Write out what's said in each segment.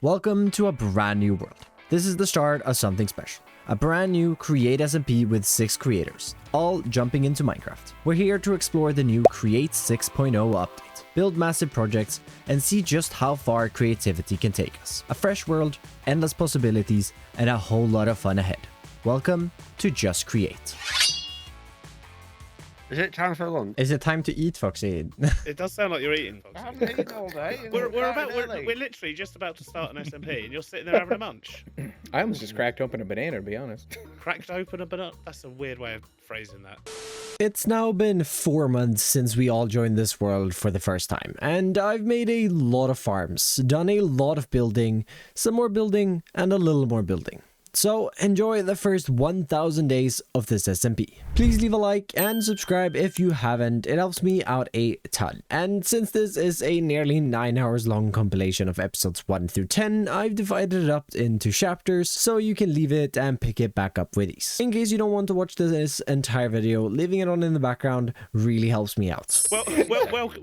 Welcome to a brand new world. This is the start of something special. A brand new Create SMP with 6 creators, all jumping into Minecraft. We're here to explore the new Create 6.0 update, build massive projects, and see just how far creativity can take us. A fresh world, endless possibilities, and a whole lot of fun ahead. Welcome to Just Create. Is it time for lunch? Is it time to eat, Foxy? It does sound like you're eating, Foxy. I haven't eaten all day. We're literally just about to start an SMP, and you're sitting there having a munch. I almost just cracked open a banana, to be honest. Cracked open a banana? That's a weird way of phrasing that. It's now been 4 months since we all joined this world for the first time, and I've made a lot of farms, done a lot of building, some more building, and a little more building. So enjoy the first 1000 days of this SMP. Please leave a like and subscribe if you haven't, it helps me out a ton. And since this is a nearly 9 hours long compilation of episodes 1 through 10, I've divided it up into chapters so you can leave it and pick it back up with ease. In case you don't want to watch this entire video, leaving it on in the background really helps me out.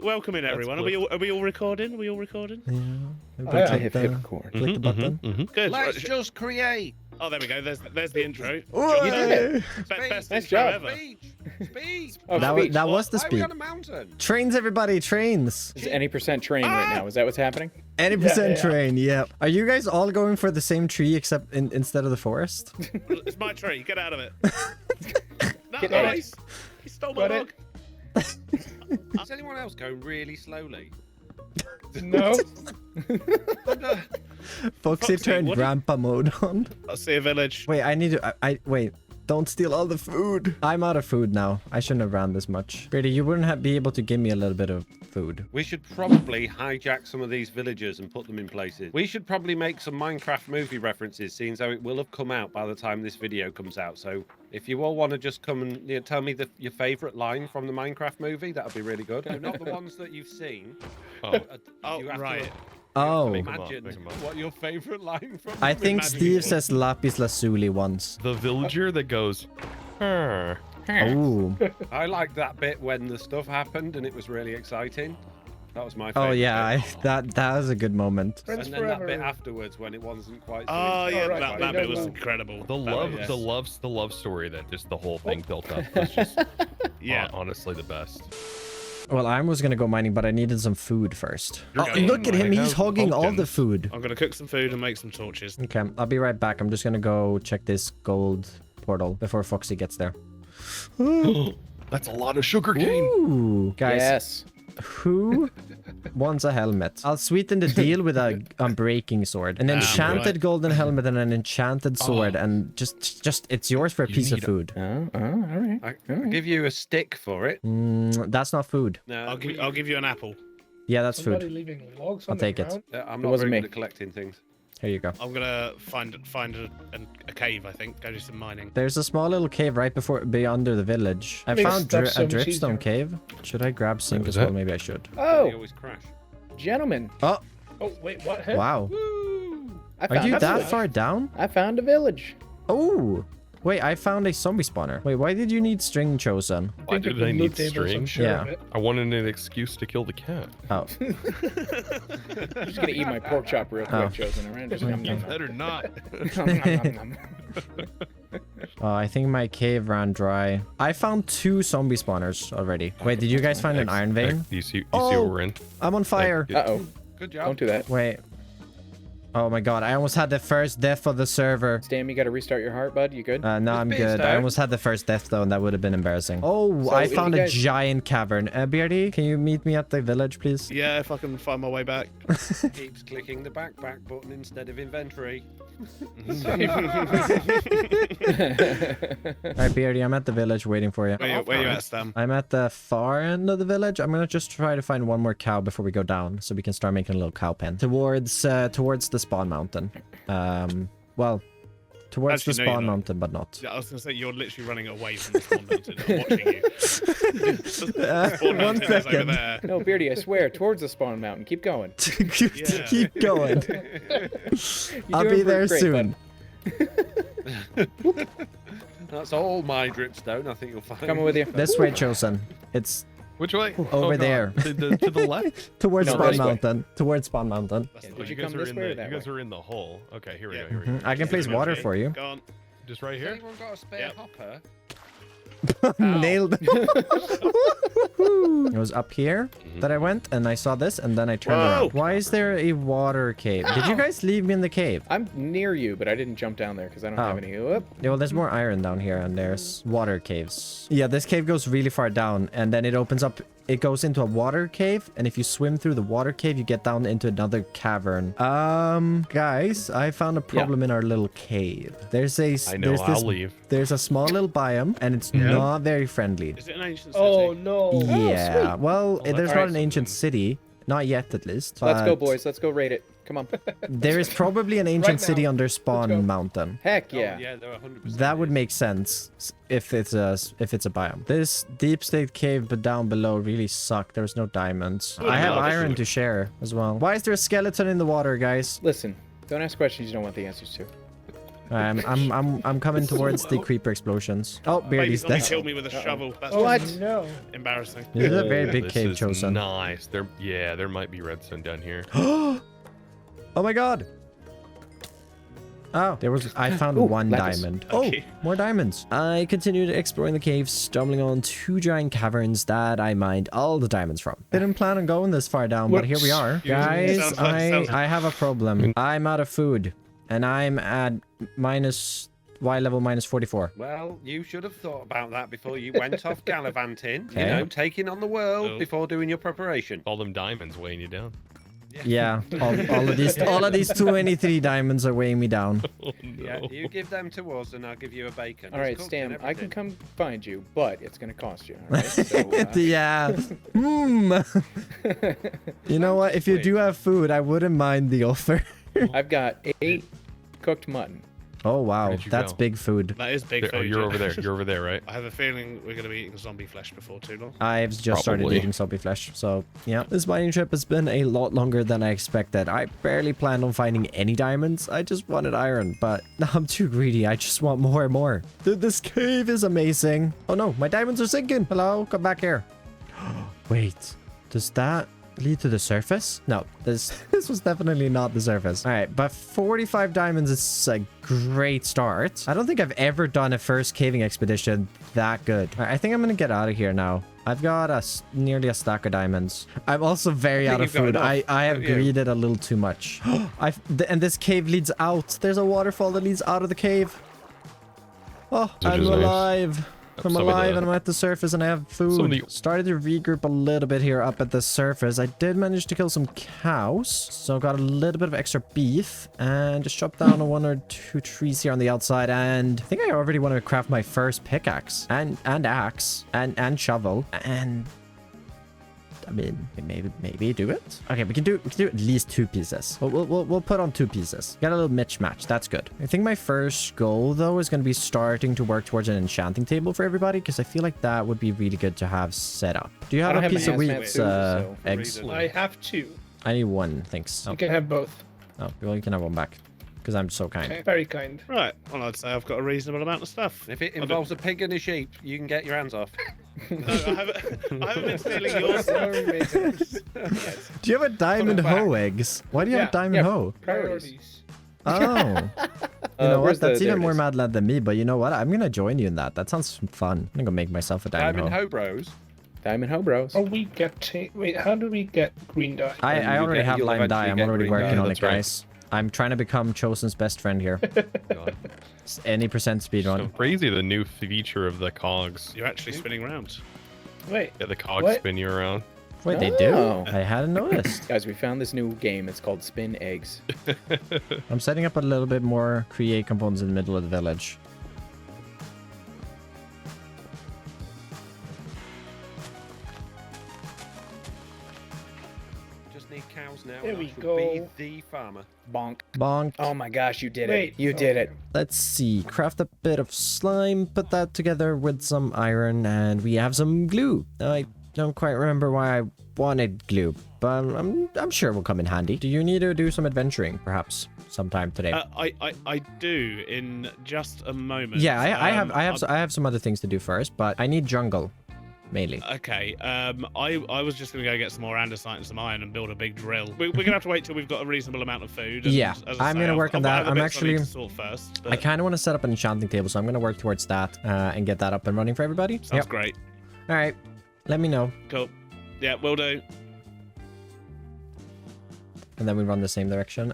Welcome in everyone. Are we all recording? Are we all recording? Yeah. I hit record. Click the button. Good. Let's just create. Oh, there we go. There's the intro. Ooh, Best Nice intro job. ever. Speed. Oh, that speech. was the Why are we speed. on a mountain? Trains, everybody, trains. It's any percent train right now. Is that what's happening? 80% train, yep. Are you guys all going for the same tree except instead of the forest? It's my tree. Get out of it. Get out. Nice. He stole my Got log. Is anyone else going really slowly? No. Foxy Foxy, turned what grandpa mode on. I see a village. Wait, I need to... wait. Don't steal all the food. I'm out of food now. I shouldn't have ran this much. Brady, you wouldn't be able to give me a little bit of food. We should probably hijack some of these villagers and put them in places. We should probably make some Minecraft movie references, seeing as how it will have come out by the time this video comes out. So if you all want to just come and tell me your favourite line from the Minecraft movie, that would be really good. Not the ones that you've seen. Oh, right. Oh, Imagine what your favourite line from I the think movie Steve was. says lapis lazuli once. The villager that goes, "Huh." Ooh. I liked that bit when the stuff happened and it was really exciting. That was my Oh favourite yeah, bit. that was a good moment. And then that bit afterwards when it wasn't quite so Oh yeah, exciting. that bit was incredible. The love story that just the whole thing built up was just honestly the best. Well, I was gonna go mining, but I needed some food first. You're Oh, going look at him, mining. he's hogging all the Pumpkins. food. I'm gonna cook some food and make some torches. Okay, I'll be right back. I'm just gonna go check this gold portal before Foxy gets there. That's a lot of sugar cane. Ooh, guys, Yes. who wants a helmet? I'll sweeten the deal with a unbreaking sword, an enchanted right. golden helmet, and an enchanted sword, and just it's yours for a piece of need a- food. Oh, all right. I'll give you a stick for it. That's not food. No, I'll give you an apple. Yeah, that's Somebody food. leaving logs I'll on take the it. ground. I'm It not wasn't very me. good at collecting things. Here you go. I'm gonna find a cave. I think. Go do some mining. There's a small little cave right under the village. I Makes found stuff so a much dripstone easier. cave. Should I grab zinc was as well? it? Maybe I should. They Oh, always crash. gentlemen. Oh, Oh, wait, what? Hey? wow. I Are found you a that village. far down? I found a village. Oh, wait, I found a zombie spawner. Wait, why did you need string chosen? Why think did it I would need loot tables, I'm string? sure Yeah. of it. I wanted an excuse to kill the cat. Oh, I'm just gonna eat my pork chop real quick, Oh. Chosen. All right? Just nom, nom, nom. Better not. Nom, nom, nom, nom. oh, I think my cave ran dry. I found 2 zombie spawners already. Wait, did you guys find an iron vein? You see Oh. what we're in? I'm on fire. Uh-oh. Good job. Don't do that. Wait. Oh my god, I almost had the first death of the server. Stam, you gotta restart your heart, bud. You good? No, I'm It's good. based I out. almost had the first death though, and that would have been embarrassing. Oh, So I if found you a guys- giant cavern. BRD, can you meet me at the village, please? Yeah, if I can find my way back. Keeps clicking the backpack button instead of inventory. Alright, BRD, I'm at the village waiting for you. Where you at, Stam? I'm at the far end of the village. I'm gonna just try to find one more cow before we go down, so we can start making a little cow pen towards the spawn mountain. Well, towards Actually, the no, you're spawn not. mountain, but not. Yeah, I was gonna say you're literally running away from the spawn mountain. I'm watching you. The spawn One mountain is over second. there. No, Beardy, I swear, towards the spawn mountain. Keep going. Yeah. Keep going. You're I'll doing be there great, soon. bud. That's all my dripstone. I think you'll find. Coming with you. This way, Chosen. It's Which way? Over God. there. To the left? Towards No, Spawn this way. Mountain. Towards Spawn Mountain. That's Yeah, the did way. you guys come are this in way or the, that you guys way? are in the hole. Okay, here we Yeah. go. Here we go. I can place water for you. Go on. Just right Has here. anyone got a spare Yep. hopper? Nailed it. It was up here that I went, and I saw this, and then I turned Whoa. around. Why is there a water cave? Did you guys leave me in the cave? I'm near you, but I didn't jump down there because I don't Oh. have any. Whoop. Yeah, well, there's more iron down here, and there's water caves. Yeah, this cave goes really far down, and then it opens up. It goes into a water cave, and if you swim through the water cave, you get down into another cavern. Guys, I found a problem in our little cave. There's a. I know. There's I'll leave. There's a small little biome, and it's not very friendly. Is it an ancient city? Oh no. Yeah, well, that's there's not alright. an ancient city. Not yet, at least. Let's go, but boys. Let's go raid it. Come on. There is probably an ancient Right city now. under go. Spawn Mountain. Heck Oh, yeah. yeah, there are 100%. That would is. make sense if it's a biome. This deep state cave but down below really sucked. There was no diamonds. Well, I have no, this iron is- to share as well. Why is there a skeleton in the water, guys? Listen, don't ask questions you don't want the answers to. I'm coming towards the creeper explosions. Oh, Beardy's Somebody dead. killed me with a shovel. That's What? just No. embarrassing. This is a very big This cave, is Chosen. Nice. There might be redstone down here. Oh my god. Oh, I found Ooh, one lapis. diamond. Okay. Oh, more diamonds. I continued exploring the cave, stumbling on 2 giant caverns that I mined all the diamonds from. Didn't plan on going this far down, but here we are. Yeah, Guys, sounds like- I have a problem. I'm out of food, and I'm at Y level minus 44. Well, you should have thought about that before you went off gallivanting. Okay. You know, taking on the world Oh. before doing your preparation. All them diamonds weighing you down. Yeah, all of these 23 diamonds are weighing me down. Oh, no. Yeah, you give them to us and I'll give you a bacon. All It's right, cooked Stam, and I can everything. come find you, but it's going to cost you. All right? So, Yeah. You know what? If you do have food, I wouldn't mind the offer. I've got 8 cooked mutton. Oh wow, did you that's go? big food. That is big Oh, food. you're yeah. over there. You're over there, right? I have a feeling we're going to be eating zombie flesh before too long. I've just started Probably. eating zombie flesh, so yeah. This mining trip has been a lot longer than I expected. I barely planned on finding any diamonds. I just wanted iron, but now I'm too greedy. I just want more and more. Dude, this cave is amazing. Oh no, my diamonds are sinking. Hello, come back here. Wait, does that lead to the surface? No, this was definitely not the surface. All right, but 45 diamonds is a great start. I don't think I've ever done a first caving expedition that good. All right, I think I'm gonna get out of here now. I've got nearly a stack of diamonds. I'm also very I out think of you've got food. enough, I have haven't you? greeded a little too much. And this cave leads out. There's a waterfall that leads out of the cave. Oh, Which I'm is nice. alive. I'm Some of alive the- and I'm at the surface and I have food. Some of the- Started to regroup a little bit here up at the surface. I did manage to kill some cows, so got a little bit of extra beef and just chopped down 1 or 2 trees here on the outside. And I think I already want to craft my first pickaxe and axe and shovel. And I mean, maybe do it. Okay, we can do at least 2 pieces. We'll put on 2 pieces. Got a little mismatch. That's good. I think my first goal though is going to be starting to work towards an enchanting table for everybody because I feel like that would be really good to have set up. Do you I have don't a have piece my of hazmat wheat, suit, so eggs? read I have 2. I need 1, thanks. You can have both. Oh, well, you can have 1 back because I'm so kind. Okay. Very kind. Right. Well, I'd say I've got a reasonable amount of stuff. If it involves a pig and a sheep, you can get your hands off. No, I haven't been stealing yours. Do you have a diamond back. hoe eggs? Why do you have a Yeah, diamond yeah. hoe? Priorities. Oh. You know where's what? That's there even it more is. mad lad than me, but you know what? I'm gonna join you in that. That sounds fun. I'm gonna go make myself a diamond, Diamond hoe. hoe bros. Diamond Hoe Bros. Oh, we get wait. How do we get green dye? I you already get- have you'll lime dye. eventually I'm get already green working dye, on it, that's right. guys. I'm trying to become Chosen's best friend here. God. Any percent speed So run. crazy, the new feature of the cogs. You're actually spinning round. Wait. Yeah, the cogs What? spin you around. Wait, they do? Oh. I hadn't noticed. Guys, we found this new game. It's called Spin Eggs. I'm setting up a little bit more create components in the middle of the village. Just need cows now. There and we I should go. Be the farmer. Bonk. Bonk. Oh my gosh, you did Wait, it. You did it. Let's see. Craft a bit of slime, put that together with some iron, and we have some glue. I don't quite remember why I wanted glue, but I'm sure it will come in handy. Do you need to do some adventuring, perhaps, sometime today? I do in just a moment. Yeah, I I'll- have some other things to do first, but I need jungle. mainly. Okay, I was just going to go get some more andesite and some iron and build a big drill. We're going to have to wait till we've got a reasonable amount of food. And, Yeah, as I I'm say, gonna work on I've got that. other I'm bits I need actually- to sort first. I But kind of want to set up an enchanting table, so I'm going to work towards that and get that up and running for everybody. sounds great. All right. Let me know. Cool. Yeah, will do. And then we run the same direction.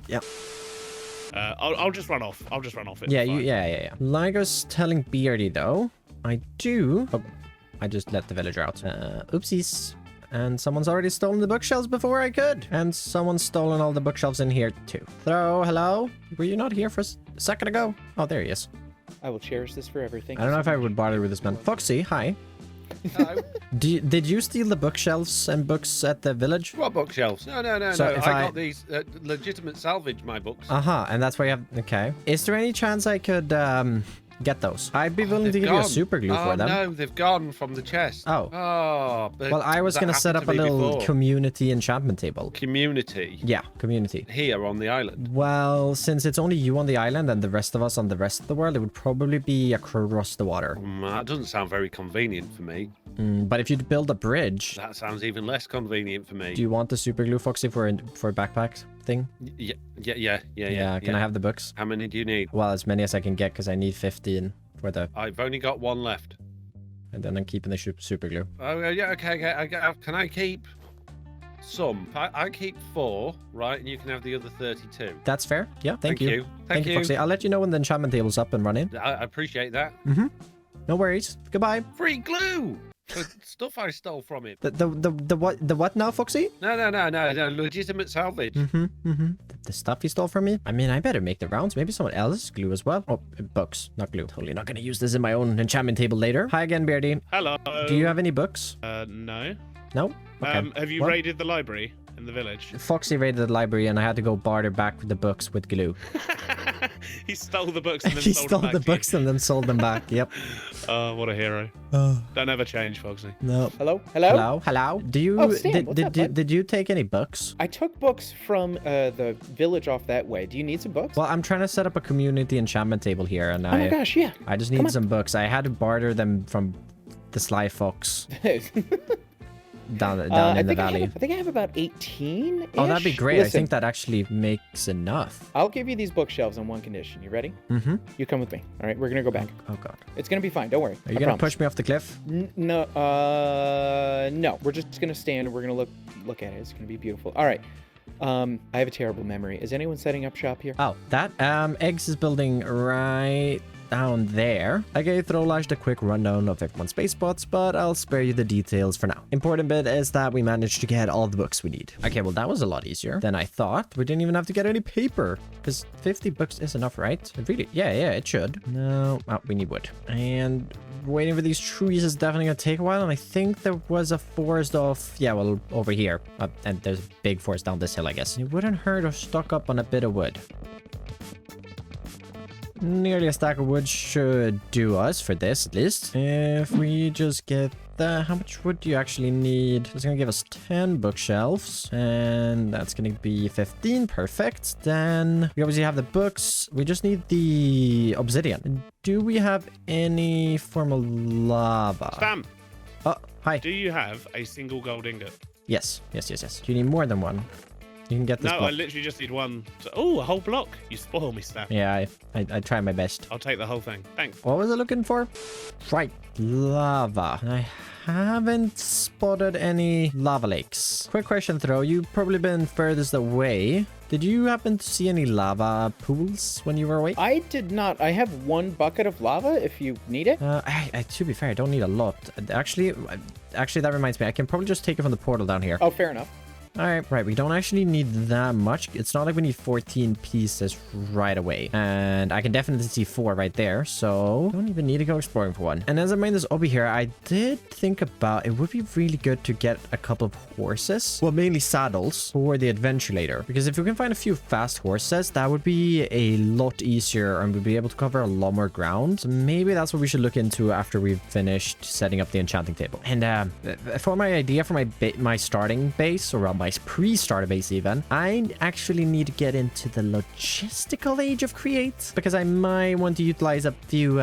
Yeah. I'll just run off. It'll Yeah, be fine. yeah. Like I was telling Beardy, though, I do... Oh, I just let the villager out. Oopsies. And someone's already stolen the bookshelves before I could. And someone's stolen all the bookshelves in here, too. Throw, hello? Were you not here for a second ago? Oh, there he is. I will cherish this forever. Thank I you don't know so if I much. would bother with this man. Foxy, hi. Hello. Did you steal the bookshelves and books at the village? What bookshelves? No. So I if got these legitimate salvage, my books. Uh-huh, and that's why you have... Okay. Is there any chance I could get those? I'd be willing to They've give you a gone. super glue for them. No, they've gone from the chest. Oh. Oh. Well, I was that going to set happened up a to me little before. community enchantment table. Community Yeah, community. here on the island. Well, since it's only you on the island and the rest of us on the rest of the world, it would probably be across the water. That doesn't sound very convenient for me. But if you'd build a bridge, That sounds even less convenient for me. do you want the super glue, Foxy, for a backpack thing? Yeah. Can I have the books? How many do you need? Well, as many as I can get, because I need 15 for the... I've only got one left. And then I'm keeping the super glue. Oh, yeah, okay. Can I keep some? I keep 4, right? And you can have the other 32. That's fair. Yeah, thank you. Thank you. Foxy. I'll let you know when the enchantment table's up and running. I appreciate that. No worries. Goodbye. Free glue! For stuff I stole from him. The what now, Foxy? No, legitimate salvage. The stuff you stole from me? I mean, I better make the rounds. Maybe someone else's glue as well. Oh, books, not glue. Totally not gonna use this in my own enchantment table later. Hi again, Beardy. Hello. Do you have any books? No. No? Okay. Have you Well, raided the library in the village? Foxy raided the library and I had to go barter back the books with glue. He stole the books and then He sold stole them the back to you. books and then sold them back. Yep. Oh, what a hero. Don't ever change, Foxy. No. Hello? Hello? Do you Oh, Stan, what's up, bud? did you take any books? I took books from the village off that way. Do you need some books? Well, I'm trying to set up a community enchantment table here and oh my gosh, yeah. I just Come need on. some books. I had to barter them from the Sly Fox down in the valley. I think I have about 18. Oh, that'd be great. I Listen, think that actually makes enough. I'll give you these bookshelves on one condition. You ready? Mm-hmm. You come with me. All right, we're gonna go back. Oh god. It's gonna be fine. Don't worry. Are you gonna push me off the cliff? No. No. We're just gonna stand and we're gonna look at it. It's gonna be beautiful. All right. I have a terrible memory. Is anyone setting up shop here? Oh, that Eggs is building right down there. I gave Throlash a quick rundown of everyone's base spots, but I'll spare you the details for now. Important bit is that we managed to get all the books we need. Okay, well that was a lot easier than I thought. We didn't even have to get any paper, because 50 books is enough, right? It really, yeah, it should. No, we need wood. And waiting for these trees is definitely gonna take a while, and I think there was a forest of, yeah, well, over here. And there's a big forest down this hill, I guess. It wouldn't hurt to stock up on a bit of wood. Nearly a stack of wood should do us for this, at least. If we just get the... How much wood do you actually need? It's gonna give us 10 bookshelves. And that's gonna be 15. Perfect. Then we obviously have the books. We just need the obsidian. Do we have any form of lava? Sam, Oh, hi. do you have a single gold ingot? Yes. Do you need more than one? You can get this No, block. I literally just need one. Oh, a whole block. You spoil me, Sam. Yeah, I try my best. I'll take the whole thing. Thanks. What was I looking for? Right, lava. I haven't spotted any lava lakes. Quick question, Throw. You've probably been furthest away. Did you happen to see any lava pools when you were away? I did not. I have one bucket of lava if you need it. To be fair, I don't need a lot. Actually, that reminds me. I can probably just take it from the portal down here. Oh, fair enough. All right, we don't actually need that much. It's not like we need 14 pieces right away. And I can definitely see 4 right there, so don't even need to go exploring for one. And as I made this over here, I did think about it would be really good to get a couple of horses. Well, mainly saddles for the adventure later. Because if we can find a few fast horses, that would be a lot easier and we'd be able to cover a lot more ground. So maybe that's what we should look into after we've finished setting up the enchanting table. And for my idea for my starting base, or my pre-starter base even, I actually need to get into the logistical age of Create, because I might want to utilize a few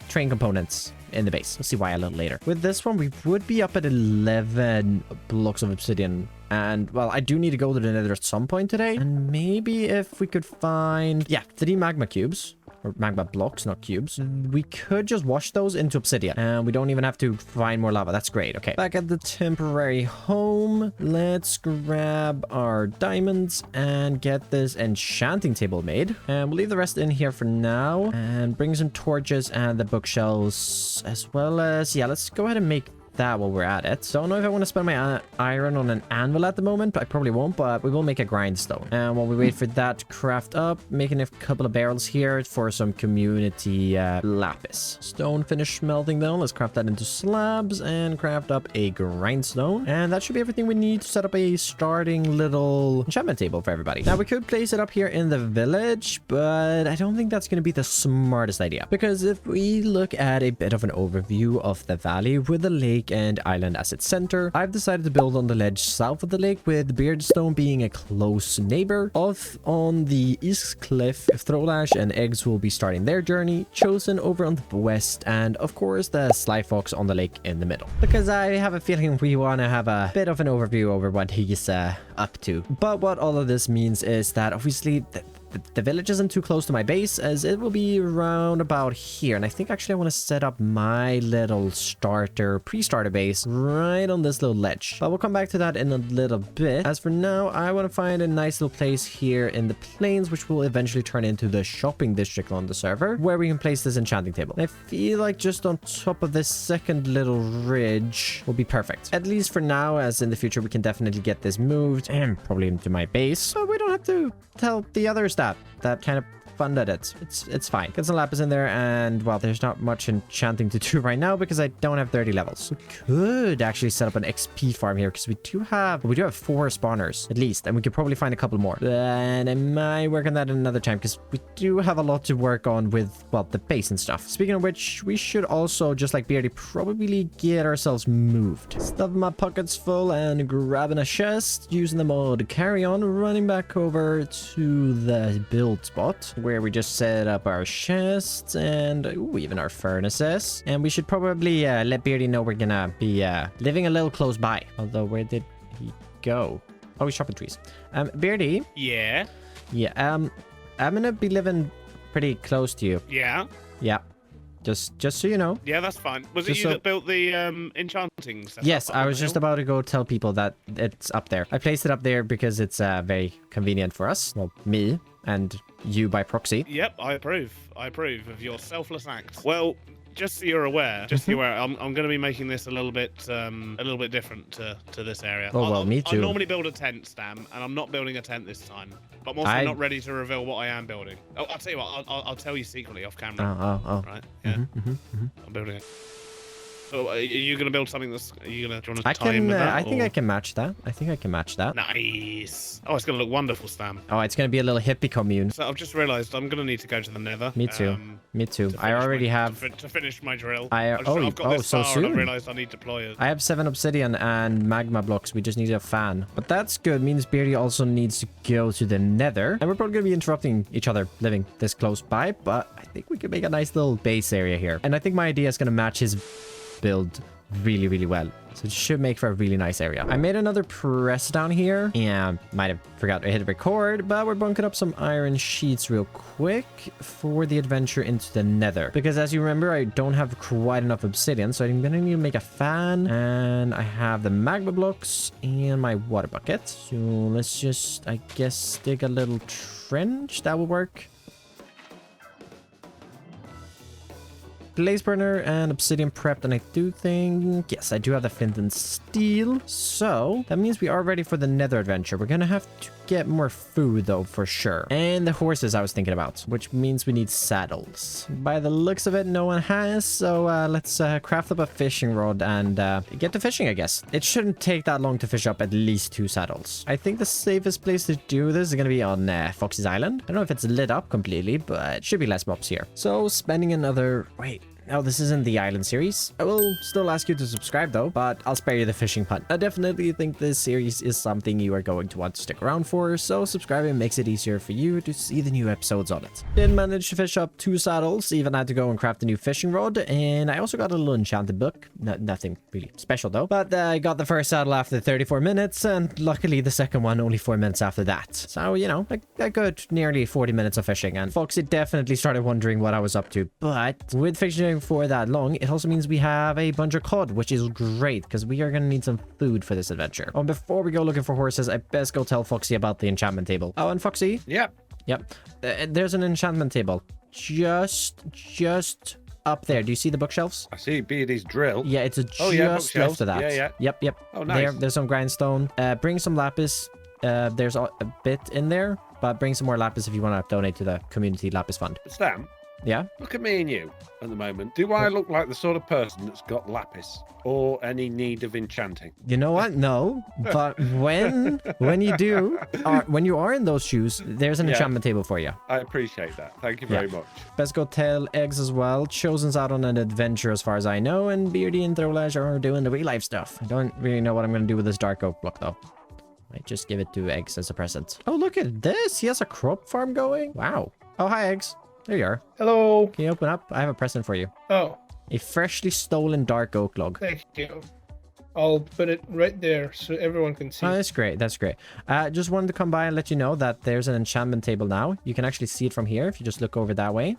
train components in the base. We'll see why a little later. With this one, we would be up at 11 blocks of obsidian. And, well, I do need to go to the nether at some point today. And maybe if we could find, 3 magma cubes. Or magma blocks, not cubes. We could just wash those into obsidian. And we don't even have to find more lava. That's great. Okay. Back at the temporary home. Let's grab our diamonds and get this enchanting table made. And we'll leave the rest in here for now. And bring some torches and the bookshelves as well as... Yeah, let's go ahead and make that while we're at it. Don't know if I want to spend my iron on an anvil at the moment. I probably won't, but we will make a grindstone. And while we wait for that to craft up, making a couple of barrels here for some community lapis. Stone finished smelting though. Let's craft that into slabs and craft up a grindstone. And that should be everything we need to set up a starting little enchantment table for everybody. Now we could place it up here in the village, but I don't think that's going to be the smartest idea. Because if we look at a bit of an overview of the valley with the lake and island as its center, I've decided to build on the ledge south of the lake, with Beardstone being a close neighbor. Off on the east cliff, Throlash and Eggs will be starting their journey, Chosen over on the west, and of course the Sly Fox on the lake in the middle. Because I have a feeling we want to have a bit of an overview over what he's up to. But what all of this means is that obviously the village isn't too close to my base, as it will be around about here. And I think actually I want to set up my little pre-starter base right on this little ledge. But we'll come back to that in a little bit. As for now, I want to find a nice little place here in the plains, which will eventually turn into the shopping district on the server, where we can place this enchanting table. And I feel like just on top of this second little ridge will be perfect. At least for now, as in the future we can definitely get this moved and probably into my base, so we don't have to tell the others that kind of funded it. It's fine. Get some lapis in there, and well, there's not much enchanting to do right now because I don't have 30 levels. We could actually set up an XP farm here because we do have 4 spawners at least, and we could probably find a couple more. And I might work on that another time because we do have a lot to work on with, well, the base and stuff. Speaking of which, we should also, just like Beardy, probably get ourselves moved. Stuffing my pockets full and grabbing a chest, using the mod carry on, running back over to the build spot where we just set up our chests and even our furnaces. And we should probably let Beardy know we're gonna be living a little close by. Although, where did he go? Oh, he's chopping trees. Beardy? Yeah? Yeah, I'm gonna be living pretty close to you. Yeah? Yeah. Just so you know. Yeah, that's fine. Was Just it you that built the enchanting setup? Yes, up I on was the just hill? about to go tell people that it's up there. I placed it up there because it's very convenient for us. Well, me and you by proxy. Yep, I approve. I approve of your selfless act. Well, just so you're aware, I'm going to be making this a little bit different to this area. Oh, well, me too. I normally build a tent, Stam, and I'm not building a tent this time. But I'm also not ready to reveal what I am building. Oh, I'll tell you what, I'll tell you secretly off camera. Oh. Right? Yeah. I'm building it. So are you going to build something that's... do you want to tie in with that? I think I can match that. I think I can match that. Nice. Oh, it's going to look wonderful, Stam. Oh, it's going to be a little hippie commune. So I've just realised I'm going to need to go to the nether. Me too. Me too. to I finish already my- have... to finish my drill. I've got this so far and soon? I realised I need deployers. I have 7 obsidian and magma blocks. We just need a fan. But that's good. Means Beardy also needs to go to the nether. And we're probably going to be interrupting each other living this close by. But I think we could make a nice little base area here. And I think my idea is going to match his build really, really well. So it should make for a really nice area. I made another press down here and might have forgot to hit record, but we're bunking up some iron sheets real quick for the adventure into the nether. Because as you remember, I don't have quite enough obsidian, so I'm gonna need to make a fan. And I have the magma blocks and my water bucket. So let's just, I guess, dig a little trench. That will work. Blaze burner and obsidian prepped, and I do think, yes, I do have the flint and steel. So that means we are ready for the nether adventure. We're gonna have to get more food though, for sure. And the horses I was thinking about, which means we need saddles. By the looks of it, no one has. So let's craft up a fishing rod and get to fishing, I guess. It shouldn't take that long to fish up at least 2 saddles. I think the safest place to do this is gonna be on Fox's Island. I don't know if it's lit up completely, but it should be less mobs here. So spending another... Wait, Oh, this isn't the island series. I will still ask you to subscribe though, but I'll spare you the fishing punt. I definitely think this series is something you are going to want to stick around for, so subscribing makes it easier for you to see the new episodes on it. Did manage to fish up 2 saddles, even had to go and craft a new fishing rod, and I also got a little enchanted book. Nothing really special though, but I got the first saddle after 34 minutes, and luckily the second one only 4 minutes after that. So, you know, a good nearly 40 minutes of fishing, and Foxy definitely started wondering what I was up to. But with fishing for that long, it also means we have a bunch of cod, which is great because we are going to need some food for this adventure. Oh, before we go looking for horses, I best go tell Foxy about the enchantment table. Oh, and Foxy? Yep. There's an enchantment table just up there. Do you see the bookshelves? I see Beardy's drill. Yeah, it's Oh, yeah, just bookshelves. left of that. Yeah. Yep. Oh, nice. There's some grindstone. Bring some lapis. There's a bit in there, but bring some more lapis if you want to donate to the community lapis fund. Stam, Yeah? look at me and you at the moment. Do I look like the sort of person that's got lapis or any need of enchanting? You know what? No. But when you do, when you are in those shoes, there's an Yeah. enchantment table for you. I appreciate that. Thank you very much. Best go tell Eggs as well. Chosen's out on an adventure as far as I know, and Beardy and Throwlash are doing the real life stuff. I don't really know what I'm going to do with this dark oak block though. Might just give it to Eggs as a present. Oh, look at this. He has a crop farm going. Wow. Oh, hi, Eggs. There you are. Hello. Can you open up? I have a present for you. Oh, A freshly stolen dark oak log. thank you. I'll put it right there so everyone can see. Oh, that's great. That's great. Just wanted to come by and let you know that there's an enchantment table now. You can actually see it from here if you just look over that way.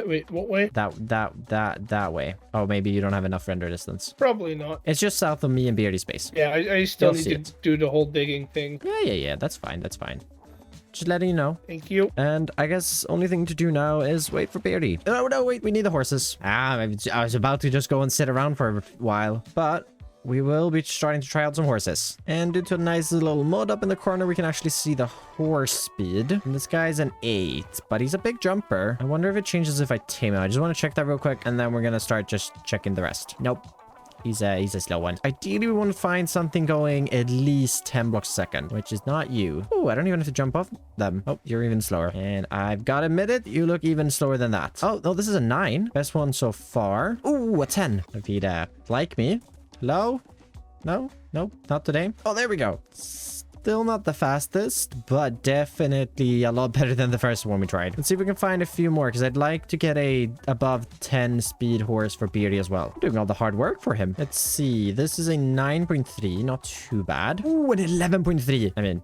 Wait, what way? That way. Oh, maybe you don't have enough render distance. Probably not. It's just south of me and Beardy's space. Yeah, I still You'll need see to it. do the whole digging thing. Yeah. That's fine. That's fine. Just letting you know. Thank you. And I guess only thing to do now is wait for Beardy. No, wait. We need the horses. I was about to just go and sit around for a while, but we will be starting to try out some horses. And due to a nice little mod up in the corner, we can actually see the horse speed. And this guy's an 8, but he's a big jumper. I wonder if it changes if I tame him. I just want to check that real quick, and then we're going to start just checking the rest. Nope. He's a slow one. Ideally, we want to find something going at least 10 blocks a second, which is not you. Oh, I don't even have to jump off them. Oh, you're even slower. And I've got to admit it, you look even slower than that. Oh, no, this is a 9. Best one so far. Ooh, a 10. If he'd like me. Hello? No, not today. Oh, there we go. Still not the fastest, but definitely a lot better than the first one we tried. Let's see if we can find a few more, because I'd like to get a above 10 speed horse for Beardy as well. I'm doing all the hard work for him. Let's see. This is a 9.3. Not too bad. Ooh, an 11.3. I mean,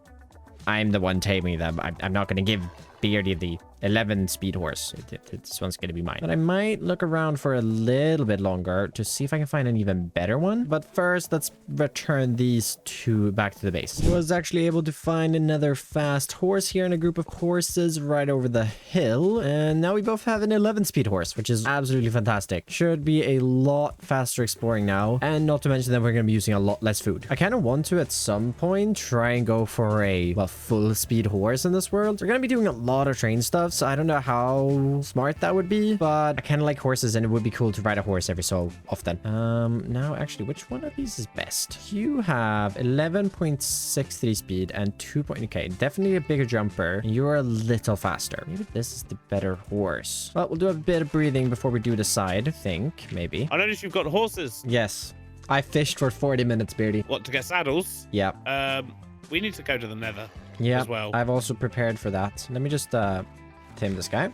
I'm the one taming them. I'm not going to give Beardy the 11 speed horse. This one's going to be mine. But I might look around for a little bit longer to see if I can find an even better one. But first, let's return these two back to the base. I was actually able to find another fast horse here in a group of horses right over the hill. And now we both have an 11 speed horse, which is absolutely fantastic. Should be a lot faster exploring now. And not to mention that we're going to be using a lot less food. I kind of want to, at some point, try and go for a, well, full speed horse in this world. We're going to be doing a lot of train stuff, so I don't know how smart that would be, but I kind of like horses, and it would be cool to ride a horse every so often. Now actually, which one of these is best? You have 11.63 speed and 2. Okay, definitely a bigger jumper. You're a little faster. Maybe this is the better horse. Well, we'll do a bit of breathing before we do decide. I think maybe. I noticed you've got horses. Yes, I fished for 40 minutes, Beardy. What, to get saddles? Yeah. We need to go to the Nether. Yeah, as well. I've also prepared for that. Let me just tame this guy.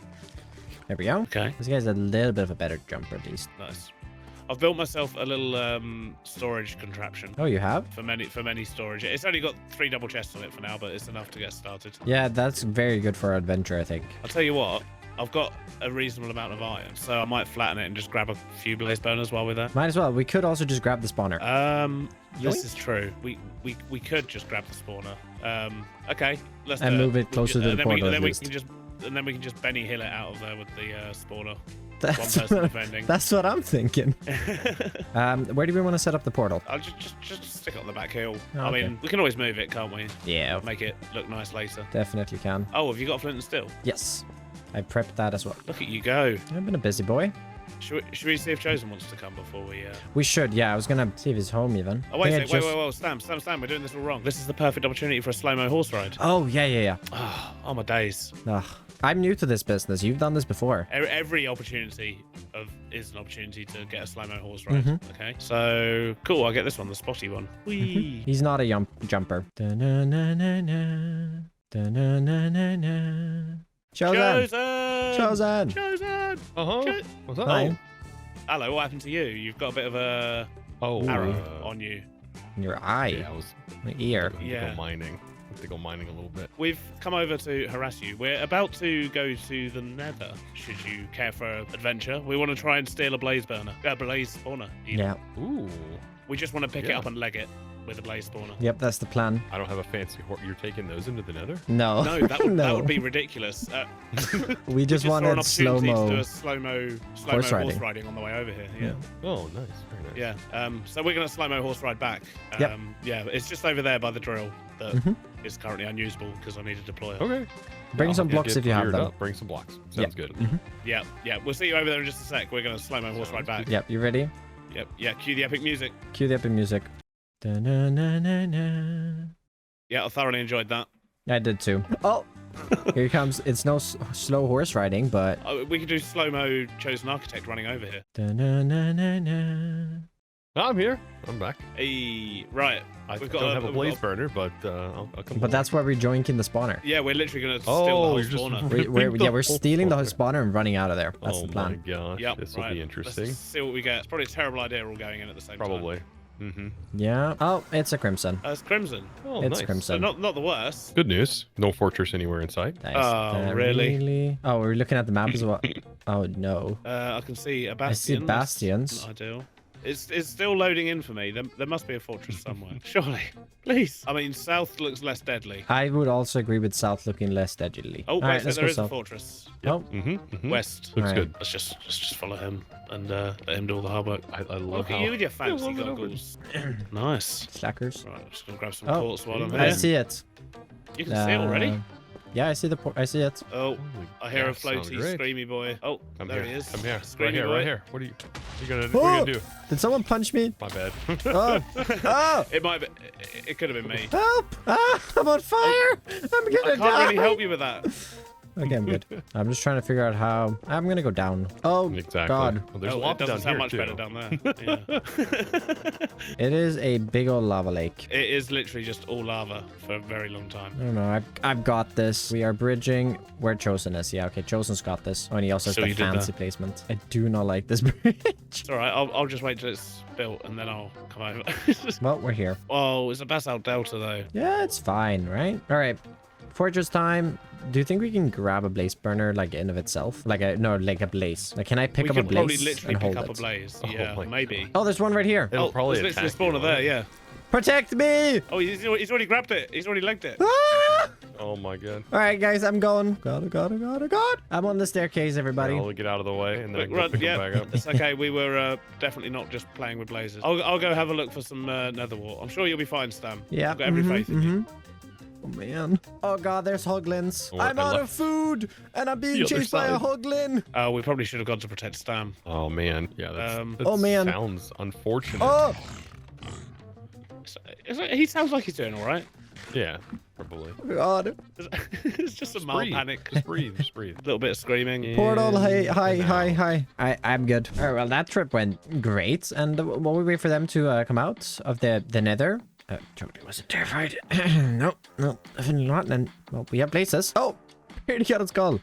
There we go. Okay. This guy's a little bit of a better jumper, at least. Nice. I've built myself a little storage contraption. Oh, you have? For many storage. It's only got 3 double chests on it for now, but it's enough to get started. Yeah, that's very good for our adventure, I think. I'll tell you what, I've got a reasonable amount of iron, so I might flatten it and just grab a few blaze burners while we're there. Might as well. We could also just grab the spawner. This Yoink. is true. We could just grab the spawner. Okay, let's And move it closer to the portal, at then we least. can just and then we can just Benny Hill it out of there with the spawner. That's One person what, defending. that's what I'm thinking. Where do we want to set up the portal? I'll just stick it on the back hill. Oh, I okay. mean, we can always move it, can't we? Yeah, Make it look nice later. definitely can. Oh, have you got flint and steel? Yes, I prepped that as well. Look at you go. I've been a busy boy. Should we see if Chosen wants to come before we... We should, yeah. I was going to see if he's home even. Oh, wait I a think sec. I Wait, just- Stam. We're doing this all wrong. This is the perfect opportunity for a slow-mo horse ride. Oh, yeah. Oh, my days. Ugh. I'm new to this business. You've done this before. Every opportunity is an opportunity to get a slow-mo horse ride. Okay, so cool. I'll get this one, the spotty one. Whee! He's not a jumper. Da-na-na-na-na. Da-na-na-na-na. Chosen! Chosen! What's up? Hi. Hello, what happened to you? You've got a bit of a arrow on you. Your eye. Yeah, I was My ear. Yeah. mining. I go mining a little bit. We've come over to harass you. We're about to go to the Nether. Should you care for an adventure, we want to try and steal a blaze spawner. even. Yeah. Ooh. We just want to pick it Yeah. up and leg it with a blaze spawner. Yep, that's the plan. I don't have a fancy horse. You're taking those into the Nether? No. No, that would, no. that would be ridiculous. We just saw an wanted opportunity to do slow-mo. a slow-mo horse horse riding. riding on the way over here. Yeah. Oh, nice. Very nice. Yeah. So we're gonna slow-mo horse ride back. Yep. Yeah. It's just over there by the drill that Mhm. is currently unusable because I need to deploy it. Okay. Bring I'll some get blocks if you have geared them. up. Bring some blocks. Sounds good. Yeah. Yeah. We'll see you over there in just a sec. We're gonna slow-mo horse ride back. Yep, you ready? Yep. Yeah. Cue the epic music. Cue the epic music. Da-na-na-na-na. Yeah. I thoroughly enjoyed that. I did too. Oh! Here comes. It's no slow horse riding, but. Oh, we could do slow-mo chosen architect running over here. Da-na-na-na-na. I'm here. I'm back. Hey, right. I We've don't got have a we've blaze got- burner, but I'll come. But along. that's why we're joining the spawner. Yeah, we're literally gonna steal Oh, the whole you're just spawner. We're stealing the whole spawner and running out of there. That's Oh the plan. my gosh. Yep, This will right. be interesting. Let's see what we get. It's probably a terrible idea all going in at the same time. Probably. Mm-hmm. Yeah. Oh, it's a crimson. It's Crimson. Oh, It's nice. crimson. So not the worst. Good news. No fortress anywhere in sight. Nice. Oh, really? Oh, we're looking at the map as well. Oh no. I can see a I bastion. see That's bastions. not ideal. It's still loading in for me. There must be a fortress somewhere. Surely. Please. I mean, south looks less deadly. I would also agree with south looking less deadly. Oh, All wait, right, so let's there go is a south. fortress. Oh, Mm-hmm. West. Looks Alright. good. Let's just follow him and let him do all the hard work. I love Look how. at you with your fancy love it over. goggles. Nice. slackers. Right, I'm just gonna grab some Oh, quartz while I'm I here. see it. You can see it already. Yeah, I see I see it. Oh, I hear a that sounds floaty, great. screamy boy. Oh, Come there here. he is. Come here. Screamy Right here. boy. Right here. What are you gonna do? Did someone punch me? My bad. Oh, oh, It might be. It could have been me. help! Ah, I'm on fire! I'm I gonna can't die! really help you with that. Okay, I'm good. I'm just trying to figure out how. I'm gonna go down. Oh, Exactly. God. Well, there's Oh, a it lot doesn't down sound here much too. better down there. Yeah. It is a big old lava lake. It is literally just all lava for a very long time. I don't know. I've got this. We are bridging where Chosen is. Yeah, okay. Chosen's got this. Oh, and he also has So the you did fancy that. placement. I do not like this bridge. It's all right. I'll just wait till it's built and then I'll come over. Well, we're here. Oh, it's a basalt delta though. Yeah, it's fine, right? All right. Fortress time. Do you think we can grab a blaze burner like in of itself? Like a blaze. Like, can I pick We up a could probably blaze literally and pick hold up a it? blaze. Oh Yeah, my maybe. Oh, there's one right here. It'll Oh, probably there's literally a attack you, spawner there. won't it? Yeah. Protect me! Oh, he's already grabbed it. He's already legged it. Ah! Oh my god. All right, guys, I'm going. God. I'm on the staircase, everybody. I'll get out of the way and then I Quick can go run. pick Yeah, them back up. it's okay. We were definitely not just playing with blazes. I'll go have a look for some nether wart. I'm sure you'll be fine, Stam. Yeah. I've got every faith in you. Oh man. Oh god, there's hoglins. Oh, I'm I out love- of food, and I'm being The other chased by a side. hoglin. We probably should have gone to protect Stam. Oh man. Yeah. That Oh, man. sounds unfortunate. Oh, He sounds like he's doing all right. Yeah. Probably. god. It's just a Just mild breathe. panic. Just breathe. Just breathe. A little bit of screaming. Portal. In Hi. and out. I'm good. All right. Well, that trip went great, and while we wait for them to come out of the Nether. Jody wasn't terrified. No, definitely not. And well, we have places. Oh, here to get its skull.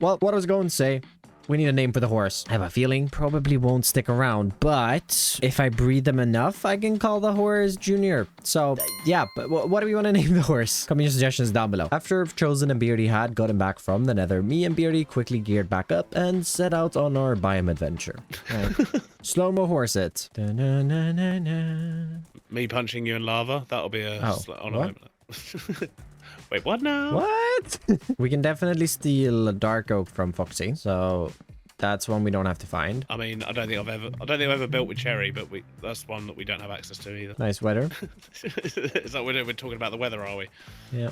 Well, what I was going to say. We need a name for the horse. I have a feeling probably won't stick around, but if I breed them enough, I can call the horse Junior. So, yeah, but what do we want to name the horse? Comment your suggestions down below. After Chosen and Beardy had gotten back from the Nether, me and Beardy quickly geared back up and set out on our biome adventure. Right. Slow-mo horse it. Da-na-na-na-na. Me punching you in lava. That'll be a. Oh, no, what? wait. Wait, what now? What? We can definitely steal dark oak from Foxy, so that's one we don't have to find. I mean, I don't think I've ever built with cherry, but that's one that we don't have access to either. Nice weather. Is that we're talking about the weather, are we? Yeah.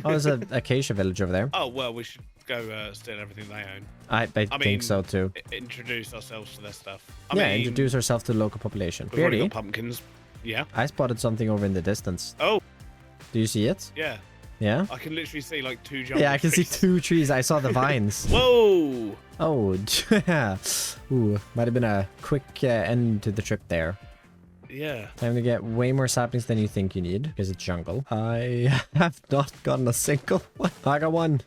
Oh, there's an acacia village over there. Oh well, we should go steal everything they own. I mean, think so too. Introduce ourselves to their stuff. Yeah, introduce ourselves to the local population. We've already Beardy, got pumpkins. Yeah. I spotted something over in the distance. Oh Do you see it? yeah. Yeah? I can literally see like 2 jungle Yeah, I can see trees. 2 trees. I saw the vines. Whoa! Oh, yeah. Ooh, might have been a quick end to the trip there. Yeah. Time to get way more saplings than you think you need, because it's jungle. I have not gotten a single one. I got 1.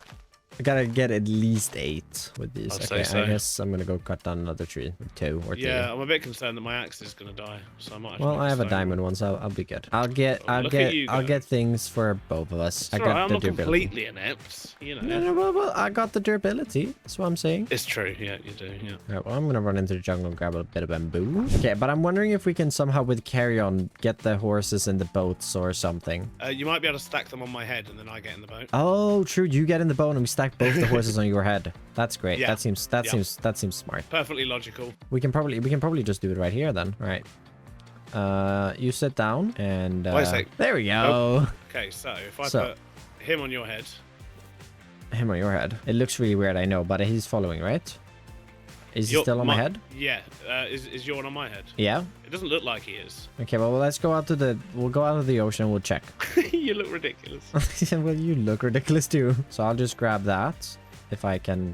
I gotta get at least 8 with these. I'd Okay, say so. I guess I'm gonna go cut down another tree. Or 2 or 3. Yeah, I'm a bit concerned that my axe is gonna die, so I might. Have to Well, make I have a stone diamond one, so I'll be good. I'll get Look at you I'll go. get things for both of us. It's I all got right, I'm the not durability. completely inept, you know. No, well, I got the durability. That's what I'm saying. It's true. Yeah, you do. Yeah. Alright, well, I'm gonna run into the jungle and grab a bit of bamboo. Okay, but I'm wondering if we can somehow with carry-on get the horses in the boats or something. You might be able to stack them on my head, and then I get in the boat. Oh, true. You get in the boat and we stack both the horses on your head. That's great. Yeah. That seems smart. Perfectly logical. We can probably just do it right here then. All right. You sit down and Wait a sec. there we go. Okay, so if I So- put him on your head, Him on your head. It looks really weird, I know, but he's following, right? Is he your- still on my head? Yeah. Is your one on my head? Yeah. It doesn't look like he is. Okay. Well, let's go out to the. We'll go out of the ocean. And we'll check. You look ridiculous. Well, you look ridiculous too. So I'll just grab that if I can.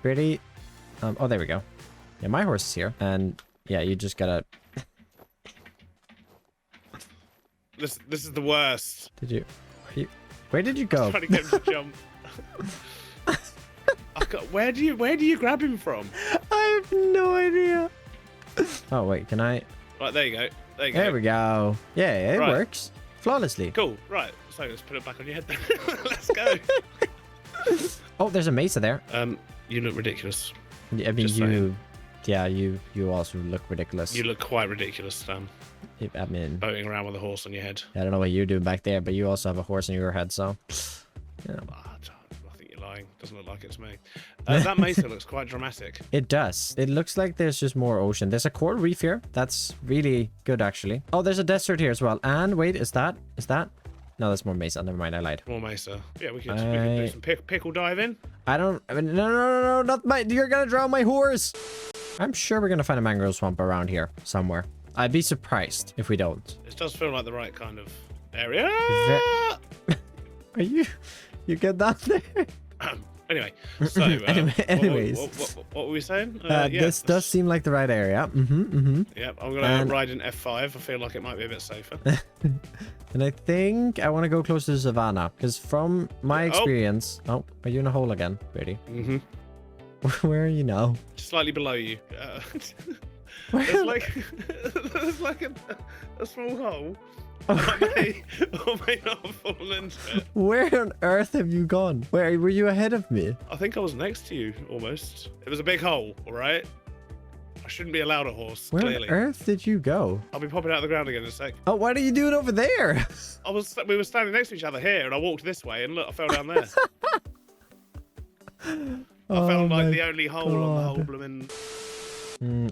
Pretty. Oh, there we go. Yeah, my horse is here, and yeah, you just gotta. This is the worst. Did you? Where did you go? Trying to get him to jump. Where do you grab him from? I have no idea. Oh wait, can I? Right, there you go. There you go. There we go. Yeah, it Right. works flawlessly. Cool. Right. So let's put it back on your head then. Let's go. Oh, there's a mesa there. You look ridiculous. I mean, Just you. saying. Yeah, you also look ridiculous. You look quite ridiculous, Stan. I mean, Boating around with a horse on your head. I don't know what you're doing back there, but you also have a horse in your head, so. Yeah. I think you're lying. Doesn't look like it's me. That mesa looks quite dramatic. It does. It looks like there's just more ocean. There's a coral reef here. That's really good, actually. Oh, there's a desert here as well. And wait, is that? No, that's more mesa. Never mind, I lied. More mesa. Yeah, we could do some pickle diving. I don't. I mean, no, not my. You're gonna drown my horse. I'm sure we're gonna find a mangrove swamp around here somewhere. I'd be surprised if we don't. This does feel like the right kind of area. Are you? You get that there? Anyway, so Anyways. what were we saying? This does seem like the right area. Yep, I'm gonna ride in F5. I feel like it might be a bit safer. And I think I want to go close to the savannah because from my experience. Oh, are you in a hole again, Brady? Mm-hmm. Where are you now? Slightly below you. There's like a small hole. I may not have fallen into it. Where on earth have you gone? Where were you ahead of me? I think I was next to you, almost. It was a big hole, all right? I shouldn't be allowed a horse, Where clearly. on earth did you go? I'll be popping out of the ground again in a sec. Oh, what are you doing over there? We were standing next to each other here, and I walked this way, and look, I fell down there. I found like the only hole on the whole blooming...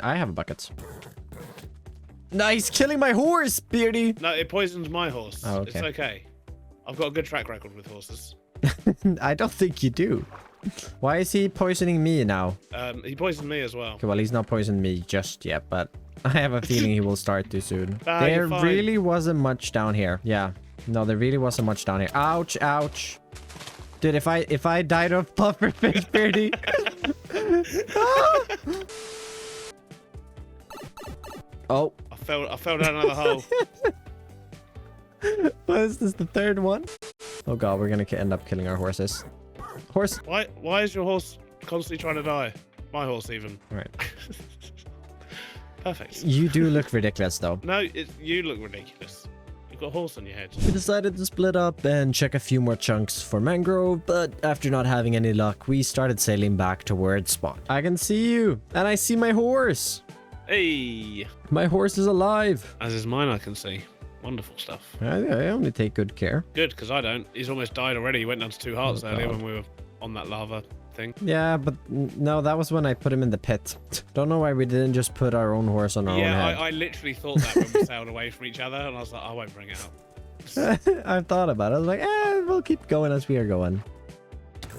I have a bucket. Nice, killing my horse, Beardy. No, it poisoned my horse. Oh, okay. It's okay. I've got a good track record with horses. I don't think you do. Why is he poisoning me now? He poisoned me as well. Okay, well, he's not poisoned me just yet, but I have a feeling he will start too soon. Nah, There you're fine. really wasn't much down here. Yeah. No, there really wasn't much down here. Ouch, ouch. Dude, if I died of pufferfish, Beardy. Oh. I fell down another hole. What is this, the third one? Oh god, we're gonna end up killing our horses. Horse. Why is your horse constantly trying to die? My horse even. Alright. Perfect. You do look ridiculous though. No, you look ridiculous. You've got a horse on your head. We decided to split up and check a few more chunks for mangrove, but after not having any luck, we started sailing back towards spawn. I can see you, and I see my horse. Hey! My horse is alive. As is mine, I can see. Wonderful stuff. I only take good care. Good, because I don't. He's almost died already. He went down to 2 hearts Oh, earlier God. when we were on that lava thing. Yeah, but no, that was when I put him in the pit. Don't know why we didn't just put our own horse on our own Yeah, head. I literally thought that when we sailed away from each other, and I was like, I won't bring it up. I thought about it. I was like, we'll keep going as we are going.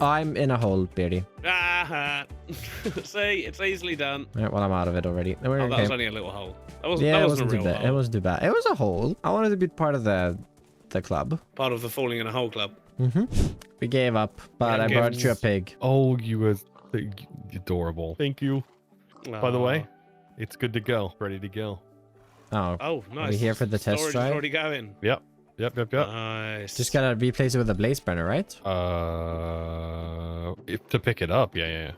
I'm in a hole, Beardy. Ah, see, it's easily done. Alright, well, I'm out of it already. We're Oh, that okay. was only a little hole. That wasn't, Yeah, that it wasn't wasn't a too real bad. hole. It wasn't too bad. It was a hole. I wanted to be part of the the club. Part of the Falling in a Hole Club. We gave up, but Yeah, I brought you a pig. Oh, you were adorable. Thank you. By the way, Aw. it's good to go. Ready to go. Oh, Oh, nice. here for the test Storage drive? is already going. Yep. Nice. just gotta replace it with a blaze burner, right? To pick it up, yeah.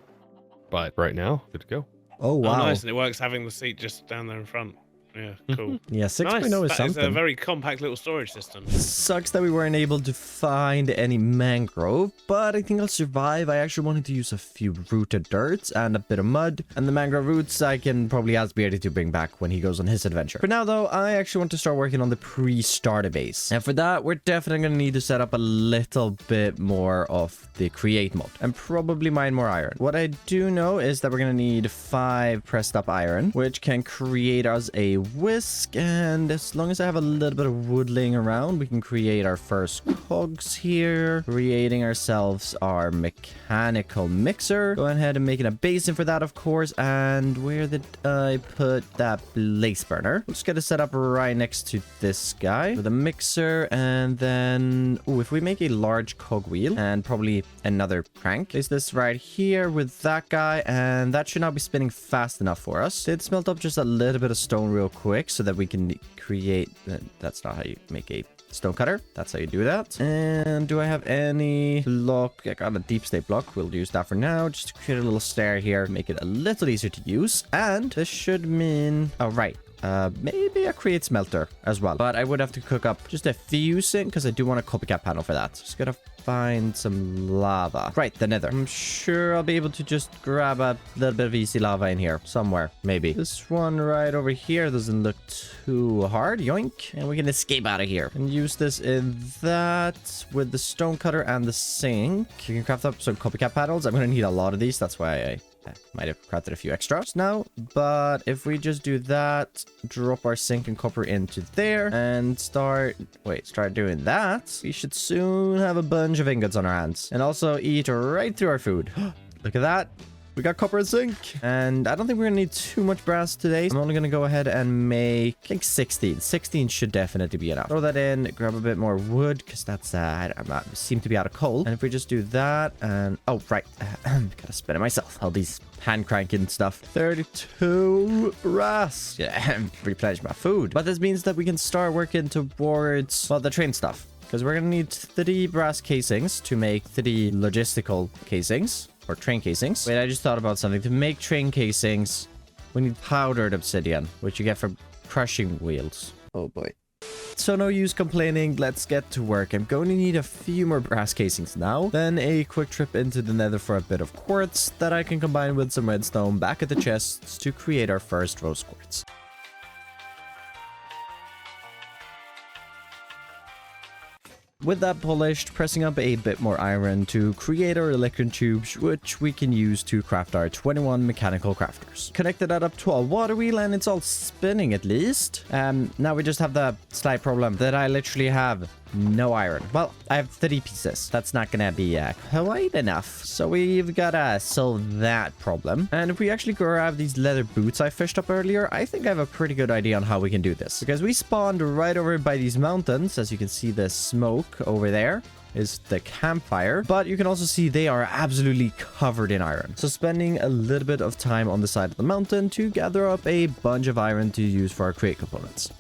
But right now, good to go. Oh, Oh, wow. nice. And it works having the seat just down there in front. Yeah, cool. Yeah, 6.0 nice. is That is something. a very compact little storage system. Sucks that we weren't able to find any mangrove, but I think I'll survive. I actually wanted to use a few rooted dirts and a bit of mud, and the mangrove roots I can probably ask Beardy to bring back when he goes on his adventure. For now, though, I actually want to start working on the pre-starter base, and for that, we're definitely going to need to set up a little bit more of the create mod, and probably mine more iron. What I do know is that we're going to need 5 pressed up iron, which can create us a whisk, and as long as I have a little bit of wood laying around, we can create our first cogs here, creating ourselves our mechanical mixer. Go ahead and making a basin for that, of course. And where did I put that blaze burner? Let's get it set up right next to this guy with a mixer, and then if we make a large cog wheel and probably another crank, place this right here with that guy, and that should now be spinning fast enough for us. Did smelt up just a little bit of stone real quick so that we can create. That's not how you make a stone cutter. That's how you do that. And do I have any block? I got a deep state block. We'll use that for now, just to create a little stair here, make it a little easier to use. And this should mean, oh right, maybe a create smelter as well, but I would have to cook up just a few things because I do want a copycat panel for that. Just gotta find some lava. Right, the nether. I'm sure I'll be able to just grab a little bit of easy lava in here somewhere, maybe. This one right over here doesn't look too hard. Yoink. And we can escape out of here and use this in that with the stone cutter and the sink. You can craft up some copycat panels. I'm gonna need a lot of these. That's why I might have crafted a few extras now, but if we just do that, drop our sink and copper into there and start doing that, we should soon have a bunch of ingots on our hands and also eat right through our food. Look at that. We got copper and zinc, and I don't think we're gonna need too much brass today. I'm only gonna go ahead and make, I think 16. 16 should definitely be enough. Throw that in, grab a bit more wood, because that's, I seem to be out of coal. And if we just do that, and, oh, right, gotta spin it myself. All these hand cranking stuff. 32 brass. Yeah, replenish my food. But this means that we can start working towards, well, the train stuff. Because we're gonna need 3 brass casings to make 3 logistical casings. Or train casings. Wait, I just thought about something. To make train casings, we need powdered obsidian, which you get from crushing wheels. Oh boy. So no use complaining, let's get to work. I'm going to need a few more brass casings now, then a quick trip into the nether for a bit of quartz that I can combine with some redstone back at the chests to create our first rose quartz. With that polished, pressing up a bit more iron to create our electron tubes, which we can use to craft our 21 mechanical crafters. Connected that up to a water wheel and it's all spinning at least. Now we just have the slight problem that I literally have no iron. Well, I have 3 pieces. That's not gonna be quite enough. So we've gotta solve that problem. And if we actually grab these leather boots I fished up earlier, I think I have a pretty good idea on how we can do this. Because we spawned right over by these mountains. As you can see, the smoke over there is the campfire, but you can also see they are absolutely covered in iron. So spending a little bit of time on the side of the mountain to gather up a bunch of iron to use for our create components.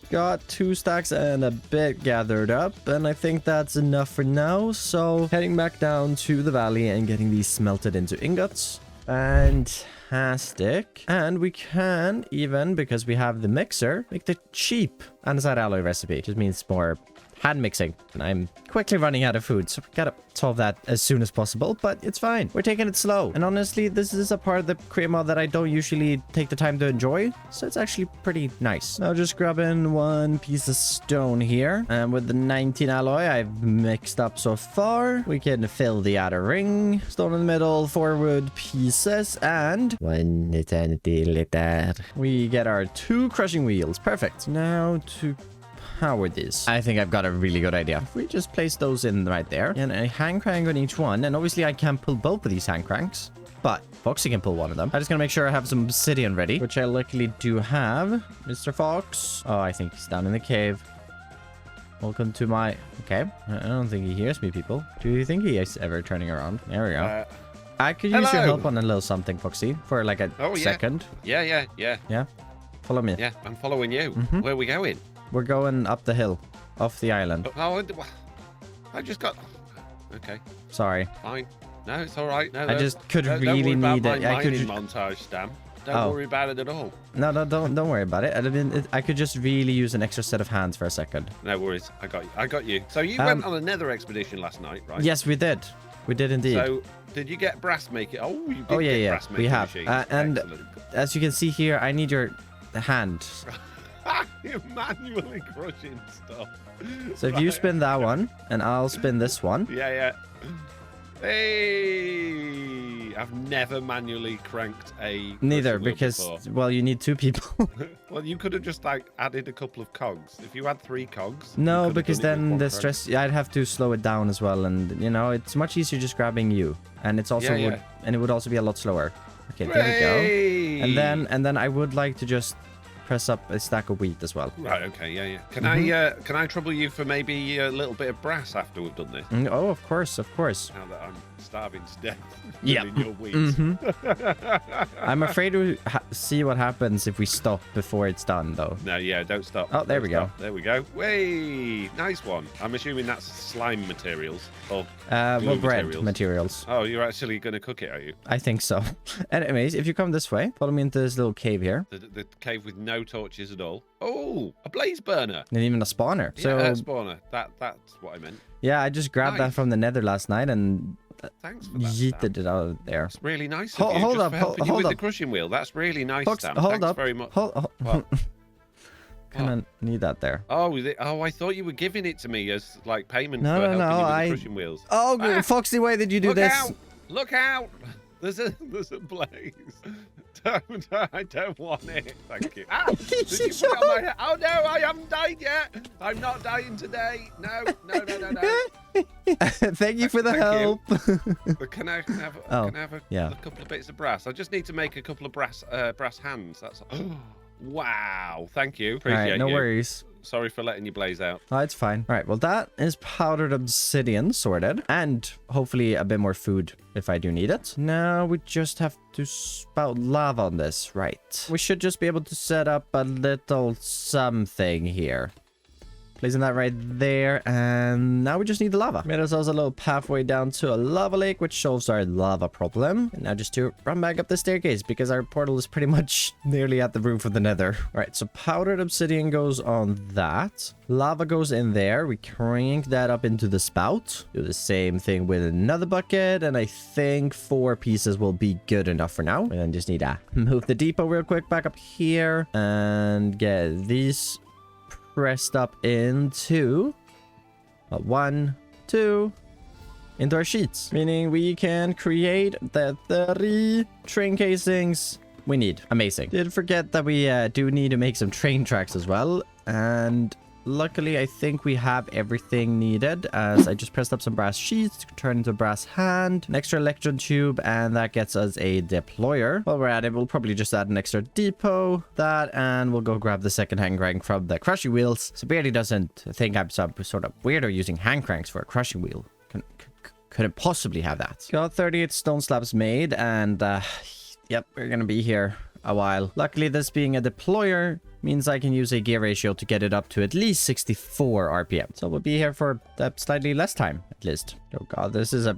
Got 2 stacks and a bit gathered up, and I think that's enough for now. So heading back down to the valley and getting these smelted into ingots. Fantastic. And we can even, because we have the mixer, make the cheap andesite alloy recipe. Just means more hand mixing, and I'm quickly running out of food, so we gotta solve that as soon as possible, but it's fine. We're taking it slow, and honestly, this is a part of the create mod that I don't usually take the time to enjoy, so it's actually pretty nice. Now just grabbing 1 piece of stone here, and with the 19 alloy I've mixed up so far, we can fill the outer ring, stone in the middle, 4 wood pieces, and 1 eternity later, we get our 2 crushing wheels. Perfect. Now to power these, I think I've got a really good idea. If we just place those in right there, and a hand crank on each one, and obviously I can't pull both of these hand cranks, but Foxy can pull one of them. I'm just gonna make sure I have some obsidian ready, which I luckily do have. Mr. Fox. Oh, I think he's down in the cave. Welcome to my... Okay. I don't think he hears me, people. Do you think he is ever turning around? There we go. I could use your help on a little something, Foxy, for like a second. Yeah. Yeah? Follow me. Yeah, I'm following you. Mhm. Where are we going? We're going up the hill. Off the island. Oh, I just got... Okay, Sorry. fine. No, it's all right. No, I just could don't really worry about need my it. I could mining montage, Stam. Don't Oh. worry about it at all. No, don't worry about it. I mean, I could just really use an extra set of hands for a second. No worries. I got you. So you went on a nether expedition last night, right? Yes, we did. We did indeed. So did you get brass making? Oh, you did Oh, yeah, get yeah. brass We making have. machines. And Excellent. as you can see here, I need your hand. You're manually crushing stuff. So if you Right. spin that one, and I'll spin this one. Yeah. Hey, I've never manually cranked a Neither, crushing wheel because, before. well, you need 2 people. Well, you could have just like added a couple of cogs. If you had 3 cogs. you No, could have because done it with then one the crank. stress, I'd have to slow it down as well. And, you know, it's much easier just grabbing you. And it's also, Yeah. and it would also be a lot slower. Okay, there we go. Hey! And then I would like to just press up a stack of wheat as well. Right. Okay. Yeah. Can Mm-hmm. can I trouble you for maybe a little bit of brass after we've done this? Oh, of course. Now that I'm starving to death. Yeah. In your wheat. I'm afraid to see what happens if we stop before it's done, though. No. Yeah. Don't stop. Oh, there Don't we go. stop. There we go. Way. Nice one. I'm assuming that's slime materials. Or Well, glue bread materials. materials. Oh, you're actually going to cook it, are you? I think so. Anyways, if you come this way, follow me into this little cave here. The cave with no torches at all. Oh, a blaze burner. And even a spawner. So, Yeah, spawner. That's what I meant. yeah, I just grabbed that Nice. from the nether last night and Thanks for that. Sam. yeeted it out of there. That's really nice of Hold- you. hold just up, for hold- helping you hold with the up. crushing wheel. That's really nice, Fox, Sam. hold Thanks up. very much. Hold. What? Kind of need that there. Oh, I thought you were giving it to me as like payment No, for no, helping no, you with I- the crushing wheels. Oh, Ah! Foxy, why did you do Look this? out! Look out! There's a blaze. I don't want it. Thank you. Ah! Did you put it on my head? Oh no, I haven't died yet. I'm not dying today. No. Thank you for the Thank you. help. But can I have, Oh, can I have a yeah. couple of bits of brass? I just need to make a couple of brass hands. That's all. Wow. Thank you. All Appreciate right, no you. worries. Sorry for letting you blaze out. Oh, it's fine. All right, well, that is powdered obsidian sorted. And hopefully a bit more food if I do need it. Now we just have to spout lava on this. Right. We should just be able to set up a little something here. Placing that right there, and now we just need the lava. Made ourselves a little pathway down to a lava lake, which solves our lava problem. And now just to run back up the staircase, because our portal is pretty much nearly at the roof of the nether. All right, so powdered obsidian goes on that. Lava goes in there. We crank that up into the spout. Do the same thing with another bucket, and I think 4 pieces will be good enough for now. And then just need to move the depot real quick back up here, and get these pressed up into 1, 2 into our sheets, meaning we can create the 3 train casings we need. Amazing. Did forget that we do need to make some train tracks as well, and luckily I think we have everything needed, as I just pressed up some brass sheets to turn into a brass hand, an extra electron tube, and that gets us a deployer. While we're at it, we'll probably just add an extra depot, and we'll go grab the second hand crank from the crushing wheels. So Beardy doesn't think I'm some sort of weirdo using hand cranks for a crushing wheel. Couldn't possibly have that. Got 38 stone slabs made, and yep, we're gonna be here a while. Luckily, this being a deployer means I can use a gear ratio to get it up to at least 64 RPM. So we'll be here for slightly less time, at least. Oh god, this is a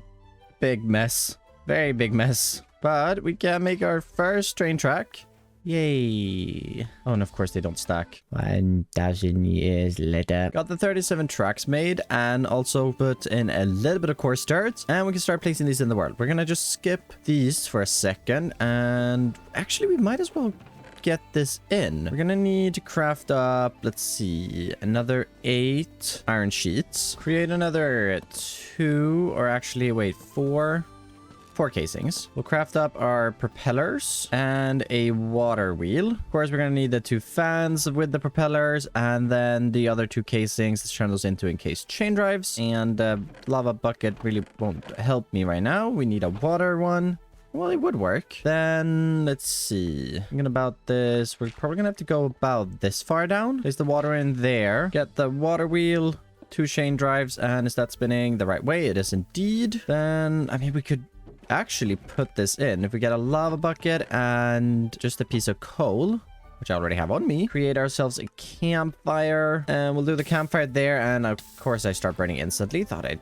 big mess. Very big mess. But we can make our first train track. Yay. Oh, and of course they don't stack. 1,000 years later. Got the 37 tracks made, and also put in a little bit of coarse dirt, and we can start placing these in the world. We're gonna just skip these for a second, and actually we might as well get this in. We're gonna need to craft up, let's see, another 8 iron sheets. Create another 2, or actually, wait, 4 casings. We'll craft up our propellers and a water wheel. Of course, we're gonna need the 2 fans with the propellers, and then the other 2 casings. Let's turn those into encased chain drives. And lava bucket really won't help me right now. We need a water one. Well, it would work. Then, let's see. Thinking about this, we're probably gonna have to go about this far down. Place the water in there. Get the water wheel 2 chain drives. And is that spinning the right way? It is indeed. Then, I mean, we could actually put this in. If we get a lava bucket and just a piece of coal, which I already have on me, create ourselves a campfire, and we'll do the campfire there. And of course I start burning instantly. Thought I'd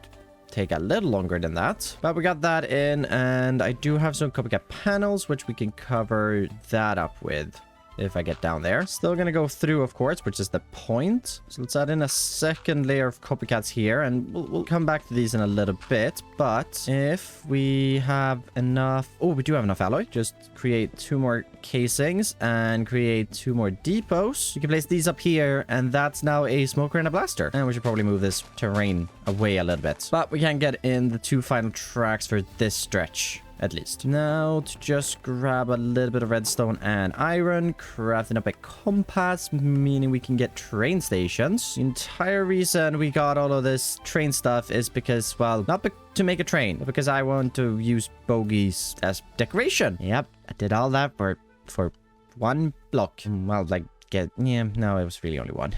take a little longer than that, but we got that in. And I do have some copycat panels, which we can cover that up with if I get down there. Still gonna go through, of course, which is the point. So let's add in a second layer of copycats here, and we'll come back to these in a little bit. But if we have enough... Oh, we do have enough alloy. Just create 2 more casings and create 2 more depots. You can place these up here, and that's now a smoker and a blaster. And we should probably move this terrain away a little bit. But we can get in the 2 final tracks for this stretch. At least. Now to just grab a little bit of redstone and iron, crafting up a compass, meaning we can get train stations. The entire reason we got all of this train stuff is because, well, not to make a train, but because I want to use bogies as decoration. Yep, I did all that for 1 block. Well, like, no, it was really only 1.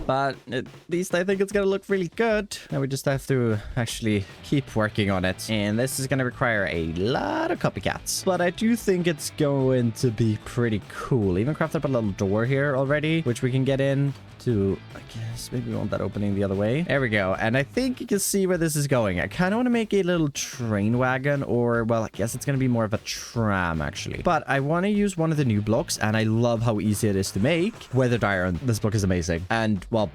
But at least I think it's gonna look really good. And we just have to actually keep working on it. And this is gonna require a lot of copycats. But I do think it's going to be pretty cool. Even craft up a little door here already, which we can get in to, I guess, maybe we want that opening the other way. There we go. And I think you can see where this is going. I kind of want to make a little train wagon, or, well, I guess it's going to be more of a tram, actually. But I want to use one of the new blocks, and I love how easy it is to make. Weathered iron. This block is amazing. And, well,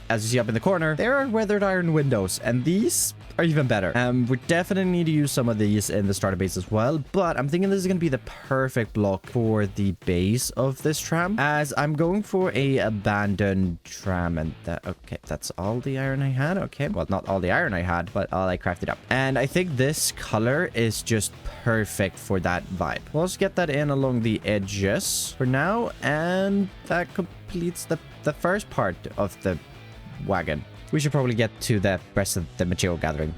as you see up in the corner, there are weathered iron windows, and these are even better. We definitely need to use some of these in the starter base as well, but I'm thinking this is going to be the perfect block for the base of this tram, as I'm going for a abandoned tram. And okay, that's all the iron I had. Okay, well, not all the iron I had, but all I crafted up. And I think this color is just perfect for that vibe. We'll just get that in along the edges for now, and that completes the first part of the wagon. We should probably get to the rest of the material gathering.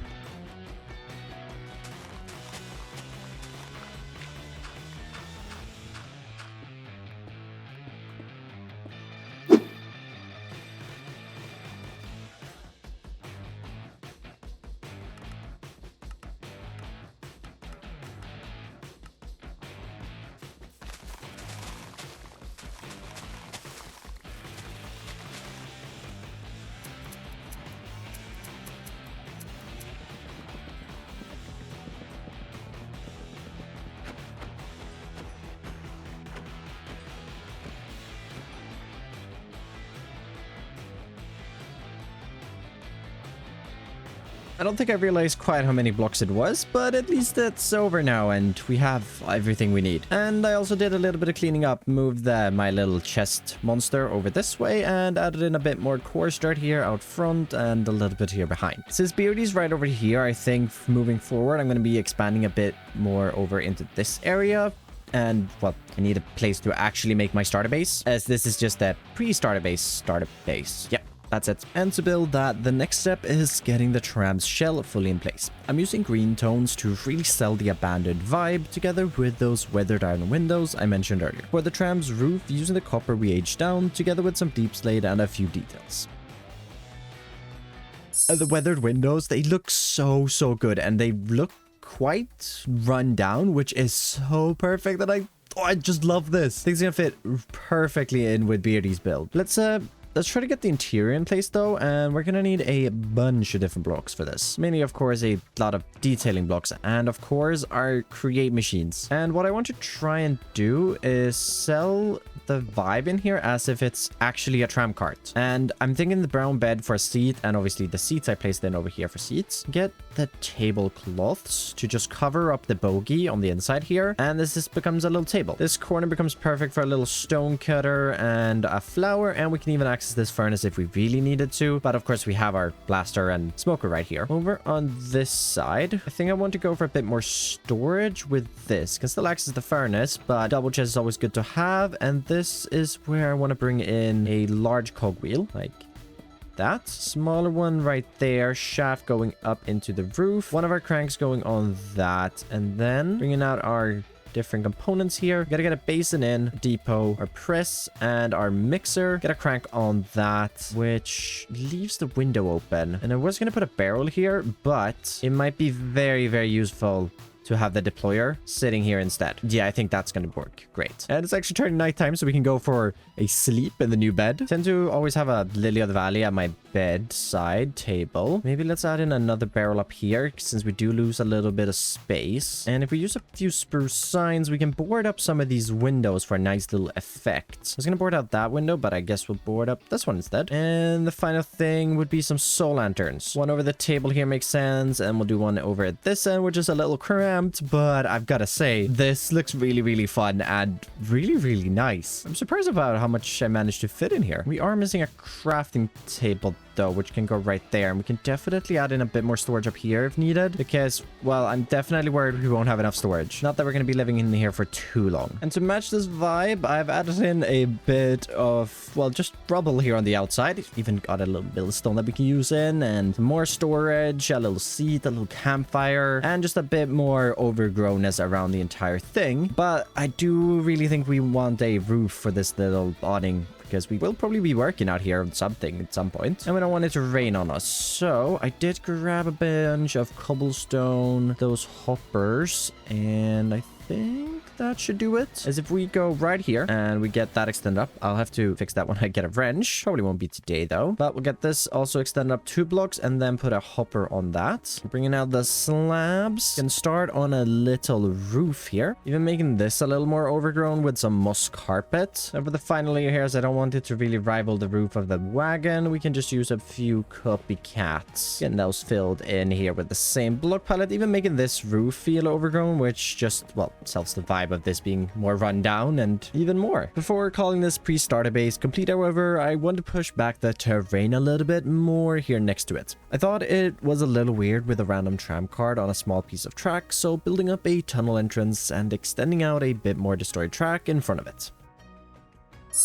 I don't think I realized quite how many blocks it was, but at least it's over now and we have everything we need. And I also did a little bit of cleaning up, moved my little chest monster over this way and added in a bit more coarse dirt here out front and a little bit here behind. Since Beardy's right over here, I think moving forward, I'm going to be expanding a bit more over into this area. And, well, I need a place to actually make my starter base, as this is just a pre-starter base, Yep. That's it. And to build that, the next step is getting the tram's shell fully in place. I'm using green tones to really sell the abandoned vibe, together with those weathered iron windows I mentioned earlier. For the tram's roof, using the copper we aged down, together with some deep slate and a few details. The weathered windows, they look so good, and they look quite run down, which is so perfect that I just love this. Things gonna fit perfectly in with Beardy's build. Let's try to get the interior in place though, and we're gonna need a bunch of different blocks for this. Mainly, of course, a lot of detailing blocks, and of course, our create machines. And what I want to try and do is sell the vibe in here as if it's actually a tram cart. And I'm thinking the brown bed for a seat, and obviously the seats I placed in over here for seats. Get the tablecloths to just cover up the bogey on the inside here, and this just becomes a little table. This corner becomes perfect for a little stone cutter and a flower, and we can even access this furnace if we really needed to. But of course, we have our blaster and smoker right here. Over on this side, I think I want to go for a bit more storage with this. Can still access the furnace, but double chest is always good to have. And this is where I want to bring in a large cogwheel, like that. Smaller one right there, shaft going up into the roof, one of our cranks going on that, and then bringing out our different components here. Gotta get a basin in, depot, our press, and our mixer. Get a crank on that, which leaves the window open. And I was gonna put a barrel here, but it might be very, very useful to have the deployer sitting here instead. Yeah, I think that's gonna work great. And it's actually turning nighttime, so we can go for a sleep in the new bed. Tend to always have a Lily of the Valley at my bedside table. Maybe let's add in another barrel up here, since we do lose a little bit of space. And if we use a few spruce signs, we can board up some of these windows for a nice little effect. I was gonna board out that window, but I guess we'll board up this one instead. And the final thing would be some soul lanterns. One over the table here makes sense, and we'll do one over at this end, which is a little cramped, but I've gotta say, this looks really, really fun and really, really nice. I'm surprised about how much I managed to fit in here. We are missing a crafting table though, which can go right there, and we can definitely add in a bit more storage up here if needed, because, well, I'm definitely worried we won't have enough storage. Not that we're going to be living in here for too long. And to match this vibe, I've added in a bit of, well, just rubble here on the outside. Even got a little bit of stone that we can use in, and some more storage, a little seat, a little campfire, and just a bit more overgrownness around the entire thing. But I do really think we want a roof for this little awning, because we will probably be working out here on something at some point, and we don't want it to rain on us. So I did grab a bunch of cobblestone, those hoppers, and I think that should do it. As if we go right here and we get that extended up, I'll have to fix that when I get a wrench. Probably won't be today though, but we'll get this also extended up 2 blocks and then put a hopper on that. Bringing out the slabs. Can start on a little roof here, even making this a little more overgrown with some moss carpet. And for the final layer here, as I don't want it to really rival the roof of the wagon, we can just use a few copycats. Getting those filled in here with the same block palette, even making this roof feel overgrown, which just, well, sells the vibe of this being more run down and even more. Before calling this pre-starter base complete, however, I want to push back the terrain a little bit more here next to it. I thought it was a little weird with a random tram card on a small piece of track, so building up a tunnel entrance and extending out a bit more destroyed track in front of it.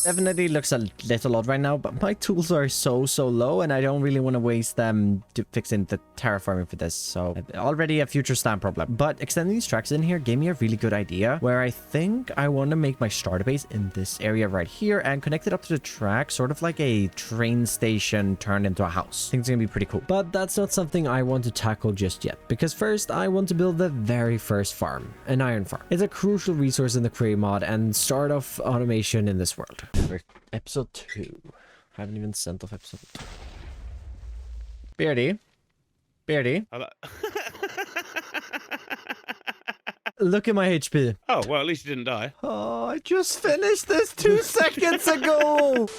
Definitely looks a little odd right now, but my tools are so low, and I don't really want to waste them to fixing the terraforming for this, so already a future stand problem. But extending these tracks in here gave me a really good idea, where I think I want to make my starter base in this area right here and connect it up to the track, sort of like a train station turned into a house. I think it's gonna be pretty cool. But that's not something I want to tackle just yet, because first I want to build the very first farm, an iron farm. It's a crucial resource in the Create mod and start off automation in this world. Episode 2. Haven't even sent off episode 2. Beardy. Look at my HP. Oh, well, at least you didn't die. Oh, I just finished this 2 seconds ago.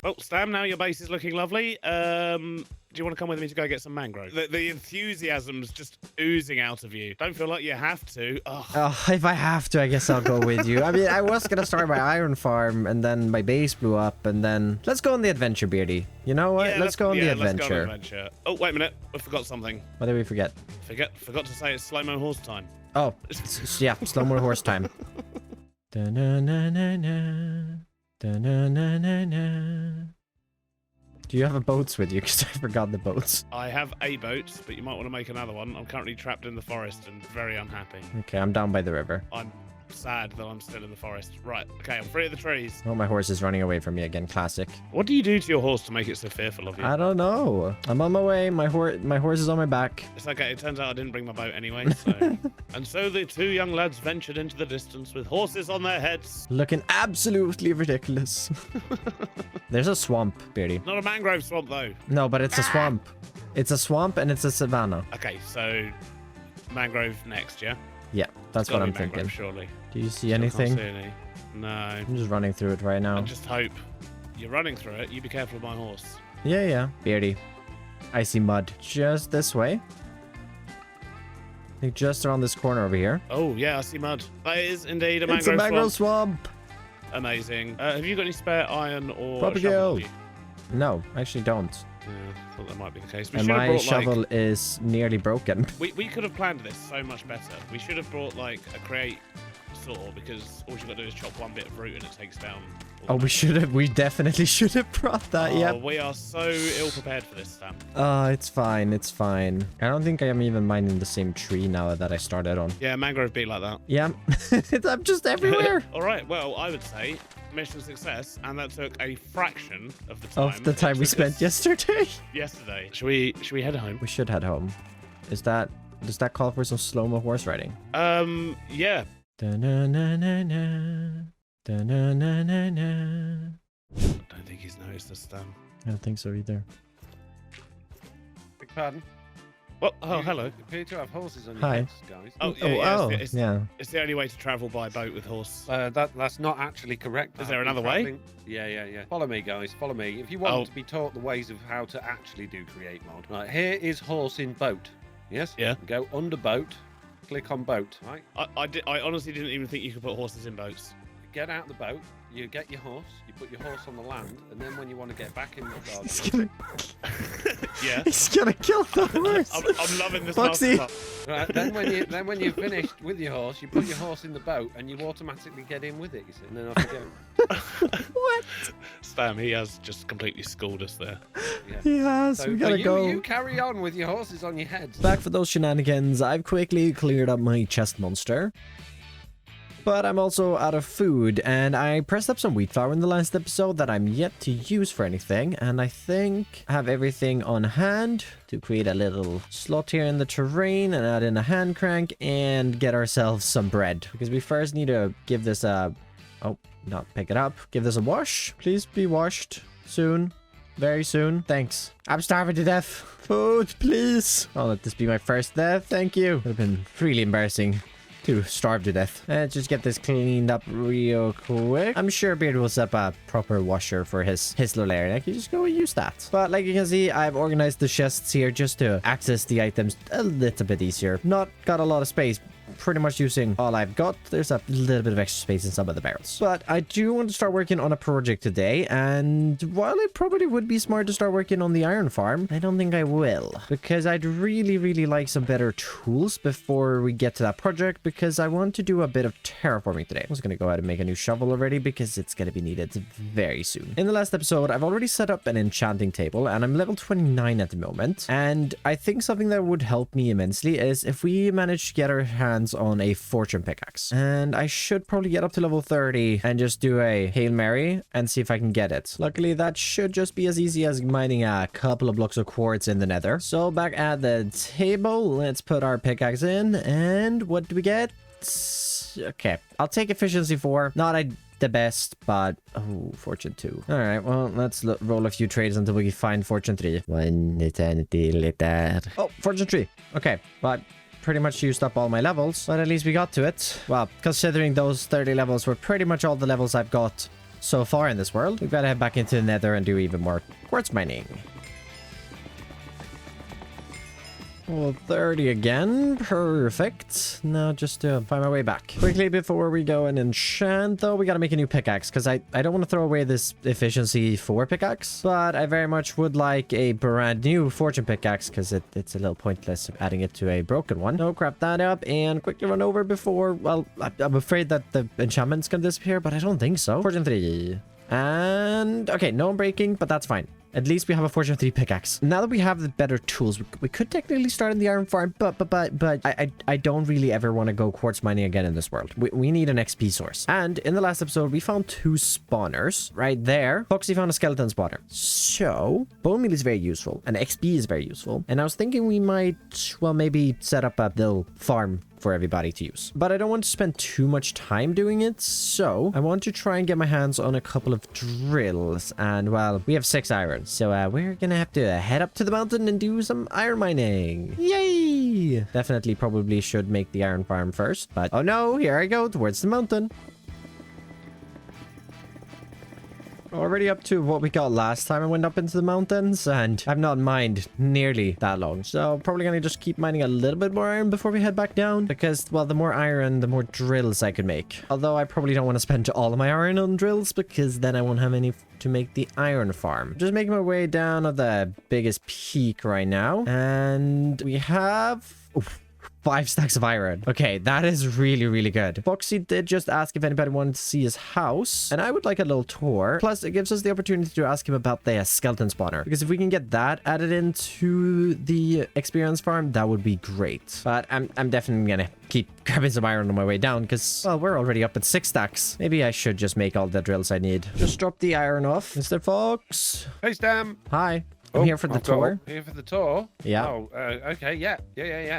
Well, Stam, now your base is looking lovely. Do you want to come with me to go get some mangrove? The enthusiasm's just oozing out of you. Don't feel like you have to. Oh, if I have to, I guess I'll go with you. I mean, I was going to start my iron farm, and then my base blew up, and then... Let's go on the adventure, Beardy. You know what? Yeah, let's go on the Let's go on adventure. the adventure. Oh, wait a minute. I forgot something. What did we forget? Forgot to say it's slow-mo horse time. Oh, yeah, slow-mo horse time. Da-na-na-na-na. Da-na-na-na-na. Do you have a boats with you? Because I forgot the boats. I have a boat, but you might want to make another one. I'm currently trapped in the forest and very unhappy. Okay, I'm down by the river. I'm sad that I'm still in the forest. Right, okay, I'm free of the trees. Oh, my horse is running away from me again. Classic. What do you do to your horse to make it so fearful of you? I don't know. I'm on my way. My horse is on my back. It's okay. It turns out I didn't bring my boat anyway. So. And so the 2 young lads ventured into the distance with horses on their heads. Looking absolutely ridiculous. There's a swamp, Beardy. Not a mangrove swamp, though. No, but it's a swamp. It's a swamp and it's a savanna. Okay, so mangrove next, yeah? Yeah, that's what I'm thinking. Surely. Do you see Still anything? Can't see any. No. I'm just running through it right now. I just hope you're running through it. You be careful of my horse. Yeah. Beardy. I see mud. Just this way. I think just around this corner over here. Oh, yeah, I see mud. That is indeed a mangrove It's a mangrove swamp. Amazing. Have you got any spare iron or Proper shovel girl. with you? No, I actually don't. Yeah, thought that might be the case. And my shovel is nearly broken. We could have planned this so much better. We should have brought like a crate, saw because all you got to do is chop one bit of root and it takes down. Oh, we definitely should have brought that. Oh, Yep. we are so ill prepared for this, Sam. It's fine. It's fine. I don't think I am even mining the same tree now that I started on. Yeah, mangrove be like that. Yeah. I'm just everywhere. All right. Well, I would say mission success, and that took a fraction of the time. We spent yesterday. Yesterday. Should we head home? We should head home. Does that call for some slow-mo horse riding? Yeah. Da-na-na-na-na. Da-na-na-na-na. I don't think he's noticed us, Sam. I don't think so either. Big pardon. Well, oh, You hello. appear to have horses on your Hi. heads, guys. Oh, yeah, Yeah. It's the only way to travel by boat with horse. That's not actually correct. Is there another way? Yeah. Follow me, guys. Follow me. If you want to be taught the ways of how to actually do create mod. Right, here is horse in boat. Yes? Yeah. Go under boat. Click on boat. Right? I honestly didn't even think you could put horses in boats. Get out the boat. You get your horse. You put your horse on the land. And then when you want to get back in the garden... Yeah. He's gonna kill the horse. I'm loving this. Foxy. Right, then when you've finished with your horse, you put your horse in the boat and you automatically get in with it, you see. And then off you go. What? Stam, he has just completely schooled us there. Yeah. Yes, So we gotta go. You carry on with your horses on your heads. Back for those shenanigans, I've quickly cleared up my chest monster. But I'm also out of food, and I pressed up some wheat flour in the last episode that I'm yet to use for anything, and I think I have everything on hand to create a little slot here in the terrain and add in a hand crank and get ourselves some bread. Because we first need to give this a... Oh, not pick it up. Give this a wash. Please be washed soon. Very soon. Thanks. I'm starving to death. Food, please. I'll let this be my first death. Thank you. Would have been really embarrassing to starve to death. Let's just get this cleaned up real quick. I'm sure Beard will set up a proper washer for his little area. I can just go and use that. But like you can see, I've organized the chests here just to access the items a little bit easier. Not got a lot of space. Pretty much using all I've got. There's a little bit of extra space in some of the barrels. But I do want to start working on a project today, and while it probably would be smart to start working on the iron farm, I don't think I will. Because I'd really like some better tools before we get to that project, because I want to do a bit of terraforming today. I was going to go ahead and make a new shovel already, because it's going to be needed very soon. In the last episode, I've already set up an enchanting table, and I'm level 29 at the moment. And I think something that would help me immensely is if we manage to get our hands on a fortune pickaxe. And I should probably get up to level 30 and just do a Hail Mary and see if I can get it. Luckily, that should just be as easy as mining a couple of blocks of quartz in the nether. So back at the table, let's put our pickaxe in. And what do we get? Okay, I'll take efficiency 4. Not the best, but oh, fortune 2. All right, well, let's roll a few trades until we find fortune 3. 1 eternity later. Oh, fortune 3. Okay, but pretty much used up all my levels, but at least we got to it. Well, considering those 30 levels were pretty much all the levels I've got so far in this world, we've got to head back into the nether and do even more quartz mining. Well, 30 again. Perfect. Now just to find my way back. Quickly before we go and enchant, though, we gotta make a new pickaxe, because I don't want to throw away this efficiency 4 pickaxe, but I very much would like a brand new fortune pickaxe, because it's a little pointless adding it to a broken one. So crap that up and quickly run over before, well, I'm afraid that the enchantment's gonna disappear, but I don't think so. Fortune 3. And okay, no breaking, but that's fine. At least we have a fortune 3 pickaxe. Now that we have the better tools, we could technically start in the iron farm, but I don't really ever want to go quartz mining again in this world. We need an XP source. And in the last episode, we found 2 spawners right there. Foxy found a skeleton spawner. So bone meal is very useful and XP is very useful. And I was thinking we might, well, maybe set up a little farm for everybody to use. But I don't want to spend too much time doing it, so I want to try and get my hands on a couple of drills. And, well, we have 6 iron, so we're gonna have to head up to the mountain and do some iron mining. Yay! Definitely probably should make the iron farm first, but oh no, here I go towards the mountain. Already up to what we got last time I went up into the mountains, and I've not mined nearly that long. So probably gonna just keep mining a little bit more iron before we head back down, because, well, the more iron, the more drills I could make. Although I probably don't want to spend all of my iron on drills, because then I won't have any to make the iron farm. Just making my way down at the biggest peak right now, and we have... Oof. 5 stacks of iron. Okay, that is really, really good. Foxy did just ask if anybody wanted to see his house, and I would like a little tour. Plus, it gives us the opportunity to ask him about the skeleton spawner, because if we can get that added into the experience farm, that would be great. But I'm definitely gonna keep grabbing some iron on my way down, because, well, we're already up at 6 stacks. Maybe I should just make all the drills I need. Just drop the iron off. Mr. Fox. Hey, Stam. Hi. I'm here for the tour. Here for the tour? Yeah. Oh, okay, yeah.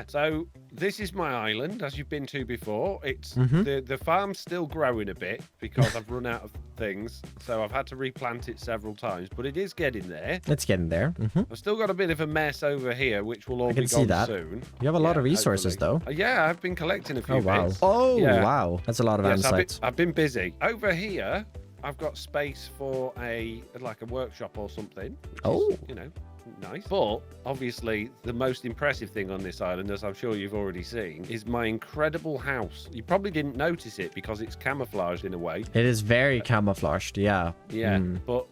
So this is my island, as you've been to before. It's the farm's still growing a bit because I've run out of things, so I've had to replant it several times, but it is getting there. It's getting there. I've still got a bit of a mess over here, which will all I can be see gone that. soon. You have a lot of resources, hopefully. though. Yeah, I've been collecting a few Oh, wow. bits. Oh, Yeah. wow. That's a lot of Yes, andesites. I've been busy. Over here, I've got space for a workshop or something. Which is, nice. But obviously, the most impressive thing on this island, as I'm sure you've already seen, is my incredible house. You probably didn't notice it because it's camouflaged in a way. It is very camouflaged, yeah. Yeah, but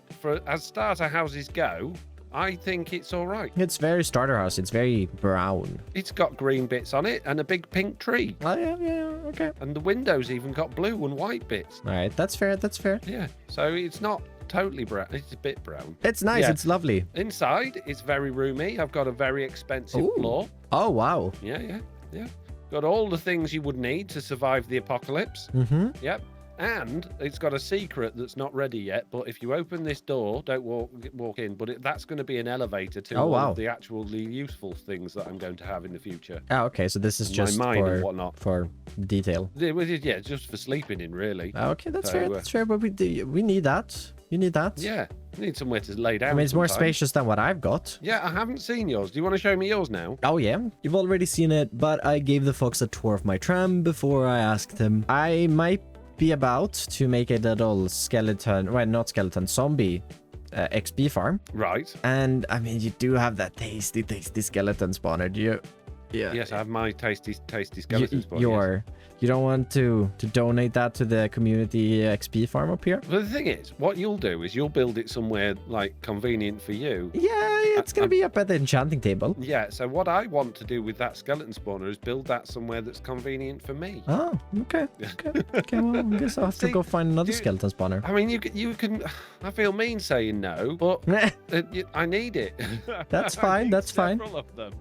as starter houses go, I think it's all right. It's very starter house. It's very brown. It's got green bits on it and a big pink tree. Oh, yeah, okay. And the windows even got blue and white bits. All right, that's fair. Yeah, so it's not totally brown. It's a bit brown. It's nice. Yeah. It's lovely. Inside, it's very roomy. I've got a very expensive Ooh. floor. Oh, wow. Yeah. Got all the things you would need to survive the apocalypse. Mm-hmm. Yep. And it's got a secret that's not ready yet. But if you open this door, don't walk in. But that's going to be an elevator to all of the actually useful things that I'm going to have in the future. Oh, okay. So this is just my mine and whatnot. for detail. Yeah, just for sleeping in, really. Okay, that's So, fair. That's fair. But we need that. You need that. Yeah, you need somewhere to lay down. I mean, it's more sometime. spacious than what I've got. Yeah, I haven't seen yours. Do you want to show me yours now? Oh yeah, you've already seen it, but I gave the fox a tour of my tram before I asked him. I might be about to make a little skeleton, well, not skeleton, zombie XP farm. Right. And I mean, you do have that tasty skeleton spawner. Do you? Yeah. Yes, I have my tasty skeleton spawn. You don't want to donate that to the community XP farm up here? But the thing is, what you'll do is you'll build it somewhere convenient for you. Yeah, it's gonna be up at the enchanting table. Yeah, so what I want to do with that skeleton spawner is build that somewhere that's convenient for me. Oh, okay. Well, I guess I'll have to go find another skeleton spawner. I mean, you can. I feel mean saying no, but I need it. That's I fine. need That's fine. several of them.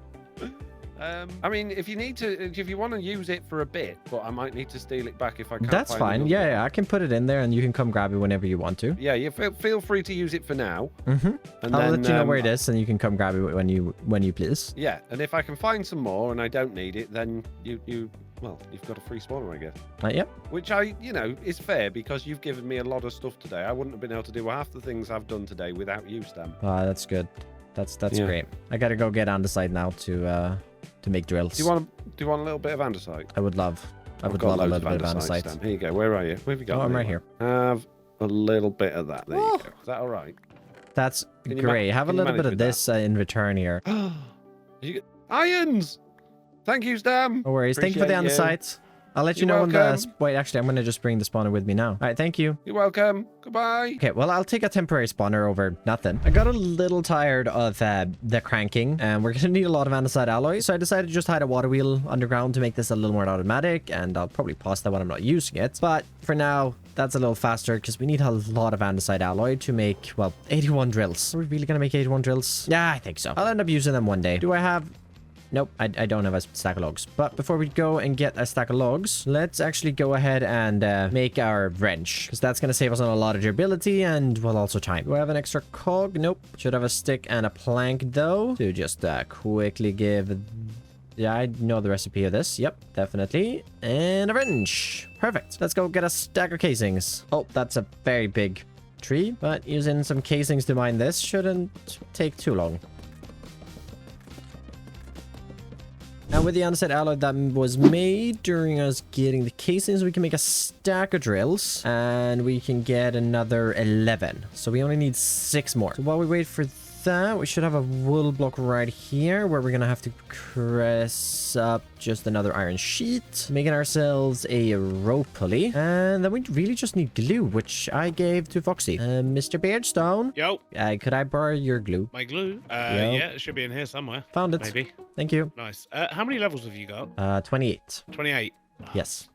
I mean, if you want to use it for a bit, but I might need to steal it back if I can't. That's find fine. another one. Yeah, I can put it in there, and you can come grab it whenever you want to. Yeah, you feel free to use it for now. And I'll let you know where it is, and you can come grab it when you please. Yeah, and if I can find some more and I don't need it, then you've got a free spawner, I guess. Yep. Which is fair because you've given me a lot of stuff today. I wouldn't have been able to do half the things I've done today without you, Stam. That's good. That's great. I gotta go get on the side now to make drills. Do you want a little bit of andesite? I would love a little bit of andesite. Stam. Here you go. Where are you? Where have you got? Oh, I'm right here. Have a little bit of that. There you go. Is that all right? That's Can you great. Have a can you little bit manage of with this in return here. You get irons. Thank you, Stam. No worries. Thank you for the Appreciate andesite. I'll let you You're know when welcome. Wait, actually, I'm going to just bring the spawner with me now. All right, thank you. You're welcome. Goodbye. Okay, well, I'll take a temporary spawner over nothing. I got a little tired of the cranking, and we're going to need a lot of andesite alloy, so I decided to just hide a water wheel underground to make this a little more automatic, and I'll probably pause that when I'm not using it. But for now, that's a little faster because we need a lot of andesite alloy to make, well, 81 drills. Are we really going to make 81 drills? Yeah, I think so. I'll end up using them one day. Do I have... Nope, I don't have a stack of logs. But before we go and get a stack of logs, let's actually go ahead and make our wrench. Because that's going to save us on a lot of durability and, well, also time. Do I have an extra cog? Nope. Should have a stick and a plank, though. To just quickly give... Yeah, I know the recipe of this. Yep, definitely. And a wrench. Perfect. Let's go get a stack of casings. Oh, that's a very big tree. But using some casings to mine this shouldn't take too long. And with the andesite alloy that was made during us getting the casings, we can make a stack of drills. And we can get another 11. So we only need 6 more. So while we wait for that, we should have a wool block right here where we're gonna have to press up just another iron sheet, making ourselves a rope pulley. And then we really just need glue, which I gave to Foxy. Mr. Beardstone, Yo, could I borrow your glue? my glue. Yo. Yeah, it should be in here somewhere. Found it. Maybe. Thank you. Nice. How many levels have you got? 28. 28. Yes.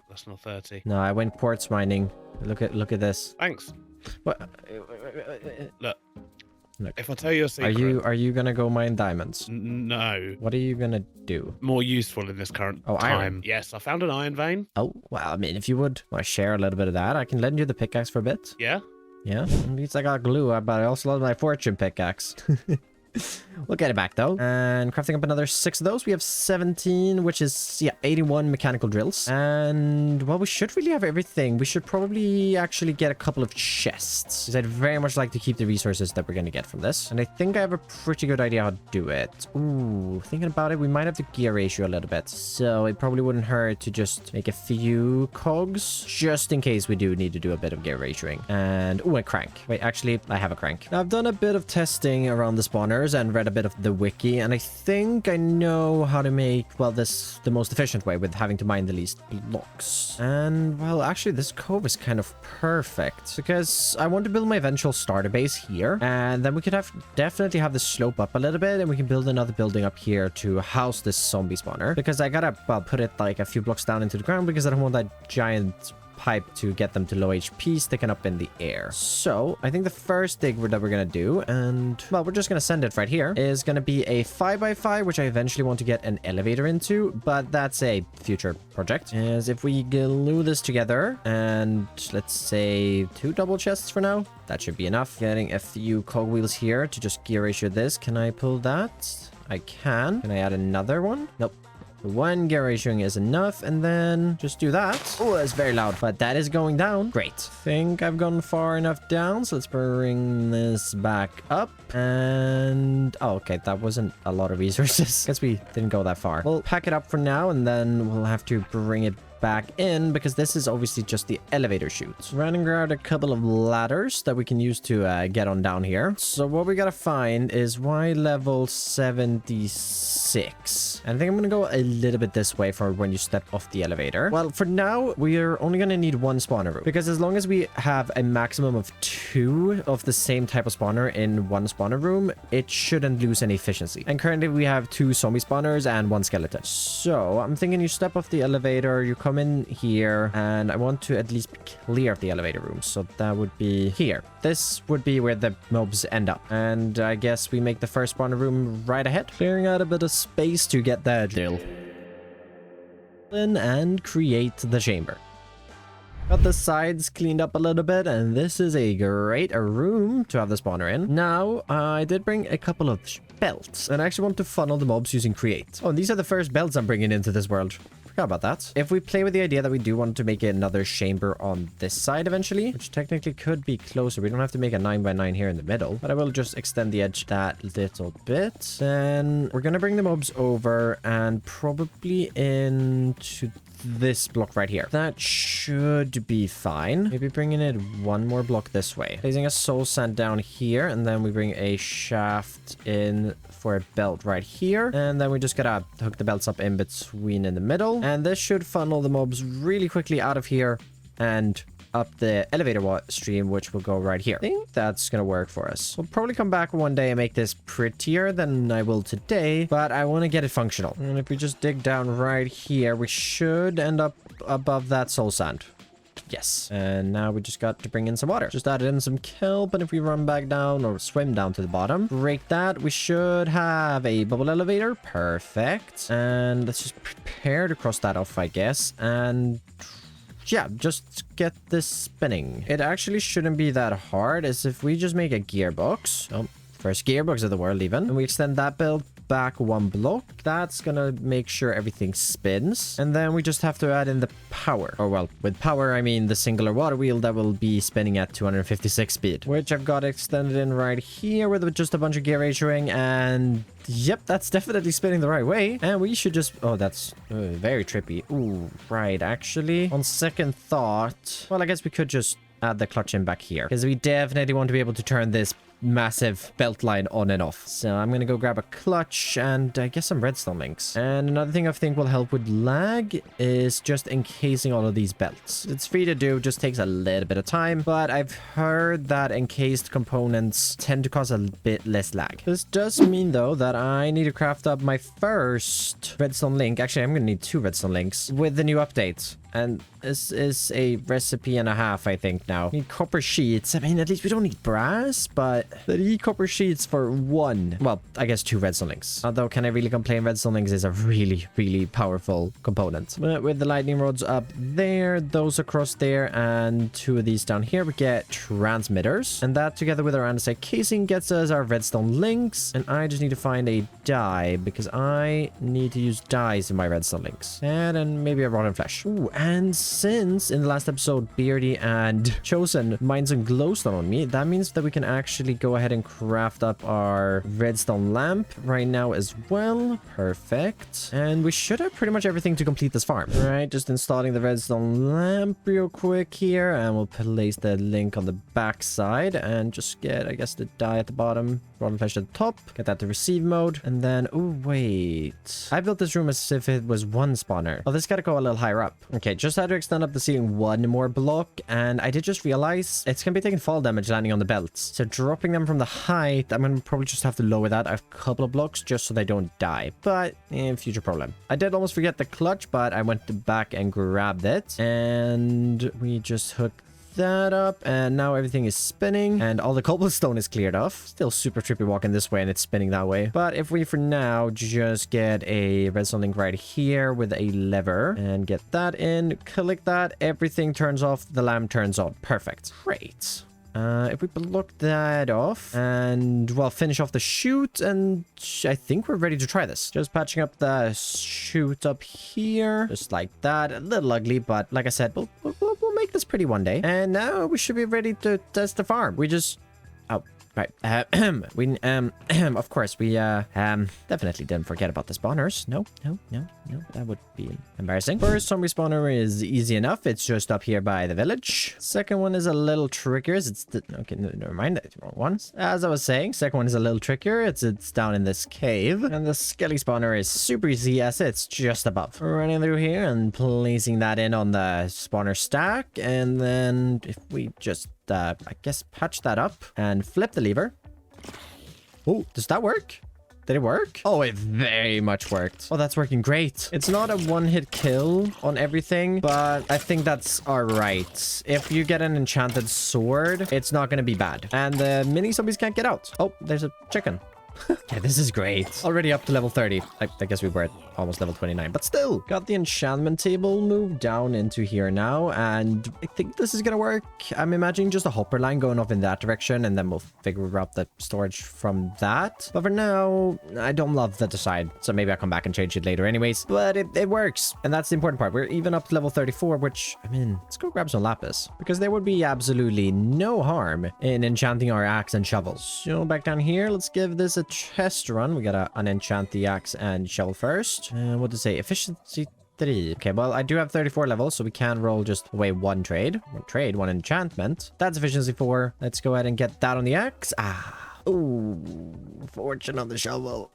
That's not 30. No, I went quartz mining. Look at this. Thanks. What? Look. Look. If I tell you a secret. Are you gonna go mine diamonds? No. What are you gonna do? More useful in this current Oh, time. iron. Yes, I found an iron vein. Oh, well, I mean, if you would want to share a little bit of that, I can lend you the pickaxe for a bit. Yeah. Yeah, at least I got glue, but I also love my fortune pickaxe. We'll get it back though. And crafting up another 6 of those. We have 17, which is, yeah, 81 mechanical drills. And, well, we should really have everything. We should probably actually get a couple of chests, because I'd very much like to keep the resources that we're going to get from this. And I think I have a pretty good idea how to do it. Ooh, thinking about it, we might have to gear ratio a little bit. So it probably wouldn't hurt to just make a few cogs, just in case we do need to do a bit of gear ratioing. And, ooh, a crank. Wait, actually, I have a crank. Now, I've done a bit of testing around the spawners and read a bit of the wiki, and I think I know how to make, well, this the most efficient way with having to mine the least blocks. And, well, actually, this cove is kind of perfect because I want to build my eventual starter base here, and then we could definitely have the slope up a little bit, and we can build another building up here to house this zombie spawner, because I gotta, well, put it like a few blocks down into the ground because I don't want that giant pipe to get them to low HP sticking up in the air. So I think the first thing that we're gonna do, and well, we're just gonna send it right here, is gonna be a 5x5, which I eventually want to get an elevator into, but that's a future project. Is if we glue this together and let's say 2 double chests for now, that should be enough. Getting a few cogwheels here to just gear ratio this. Can I pull that? I can. Can I add another one? Nope. 1 gear ratioing is enough, and then just do that. Oh, that's very loud, but that is going down. Great. Think I've gone far enough down, so let's bring this back up. And oh, okay, that wasn't a lot of resources. Guess we didn't go that far. We'll pack it up for now, and then we'll have to bring it back in because this is obviously just the elevator chute. Running around a couple of ladders that we can use to get on down here. So what we gotta find is Y level 76. And I think I'm gonna go a little bit this way for when you step off the elevator. Well, for now, we're only gonna need 1 spawner room because as long as we have a maximum of 2 of the same type of spawner in 1 spawner room, it shouldn't lose any efficiency. And currently we have 2 zombie spawners and 1 skeleton. So I'm thinking you step off the elevator, you come in here, and I want to at least clear the elevator room. So that would be here. This would be where the mobs end up. And I guess we make the first spawner room right ahead, clearing out a bit of space to get the drill in and create the chamber. Got the sides cleaned up a little bit, and this is a great room to have the spawner in. Now, I did bring a couple of belts, and I actually want to funnel the mobs using create. Oh, and these are the first belts I'm bringing into this world. Forgot about that. If we play with the idea that we do want to make another chamber on this side eventually, which technically could be closer. We don't have to make a 9x9 here in the middle, but I will just extend the edge that little bit. Then we're gonna bring the mobs over and probably into this block right here. That should be fine. Maybe bringing it 1 more block this way. Placing a soul sand down here, and then we bring a shaft in for a belt right here. And then we just gotta hook the belts up in between in the middle. And this should funnel the mobs really quickly out of here and up the elevator stream, which will go right here. I think that's gonna work for us. We'll probably come back one day and make this prettier than I will today, but I want to get it functional. And if we just dig down right here, we should end up above that soul sand. Yes. And now we just got to bring in some water. Just added in some kelp, and if we run back down or swim down to the bottom, break that, we should have a bubble elevator. Perfect. And let's just prepare to cross that off, I guess. And yeah, just get this spinning. It actually shouldn't be that hard, as if we just make a gearbox. Oh, first gearbox of the world even. And we extend that build back 1 block. That's gonna make sure everything spins. And then we just have to add in the power. Or well, with power, I mean the singular water wheel that will be spinning at 256 speed. Which I've got extended in right here with just a bunch of gear ratioing. And yep, that's definitely spinning the right way. And we should just... oh, that's very trippy. Ooh, right. Actually, on second thought... well, I guess we could just add the clutch in back here, because we definitely want to be able to turn this massive belt line on and off. So I'm gonna go grab a clutch and I guess some redstone links. And another thing I think will help with lag is just encasing all of these belts. It's free to do, just takes a little bit of time, but I've heard that encased components tend to cause a bit less lag. This does mean though that I need to craft up my first redstone link. Actually, I'm gonna need 2 redstone links with the new update. And this is a recipe and a half, I think, now. Need copper sheets. I mean, at least we don't need brass, but 3 copper sheets for 1. Well, I guess 2 redstone links. Although, can I really complain? Redstone links is a really, really powerful component. But with the lightning rods up there, those across there, and 2 of these down here, we get transmitters. And that, together with our andesite casing, gets us our redstone links. And I just need to find a die, because I need to use dies in my redstone links. And maybe a rotten flesh. Ooh, and since in the last episode Beardy and Chosen mined some glowstone on me, that means that we can actually go ahead and craft up our redstone lamp right now as well. Perfect. And we should have pretty much everything to complete this farm. All right, just installing the redstone lamp real quick here, and we'll place the link on the back side and just get, I guess, the die at the bottom, rotten flesh at the top, get that to receive mode, and then, oh wait, I built this room as if it was 1 spawner. Oh, this gotta go a little higher up. Okay, just had to extend up the ceiling 1 more block, and I did just realize it's gonna be taking fall damage landing on the belts. So dropping them from the height, I'm gonna probably just have to lower that a couple of blocks just so they don't die. But future problem. I did almost forget the clutch, but I went back and grabbed it, and we just hooked that up, and now everything is spinning and all the cobblestone is cleared off. Still super trippy walking this way and it's spinning that way. But if we for now just get a redstone link right here with a lever and get that in, click that, everything turns off, the lamp turns on. Perfect. Great. If we block that off and, well, finish off the chute, and I think we're ready to try this. Just patching up the chute up here, just like that. A little ugly, but like I said, we'll make this pretty one day. And now we should be ready to test the farm. We just... Oh, right. Of course, we, definitely didn't forget about the spawners. No, that would be embarrassing. First zombie spawner is easy enough. It's just up here by the village. Second one is a little trickier. Okay, never mind. That's the wrong one. As I was saying, second one is a little trickier. It's down in this cave. And the skelly spawner is super easy as it's just above. Running through here and placing that in on the spawner stack. And then if we just, I guess, patch that up and flip the lever. Oh, does that work? Did it work? Oh, it very much worked. Oh, that's working great. It's not a one-hit kill on everything, but I think that's all right. If you get an enchanted sword, it's not going to be bad. And the mini zombies can't get out. Oh, there's a chicken. Yeah, this is great. Already up to level 30. I guess we were at almost level 29, but still. Got the enchantment table moved down into here now, and I think this is gonna work. I'm imagining just a hopper line going off in that direction, and then we'll figure out the storage from that. But for now, I don't love the design, so maybe I'll come back and change it later anyways. But it works, and that's the important part. We're even up to level 34, which, I mean, let's go grab some lapis, because there would be absolutely no harm in enchanting our axe and shovels. So back down here, let's give this a chest run. We gotta unenchant the axe and shovel first. What to say? Efficiency 3. Okay, well, I do have 34 levels, so we can roll just away one trade. One enchantment. That's efficiency 4. Let's go ahead and get that on the axe. Ooh, fortune on the shovel.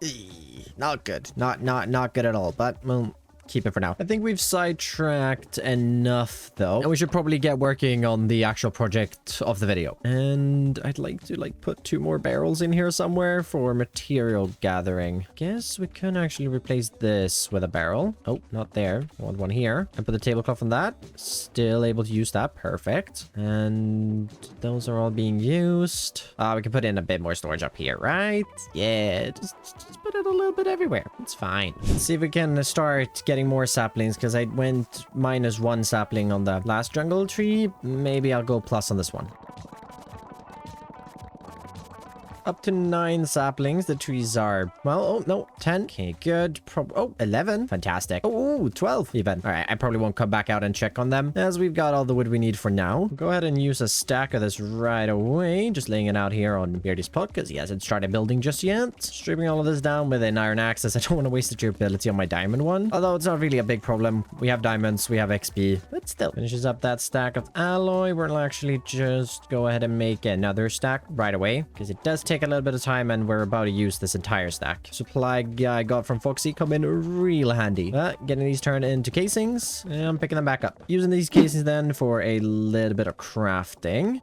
Not good. Not good at all, but, well, keep it for now. I think we've sidetracked enough though, and we should probably get working on the actual project of the video. And I'd like to put 2 more barrels in here somewhere for material gathering. Guess we can actually replace this with a barrel. Oh, not there. I want one here. And put the tablecloth on that. Still able to use that. Perfect. And those are all being used. We can put in a bit more storage up here, right? Yeah, just put it a little bit everywhere. It's fine. Let's see if we can start getting more saplings, because I went -1 sapling on the last jungle tree. Maybe I'll go plus on this one. up to 9 saplings. The trees are, well, oh, no, 10. Okay, good. 11. Fantastic. Oh, 12 even. All right, I probably won't come back out and check on them as we've got all the wood we need for now. Go ahead and use a stack of this right away. Just laying it out here on Beardy's pot because he hasn't started building just yet. Stripping all of this down with an iron axe as I don't want to waste the durability on my diamond one. Although it's not really a big problem. We have diamonds, we have XP, but still. Finishes up that stack of alloy. We'll actually just go ahead and make another stack right away because it does take a little bit of time and we're about to use this entire stack. Supply I got from Foxy come in real handy. Getting these turned into casings and picking them back up. Using these casings then for a little bit of crafting.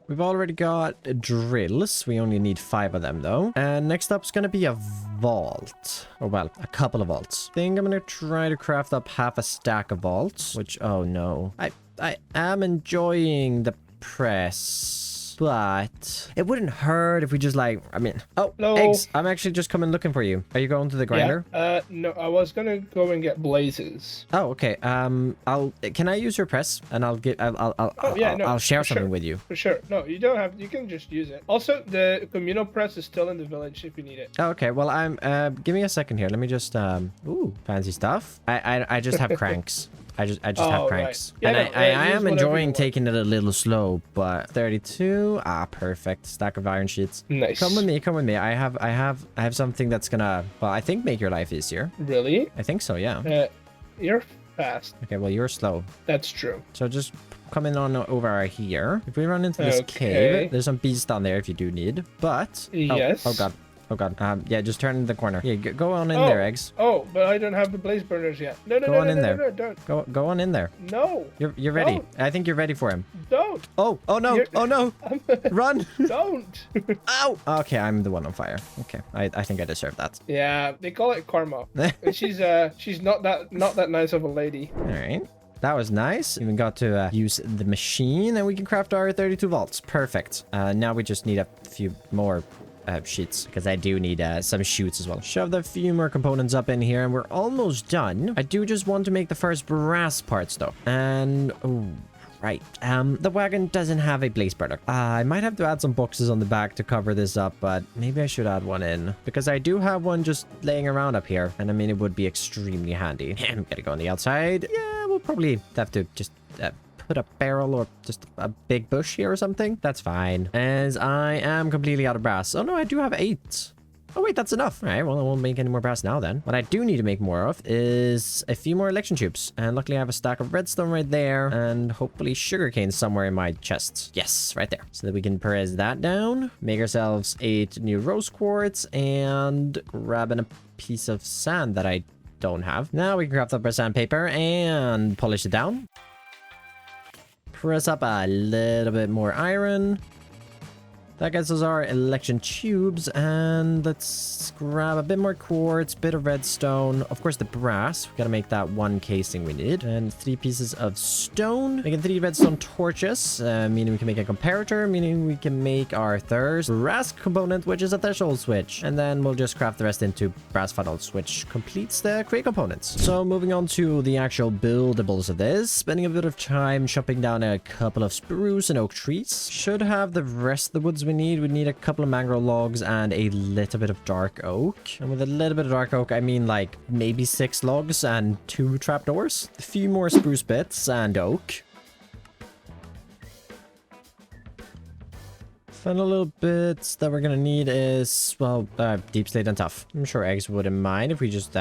We've already got drills. We only need 5 of them though. And next up is going to be a vault. Or well, a couple of vaults. I think I'm going to try to craft up half a stack of vaults. Which, oh no. I am enjoying the press. But it wouldn't hurt if we just like, I mean, oh, Hello. eggs. I'm actually just coming looking for you. Are you going to the grinder? Yeah. No, I was gonna go and get blazes. Oh, okay. Can I use your press and I'll share something sure. with you. For sure. No, you don't have. You can just use it. Also, the communal press is still in the village if you need it. Oh, okay. Well, give me a second here. Let me just ooh, fancy stuff. I just have cranks. I just have cranks. Right. Yeah, and I am enjoying taking it a little slow, but 32. Perfect. Stack of iron sheets. Nice. Come with me. I have something that's gonna, well, I think make your life easier. Really? I think so, yeah. You're fast. Okay, well, you're slow. That's true. So just come in on over here. If we run into this cave, there's some bees down there if you do need, but Yes. Oh god. Oh god. Yeah, just turn in the corner. Yeah, go on in there, eggs. Oh, but I don't have the blaze burners yet. No, Go on in there. no, don't. Go on in there. No. You're ready. Don't. I think you're ready for him. Don't. Oh no. You're- Oh no. Run. Don't. Ow. Okay, I'm the one on fire. Okay. I think I deserve that. Yeah, they call it karma. she's not that nice of a lady. All right. That was nice. Even got to use the machine and we can craft our 32 volts. Perfect. Now we just need a few more sheets because I do need some shoots as well. Shove a few more components up in here and we're almost done. I do just want to make the first brass parts though. And oh, right. The wagon doesn't have a blaze burner. I might have to add some boxes on the back to cover this up, but maybe I should add one in because I do have one just laying around up here. And I mean, it would be extremely handy. I'm gonna go on the outside. Yeah, we'll probably have to just put a barrel or just a big bush here or something. That's fine. As I am completely out of brass. Oh no, I do have 8. Oh wait, that's enough. All right, well, I won't make any more brass now then. What I do need to make more of is a few more election tubes. And luckily I have a stack of redstone right there and hopefully sugarcane somewhere in my chests. Yes, right there. So that we can press that down, make ourselves 8 new rose quartz and grabbing a piece of sand that I don't have. Now we can craft up our sandpaper and polish it down. Press up a little bit more iron. That gets us our election tubes, and let's grab a bit more quartz, bit of redstone, of course the brass. We gotta make that 1 casing we need, and 3 pieces of stone. Making 3 redstone torches, meaning we can make a comparator, meaning we can make our third brass component, which is a threshold switch, and then we'll just craft the rest into brass funnels, which completes the crate components. So moving on to the actual buildables of this, spending a bit of time chopping down a couple of spruce and oak trees. Should have the rest of the woods we need a couple of mangrove logs and a little bit of dark oak. And with a little bit of dark oak, I mean like maybe 6 logs and 2 trapdoors. A few more spruce bits and oak. Final little bits that we're gonna need is, well, deep slate and tough. I'm sure eggs wouldn't mind if we just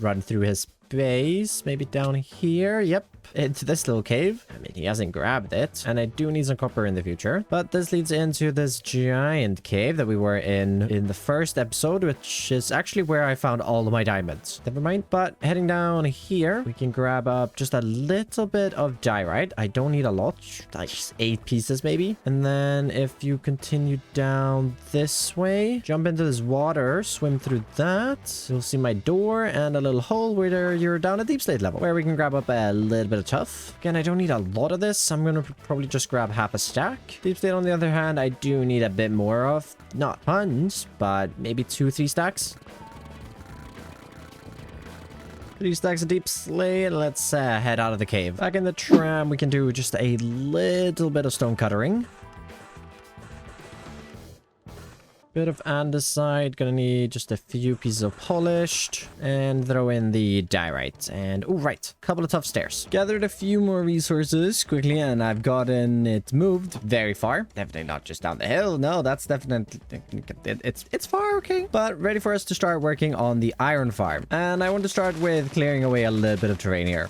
run through his base, maybe down here. Yep, into this little cave. I mean, he hasn't grabbed it, and I do need some copper in the future. But this leads into this giant cave that we were in the first episode, which is actually where I found all of my diamonds. Never mind. But heading down here, we can grab up just a little bit of diorite. I don't need a lot, like 8 pieces maybe. And then if you continue down this way, jump into this water, swim through that, you'll see my door and a little hole where you're down at deep slate level, where we can grab up a little bit of tough. Again, I don't need a lot of this. I'm gonna probably just grab half a stack. Deep slate, on the other hand, I do need a bit more of. Not tons, but maybe 2-3 stacks. 3 stacks of deep slate. Let's head out of the cave. Back in the tram, we can do just a little bit of stone cuttering. Bit of andesite. Gonna need just a few pieces of polished. And throw in the diorite. And, oh, right. Couple of tough stairs. Gathered a few more resources quickly, and I've gotten it moved very far. Definitely not just down the hill. No, that's definitely... It's far, okay? But ready for us to start working on the iron farm. And I want to start with clearing away a little bit of terrain here.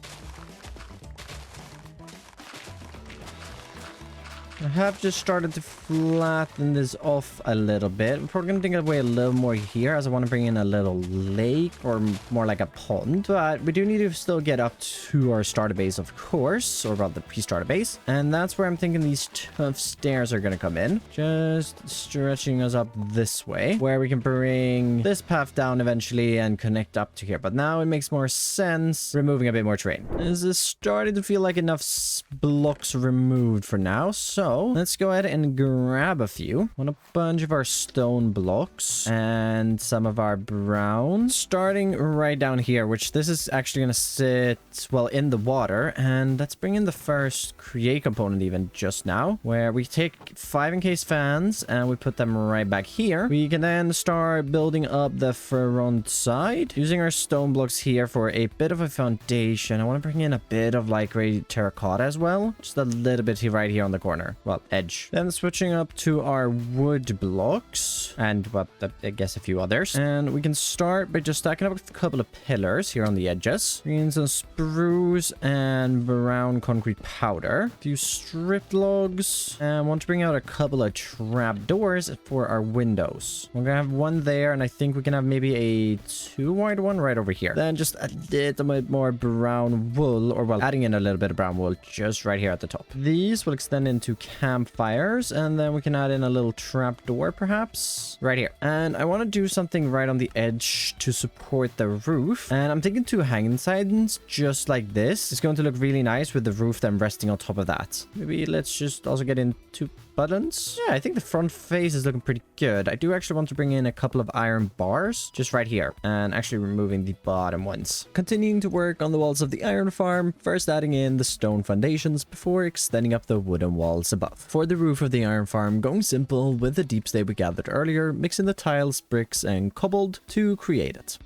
I have just started to flatten this off a little bit. I'm probably going to take away a little more here as I want to bring in a little lake or more like a pond. But we do need to still get up to our starter base, of course, or rather the pre-starter base. And that's where I'm thinking these tough stairs are going to come in. Just stretching us up this way where we can bring this path down eventually and connect up to here. But now it makes more sense removing a bit more terrain. This is starting to feel like enough blocks removed for now. So let's go ahead and grab a few. Want a bunch of our stone blocks and some of our brown. Starting right down here, which this is actually going to sit, well, in the water. And let's bring in the first create component even just now, where we take 5 encased fans and we put them right back here. We can then start building up the front side using our stone blocks here for a bit of a foundation. I want to bring in a bit of light gray terracotta as well. Just a little bit here, right here on the corner. Well, edge. Then switching up to our wood blocks and, well, I guess a few others. And we can start by just stacking up a couple of pillars here on the edges. Bring in some spruce and brown concrete powder. A few strip logs. And want to bring out a couple of trap doors for our windows. We're gonna have one there, and I think we can have maybe a 2 wide one right over here. Then just a little bit more brown wool, or well, adding in a little bit of brown wool just right here at the top. These will extend into campfires, and then we can add in a little trap door perhaps right here. And I want to do something right on the edge to support the roof, and I'm thinking 2 hanging signs just like this. It's going to look really nice with the roof then resting on top of that. Maybe let's just also get in 2 buttons. Yeah, I think the front face is looking pretty good. I do actually want to bring in a couple of iron bars just right here and actually removing the bottom ones. Continuing to work on the walls of the iron farm, first adding in the stone foundations before extending up the wooden walls above. For the roof of the iron farm, going simple with the deep slate we gathered earlier, mixing the tiles, bricks and cobbled to create it.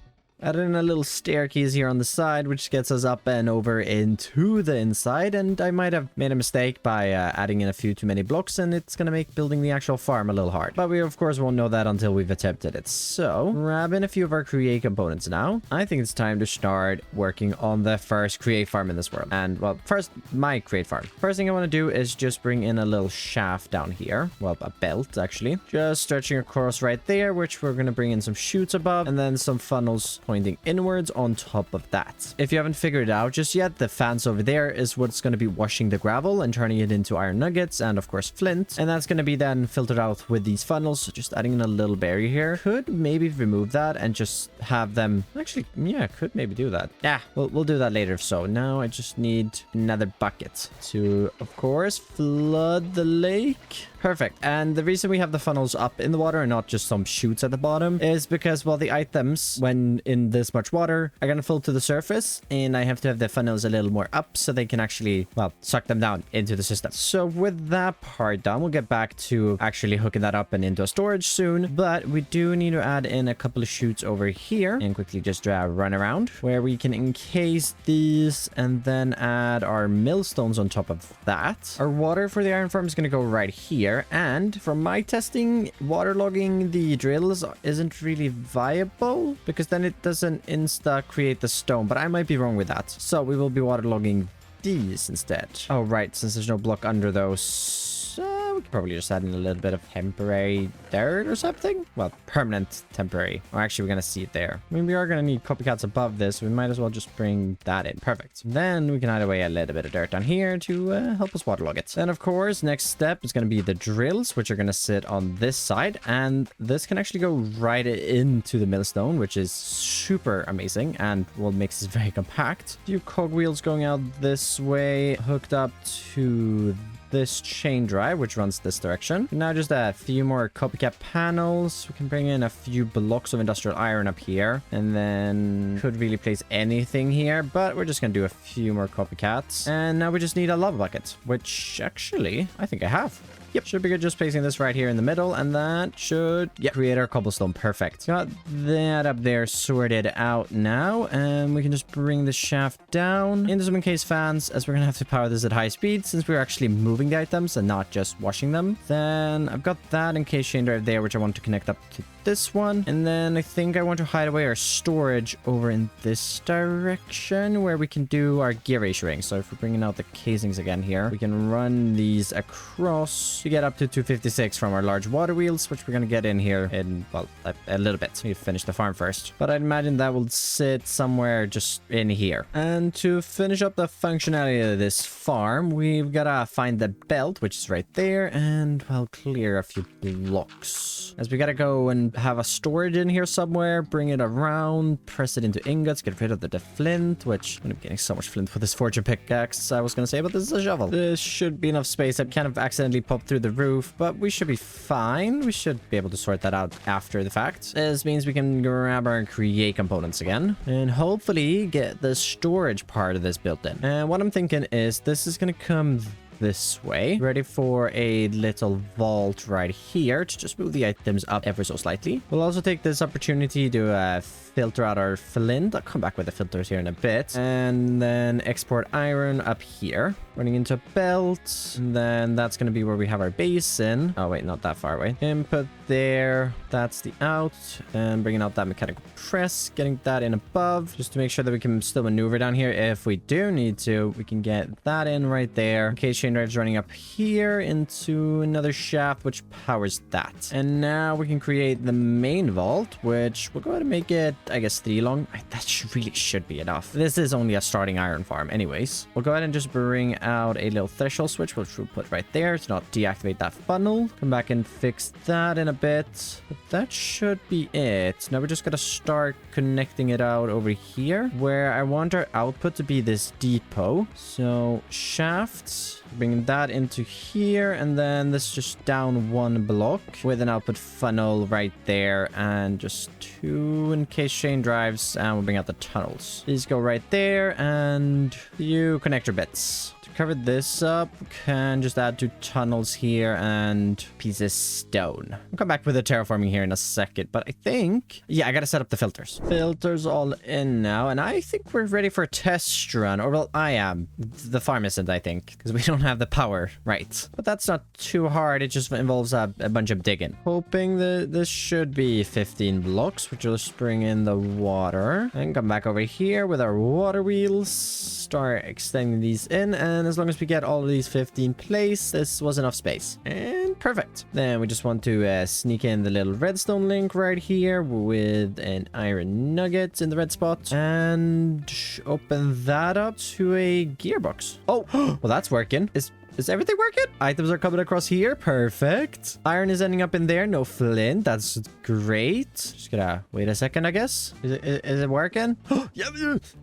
Added in a little staircase here on the side, which gets us up and over into the inside. And I might have made a mistake by adding in a few too many blocks, and it's going to make building the actual farm a little hard. But we, of course, won't know that until we've attempted it. So, grab in a few of our create components now. I think it's time to start working on the first create farm in this world. And, well, first, my create farm. First thing I want to do is just bring in a little shaft down here. Well, a belt, actually. Just stretching across right there, which we're going to bring in some chutes above, and then some funnels pointing inwards on top of that. If you haven't figured it out just yet, the fans over there is what's going to be washing the gravel and turning it into iron nuggets and of course flint, and that's going to be then filtered out with these funnels. So just adding in a little barrier here. Could maybe remove that and just have them actually, yeah, could maybe do that. Yeah, we'll do that later. So now I just need another bucket to, of course, flood the lake. Perfect. And the reason we have the funnels up in the water and not just some chutes at the bottom is because, well, the items, when in this much water, are going to fall to the surface, and I have to have the funnels a little more up so they can actually, well, suck them down into the system. So with that part done, we'll get back to actually hooking that up and into a storage soon, but we do need to add in a couple of chutes over here and quickly just run around where we can encase these and then add our millstones on top of that. Our water for the iron farm is going to go right here. And from my testing, waterlogging the drills isn't really viable because then it doesn't insta create the stone, but I might be wrong with that. So we will be waterlogging these instead. Oh, right, since there's no block under those. We could probably just add in a little bit of temporary dirt or something. Well, permanent temporary. Or actually, we're going to see it there. I mean, we are going to need copycats above this. So we might as well just bring that in. Perfect. Then we can add away a little bit of dirt down here to help us waterlog it. Then, of course, next step is going to be the drills, which are going to sit on this side. And this can actually go right into the millstone, which is super amazing and will make this very compact. A few cogwheels going out this way, hooked up to this chain drive, which runs this direction. Now just a few more copycat panels. We can bring in a few blocks of industrial iron up here, and then could really place anything here, but we're just gonna do a few more copycats. And now we just need a lava bucket, which actually I think I have. Yep, should be good just placing this right here in the middle, and that should, yeah, create our cobblestone. Perfect. Got that up there sorted out now, and we can just bring the shaft down into some encased fans, as we're gonna have to power this at high speed since we're actually moving the items and not just washing them. Then I've got that encased chain drive there, which I want to connect up to this one, and then I think I want to hide away our storage over in this direction where we can do our gear ratioing. So if we're bringing out the casings again here, we can run these across to get up to 256 from our large water wheels, which we're going to get in here in, well, a little bit. We finish the farm first, but I'd imagine that will sit somewhere just in here. And to finish up the functionality of this farm, we've got to find the belt, which is right there, and well, clear a few blocks, as we got to go and have a storage in here somewhere, bring it around, press it into ingots, get rid of the flint, which I'm getting so much flint with this fortune pickaxe, I was gonna say, but this is a shovel. This should be enough space. I kind of accidentally popped through the roof, but we should be fine. We should be able to sort that out after the fact. This means we can grab our create components again and hopefully get the storage part of this built in. And what I'm thinking is this is gonna come this way, ready for a little vault right here to just move the items up ever so slightly. We'll also take this opportunity to filter out our flint. I'll come back with the filters here in a bit, and then export iron up here, running into a belt, and then that's going to be where we have our basin. Oh wait, not that far away. Input there, that's the out, and bringing out that mechanical press, getting that in above just to make sure that we can still maneuver down here if we do need to. We can get that in right there. Okay, chain drive's running up here into another shaft which powers that, and now we can create the main vault, which we'll go ahead and make it, I guess, 3 long. That really should be enough. This is only a starting iron farm anyways. We'll go ahead and just bring out a little threshold switch, which we'll put right there to not deactivate that funnel. Come back and fix that in a bit, but that should be it. Now we're just gonna start connecting it out over here where I want our output to be this depot. So shafts, bringing that into here, and then this just down 1 block with an output funnel right there, and just 2 encased chain drives, and we'll bring out the tunnels. These go right there, and you connector bits. To cover this up, we can just add 2 tunnels here and pieces of stone. I'll come back with the terraforming here in a second, but I think, yeah, I gotta set up the filters. Filters all in now, and I think we're ready for a test run, or well, I am. The farm isn't, I think, because we don't have the power right, but that's not too hard. It just involves a bunch of digging. Hoping that this should be 15 blocks, which will just bring in the water, and come back over here with our water wheels, start extending these in, and as long as we get all of these 15 placed, this was enough space, and perfect. Then we just want to sneak in the little redstone link right here with an iron nugget in the red spot, and open that up to a gearbox. Oh, well, that's working. Is everything working? Items are coming across here. Perfect. Iron is ending up in there. No flint. That's great. Just gotta wait a second, I guess. Is it working? Yeah,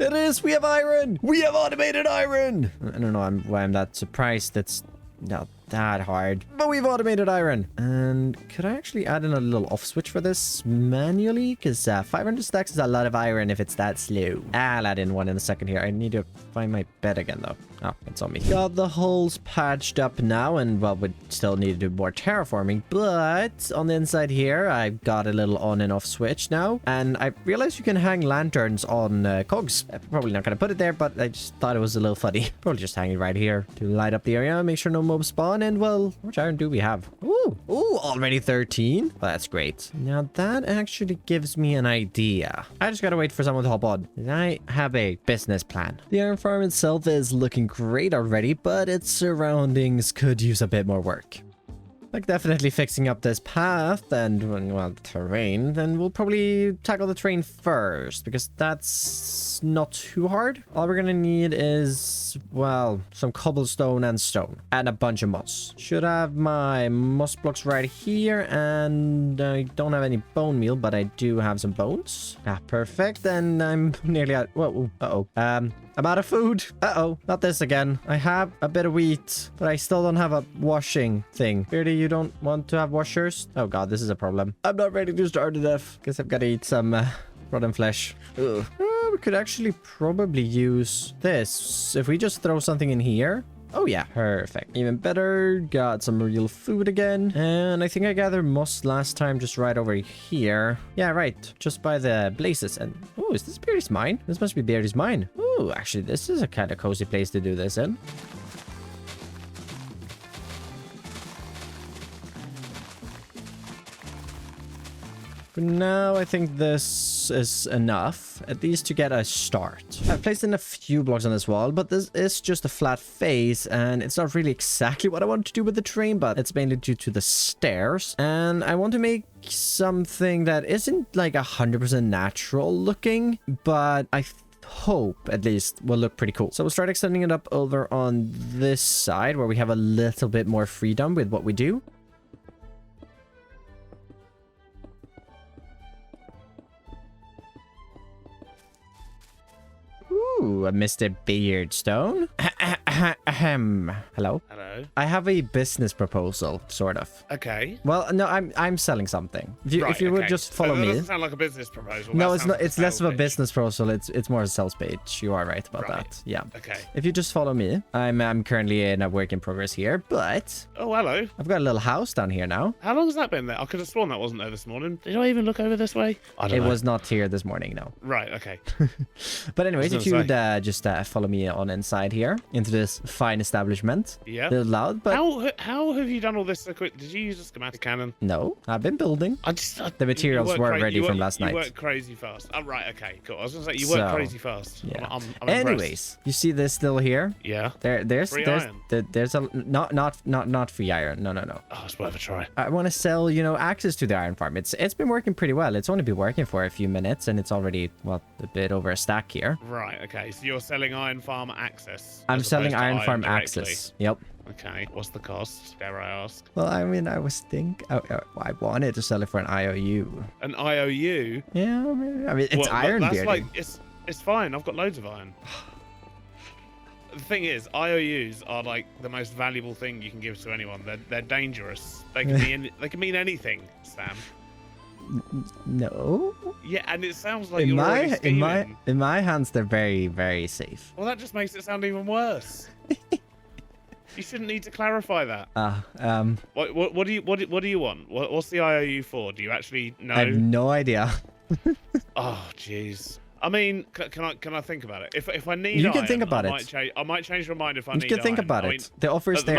it is. We have iron. We have automated iron. I don't know why I'm that surprised. That's not that hard, but we've automated iron. And could I actually add in a little off switch for this manually? Because 500 stacks is a lot of iron if it's that slow. I'll add in one in a second here. I need to find my bed again though. Oh, it's on me. Got the holes patched up now, and well, we still need to do more terraforming, but on the inside here, I've got a little on and off switch now, and I realized you can hang lanterns on cogs. I'm probably not going to put it there, but I just thought it was a little funny. Probably just hang it right here to light up the area, make sure no mobs spawn, and well, how much iron do we have? Ooh, already 13. Well, that's great. Now that actually gives me an idea. I just gotta wait for someone to hop on. I have a business plan. The iron farm itself is looking great already, but its surroundings could use a bit more work. Like definitely fixing up this path and, well, the terrain. Then we'll probably tackle the terrain first, because that's not too hard. All we're gonna need is, well, some cobblestone and stone, and a bunch of moss. Should have my moss blocks right here, and I don't have any bone meal, but I do have some bones. Ah, perfect. Then I'm nearly out. Whoa, uh-oh. I'm out of food. Uh-oh, not this again. I have a bit of wheat, but I still don't have a washing thing. Beardy, you don't want to have washers? Oh god, this is a problem. I'm not ready to starve to death. Guess I've got to eat some rotten flesh. Ugh. We could actually probably use this. If we just throw something in here, Oh yeah, perfect. Even better. Got some real food again. And I think I gathered moss last time just right over here. Yeah, right. Just by the blazes. And oh, is this Beardy's mine? This must be Beardy's mine. Oh, actually, this is a kind of cozy place to do this in. For now, I think this is enough, at least to get a start. I've placed in a few blocks on this wall, but this is just a flat face, and it's not really exactly what I want to do with the train, but it's mainly due to the stairs. And I want to make something that isn't like 100% natural looking, but I hope at least will look pretty cool. So we'll start extending it up over on this side where we have a little bit more freedom with what we do. Ooh, a Mr. Beardstone. Hello? Hello. I have a business proposal, sort of. Okay. Well, no, I'm selling something. If you would just follow That me. doesn't sound like a business proposal. No, That it's sounds not. like It's less of a sales business proposal. It's more a sales page. You are right about Right. that. Yeah. pitch. Okay. If you just follow me, I'm currently in a work in progress here, but Oh, hello. I've got a little house down here now. How long has that been there? I could have sworn that wasn't there this morning. Did I even look over this way? I don't It know. was not here this morning, no. Right, okay. But anyways, was if you gonna would just follow me on inside here into this fine establishment. Yeah. A little loud, but How have you done all this so quick? Did you use a schematic cannon? no, I've been building. The materials you work weren't ready you from work- last night. You work crazy fast. Oh, right, okay, cool. I was going to say, you work So, crazy fast. yeah. I'm impressed. Anyways, you see this still here? Yeah. There's Free there's iron. there's a not free iron. No. Oh, it's worth a try. I want to sell, access to the iron farm. It's been working pretty well. It's only been working for a few minutes, and it's already a bit over a stack here. Right, okay. So you're selling Iron Farm access. I'm as selling opposed to iron farm directly. access. Yep. Okay. What's the cost? Dare I ask? Well, I mean, I wanted to sell it for an IOU. An IOU? Yeah, I mean, it's Well, iron that's bearding. like it's fine. I've got loads of iron. The thing is, IOUs are like the most valuable thing you can give to anyone. They're dangerous. They can mean anything, Sam. No. Yeah, and it sounds like In you're already my scheming. in my hands, they're very, very safe. Well, that just makes it sound even worse. You shouldn't need to clarify that. What do you want? What's the IOU for? Do you actually know? I have no idea. Oh, jeez. I mean, can I think about it? If I need, You can iron, think about I it. I might change my mind if I You need. can think iron. about I it. mean, The offer is at there.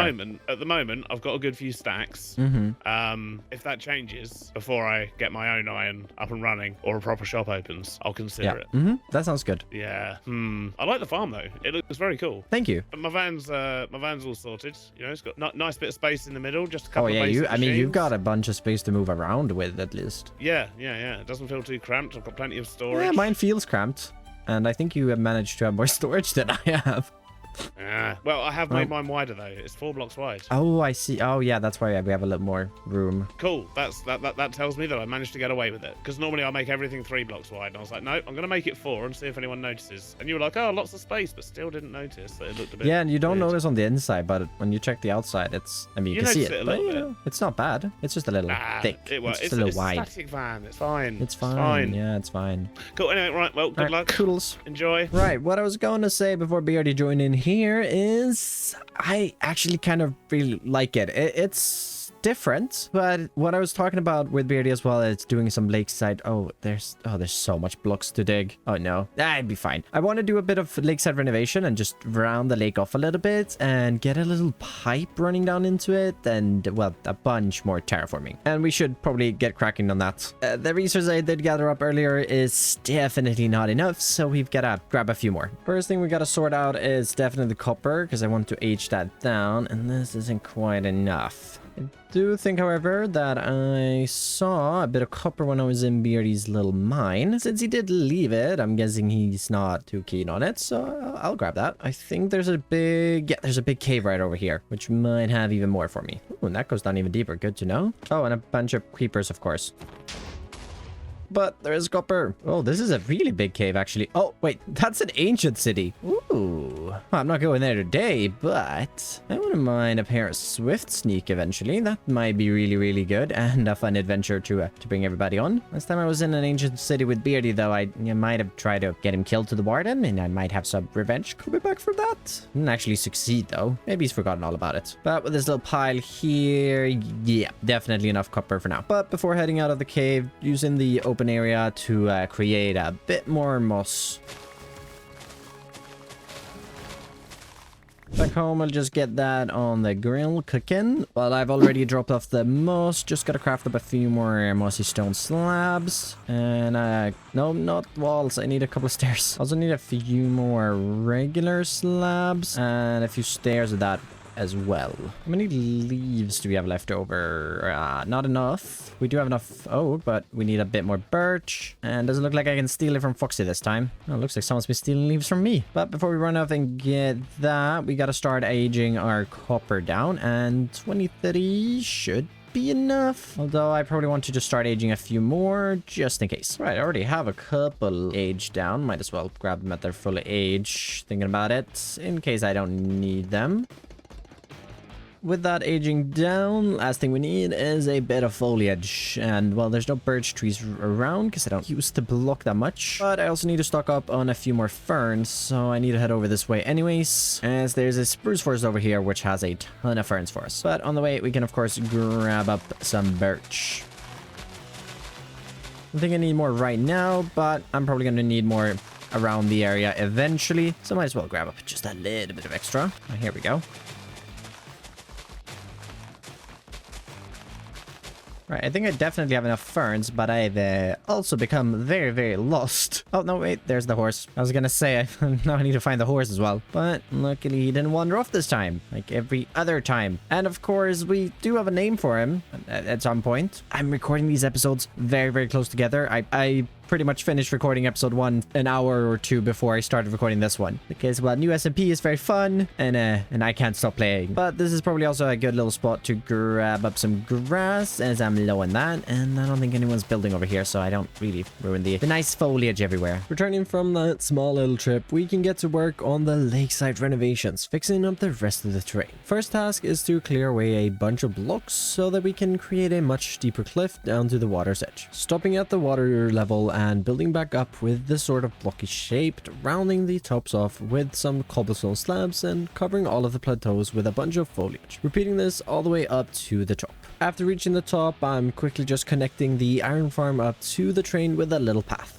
the moment, I've got a good few stacks. Mm-hmm. If that changes before I get my own iron up and running or a proper shop opens, I'll consider Yeah. it. Mm-hmm. That sounds good. Yeah. I like the farm though. It looks very cool. Thank you. But my van's all sorted. It's got nice bit of space in the middle. Just a couple Oh of yeah, basic you've machines. got a bunch of space to move around with at least. Yeah. It doesn't feel too cramped. I've got plenty of storage. Yeah, mine feels cramped, and I think you have managed to have more storage than I have. Well, I have made mine wider though. It's 4 blocks wide. Oh, I see. Oh yeah, that's why we have a little more room. Cool. That tells me that I managed to get away with it. Because normally I make everything 3 blocks wide, and I was like, no, I'm gonna make it 4 and see if anyone notices. And you were like, oh, lots of space, but still didn't notice that it looked a bit. Yeah, and you don't weird. notice on the inside, but when you check the outside, it's. I mean, you You can see notice it, it a but little bit. it's not bad. It's just a little thick. It's just a little wide. a static van. It's fine. It's fine. Yeah, it's fine. Cool. Anyway, right. Well, good Alright, luck. Toodles. Enjoy. Right, what I was going to say before Beardy joined in here is I actually kind of really like it. It's different, but what I was talking about with Beardy as well is doing some lakeside. There's so much blocks to dig. Oh no, I'd be fine. I want to do a bit of lakeside renovation and just round the lake off a little bit and get a little pipe running down into it and, well, a bunch more terraforming. And we should probably get cracking on that. The resources I did gather up earlier is definitely not enough, so we've got to grab a few more. First thing we got to sort out is definitely the copper, because I want to age that down, and this isn't quite enough. I do think, however, that I saw a bit of copper when I was in Beardy's little mine. Since he did leave it, I'm guessing he's not too keen on it, so I'll grab that. I think there's a big cave right over here, which might have even more for me. Ooh, and that goes down even deeper. Good to know. Oh, and a bunch of creepers, of course. but there is copper. Oh, this is a really big cave, actually. Oh, wait, that's an ancient city. Ooh. Well, I'm not going there today, but I wouldn't mind a pair of swift sneak eventually. That might be really, really good and a fun adventure to bring everybody on. Last time I was in an ancient city with Beardy, though, I might have tried to get him killed to the warden, and I might have some revenge coming back for that. Didn't actually succeed, though. Maybe he's forgotten all about it. But with this little pile here, yeah, definitely enough copper for now. But before heading out of the cave, using the open area to create a bit more moss. Back home, I'll just get that on the grill cooking. Well, I've already dropped off the moss. Just gotta craft up a few more mossy stone slabs. And, no, not walls. I need a couple of stairs. Also need a few more regular slabs and a few stairs of that as well. How many leaves do we have left over? Not enough. We do have enough oak, but we need a bit more birch. And doesn't look like I can steal it from Foxy this time. Oh, looks like someone's been stealing leaves from me. But before we run off and get that, we gotta start aging our copper down. And 2030 should be enough. Although I probably want to just start aging a few more just in case. Right, I already have a couple aged down. Might as well grab them at their full age. Thinking about it in case I don't need them. With that aging down, last thing we need is a bit of foliage. And, well, there's no birch trees around because I don't use the block that much. But I also need to stock up on a few more ferns, so I need to head over this way anyways. As there's a spruce forest over here, which has a ton of ferns for us. But on the way, we can, of course, grab up some birch. I think I need more right now, but I'm probably going to need more around the area eventually. So I might as well grab up just a little bit of extra. Oh, here we go. Right, I think I definitely have enough ferns, but I've also become very, very lost. Oh, no, wait, there's the horse. I was gonna say, now I need to find the horse as well. But luckily he didn't wander off this time, like every other time. And of course, we do have a name for him at some point. I'm recording these episodes very, very close together. I pretty much finished recording episode 1 an hour or 2 before I started recording this one. Because, well, new SMP is very fun, and I can't stop playing. But this is probably also a good little spot to grab up some grass, as I'm low on that. And I don't think anyone's building over here, so I don't really ruin the nice foliage everywhere. Returning from that small little trip, we can get to work on the lakeside renovations, fixing up the rest of the terrain. First task is to clear away a bunch of blocks so that we can create a much steeper cliff down to the water's edge. Stopping at the water level and building back up with this sort of blocky shape, rounding the tops off with some cobblestone slabs and covering all of the plateaus with a bunch of foliage. Repeating this all the way up to the top. After reaching the top, I'm quickly just connecting the iron farm up to the train with a little path.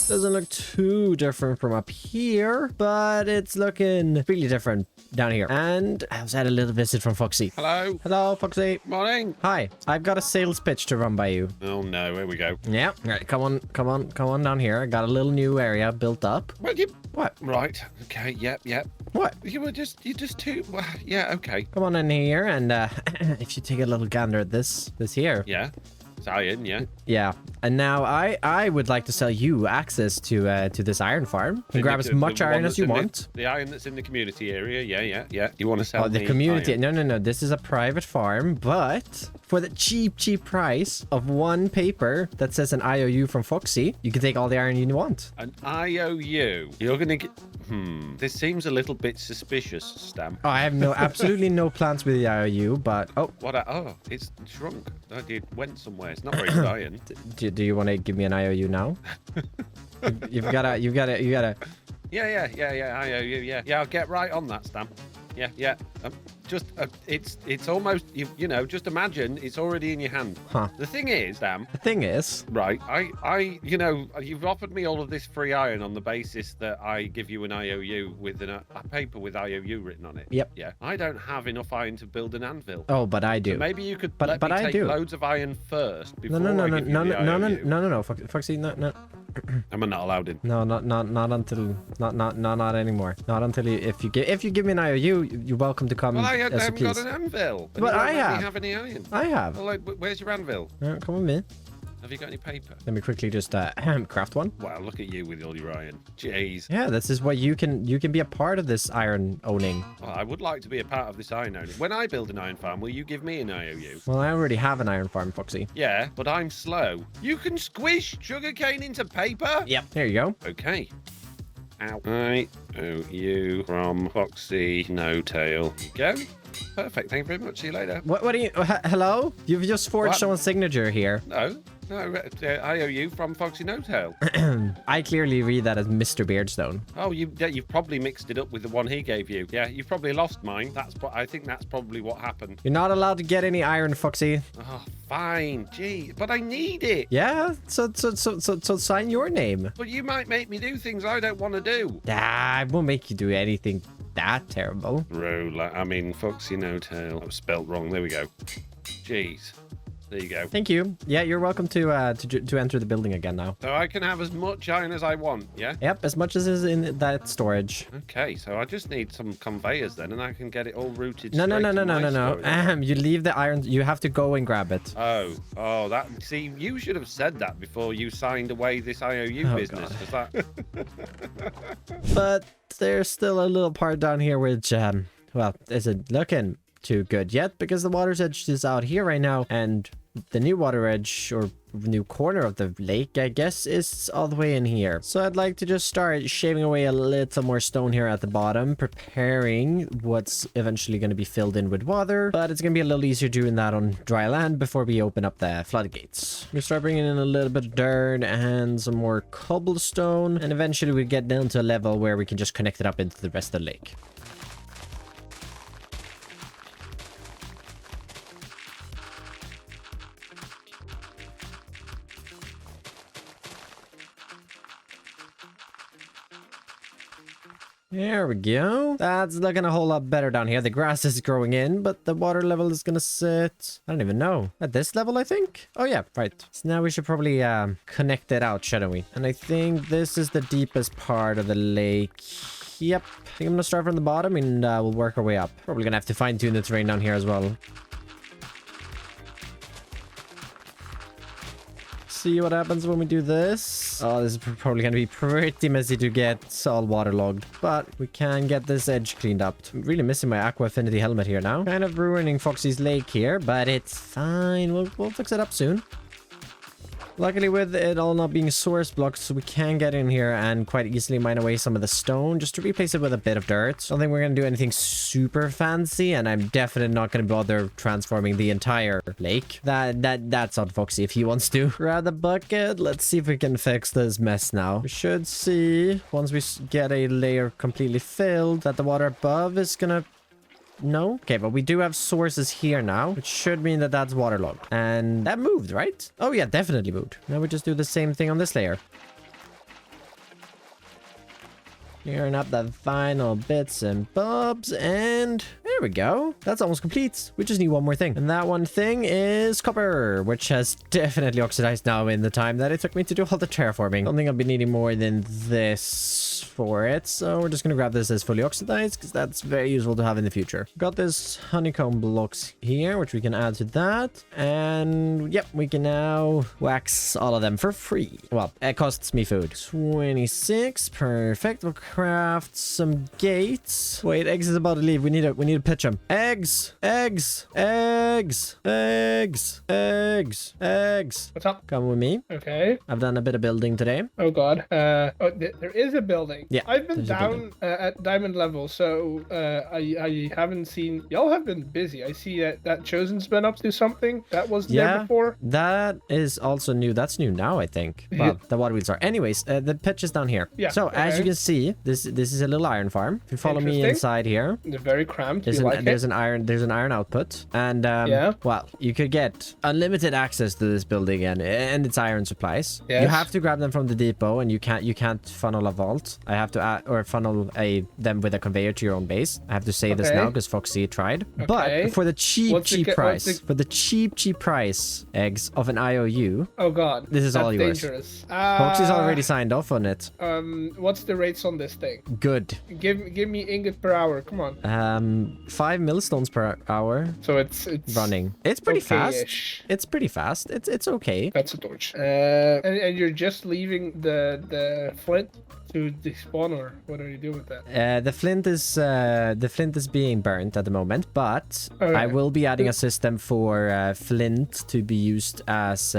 Doesn't look too different from up here, but it's looking really different down here. And I also had a little visit from Foxy. Hello. Hello, Foxy. Morning. Hi, I've got a sales pitch to run by you. Oh no, here we go. Yeah, all right, come on down here. I got a little new area built up. Well, you... What? Right. Okay. Yep. What? You just too. Well, yeah. Okay. Come on in here, and if you take a little gander at this here. Yeah. It's iron. Yeah. Yeah, and now I would like to sell you access to this iron farm. You can grab as much iron as you want. The iron that's in the community area. Yeah. You want to sell the community? Iron. No. This is a private farm, but for the cheap price of one paper that says an IOU from Foxy, you can take all the iron you want. An IOU. You're gonna get. This seems a little bit suspicious, Stam. Oh, I have absolutely no plans with the IOU, but It's shrunk. It went somewhere. It's not very good iron. Do you want to give me an IOU now? you've gotta. Yeah. IOU. Yeah. I'll get right on that, Stam. Yeah. It's almost you know. Just imagine it's already in your hand. Huh. The thing is, Stam. The thing is, right? I you've offered me all of this free iron on the basis that I give you an IOU with a paper with IOU written on it. Yep. Yeah. I don't have enough iron to build an anvil. Oh, but I do. So maybe you could but me I take do. loads of iron first before No, I give you the IOU. no, Foxy, no. Am I not allowed in? No, not until not anymore. Not until if you give me an IOU, you're welcome to come. Well, I as haven't please. got an anvil. But I have. Have any iron? I have. Well, where's your anvil? Come with me. Have you got any paper? Let me quickly just craft one. Wow, look at you with all your iron. Jeez. Yeah, this is what you can be a part of this iron owning. Well, I would like to be a part of this iron owning. When I build an iron farm, will you give me an IOU? Well, I already have an iron farm, Foxy. Yeah, but I'm slow. You can squish sugarcane into paper? Yep. There you go. Okay. Ow. IOU from Foxy No Tail. Go. Perfect. Thank you very much. See you later. What are you... hello? You've just forged What? someone's signature here. No, IOU from Foxy No Tail. I clearly read that as Mr. Beardstone. Oh, you've probably mixed it up with the one he gave you. Yeah, you've probably lost mine. I think that's probably what happened. You're not allowed to get any iron, Foxy. Oh, fine. Gee, but I need it. Yeah, so sign your name. But you might make me do things I don't want to do. I won't make you do anything that terrible. Foxy No Tail. That was spelt wrong. There we go. Jeez. There you go. Thank you. Yeah, you're welcome to enter the building again now. So I can have as much iron as I want, yeah? Yep, as much as is in that storage. Okay, so I just need some conveyors then, and I can get it all routed. No. straight to my storage. You leave the iron. You have to go and grab it. Oh, that. See, you should have said that before you signed away this IOU business. 'Cause that... But there's still a little part down here which, well, isn't looking too good yet because the water's edge is out here right now, and the new water edge or new corner of the lake, I guess, is all the way in here. So I'd like to just start shaving away a little more stone here at the bottom, preparing what's eventually going to be filled in with water, but it's going to be a little easier doing that on dry land before we open up the floodgates. We start bringing in a little bit of dirt and some more cobblestone, and eventually we get down to a level where we can just connect it up into the rest of the lake. There we go. That's looking a whole lot better down here. The grass is growing in, but the water level is gonna sit... I don't even know. At this level, I think? Oh, yeah, right. So now we should probably connect it out, shouldn't we? And I think this is the deepest part of the lake. Yep. I think I'm gonna start from the bottom and we'll work our way up. Probably gonna have to fine-tune the terrain down here as well. See what happens when we do this. Oh, this is probably going to be pretty messy to get all waterlogged, but we can get this edge cleaned up. I'm really missing my Aqua Affinity helmet here now. Kind of ruining Foxy's lake here, but it's fine. We'll fix it up soon. Luckily, with it all not being source blocked, so we can get in here and quite easily mine away some of the stone just to replace it with a bit of dirt. I don't think we're going to do anything super fancy, and I'm definitely not going to bother transforming the entire lake. That's on Foxy if he wants to. Grab the bucket. Let's see if we can fix this mess now. We should see, once we get a layer completely filled, that the water above is going to... No? Okay, but we do have sources here now, which should mean that that's waterlogged. And that moved, right? Oh yeah, definitely moved. Now we just do the same thing on this layer. Clearing up the final bits and bobs, and there we go. That's almost complete. We just need one more thing. And that one thing is copper, which has definitely oxidized now in the time that it took me to do all the terraforming. I don't think I'll be needing more than this for it, so we're just gonna grab this as fully oxidized because that's very useful to have in the future. Got this honeycomb blocks here, which we can add to that, and yep, we can now wax all of them for free. Well, it costs me food. 26, perfect. We'll craft some gates. Wait, eggs is about to leave. We need to pitch him. Eggs. What's up? Come with me. Okay. I've done a bit of building today. Oh god. There is a building. Yeah, I've been there's a down at diamond level, so I haven't seen. Y'all have been busy. I see that Chosen's been up to something that wasn't there before. That is also new. That's new now, I think. Well, the water wheels are. Anyways, the pitch is down here. Yeah. So as you can see, this is a little iron farm. If you follow me inside here, They're very cramped. there's There's an iron output, and well, you could get unlimited access to this building and its iron supplies. Yes. You have to grab them from the depot, and you can't funnel a vault. that. I have to add or funnel them with a conveyor to your own base. I have to say this now because Foxy tried. But for the cheap price, eggs of an IOU. Oh god. This is all yours. Dangerous. Foxy's already signed off on it. What's the rates on this thing? Good. Give me ingot per hour. Come on. 5 millstones per hour. So it's running. It's pretty fast. okay-ish. It's pretty fast. It's okay. That's a torch. And you're just leaving the flint to despawn, or what are you doing with that? The flint is being burnt at the moment, but Okay. I will be adding a system for flint to be used as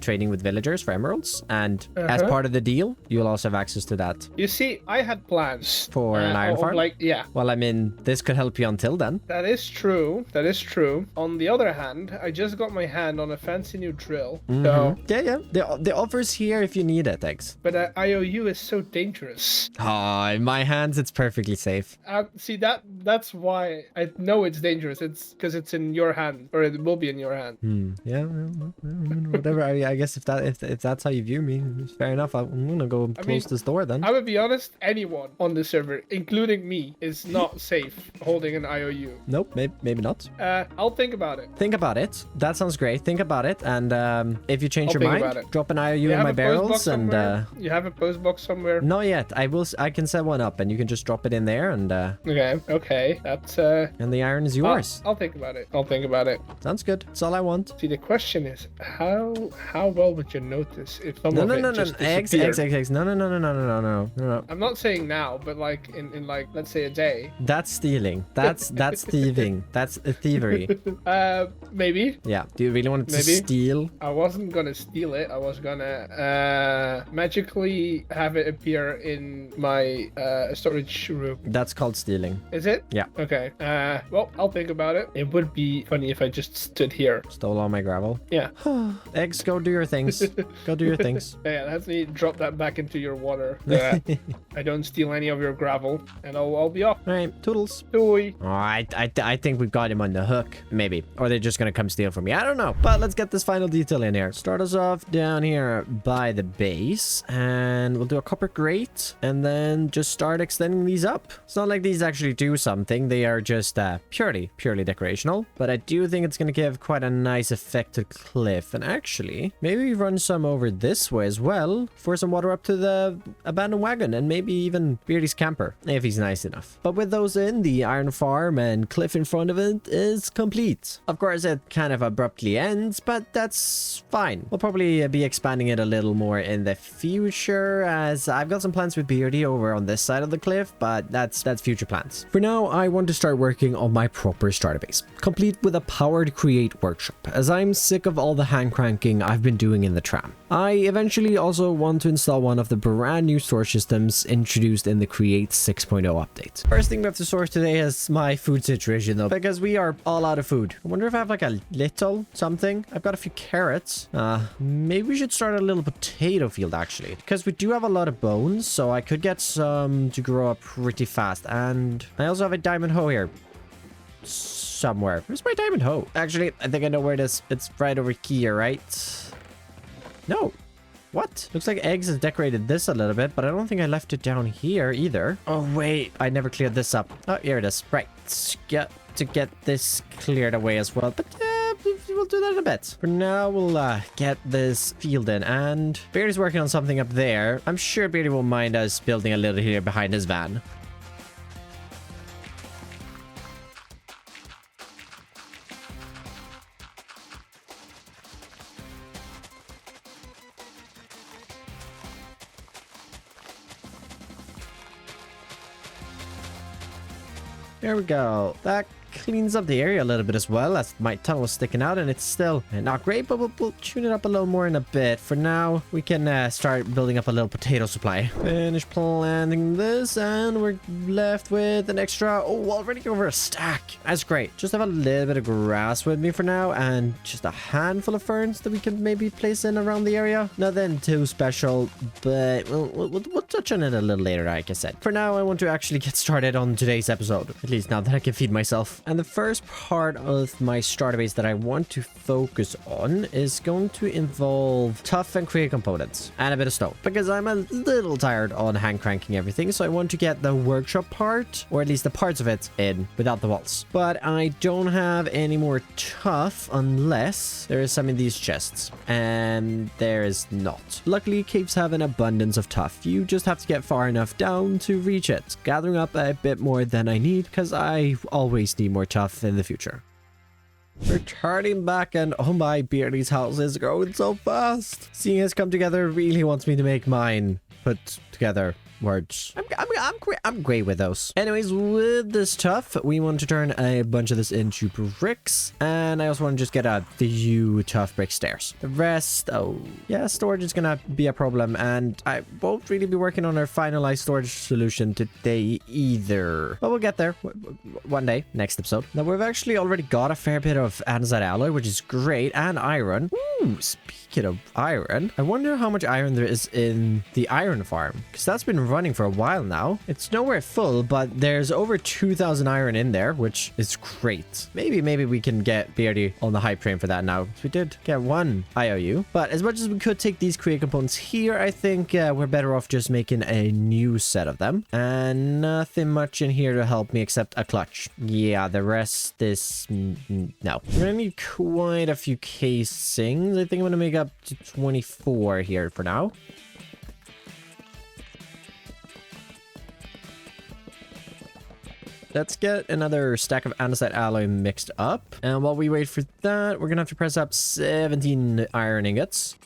trading with villagers for emeralds, and as part of the deal, you'll also have access to that. You see, I had plans For an iron farm? Like, yeah, Well, I mean, this could help you until then. that is true. That is true. On the other hand, I just got my hand on a fancy new drill. So, Yeah. The offer's here if you need it, eggs. but IOU is so dangerous. In my hands, it's perfectly safe. See, that's why I know it's dangerous. It's because it's in your hand, or it will be in your hand. Yeah, whatever. I guess if that's how you view me, it's fair enough. I'm gonna go close this door then. I would be honest, anyone on the server, including me, is not safe holding an IOU. Nope, maybe not. I'll think about it. Think about it. That sounds great. Think about it, and if you change I'll your think mind, about it. drop an IOU You in have my a post box barrels, and somewhere? You have a post box somewhere? not yet. I can set one up, and you can just drop it in there, and Okay. That's and the iron is yours. I'll think about it. Sounds good. That's all I want. See, the question is, how well would you notice if some No, of no, it no, no, just eggs. disappeared? No. I'm not saying now, but like in like let's say a day. That's stealing. That's thieving. That's thievery. Maybe. Yeah. Do you really want to Maybe. steal? I wasn't gonna steal it. I was gonna magically have it appear in my storage room. That's called stealing. Is it? Yeah. Okay. Well, I'll think about it. It would be funny if I just stood here. Stole all my gravel. Yeah. Eggs, go do your things. Go do your things. Yeah, that's me. Drop that back into your water. I don't steal any of your gravel, and I'll be off. All right, toodles. Doei. All right, I think we've got him on the hook, maybe. Or they're just gonna come steal from me. I don't know. But let's get this final detail in here. Start us off down here by the base, and we'll do a copper grate, and then just start extending these up. It's not like these actually do something. They are just purely decorational. But I do think it's gonna give quite a nice effect to the cliff. And actually, maybe we run some over this way as well for some water up to the abandoned wagon, and maybe even Beardy's camper if he's nice enough. But with those in, the iron farm and cliff in front of it is complete. Of course, it kind of abruptly ends, but that's fine. We'll probably be expanding it a little more in the future, as I've got some plans with Beardy over on this side of the cliff, but that's future plans. For now, I want to start working on my proper starter base, complete with a powered create workshop, as I'm sick of all the hand cranking I've been doing in the tram. I eventually also want to install one of the brand new storage systems introduced in the Create 6.0 update. First thing we have to sort today is my food situation though, because we are all out of food. I wonder if I have like a little something. I've got a few carrots. Maybe we should start a little potato field actually, because we do have a lot of bones, so I could get some to grow up pretty fast. And I also have a diamond hoe here somewhere. Where's my diamond hoe? Actually, I think I know where it is. It's right over here, right? No. What? Looks like Eggs has decorated this a little bit, but I don't think I left it down here either. Oh, wait. I never cleared this up. Oh, here it is. Right. Got to get this cleared away as well. But we'll do that in a bit. For now, we'll get this field in. And Beardy's working on something up there. I'm sure Beardy won't mind us building a little here behind his van. There we go. That cleans up the area a little bit as well, as my tunnel is sticking out and it's still not great, but we'll tune it up a little more in a bit. For now, we can start building up a little potato supply. Finish planting this and we're left with an extra, already over a stack. That's great. Just have a little bit of grass with me for now and just a handful of ferns that we can maybe place in around the area. Nothing too special, but we'll touch on it a little later, like I said. For now, I want to actually get started on today's episode, at least now that I can feed myself. And the first part of my starter base that I want to focus on is going to involve tough and create components and a bit of stone, because I'm a little tired on hand cranking everything. So I want to get the workshop part, or at least the parts of it, in without the walls. But I don't have any more tough unless there is some in these chests, and there is not. Luckily, caves have an abundance of tough. You just have to get far enough down to reach it, gathering up a bit more than I need, because I always need more tough in the future. Returning back, and oh my, Beardy's house is growing so fast. Seeing us come together really wants me to make mine put together words. I'm great with those. Anyways, with this stuff, we want to turn a bunch of this into bricks, and I also want to just get a few tough brick stairs. The rest, oh yeah, storage is gonna be a problem, and I won't really be working on our finalized storage solution today either, but we'll get there one day, next episode. Now we've actually already got a fair bit of andesite alloy, which is great, and iron. Ooh, speaking of iron, I wonder how much iron there is in the iron farm, because that's been running for a while now. It's nowhere full, but there's over 2,000 iron in there, which is great. Maybe we can get Beardy on the hype train for that now. We did get one IOU, but as much as we could take these create components here, I think we're better off just making a new set of them, and nothing much in here to help me except a clutch. Yeah, the rest is no. We're gonna need quite a few casings. I think I'm gonna make up to 24 here for now. Let's get another stack of andesite alloy mixed up. And while we wait for that, we're gonna have to press up 17 iron ingots.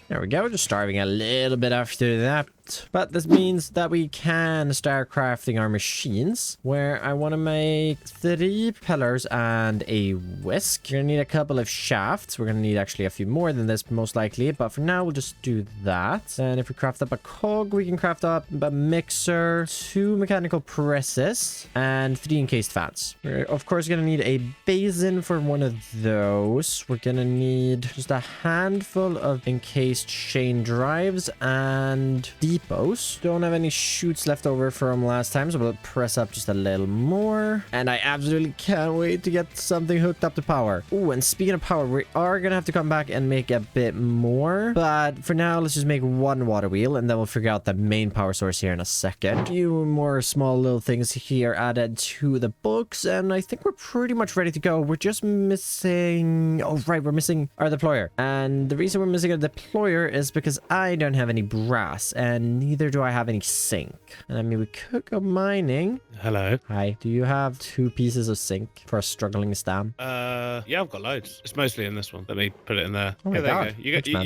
There we go, just starving a little bit after that. But this means that we can start crafting our machines, where I want to make 3 pillars and a whisk. You're gonna need a couple of shafts. We're gonna need actually a few more than this, most likely, but for now we'll just do that. And if we craft up a cog, we can craft up a mixer, 2 mechanical presses, and 3 encased fans. We're of course gonna need a basin for one of those. We're gonna need just a handful of encased chain drives and depots. Don't have any chutes left over from last time, so we'll press up just a little more. And I absolutely can't wait to get something hooked up to power. Oh, and speaking of power, we are gonna have to come back and make a bit more, but for now let's just make 1 water wheel, and then we'll figure out the main power source here in a second. A few more small little things here added to the books, and I think we're pretty much ready to go. We're just missing, oh right, we're missing our deployer, and the reason we're missing a deployer is because I don't have any brass, and neither do I have any zinc. And I mean, we could go mining. Hello. Hi. Do you have 2 pieces of zinc for a struggling stam? Yeah, I've got loads. It's mostly in this one. Let me put it in there. Oh my God. There you go.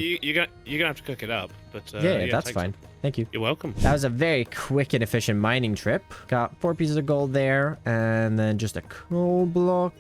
You're gonna have to cook it up, but yeah, that's fine. Thank you. You're welcome. That was a very quick and efficient mining trip. Got 4 pieces of gold there, and then just a coal block.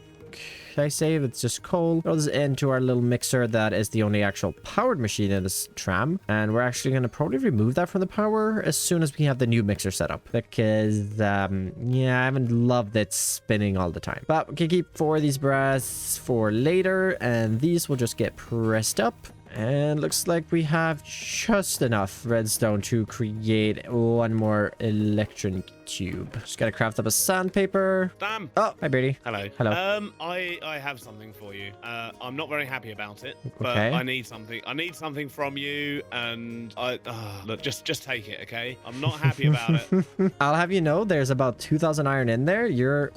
I save, it's just coal. Throw this into our little mixer that is the only actual powered machine in this tram, and we're actually going to probably remove that from the power as soon as we have the new mixer set up, because yeah, I haven't loved it spinning all the time. But we can keep 4 of these brass for later, and these will just get pressed up. And looks like we have just enough redstone to create 1 more electron tube. Just gotta craft up a sandpaper. Damn. Oh, hi Beardy. Hello. Hello. I have something for you. I'm not very happy about it, but Okay. I need something. I need something from you, and look, just take it, okay? I'm not happy about it. I'll have you know, there's about 2,000 iron in there.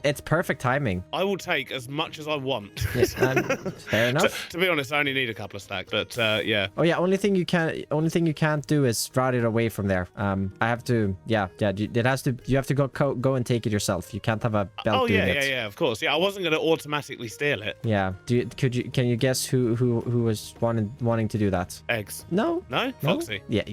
It's perfect timing. I will take as much as I want. Yes, fair enough. To be honest, I only need a couple of stacks, but yeah. Oh yeah, only thing you can't do is route it away from there. I have to, yeah. You have to go and take it yourself. You can't have a belt doing it. Yeah, of course. Yeah, I wasn't going to automatically steal it. Yeah. Can you guess who was wanting to do that? Eggs. No. No? Foxy. Yeah.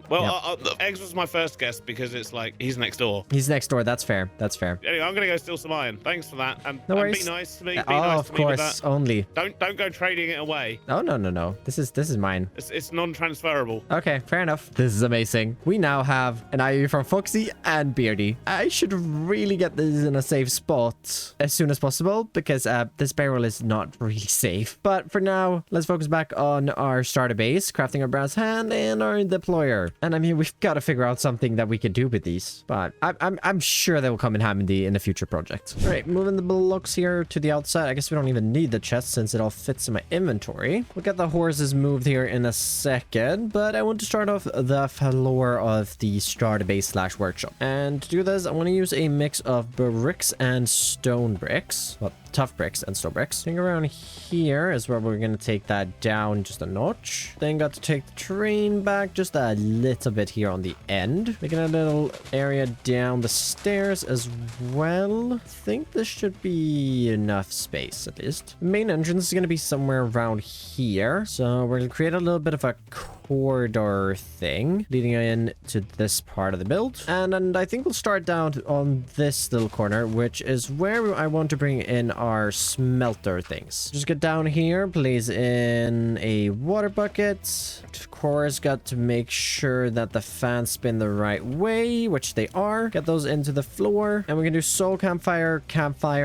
Well, Eggs was my first guess because it's like he's next door. He's next door. That's fair. Anyway, I'm gonna go steal some iron. Thanks for that. And, No worries. be nice to me. Be Oh, nice of to me with course. that. Only. Don't go trading it away. Oh no. This this is mine. It's non-transferable. Okay, fair enough. This is amazing. We now have an IOU from Foxy and Beardy. I should really get this in a safe spot as soon as possible because this barrel is not really safe. But for now, let's focus back on our starter base, crafting our brass hand and our deployer. And I mean, we've got to figure out something that we can do with these. But I'm sure they will come in handy in a future project. All right, moving the blocks here to the outside. I guess we don't even need the chest since it all fits in my inventory. We'll get the horses moved here in a second, but I want to start off the floor of the starter base / workshop. And to do this, I want to use a mix of bricks and stone bricks. Well, tough bricks and stone bricks. I think around here is where we're going to take that down just a notch. Then got to take the terrain back just a little bit here on the end. Making a little area down the stairs as well. I think this should be enough space at least. The main entrance is going to be somewhere around here. So we're going to create a little bit of a corridor thing leading in to this part of the build. And I think we'll start down on this little corner, which is where I want to bring in our smelter things. Just get down here, place in a water bucket. Of course, got to make sure that the fans spin the right way, which they are. Get those into the floor. And we can do soul campfire,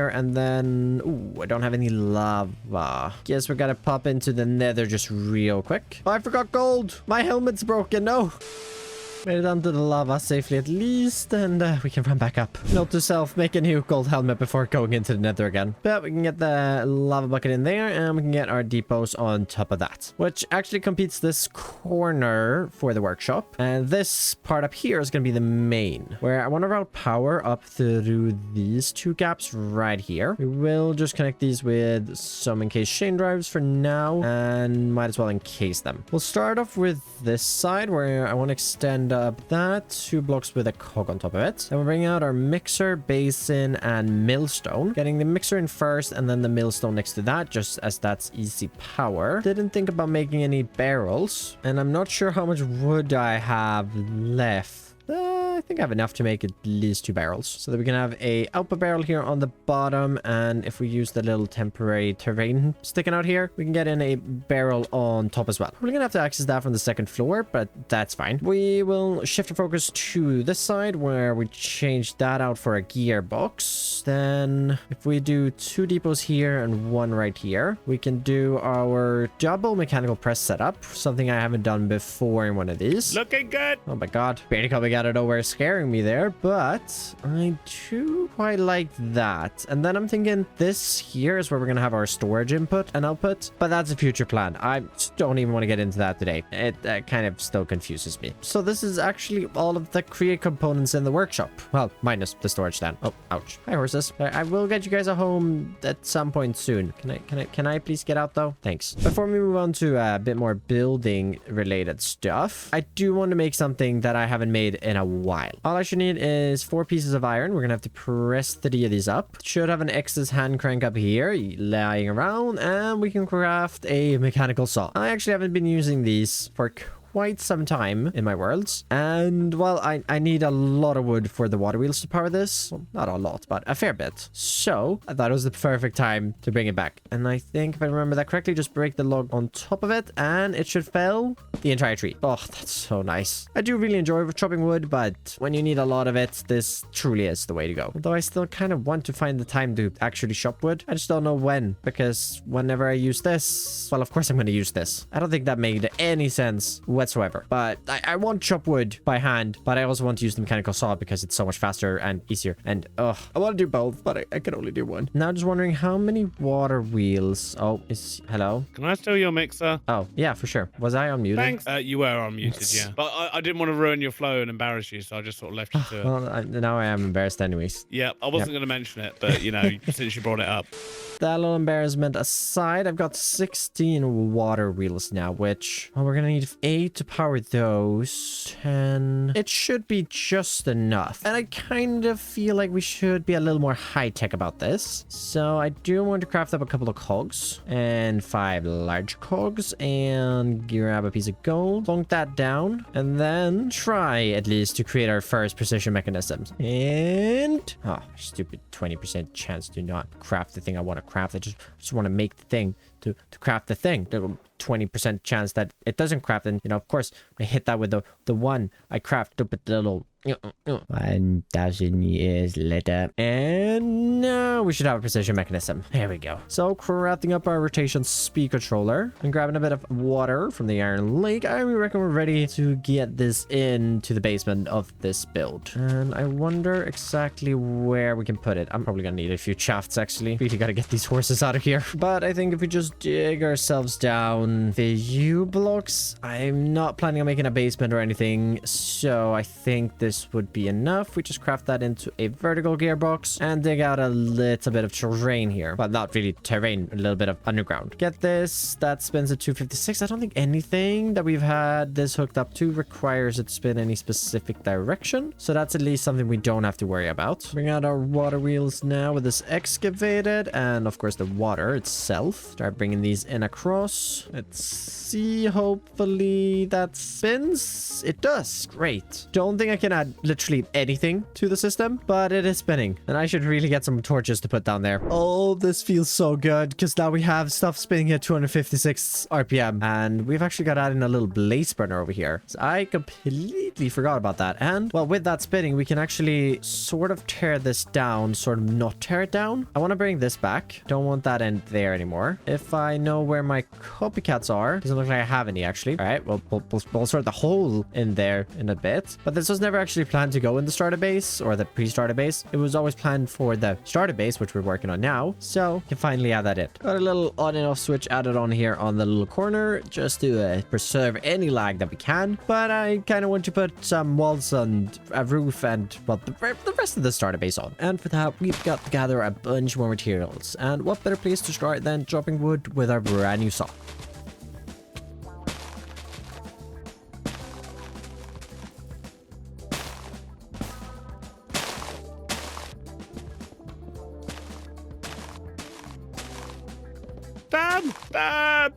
and then... Ooh, I don't have any lava. Guess we gotta pop into the nether just real quick. Oh, I forgot gold. My helmet's broken. No. Made it onto the lava safely at least, and we can run back up. Note to self, make a new gold helmet before going into the nether again. But we can get the lava bucket in there, and we can get our depots on top of that, which actually competes this corner for the workshop. And this part up here is going to be the main, where I want to route power up through these two gaps right here. We will just connect these with some encased chain drives for now, and might as well encase them. We'll start off with this side, where I want to extend up that 2 blocks with a cog on top of it. Then we'll bring out our mixer, basin, and millstone. Getting the mixer in first and then the millstone next to that, just as that's easy power. Didn't think about making any barrels, and I'm not sure how much wood I have left. I think I have enough to make at least 2 barrels so that we can have a output barrel here on the bottom, and if we use the little temporary terrain sticking out here, we can get in a barrel on top as well. We're gonna have to access that from the second floor, but that's fine. We will shift our focus to this side where we change that out for a gearbox. Then if we do 2 depots here and 1 right here, we can do our double mechanical press setup, something I haven't done before in one of these. Looking good. Oh my god, barely coming out of nowhere scaring me there, but I do quite like that. And then I'm thinking this here is where we're gonna have our storage input and output, but that's a future plan. I don't even want to get into that today. It kind of still confuses me. So this is actually all of the create components in the workshop, well, minus the storage stand. Oh, ouch. Hi, horses. I will get you guys a home at some point soon. Can I please get out though? Thanks. Before we move on to a bit more building related stuff, I do want to make something that I haven't made in a while. All I should need is 4 pieces of iron. We're gonna have to press 3 of these up. Should have an X's hand crank up here lying around, and we can craft a mechanical saw. I actually haven't been using these for quite some time in my worlds, and well, I need a lot of wood for the water wheels to power this. Well, not a lot, but a fair bit. So I thought it was the perfect time to bring it back, and I think if I remember that correctly, just break the log on top of it and it should fell the entire tree. Oh, that's so nice. I do really enjoy chopping wood, but when you need a lot of it, this truly is the way to go. Although I still kind of want to find the time to actually chop wood. I just don't know when, because whenever I use this, well, of course I'm going to use this. I don't think that made any sense whatsoever, but I want to chop wood by hand, but I also want to use the mechanical saw because it's so much faster and easier, and I want to do both, but I can only do one. Now just wondering how many water wheels. Oh, hello? Can I steal your mixer? Oh yeah, for sure. Was I unmuted? Thanks. You were unmuted, yeah, but I didn't want to ruin your flow and embarrass you, so I just sort of left you to it. Well, now I am embarrassed anyways. Yeah, I wasn't going to mention it, but you know, since you brought it up. That little embarrassment aside, I've got 16 water wheels now, which, well, we're gonna need 8 to power those. 10. It should be just enough. And I kind of feel like we should be a little more high-tech about this. So I do want to craft up a couple of cogs and 5 large cogs and grab a piece of gold, plonk that down, and then try at least to create our first precision mechanisms. And stupid 20% chance to not craft the thing I want to craft. I just want to make the thing to craft the thing. There will 20% chance that it doesn't craft, and of course I hit that with the one I craft up at the little 1,000 years later, and now we should have a precision mechanism. There we go. So crafting up our rotation speed controller and grabbing a bit of water from the iron lake, I reckon we're ready to get this into the basement of this build. And I wonder exactly where we can put it. I'm probably gonna need a few shafts actually. Really gotta get these horses out of here. But I think if we just dig ourselves down the U blocks, I'm not planning on making a basement or anything, so I think this would be enough. We just craft that into a vertical gearbox and dig out a little bit of terrain here. Well, not really terrain, a little bit of underground. Get this. That spins at 256. I don't think anything that we've had this hooked up to requires it to spin any specific direction. So that's at least something we don't have to worry about. Bring out our water wheels now with this excavated, and of course the water itself. Start bringing these in across. Let's see. Hopefully that spins. It does. Great. Don't think I can add literally anything to the system, but it is spinning, and I should really get some torches to put down there. Oh, this feels so good because now we have stuff spinning at 256 RPM, and we've actually got adding a little blaze burner over here. So I completely forgot about that. And well, with that spinning, we can actually sort of tear this down, sort of not tear it down. I want to bring this back. Don't want that end there anymore. If I know where my copycats are, doesn't look like I have any actually. All right, well, we'll sort the hole in there in a bit, but this was never actually planned to go in the starter base or the pre-starter base. It was always planned for the starter base, which we're working on now, so you can finally add that in. Got a little on and off switch added on here on the little corner just to preserve any lag that we can, but I kind of want to put some walls and a roof and well the rest of the starter base on. And for that we've got to gather a bunch more materials, and what better place to start than chopping wood with our brand new saw.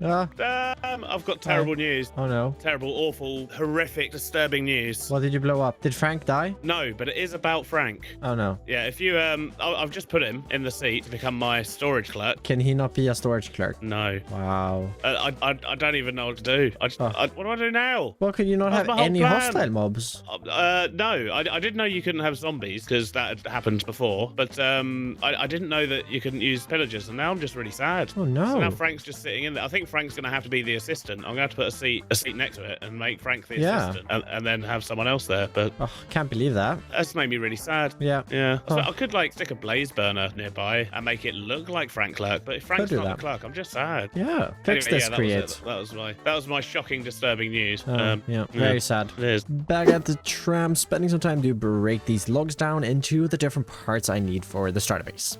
Damn! I've got terrible news. Oh no. Terrible, awful, horrific, disturbing news. What did you blow up? Did Frank die? No, but it is about Frank. Oh no. Yeah, if you I've just put him in the seat to become my storage clerk. Can he not be a storage clerk? No. Wow. I don't even know what to do. What do I do now? Well, could you not have any hostile mobs? No, I didn't know you couldn't have zombies because that had happened before. But I didn't know that you couldn't use pillagers, and now I'm just really sad. Oh no. So now Frank's just sitting in there. I think Frank's gonna have to be the assistant. I'm gonna have to put a seat next to it and make Frank the assistant, and then have someone else there. But can't believe that. That's made me really sad. Yeah. So I could like stick a blaze burner nearby and make it look like Frank Clerk, but if Frank's not the clerk, I'm just sad. Yeah. Fix this, create. That was my shocking, disturbing news. Very sad. It is. Back at the tram, spending some time to break these logs down into the different parts I need for the starter base.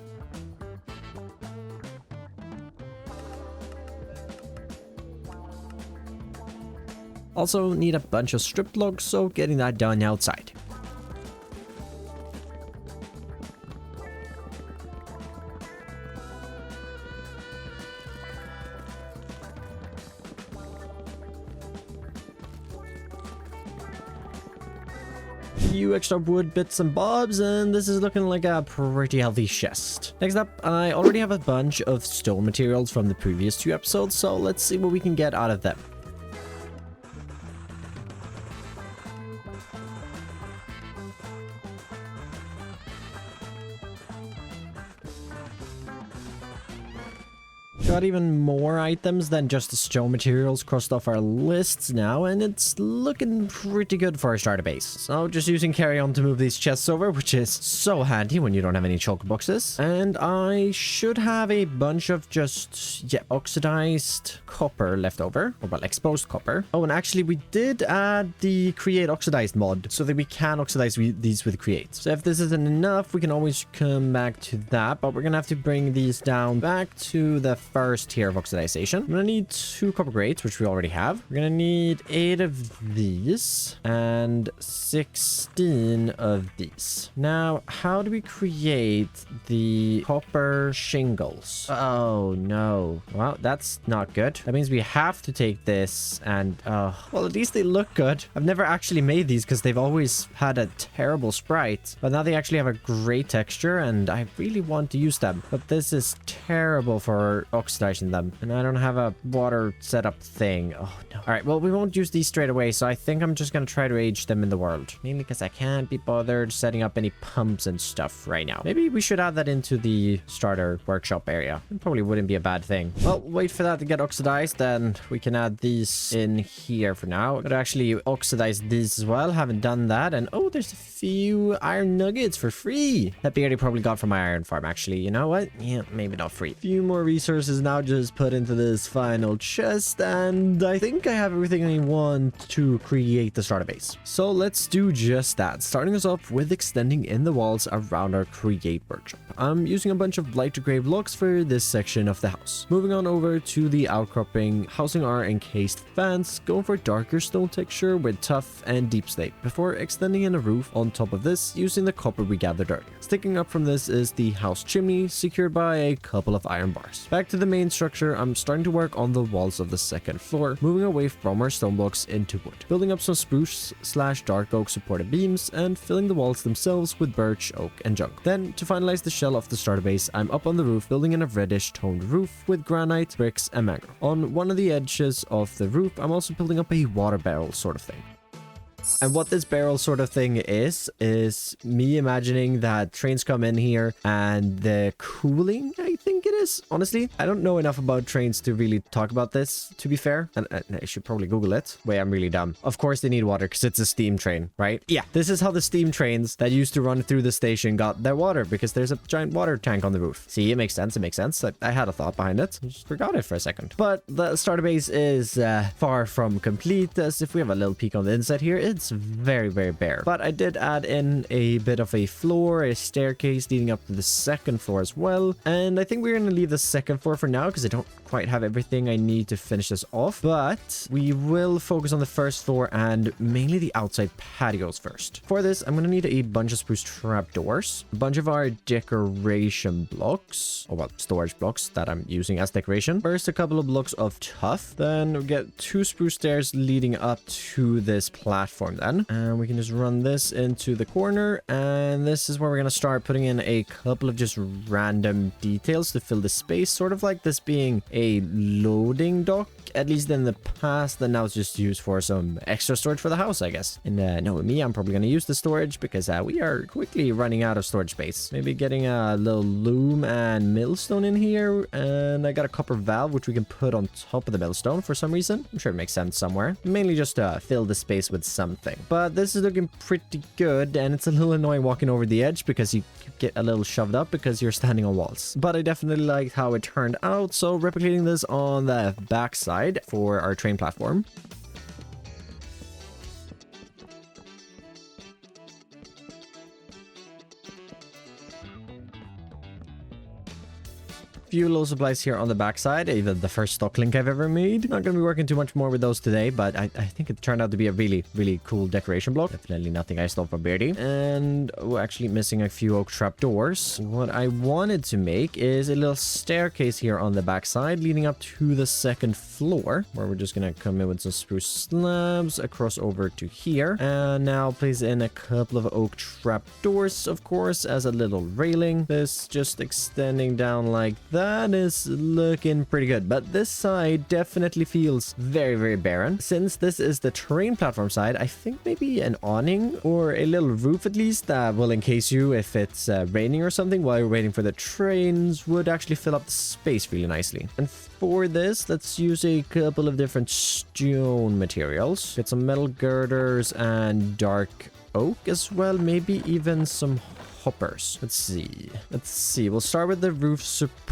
Also need a bunch of stripped logs, so getting that done outside. Few extra wood bits and bobs, and this is looking like a pretty healthy chest. Next up, I already have a bunch of stone materials from the previous 2 episodes, so let's see what we can get out of them. Got even more items than just the stone materials crossed off our lists now, and it's looking pretty good for our starter base. So just using carry on to move these chests over, which is so handy when you don't have any choke boxes. And I should have a bunch of just, oxidized copper left over, or well, exposed copper. Oh, and actually we did add the create oxidized mod so that we can oxidize these with create. So if this isn't enough, we can always come back to that, but we're gonna have to bring these down back to the first tier of oxidization. I'm gonna need 2 copper grates, which we already have. We're gonna need 8 of these and 16 of these. Now, how do we create the copper shingles? Oh no. Well, that's not good. That means we have to take this and well, at least they look good. I've never actually made these because they've always had a terrible sprite, but now they actually have a great texture and I really want to use them. But this is terrible for oxidization oxidizing them. And I don't have a water setup thing. Oh, no. All right, well, we won't use these straight away, so I think I'm just going to try to age them in the world. Mainly because I can't be bothered setting up any pumps and stuff right now. Maybe we should add that into the starter workshop area. It probably wouldn't be a bad thing. Well, wait for that to get oxidized, then we can add these in here for now. But actually oxidize these as well. Haven't done that. And oh, there's a few iron nuggets for free. That Beardy probably got from my iron farm, actually. You know what? Yeah, maybe not free. Few more resources now just put into this final chest. And I think I have everything I want to create the starter base. So let's do just that. Starting us off with extending in the walls around our create workshop. I'm using a bunch of light gray blocks for this section of the house. Moving on over to the outcropping, housing our encased fans, going for darker stone texture with tough and deep slate, before extending in a roof on top of this using the copper we gathered earlier. Sticking up from this is the house chimney, secured by a couple of iron bars. Back to the main structure, I'm starting to work on the walls of the second floor, moving away from our stone blocks into wood, building up some spruce / dark oak supported beams, and filling the walls themselves with birch, oak, and junk. Then, to finalize the shell of the starter base, I'm up on the roof building in a reddish toned roof with granite, bricks, and mangrove. On one of the edges of the roof, I'm also building up a water barrel sort of thing. And what this barrel sort of thing is me imagining that trains come in here and the cooling, I think it is. Honestly, I don't know enough about trains to really talk about this, to be fair. And I should probably Google it. Wait, I'm really dumb. Of course they need water because it's a steam train, right? Yeah, this is how the steam trains that used to run through the station got their water, because there's a giant water tank on the roof. See, it makes sense. It makes sense. I had a thought behind it. I just forgot it for a second. But the starter base is far from complete, as if we have a little peek on the inside here, it's very, very bare. But I did add in a bit of a floor, a staircase leading up to the second floor as well. And I think we're going to leave the second floor for now because I don't quite have everything I need to finish this off. But we will focus on the first floor and mainly the outside patios first. For this, I'm going to need a bunch of spruce trapdoors, a bunch of our decoration blocks, or well, storage blocks that I'm using as decoration. First, a couple of blocks of tuff. Then we get 2 spruce stairs leading up to this platform then. And we can just run this into the corner. And this is where we're going to start putting in a couple of just random details to fill the space, sort of like this being a loading dock, at least in the past, and now it's just used for some extra storage for the house, I guess. And no, with me, I'm probably going to use the storage because we are quickly running out of storage space. Maybe getting a little loom and millstone in here, and I got a copper valve which we can put on top of the millstone for some reason. I'm sure it makes sense somewhere. Mainly just to fill the space with something. But this is looking pretty good, and it's a little annoying walking over the edge because you get a little shoved up because you're standing on walls. But I definitely liked how it turned out, so replicating this on the back side for our train platform. Few little supplies here on the backside, even the first stock link I've ever made. Not gonna be working too much more with those today, but I think it turned out to be a really, really cool decoration block. Definitely nothing I stole from Beardy. And we're actually missing a few oak trapdoors. What I wanted to make is a little staircase here on the backside leading up to the second floor, where we're just gonna come in with some spruce slabs across over to here. And now place in a couple of oak trapdoors, of course, as a little railing. This just extending down like that is looking pretty good, but this side definitely feels very, very barren. Since this is the train platform side, I think maybe an awning or a little roof at least that will encase you if it's raining or something while you're waiting for the trains would actually fill up the space really nicely. And for this, let's use a couple of different stone materials. Get some metal girders and dark oak as well, maybe even some hoppers. Let's see. We'll start with the roof support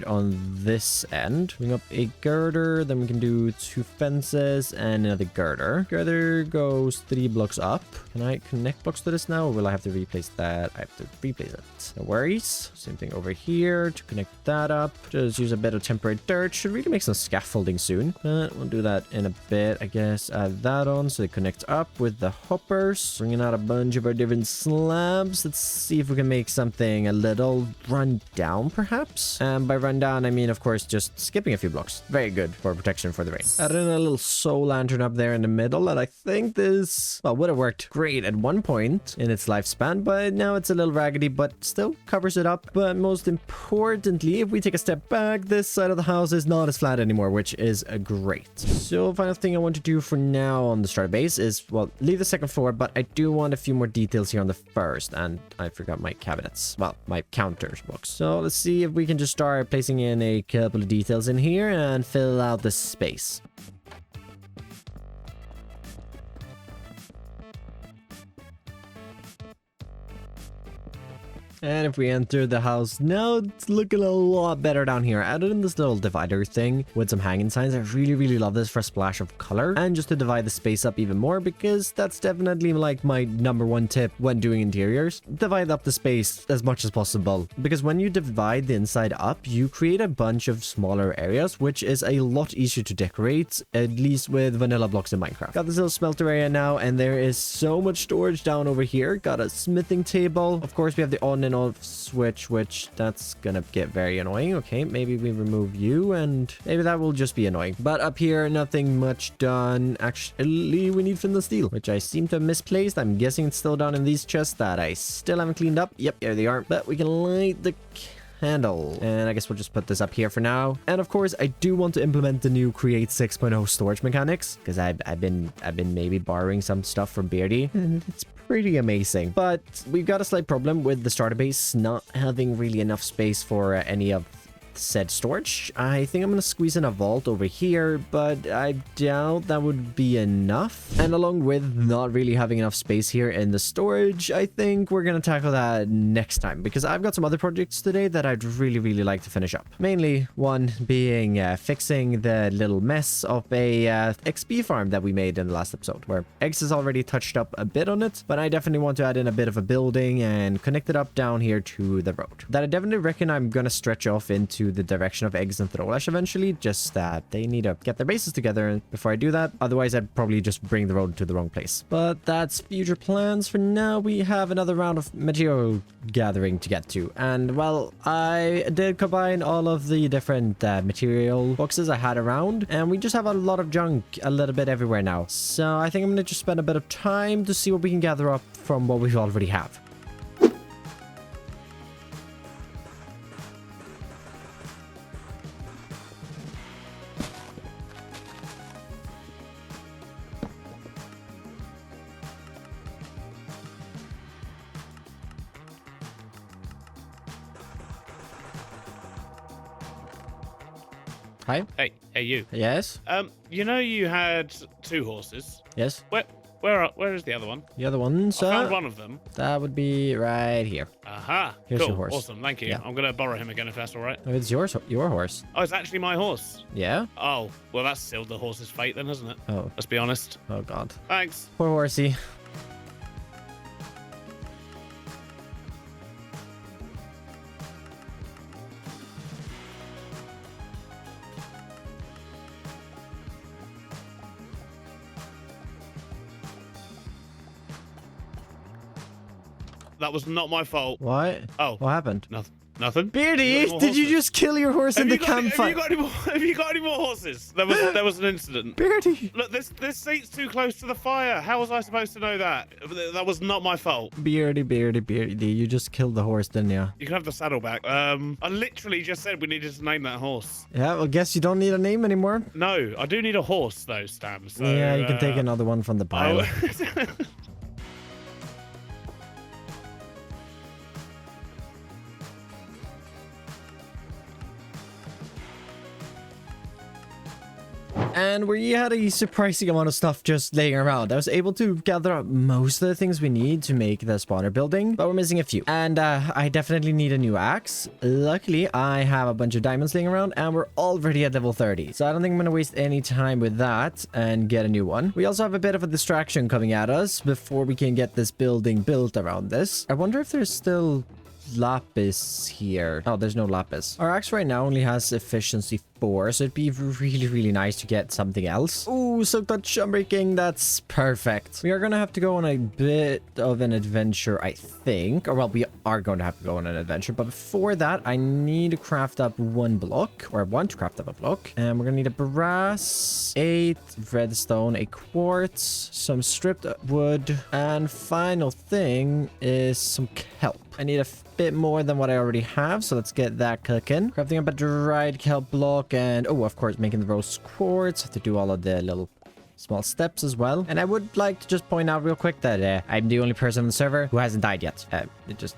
on this end. Bring up a girder, then we can do 2 fences and another girder. Girder goes 3 blocks up. Can I connect blocks to this now, or will I have to replace that? I have to replace it. No worries. Same thing over here to connect that up. Just use a bit of temporary dirt. Should really make some scaffolding soon. But we'll do that in a bit, I guess. Add that on so it connects up with the hoppers. Bringing out a bunch of our different slabs. Let's see if we can make something a little run down, perhaps. And by rundown, I mean, of course, just skipping a few blocks. Very good for protection for the rain. Added in a little soul lantern up there in the middle, and I think this, well, would have worked great at one point in its lifespan, but now it's a little raggedy, but still covers it up. But most importantly, if we take a step back, this side of the house is not as flat anymore, which is great. So final thing I want to do for now on the starter base is, well, leave the second floor, but I do want a few more details here on the first, and I forgot my cabinets. Well, my counters box. So let's see if we can just start placing in a couple of details in here and fill out the space. And if we enter the house now, it's looking a lot better down here. Added in this little divider thing with some hanging signs. I really love this for a splash of color and just to divide the space up even more, because that's definitely like my #1 tip when doing interiors. Divide up the space as much as possible, because when you divide the inside up, you create a bunch of smaller areas, which is a lot easier to decorate, at least with vanilla blocks in Minecraft. Got this little smelter area now, and there is so much storage down over here. Got a smithing table. Of course, we have the on and off switch, which that's gonna get very annoying. Okay, maybe we remove you, and maybe that will just be annoying. But up here, nothing much done. Actually, we need flint steel, which I seem to have misplaced. I'm guessing it's still down in these chests that I still haven't cleaned up. Yep, there they are. But we can light the handle, and I guess we'll just put this up here for now. And of course, I do want to implement the new Create 6.0 storage mechanics, because I've been maybe borrowing some stuff from Beardy, and it's pretty amazing. But we've got a slight problem with the starter base not having really enough space for any of said storage. I think I'm gonna squeeze in a vault over here, but I doubt that would be enough. And along with not really having enough space here in the storage, I think we're gonna tackle that next time, because I've got some other projects today that I'd really like to finish up. Mainly one being fixing the little mess of a XP farm that we made in the last episode, where Eggs has already touched up a bit on it, but I definitely want to add in a bit of a building and connect it up down here to the road. That I definitely reckon I'm gonna stretch off into the direction of Eggs and Throlash eventually, just that they need to get their bases together before I do that. Otherwise, I'd probably just bring the road to the wrong place. But that's future plans. For now, we have another round of material gathering to get to. And, well, I did combine all of the different material boxes I had around, and we just have a lot of junk a little bit everywhere now. So I think I'm going to just spend a bit of time to see what we can gather up from what we already have. Hi. Hey, you. Yes. You know you had 2 horses. Yes. Where is the other one? The other one, sir? I found one of them. That would be right here. Aha. Here's cool. your horse. Awesome. Thank you. Yeah. I'm gonna borrow him again if that's all right. Oh, it's your horse. Oh, it's actually my horse. Yeah? Oh, well, that's sealed the horse's fate then, hasn't it? Oh. Let's be honest. Oh, God. Thanks. Poor horsey. That was not my fault. What? Oh. What happened? Nothing. Beardy, did you just kill your horse in the campfire? Have you got any more horses? There was an incident. Beardy. Look, this seat's too close to the fire. How was I supposed to know that? That was not my fault. Beardy. You just killed the horse, didn't you? You can have the saddle back. I literally just said we needed to name that horse. Yeah, well, guess you don't need a name anymore. No, I do need a horse though, Stam. So, yeah, you can take another one from the pile. And we had a surprising amount of stuff just laying around. I was able to gather up most of the things we need to make the spawner building, but we're missing a few. And I definitely need a new axe. Luckily, I have a bunch of diamonds laying around, and we're already at level 30. So I don't think I'm going to waste any time with that and get a new one. We also have a bit of a distraction coming at us before we can get this building built around this. I wonder if there's still lapis here. Oh, there's no lapis. Our axe right now only has efficiency 4, so it'd be really, really nice to get something else. Ooh, silk touch unbreaking. That's perfect. We are gonna have to go on a bit of an adventure, I think. Or, well, we are going to have to go on an adventure. But before that, I need to craft up 1 block. Or I want to craft up a block. And we're gonna need a brass, 8 redstone, a quartz, some stripped wood, and final thing is some kelp. I need a bit more than what I already have, so let's get that cooking. Crafting up a dried kelp block and, oh, of course, making the rose quartz. Have to do all of the little small steps as well. And I would like to just point out real quick that I'm the only person on the server who hasn't died yet. Just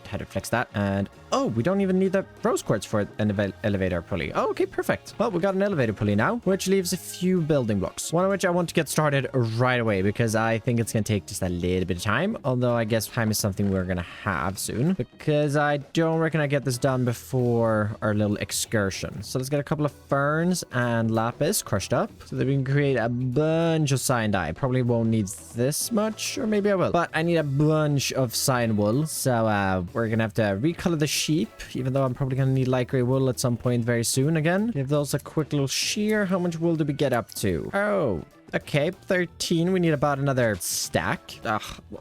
had to flex that. And oh, we don't even need the rose quartz for an elevator pulley. Oh, okay, perfect. Well, we got an elevator pulley now, which leaves a few building blocks. One of which I want to get started right away because I think it's going to take just a little bit of time. Although I guess time is something we're going to have soon because I don't reckon I get this done before our little excursion. So let's get a couple of ferns and lapis crushed up so that we can create a bunch of cyan dye. Probably won't need this much, or maybe I will. But I need a bunch of cyan wool. So we're going to have to recolor the sheep, even though I'm probably going to need light gray wool at some point very soon again. Give those a quick little shear. How much wool do we get up to? Oh, okay, 13. We need about another stack.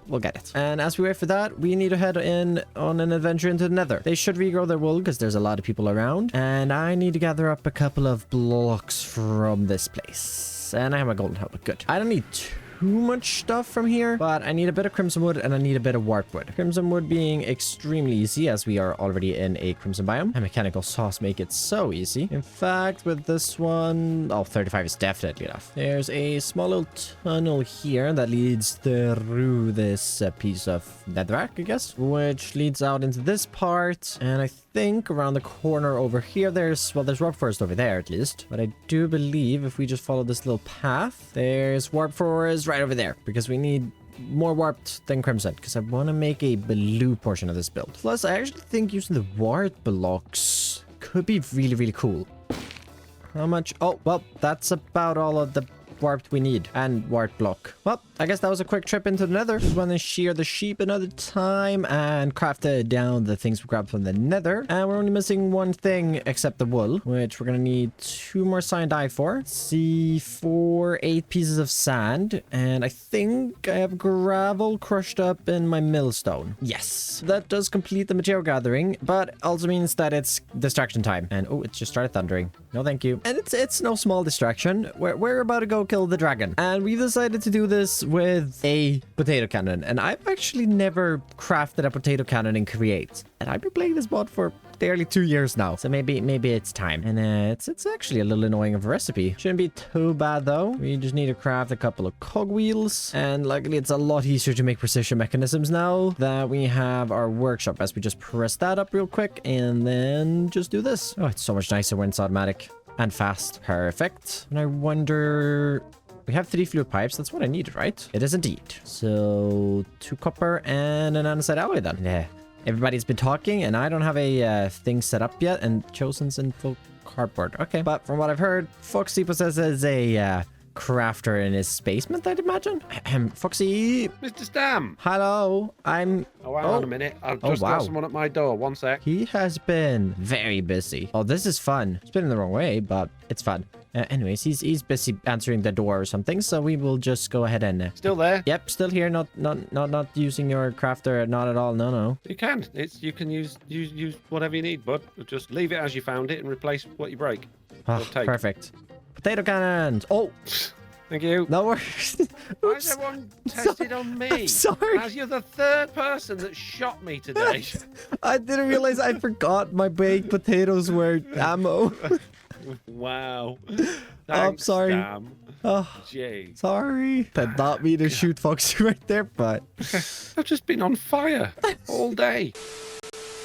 We'll get it. And as we wait for that, we need to head in on an adventure into the nether. They should regrow their wool because there's a lot of people around. And I need to gather up a couple of blocks from this place. And I have my golden helmet. Good. I don't need too much stuff from here, but I need a bit of crimson wood and I need a bit of warp wood. Crimson wood being extremely easy as we are already in a crimson biome, and mechanical saws make it so easy. In fact, with this one, 35 is definitely enough. There's a small little tunnel here that leads through this piece of netherrack, I guess, which leads out into this part. And I think around the corner over here, there's warp forest over there at least. But I do believe if we just follow this little path, there's warp forest right over there, because we need more warped than crimson, because I want to make a blue portion of this build. Plus, I actually think using the warp blocks could be really, really cool. How much? Oh, well, that's about all of the warped we need, and warp block. Well, I guess that was a quick trip into the nether. Just want to shear the sheep another time and craft down the things we grabbed from the nether. And we're only missing one thing except the wool, which we're gonna need 2 more cyan dye for. C4, 8 pieces of sand, and I think I have gravel crushed up in my millstone. Yes, that does complete the material gathering, but also means that it's distraction time. And oh, it just started thundering. No, thank you. And it's no small distraction. We're about to go kill the dragon, and we decided to do this with a potato cannon. And I've actually never crafted a potato cannon in Create, and I've been playing this mod for nearly 2 years now, so maybe it's time. And it's actually a little annoying of a recipe. Shouldn't be too bad though. We just need to craft a couple of cogwheels, and luckily it's a lot easier to make precision mechanisms now that we have our workshop, as we just press that up real quick and then just do this. Oh, it's so much nicer when it's automatic and fast. Perfect. And I wonder, we have 3 fluid pipes. That's what I needed, right? It is indeed. So 2 copper and an andesite alloy then. Yeah. Everybody's been talking and I don't have a thing set up yet, and Chosen's in full cardboard. Okay, but from what I've heard, Foxy possesses a crafter in his basement, I'd imagine. Foxy. Mr. Stam. Hello. Hang on a minute. I've just got someone at my door. One sec. He has been very busy. Oh, this is fun. It's been in the wrong way, but it's fun. Anyways, he's busy answering the door or something, so we will just go ahead and... Still there? Yep, still here. Not using your crafter. Not at all. No. You can. You can use whatever you need, bud. Just leave it as you found it and replace what you break. Oh, perfect. Potato cannons. Oh. Thank you. No worries. Why is everyone tested on me? I'm sorry. As you're the 3rd person that shot me today. I didn't realize I forgot my baked potatoes were ammo. Wow. I'm sorry. Sam. Oh, Jeez. Sorry. Did not mean to shoot Foxy right there, but... I've just been on fire all day.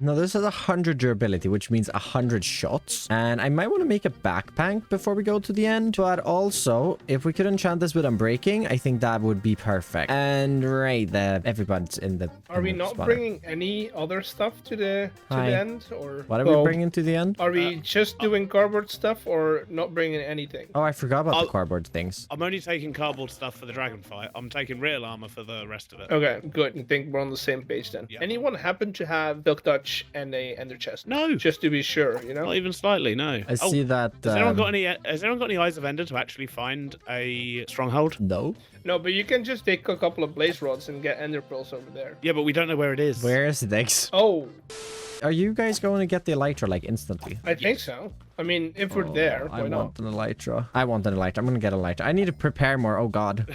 No, this has 100 durability, which means 100 shots. And I might want to make a backpack before we go to the end. But also, if we could enchant this with Unbreaking, I think that would be perfect. And right there, everyone's in the. Are we not bringing any other stuff to the end, or what are we bringing to the end? Are we just doing cardboard stuff, or not bringing anything? Oh, I forgot about the cardboard things. I'm only taking cardboard stuff for the dragon fight. I'm taking real armor for the rest of it. Okay, good. I think we're on the same page then. Yeah. Anyone happen to have Silk Touch and a Ender chest? No. Just to be sure, you know? Not even slightly, no. I see that. Has anyone got any Eyes of Ender to actually find a stronghold? No. No, but you can just take a couple of blaze rods and get Ender pearls over there. Yeah, but we don't know where it is. Where is the eggs? Oh, Are you guys going to get the Elytra like instantly? I think so. I mean, if we're there, why I not? want an Elytra. I want an Elytra. I'm gonna get an Elytra. I need to prepare more. Oh god.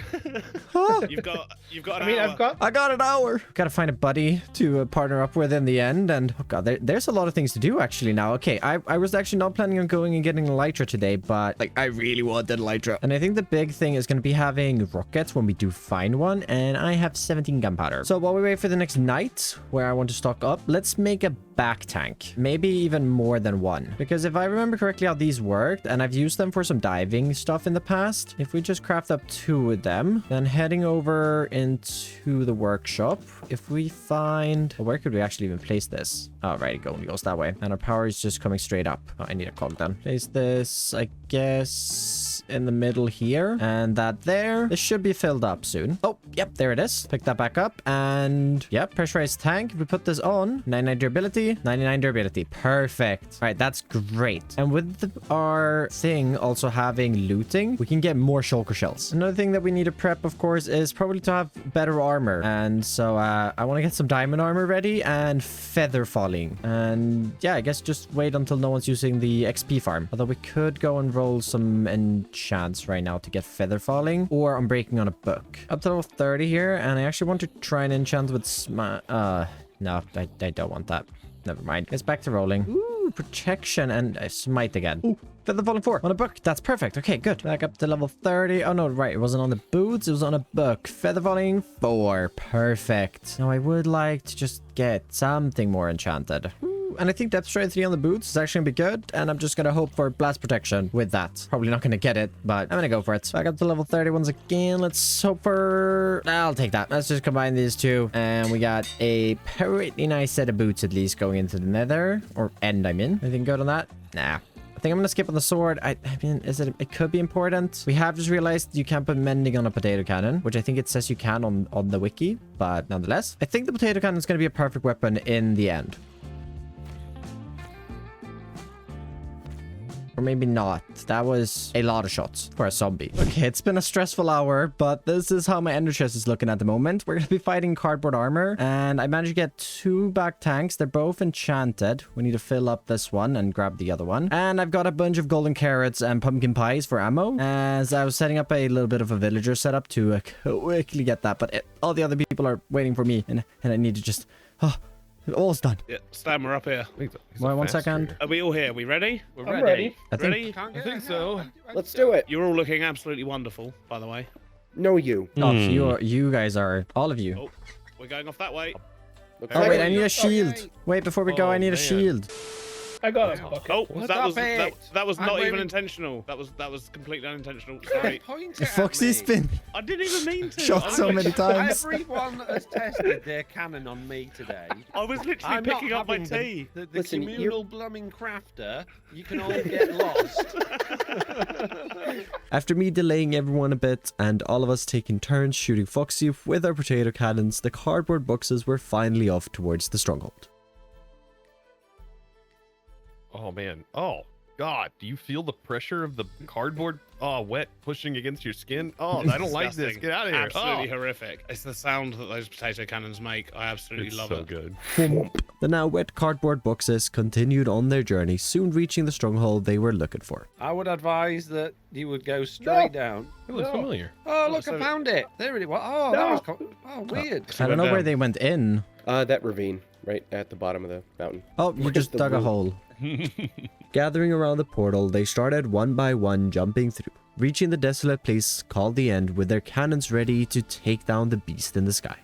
You've got I mean, I've got. I got an hour. Gotta find a buddy to partner up with in the end. And oh god, there's a lot of things to do actually now. Okay, I was actually not planning on going and getting an Elytra today, but like I really wanted an Elytra. And I think the big thing is gonna be having rockets when we do find one. And I have 17 gunpowder. So while we wait for the next night where I want to stock up, let's make a back tank. Maybe even more than one. Because if I remember correctly how these worked, and I've used them for some diving stuff in the past, if we just craft up 2 of them, then heading over into the workshop, if we find... where could we actually even place this? Oh, right, it only goes that way. And our power is just coming straight up. Oh, I need a cog then. Place this, I guess, in the middle here. And that there. This should be filled up soon. Oh, yep, there it is. Pick that back up. And, yep, pressurized tank. If we put this on, 99 durability, 99 durability. Perfect. All right, that's great. And with our thing also having looting, we can get more shulker shells. Another thing that we need to prep, of course, is probably to have better armor. And so I want to get some diamond armor ready and feather falling. And yeah, I guess just wait until no one's using the XP farm. Although we could go and roll some enchants right now to get feather falling, or I'm breaking on a book. Up to level 30 here, and I actually want to try and enchant with no, I don't want that. Never mind. It's back to rolling. Ooh, protection and smite again. Ooh, feather falling 4 on a book. That's perfect. Okay, good. Back up to level 30. Oh no, right. It wasn't on the boots. It was on a book. Feather falling 4. Perfect. Now I would like to just get something more enchanted. And I think depth strike 3 on the boots is actually gonna be good. And I'm just gonna hope for blast protection with that. Probably not gonna get it, but I'm gonna go for it. Back up to level 30 once again. Let's hope for... I'll take that. Let's just combine these two. And we got a pretty nice set of boots at least going into the nether. Or end, I'm in. Anything good on that? Nah. I think I'm gonna skip on the sword. I mean, it could be important. We have just realized you can't put mending on a potato cannon, which I think it says you can on the wiki, but nonetheless, I think the potato cannon is gonna be a perfect weapon in the end. Or maybe not. That was a lot of shots for a zombie. Okay, it's been a stressful hour, but this is how my ender chest is looking at the moment. We're going to be fighting cardboard armor, and I managed to get 2 back tanks. They're both enchanted. We need to fill up this one and grab the other one. And I've got a bunch of golden carrots and pumpkin pies for ammo, as I was setting up a little bit of a villager setup to quickly get that, but all the other people are waiting for me, and I need to just... all's done. Yeah, Stan, we're up here. Wait, 1 second. Are we all here? We ready? We're I'm ready. I think... Ready? Can't I get think it. so. Let's do it. You're all looking absolutely wonderful, by the way. No, you. Oh, you guys are... all of you. Oh, we're going off that way. Looks Oh, like wait, it. I need a shield. Wait, before we go, I need a man. shield. I got a bucket. Oh, Stop it. that was I'm not even waving- intentional. That was completely unintentional. Sorry. Point The it at Foxy me. spin. I didn't even mean to. Shot I so was many literally- times. Everyone has tested their cannon on me today. I was literally I'm not picking up my having tea. The Listen, communal blooming crafter. You can all get lost. After me delaying everyone a bit and all of us taking turns shooting Foxy with our potato cannons, the cardboard boxes were finally off towards the stronghold. Oh man. Oh God. Do you feel the pressure of the cardboard? Oh, wet pushing against your skin. Oh, I don't like this. Disgusting. Get out of here. Absolutely Oh. horrific. It's the sound that those potato cannons make. I absolutely It's love so it. good. The now wet cardboard boxes continued on their journey, soon reaching the stronghold they were looking for. I would advise that you would go straight down. It looks No. familiar. Oh, look, so- I found it. There it was. Oh, that was weird. I don't know went where down. they went in. That ravine right at the bottom of the mountain. Oh, you Where's just the dug a root? hole. Gathering around the portal, they started one by one jumping through, reaching the desolate place called the End with their cannons ready to take down the beast in the sky.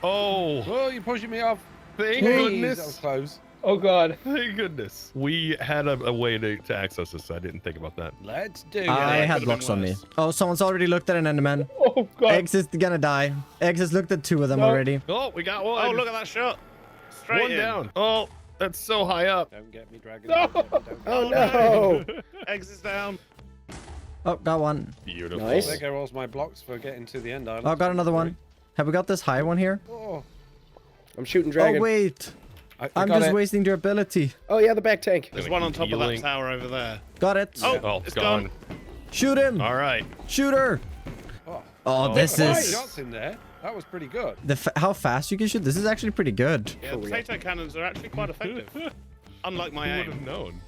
Oh, Oh, you're pushing me off. thank Jeez, goodness. that was close. Oh god. Thank goodness. We had a way to access this. So I didn't think about that. Let's do I it. had could've blocks been on me. worse. Oh, someone's already looked at an Enderman. Oh god. Eggs is gonna die. Eggs has looked at 2 of them No. already. Oh, we got one. Oh, look at that shot. Straight One in. down. Oh, that's so high up. Don't get me, dragon. No. Don't get me, Oh no. no! Eggs is down. Oh, got one. Beautiful. Nice. There go all my blocks for getting to the end island. Oh, got another one. Have we got this high one here? Oh, I'm shooting dragon. Oh, wait. I I'm got just it. wasting durability. Oh yeah, the back tank. There's Gonna one on keep top of that healing. tower over there. Got it. Oh, Oh, it's gone. gone. Shoot him. All right. Shoot her. Oh, Oh, this five is... shots in there. That was pretty good. How fast you can shoot. This is actually pretty good. Yeah, For real. potato cannons are actually quite effective. Unlike my Who would have aim. known?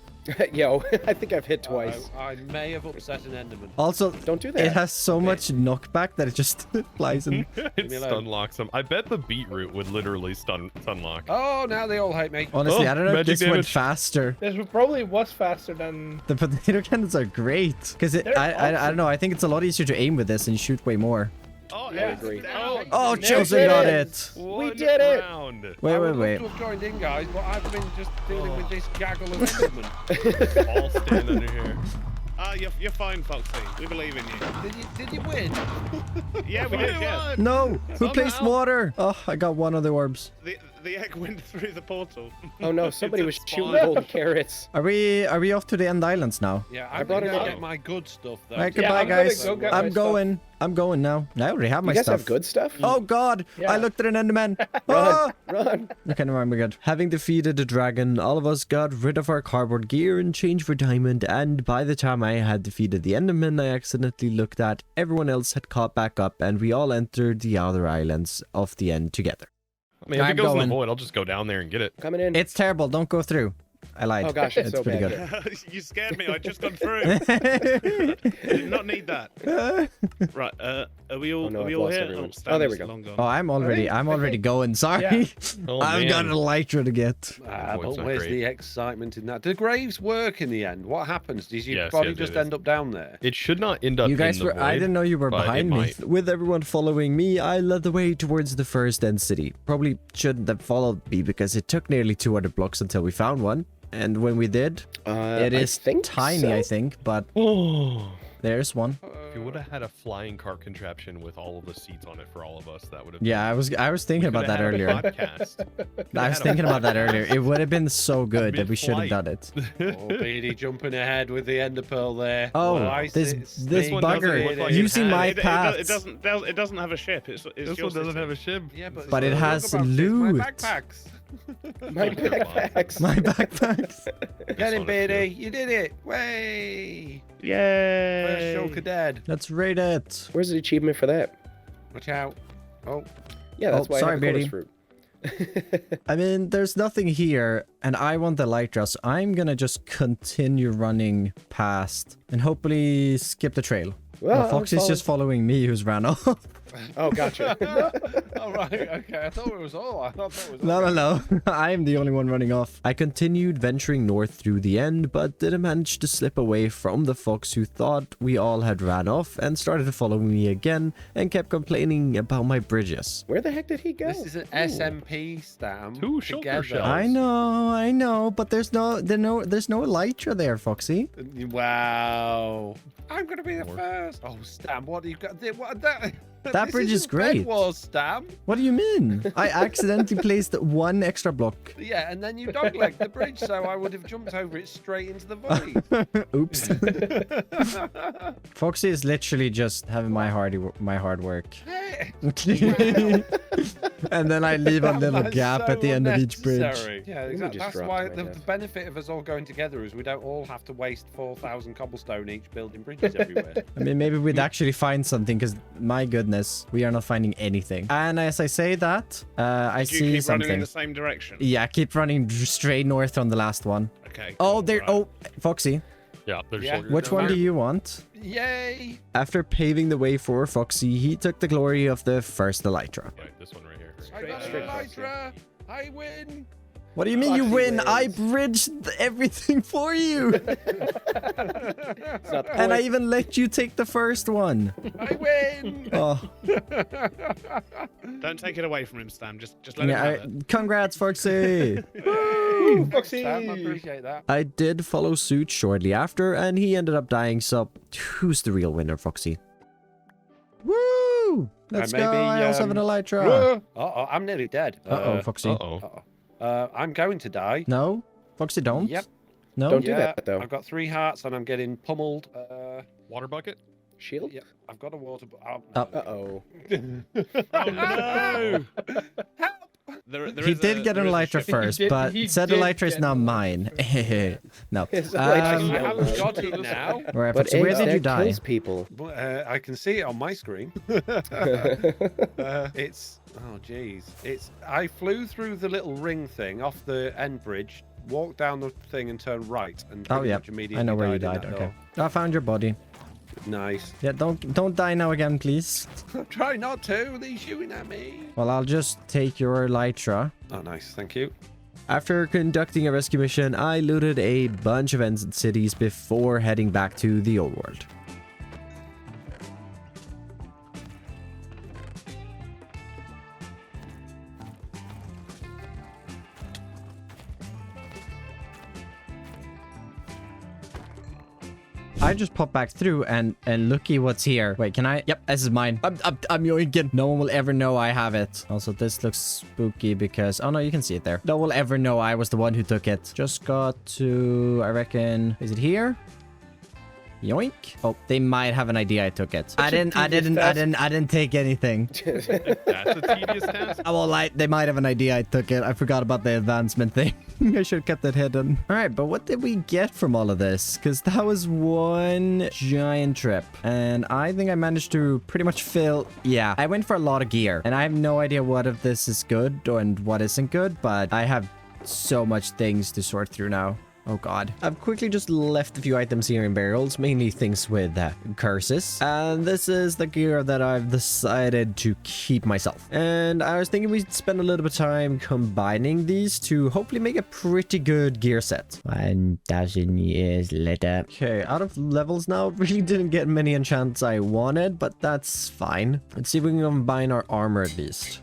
Yo, I think I've hit twice. I may have upset an Enderman. Also, Don't do that. it has so much knockback that it just flies in. It me alone. stun locks him. I bet the beetroot would literally stun lock. Oh, now they all hate me. Honestly, Oh, I don't know if magic this went damage. faster. This probably was faster than. The potato cannons are great. Because They're I don't know. I think it's a lot easier to aim with this and shoot way more. Oh, Yeah. Eggs agree. down. Oh, There Chosen it got is. it. One did it. round. I Wait, would wait, love wait. to have joined in, guys, but I've been just dealing with this gaggle of Endermen. All stand under here. You're fine, Foxy. We believe in you. Did you win? Yeah, we did, yeah. No! Who placed Somehow. water? Oh, I got one of the orbs. The egg went through the portal. Oh no, somebody It's was a shooting spawn. golden carrots. Are we off to the end islands now? Yeah, I I'm brought gonna it go up. get my good stuff though. Alright, Yeah, goodbye, I'm gonna guys. go get my I'm stuff. going. I'm going now. I already have my You guys stuff. have good stuff? Oh god! Yeah. I looked at an Enderman. Run, Ah! run. Okay, never mind, we're good. Having defeated the dragon, all of us got rid of our cardboard gear in change for diamond, and by the time I had defeated the Enderman, I accidentally looked at everyone else had caught back up, and we all entered the outer islands of the end together. I mean, if I'm it goes in going. the void, I'll just go down there and get it. Coming in. It's terrible, don't go through. I lied. Oh gosh, it's so pretty bad. You scared me. I just gone through. good. Did not need that. Right. Are we all? Oh, no, are we I've all lost here? everyone. Stan Oh, there we is go. long gone. Oh, I'm already going. Sorry. Yeah. Oh, I've got man. a Elytra to get. Ah, Void's but not where's great. the excitement in that? Do graves work in the end? What happens? Does your Yes, body yes, just it is. end up down there? It should not end up You guys in the were. I void, didn't know you were but it behind me. might. With everyone following me, I led the way towards the first end city. Probably shouldn't have followed me because it took nearly 200 blocks until we found one. And when we did, it I is think tiny, so. I think, but Oh. there's one. If you would have had a flying cart contraption with all of the seats on it for all of us, that would have. Yeah, I was thinking about that earlier. Podcast. I was thinking about that earlier. It would have been so good that we should have done it. Oh, Beady jumping ahead with the ender pearl there. Oh, Twice this it's this sneaky. one doesn't bugger look like you it see has- my It paths. doesn't have a ship. It's This your one doesn't system. have a ship. Yeah, But it look has about this, loot. My backpacks. My backpacks. My backpacks. Get him, on a Beady. few. You did it. Way. First Yay! shulker dead. Let's rate it. Where's the achievement for that? Watch out. Oh, Yeah, that's Oh, why sorry, I have a Beardy. fruit. I mean, there's nothing here, and I want the Elytra, so I'm gonna just continue running past and hopefully skip the trail. Well, Well, Foxy's follow- just following me, who's ran off. Oh, gotcha. all right. Okay. I thought it was all. I thought it was all. No. I am the only one running off. I continued venturing north through the end, but didn't manage to slip away from the fox who thought we all had ran off and started following me again and kept complaining about my bridges. Where the heck did he go? This is an SMP stamp. Two shulker together. shells. I know, but there's no Elytra there, Foxy. Wow. I'm gonna be the More. first. Oh, Stam, what do you got? What that? That this bridge is isn't Bed great. Wars, Stam. What do you mean? I accidentally placed one extra block. Yeah, and then you doglegged the bridge, so I would have jumped over it straight into the void. Oops. Foxy is literally just having my hard work. Hey, And then I leave a little that's gap so at the end of each bridge. unnecessary. Yeah, We exactly. just That's dropped why right the there. benefit of us all going together is we don't all have to waste 4,000 cobblestone each building bridges everywhere. I mean, maybe we'd actually find something, because my goodness, we are not finding anything. And as I say that, I Did you see keep running in something. the same direction? Yeah, keep running straight north on the last one. Okay. Oh, cool, there. right. Oh, Foxy, Yeah, there's Yeah. shulkers which down one there. do you want? Yay! After paving the way for Foxy, he took the glory of the first Elytra. Right, this one right here. I got straight an across, Elytra! I win! What do you mean you Foxy win? I wins. bridged everything for you. It's not the And I point. even let you take the first one. I win! Oh, Don't take it away from him, Stan. Just let him yeah. have it. Congrats, Foxy. Woo, Thanks, Foxy! Sam. I appreciate that. I did follow suit shortly after, and he ended up dying, so who's the real winner, Foxy? Woo! Let's maybe, go, I also have an elytra. Uh-oh, I'm nearly dead. Uh-oh, Foxy. Uh-oh. I'm going to die. No? Foxy, don't? Yep. No? Don't do that, though. I've got 3 hearts and I'm getting pummeled. Water bucket? Shield? Yeah, I've got a water. Uh-oh. Oh, no! There He is did get an there is a elytra ship- first, did- but he said did elytra is get now an mine. No. His I elytra's haven't yellow. got it now. Alright, But Foxy, where eggs did you that die? kills people. I can see it on my screen. It's oh jeez. I flew through the little ring thing off the end bridge, walked down the thing and turned right, and Oh pretty yeah, much immediately I know where you died in died. that Okay, hole. I found your body. Nice. Yeah, don't die now again, please. Try not to. They're shooting at me. Well, I'll just take your elytra. Oh, nice. Thank you. After conducting a rescue mission, I looted a bunch of end cities before heading back to the old world. I just popped back through and looky what's here. Wait, can I? Yep, this is mine. I'm yoinking. No one will ever know I have it. Also, this looks spooky because... Oh, no, you can see it there. No one will ever know I was the one who took it. Just got to... I reckon... Is it here? Yoink. Oh, they might have an idea I took it. I didn't take anything. That's a tedious task. I won't lie, they might have an idea I took it. I forgot about the advancement thing. I should have kept that hidden. All right, but what did we get from all of this? Because that was one giant trip. And I think I managed to pretty much fill... Yeah, I went for a lot of gear. And I have no idea what of this is good and what isn't good. But I have so much things to sort through now. Oh god. I've quickly just left a few items here in barrels, mainly things with curses. And this is the gear that I've decided to keep myself. And I was thinking we'd spend a little bit of time combining these to hopefully make a pretty good gear set. 1,000 years later. Okay, out of levels now. Really didn't get many enchants I wanted, but that's fine. Let's see if we can combine our armor at least.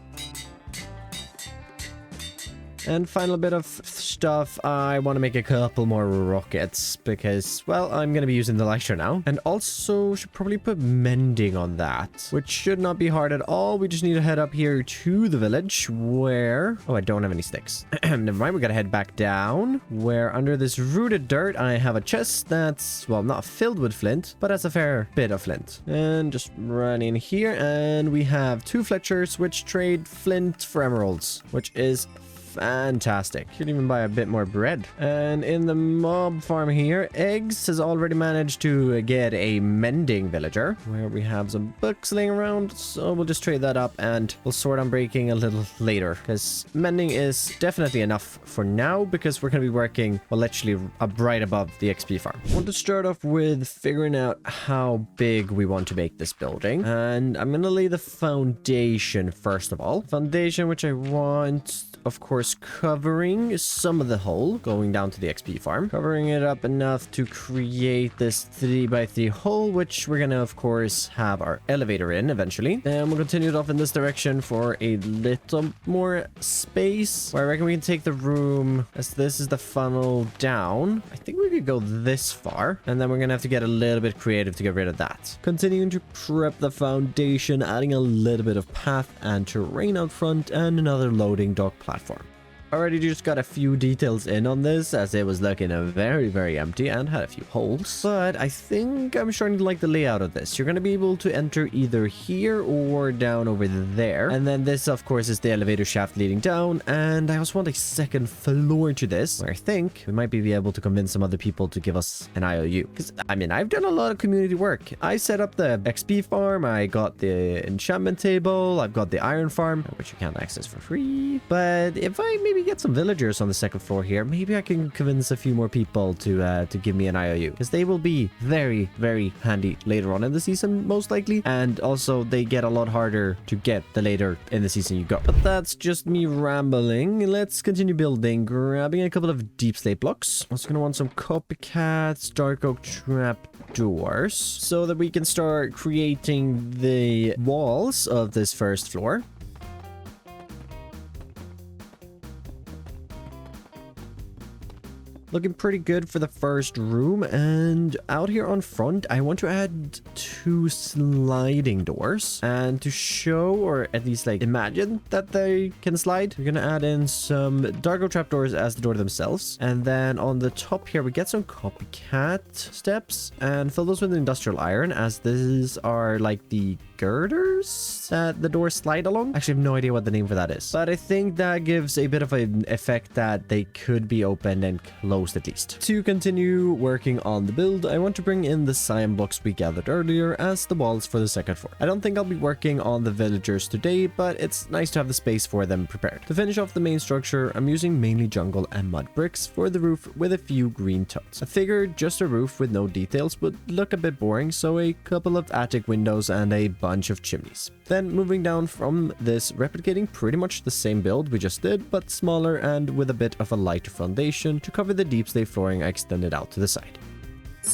And final bit of stuff, I want to make a couple more rockets because, well, I'm going to be using the elytra now. And also should probably put mending on that, which should not be hard at all. We just need to head up here to the village where... Oh, I don't have any sticks. Never mind, we got to head back down where under this rooted dirt, I have a chest that's, well, not filled with flint, but has a fair bit of flint. And just run in here and we have 2 Fletchers which trade flint for emeralds, which is fantastic. Could even buy a bit more bread. And in the mob farm here, Eggs has already managed to get a mending villager where we have some books laying around. So we'll just trade that up and we'll sort on breaking a little later because mending is definitely enough for now because we're going to be working, well, literally right above the XP farm. I want to start off with figuring out how big we want to make this building. And I'm going to lay the foundation first of all. Foundation, which I want, of course, covering some of the hole going down to the XP farm, covering it up enough to create this 3x3 hole, which we're gonna of course have our elevator in eventually. Then we'll continue it off in this direction for a little more space where I reckon we can take the room as this is the funnel down. I think we could go this far and then we're gonna have to get a little bit creative to get rid of that. Continuing to prep the foundation, adding a little bit of path and terrain out front and another loading dock platform. Already just got a few details in on this as it was looking very empty and had a few holes. But I think I'm starting to like the layout of this. You're going to be able to enter either here or down over there. And then this, of course, is the elevator shaft leading down. And I also want a second floor to this where I think we might be able to convince some other people to give us an IOU. Because, I mean, I've done a lot of community work. I set up the XP farm. I got the enchantment table. I've got the iron farm, which you can't access for free. But if I maybe get some villagers on the second floor here, maybe I can convince a few more people to give me an IOU because they will be very handy later on in the season most likely, and also they get a lot harder to get the later in the season you go. But that's just me rambling. Let's continue building, grabbing a couple of deep slate blocks. Also gonna want some copycats, dark oak trap doors so that we can start creating the walls of this first floor. looking pretty good for the first room. And out here on front, I want to add 2 sliding doors. And to show, or at least like imagine that they can slide, we're gonna add in some Dargo trapdoors as the door themselves. And then on the top here, we get some copycat steps and fill those with industrial iron, as these are like the girders that the doors slide along. Actually, I have no idea what the name for that is, but I think that gives a bit of an effect that they could be opened and closed at least. To continue working on the build, I want to bring in the cyan blocks we gathered earlier as the walls for the second floor. I don't think I'll be working on the villagers today, but it's nice to have the space for them prepared. To finish off the main structure, I'm using mainly jungle and mud bricks for the roof with a few green tones. I figured just a roof with no details would look a bit boring, so a couple of attic windows and a bunch of chimneys. Then moving down from this, replicating pretty much the same build we just did, but smaller and with a bit of a lighter foundation to cover the deep stay flooring I extended out to the side.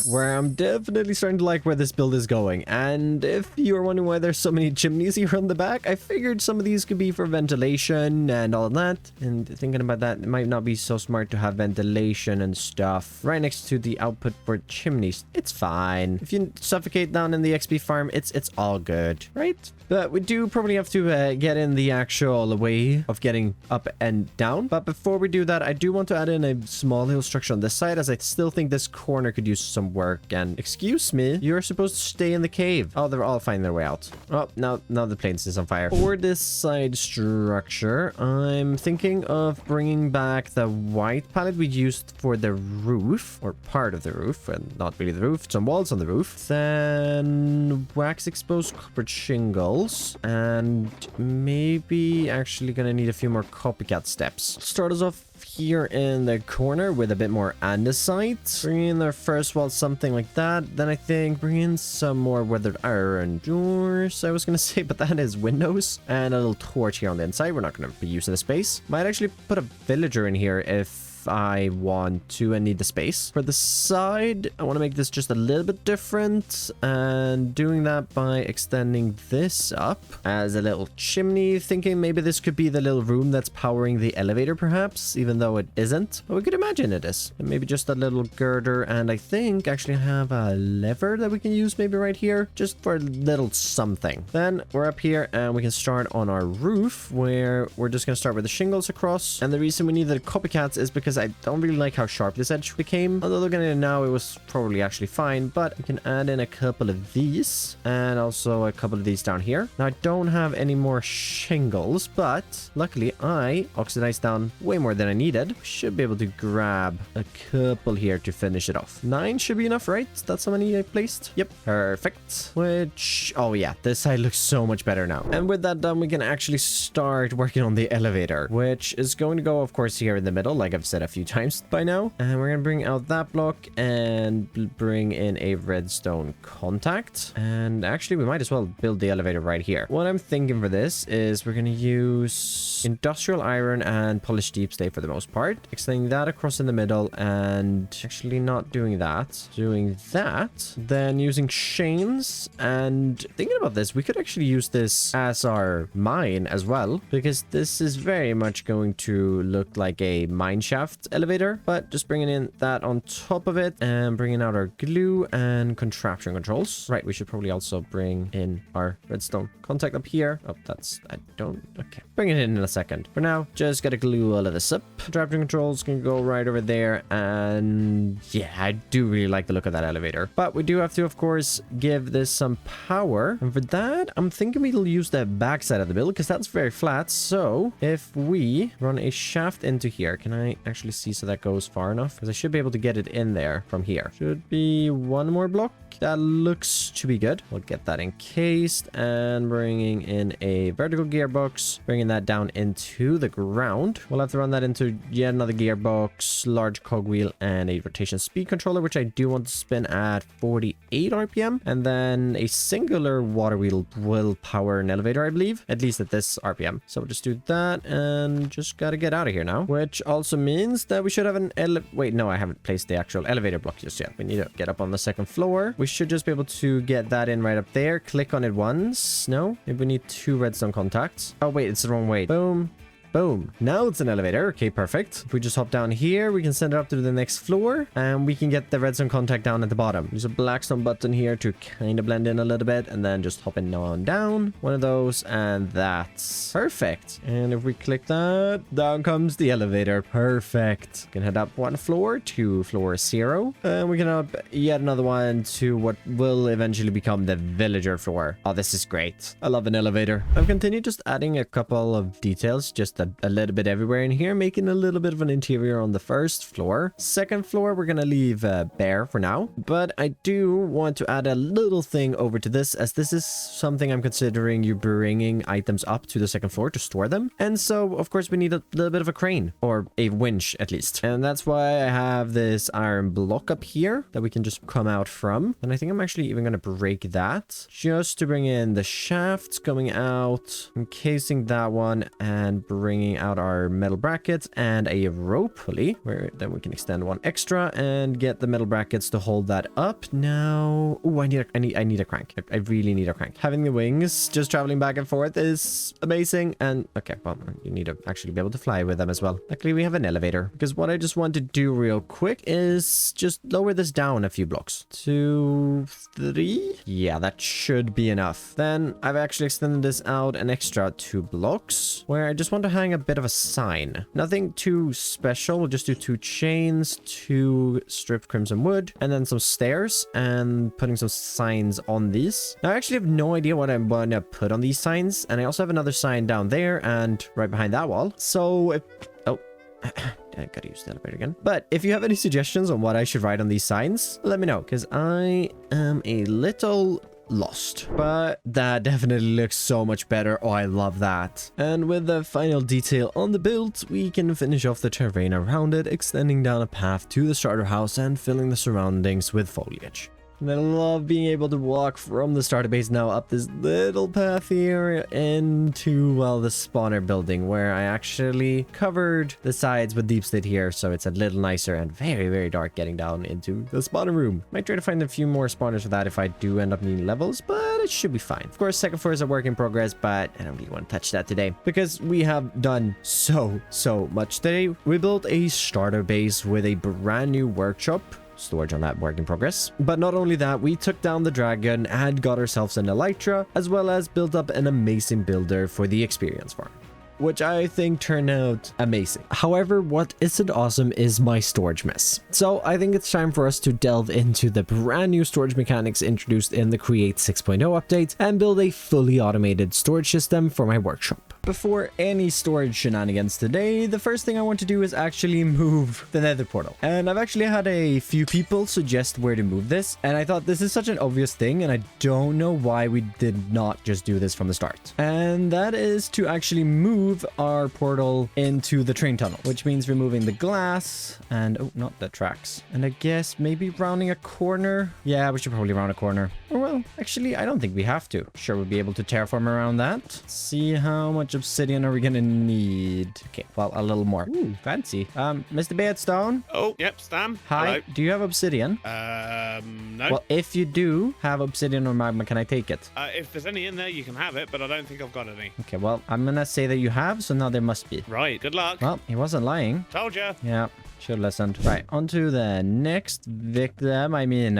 Where I'm definitely starting to like where this build is going. And if you're wondering why there's so many chimneys here on the back, I figured some of these could be for ventilation and all of that. And thinking about that, it might not be so smart to have ventilation and stuff right next to the output for chimneys. It's fine. If you suffocate down in the XP farm, it's all good, right? But we do probably have to get in the actual way of getting up and down. But before we do that, I do want to add in a small little structure on this side, as I still think this corner could use some work. And excuse me, you're supposed to stay in the cave. Oh, they're all finding their way out. Oh, now the place is on fire. For this side structure, I'm thinking of bringing back the white palette we used for the roof, or part of the roof, and not really the roof, some walls on the roof. Then wax exposed copper shingle. And maybe actually gonna need a few more copycat steps. Start us off here in the corner with a bit more andesite. Bring in our first wall, something like that. Then I think bring in some more weathered iron doors, I was gonna say, but that is windows. And a little torch here on the inside. We're not gonna be using the space. Might actually put a villager in here if I want to and need the space. For the side, I want to make this just a little bit different, and doing that by extending this up as a little chimney, thinking maybe this could be the little room that's powering the elevator perhaps, even though it isn't, but we could imagine it is. And maybe just a little girder, and I think actually I have a lever that we can use maybe right here just for a little something. Then we're up here and we can start on our roof, where we're just going to start with the shingles across. And the reason we need the copycats is because I don't really like how sharp this edge became. Although looking at it now, it was probably actually fine, but we can add in a couple of these and also a couple of these down here. Now I don't have any more shingles, but luckily I oxidized down way more than I needed. Should be able to grab a couple here to finish it off. 9 should be enough, right? That's how many I placed? Yep, perfect. Which, oh yeah, this side looks so much better now. And with that done, we can actually start working on the elevator, which is going to go, of course, here in the middle, like I've said a few times by now. And we're gonna bring out that block and bring in a redstone contact. And actually, we might as well build the elevator right here. What I'm thinking for this is we're gonna use industrial iron and polished deep stay for the most part, extending that across in the middle, and actually not doing that, doing that, then using chains. And thinking about this, we could actually use this as our mine as well, because this is very much going to look like a mine shaft elevator, but just bringing in that on top of it and bringing out our glue and contraption controls. Right, we should probably also bring in our redstone contact up here. Oh, that's, I don't, okay. Bring it in a second. For now, just gotta glue all of this up. Contraption controls can go right over there, and yeah, I do really like the look of that elevator. But we do have to, of course, give this some power. And for that, I'm thinking we'll use the back side of the build because that's very flat. So if we run a shaft into here, can I actually see so that goes far enough? Because I should be able to get it in there from here. Should be one more block. That looks to be good. We'll get that encased and bringing in a vertical gearbox, bringing that down into the ground. We'll have to run that into yet another gearbox, large cogwheel, and a rotation speed controller, which I do want to spin at 48 RPM. And then a singular water wheel will power an elevator, I believe, at least at this RPM. So we'll just do that and just gotta get out of here now, which also means that we should have an wait, no, I haven't placed the actual elevator block just yet. We need to get up on the second floor. We should just be able to get that in right up there. Click on it once. No, maybe we need 2 redstone contacts. Oh wait, it's the wrong way. Boom. Boom. Now it's an elevator. Okay, perfect. If we just hop down here, we can send it up to the next floor, and we can get the redstone contact down at the bottom. Use a blackstone button here to kind of blend in a little bit, and then just hop it on down. One of those, and that's perfect. And if we click that, down comes the elevator. Perfect. We can head up 1 floor to floor 0, and we can up yet another one to what will eventually become the villager floor. Oh, this is great. I love an elevator. I've continued just adding a couple of details, just a little bit everywhere in here, making a little bit of an interior on the first floor. Second floor, we're gonna leave bare for now, but I do want to add a little thing over to this, as this is something I'm considering you bringing items up to the second floor to store them. And so, of course, we need a little bit of a crane, or a winch at least. And that's why I have this iron block up here that we can just come out from. And I think I'm actually even gonna break that just to bring in the shafts coming out, encasing that one, and bringing out our metal brackets and a rope pulley, where then we can extend one extra and get the metal brackets to hold that up. Now, oh, I need a crank. I really need a crank. Having the wings just traveling back and forth is amazing. And okay, well, you need to actually be able to fly with them as well. Luckily, we have an elevator, because what I just want to do real quick is just lower this down a few blocks. 2, 3. Yeah, that should be enough. Then I've actually extended this out an extra 2 blocks, where I just want to hang a bit of a sign. Nothing too special. We'll just do 2 chains, 2 stripped crimson wood, and then some stairs, and putting some signs on these. Now, I actually have no idea what I'm going to put on these signs, and I also have another sign down there and right behind that wall. So if... oh. I gotta use the elevator again. But if you have any suggestions on what I should write on these signs, let me know, because I am a little lost. But that definitely looks so much better. Oh, I love that. And with the final detail on the build, we can finish off the terrain around it, extending down a path to the starter house and filling the surroundings with foliage. And I love being able to walk from the starter base now up this little path here into, well, the spawner building, where I actually covered the sides with deep slate here, so it's a little nicer and very, very dark getting down into the spawner room. Might try to find a few more spawners for that if I do end up needing levels, but it should be fine. Of course, second floor is a work in progress, but I don't really want to touch that today, because we have done so much today. We built a starter base with a brand new workshop, storage on that work in progress. But not only that, we took down the dragon and got ourselves an elytra, as well as built up an amazing builder for the experience farm, which I think turned out amazing. However, what isn't awesome is my storage mess. So I think it's time for us to delve into the brand new storage mechanics introduced in the Create 6.0 update and build a fully automated storage system for my workshop. Before any storage shenanigans today, the first thing I want to do is actually move the nether portal. And I've actually had a few people suggest where to move this, and I thought this is such an obvious thing, and I don't know why we did not just do this from the start. And that is to actually move our portal into the train tunnel, which means removing the glass and, oh, not the tracks. And I guess maybe rounding a corner. Yeah, we should probably round a corner. Or well, actually, I don't think we have to. Sure, we'll be able to terraform around that. Let's see how much obsidian are we gonna need? Okay, well, a little more. Ooh, fancy. Mr. Bedstone. Oh, yep, Stam. Hi. Hello. Do you have obsidian? No. Well, if you do have obsidian or magma, can I take it? If there's any in there, you can have it, but I don't think I've got any. Okay, well, I'm gonna say that you have, so now there must be. Right, good luck. Well, he wasn't lying. Told ya. Yeah. Should listened. Right, on to the next victim. I mean,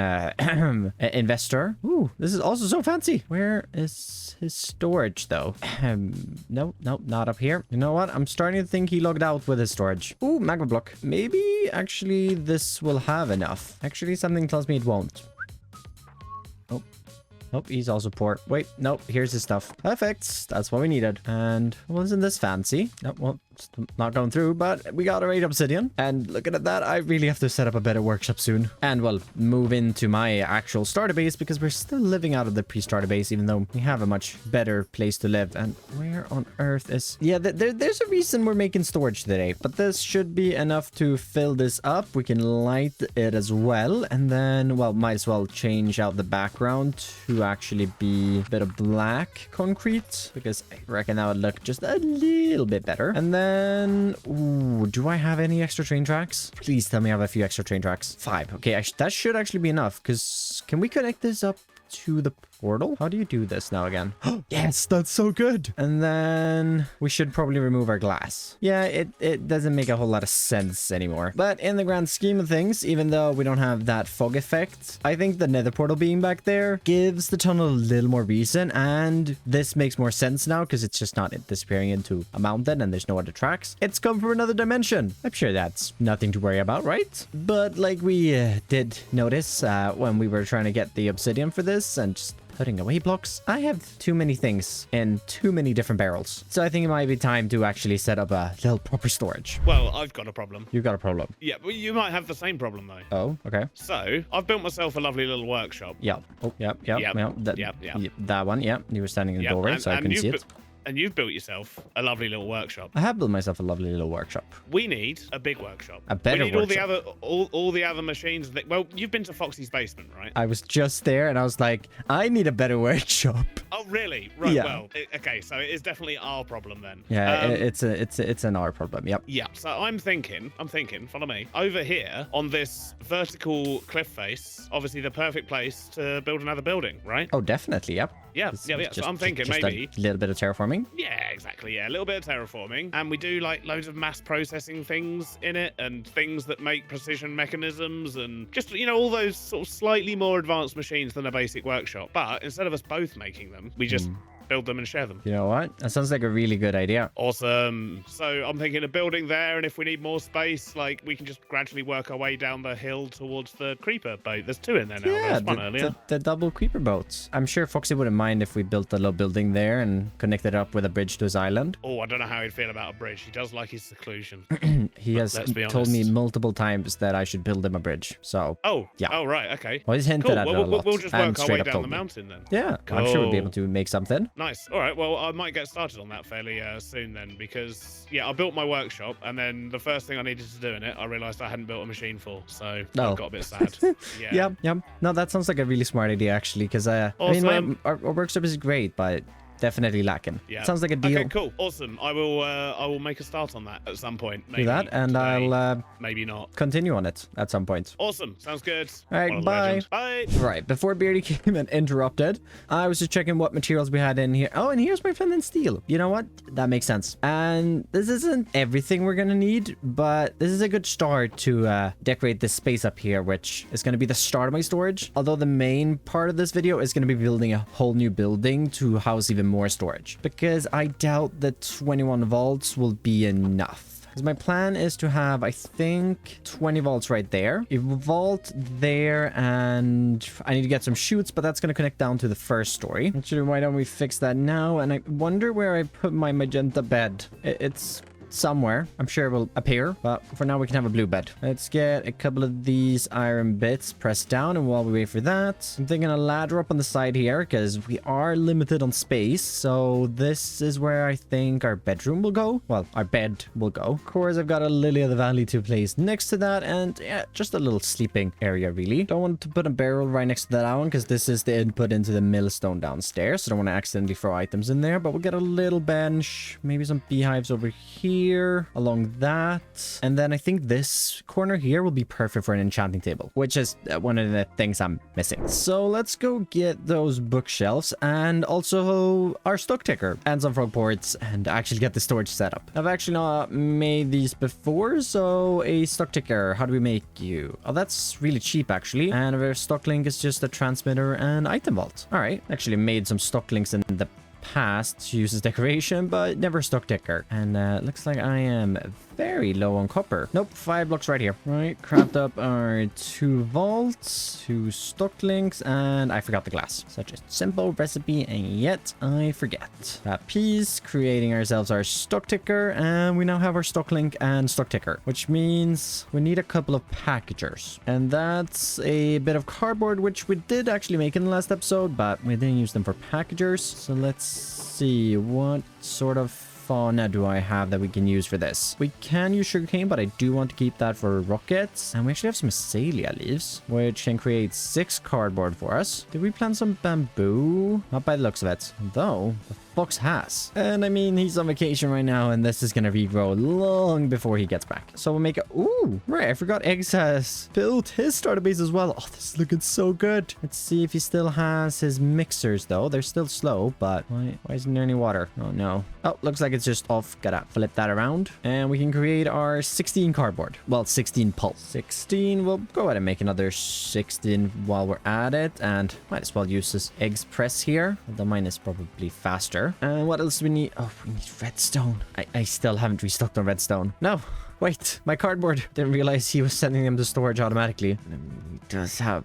investor. Ooh, this is also so fancy. Where is his storage, though? Nope, not up here. You know what? I'm starting to think he logged out with his storage. Ooh, magma block. Maybe, actually, this will have enough. Actually, something tells me it won't. Oh. Nope, he's also poor. Wait, nope, here's his stuff. Perfect. That's what we needed. And wasn't this fancy? Nope, well, it's not going through, but we got our 8 obsidian. And looking at that, I really have to set up a better workshop soon. And, well, move into my actual starter base, because we're still living out of the pre-starter base, even though we have a much better place to live. And where on earth is... Yeah, there's a reason we're making storage today, but this should be enough to fill this up. We can light it as well. And then, well, might as well change out the background to actually be a bit of black concrete, because I reckon that would look just a little bit better. And then, ooh, do I have any extra train tracks? Please tell me I have a few extra train tracks. 5. Okay, that should actually be enough, because can we connect this up to the portal. How do you do this now again? Yes, that's so good. And then we should probably remove our glass. Yeah, it doesn't make a whole lot of sense anymore. But in the grand scheme of things, even though we don't have that fog effect, I think the nether portal being back there gives the tunnel a little more reason. And this makes more sense now because it's just not disappearing into a mountain and there's no other tracks. It's come from another dimension. I'm sure that's nothing to worry about, right? But like we did notice when we were trying to get the obsidian for this and just putting away blocks, I have too many things in too many different barrels. So I think it might be time to actually set up a little proper storage. Well, I've got a problem. You've got a problem. Yeah, but you might have the same problem though. Oh, okay. So I've built myself a lovely little workshop. Yeah. Oh, yep. That one. Yeah. You were standing in the Yep, doorway, so I couldn't see it. And you've built yourself a lovely little workshop. I have built myself a lovely little workshop. We need a big workshop. A better we need workshop. all the other machines that, well, you've been to Foxy's basement, right? I was just there and I was like, I need a better workshop. Oh, really? Right. Yeah. Well, okay. So it is definitely our problem then. Yeah, it's an our problem. Yep. Yeah. So I'm thinking. Follow me. Over here on this vertical cliff face, obviously the perfect place to build another building, right? Oh, definitely. Yep. Yeah. So I'm thinking just maybe a little bit of terraforming. Yeah, exactly. Yeah, a little bit of terraforming, and we do like loads of mass processing things in it, and things that make precision mechanisms, and just all those sort of slightly more advanced machines than a basic workshop. But instead of us both making them, we just build them and share them. You know what? That sounds like a really good idea. Awesome. So I'm thinking of building there, and if we need more space, like we can just gradually work our way down the hill towards the creeper boat. There's 2 in there now. Yeah, There was 1 earlier. the double creeper boats. I'm sure Foxy wouldn't mind if we built a little building there and connected it up with a bridge to his island. Oh, I don't know how he'd feel about a bridge. He does like his seclusion. He has Let's be told me honest. multiple times that I should build him a bridge. So, Oh, Yeah. Oh, right. Okay. well, he's hinted Cool. at it a Well, lot. we'll just and work our straight way up down told the me. mountain then. Yeah, I'm sure we'll be able Cool. to make something. Nice. All right. Well, I might get started on that fairly soon then, because I built my workshop, and then the first thing I needed to do in it, I realised I hadn't built a machine for, so Oh. I got a bit sad. Yeah. No, that sounds like a really smart idea actually, because I mean, Awesome. our workshop is great, but definitely lacking. Yeah. Sounds like a deal. Okay, cool. Awesome. I will make a start on that at some point. Maybe Do that, and today, I'll maybe not. continue on it at some point. Awesome. Sounds good. All right, What a bye. legend. Bye. Right, before Beardy came and interrupted, I was just checking what materials we had in here. Oh, and here's my flint and steel. You know what? That makes sense. And this isn't everything we're gonna need, but this is a good start to decorate this space up here, which is gonna be the start of my storage. Although the main part of this video is gonna be building a whole new building to house even more storage. Because I doubt that 21 vaults will be enough. Because my plan is to have, I think, 20 vaults right there. A vault there, and I need to get some chutes, but that's going to connect down to the first story. Actually, why don't we fix that now? And I wonder where I put my magenta bed. It's somewhere. I'm sure it will appear, but for now we can have a blue bed. Let's get a couple of these iron bits pressed down, and while we wait for that, I'm thinking a ladder up on the side here because we are limited on space. So this is where I think our bedroom will go. Well, our bed will go. Of course, I've got a lily of the valley to place next to that, and yeah, just a little sleeping area really. Don't want to put a barrel right next to that one because this is the input into the millstone downstairs, so don't want to accidentally throw items in there. But we'll get a little bench, maybe some beehives over here along that, and then I think this corner here will be perfect for an enchanting table, which is one of the things I'm missing. So let's go get those bookshelves and also our stock ticker and some frog ports and actually get the storage set up. I've actually not made these before, so a stock ticker, how do we make you? Oh, that's really cheap actually, and our stock link is just a transmitter and item vault. All right, actually made some stock links in the past to use as decoration, but never stock ticker. And looks like I am very low on copper. Nope, 5 blocks right here. Right, craft up our 2 vaults, 2 stock links, and I forgot the glass. Such a simple recipe, and yet I forget. That piece, creating ourselves our stock ticker, and we now have our stock link and stock ticker, which means we need a couple of packagers. And that's a bit of cardboard, which we did actually make in the last episode, but we didn't use them for packagers. So let's see, what sort of fauna do I have that we can use for this? We can use sugarcane, but I do want to keep that for rockets. And we actually have some azalea leaves, which can create 6 cardboard for us. Did we plant some bamboo? Not by the looks of it. Though, the box has. And I mean, he's on vacation right now, and this is gonna regrow long before he gets back. So we'll make it. Ooh, right. I forgot Eggs has built his starter base as well. Oh, this is looking so good. Let's see if he still has his mixers, though. They're still slow, but why isn't there any water? Oh, no. Oh, looks like it's just off. Gotta flip that around. And we can create our 16 cardboard. Well, 16 pulp. 16. We'll go ahead and make another 16 while we're at it. And might as well use this Eggs press here. Although mine is probably faster. And what else do we need? Oh, we need redstone. I still haven't restocked on redstone. No. Wait, my cardboard. Didn't realize he was sending them to storage automatically. He does have...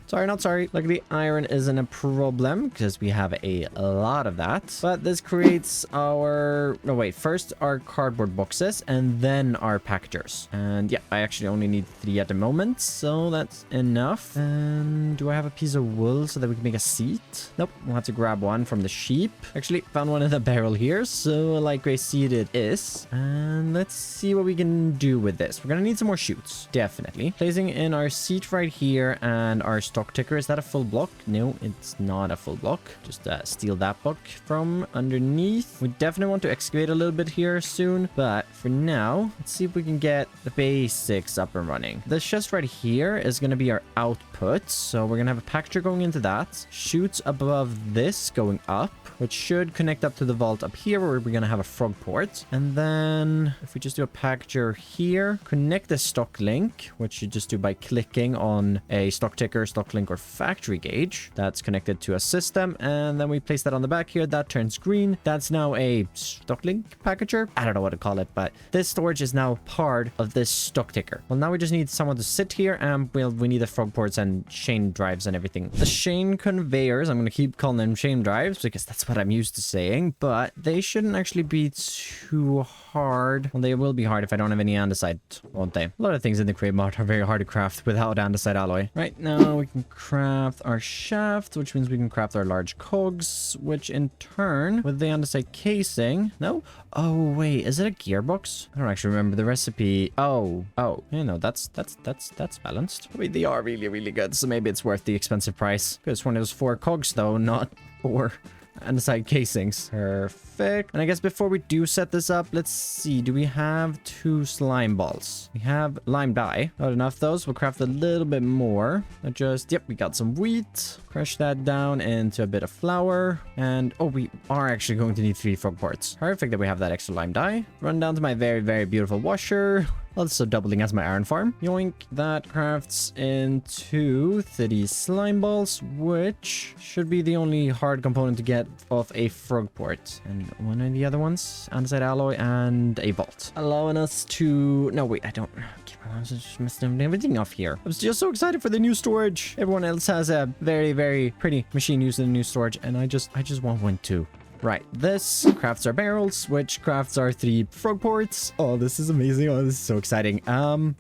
Sorry, not sorry. Luckily, iron isn't a problem because we have a lot of that. But this creates our... No, wait. First, our cardboard boxes and then our packagers. And yeah, I actually only need 3 at the moment. So that's enough. And do I have a piece of wool so that we can make a seat? Nope. We'll have to grab one from the sheep. Actually, found one in the barrel here. So a light gray seed it is. And let's see what we can do with this. We're going to need some more chutes. Definitely. Placing in our seat right here and our stock ticker. Is that a full block? No, it's not a full block. Just steal that block from underneath. We definitely want to excavate a little bit here soon, but for now, let's see if we can get the basics up and running. This chest right here is going to be our output, so we're going to have a packager going into that. Chutes above this going up, which should connect up to the vault up here where we're going to have a frog port. And then if we just do a packager here, connect the stock link, which you just do by clicking on a stock ticker, stock link, or factory gauge. That's connected to a system. And then we place that on the back here. That turns green. That's now a stock link packager. I don't know what to call it, but this storage is now part of this stock ticker. Well, now we just need someone to sit here, and we need the frog ports and chain drives and everything. The chain conveyors, I'm going to keep calling them chain drives because that's what I'm used to saying, but they shouldn't actually be too hard. Well, they will be hard if I don't have any andesite, won't they? A lot of things in the crate mod are very hard to craft without andesite alloy. Right now we can craft our shaft, which means we can craft our large cogs, which in turn with the andesite casing. No? Oh wait, is it a gearbox? I don't actually remember the recipe. Oh, you know, that's balanced. I mean, they are really good, so maybe it's worth the expensive price. It's one of those 4 cogs though, not 4 andesite casings. Perfect. And I guess before we do set this up, let's see. Do we have 2 slime balls? We have lime dye. Not enough those. We'll craft a little bit more. Yep, we got some wheat. Crush that down into a bit of flour. And, oh, we are actually going to need 3 frog parts. Perfect that we have that extra lime dye. Run down to my very beautiful washer. Also doubling as my iron farm. Yoink. That crafts into 3 slime balls, which should be the only hard component to get off a frog port. And one of the other ones, andesite alloy and a vault. Allowing us to... No, wait, I don't... I was just messing everything off here. I was just so excited for the new storage. Everyone else has a very pretty machine using the new storage, and I just want one too. Right, this crafts our barrels, which crafts our 3 frog ports. Oh, this is amazing. Oh, this is so exciting.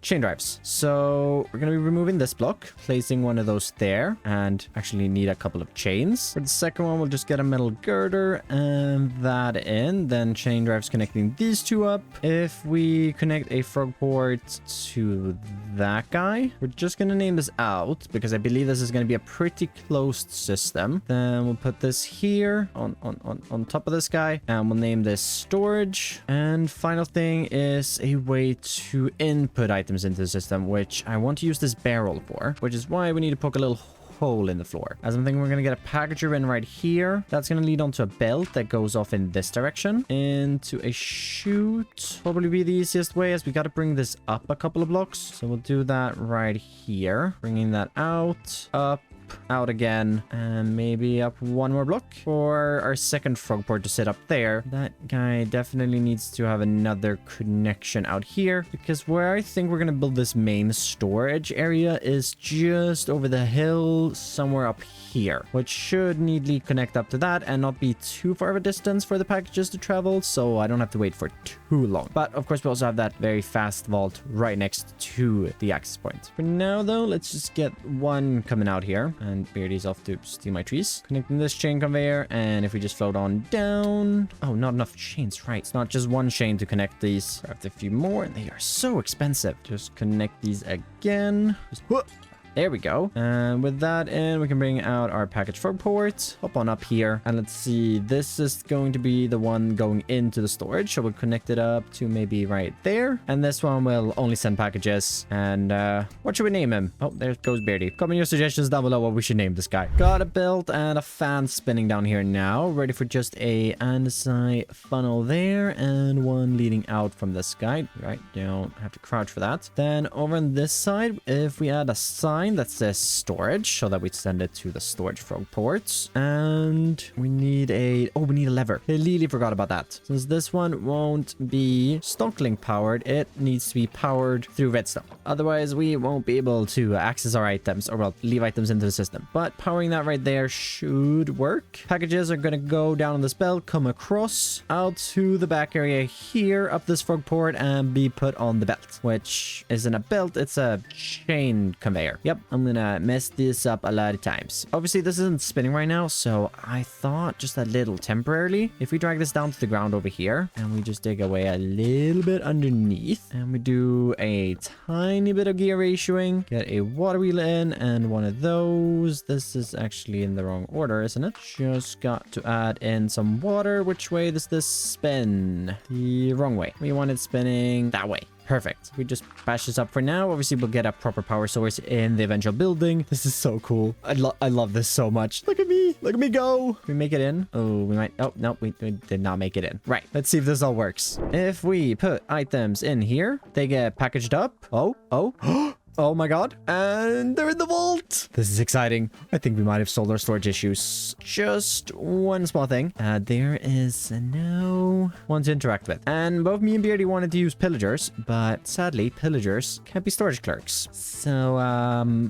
Chain drives. So we're going to be removing this block, placing one of those there, and actually need a couple of chains. For the second one, we'll just get a metal girder and that in. Then chain drives connecting these 2 up. If we connect a frog port to that guy, we're just going to name this out because I believe this is going to be a pretty closed system. Then we'll put this here on top of this guy, and we'll name this storage. And final thing is a way to input items into the system, which I want to use this barrel for, which is why we need to poke a little hole in the floor. As I'm thinking, we're going to get a packager in right here. That's going to lead onto a belt that goes off in this direction into a chute. Probably be the easiest way, as we got to bring this up a couple of blocks. So we'll do that right here, bringing that out, up, out again, and maybe up 1 more block for our second frog port to sit up there. That guy definitely needs to have another connection out here, because where I think we're gonna build this main storage area is just over the hill somewhere up here, which should neatly connect up to that and not be too far of a distance for the packages to travel, so I don't have to wait for too long. But of course we also have that very fast vault right next to the access point. For now though, let's just get 1 coming out here. And Beardy's off to steal my trees. Connecting this chain conveyor, and if we just float on down... Oh, not enough chains, right. It's not just 1 chain to connect these. Craft a few more, and they are so expensive. Just connect these again. Just... There we go. And with that in, we can bring out our package frog port. Hop on up here. And let's see. This is going to be the one going into the storage. So we'll connect it up to maybe right there. And this one will only send packages. And what should we name him? Oh, there goes Beardy. Comment your suggestions down below what we should name this guy. Got it built and a fan spinning down here now. Ready for just a andesite funnel there. And one leading out from this guy. Right, don't have to crouch for that. Then over on this side, if we add a sign that says storage, so that we send it to the storage frog ports. And we need a... oh, we need a lever. I literally forgot about that. Since this one won't be Stonklink powered, it needs to be powered through redstone. Otherwise, we won't be able to access our items, or well, leave items into the system. But powering that right there should work. Packages are gonna go down on this belt, come across out to the back area here, up this frog port, and be put on the belt, which isn't a belt, it's a chain conveyor. Yep, I'm gonna mess this up a lot of times. Obviously, this isn't spinning right now, so I thought just a little temporarily, if we drag this down to the ground over here, and we just dig away a little bit underneath, and we do a tiny bit of gear ratioing, get a water wheel in, and one of those. This is actually in the wrong order, isn't it? Just got to add in some water. Which way does this spin? The wrong way. We want it spinning that way. Perfect. We just bash this up for now. Obviously, we'll get a proper power source in the eventual building. This is so cool. I love this so much. Look at me. Look at me go. Can we make it in? Oh, we might. Oh, no, we did not make it in. Right. Let's see if this all works. If we put items in here, they get packaged up. Oh. Oh my god. And they're in the vault. This is exciting. I think we might have solved our storage issues. Just one small thing. There is no one to interact with. And both me and Beardy wanted to use pillagers, but sadly, pillagers can't be storage clerks. So,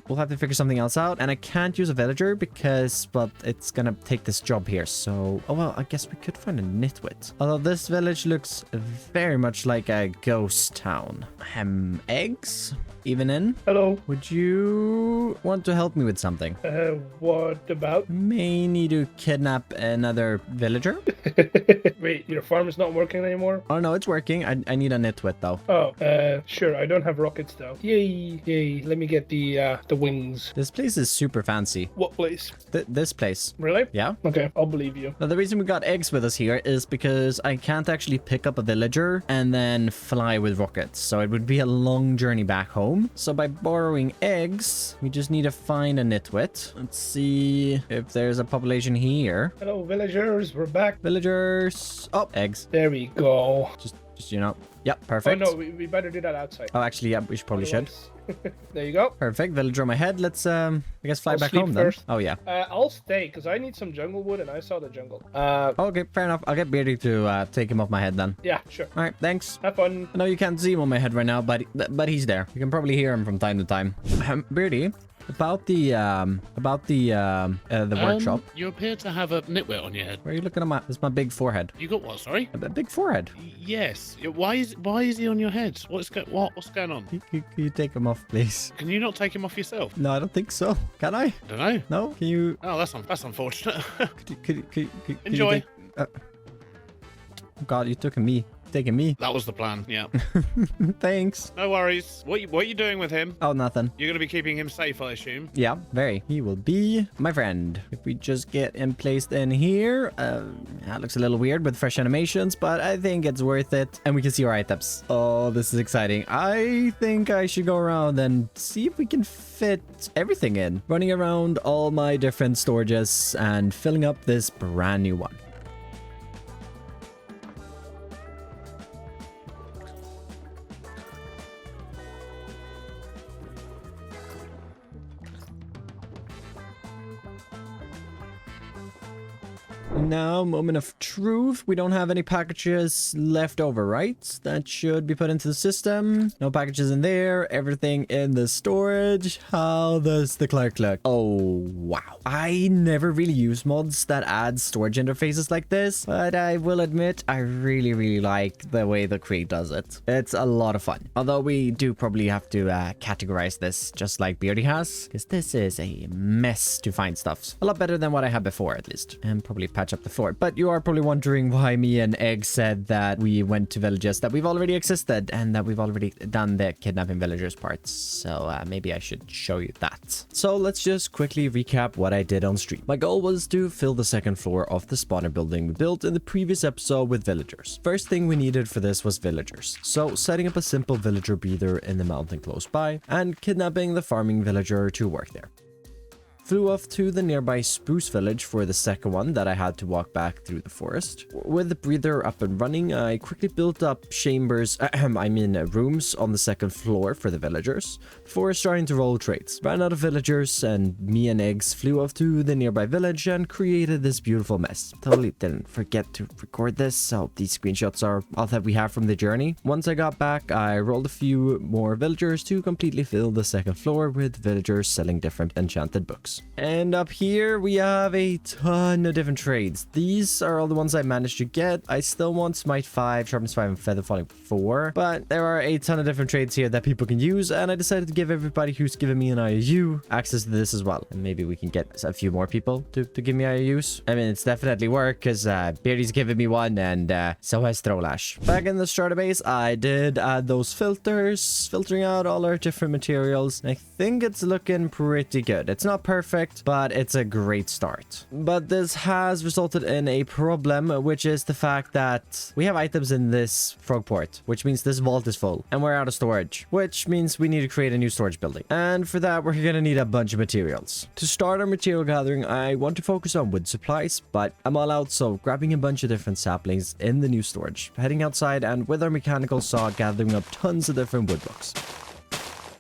we'll have to figure something else out. And I can't use a villager because, well, it's gonna take this job here. So, oh well, I guess we could find a nitwit. Although this village looks very much like a ghost town. Eggs? Even in? Hello. Would you want to help me with something? What about? May need to kidnap another villager. Wait, your farm is not working anymore? Oh no, it's working. I need a nitwit though. Oh, sure. I don't have rockets though. Yay. Let me get the wings. This place is super fancy. What place? This place. Really? Yeah. Okay, I'll believe you. Now the reason we got eggs with us here is because I can't actually pick up a villager and then fly with rockets. So it would be a long journey back home. So by borrowing eggs, we just need to find a nitwit. Let's see if there's a population here. Hello, villagers. We're back. Villagers. Oh, eggs. There we go. Just you know. Yep, perfect. Oh, no, we better do that outside. Oh, actually, yeah, we probably should. There you go. Perfect. Villager on my head. Let's, I guess, fly I'll back sleep home first. then. Oh, yeah. I'll stay because I need some jungle wood and I saw the jungle. Okay, fair enough. I'll get Beardy to take him off my head then. Yeah, sure. All right, thanks. Have fun. I know you can't see him on my head right now, but he's there. You can probably hear him from time to time. Beardy, about the workshop. You appear to have a nitwit on your head. Where are you looking at? It's my big forehead. You got what? Sorry. A big forehead. Yes. Why is he on your head? What's going on? Can you take him off, please? Can you not take him off yourself? No, I don't think so. Can I? I don't know. No? Can you? Oh, that's unfortunate. Could you Enjoy. oh God, you took me. Taking me. That was the plan. Yeah. Thanks. No worries. What are you doing with him? Oh, nothing. You're gonna be keeping him safe, I assume. Yeah, very. He will be my friend. If we just get him placed in here, that looks a little weird with fresh animations, but I think it's worth it. And we can see our items. Oh, this is exciting. I think I should go around and see if we can fit everything in. Running around all my different storages and filling up this brand new one. Now, moment of truth. We don't have any packages left over, right? That should be put into the system. No packages in there. Everything in the storage. How does the clerk look? Oh, wow. I never really use mods that add storage interfaces like this, but I will admit I really like the way the Create does it. It's a lot of fun. Although we do probably have to categorize this just like Beardy has, because this is a mess to find stuff. A lot better than what I had before, at least. And probably patch patch up the floor. But you are probably wondering why me and Egg said that we went to villages that we've already existed and that we've already done the kidnapping villagers parts. So maybe I should show you that. So let's just quickly recap what I did on stream. My goal was to fill the second floor of the spawner building we built in the previous episode with villagers. First thing we needed for this was villagers. So setting up a simple villager breather in the mountain close by and kidnapping the farming villager to work there. Flew off to the nearby Spruce Village for the second one that I had to walk back through the forest. With the breather up and running, I quickly built up chambers, rooms on the second floor for the villagers, before starting to roll trades. Ran out of villagers and me and Eggs flew off to the nearby village and created this beautiful mess. Totally didn't forget to record this, so these screenshots are all that we have from the journey. Once I got back, I rolled a few more villagers to completely fill the second floor with villagers selling different enchanted books. And up here we have a ton of different trades. These are all the ones I managed to get. I still want Smite 5, Sharpness 5, and Feather Falling 4, but there are a ton of different trades here that people can use, and I decided to give everybody who's given me an IOU access to this as well. And maybe we can get a few more people to give me IOUs. I mean, it's definitely work because Beardy's given me one, and so has Throwlash. Back in the starter base, I did add those filters, filtering out all our different materials. I think it's looking pretty good. It's not perfect, but it's a great start. But this has resulted in a problem, which is the fact that we have items in this frog port, which means this vault is full and we're out of storage, which means we need to create a new storage building. And for that, we're gonna need a bunch of materials. To start our material gathering, I want to focus on wood supplies, but I'm all out, so grabbing a bunch of different saplings in the new storage, heading outside, and with our mechanical saw, gathering up tons of different wood blocks.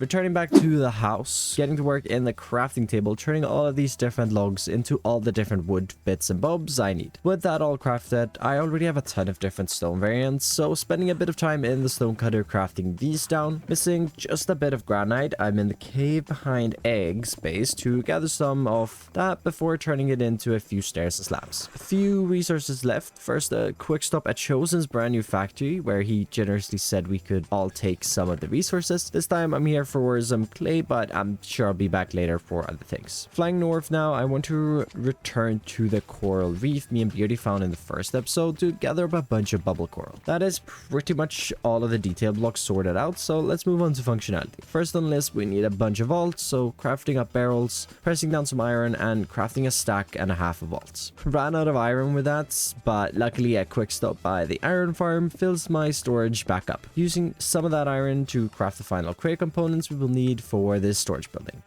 Returning back to the house, getting to work in the crafting table, turning all of these different logs into all the different wood bits and bobs I need. With that all crafted, I already have a ton of different stone variants, so spending a bit of time in the stone cutter crafting these down. Missing just a bit of granite, I'm in the cave behind Egg's base to gather some of that before turning it into a few stairs and slabs. A few resources left. First, a quick stop at Chosen's brand new factory, where he generously said we could all take some of the resources. This time I'm here for some clay, but I'm sure I'll be back later for other things. Flying north now, I want to return to the coral reef me and Beauty found in the first episode to gather up a bunch of bubble coral. That is pretty much all of the detail blocks sorted out, so let's move on to functionality. First on the list, we need a bunch of vaults, so crafting up barrels, pressing down some iron, and crafting a stack and a half of vaults. Ran out of iron with that, but luckily a quick stop by the iron farm fills my storage back up. Using some of that iron to craft the final crate components we will need for this storage building.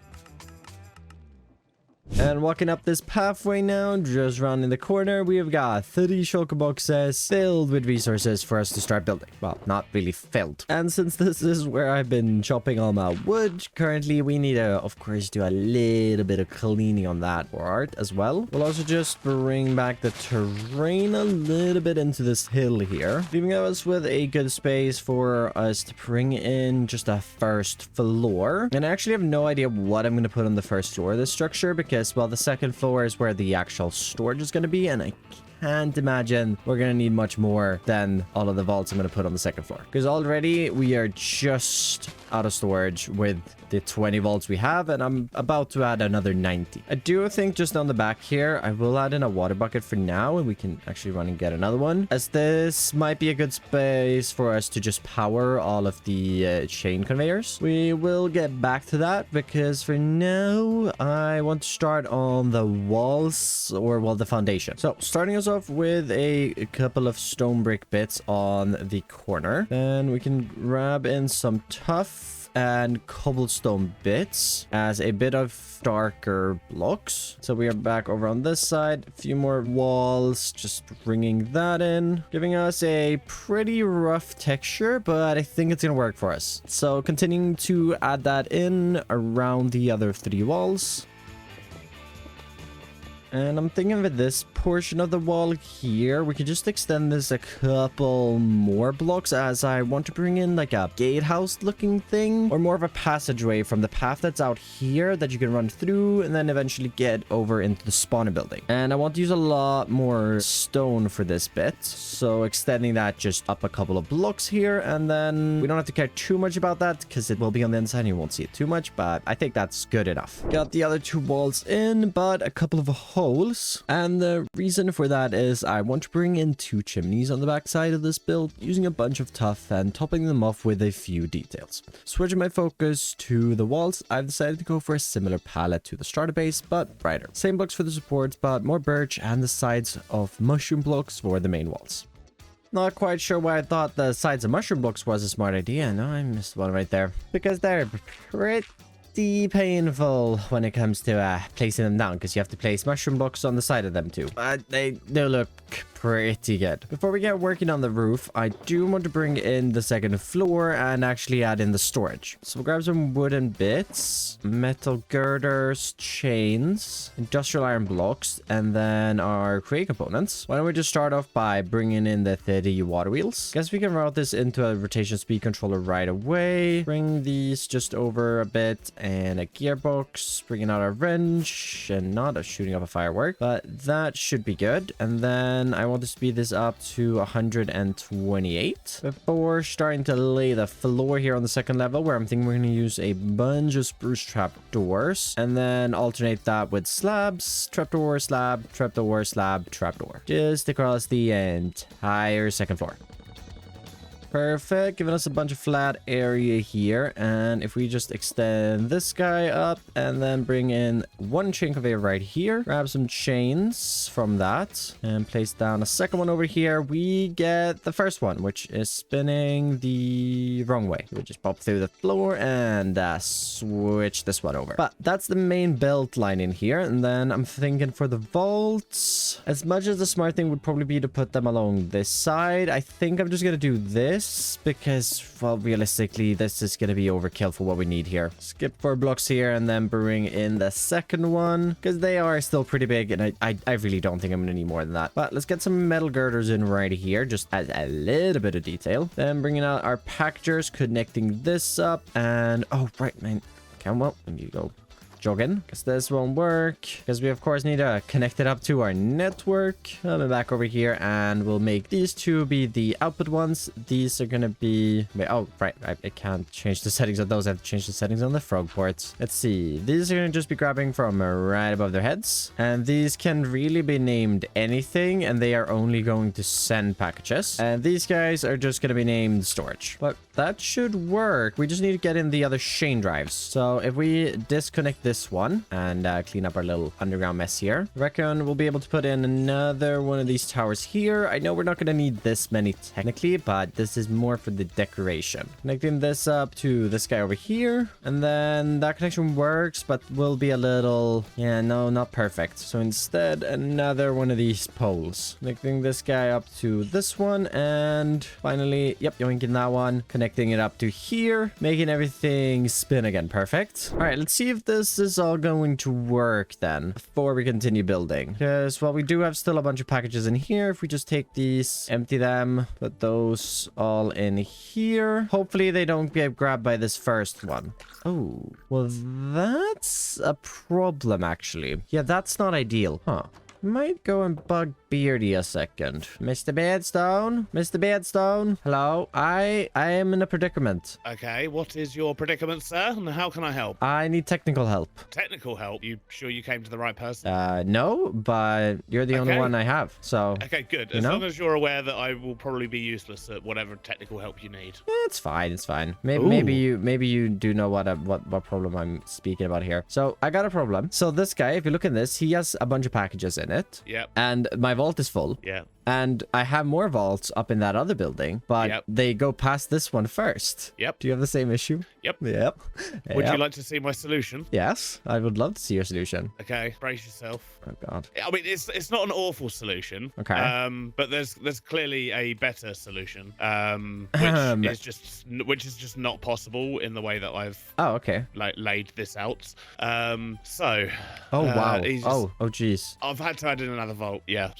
And walking up this pathway now, just rounding the corner, we've got 30 shulker boxes filled with resources for us to start building. Well, not really filled. And since this is where I've been chopping all my wood, currently we need to, of course, do a little bit of cleaning on that part as well. We'll also just bring back the terrain a little bit into this hill here, leaving us with a good space for us to bring in just a first floor. And I actually have no idea what I'm going to put on the first floor of this structure, because well, the second floor is where the actual storage is going to be, and I can't imagine we're going to need much more than all of the vaults I'm going to put on the second floor, because already we are just out of storage with the 20 vaults we have, and I'm about to add another 90. I do think just on the back here, I will add in a water bucket for now, and we can actually run and get another one, as this might be a good space for us to just power all of the chain conveyors. We will get back to that, because for now, I want to start on the walls, or well, the foundation. So starting us off with a couple of stone brick bits on the corner. Then we can grab in some tuff and cobblestone bits as a bit of darker blocks. So we are back over on this side. A few more walls, just bringing that in, giving us a pretty rough texture, but I think it's gonna work for us. So continuing to add that in around the other 3 walls. And I'm thinking with this portion of the wall here, we could just extend this a couple more blocks, as I want to bring in like a gatehouse looking thing, or more of a passageway from the path that's out here that you can run through and then eventually get over into the spawner building. And I want to use a lot more stone for this bit, so extending that just up a couple of blocks here, and then we don't have to care too much about that because it will be on the inside and you won't see it too much, but I think that's good enough. Got the other 2 walls in, but a couple of holes, and the reason for that is I want to bring in 2 chimneys on the back side of this build using a bunch of tuff and topping them off with a few details. Switching my focus to the walls, I've decided to go for a similar palette to the starter base, but brighter. Same blocks for the supports, but more birch and the sides of mushroom blocks for the main walls. Not quite sure why I thought the sides of mushroom blocks was a smart idea. No, I missed one right there. Because they're pretty painful when it comes to placing them down, because you have to place mushroom blocks on the side of them too. But they do look pretty good. Before we get working on the roof, I do want to bring in the second floor and actually add in the storage. So we'll grab some wooden bits, metal girders, chains, industrial iron blocks, and then our crate components. Why don't we just start off by bringing in the 30 water wheels. Guess we can route this into a rotation speed controller right away. Bring these just over a bit and a gearbox, bringing out a wrench and not a shooting up a firework, but that should be good. And then I want to speed this up to 128 before starting to lay the floor here on the second level, where I'm thinking we're going to use a bunch of spruce trapdoors and then alternate that with slabs, trapdoor, slab, trapdoor, slab, trapdoor, just across the entire second floor. Perfect, giving us a bunch of flat area here. And if we just extend this guy up and then bring in 1 chain conveyor right here, grab some chains from that and place down a second one over here, we get the first one, which is spinning the wrong way. We just pop through the floor and switch this one over. But that's the main belt line in here. And then I'm thinking for the vaults, as much as the smart thing would probably be to put them along this side, I think I'm just gonna do this because, well, realistically, this is going to be overkill for what we need here. Skip 4 blocks here and then bring in the second one because they are still pretty big and I really don't think I'm going to need more than that. But let's get some metal girders in right here, just as a little bit of detail. Then bringing out our packagers, connecting this up and, oh, right, man. Okay, well, let me go jogging because this won't work because we of course need to connect it up to our network. I'm back over here and we'll make these 2 be the output ones. These are gonna be, wait, oh right, I can't change the settings of those. I have to change the settings on the frog ports. Let's see, these are gonna just be grabbing from right above their heads, and these can really be named anything and they are only going to send packages, and these guys are just gonna be named storage. But that should work. We just need to get in the other chain drives. So if we disconnect this one and clean up our little underground mess here, I reckon we'll be able to put in another one of these towers here. I know we're not going to need this many technically, but this is more for the decoration. Connecting this up to this guy over here, and then that connection works, but will be a little, yeah, no, not perfect. So instead, another one of these poles. Connecting this guy up to this one, and finally, yep, yoinking that one, connecting it up to here, making everything spin again. Perfect. All right, let's see if this is all going to work then before we continue building, because, well, we do have still a bunch of packages in here. If we just take these, empty them, put those all in here, hopefully they don't get grabbed by this first one. Oh, well, that's a problem actually. Yeah, that's not ideal, huh? Might go and bug Beardy a second. Mr. Beardstone? Mr. Beardstone? Hello? I am in a predicament. Okay, what is your predicament, sir? And how can I help? I need technical help. Technical help? You sure you came to the right person? No, but you're the only one I have, so... Okay, good. As long as you're aware that I will probably be useless at whatever technical help you need. It's fine, it's fine. Maybe you do know what problem I'm speaking about here. So, I got a problem. So, this guy, if you look at this, he has a bunch of packages in it. Yep. And my vault is full. Yeah. And I have more vaults up in that other building, but they go past this one first. Yep. Do you have the same issue? Yep. Yep. Would you like to see my solution? Yes, I would love to see your solution. Okay, brace yourself. Oh God. I mean, it's not an awful solution. Okay. But there's clearly a better solution. Which is just not possible in the way that I've laid this out. Oh wow. Oh geez. I've had to add in another vault. Yeah.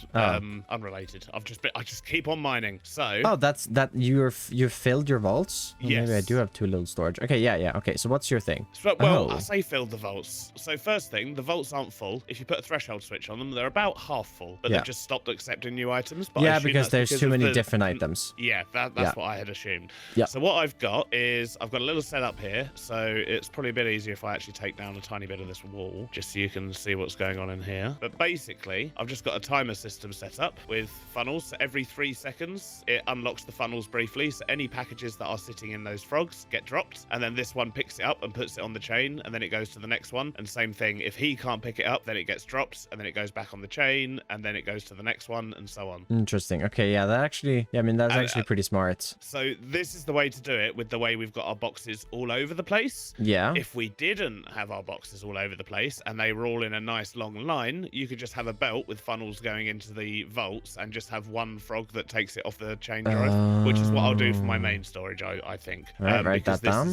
Unrelated. started. I just keep on mining. So. Oh, that's that. You've filled your vaults. Oh, maybe I Yes. do have too little storage. Okay, yeah. Okay, so what's your thing? Well, Oh. I say filled the vaults. So first thing, the vaults aren't full. If you put a threshold switch on them, they're about half full. But Yeah. they've just stopped accepting new items. But I Yeah, assume because that's there's because too of many the- different items. Yeah, that's Yeah. what I had assumed. Yeah. So what I've got is I've got a little setup here. So it's probably a bit easier if I actually take down a tiny bit of this wall, just so you can see what's going on in here. But basically, I've just got a timer system set up with funnels. So every 3 seconds, it unlocks the funnels briefly. So any packages that are sitting in those frogs get dropped, and then this one picks it up and puts it on the chain, and then it goes to the next one. And same thing, if he can't pick it up, then it gets dropped, and then it goes back on the chain, and then it goes to the next one, and so on. Interesting. Okay, yeah, that actually. Yeah, I mean that's actually pretty smart. So this is the way to do it with the way we've got our boxes all over the place. Yeah. If we didn't have our boxes all over the place and they were all in a nice long line, you could just have a belt with funnels going into the vaults and just have one frog that takes it off the chain drive, which is what I'll do for my main storage, I think. Right, write because that down.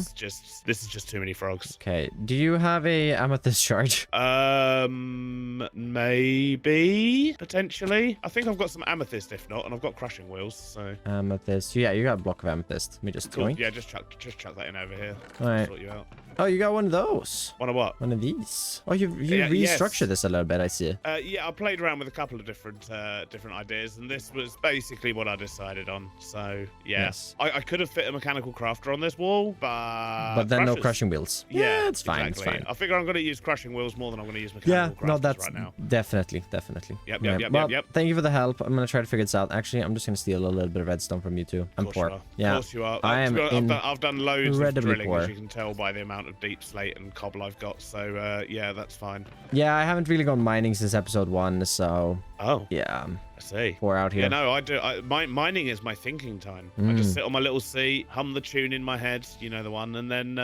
This is just too many frogs. Okay. Do you have a amethyst shard? Maybe potentially. I think I've got some amethyst, if not, and I've got crushing wheels. So Amethyst. Yeah, you got a block of amethyst. Let me just cool. doink. Yeah, just chuck that in over here. All right. Sort you out. Oh, you got one of those. One of what? One of these. Oh, you Yeah, yes. restructured this a little bit. I see. Yeah, I played around with a couple of different ideas, and this was basically what I decided on. So yeah, Yes. I could have fit a mechanical crafter on this wall, But then no crushers. crushing wheels. Yeah, it's fine. exactly. It's fine. I figure I'm going to use crushing wheels more than I'm going to use Yeah, mechanical crafters no, that's right now. definitely. Yep, Right. yep, Well, yep. thank you for the help. I'm gonna try to figure this out. Actually, I'm just gonna steal a little bit of redstone from you too. I'm Of poor. course Yeah. Of course you are. I To am be honest, I've done loads of incredibly drilling, poor. as you can tell by the amount of deep slate and cobble I've got. So yeah, that's fine. Yeah, I haven't really gone mining since episode 1, so Oh, yeah, I see. poor out here. Yeah, no, I do. Mining is my thinking time. I just sit on my little seat, hum the tune in my head, you know the one, and then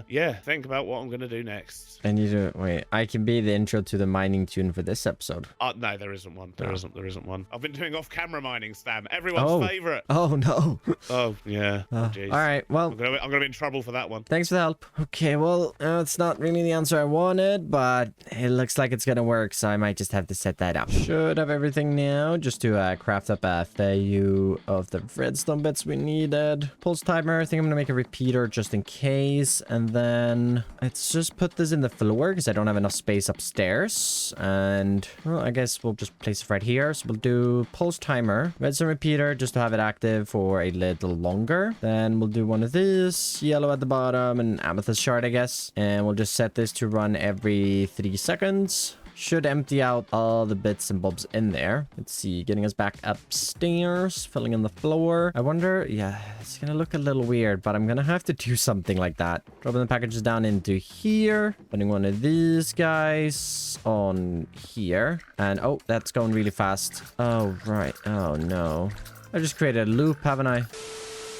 yeah, think about what I'm gonna do next. And you do wait. I can be the intro to the mining tune for this episode. No, there isn't one. There No. isn't one. I've been doing off-camera mining, Stam. Everyone's favorite. Oh no. Oh yeah. Oh, Jeez. all right. Well, I'm gonna be in trouble for that one. thanks for the help. Okay. Well, it's not really the answer I wanted, but it looks like it's gonna work, so I might just have to set that up. Should have everything now, just to craft up a few of the redstone bits we needed. Pulse timer. I think I'm gonna make a repeater just in case, and then let's just put this in the floor because I don't have enough space upstairs. And well, I guess we'll just place it right here. So we'll do pulse timer, redstone repeater, just to have it active for a little longer. Then we'll do one of these, yellow at the bottom, and amethyst shard, I guess. And we'll just set this to run every 3 seconds. Should empty out all the bits and bobs in there. Let's see, getting us back upstairs, filling in the floor. I wonder, yeah, it's gonna look a little weird, but I'm gonna have to do something like that. Dropping the packages down into here, putting one of these guys on here. And oh, that's going really fast. Oh, right. Oh, no. I just created a loop, haven't I?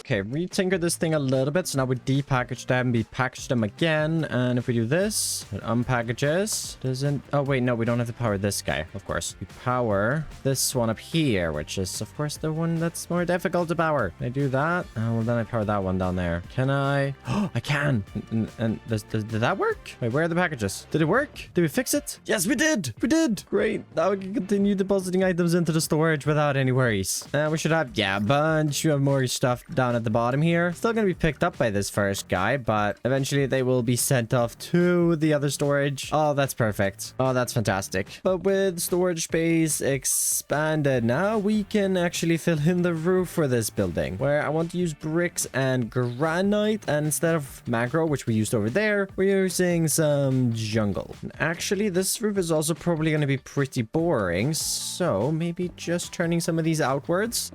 Okay, retinker this thing a little bit. So now we depackage them, we package them again. And if we do this, it unpackages. Doesn't... Oh, wait, no, we don't have to power this guy, of course. We power this one up here, which is, of course, the one that's more difficult to power. Can I do that? Oh, well, then I power that one down there. Can I? Oh, I can. And did that work? Wait, where are the packages? Did it work? Did we fix it? Yes, we did. We did. Great. Now we can continue depositing items into the storage without any worries. We should have, yeah, a bunch of more stuff down at the bottom here. Still gonna be picked up by this first guy, but eventually they will be sent off to the other storage. Oh, that's perfect. Oh, that's fantastic. But with storage space expanded, now we can actually fill in the roof for this building, where I want to use bricks and granite, and instead of macro, which we used over there, we're using some jungle. And actually, this roof is also probably going to be pretty boring, so maybe just turning some of these outwards.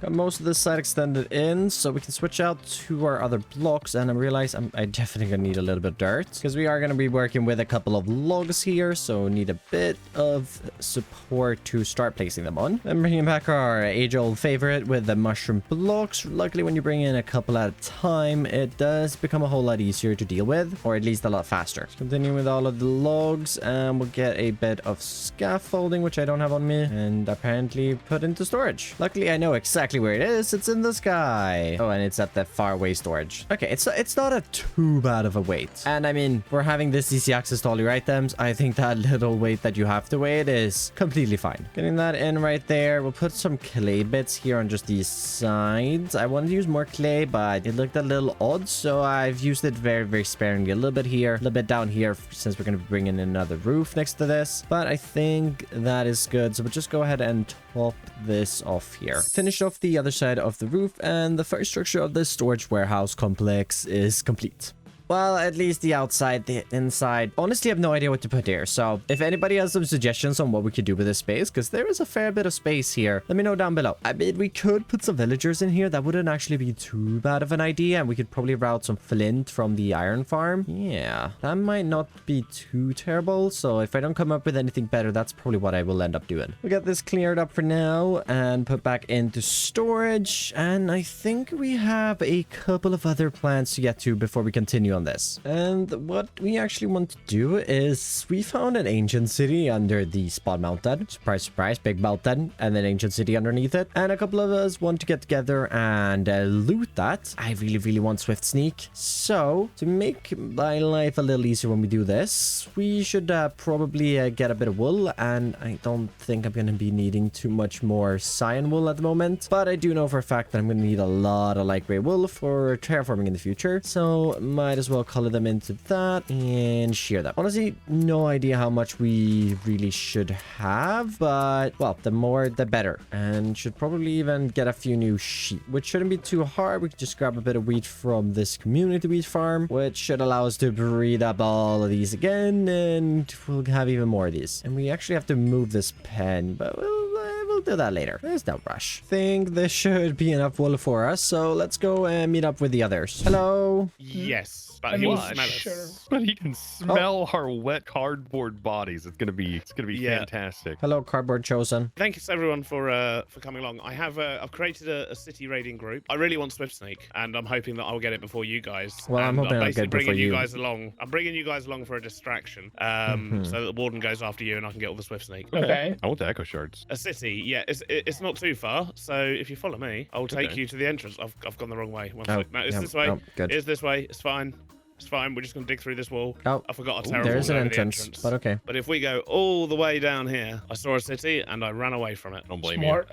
Got most of this side extended in, so we can switch out to our other blocks. And I realize I definitely gonna need a little bit of dirt, because we are gonna be working with a couple of logs here, so need a bit of support to start placing them on. And bringing back our age-old favorite with the mushroom blocks. Luckily, when you bring in a couple at a time, it does become a whole lot easier to deal with, or at least a lot faster. Continuing with all of the logs, and we'll get a bit of scaffolding, which I don't have on me, and apparently put into storage. Luckily, I know exactly exactly where it is. It's in the sky. Oh, and it's at the far away storage. Okay, it's not a too bad of a wait. And I mean, we're having this easy access to all your items. I think that little wait that you have to wait is completely fine. Getting that in right there. We'll put some clay bits here on just these sides. I wanted to use more clay, but it looked a little odd, so I've used it very, very sparingly. A little bit here, a little bit down here, since we're going to bring in another roof next to this. But I think that is good, so we'll just go ahead and top this off here. Finish off the other side of the roof, and the first structure of this storage warehouse complex is complete. Well, at least the outside, the inside. Honestly, I have no idea what to put here. So if anybody has some suggestions on what we could do with this space, because there is a fair bit of space here, let me know down below. I mean, we could put some villagers in here. That wouldn't actually be too bad of an idea. And we could probably route some flint from the iron farm. Yeah, that might not be too terrible. So if I don't come up with anything better, that's probably what I will end up doing. We'll get this cleared up for now and put back into storage. And I think we have a couple of other plans to get to before we continue on this. And what we actually want to do is we found an ancient city under the Spawn Mountain. Surprise, surprise, big mountain, and then ancient city underneath it. And a couple of us want to get together and loot that. I really, really want Swift Sneak. So to make my life a little easier when we do this, we should probably get a bit of wool. And I don't think I'm going to be needing too much more cyan wool at the moment. But I do know for a fact that I'm going to need a lot of light gray wool for terraforming in the future. So might as well color them into that and shear them. Honestly, no idea how much we really should have, but well, the more the better. And should probably even get a few new sheep, which shouldn't be too hard. We can just grab a bit of wheat from this community wheat farm, which should allow us to breed up all of these again, and we'll have even more of these. And we actually have to move this pen, but we'll do that later. There's no rush. Think this should be enough wool for us, so let's go and meet up with the others. Hello. Yes. I But he mean, will smell sure. us. But he can smell our wet cardboard bodies. It's gonna be Yeah. fantastic. Hello, Cardboard Chosen. Thank you, everyone, for coming along. I've created a city raiding group. I really want Swift Sneak, and I'm hoping that I'll get it before you guys. Well, I'm And hoping I'll basically get it before bringing you you. guys along. I'm bringing you guys along for a distraction, so that the warden goes after you, and I can get all the Swift Sneak. Okay. I want the echo shards. A city, yeah, it's not too far. So if you follow me, I'll take Okay. you to the entrance. I've gone the wrong way. One Oh, sec. No, it's yeah, this way. oh, good. It's this way. It's fine. It's fine. We're just gonna dig through this wall. Oh, I forgot a Ooh, terrible there's an over the entrance, but okay. But if we go all the way down here, I saw a city and I ran away from it. Don't blame Smart.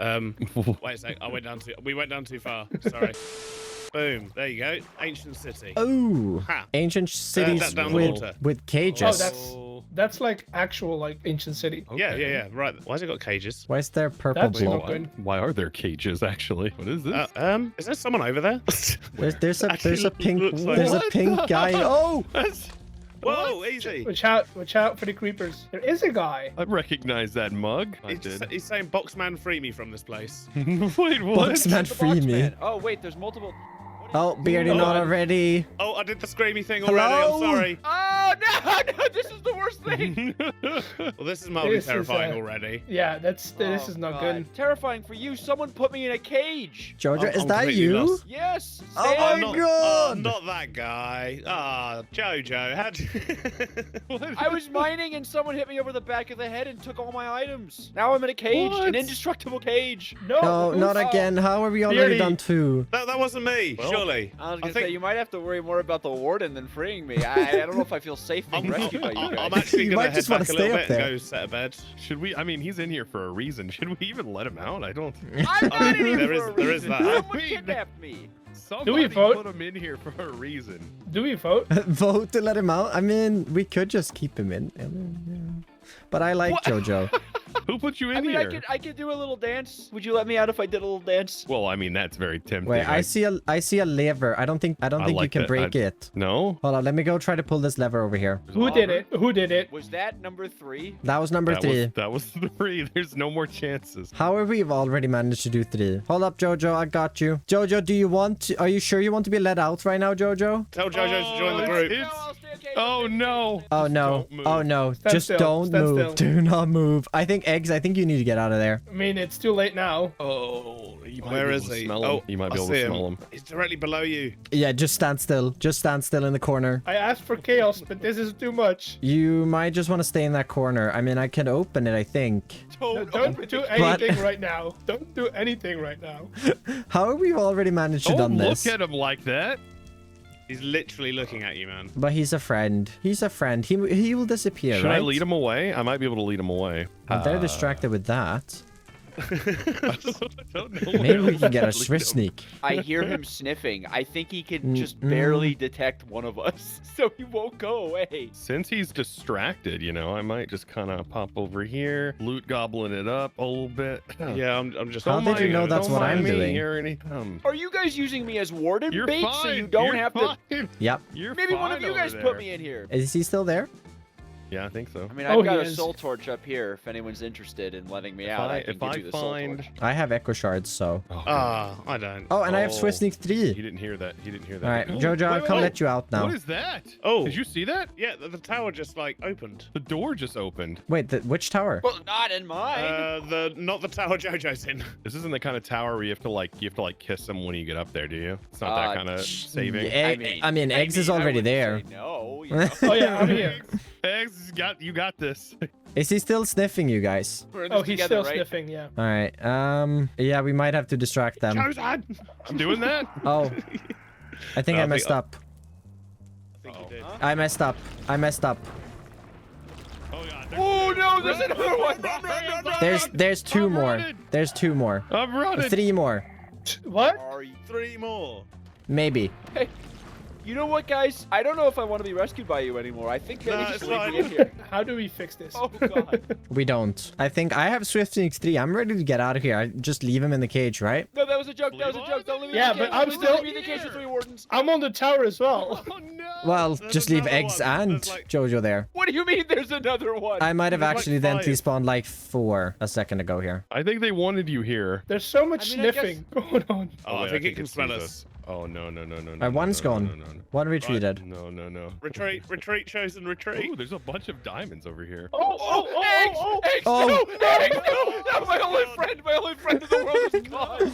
Wait a sec. We went down too far. Sorry. Boom. There you go. Ancient city. Oh, Ha. ancient cities that's down the with, water. with cages. That's like actual like ancient city. Yeah. Right. Why has it got cages? Why is there purple That's blood? not good. Why are there cages actually? What is this? Is there someone over there? There's a Actually pink looks like- there's a What pink the guy. Oh, That's- Whoa, easy. Watch out for the creepers. There is a guy. I recognize that mug. I did. He's saying, "Boxman, free me from this place." Wait, what? Boxman, free me. Oh wait, there's multiple. Oh, Beardy, not already. Oh, I did the screamy thing Hello? already. I'm sorry. Oh no, this is the worst thing. Well, this is mildly This is, terrifying already. Yeah, this Oh, is not God. good. Terrifying for you. Someone put me in a cage. Jojo, is I'm that completely you? lost. Yes. Oh Sam. my not, God. not that guy. Ah, Jojo. I was mining and someone hit me over the back of the head and took all my items. Now I'm in a cage, What? an indestructible cage. No, not Oh. again. How are we already Beardy. done two? That wasn't me, Well, surely. I was I gonna think say you might have to worry more about the warden than freeing me. I don't know if I feel safe being rescued by you guys. I'm actually You going might to head just wanna back a stay little up bit and there. go set a bed. Should we? I mean, he's in here for a reason. Should we even let him out? I don't. I'm not in here There is- for a there is reason. that. Someone I mean- kidnapped me. Somebody vote? put him in here for a reason. Do we vote? Vote to let him out? I mean, we could just keep him in. I mean, yeah. But I like What? Jojo. Who put you in I mean, here? I could do a little dance. Would you let me out if I did a little dance? Well, I mean, that's very tempting. Wait, I see a lever. I don't think you like can that. break it. No. Hold on, let me go try to pull this lever over here. Who did it? Who did it? Was that number 3? That was number 3. That was 3. There's no more chances. How have we already managed to do 3? Hold up, Jojo, I got you. Jojo, are you sure you want to be let out right now, Jojo? Tell Jojo to join the Oh, group. it's- No, I'll stay okay. Oh no. Oh no. Don't move. Oh no. Stand Just still, don't stand move. still. Do not move. I think you need to get out of there. I mean, it's too late now. Oh, You might Where be is able to he? smell him. Oh, You might I be able see to him. smell him. He's directly below you. Yeah, just stand still. Just stand still in the corner. I asked for chaos, but this is too much. You might just want to stay in that corner. I mean, I can open it, I think. No, don't do anything right now. Don't do anything right now. How have we already managed to Don't done look this? at him like that. He's literally looking at you, man. But he's a friend. He's a friend. He will disappear, Should right? I lead him away? I might be able to lead him away. They're distracted with that. I don't know Maybe where we can get a else to lead Swift him. sneak. I hear him sniffing. I think he can just barely detect one of us, so he won't go away. Since he's distracted, you know, I might just kind of pop over here, loot goblin it up a little bit. Yeah, I'm just. How did you know that's Don't what mind I'm me doing? Here any, Are you guys using me as warden You're bait fine. so you don't You're have fine. to? Yep. You're Maybe one fine of you over guys there. put me in here. Is he still there? Yeah, I think so. I mean, Oh, I've got he a is. soul torch up here. If anyone's interested in letting me If out, I- I can if give I you the soul find- torch. I have echo shards, so. Oh, I don't. Oh, and I have Oh. Swift Sneak he 3. didn't hear that. He didn't hear that. All right, Oh, Jojo, I'll wait, come wait. let you out now. What is that? Oh. Did you see that? Yeah, the tower just like opened. The door just opened. Wait, which tower? Well, not in mine. Not the tower Jojo's in. This isn't the kind of tower where you have to kiss him when you get up there, do you? It's not that kind of saving. I mean, Eggs is already I there. wouldn't say no. You know? Oh yeah, I'm here. Eggs, you got this. Is he still sniffing you guys? We're in Oh, this he's together, still right? sniffing. Yeah. All right. Yeah, we might have to distract them. Josan! I'm doing that. Oh, I think No, I I messed think- up. I think you did. I messed up. I messed up. Oh god. Oh no, there's another one. There's two I'm more. running. There's two more. I'm running. 3 more. What? Are you? 3 more. Maybe. Hey, you know what, guys? I don't know if I want to be rescued by you anymore. I think maybe No, just it's leave fine. me in here. How do we fix this? Oh god. We don't. I think I have Swift Sneak 3. I'm ready to get out of here. I just leave him in the cage, right? No, that was a joke. That was a joke. Don't leave me Yeah, in the but cage. I'm Don't still leave me in the cage with 3 wardens. I'm on the tower as well. Oh no. Well, There's just leave another Eggs one. and There's like- Jojo there. What do you mean? There's another one. I might have There's like accidentally 5. spawned like 4 a second ago here. I think they wanted you here. There's so much I mean, I guess- sniffing going on. Oh, I wait, think it can smell sees us. Oh no. One's no, gone. No, no, no. One retreated. No. Retreat, Chosen, retreat. Ooh, there's a bunch of diamonds over here. Eggs! Eggs! Oh. No! Eggs! No! No! My only friend in the world is gone.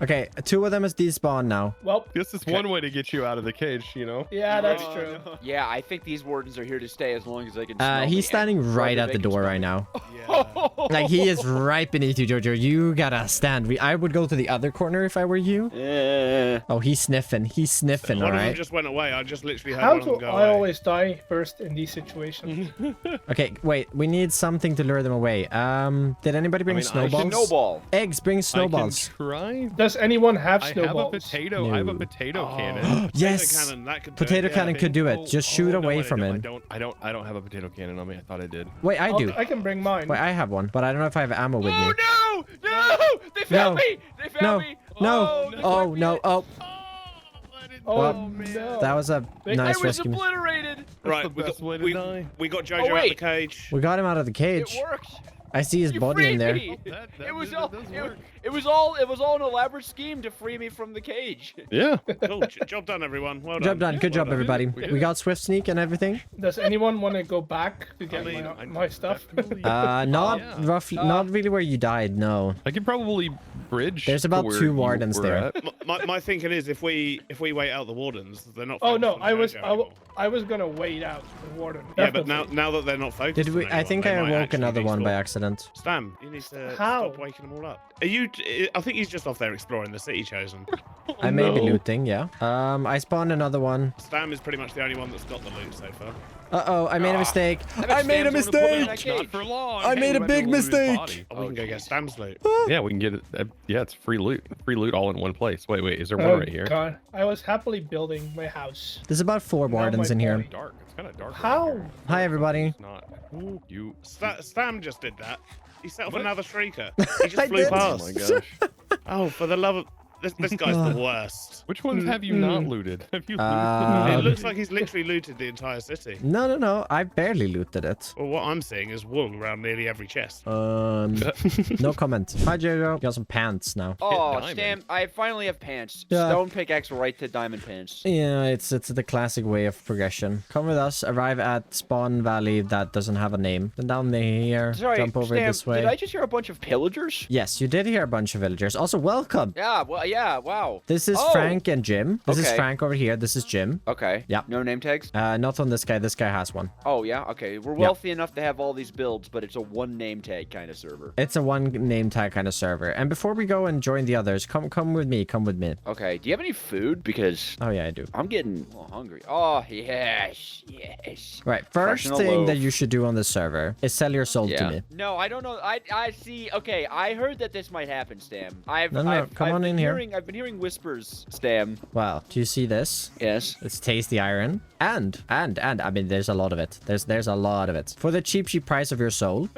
Okay, 2 of them is despawned now. Well, This is one way to get you out of the cage, you know? yeah, that's Oh, true. no. Yeah, I think these wardens are here to stay as long as they can smell me He's and standing right whether at they the can door smell right me. now. Yeah. Like, he is right beneath you, Jojo. You gotta stand. I would go to the other corner if I were you. Oh, he's sniffing. He's sniffing, One of them alright? just went away. I just literally had How one of them do go I away. always die first in these situations? Okay, wait. We need something to lure them away. Did anybody bring mean, I can snowballs? Snowball. Eggs, bring snowballs. I can try. Does anyone have I have a snowballs? potato. I have a No. potato cannon. Yes! Potato cannon, that could do Potato it, yeah. cannon could do it. Just shoot no, away I from don't, it. I don't have a potato cannon on me. I thought I did. Wait, I do. I can bring mine. Wait, I have one, but I don't know if I have ammo with me. Oh no! No! They found No. me! They found No, me! no, Oh, they oh took me no, in. oh, Oh, Well, no. that was a I I nice was rescue. obliterated! Right, the we best got, way to we, die. we got Jojo Oh, out the wait. cage. We got him out of the cage. It worked! I see his You body in freed there. me. That It was does- all. that does It, work. it was all. It was all an elaborate scheme to free me from the cage. Yeah. Cool. Job done, everyone. Well done. Job done. Good well job, done. everybody. We did We it. got Swift Sneak and everything. Does anyone want to go back to get mean, my stuff? definitely- Not yeah. roughly, not really where you died. No. I could probably bridge. There's to about where 2 you wardens were there. at. My thinking is if we wait out the wardens, they're not. Oh no, focused on I was Jojo anymore. I was gonna wait out the warden. Yeah, but Definitely. now that they're not focused. Did we? on I anyone, think they I might awoke actually another one by respawn. accident. Stam, you need to How? stop waking them all up. Are you? I think he's just off there exploring the city, Chosen. I may be no. looting. Yeah. I spawned another one. Stam is pretty much the only one that's got the loot so far. Uh-oh, I made a mistake. bet I made a Stam's the one who put me in mistake. that Not for long. I Hey, made we a might be big able to loot his mistake. body. Oh, we can go get Stam's loot. Yeah, we can get it. Yeah, it's free loot. Free loot all in one place. Wait, is there one Oh right here? god, I was happily building my house. There's about 4 Now my wardens in here. body. Dark. It's kind of dark. How? over here. Hi, everybody. It's not. Ooh, you. Stam just did that. He set off What? another shrieker. He I just flew did. Oh past. my gosh. Oh, for the love of. This guy's the worst. Which ones have you not looted? Have you It looks like he's literally looted the entire city. No. I barely looted it. Well, what I'm seeing is wool around nearly every chest. No comment. Hi, Jojo. Got some pants now. Oh, diamond. Stam, I finally have pants. Yeah. Stone pickaxe right to diamond pants. Yeah, it's the classic way of progression. Come with us. Arrive at Spawn Valley that doesn't have a name. Then down here. Sorry, Jump over Stam, this way. did I just hear a bunch of pillagers? Yes, you did hear a bunch of villagers. Also, welcome. Yeah, well, yeah, wow. This is Oh. Frank and Jim. This is Okay. Frank over here. This is Jim. Okay. Yeah. No name tags? Not on this guy. This guy has one. Oh, yeah, okay. We're wealthy enough to have all these builds, but it's a one name tag kind of server. It's a one name tag kind of server. And before we go and join the others, come with me. Come with me. Okay, do you have any food? Because Oh yeah, I do. I'm getting a little hungry. Oh, yes, yes. Right. First Crushing a thing that loaf. you should do on this server is sell your soul to me. No, I don't know. I see. Okay, I heard that this might happen, Stam. I've Come on been in here. I've been hearing whispers, Stam. Wow. Do you see this? Yes. It's tasty iron. And I mean, there's a lot of it. There's a lot of it. For the cheap price of your soul.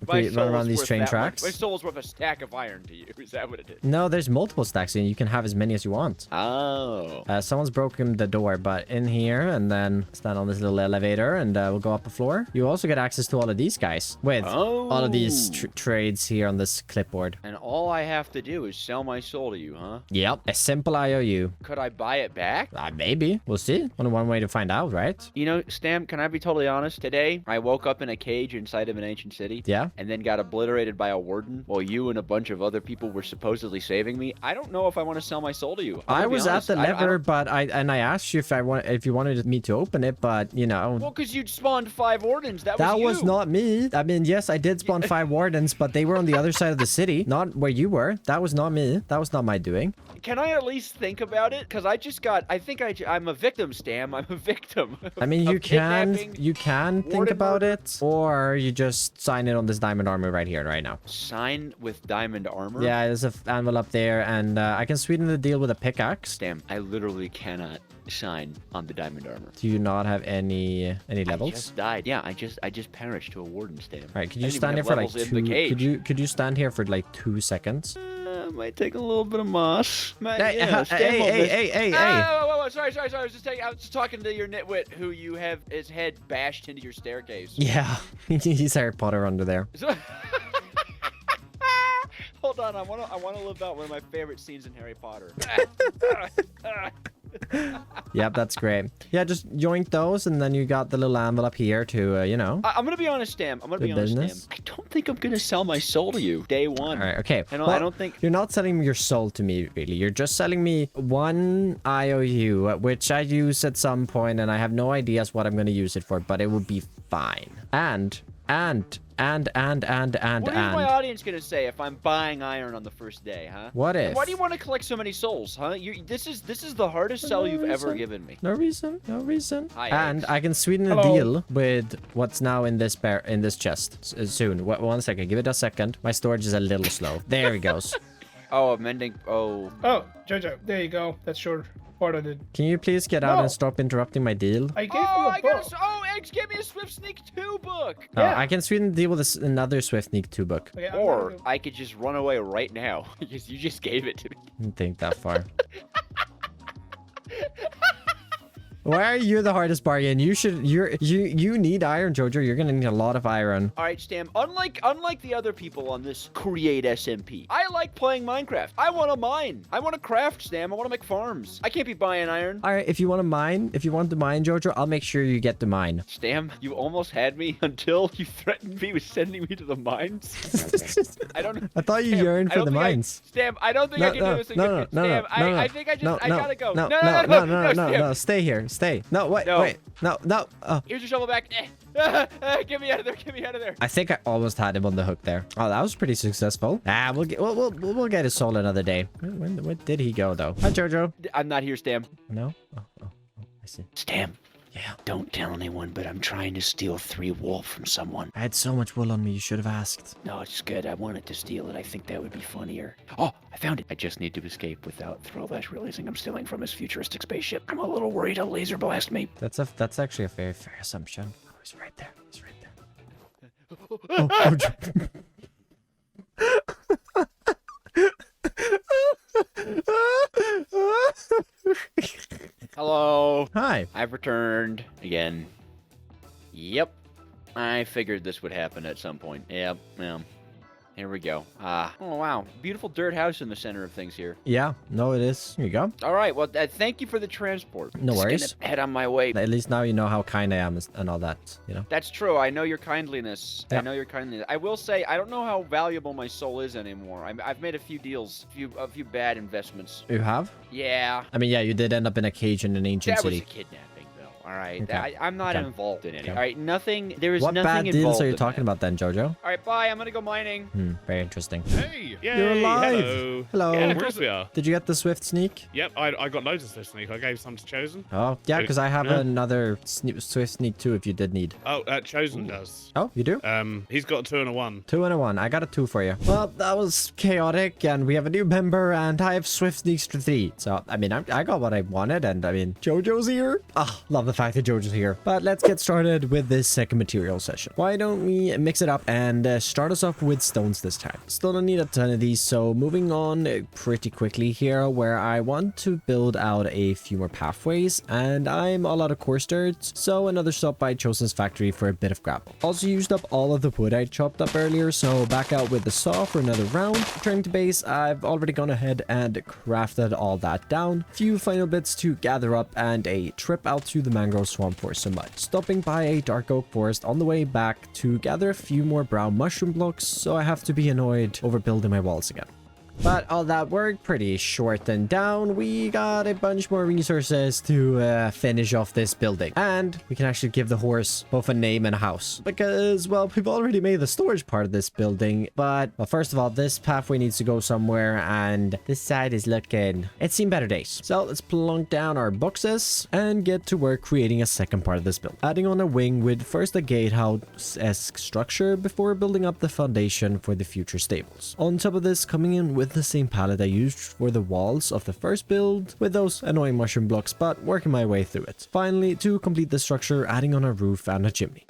My we run around soul's these worth train that much. tracks. My soul's worth a stack of iron to you. Is that what it is? No, there's multiple stacks and you can have as many as you want. Oh. Someone's broken the door, but in here and then stand on this little elevator and we'll go up a floor. You also get access to all of these guys with all of these trades here on this clipboard. And all I have to do is sell my soul to you, huh? Yep, a simple IOU. Could I buy it back? Maybe. We'll see. Only one way to find out, right? You know, Stam, can I be totally honest? Today, I woke up in a cage inside of an ancient city. Yeah. And then got obliterated by a warden while you and a bunch of other people were supposedly saving me. I don't know if I want to sell my soul to you. I was at the I lever, don't- but I asked you if you wanted me to open it, but you know. Well, because you'd spawned 5 wardens. That That was was you. not me. I mean, yes, I did spawn 5 wardens, but they were on the other side of the city, not where you were. That was not me. That was not my doing. Can I at least think about it? Because I'm a victim, Stam. I'm a victim. I mean, of you can kidnapping, think warden about murder. it, or you just sign it on this diamond armor right here, right now. Sign with diamond armor? Yeah, there's an envelope there, and I can sweeten the deal with a pickaxe. Stam, I literally cannot sign on the diamond armor. Do you not have any I levels? just died. Yeah, I just perished to a warden, Stam. All right, could I you didn't stand here even for have like levels in the 2? cage. Could you stand here for like 2 seconds? Might take a little bit of moss. Hey! Oh, sorry. I was just talking to your nitwit who you have his head bashed into your staircase. Yeah, he's Harry Potter under there. So- Hold on, I wanna live out one of my favorite scenes in Harry Potter. Yep, that's great. Yeah, just yoink those, and then you got the little envelope here to, you know. I'm gonna be honest, Stam. I'm gonna be Good honest, Stam. business. I don't think I'm gonna sell my soul to you day one. All right, okay. I Well, don't think. You're not selling your soul to me, really. You're just selling me 1 IOU, which I use at some point, and I have no idea what I'm going to use it for, but it will be fine. And. What is my audience gonna say if I'm buying iron on the first day, huh? What if? Why do you want to collect so many souls, huh? This is the hardest sell you've ever given me. No reason. Hi, And Alex. I can sweeten the Hello. deal with what's now in this chest soon. 1 second. Give it a second. My storage is a little slow. There he goes. Oh, amending. Oh, Oh, Jojo, there you go. That's your part of it. Can you please get out No. and stop interrupting my deal? I gave him a book. Eggs gave me a Swift Sneak 2 book. No, Yeah. I can sweeten the deal with another Swift Sneak 2 book. Okay, I'm Or gonna go- I could just run away right now because you just gave it to me. Didn't think that far. Why are you the hardest bargain? You need iron, Jojo. You're gonna need a lot of iron. All right, Stam. Unlike the other people on this Create SMP, I like playing Minecraft. I want to mine. I want to craft, Stam. I want to make farms. I can't be buying iron. All right, if you want to mine, Jojo, I'll make sure you get the mine. Stam, you almost had me until you threatened me with sending me to the mines. I don't. I thought you Stam, yearned I for don't the think mines. Stam, I don't think I can do this again. Stam, I think I gotta go. No, Stam. stay here. Stay. No, wait. No. Oh. Here's your shovel back. Get me out of there. Get me out of there. I think I almost had him on the hook there. Oh, that was pretty successful. We'll get his soul another day. Where did he go though? Hi, Jojo. I'm not here, Stam. No. Oh, I see. Stam. Yeah. Don't tell anyone, but I'm trying to steal 3 wool from someone. I had so much wool on me. You should have asked. No, it's good. I wanted to steal it. I think that would be funnier. Oh, I found it. I just need to escape without Throwlash realizing I'm stealing from his futuristic spaceship. I'm a little worried he'll laser blast me. That's actually a very fair assumption. Oh, he's right there. He's right there. Hello. Hi. I've returned again. Yep. I figured this would happen at some point. Yep. Yeah. Here we go. Oh, wow. Beautiful dirt house in the center of things here. Yeah, no, it is. Here you go. All right. Well, thank you for the transport. No Just worries. gonna head on my way. At least now you know how kind I am and all that, you know? That's true. I know your kindliness. Yeah. I know your kindliness. I will say, I don't know how valuable my soul is anymore. I've made a few deals, a few bad investments. You have? Yeah. I mean, yeah, you did end up in a cage in an ancient That was city. a kidnapping, though. All right. Okay. I'm not Okay. involved in it. Okay. All right. Nothing. There is What nothing bad involved. deals are you in talking that. about then, Jojo? All right. Bye. I'm gonna go mining. Very interesting. Hey. Yay, You're alive. Hello. Hello. Yeah, of course we are. Did you get the swift sneak? Yep, I got loads of Swift Sneak. I gave some to Chosen. Oh, yeah, because I have Yeah. another swift sneak too if you did need. Oh, Chosen does. Oh, you do? He's got a 2 and a 1. 2 and a 1. I got a 2 for you. Well, that was chaotic, and we have a new member, and I have swift sneaks for 3. So, I mean, I got what I wanted, and I mean, Jojo's here. Ah, love the fact that Jojo's here. But let's get started with this second material session. Why don't we mix it up and start us off with stones this time? Still don't need a ton of these, so moving on pretty quickly here, where I want to build out a few more pathways, and I'm all out of coarse dirt, so another stop by Chosen's factory for a bit of gravel. Also used up all of the wood I chopped up earlier, so back out with the saw for another round. Returning to base, I've already gone ahead and crafted all that down. Few final bits to gather up, and a trip out to the mangrove swamp for some mud. Stopping by a dark oak forest on the way back to gather a few more brown mushroom blocks, so I have to be annoyed over building my walls again. But all that worked pretty short and down. We got a bunch more resources to finish off this building. And we can actually give the horse both a name and a house. Because, well, we've already made the storage part of this building. But, well, first of all, this pathway needs to go somewhere. And this side is looking... It's seen better days. So let's plunk down our boxes and get to work creating a second part of this build. Adding on a wing with first a gatehouse-esque structure before building up the foundation for the future stables. On top of this, coming in with the same palette I used for the walls of the first build with those annoying mushroom blocks, but working my way through it. Finally, to complete the structure, adding on a roof and a chimney.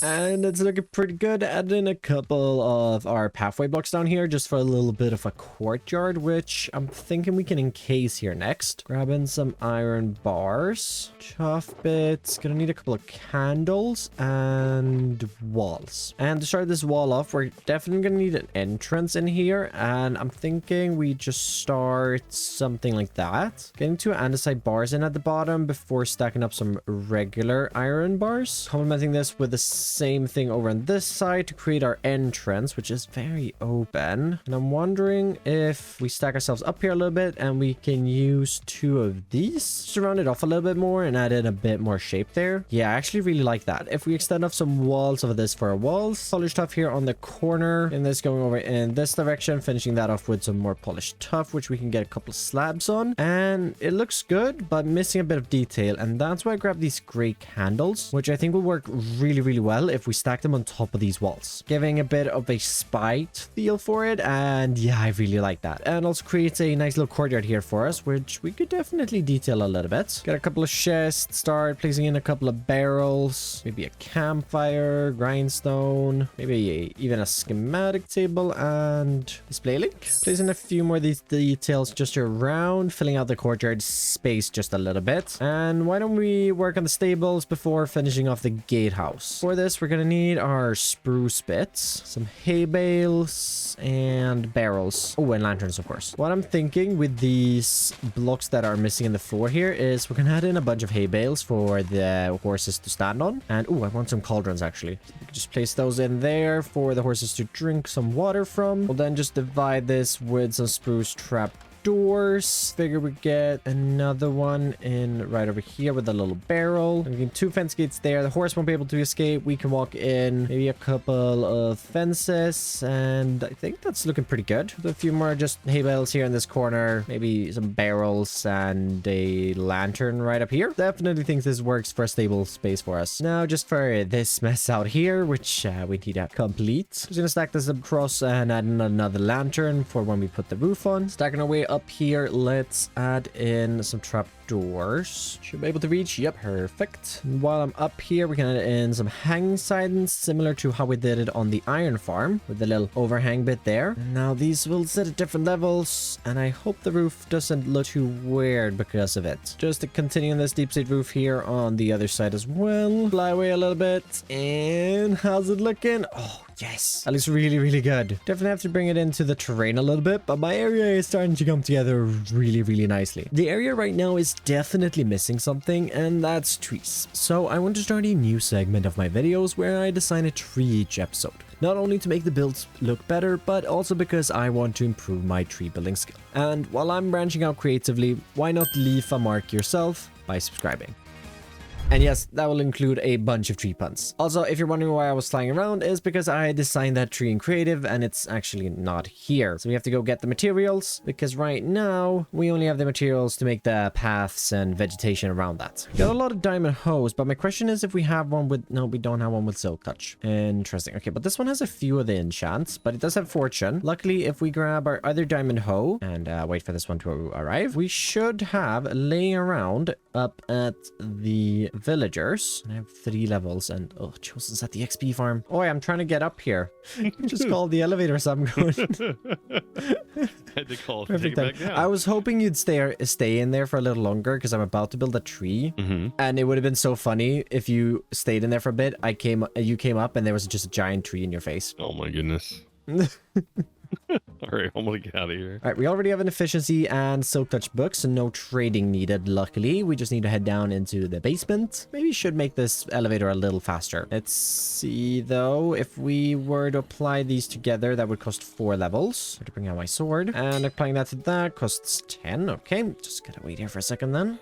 And it's looking pretty good. Add in a couple of our pathway blocks down here just for a little bit of a courtyard, which I'm thinking we can encase here next. Grabbing some iron bars, chuff bits, gonna need a couple of candles and walls. And to start this wall off, we're definitely gonna need an entrance in here, and I'm thinking we just start something like that. Getting 2 andesite bars in at the bottom before stacking up some regular iron bars. Complementing this with the same thing over on this side to create our entrance, which is very open. And I'm wondering if we stack ourselves up here a little bit and we can use 2 of these to round it off a little bit more and add in a bit more shape there. Yeah, I actually really like that. If we extend off some walls of this for our walls, polished tuff here on the corner, and this going over in this direction, finishing that off with some more polished tuff, which we can get a couple of slabs on. And it looks good, but missing a bit of detail. And that's why I grabbed these gray candles, which I think will work really well if we stack them on top of these walls, giving a bit of a spite feel for it. And yeah, I really like that. And also creates a nice little courtyard here for us, which we could definitely detail a little bit. Got a couple of chests, start placing in a couple of barrels, maybe a campfire, grindstone, maybe even a schematic table and display link. Placing a few more of these details just around, filling out the courtyard space just a little bit. And why don't we work on the stables before finishing off the gatehouse? For this, we're gonna need our spruce bits, some hay bales, and barrels. Oh, and lanterns, of course. What I'm thinking with these blocks that are missing in the floor here is we're gonna add in a bunch of hay bales for the horses to stand on. And oh, I want some cauldrons actually. So we can just place those in there for the horses to drink some water from. We'll then just divide this with some spruce trap doors. Figure we get another one in right over here with a little barrel. We can 2 fence gates there. The horse won't be able to escape. We can walk in, maybe a couple of fences, and I think that's looking pretty good. A few more just hay bales here in this corner, maybe some barrels and a lantern right up here. Definitely think this works for a stable space for us. Now just for this mess out here, which we need to complete. Just gonna stack this across and add in another lantern for when we put the roof on. Stacking our way up here, let's add in some trapdoors. Should be able to reach. Yep, perfect. While I'm up here, we can add in some hanging sidings, similar to how we did it on the iron farm, with the little overhang bit there. And now these will sit at different levels, and I hope the roof doesn't look too weird because of it. Just to continue on this deep slate roof here on the other side as well. Fly away a little bit. And how's it looking? Oh, yes. That looks really, really good. Definitely have to bring it into the terrain a little bit, but my area is starting to come together really, really nicely. The area right now is definitely missing something, and that's trees. So I want to start a new segment of my videos where I design a tree each episode. Not only to make the builds look better, but also because I want to improve my tree building skill. And while I'm branching out creatively, why not leave a mark yourself by subscribing? And yes, that will include a bunch of tree puns. Also, if you're wondering why I was flying around, is because I designed that tree in creative and it's actually not here. So we have to go get the materials, because right now we only have the materials to make the paths and vegetation around that. Got a lot of diamond hoes, but my question is if we have one with... No, we don't have one with silk touch. Interesting. Okay, but this one has a few of the enchants, but it does have fortune. Luckily, if we grab our other diamond hoe and wait for this one to arrive, we should have laying around up at the villagers. I have 3 levels and oh, Chosen's at the XP farm. Oh, I'm trying to get up here. Just call the elevator so I'm going. Had to call Perfect back down. I was hoping you'd stay in there for a little longer because I'm about to build a tree. And it would have been so funny if you stayed in there for a bit. You came up and there was just a giant tree in your face. Oh my goodness. All right, I'm gonna get out of here. All right, we already have an efficiency and silk touch book, so no trading needed. Luckily, we just need to head down into the basement. Maybe should make this elevator a little faster. Let's see though, if we were to apply these together, that would cost 4 levels. I have to bring out my sword, and applying that to that costs 10. Okay, just gotta wait here for a second then.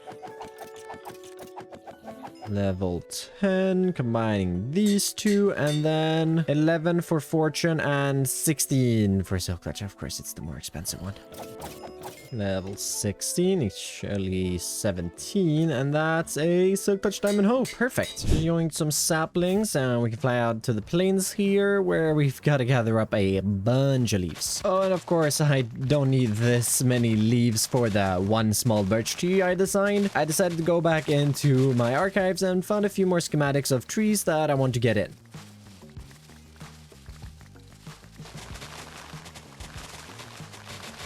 Level 10, combining these two, and then 11 for fortune and 16 for silk touch. Of course, it's the more expensive one. Level 16, actually 17, and that's a silk touch diamond hoe. Perfect. Join some saplings, and we can fly out to the plains here, where we've got to gather up a bunch of leaves. Oh, and of course, I don't need this many leaves for the one small birch tree I designed. I decided to go back into my archives and found a few more schematics of trees that I want to get in.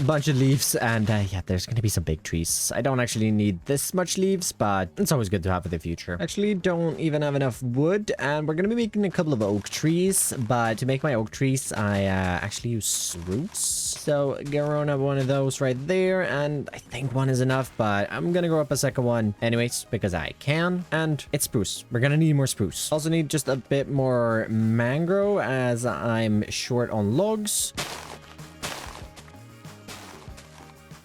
Bunch of leaves, and yeah, there's gonna be some big trees. I don't actually need this much leaves, but it's always good to have for the future. Actually, don't even have enough wood, and we're gonna be making a couple of oak trees, but to make my oak trees, I actually use roots. So growing up one of those right there, and I think one is enough, but I'm gonna grow up a second one anyways, because I can, and it's spruce. We're gonna need more spruce. Also need just a bit more mangrove, as I'm short on logs.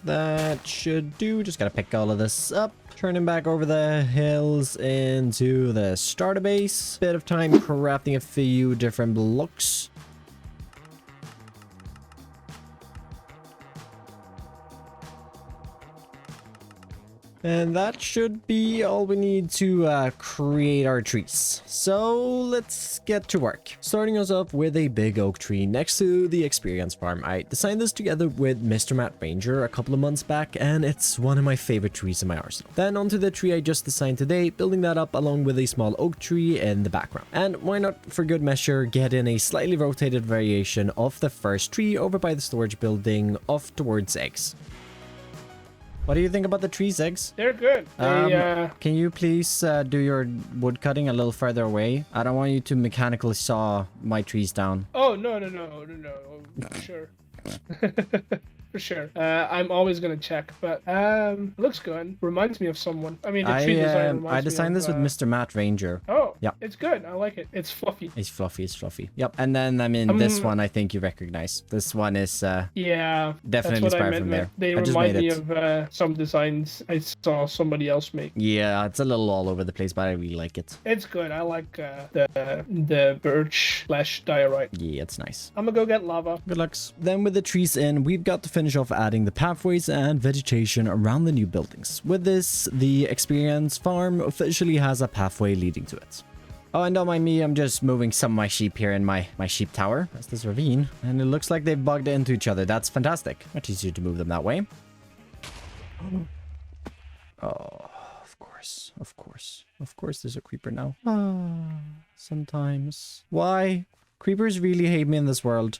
That should do. Just gotta pick all of this up. Turning back over the hills into the starter base. Bit of time crafting a few different blocks. And that should be all we need to create our trees. So let's get to work. Starting us off with a big oak tree next to the experience farm. I designed this together with Mr. Matt Ranger a couple of months back, and it's one of my favorite trees in my arsenal. Then onto the tree I just designed today, building that up along with a small oak tree in the background. And why not, for good measure, get in a slightly rotated variation of the first tree over by the storage building off towards eggs. What do you think about the trees' eggs? They're good. Can you please do your wood cutting a little further away? I don't want you to mechanically saw my trees down. Oh, no. Sure. For sure. I'm always gonna check, but it looks good. Reminds me of someone. I mean, the tree design reminds me I designed this with Mr. Matt Ranger. Oh, yeah. It's good. I like it. It's fluffy. It's fluffy. Yep. And then, I mean, this one I think you recognize. This one is yeah, definitely inspired from there. They remind me of some designs I saw somebody else make. Yeah, it's a little all over the place, but I really like it. It's good. I like the birch / diorite. Yeah, it's nice. I'm gonna go get lava. Good lucks. Then with the trees in, we've got to finish off adding the pathways and vegetation around the new buildings. With this, the experience farm officially has a pathway leading to it. Oh, and don't mind me, I'm just moving some of my sheep here in my sheep tower. That's this ravine, and it looks like they've bugged into each other. That's fantastic. Much easier to move them that way. Oh, of course there's a creeper now. Ah, sometimes. Why? Creepers really hate me in this world.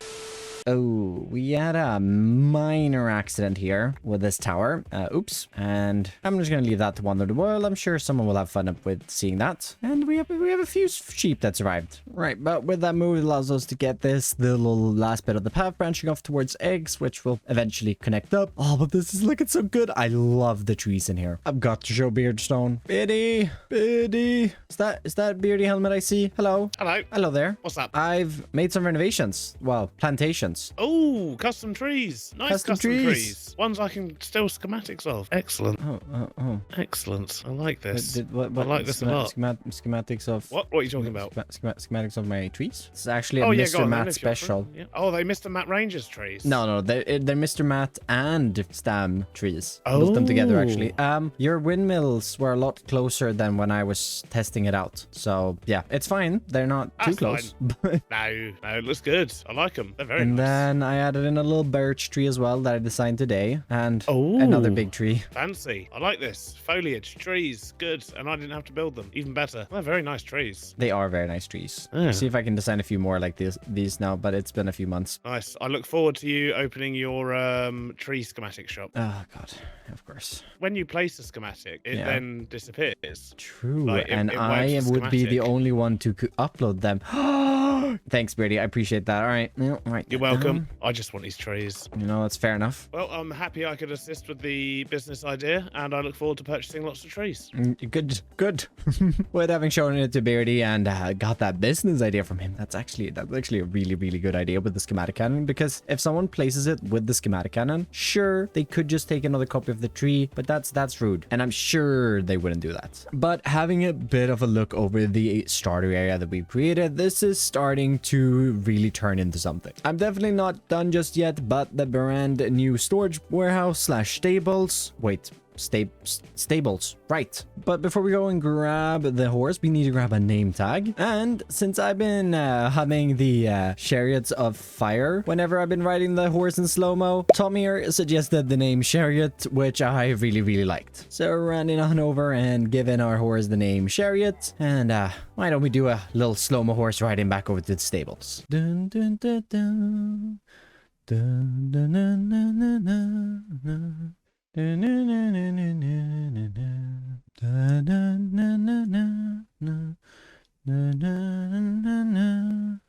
Oh, we had a minor accident here with this tower. Oops. And I'm just going to leave that to wander the world. I'm sure someone will have fun with seeing that. And we have a few sheep that survived. Right, but with that move, it allows us to get the little last bit of the path branching off towards eggs, which will eventually connect up. Oh, but this is looking so good. I love the trees in here. I've got to show Beardstone. Biddy. Is that Beardy helmet I see? Hello. Hello. Hello there. What's up? I've made some renovations. Well, plantations. Oh, custom trees. Nice Custom custom trees. trees. Ones I can steal schematics of. Excellent. Oh. Excellent. I like this. What I like this a lot. Schematics of... What are you talking about? Schematics of my trees? It's actually a Oh, yeah, Mr. go on, then, Matt if you're special. free. Yeah. Oh, they Mr. Matt Ranger's trees. No, they're Mr. Matt and Stam trees. Built them together, actually. Your windmills were a lot closer than when I was testing it out. So, yeah, it's fine. They're not too That's close. No, it looks good. I like them. They're very And nice. then I added in a little birch tree as well that I designed today. And Oh. another big tree. Fancy. I like this. Foliage, trees, good. And I didn't have to build them. Even better. They're very nice trees. They are very nice trees. Yeah. See if I can design a few more like these now, but it's been a few months. Nice. I look forward to you opening your tree schematic shop. Oh, God. Of course. When you place a schematic, it Yeah. then disappears. True. Like, it and works I for would be the schematic. only one to upload them. Thanks, Beardy. I appreciate that. All right. Right. You're welcome. I just want these trees. That's fair enough. Well, I'm happy I could assist with the business idea, and I look forward to purchasing lots of trees. Good. With having shown it to Beardy and got that business idea from him, that's actually a really, really good idea with the schematic cannon, because if someone places it with the schematic cannon, sure, they could just take another copy of the tree, but that's rude, and I'm sure they wouldn't do that. But having a bit of a look over the starter area that we created, this is starting to really turn into something. I'm definitely not done just yet, but the brand new storage warehouse slash stables. Wait. Stables, right. But before we go and grab the horse, we need to grab a name tag. And since I've been humming the chariots of fire whenever I've been riding the horse in slow-mo, Tom here suggested the name Chariot, which I really, really liked. So running on over and giving our horse the name Chariot. And why don't we do a little slow-mo horse riding back over to the stables? Dun, dun, dun, dun. Dun, dun, dun, dun, dun, dun,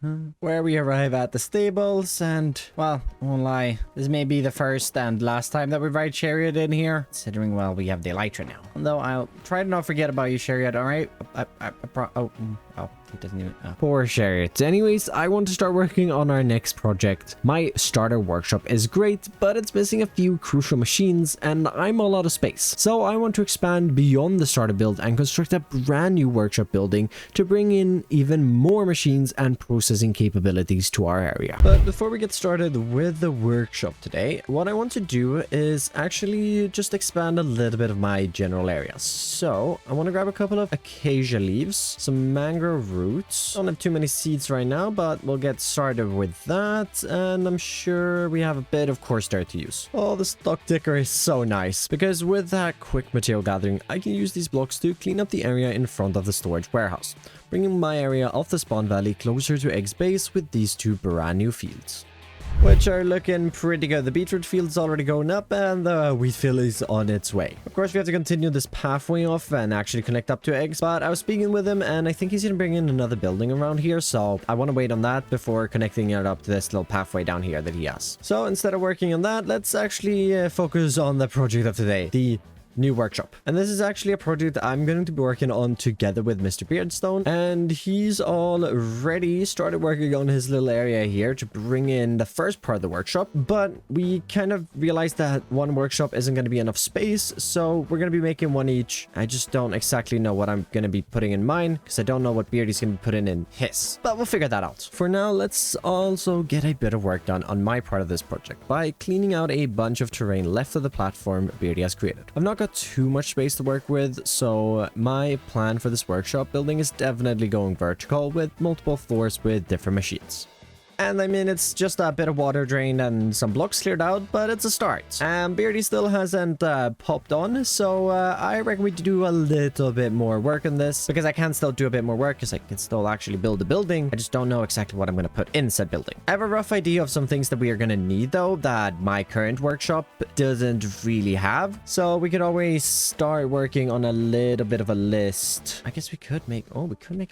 dun. Where we arrive at the stables, and well, I won't lie, this may be the first and last time that we ride Chariot in here, considering, well, we have the Elytra now. Although I'll try to not forget about you, Chariot, alright? He doesn't even... Poor Chariot. Anyways, I want to start working on our next project. My starter workshop is great, but it's missing a few crucial machines, and I'm all out of space. So I want to expand beyond the starter build and construct a brand new workshop building to bring in even more machines and processing capabilities to our area. But before we get started with the workshop today, what I want to do is actually just expand a little bit of my general area. So I want to grab a couple of acacia leaves, some mangrove roots. Don't have too many seeds right now, but we'll get started with that. And I'm sure we have a bit of coarse dirt to use. Oh, the stock ticker is so nice, because with that quick material gathering, I can use these blocks to clean up the area in front of the storage warehouse, bringing my area of the spawn valley closer to Egg's base with these two brand new fields, which are looking pretty good. The beetroot field's already going up and the wheat field is on its way. Of course, we have to continue this pathway off and actually connect up to Eggs, but I was speaking with him and I think he's gonna bring in another building around here, so I want to wait on that before connecting it up to this little pathway down here that he has. So instead of working on that, let's actually focus on the project of today, the new workshop. And this is actually a project I'm going to be working on together with Mr. Beardstone, and he's already started working on his little area here to bring in the first part of the workshop, but we kind of realized that one workshop isn't going to be enough space, so we're going to be making one each. I just don't exactly know what I'm going to be putting in mine, because I don't know what Beardy's going to be putting in his, but we'll figure that out. For now, let's also get a bit of work done on my part of this project by cleaning out a bunch of terrain left of the platform Beardy has created. I've not got too much space to work with, so my plan for this workshop building is definitely going vertical with multiple floors with different machines. And I mean, it's just a bit of water drained and some blocks cleared out, but it's a start. And Beardy still hasn't popped on, so I reckon we do a little bit more work on this, because I can still do a bit more work, because I can still actually build a building. I just don't know exactly what I'm going to put in said building. I have a rough idea of some things that we are going to need, though, that my current workshop doesn't really have. So we could always start working on a little bit of a list. I guess we could make a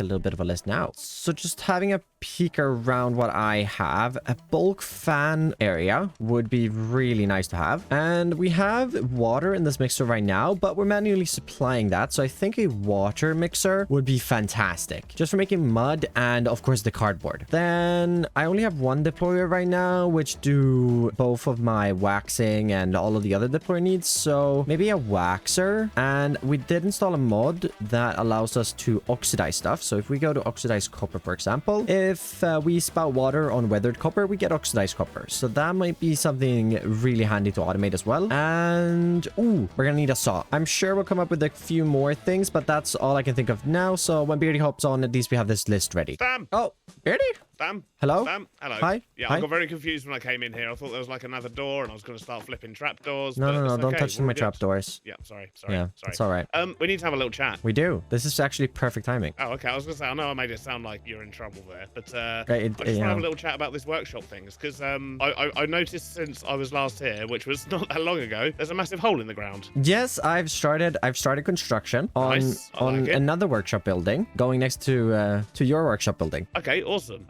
little bit of a list now. So just having a peek around what I have, a bulk fan area would be really nice to have. And we have water in this mixer right now, but we're manually supplying that. So I think a water mixer would be fantastic, just for making mud and of course the cardboard. Then I only have one deployer right now, which do both of my waxing and all of the other deployer needs. So maybe a waxer. And we did install a mod that allows us to oxidize stuff. So if we go to oxidize copper, for example, if we spout water on weathered copper, we get oxidized copper. So that might be something really handy to automate as well. And ooh, we're gonna need a saw. I'm sure we'll come up with a few more things, but that's all I can think of now. So when Beardy hops on, at least we have this list ready. Sam! Oh, Beardy? Sam? Hello? Sam? Hello. Hi? Yeah, Hi? I got very confused when I came in here. I thought there was like another door and I was going to start flipping trapdoors. No, but it's don't okay. touch We're my good. trapdoors. Yeah, sorry. Yeah, it's all right. We need to have a little chat. We do. This is actually perfect timing. Oh, okay. I was going to say, I know I made it sound like you're in trouble there, but I Right, just want to have a little chat about this workshop things, because I noticed since I was last here, which was not that long ago, there's a massive hole in the ground. Yes, I've started construction on Nice. I like it. another workshop building going next to your workshop building. Okay, awesome.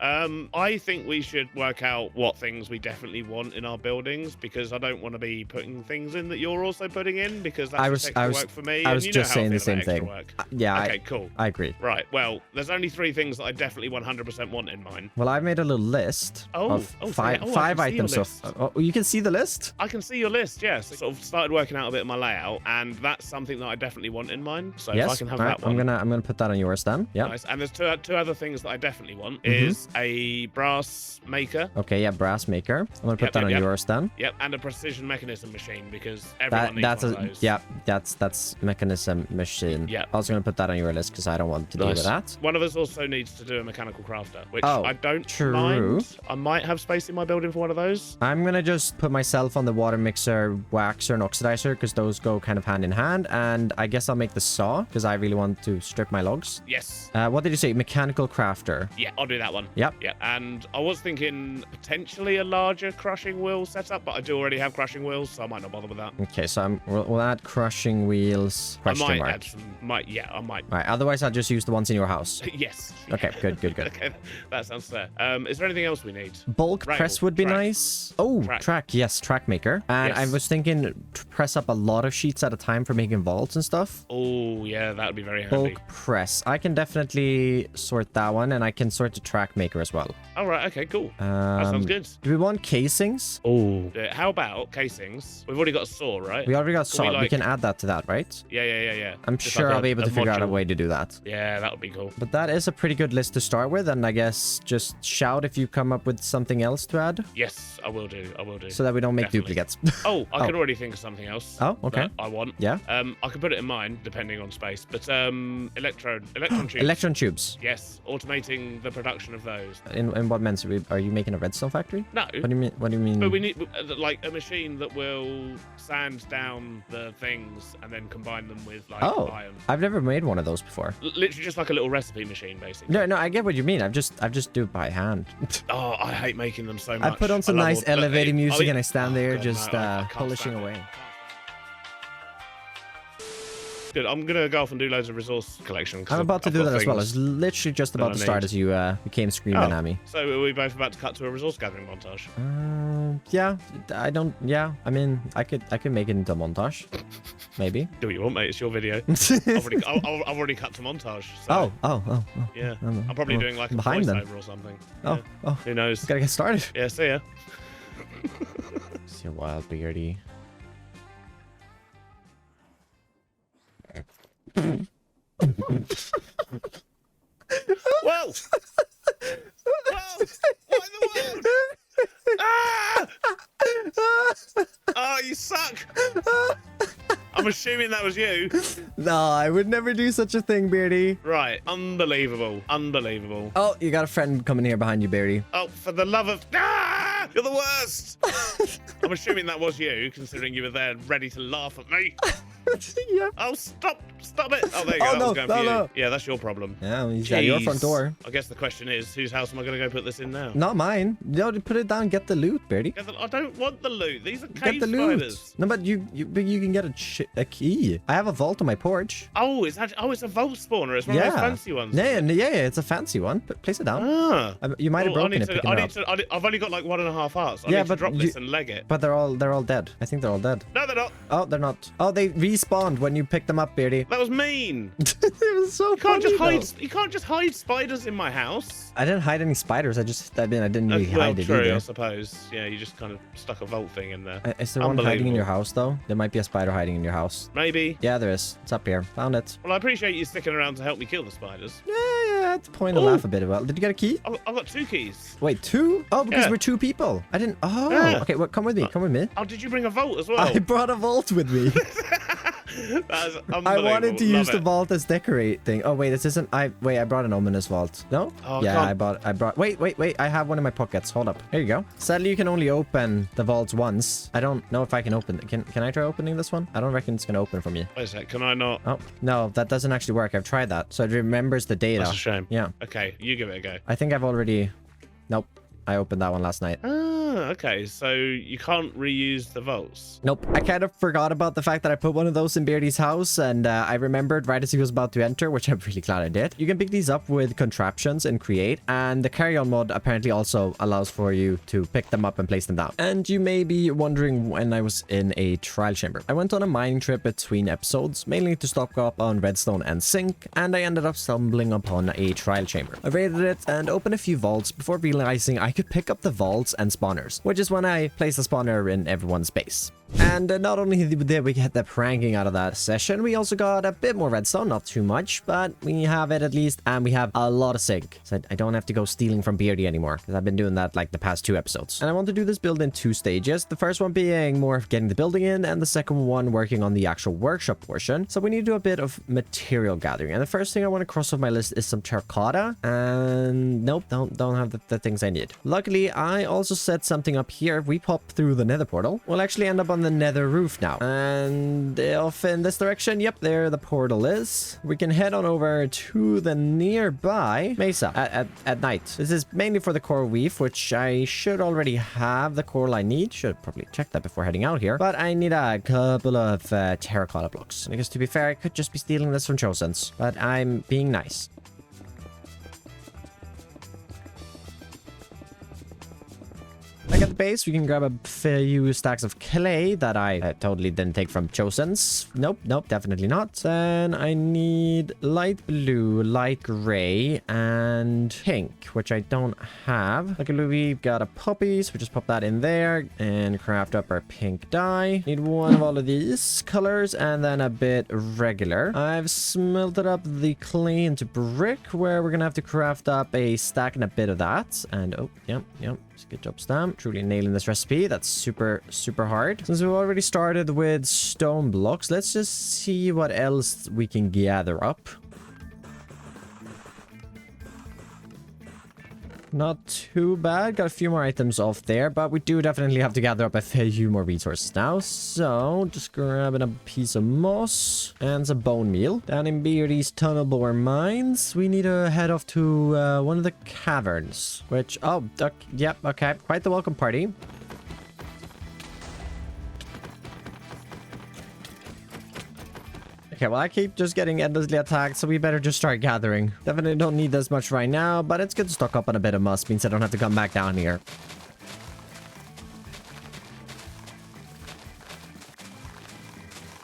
I think we should work out what things we definitely want in our buildings, because I don't want to be putting things in that you're also putting in, because that's extra work for me. I was and you know just how I saying the feel same about extra thing. work. Yeah, Okay, cool. I agree. Right, well, there's only 3 things that I definitely 100% want in mine. Well, I've made a little list of five I can see your items. So list. you can see the list? I can see your list, yes. I sort of started working out a bit of my layout, and that's something that I definitely want in mine. So if I Yes. can have All that right, one. I'm gonna put that on yours then. Yeah. Nice. And there's two other things that I definitely want. Is a brass maker. Okay, yeah, brass maker. I'm gonna put that on yours then. Yep, and a precision mechanism machine, because everyone needs That's one of those. yeah, that's mechanism machine. Yeah. I was gonna put that on your list because I don't want to deal with that. One of us also needs to do a mechanical crafter, which Oh, I don't true. mind. I might have space in my building for one of those. I'm gonna just put myself on the water mixer, waxer, and oxidizer because those go kind of hand in hand. And I guess I'll make the saw because I really want to strip my logs. Yes. What did you say? Mechanical crafter. Yeah, I'll do that one. Yep. Yeah, and I was thinking potentially a larger crushing wheel setup, but I do already have crushing wheels, so I might not bother with that. Okay, so we'll add crushing wheels. I Question might mark. add some. I might. Right. Otherwise, I'll just use the ones in your house. Yes. Okay. Good. Okay, that sounds fair. Is there anything else we need? Bulk Rail, press would be track. nice. Oh, track. Yes, track maker. And I Yes. was thinking to press up a lot of sheets at a time for making vaults and stuff. Oh, yeah, that would be very handy. Bulk press. I can definitely sort that one, and I can sort the track maker as well. All right. Okay. Cool. That sounds good. Do we want casings? Oh. How about casings? We've already got a saw, right? We already got Can we, saw. We like- can add that to that, right? Yeah. I'm Just sure like I'll be able to figure out a module. way to do that. Yeah, that would be cool. But that is a pretty good list to start with, and I guess just shout if you come up with something else to add, Yes, I will do. so that we don't make Definitely. duplicates. Oh, I Oh. can already think of something else. Oh, okay. that I want. Yeah. I can put it in mine, depending on space. But electron tubes. Electron tubes. Yes, automating the production of those. In what sense? Are you making a redstone factory? No. What do you mean? What do you mean? But we need like a machine that will sand down the things and then combine them with like Oh, iron. I've never made one of those before. Literally just like a little recipe machine, basically. No, I get what you mean. I've just do it by hand. Oh, I hate making them so much. I put on some love nice all- elevated oh, music yeah. and I stand Oh, there God, just no, I can't polishing stand it. away. Good. I'm gonna go off and do loads of resource collection. 'cause I'm about to I've do got that as well. I things was literally just that about I to start need. as you came screaming Oh. at me. So are we both about to cut to a resource gathering montage? Yeah, I don't. Yeah, I mean, I could make it into a montage, maybe. Do what you want, mate. It's your video. I've already cut to montage. So, Oh. yeah. Oh, I'm probably oh, doing like a behind them. voiceover or something. Oh, Yeah. oh, Who knows? gotta get started. Yeah. See ya. See a wild beardy. Whoa! Whoa! What in the world? Ah! Oh, you suck! I'm I'm assuming that was you. No, I would never do such a thing, Beardy. Right. Unbelievable. Unbelievable. Oh, you got a friend coming here behind you, Beardy. Oh, for the love of... Ah! You're the worst! I'm assuming that was you, considering you were there ready to laugh at me. Yeah. Oh, stop it. Oh, there you go. Oh, That was going for you. no. Yeah, that's your problem. Yeah, he's at your front Jeez. door. I guess the question is, whose house am I going to go put this in now? Not mine. No, put it down. Get the loot, Beardy. I don't want the loot. These are Get cave the loot. spiders. No, but you can get a key. I have a vault on my porch. Oh, it's a vault spawner. It's one of those fancy ones. Yeah, it's a fancy one. But place it down. Ah. You might have Well, broken it picking it up. I've only got like 1.5 hearts. I Yeah, need to but drop this and leg it. But they're all dead. I think they're all dead. No, they're not. Oh, they're not. Oh, they respawned when you picked them up, Beardy. That was mean. It was so You can't funny, You can't just hide spiders in my house. I didn't hide any spiders. I didn't really Well, hide it true, I either. suppose. Yeah, you just kind of stuck a vault thing in there. Is there one hiding in your Unbelievable. house, though? There might be a spider hiding in your house. Maybe. Yeah, there is. It's up here. Found it. Well, I appreciate you sticking around to help me kill the spiders. Yeah, it's a point to Ooh. laugh a bit about. Did you get a key? I've got 2 keys. Wait, 2? Oh, because Yeah. we're 2 people. I didn't. Oh, Yeah. okay. Well, come with me. Come with me. Oh, did you bring a vault as well? I brought a vault with me. That is I wanted to unbelievable. use Love the it. vault as decorate thing. Oh wait, this isn't. I brought an ominous vault. No? Oh, Yeah, can't- I brought. Wait. I have one in my pockets. Hold up. Here you go. Sadly, you can only open the vaults once. I don't know if I can open. Can I try opening this one? I don't reckon it's gonna open for me. Wait a sec, can I not? Oh no, that doesn't actually work. I've tried that, so it remembers the data. That's a shame. Yeah, Okay, you give it a go. I think I've already. Nope. I opened that one last night. Ah, okay. So you can't reuse the vaults. Nope. I kind of forgot about the fact that I put one of those in Beardy's house, and I remembered right as he was about to enter, which I'm really glad I did. You can pick these up with contraptions and create, and the carry-on mod apparently also allows for you to pick them up and place them down. And you may be wondering when I was in a trial chamber. I went on a mining trip between episodes, mainly to stock up on redstone and zinc, and I ended up stumbling upon a trial chamber. I raided it and opened a few vaults before realizing I could pick up the vaults and spawners, which is when I placed the spawner in everyone's base. And not only did we get the pranking out of that session, we also got a bit more redstone, not too much, but we have it at least, and we have a lot of zinc. So I don't have to go stealing from Beardy anymore, because I've been doing that like the past 2 episodes. And I want to do this build in 2 stages. The first one being more of getting the building in, and the second one working on the actual workshop portion. So we need to do a bit of material gathering. And the first thing I want to cross off my list is some terracotta. And nope, don't have the things I need. Luckily, I also set something up here. If we pop through the nether portal, we'll actually end up on the nether roof now. And off in this direction, yep, there the portal is. We can head on over to the nearby mesa at night. This is mainly for the coral reef, which I should already have the coral I need. Should probably check that before heading out here. But I need a couple of terracotta blocks. Because to be fair, I could just be stealing this from Chosen's, but I'm being nice. Back at the base, we can grab a few stacks of clay that I totally didn't take from Chosen's. Nope, definitely not. Then I need light blue, light gray, and pink, which I don't have. Luckily, we've got a poppy, so we just pop that in there and craft up our pink dye. Need one of all of these colors and then a bit regular. I've smelted up the clay into brick, where we're gonna have to craft up a stack and a bit of that. And oh, yep. Good job, Stam. Truly nailing this recipe. That's super hard. Since we've already started with stone blocks, let's just see what else we can gather up. Not too bad. Got a few more items off there, but we do definitely have to gather up a few more resources now. So, just grabbing a piece of moss and some bone meal. Down in Beardy's tunnel bore mines, we need to head off to one of the caverns, which, yep, okay. Quite the welcome party. Okay, well, I keep just getting endlessly attacked, so we better just start gathering. Definitely don't need this much right now, but it's good to stock up on a bit of musk, means I don't have to come back down here.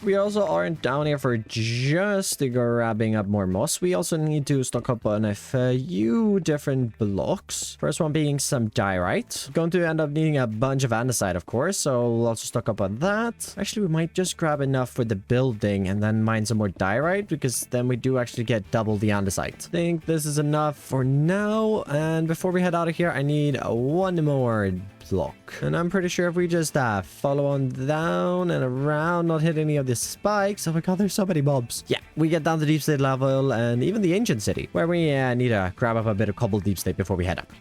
We also aren't down here for just grabbing up more moss. We also need to stock up on a few different blocks. First one being some diorite. Going to end up needing a bunch of andesite, of course, so we'll also stock up on that. Actually, we might just grab enough for the building and then mine some more diorite, because then we do actually get double the andesite. I think this is enough for now. And before we head out of here, I need one more block. And I'm pretty sure if we just follow on down and around, not hit any of the spikes. Oh my god, there's so many mobs. Yeah, we get down to deep state level and even the ancient city, where we need to grab up a bit of cobble deep state before we head up.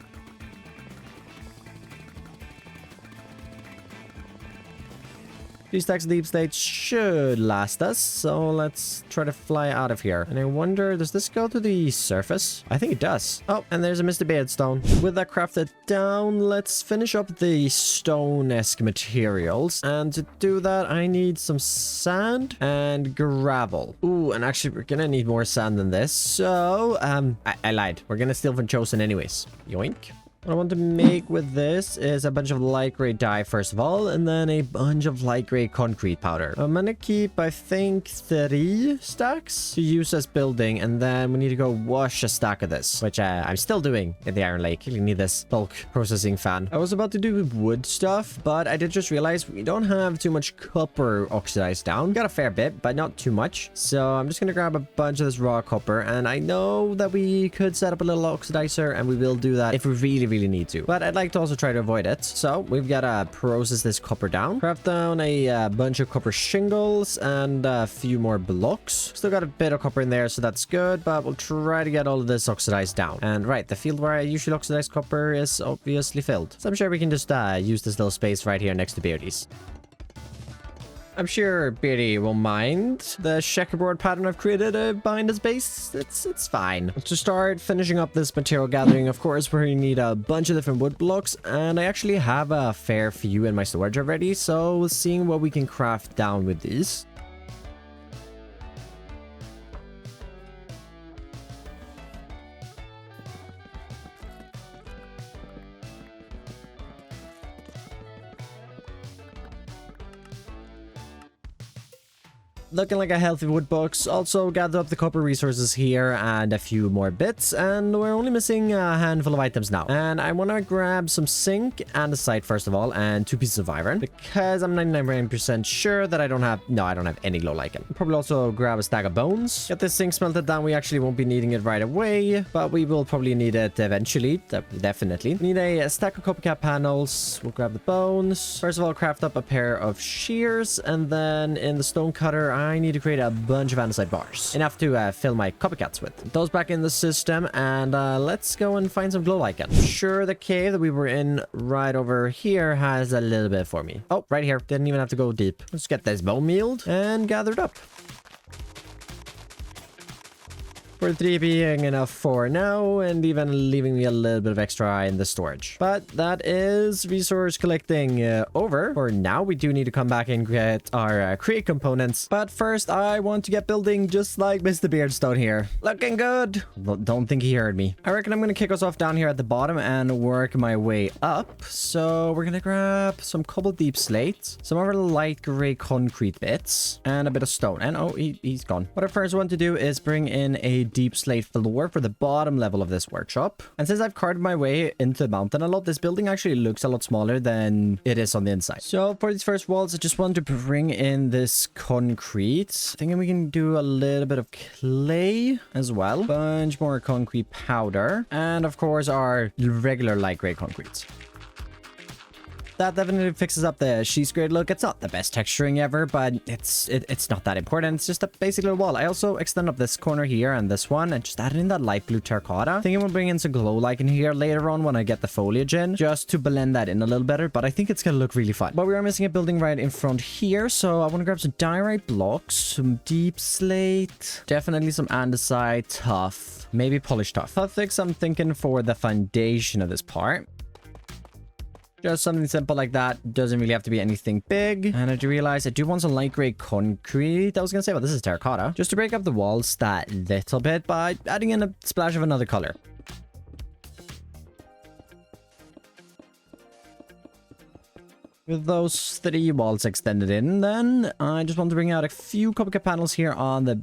3 stacks of deep state should last us, so let's try to fly out of here. And I wonder, does this go to the surface? I think it does. Oh, and there's a Mr. Beardstone. With that crafted down, let's finish up the stone-esque materials. And to do that, I need some sand and gravel. Ooh, and actually, we're gonna need more sand than this. So, I lied. We're gonna steal from Chosen anyways. Yoink. What I want to make with this is a bunch of light gray dye first of all, and then a bunch of light gray concrete powder. I'm gonna keep, I think, 3 stacks to use as building, and then we need to go wash a stack of this, which I'm still doing in the Iron Lake. You need this bulk processing fan. I was about to do wood stuff, but I did just realize we don't have too much copper oxidized down. Got a fair bit, but not too much. So I'm just gonna grab a bunch of this raw copper, and I know that we could set up a little oxidizer, and we will do that if we really need to, but I'd like to also try to avoid it. So we've got to process this copper down, craft down a bunch of copper shingles and a few more blocks. Still got a bit of copper in there, so that's good, but we'll try to get all of this oxidized down. And right, the field where I usually oxidize copper is obviously filled, so I'm sure we can just use this little space right here next to Beardy's. I'm sure Beardy won't mind the checkerboard pattern I've created behind his base. It's fine. To start finishing up this material gathering, of course, we need a bunch of different wood blocks, and I actually have a fair few in my storage already, so seeing what we can craft down with these. Looking like a healthy wood box. Also gathered up the copper resources here and a few more bits, and we're only missing a handful of items now. And I want to grab some zinc and a site first of all, and 2 pieces of iron, because I'm 99% sure that I don't have any glow lichen. Probably also grab a stack of bones. Get this zinc smelted down. We actually won't be needing it right away, but we will probably need it eventually. Definitely. We need a stack of coppercat panels. We'll grab the bones. First of all, craft up a pair of shears, and then in the stone cutter, I need to create a bunch of andesite bars. Enough to fill my coppercats with. Those back in the system, and let's go and find some glow lichen. I'm sure the cave that we were in right over here has a little bit for me. Oh, right here. Didn't even have to go deep. Let's get this bone mealed and gathered up. For 3 being enough for now, and even leaving me a little bit of extra in the storage. But that is resource collecting over. For now, we do need to come back and get our create components. But first, I want to get building just like Mr. Beardstone here. Looking good. Well, don't think he heard me. I reckon I'm going to kick us off down here at the bottom and work my way up. So we're going to grab some cobble deep slate, some other light gray concrete bits, and a bit of stone. And oh, he's gone. What I first want to do is bring in a deep slate floor for the bottom level of this workshop. And since I've carved my way into the mountain a lot, this building actually looks a lot smaller than it is on the inside. So for these first walls, I just want to bring in this concrete. Thinking we can do a little bit of clay as well. Bunch more concrete powder. And of course our regular light gray concrete. That definitely fixes up the sheath grade look. It's not the best texturing ever, but it's not that important. It's just a basic little wall. I also extend up this corner here and this one and just added in that light blue terracotta. Thinking we'll bring in some glow lichen here later on when I get the foliage in, just to blend that in a little better, but I think it's gonna look really fun. But we are missing a building right in front here, so I want to grab some diorite blocks, some deep slate, definitely some andesite, tough, maybe polished tough. Tough I'm thinking for the foundation of this part. Just something simple like that. Doesn't really have to be anything big. And I do realize I do want some light gray concrete. I was gonna say, well, this is terracotta. Just to break up the walls that little bit by adding in a splash of another color. With those 3 walls extended in, then I just want to bring out a few coppercat panels here on the...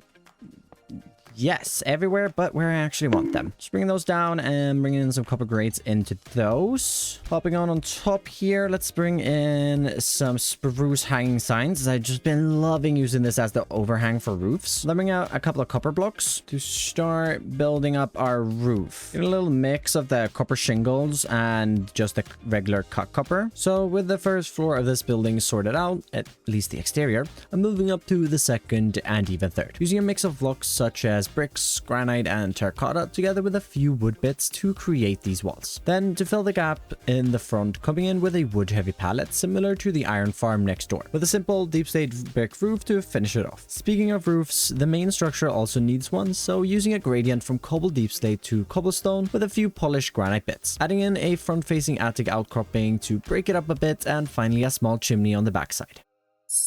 Yes, everywhere but where I actually want them. Just bringing those down and bringing in some copper grates into those. Popping on top here, let's bring in some spruce hanging signs. I've just been loving using this as the overhang for roofs. Let me bring out a couple of copper blocks to start building up our roof. Get a little mix of the copper shingles and just the regular cut copper. So with the first floor of this building sorted out, at least the exterior, I'm moving up to the second and even third, using a mix of blocks such as bricks, granite, and terracotta together with a few wood bits to create these walls. Then to fill the gap in the front, coming in with a wood heavy pallet similar to the iron farm next door, with a simple deep slate brick roof to finish it off. Speaking of roofs, the main structure also needs one, so using a gradient from cobble deep slate to cobblestone with a few polished granite bits, adding in a front facing attic outcropping to break it up a bit, and finally a small chimney on the backside.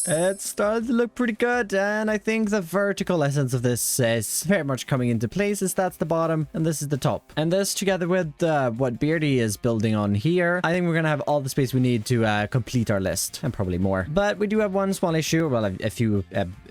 It's starting to look pretty good, and I think the vertical essence of this is very much coming into place, as that's the bottom and this is the top. And this together with what Beardy is building on here, I think we're gonna have all the space we need to complete our list, and probably more. But we do have one small issue, well, a few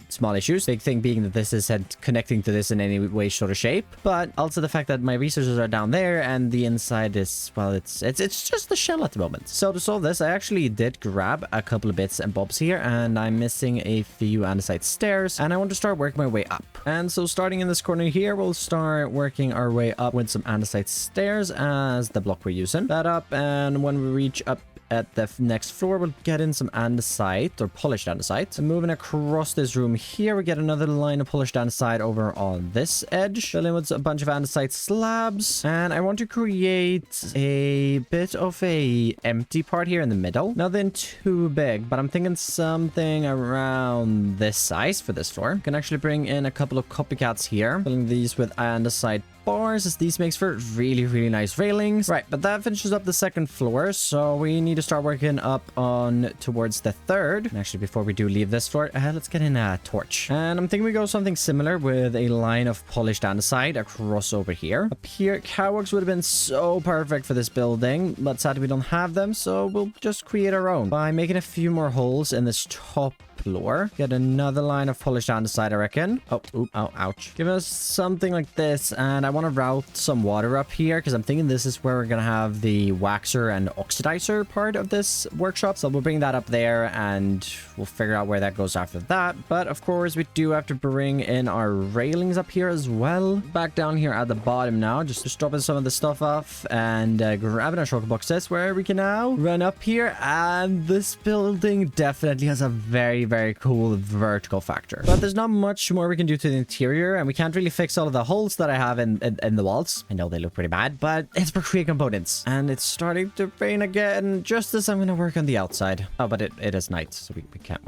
small issues. Big thing being that this isn't connecting to this in any way, shape, or shape, but also the fact that my resources are down there and the inside is, well, it's just the shell at the moment. So to solve this, I actually did grab a couple of bits and bobs here, and I'm missing a few andesite stairs, and I want to start working my way up. And so starting in this corner here, we'll start working our way up with some andesite stairs as the block we're using. That up, and when we reach up at the next floor, we'll get in some andesite or polished andesite. And moving across this room here, we get another line of polished andesite over on this edge. Fill in with a bunch of andesite slabs. And I want to create a bit of a empty part here in the middle. Nothing too big, but I'm thinking something around this size for this floor. Can actually bring in a couple of copycats here, filling these with andesite bars, as these makes for really nice railings. Right, but that finishes up the second floor, so we need to start working up on towards the third. And actually, before we do leave this floor, let's get in a torch. And I'm thinking we go something similar with a line of polished andesite across over here. Up here, catwalks would have been so perfect for this building, but sadly we don't have them, so we'll just create our own by making a few more holes in this top floor. Get another line of polished andesite, I reckon. Oh, ouch. Give us something like this, and I want to route some water up here because I'm thinking this is where we're gonna have the waxer and oxidizer part of this workshop. So we'll bring that up there, and we'll figure out where that goes after that. But of course, we do have to bring in our railings up here as well. Back down here at the bottom now, just dropping some of the stuff off and grabbing our shulker boxes, where we can now run up here. And this building definitely has a very cool vertical factor, but there's not much more we can do to the interior, and we can't really fix all of the holes that I have in the walls. I know they look pretty bad, but it's for create components, and it's starting to rain again just as I'm gonna work on the outside. Oh, but it is night, so we can't.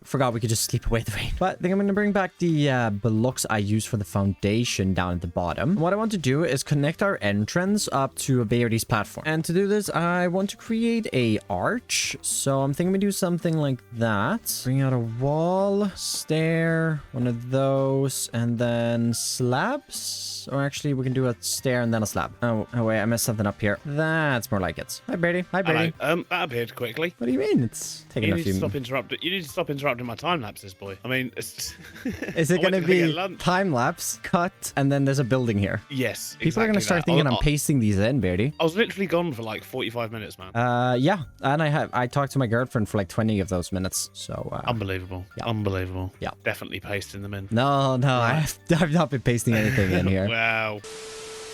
Forgot we could just sleep away the rain. But I think I'm gonna bring back the blocks I used for the foundation down at the bottom. What I want to do is connect our entrance up to a Beardy's platform, and to do this I want to create a arch. So I'm thinking we do something like that. Bring out a wall, stair, one of those, and then slabs. Or actually, we can do a stair and then a slab. Oh wait, I messed something up here. That's more like it. Hi, Beardy. Hi, Beardy. Hello. That appeared quickly. What do you mean? It's taking a few minutes. You need to stop interrupting my time lapses, boy. I mean, it's is it going to be time lapse, cut, and then there's a building here? Yes. People are going to start thinking I'm pasting these in, Beardy. I was literally gone for like 45 minutes, man. Yeah, and I talked to my girlfriend for like 20 of those minutes. So unbelievable. Yeah. Unbelievable. Yeah. Definitely pasting them in. No, right. I've not been pasting anything in here. Wow.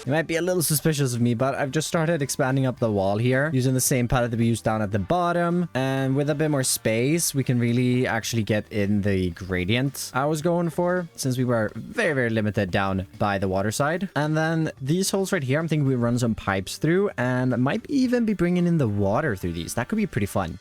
You might be a little suspicious of me, but I've just started expanding up the wall here using the same palette that we used down at the bottom. And with a bit more space, we can really actually get in the gradient I was going for, since we were very limited down by the water side. And then these holes right here, I'm thinking we run some pipes through, and might even be bringing in the water through these. That could be pretty fun.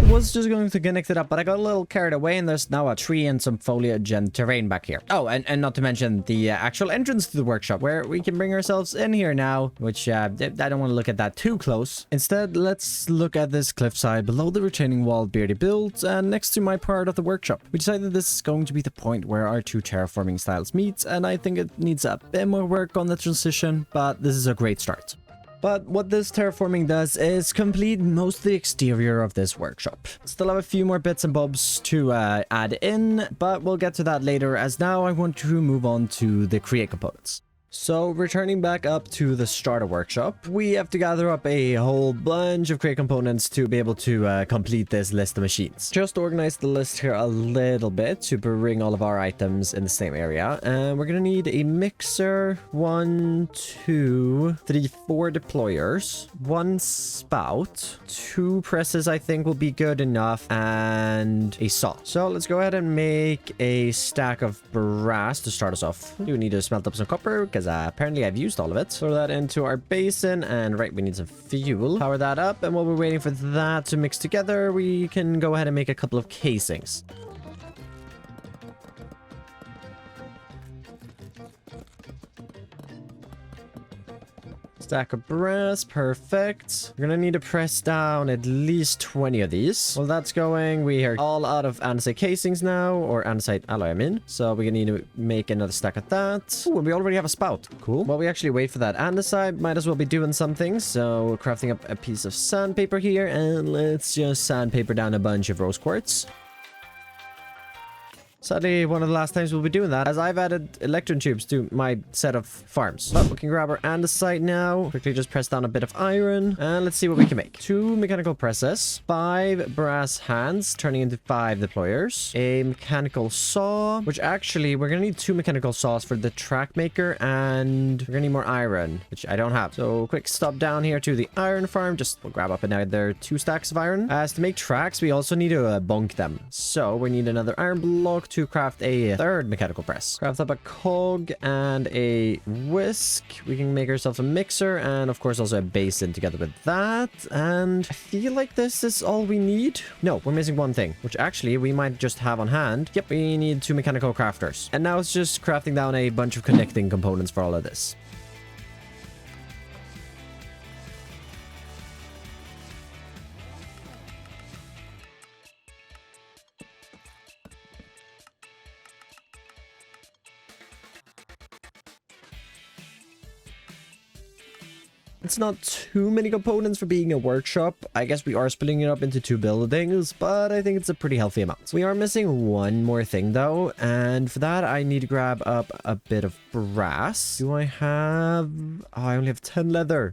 Was just going to connect it up, but I got a little carried away, and there's now a tree and some foliage and terrain back here. Oh, and not to mention the actual entrance to the workshop, where we can bring ourselves in here now, which I don't want to look at that too close. Instead, let's look at this cliffside below the retaining wall Beardy built, and next to my part of the workshop. We decided this is going to be the point where our two terraforming styles meet, and I think it needs a bit more work on the transition, but this is a great start. But what this terraforming does is complete most of the exterior of this workshop. Still have a few more bits and bobs to add in, but we'll get to that later, as now I want to move on to the create components. So returning back up to the starter workshop, we have to gather up a whole bunch of crate components to be able to complete this list of machines. Just organize the list here a little bit to bring all of our items in the same area. And we're going to need a mixer, 1, 2, 3, 4 deployers, 1 spout, 2 presses I think will be good enough, and a saw. So let's go ahead and make a stack of brass to start us off. Do we need to smelt up some copper? Because apparently I've used all of it. Throw that into our basin, and right, we need some fuel. Power that up, and while we're waiting for that to mix together, we can go ahead and make a couple of casings. Stack of brass, perfect. We're gonna need to press down at least 20 of these. Well, that's going. We are all out of andesite casings now, or andesite alloy, I mean. So we're gonna need to make another stack of that. Oh, and we already have a spout. Cool. While we actually wait for that andesite, might as well be doing something. So crafting up a piece of sandpaper here, and let's just sandpaper down a bunch of rose quartz. Sadly, one of the last times we'll be doing that, as I've added electron tubes to my set of farms. But we can grab our andesite now. Quickly just press down a bit of iron. And let's see what we can make. 2 mechanical presses. 5 brass hands, turning into 5 deployers. A mechanical saw, which actually, we're going to need 2 mechanical saws for the track maker. And we're going to need more iron, which I don't have. So quick stop down here to the iron farm. Just we'll grab up another 2 stacks of iron. As to make tracks, we also need to bunk them. So we need another iron block to craft a 3rd mechanical press. Craft up a cog and a whisk. We can make ourselves a mixer, and of course also a basin together with that. And I feel like this is all we need. No, we're missing one thing, which actually we might just have on hand. Yep, we need 2 mechanical crafters. And now it's just crafting down a bunch of connecting components for all of this. It's not too many components for being a workshop. I guess we are splitting it up into 2 buildings, but I think it's a pretty healthy amount. We are missing one more thing though, and for that I need to grab up a bit of brass. Do I have... Oh, I only have 10 leather.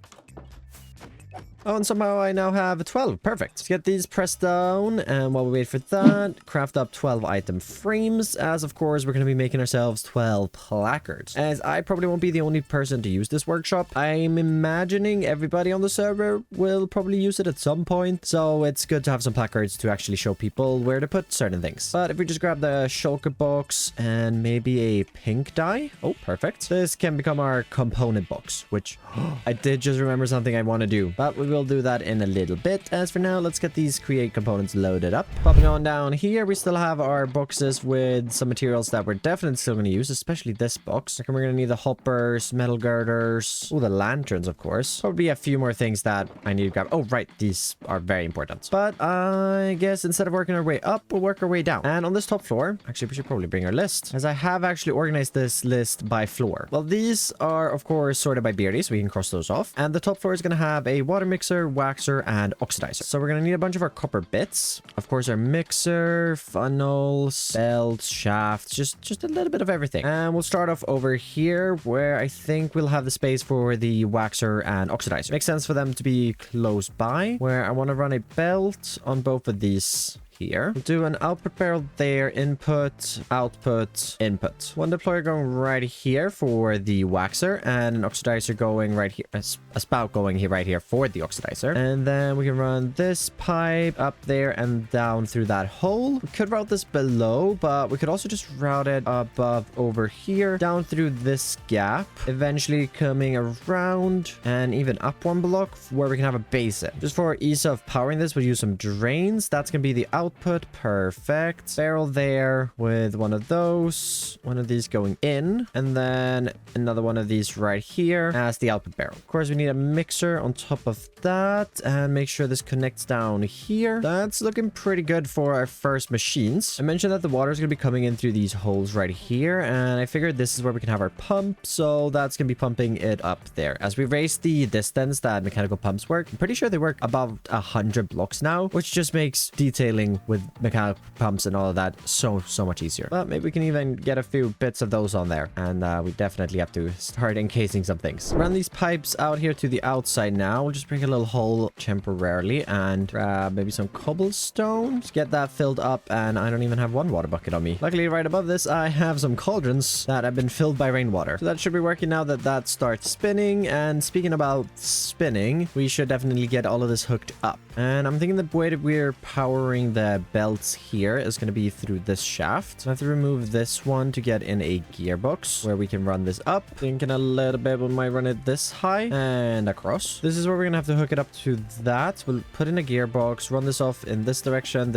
Oh, and somehow I now have 12. Perfect. Let's get these pressed down, and while we wait for that, craft up 12 item frames, as of course we're going to be making ourselves 12 placards. As I probably won't be the only person to use this workshop, I'm imagining everybody on the server will probably use it at some point, so it's good to have some placards to actually show people where to put certain things. But if we just grab the shulker box and maybe a pink dye, oh, perfect. This can become our component box, which I did just remember something I want to do, but we will do that in a little bit. As for now, let's get these create components loaded up. Popping on down here, we still have our boxes with some materials that we're definitely still going to use, especially this box. We're going to need the hoppers, metal girders, oh, the lanterns, of course. Probably a few more things that I need to grab. Oh, right, these are very important. But I guess instead of working our way up, we'll work our way down. And on this top floor, actually, we should probably bring our list, as I have actually organized this list by floor. Well, these are, of course, sorted by beardy, so we can cross those off. And the top floor is going to have a water mixer, waxer, and oxidizer. So we're going to need a bunch of our copper bits. Of course, our mixer, funnels, belts, shafts, just a little bit of everything. And we'll start off over here, where I think we'll have the space for the waxer and oxidizer. Makes sense for them to be close by, where I want to run a belt on both of these here. We'll do an output barrel there, input, output, input. One deployer going right here for the waxer, and an oxidizer going right here, a spout going here right here for the oxidizer. And then we can run this pipe up there and down through that hole. We could route this below, but we could also just route it above over here, down through this gap, eventually coming around and even up one block where we can have a basin. Just for ease of powering this, we'll use some drains. That's gonna be the output output. Perfect. Barrel there with one of those. One of these going in. And then another one of these right here as the output barrel. Of course, we need a mixer on top of that. And make sure this connects down here. That's looking pretty good for our first machines. I mentioned that the water is going to be coming in through these holes right here. And I figured this is where we can have our pump. So that's going to be pumping it up there. As we raise the distance that mechanical pumps work, I'm pretty sure they work about 100 blocks now, which just makes detailing with mechanical pumps and all of that so much easier. But maybe we can even get a few bits of those on there. And we definitely have to start encasing some things. Run these pipes out here to the outside now. We'll just break a little hole temporarily and grab maybe some cobblestone. Just get that filled up, and I don't even have one water bucket on me. Luckily, right above this, I have some cauldrons that have been filled by rainwater. So that should be working now that that starts spinning. And speaking about spinning, we should definitely get all of this hooked up. And I'm thinking the way that we're powering the belts here is going to be through this shaft. So I have to remove this one to get in a gearbox where we can run this up. Thinking a little bit, we might run it this high and across. This is where we're going to have to hook it up to that. We'll put in a gearbox, run this off in this direction,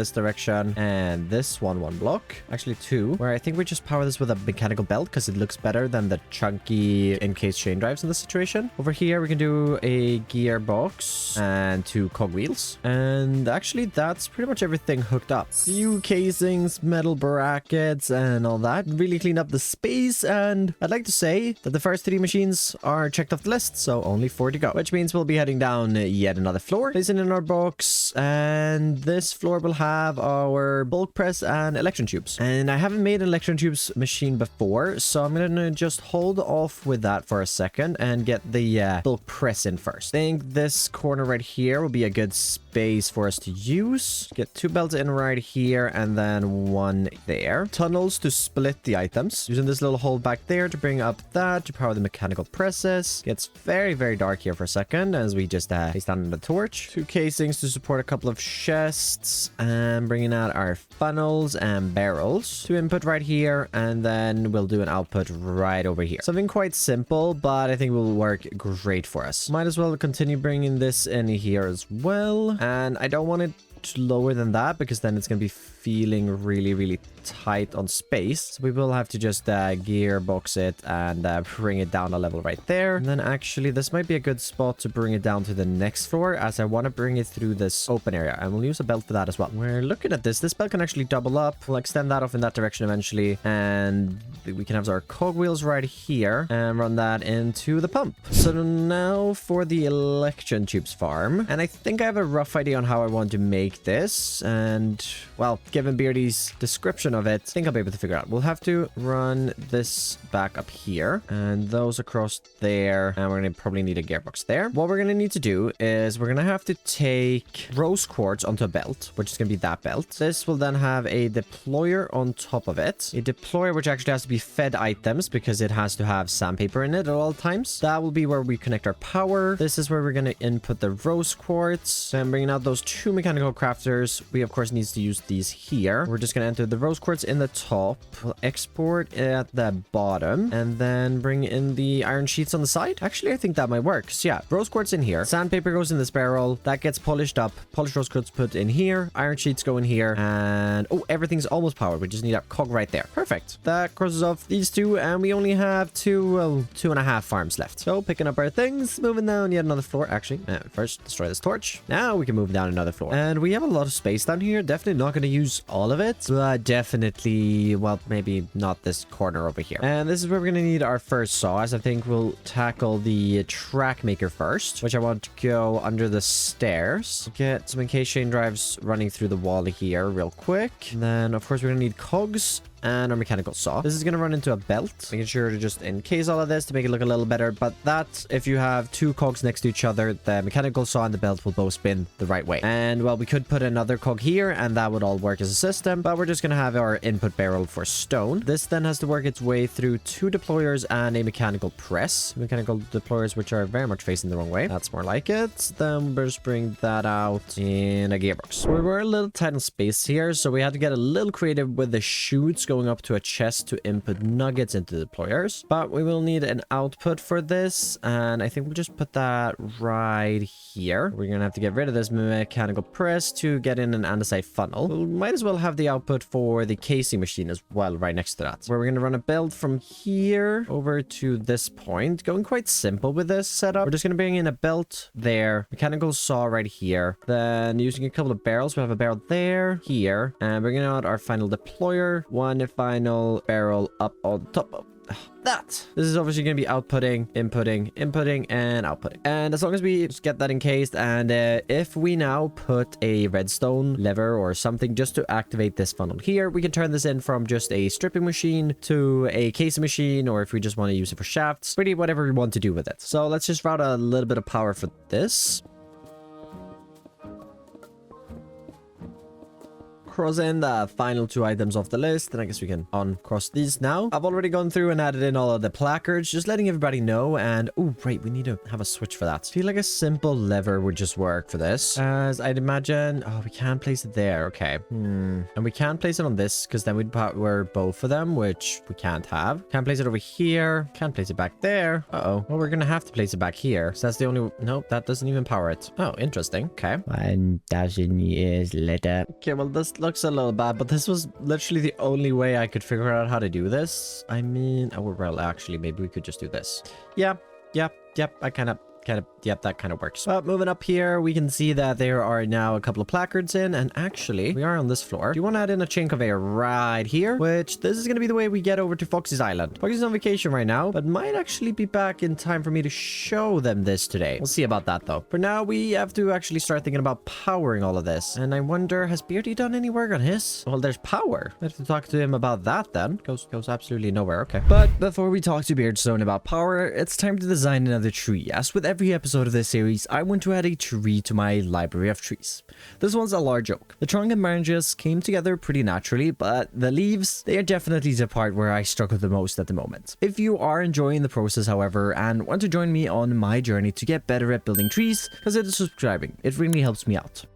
and this one block. Actually two, where I think we just power this with a mechanical belt because it looks better than the chunky encased chain drives in this situation. Over here, we can do a gearbox and two cogwheels. And actually, that's pretty much everything hooked up. Few casings, metal brackets, and all that. Really clean up the space. And I'd like to say that the first 3 machines are checked off the list, so only 4 to go. Which means we'll be heading down yet another floor, placing in our box. And this floor will have our bulk press and electron tubes. And I haven't made an electron tubes machine before, so I'm gonna just hold off with that for a second and get the bulk press in first. I think this corner right here will be a good space for us to use. Get 2 belts in right here and then 1 there. Tunnels to split the items. Using this little hole back there to bring up that to power the mechanical presses. Gets very dark here for a second as we just place down the torch. 2 casings to support a couple of chests and bringing out our funnels and barrels. 2 input right here and then we'll do an output right over here. Something quite simple, but I think will work great for us. Might as well continue bringing this in here as well. And I don't want it lower than that because then it's going to be feeling really tight on space. So we will have to just gearbox it and bring it down a level right there. And then actually this might be a good spot to bring it down to the next floor as I want to bring it through this open area, and we'll use a belt for that as well. We're looking at this belt can actually double up. We'll extend that off in that direction eventually, and we can have our cogwheels right here and run that into the pump. So now for the electron tubes farm, and I think I have a rough idea on how I want to make this, and well, given Beardy's description of it, I think I'll be able to figure out. We'll have to run this back up here and those across there, and we're going to probably need a gearbox there. What we're going to need to do is we're going to have to take rose quartz onto a belt, which is going to be that belt. This will then have a deployer on top of it, a deployer which actually has to be fed items because it has to have sandpaper in it at all times. That will be where we connect our power. This is where we're going to input the rose quartz and bringing out those 2 mechanical crafters. We of course need to use these here. We're just going to enter the rose quartz in the top. We'll export at the bottom and then bring in the iron sheets on the side. Actually, I think that might work. So yeah, rose quartz in here. Sandpaper goes in this barrel. That gets polished up. Polished rose quartz put in here. Iron sheets go in here. And oh, everything's almost powered. We just need a cog right there. Perfect. That crosses off these 2 and we only have 2.5 farms left. So picking up our things, moving down yet another floor. Actually, first destroy this torch. Now we can move down another floor. And we have a lot of space down here. Definitely not going to use all of it, but definitely, well, maybe not this corner over here. And this is where we're going to need our first saw, as I think we'll tackle the track maker first, which I want to go under the stairs. Get some encased chain drives running through the wall here real quick. And then, of course, we're going to need cogs and our mechanical saw. This is going to run into a belt, making sure to just encase all of this to make it look a little better. But that, if you have 2 cogs next to each other, the mechanical saw and the belt will both spin the right way. And well, we could put another cog here and that would all work as a system, but we're just going to have our input barrel for stone. This then has to work its way through 2 deployers and a mechanical press. Mechanical deployers which are very much facing the wrong way. That's more like it. Then we'll just bring that out in a gearbox. We were a little tight on space here, so we had to get a little creative with the chutes going up to a chest to input nuggets into the deployers. But we will need an output for this, and I think we'll just put that right here. We're gonna have to get rid of this mechanical press to get in an andesite funnel. We might as well have the output for the casing machine as well right next to that. Where we're gonna run a build from here over to this point. Going quite simple with this setup. We're just gonna bring in a belt there, mechanical saw right here. Then using a couple of barrels, we'll have a barrel there, here, and bringing out our final deployer. One final barrel up on top of that. This is obviously going to be outputting, inputting, and outputting. And as long as we just get that encased, and if we now put a redstone lever or something just to activate this funnel here, we can turn this in from just a stripping machine to a casing machine, or if we just want to use it for shafts, pretty whatever we want to do with it. So let's just route a little bit of power for this. Cross in the final 2 items off the list, and I guess we can uncross these now. I've already gone through and added in all of the placards, just letting everybody know. And oh, right, we need to have a switch for that. I feel like a simple lever would just work for this, as I'd imagine. Oh, we can't place it there. Okay. And we can't place it on this, because then we'd power both of them, which we can't have. Can't place it over here. Can't place it back there. Uh-oh. Well, we're gonna have to place it back here. So that's the only... Nope, that doesn't even power it. Oh, interesting. Okay. 1,000 years later. Okay, well, this looks a little bad, but this was literally the only way I could figure out how to do this. I mean, oh, well, actually, maybe we could just do this. Yep, I kind of, yep, that kind of works. But moving up here, we can see that there are now a couple of placards in, and actually, we are on this floor. Do you want to add in a chain conveyor right here? Which, this is going to be the way we get over to Foxy's Island. Foxy's on vacation right now, but might actually be back in time for me to show them this today. We'll see about that, though. For now, we have to actually start thinking about powering all of this. And I wonder, has Beardy done any work on his? Well, there's power. I have to talk to him about that, then. Goes absolutely nowhere. Okay. But before we talk to Beardstone about power, it's time to design another tree. As with every episode of this series, I want to add a tree to my library of trees. This one's a large oak. The trunk and branches came together pretty naturally, but the leaves, they are definitely the part where I struggle the most at the moment. If you are enjoying the process, however, and want to join me on my journey to get better at building trees, consider subscribing. It really helps me out.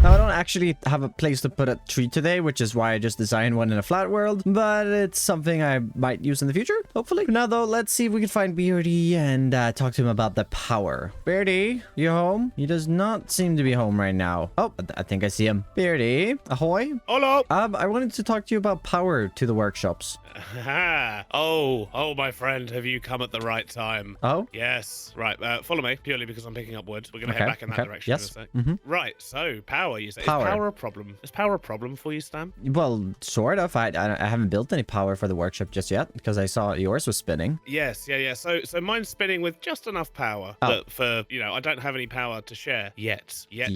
Now, I don't actually have a place to put a tree today, which is why I just designed one in a flat world, but it's something I might use in the future, hopefully. For now, though, let's see if we can find Beardy and talk to him about the power. Beardy, you home? He does not seem to be home right now. Oh, I think I see him. Beardy, ahoy. Hello. I wanted to talk to you about power to the workshops. Oh, my friend, have you come at the right time? Oh? Yes. Right, follow me, purely because I'm picking up wood. We're going to head back in that direction yes. in a sec. Right, so power, you say. Power. Is power a problem? Is power a problem for you, Stan? Well, sort of. I haven't built any power for the workshop just yet, because I saw yours was spinning. Yes, yeah. So mine's spinning with just enough power for, I don't have any power to share yet, Stan.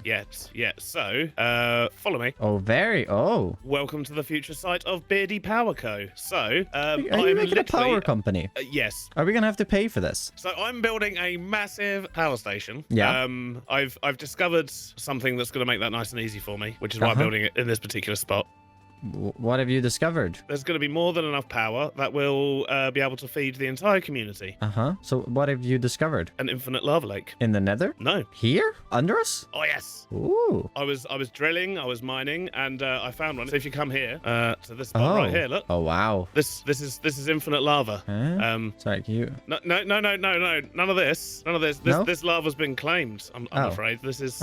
Yet. So, follow me. Oh. Welcome to the future site of Beardy Power Co. So, are you making a power company? Yes. Are we gonna have to pay for this? So I'm building a massive power station. Yeah. I've discovered something that's going to make that nice and easy for me, which is why I'm building it in this particular spot. What have you discovered? There's going to be more than enough power that will be able to feed the entire community. So what have you discovered? An infinite lava lake. In the nether? No. Here? Under us? Oh, yes. Ooh. I was drilling, I was mining, and I found one. So if you come here to this spot right here, look. Oh, wow. This is infinite lava. Huh? Sorry, can you... No. None of this. This lava's been claimed. I'm afraid. This is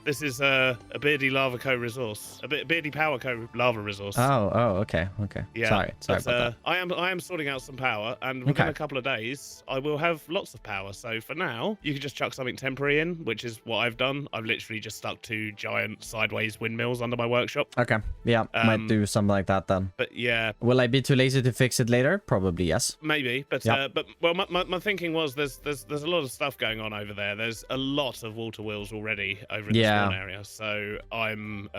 this is a Beardy Lava Co resource. A Beardy Power Co lava resource. Okay. Yeah. Sorry about that. I am sorting out some power, and within a couple of days, I will have lots of power. So for now, you can just chuck something temporary in, which is what I've done. I've literally just stuck 2 giant sideways windmills under my workshop. Okay. Yeah, might do something like that then. But yeah. Will I be too lazy to fix it later? Probably yes. Maybe, but my thinking was there's a lot of stuff going on over there. There's a lot of water wheels already over in the spawn area. So I'm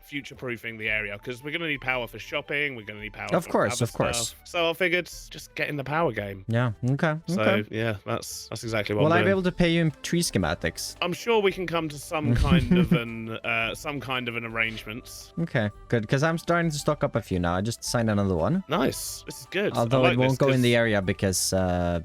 future-proofing the area, because we're going to need power for shopping. We're going to need power of for course. stuff. So I figured just get in the power game. Yeah. Okay. So yeah, that's exactly what. Will I'm I doing. be able to pay you in tree schematics? I'm sure we can come to some kind of an arrangement. Okay, good. Because I'm starting to stock up a few now. I just signed another one. Nice. This is good. Although it won't go in the area because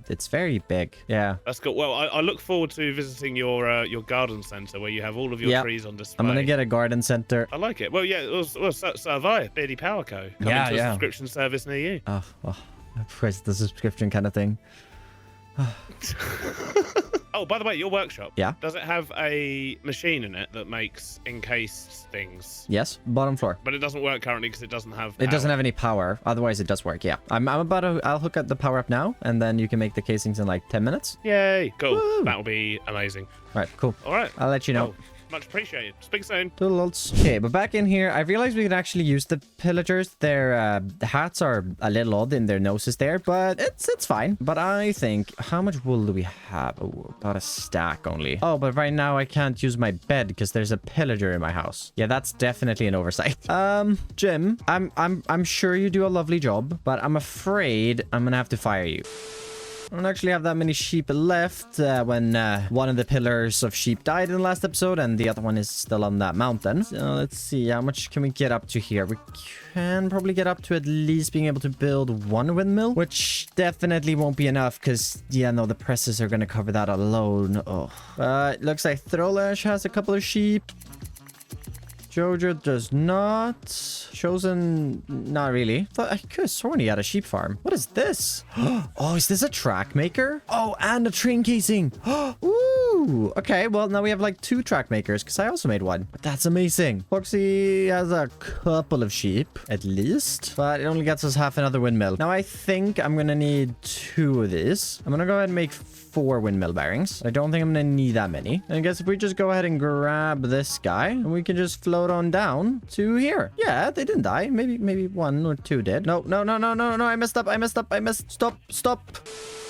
it's very big. Yeah. That's good. Well, I look forward to visiting your garden center where you have all of your trees on display. I'm gonna get a garden center. I like it. Well, yeah. So have I. Beardy Power Co. Coming Yeah, to a yeah. subscription service near you. Oh, of course, the subscription kind of thing. Oh, by the way, your workshop. Yeah? Does it have a machine in it that makes encased things? Yes, bottom floor. But it doesn't work currently because it doesn't have. It doesn't power. have any power. Otherwise, it does work. Yeah, I'll hook up the power up now, and then you can make the casings in like 10 minutes. Yay! Cool. Woo. That'll be amazing. All right, cool. All right. I'll let you know. Well, much appreciated. Speak soon. Toodles. Okay, but back in here, I realized we could actually use the pillagers. Their hats are a little odd in their noses there, but it's fine. But I think, how much wool do we have? Oh, about a stack only. Oh, but right now I can't use my bed because there's a pillager in my house. Yeah, that's definitely an oversight. Jim, I'm sure you do a lovely job, but I'm afraid I'm gonna have to fire you. I don't actually have that many sheep left when one of the pillars of sheep died in the last episode and the other one is still on that mountain. So let's see, how much can we get up to here? We can probably get up to at least being able to build one windmill, which definitely won't be enough because, yeah, no, the presses are going to cover that alone. Oh, looks like Throlash has a couple of sheep. Jojo does not. Chosen, not really. Thought I could have sworn he had a sheep farm. What is this? Oh, is this a track maker? Oh, and a train casing. Ooh. Okay, well, now we have like 2 track makers because I also made one. That's amazing. Foxy has a couple of sheep, at least, but it only gets us half another windmill. Now, I think I'm going to need 2 of these. I'm going to go ahead and make 4 windmill bearings. I don't think I'm going to need that many. And I guess if we just go ahead and grab this guy, and we can just float on down to here. Yeah, they didn't die. Maybe 1 or 2 did. No. I messed up. Stop.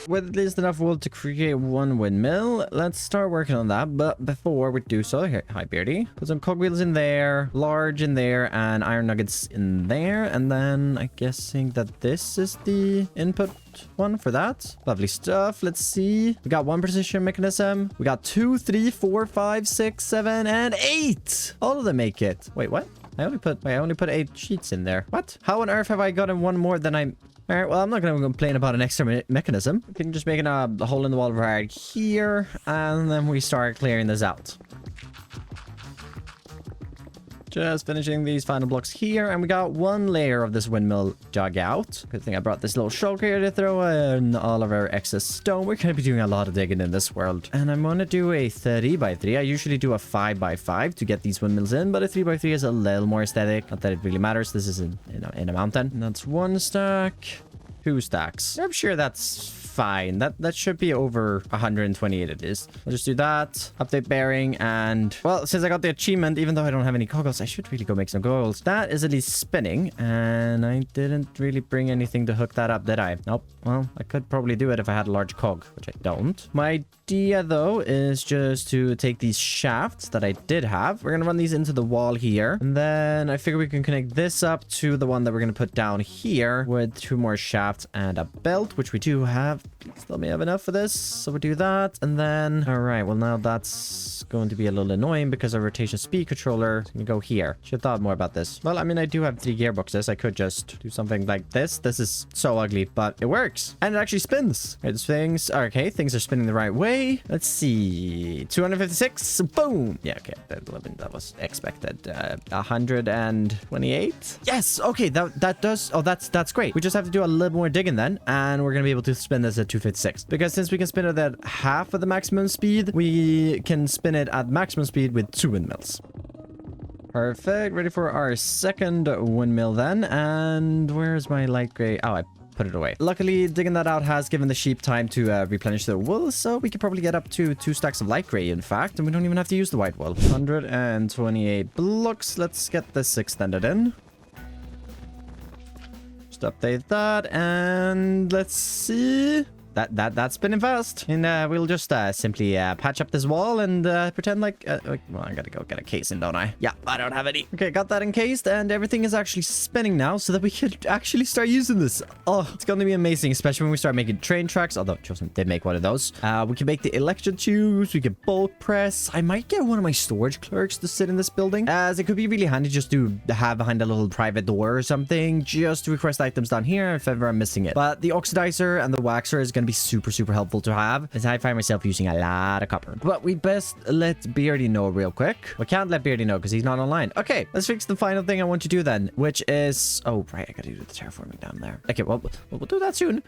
With at least enough wool to create 1 windmill, let's start working on that. But before we do so, here, hi Beardy, put some cogwheels in there, large in there, and iron nuggets in there. And then I'm guessing that this is the input one for that. Lovely stuff. Let's see. We got 1 precision mechanism. We got 2, 3, 4, 5, 6, 7, and 8. All of them make it. Wait, what? I only put 8 sheets in there. What? How on earth have I gotten 1 more than I... All right, well, I'm not going to complain about an extra mechanism. We can just make a hole in the wall right here, and then we start clearing this out. Just finishing these final blocks here, and we got 1 layer of this windmill dug out. Good thing I brought this little shulker here to throw in all of our excess stone. We're going to be doing a lot of digging in this world. And I'm going to do a 3x3. I usually do a 5x5 to get these windmills in, but a 3x3 is a little more aesthetic. Not that it really matters. This is in a mountain. And that's 1 stack, 2 stacks. I'm sure that's fine. That should be over 128 it is. I'll just do that. Update bearing, and well, since I got the achievement, even though I don't have any goggles, I should really go make some goggles. That is at least spinning, and I didn't really bring anything to hook that up, did I? Nope. Well, I could probably do it if I had a large cog, which I don't. My idea though is just to take these shafts that I did have. We're gonna run these into the wall here, and then I figure we can connect this up to the one that we're gonna put down here with 2 more shafts and a belt, which we do have. Please tell me I have enough for this. So we'll do that. And then, all right, well, now that's going to be a little annoying because our rotation speed controller is going to go here. Should have thought more about this. Well, I mean, I do have 3 gearboxes. I could just do something like this. This is so ugly, but it works. And it actually spins. Right, things are spinning the right way. Let's see. 256. Boom. Yeah, okay. That was expected. 128. Yes. Okay. That does. Oh, that's great. We just have to do a little more digging then, and we're going to be able to spin this at 256. Because since we can spin it at half of the maximum speed, we can spin it at maximum speed with 2 windmills. Perfect. Ready for our second windmill then. And where's my light gray? Oh, I put it away. Luckily, digging that out has given the sheep time to replenish their wool, so we could probably get up to 2 stacks of light gray, in fact, and we don't even have to use the white wool. 128 blocks. Let's get this extended in. Just update that, and let's see. That's spinning fast. And we'll just simply patch up this wall and pretend like... well, I gotta go get a casing, don't I? Yeah, I don't have any. Okay, got that encased, and everything is actually spinning now so that we could actually start using this. Oh, it's gonna be amazing, especially when we start making train tracks, although Chosen did make one of those. We can make the electric tubes, we can bulk press. I might get one of my storage clerks to sit in this building, as it could be really handy just to have behind a little private door or something, just to request items down here if ever I'm missing it. But the oxidizer and the waxer is gonna be super, super helpful to have, as I find myself using a lot of copper. But we best let Beardy know real quick. We can't let Beardy know because he's not online. Okay, let's fix the final thing I want to do then, which is... Oh, right, I gotta do the terraforming down there. Okay, well, we'll do that soon.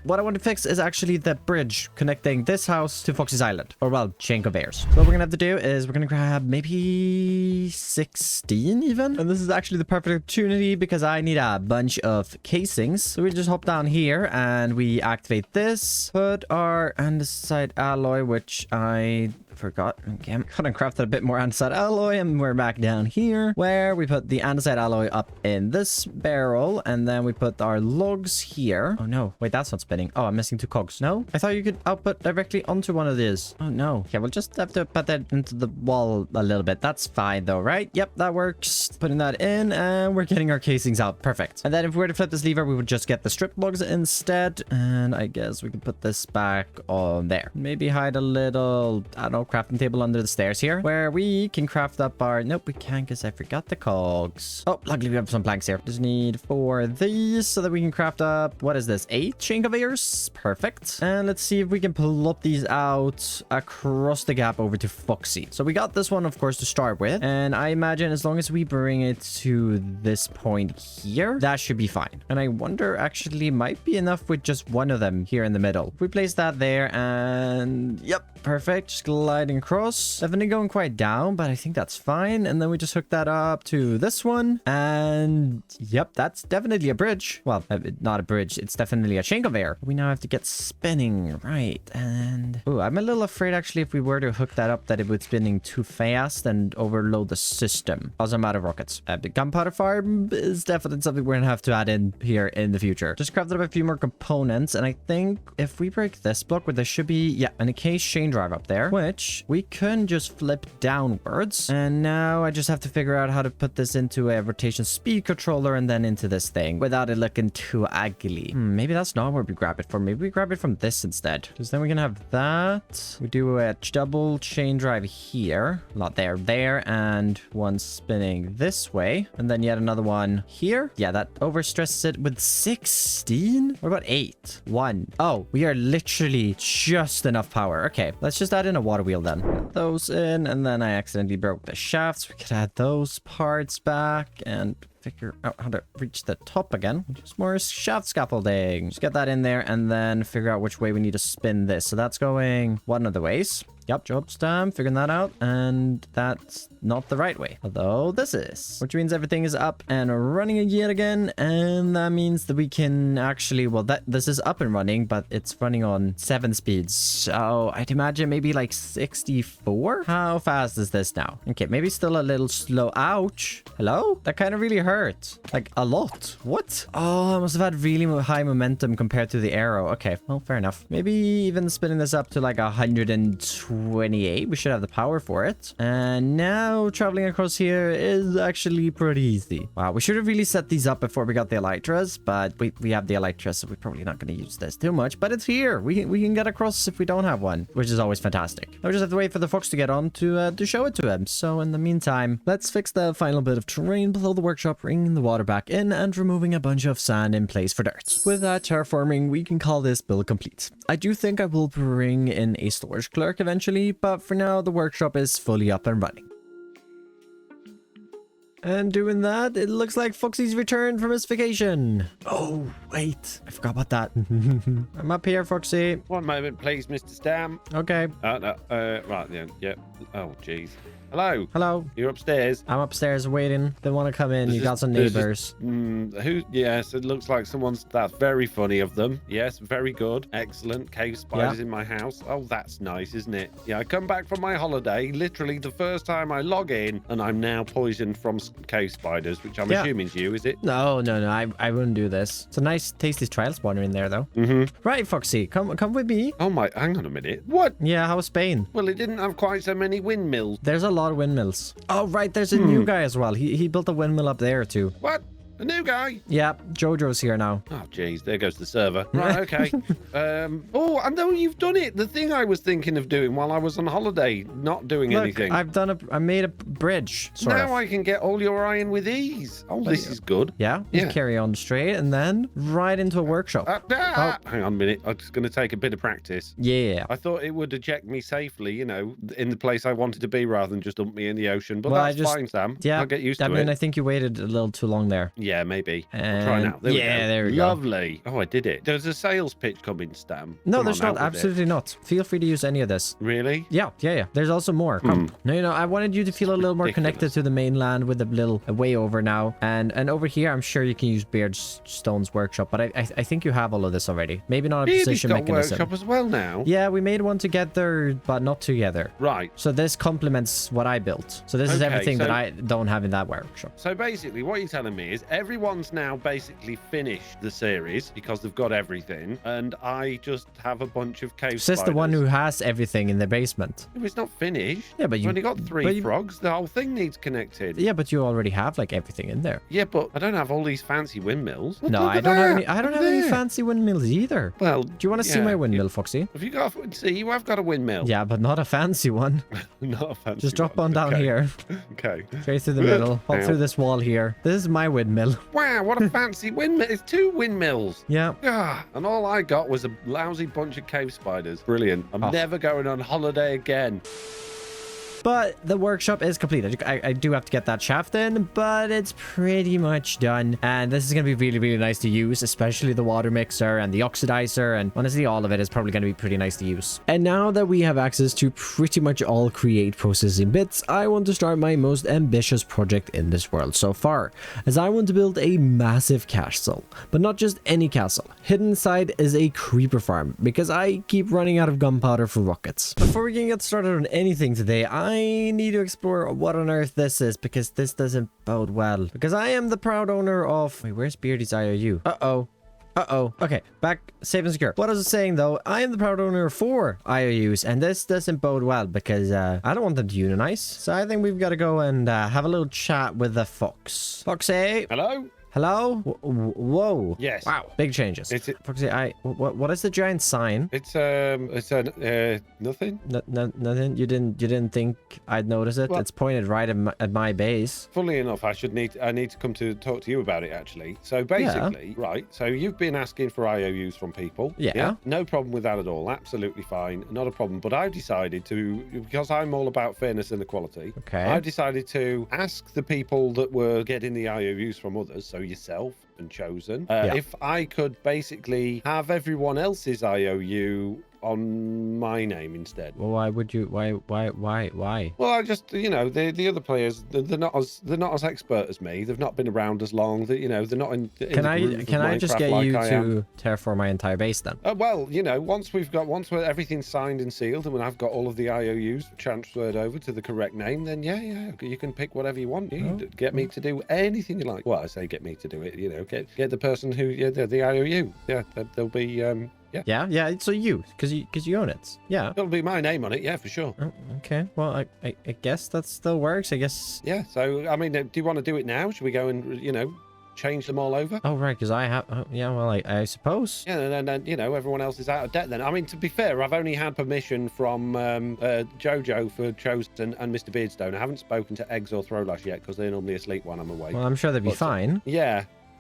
What I want to fix is actually the bridge connecting this house to Foxy's Island. Or, well, chain conveyors. So what we're gonna have to do is we're gonna grab maybe 16 even. And this is actually the perfect opportunity because I need a bunch of casings. So we just hop down here and we activate this. Put our andesite alloy, which I forgot. Okay, I'm gonna craft a bit more andesite alloy, and we're back down here where we put the andesite alloy up in this barrel, and then we put our logs here. Oh no, wait, that's not spinning. Oh, I'm missing 2 cogs. No, I thought you could output directly onto one of these. Oh no. Okay, we'll just have to put that into the wall a little bit. That's fine though, right? Yep, that works. Putting that in, and we're getting our casings out. Perfect. And then if we were to flip this lever, we would just get the strip logs instead, and I guess we could put this back on there. Maybe hide a little, I don't know, crafting table under the stairs here where we can craft up our... Nope, we can't because I forgot the cogs. Oh, luckily we have some planks here. Just need 4 of these so that we can craft up... What is this? 8 chain conveyors? Perfect. And let's see if we can pull up these out across the gap over to Foxy. So we got this one, of course, to start with. And I imagine as long as we bring it to this point here, that should be fine. And I wonder actually might be enough with just one of them here in the middle. If we place that there and... Yep, perfect. Just gliding across. Definitely going quite down, but I think that's fine. And then we just hook that up to this one. And yep, that's definitely a bridge. Well, not a bridge. It's definitely a chain conveyor. We now have to get spinning, right? And oh, I'm a little afraid actually if we were to hook that up that it would spinning too fast and overload the system. Also, I'm out of rockets. The gunpowder farm is definitely something we're gonna have to add in here in the future. Just crafted up a few more components, and I think if we break this block, where there should be, yeah, an encased chain drive up there, which we can just flip downwards. And now I just have to figure out how to put this into a rotation speed controller and then into this thing without it looking too ugly. Maybe that's not where we grab it from. Maybe we grab it from this instead, because then we can have that. We do a double chain drive here, not there, and one spinning this way, and then yet another one here. Yeah, that overstresses it with 16. What about 8? 1. Oh, we are literally just enough power. Okay, let's just add in a water wheel then. Put those in, and then I accidentally broke the shafts. We could add those parts back and figure out how to reach the top again. Just more shaft scaffolding. Just get that in there and then figure out which way we need to spin this. So that's going one of the ways. Yep, job's done. Figuring that out. And that's not the right way. Although this is. Which means everything is up and running yet again. And that means that we can actually... Well, this is up and running, but it's running on 7 speeds. So I'd imagine maybe like 64? How fast is this now? Okay, maybe still a little slow. Ouch. Hello? That kind of really hurt. Like a lot. What? Oh, I must have had really high momentum compared to the arrow. Okay, well, fair enough. Maybe even spinning this up to like 128. We should have the power for it. And now traveling across here is actually pretty easy. Wow, we should have really set these up before we got the elytras, but we have the elytras, so we're probably not going to use this too much. But it's here. We can get across if we don't have one, which is always fantastic. Now we just have to wait for the fox to get on to show it to him. So in the meantime, let's fix the final bit of terrain below the workshop, bringing the water back in and removing a bunch of sand in place for dirt. With that terraforming, we can call this build complete. I do think I will bring in a storage clerk eventually, but for now the workshop is fully up and running. And doing that, it looks like Foxy's returned from his vacation. Oh, wait. I forgot about that. I'm up here, Foxy. One moment, please, Mr. Stam. Okay. No, right then. Yep. Oh, jeez. Hello. Hello. You're upstairs. I'm upstairs waiting. They want to come in. You got some neighbors. Who? Yes, it looks like someone's... That's very funny of them. Yes, very good. Excellent. Cave spiders in my house. Oh, that's nice, isn't it? Yeah, I come back from my holiday, literally the first time I log in, and I'm now poisoned from cave spiders, which I'm assuming is you, is it? No. I wouldn't do this. It's a nice, tasty trial spawner in there, though. Right, Foxy. Come with me. Oh, my... Hang on a minute. What? Yeah, how was Spain? Well, it didn't have quite so many windmills. There's a lot of windmills. Oh, right. There's a new guy as well. He built a windmill up there, too. What? A new guy. Yeah, Jojo's here now. Oh, jeez, there goes the server. Right, okay. Oh, I know you've done it. The thing I was thinking of doing while I was on holiday, not doing Look, anything. I made a bridge, sort now of. I can get all your iron with ease. Oh, this is good. Yeah, just carry on straight and then right into a workshop. Hang on a minute. It's going to take a bit of practice. Yeah. I thought it would eject me safely, you know, in the place I wanted to be rather than just dump me in the ocean. But Well, that's fine, Sam. Yeah, I'll get used to I mean, it. I think you waited a little too long there. Yeah, maybe. I'll try And now. There we go. there we go. Lovely. Oh, I did it. There's a sales pitch coming, Stam. No, Come there's on, not. out with it. Absolutely not. Feel free to use any of this. Really? Yeah. There's also more. Come. No, I wanted you to feel a little more connected to the mainland with a little way over now. And over here, I'm sure you can use Beardstone's workshop, but I think you have all of this already. Maybe not a Beardy's position got mechanism. workshop as well now. Yeah, we made one together, but not together. Right. So this complements what I built. So this is Okay, everything that so- I don't have in that workshop. So basically, what you're telling me is everyone's now basically finished the series because they've got everything, and I just have a bunch of cave Sis, the one who has everything in the basement. No, it's not finished. Yeah, but I've you only got but three you- frogs. The whole thing needs connected. Yeah, but you already have like everything in there. Yeah, but I don't have all these fancy windmills. Look, No, look I at don't have that. any. I don't Look have any there. fancy windmills either. Well, Do you want to see my windmill, Foxy? Have you got? See, you have got a windmill. Yeah, but not a fancy one. Not a fancy. Just drop one. on down Okay. here, Okay. straight through the middle, hop Ow. through this wall here. This is my windmill. Wow, what a fancy windmill! It's two windmills. Yeah. Ah, and all I got was a lousy bunch of cave spiders. Brilliant. I'm Oh. never going on holiday again. But the workshop is completed. I do have to get that shaft in, but it's pretty much done. And this is going to be really, really nice to use, especially the water mixer and the oxidizer. And honestly, all of it is probably going to be pretty nice to use. And now that we have access to pretty much all create processing bits, I want to start my most ambitious project in this world so far, as I want to build a massive castle. But not just any castle. Hidden inside is a creeper farm, because I keep running out of gunpowder for rockets. Before we can get started on anything today, I need to explore what on earth this is, because this doesn't bode well. Because I am the proud owner of... Wait, where's Beardy's IOU? Uh-oh. Okay, back safe and secure. What I was saying though, I am the proud owner of 4 IOUs, and this doesn't bode well because I don't want them to unionize. So I think we've got to go and have a little chat with the Fox. Foxy! Hello? Hello? Whoa. Yes. Wow. Big changes. It's Foxy, what is the giant sign? nothing. Nothing. You didn't think I'd notice it? Well- It's pointed right at my base. Funnily enough, I need to come to talk to you about it actually. So basically, right. So you've been asking for IOUs from people. Yeah. No problem with that at all. Absolutely fine. Not a problem. But I've decided to, because I'm all about fairness and equality. Okay. I've decided to ask the people that were getting the IOUs from others, so yourself and Chosen, if I could basically have everyone else's IOU on my name instead. Well, why would you? Why? Well, I just, the other players, they're not as expert as me. They've not been around as long. They're not in. Can I just get you to terraform my entire base then? Well, once everything's signed and sealed, and when I've got all of the IOUs transferred over to the correct name, then yeah, you can pick whatever you want. Get me to do anything you like. Well, I say get me to do it. Get the person who the IOU. Yeah, they'll be Yeah. So you, because you own it. Yeah. It'll be my name on it. Yeah, for sure. Oh, okay. Well, I guess that still works. I guess. Yeah. So I mean, do you want to do it now? Should we go and change them all over? Oh right, because I have. Oh, yeah. Well, I suppose. Yeah, and then everyone else is out of debt. Then I mean, to be fair, I've only had permission from Jojo for Chosen and Mr. Beardstone. I haven't spoken to Eggs or Throwlash yet because they're normally asleep when I'm away. Well, I'm sure they'd be But, fine.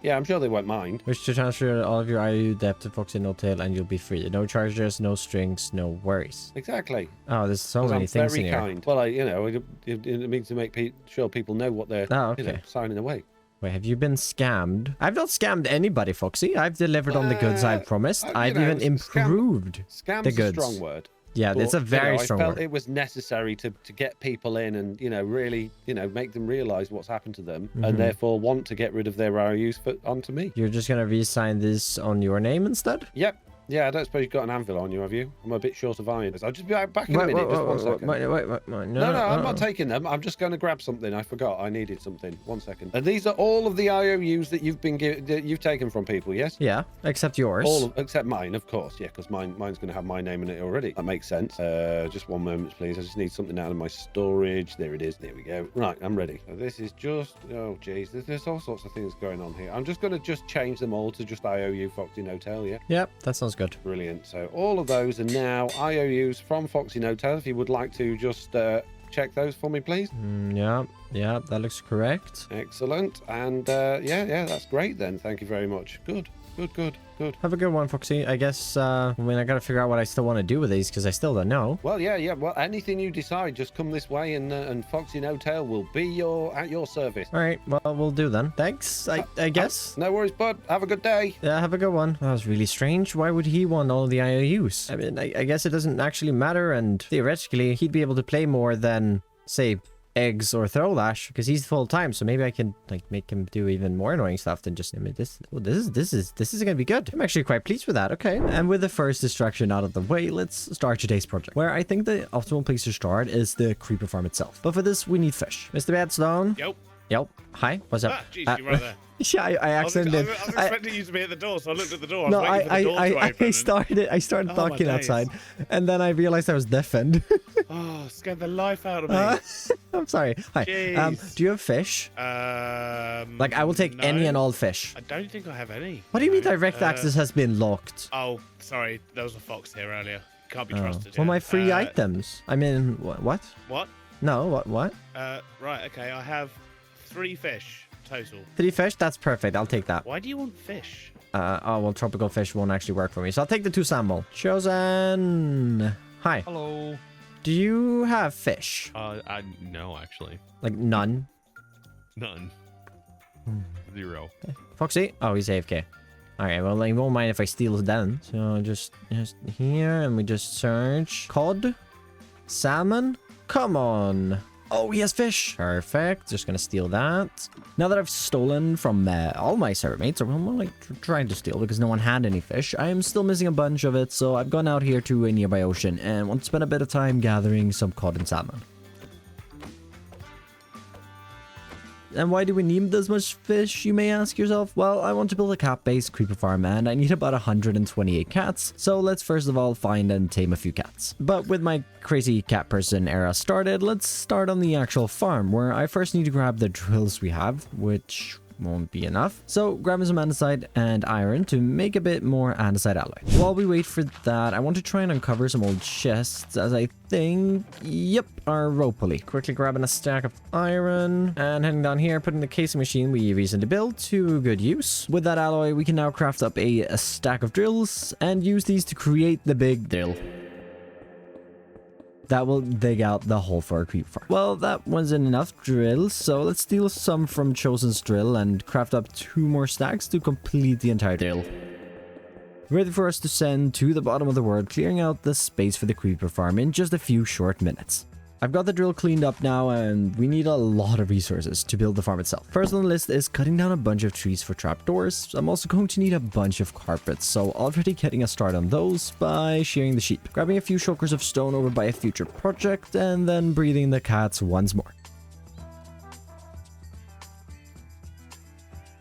Yeah, I'm sure they won't mind. Wish to transfer all of your IOU debt to Foxy No Tail, and you'll be free. No charges, no strings, no worries. Exactly. Oh, there's so 'Cause many I'm things very in here. kind. Well, it means to make sure people know what they're Oh, okay. signing away. Wait, have you been scammed? I've not scammed anybody, Foxy. I've delivered on the goods I've promised. I've even improved Scam's the goods. a strong word. Yeah, it's a But, very strong I felt word. it was necessary to get people in and really make them realize what's happened to them Mhm. and therefore want to get rid of their IOUs onto me. You're just gonna re-sign this on your name instead? Yep. Yeah, I don't suppose you've got an anvil on you, have you? I'm a bit short of iron. I'll just be back in a minute. Just 1 second. Wait. No, I'm not taking them. I'm just going to grab something. I forgot. I needed something. 1 second. And these are all of the IOUs that you've taken from people, yes? Yeah, except yours. All except mine, of course. Yeah, because mine's going to have my name in it already. That makes sense. Just 1 moment, please. I just need something out of my storage. There it is. There we go. Right, I'm ready. So this is just... Oh, jeez. There's all sorts of things going on here. I'm just going to change them all to just IOU Foxy Hotel, yeah? Yep, that sounds good. Brilliant. So all of those are now IOUs from Foxy Hotel. If you would like to just check those for me, please. Yeah, that looks correct. Excellent. And yeah, that's great then. Thank you very much. Good. Have a good one, Foxy. I guess, I gotta figure out what I still want to do with these, because I still don't know. Well, yeah. Well, anything you decide, just come this way, and Foxy Hotel will be at your service. All right, well, we'll do then. Thanks, I guess. No worries, bud. Have a good day. Yeah, have a good one. That was really strange. Why would he want all the IOUs? I mean, I guess it doesn't actually matter, and theoretically, he'd be able to play more than, say, eggs or Throwlash, because he's full time, so maybe I can make him do even more annoying stuff than just this is gonna be good. I'm actually quite pleased with that. Okay, and with the first distraction out of the way, let's start today's project, where I think the optimal place to start is the creeper farm itself. But for this we need fish. Mr. Badstone. Yep. Hi, what's up? Jeez, you're right there. Yeah, I accidentally. I was expecting you to be at the door, so I looked at the door. No, I started talking outside, and then I realized I was deafened. Oh, scared the life out of me. I'm sorry. Hi. Do you have fish? I will take any and all fish. I don't think I have any. What do you mean direct access has been locked? Oh, sorry. There was a fox here earlier. Can't be trusted. For my free items. I mean, what? What? No, what? Right, okay. I have 3 fish total. 3 fish? That's perfect. I'll take that. Why do you want fish? Well, tropical fish won't actually work for me, so I'll take the 2 salmon. Chosen. Hi. Hello. Do you have fish? No, actually. Like none? None. 0. Foxy? Oh, he's AFK. Alright, well, he won't mind if I steal it then. So just here, and we just search. Cod? Salmon? Come on. Oh, he has fish. Perfect. Just gonna steal that. Now that I've stolen from all my server mates, or well, trying to steal because no one had any fish, I am still missing a bunch of it, so I've gone out here to a nearby ocean and want to spend a bit of time gathering some cod and salmon. And why do we need this much fish, you may ask yourself? Well, I want to build a cat-based creeper farm and I need about 128 cats, so let's first of all find and tame a few cats. But with my crazy cat person era started, let's start on the actual farm, where I first need to grab the drills we have, which won't be enough. So grabbing some andesite and iron to make a bit more andesite alloy. While we wait for that, I want to try and uncover some old chests, as I think, yep, are rope pulley. Quickly grabbing a stack of iron and heading down here, putting the casing machine we recently built to good use. With that alloy, we can now craft up a stack of drills and use these to create the big drill that will dig out the hole for our creeper farm. Well, that wasn't enough drills, so let's steal some from Chosen's drill and craft up 2 more stacks to complete the entire drill. Ready for us to send to the bottom of the world, clearing out the space for the creeper farm in just a few short minutes. I've got the drill cleaned up now, and we need a lot of resources to build the farm itself. First on the list is cutting down a bunch of trees for trapdoors. I'm also going to need a bunch of carpets, so already getting a start on those by shearing the sheep, grabbing a few shulkers of stone over by a future project, and then breeding the cats once more.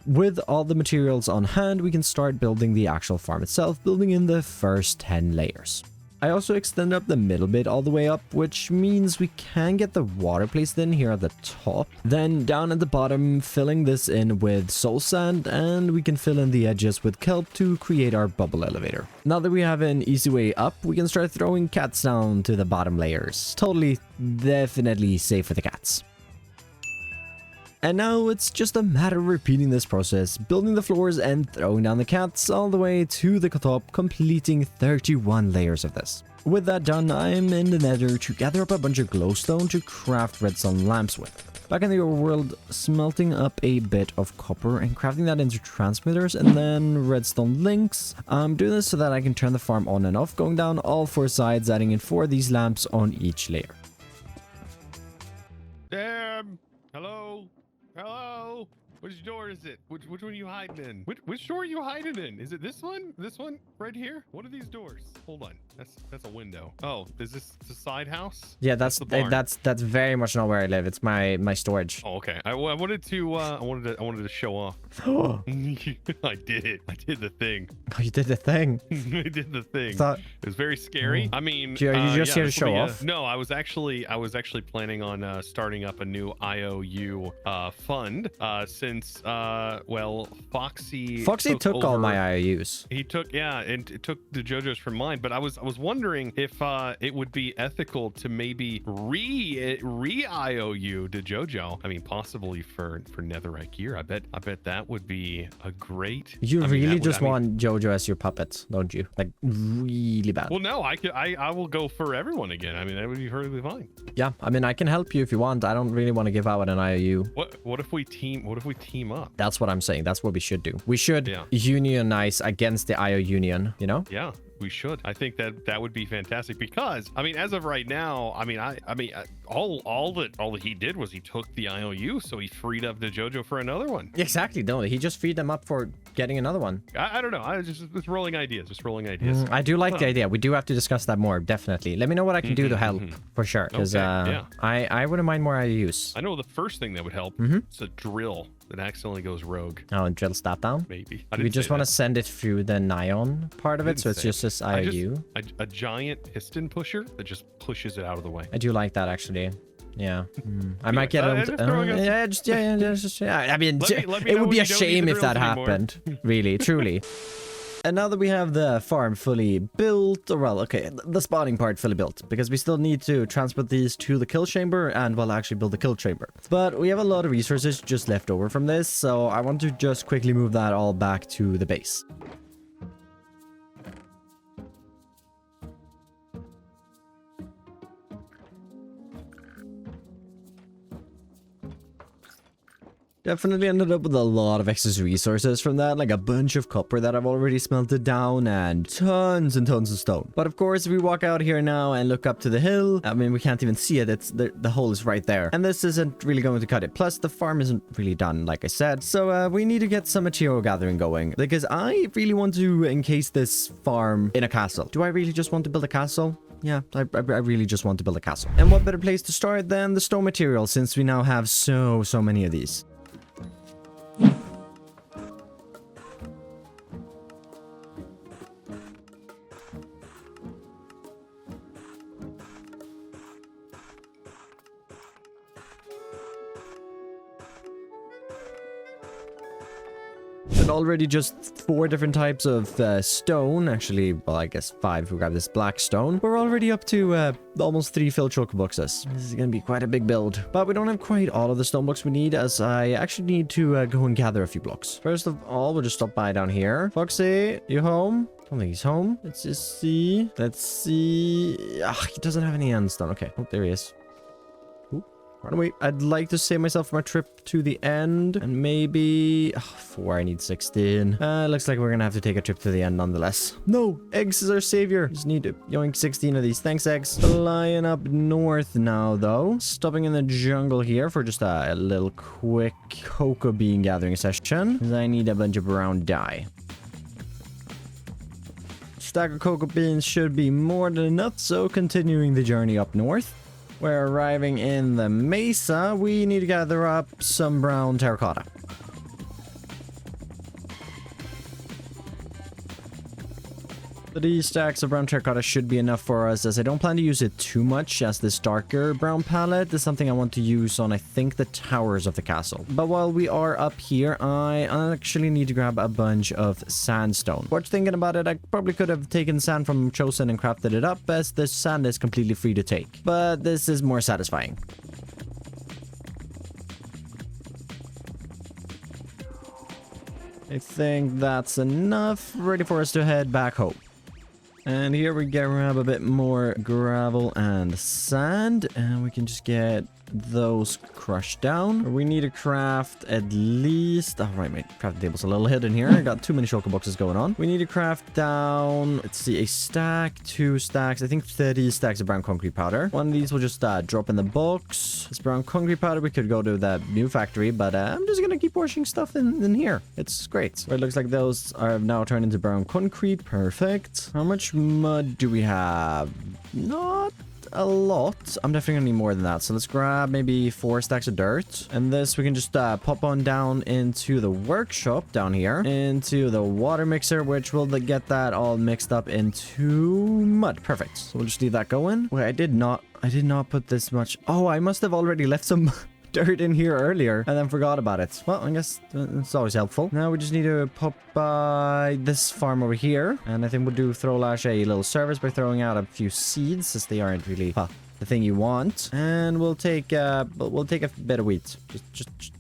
With all the materials on hand, we can start building the actual farm itself, building in the first 10 layers. I also extend up the middle bit all the way up, which means we can get the water placed in here at the top. Then down at the bottom, filling this in with soul sand, and we can fill in the edges with kelp to create our bubble elevator. Now that we have an easy way up, we can start throwing cats down to the bottom layers. Totally, definitely safe for the cats. And now it's just a matter of repeating this process, building the floors and throwing down the cats all the way to the top, completing 31 layers of this. With that done, I'm in the nether to gather up a bunch of glowstone to craft redstone lamps with. Back in the overworld, smelting up a bit of copper and crafting that into transmitters and then redstone links. I'm doing this so that I can turn the farm on and off, going down all 4 sides, adding in 4 of these lamps on each layer. Damn! Hello? Hello? Which door is it? Which one are you hiding in? Which door are you hiding in? Is it this one? This one right here? What are these doors? Hold on. That's a window. Oh, is this the side house? Yeah, that's the barn. that's very much not where I live. It's my storage. Oh, okay. I wanted to show off. Oh, I did it. I did the thing. you did the thing. I did the thing. Thought- It was very scary. I mean, Are you just here to this will show be off? no, I was actually planning on starting up a new IOU fund since well, Foxy took all over- my IOUs. He took, and it took the JoJo's from mine, but I was wondering if it would be ethical to maybe re IOU to JoJo. I mean, possibly for netherite gear. I bet that would be a great. You I mean, really that would- just I mean- want JoJo as your puppet, don't you? Like really bad. Well, no, I will go for everyone again. I mean, that would be perfectly fine. Yeah, I mean, I can help you if you want. I don't really want to give out an IOU. What if we team up? That's what I'm saying. That's what we should do. We should Yeah. unionize against the IO union, you know? Yeah, we should. I think that would be fantastic because I mean, as of right now, I mean, all that he did was he took the IOU, so he freed up the JoJo for another one. Exactly. No, he just freed them up for getting another one. I don't know. I was just rolling ideas. I do like the idea. We do have to discuss that more, definitely. Let me know what I can do to help, for sure. Because Okay, yeah. I wouldn't mind more IOUs. I know the first thing that would help is a drill that accidentally goes rogue. Oh, and drills that down? Maybe. We just want to send it through the Nyon part of it, so it's just this IOU. A giant piston pusher that just pushes it out of the way. I do like that, actually. Yeah. I might get Anyway, him. just throwing us- I mean, Let me it know would be when a you don't need shame the if that drills anymore. happened. Really, truly. And now that we have the farm fully built, or well, okay, the spawning part fully built, because we still need to transport these to the kill chamber and, well, actually build the kill chamber. But we have a lot of resources just left over from this, so I want to just quickly move that all back to the base. Definitely ended up with a lot of excess resources from that, like a bunch of copper that I've already smelted down and tons of stone. But of course, if we walk out here now and look up to the hill, I mean, we can't even see it. It's the hole is right there. And this isn't really going to cut it. Plus, the farm isn't really done, like I said. So we need to get some material gathering going because I really want to encase this farm in a castle. Do I really just want to build a castle? Yeah, I really just want to build a castle. And what better place to start than the stone material, since we now have so many of these. And already just 4 different types of stone. Actually, well, I guess 5 if we grab this black stone. We're already up to almost 3 filled choke boxes. This is going to be quite a big build. But we don't have quite all of the stone blocks we need, as I actually need to go and gather a few blocks. First of all, we'll just stop by down here. Foxy, you home? I don't think he's home. Let's just see. Let's see. He doesn't have any endstone. Okay. Oh, there he is. Run away. I'd like to save myself for my trip to the end. And maybe... 4, I need 16. Looks like we're gonna have to take a trip to the end nonetheless. No! Eggs is our savior. Just need to yoink 16 of these. Thanks, Eggs. Flying up north now, though. Stopping in the jungle here for just a little quick cocoa bean gathering session. Because I need a bunch of brown dye. Stack of cocoa beans should be more than enough, so continuing the journey up north. We're arriving in the mesa. We need to gather up some brown terracotta. 3 stacks of brown terracotta should be enough for us, as I don't plan to use it too much, as this darker brown palette is something I want to use on, I think, the towers of the castle. But while we are up here, I actually need to grab a bunch of sandstone. But thinking about it, I probably could have taken sand from Chosen and crafted it up, as the sand is completely free to take. But this is more satisfying. I think that's enough. Ready for us to head back home. And here we grab a bit more gravel and sand, and we can just get those crushed down. We need to craft at least... Oh, right, my crafting table's a little hidden here. I got too many shulker boxes going on. We need to craft down, let's see, a stack, 2 stacks, I think 30 stacks of brown concrete powder. One of these will just drop in the box. This brown concrete powder, we could go to the new factory, but I'm just gonna keep washing stuff in here. It's great. So it looks like those are now turned into brown concrete. Perfect. How much mud do we have? Not a lot. I'm definitely gonna need more than that. So let's grab maybe 4 stacks of dirt. And this we can just pop on down into the workshop down here. Into the water mixer, which will get that all mixed up into mud. Perfect. So we'll just leave that going. Wait, I did not put this much. Oh, I must have already left some dirt in here earlier and then forgot about it. Well, I guess it's always helpful. Now we just need to pop by this farm over here, and I think we'll do Throwlash a little service by throwing out a few seeds, since they aren't really the thing you want, and we'll take a bit of wheat,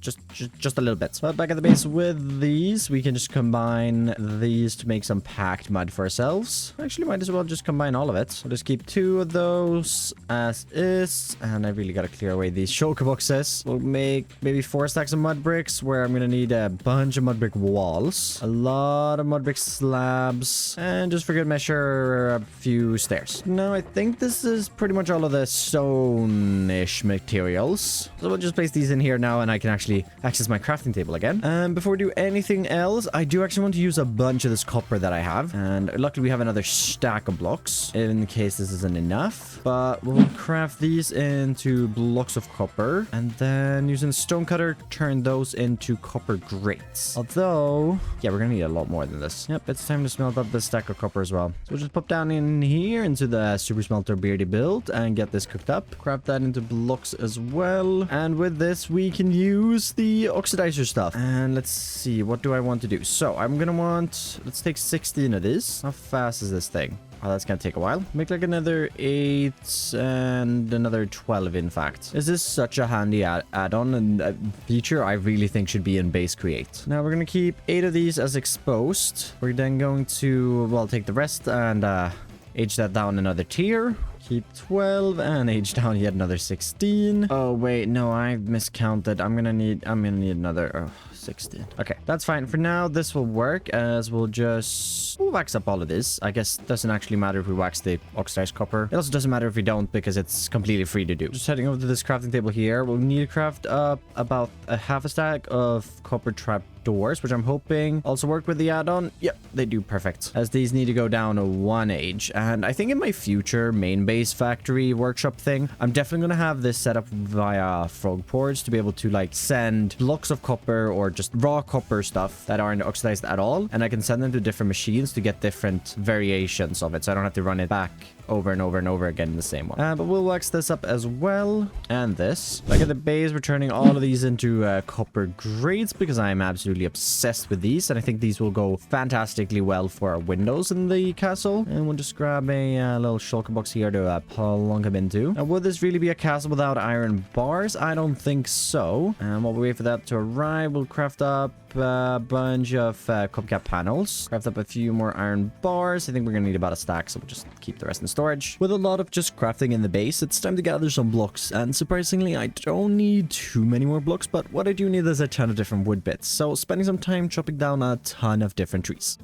just a little bit. But back at the base with these, we can just combine these to make some packed mud for ourselves. Actually, might as well just combine all of it. We'll just keep 2 of those as is, and I really gotta clear away these shulker boxes. We'll make maybe 4 stacks of mud bricks, where I'm gonna need a bunch of mud brick walls, a lot of mud brick slabs, and just for good measure, a few stairs. Now I think this is pretty much all of the stone-ish materials. So we'll just place these in here now, and I can actually access my crafting table again. And before we do anything else, I do actually want to use a bunch of this copper that I have. And luckily we have another stack of blocks in case this isn't enough. But we'll craft these into blocks of copper, and then using the stone cutter, turn those into copper grates. Although, yeah, we're gonna need a lot more than this. Yep, it's time to smelt up this stack of copper as well. So we'll just pop down in here into the super smelter beardy build and get this cooked up. Craft that into blocks as well. And with this, we can use the oxidizer stuff. And let's see, what do I want to do? So I'm gonna want, let's take 16 of these. How fast is this thing? Oh, that's gonna take a while. Make like another 8 and another 12, in fact. Is this such a handy add-on and a feature I really think should be in base create. Now we're gonna keep 8 of these as exposed. We're then going to, well, take the rest and age that down another tier. Keep 12 and age down yet another 16. Oh wait, no, I miscounted. I'm gonna need another 16. Okay, that's fine. For now, this will work, as we'll wax up all of this. I guess it doesn't actually matter if we wax the oxidized copper. It also doesn't matter if we don't, because it's completely free to do. Just heading over to this crafting table here. We'll need to craft up about a half a stack of copper trap doors, which I'm hoping also work with the add-on. Yep, they do perfect, as these need to go down a 1 age. And I think in my future main base factory workshop thing, I'm definitely going to have this set up via frog ports to be able to like send blocks of copper or just raw copper stuff that aren't oxidized at all, and I can send them to different machines to get different variations of it, so I don't have to run it back over and over and over again in the same one. But we'll wax this up as well, and this. Like at the base, we're turning all of these into copper grates, because I am absolutely obsessed with these, and I think these will go fantastically well for our windows in the castle. And we'll just grab a little shulker box here to plunk them into. Now, would this really be a castle without iron bars? I don't think so. And while we wait for that to arrive, we'll craft up a bunch of cupcap panels. Craft up a few more iron bars. I think we're gonna need about a stack, so we'll just keep the rest in storage. With a lot of just crafting in the base, it's time to gather some blocks, and surprisingly I don't need too many more blocks, but what I do need is a ton of different wood bits, so spending some time chopping down a ton of different trees.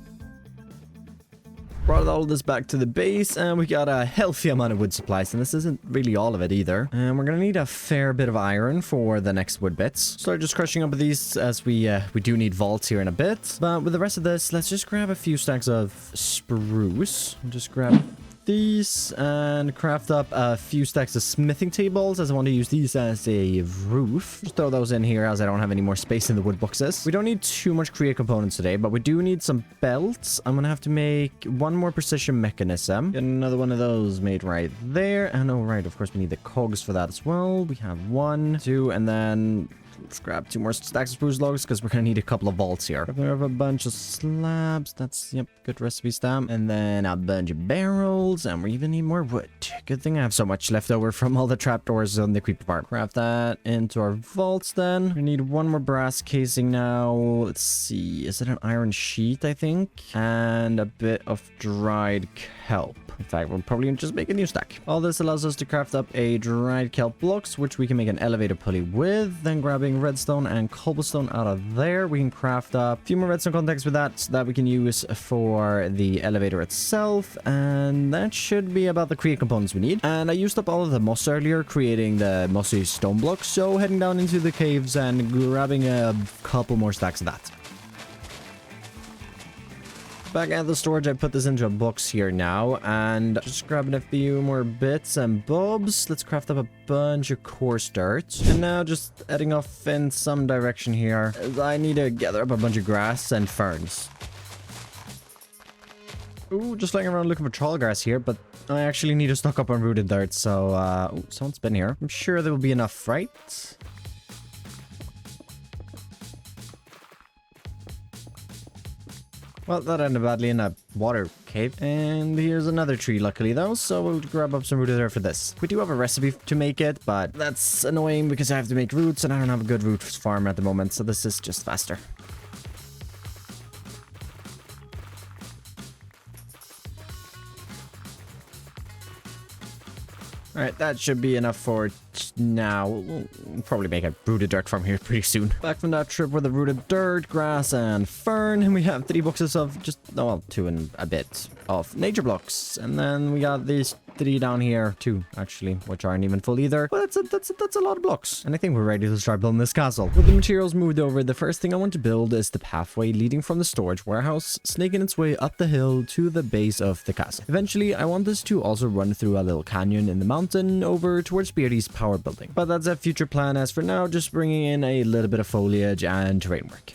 Brought all this back to the base, and we got a healthy amount of wood supplies, and this isn't really all of it either. And we're gonna need a fair bit of iron for the next wood bits. Start just crushing up these, as we do need vaults here in a bit. But with the rest of this, let's just grab a few stacks of spruce. Just grab these and craft up a few stacks of smithing tables, as I want to use these as a roof. Just throw those in here, as I don't have any more space in the wood boxes. We don't need too much create components today, but we do need some belts. I'm gonna have to make one more precision mechanism. Get another one of those made right there. And oh right, of course we need the cogs for that as well. We have 1, 2, and then Let's grab 2 more stacks of spruce logs because we're gonna need a couple of vaults here. We have a bunch of slabs. That's, yep, good recipe stamp. And then a bunch of barrels, and we even need more wood. Good thing I have so much left over from all the trapdoors on the creeper farm. Craft that into our vaults then. We need 1 more brass casing now. Let's see, is it an iron sheet, I think? And a bit of dried kelp. In fact, we'll probably just make a new stack. All this allows us to craft up a dried kelp blocks, which we can make an elevator pulley with. Then grabbing redstone and cobblestone out of there, we can craft up a few more redstone contacts with that so that we can use for the elevator itself. And that should be about the create components we need. And I used up all of the moss earlier, creating the mossy stone blocks. So heading down into the caves and grabbing a couple more stacks of that. Back at the storage, I put this into a box here now, and just grabbing a few more bits and bobs. Let's craft up a bunch of coarse dirt. And now just heading off in some direction here, as I need to gather up a bunch of grass and ferns. Ooh, just laying around looking for tall grass here, but I actually need to stock up on rooted dirt, so, ooh, someone's been here. I'm sure there will be enough, right? Well, that ended badly in a water cave. And here's another tree, luckily, though, so we'll grab up some rooted dirt for this. We do have a recipe to make it, but that's annoying because I have to make roots, and I don't have a good root farm at the moment, so this is just faster. Alright, that should be enough for now. We'll probably make a rooted dirt farm here pretty soon. Back from that trip with the rooted dirt, grass, and fern, and we have 3 boxes of just, oh, well, 2 and a bit of nature blocks. And then we got these 3 down here, 2 actually, which aren't even full either. But that's a lot of blocks. And I think we're ready to start building this castle. With the materials moved over, the first thing I want to build is the pathway leading from the storage warehouse, snaking its way up the hill to the base of the castle. Eventually, I want this to also run through a little canyon in the mountain over towards Beardy's power building. But that's a future plan. As for now, just bringing in a little bit of foliage and terrain work.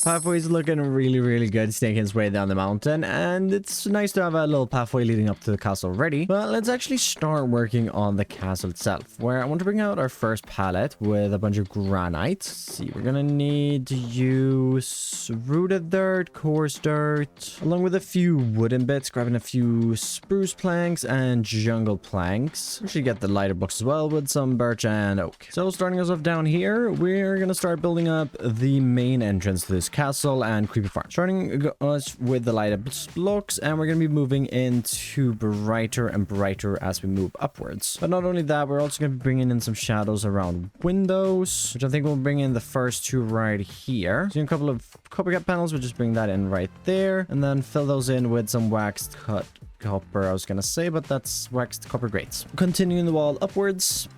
Pathway's looking really, really good, snaking its way down the mountain, and it's nice to have a little pathway leading up to the castle ready. But let's actually start working on the castle itself, where I want to bring out our first pallet with a bunch of granite. Let's see, we're gonna need to use rooted dirt, coarse dirt, along with a few wooden bits, grabbing a few spruce planks and jungle planks. We should get the lighter blocks as well with some birch and oak. So starting us off down here, we're gonna start building up the main entrance to this castle and creeper farm. Starting us with the lighter blocks, and we're going to be moving into brighter and brighter as we move upwards. But not only that, we're also going to be bringing in some shadows around windows, which I think we'll bring in the first 2 right here. So a couple of coppercat panels, we'll just bring that in right there, and then fill those in with some waxed cut copper, I was going to say, but that's waxed copper grates. Continuing the wall upwards.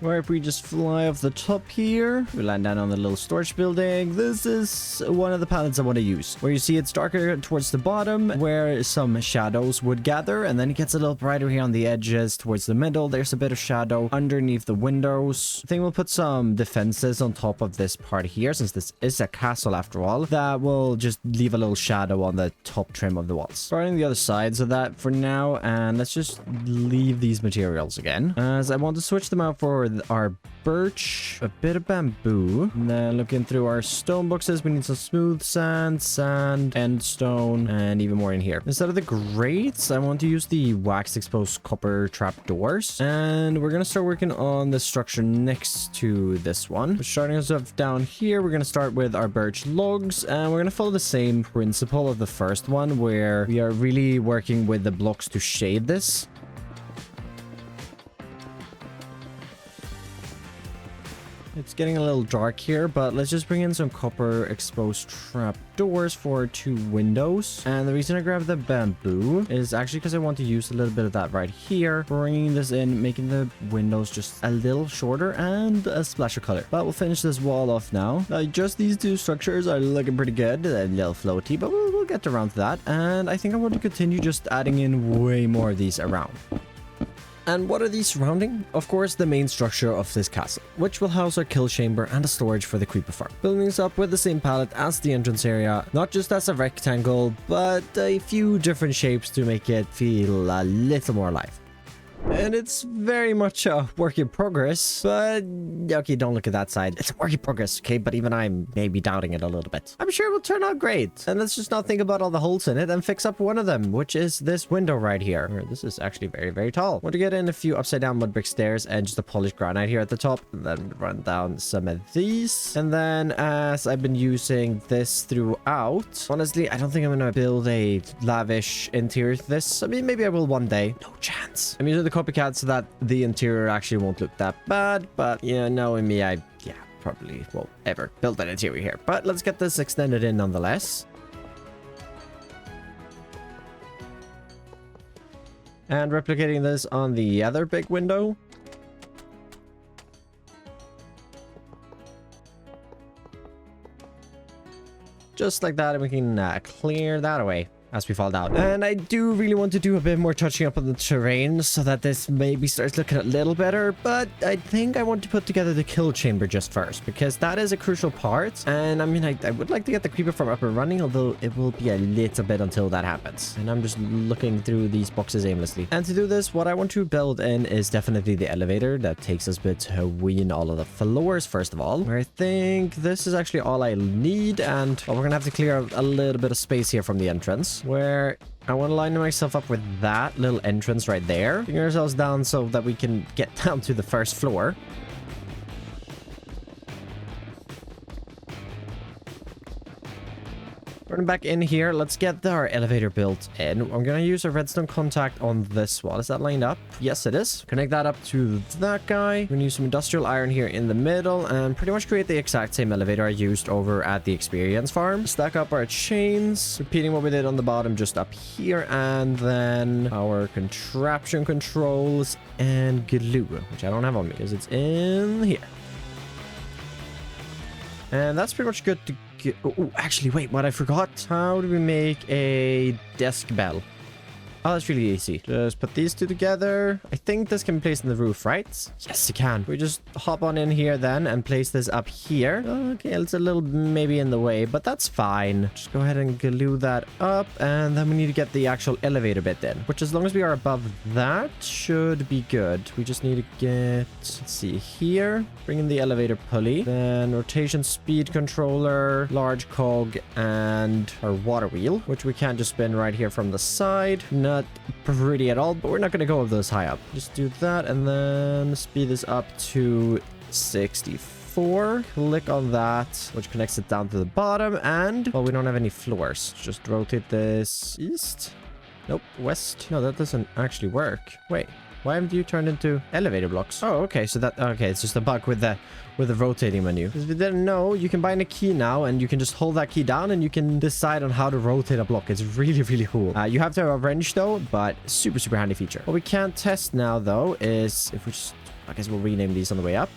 Where if we just fly off the top here, we land down on the little storage building. This is one of the palettes I want to use, where you see it's darker towards the bottom, where some shadows would gather, and then it gets a little brighter here on the edges towards the middle. There's a bit of shadow underneath the windows. I think we'll put some defenses on top of this part here, since this is a castle after all. That will just leave a little shadow on the top trim of the walls. Starting the other sides of that for now, and let's just leave these materials again, as I want to switch them out for our birch, a bit of bamboo, and then looking through our stone boxes, we need some smooth sand, end stone, and even more in here. Instead of the grates, I want to use the wax exposed copper trap doors, and we're gonna start working on the structure next to this one. Starting us off down here, we're gonna start with our birch logs, and we're gonna follow the same principle of the first one, where we are really working with the blocks to shade this. It's getting a little dark here, but let's just bring in some copper exposed trap doors for 2 windows. And the reason I grabbed the bamboo is actually because I want to use a little bit of that right here, bringing this in, making the windows just a little shorter and a splash of color. But we'll finish this wall off now. Just these 2 structures are looking pretty good, a little floaty, but we'll get around to that. And I think I want to continue just adding in way more of these around. And what are these surrounding? Of course, the main structure of this castle, which will house our kill chamber and a storage for the creeper farm. Building this up with the same palette as the entrance area, not just as a rectangle, but a few different shapes to make it feel a little more alive. And it's very much a work in progress, but okay, don't look at that side. It's a work in progress, okay? But even I'm maybe doubting it a little bit. I'm sure it will turn out great. And let's just not think about all the holes in it and fix up one of them, which is this window right here. This is actually very, very tall. Want to get in a few upside down mud brick stairs and just a polished granite here at the top. And then run down some of these. And then as I've been using this throughout, honestly, I don't think I'm going to build a lavish interior to this. I mean, maybe I will one day. No chance. I'm using the copycat so that the interior actually won't look that bad, but yeah, knowing me, I probably won't ever build an interior here. But let's get this extended in nonetheless. And replicating this on the other big window. Just like that, and we can clear that away as we fall down. And I do really want to do a bit more touching up on the terrain so that this maybe starts looking a little better, but I think I want to put together the kill chamber just first, because that is a crucial part. And I mean, I would like to get the creeper farm up and running, although it will be a little bit until that happens. And I'm just looking through these boxes aimlessly. And to do this, what I want to build in is definitely the elevator that takes us between all of the floors, first of all, where I think this is actually all I need. And well, we're gonna have to clear a little bit of space here from the entrance, where I want to line myself up with that little entrance right there. Bring ourselves down so that we can get down to the first floor. Running back in here, let's get our elevator built in. I'm going to use a redstone contact on this wall. Is that lined up? Yes, it is. Connect that up to that guy. We're going to use some industrial iron here in the middle and pretty much create the exact same elevator I used over at the experience farm. Stack up our chains, repeating what we did on the bottom just up here, and then our contraption controls and glue, which I don't have on me because it's in here. And that's pretty much good to get. Oh, actually, wait, what I forgot. How do we make a desk bell? Oh, that's really easy. Just put these two together. I think this can be placed in the roof, right? Yes, it can. We just hop on in here then and place this up here. Okay, it's a little maybe in the way, but that's fine. Just go ahead and glue that up. And then we need to get the actual elevator bit in, which as long as we are above that should be good. We just need to get, let's see here, bring in the elevator pulley, then rotation speed controller, large cog, and our water wheel, which we can just spin right here from the side. Not pretty at all, but we're not going to go with those high up. Just do that and then speed this up to 64. Click on that, which connects it down to the bottom. And well, we don't have any floors. Just rotate this east. Nope, west. No, that doesn't actually work. Wait, why haven't you turned into elevator blocks? Oh, okay, so that, okay, it's just a bug with the rotating menu. If you didn't know, you can buy a key now and you can just hold that key down and you can decide on how to rotate a block. It's really, really cool. You have to have a wrench though, but super, super handy feature. What we can't test now though is if we just, I guess we'll rename these on the way up.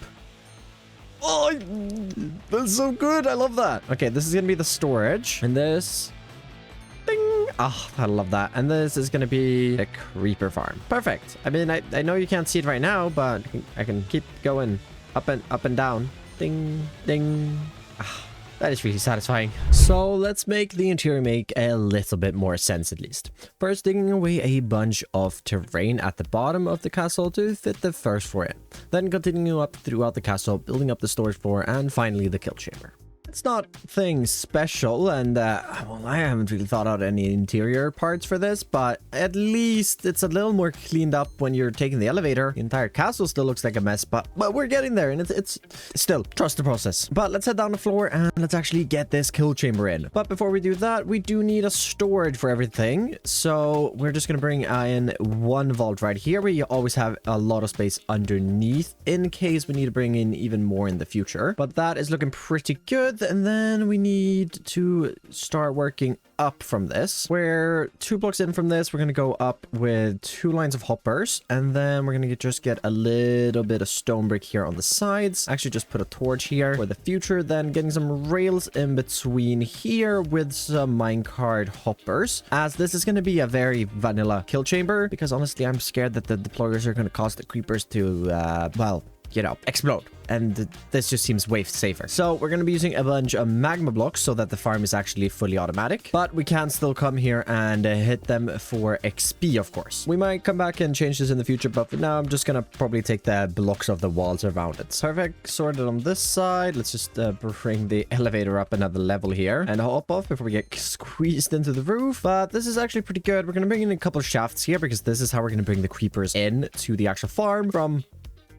Oh, that's so good. I love that. Okay, this is going to be the storage and this... Ding! Oh, I love that. And this is going to be a creeper farm. Perfect. I mean, I know you can't see it right now, but I can keep going up and down. Ding, ding. Ah, that is really satisfying. So let's make the interior make a little bit more sense at least. First, digging away a bunch of terrain at the bottom of the castle to fit the first floor in. Then continuing up throughout the castle, building up the storage floor, and finally the kill chamber. It's not things special, and well, I haven't really thought out any interior parts for this, but at least it's a little more cleaned up when you're taking the elevator. The entire castle still looks like a mess, but we're getting there, and it's still, trust the process. But let's head down the floor and let's actually get this kill chamber in. But before we do that, we do need a storage for everything, so we're just gonna bring in one vault right here where you always have a lot of space underneath in case we need to bring in even more in the future. But that is looking pretty good. and then we need to start working up from this. We're 2 blocks in from this. We're going to go up with 2 lines of hoppers, and then we're going to just get a little bit of stone brick here on the sides. Actually, just put a torch here for the future, then getting some rails in between here with some minecart hoppers, as this is going to be a very vanilla kill chamber, because honestly, I'm scared that the deployers are going to cause the creepers to, well, you know, explode. And this just seems way safer. So we're going to be using a bunch of magma blocks so that the farm is actually fully automatic. But we can still come here and hit them for XP, of course. We might come back and change this in the future, but for now, I'm just going to probably take the blocks of the walls around it. Perfect. Sorted on this side. Let's just bring the elevator up another level here and hop off before we get squeezed into the roof. But this is actually pretty good. We're going to bring in a couple of shafts here because this is how we're going to bring the creepers in to the actual farm from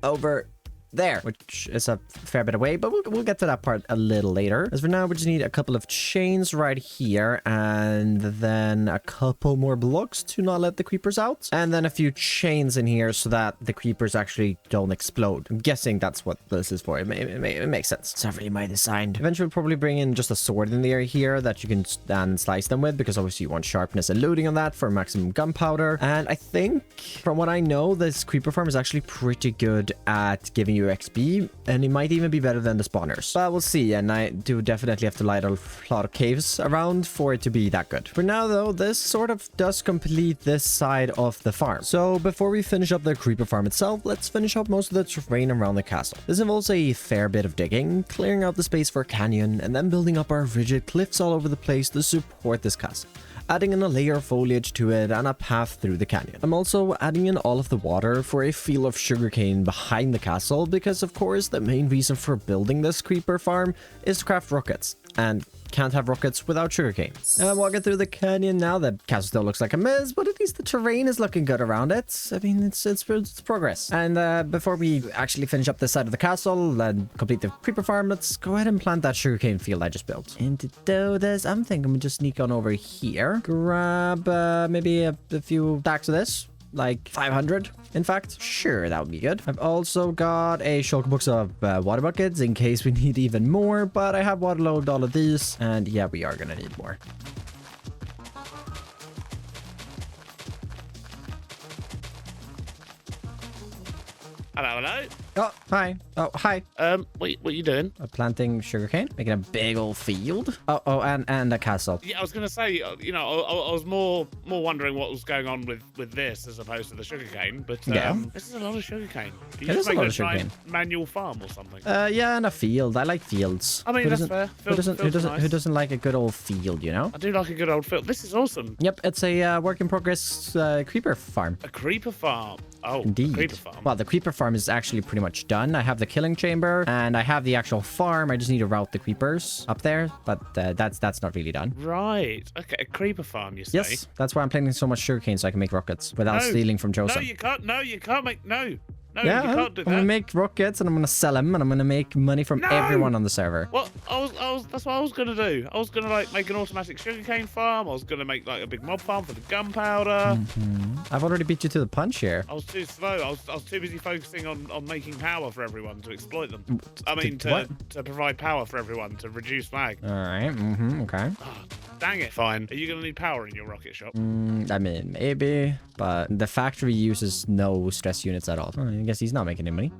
over there, which is a fair bit away, but we'll get to that part a little later. As for now, we just need a couple of chains right here, and then a couple more blocks to not let the creepers out, and then a few chains in here so that the creepers actually don't explode. I'm guessing that's what this is for. It makes sense. It's not really my design. Eventually, we'll probably bring in just a sword in the area here that you can stand slice them with, because obviously you want sharpness and looting on that for maximum gunpowder. And I think, from what I know, this creeper farm is actually pretty good at giving you XP, and it might even be better than the spawners, but we'll see. And I do definitely have to light a lot of caves around for it to be that good. For now though, this sort of does complete this side of the farm. So before we finish up the creeper farm itself, let's finish up most of the terrain around the castle. This involves a fair bit of digging, clearing out the space for a canyon, and then building up our rigid cliffs all over the place to support this castle, adding in a layer of foliage to it and a path through the canyon. I'm also adding in all of the water for a field of sugarcane behind the castle, because of course the main reason for building this creeper farm is to craft rockets, and can't have rockets without sugarcane. And I'm walking through the canyon now. The castle still looks like a mess, but at least the terrain is looking good around it. I mean, it's progress. And before we actually finish up this side of the castle and complete the creeper farm, let's go ahead and plant that sugarcane field I just built. And to do this, I'm thinking we just sneak on over here, grab maybe a few stacks of this. Like 500, in fact. Sure, that would be good. I've also got a shulker box of water buckets in case we need even more, but I have waterlogged all of these, and yeah, we are gonna need more. Hello, hello. Oh, hi. Oh, hi. What are you doing? Planting sugarcane, making a big old field. Oh, and a castle. Yeah, I was gonna say, you know, I was more wondering what was going on with this as opposed to the sugarcane, but yeah, this is a lot of sugarcane. It is a lot of sugarcane. Manual farm or something. Yeah, and a field. I like fields. I mean, that's fair. Who doesn't like a good old field, you know? I do like a good old field. This is awesome. Yep, it's a work in progress creeper farm. A creeper farm. Oh, indeed. A creeper farm. Well, the creeper farm is actually pretty much done. I have the killing chamber and I have the actual farm. I just need to route the creepers up there, but that's not really done. Right. Okay, a creeper farm, you say? Yes, that's why I'm planting so much sugarcane so I can make rockets without stealing from Joseph. No, you can't. No, you can't make. No. No, yeah, you can't do that. I'm gonna make rockets and I'm gonna sell them and I'm gonna make money from everyone on the server. Well, that's what I was gonna do. I was gonna like make an automatic sugarcane farm. I was gonna make like a big mob farm for the gunpowder. I've already beat you to the punch here. I was too slow. I was too busy focusing on making power for everyone to exploit them. I mean, to provide power for everyone to reduce lag. All right. Okay. Oh, dang it. Fine. Are you gonna need power in your rocket shop? I mean, maybe, but the factory uses no stress units at all. I guess he's not making any money.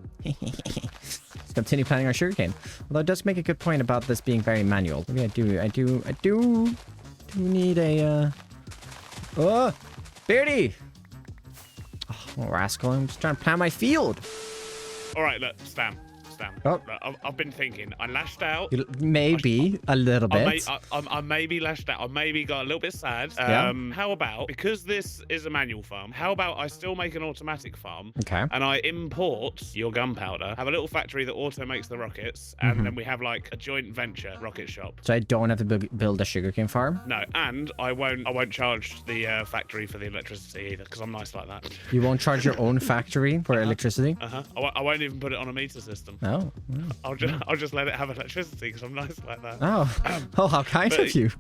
Let's continue planting our sugarcane. Although it does make a good point about this being very manual. Maybe I do need a oh, Beardy! Oh, rascal, I'm just trying to plant my field. All right, look, Stam. Oh. Look, I've been thinking. I lashed out. Maybe a little bit. I maybe lashed out. I maybe got a little bit sad. Yeah. How about, because this is a manual farm, how about I still make an automatic farm? Okay. And I import your gunpowder, have a little factory that auto makes the rockets, and then we have like a joint venture rocket shop. So I don't have to build a sugarcane farm? No, and I won't charge the factory for the electricity either, because I'm nice like that. You won't charge your own factory for electricity? I won't even put it on a meter system. Oh. I'll just let it have electricity because I'm nice like that. Oh, how kind but- of you.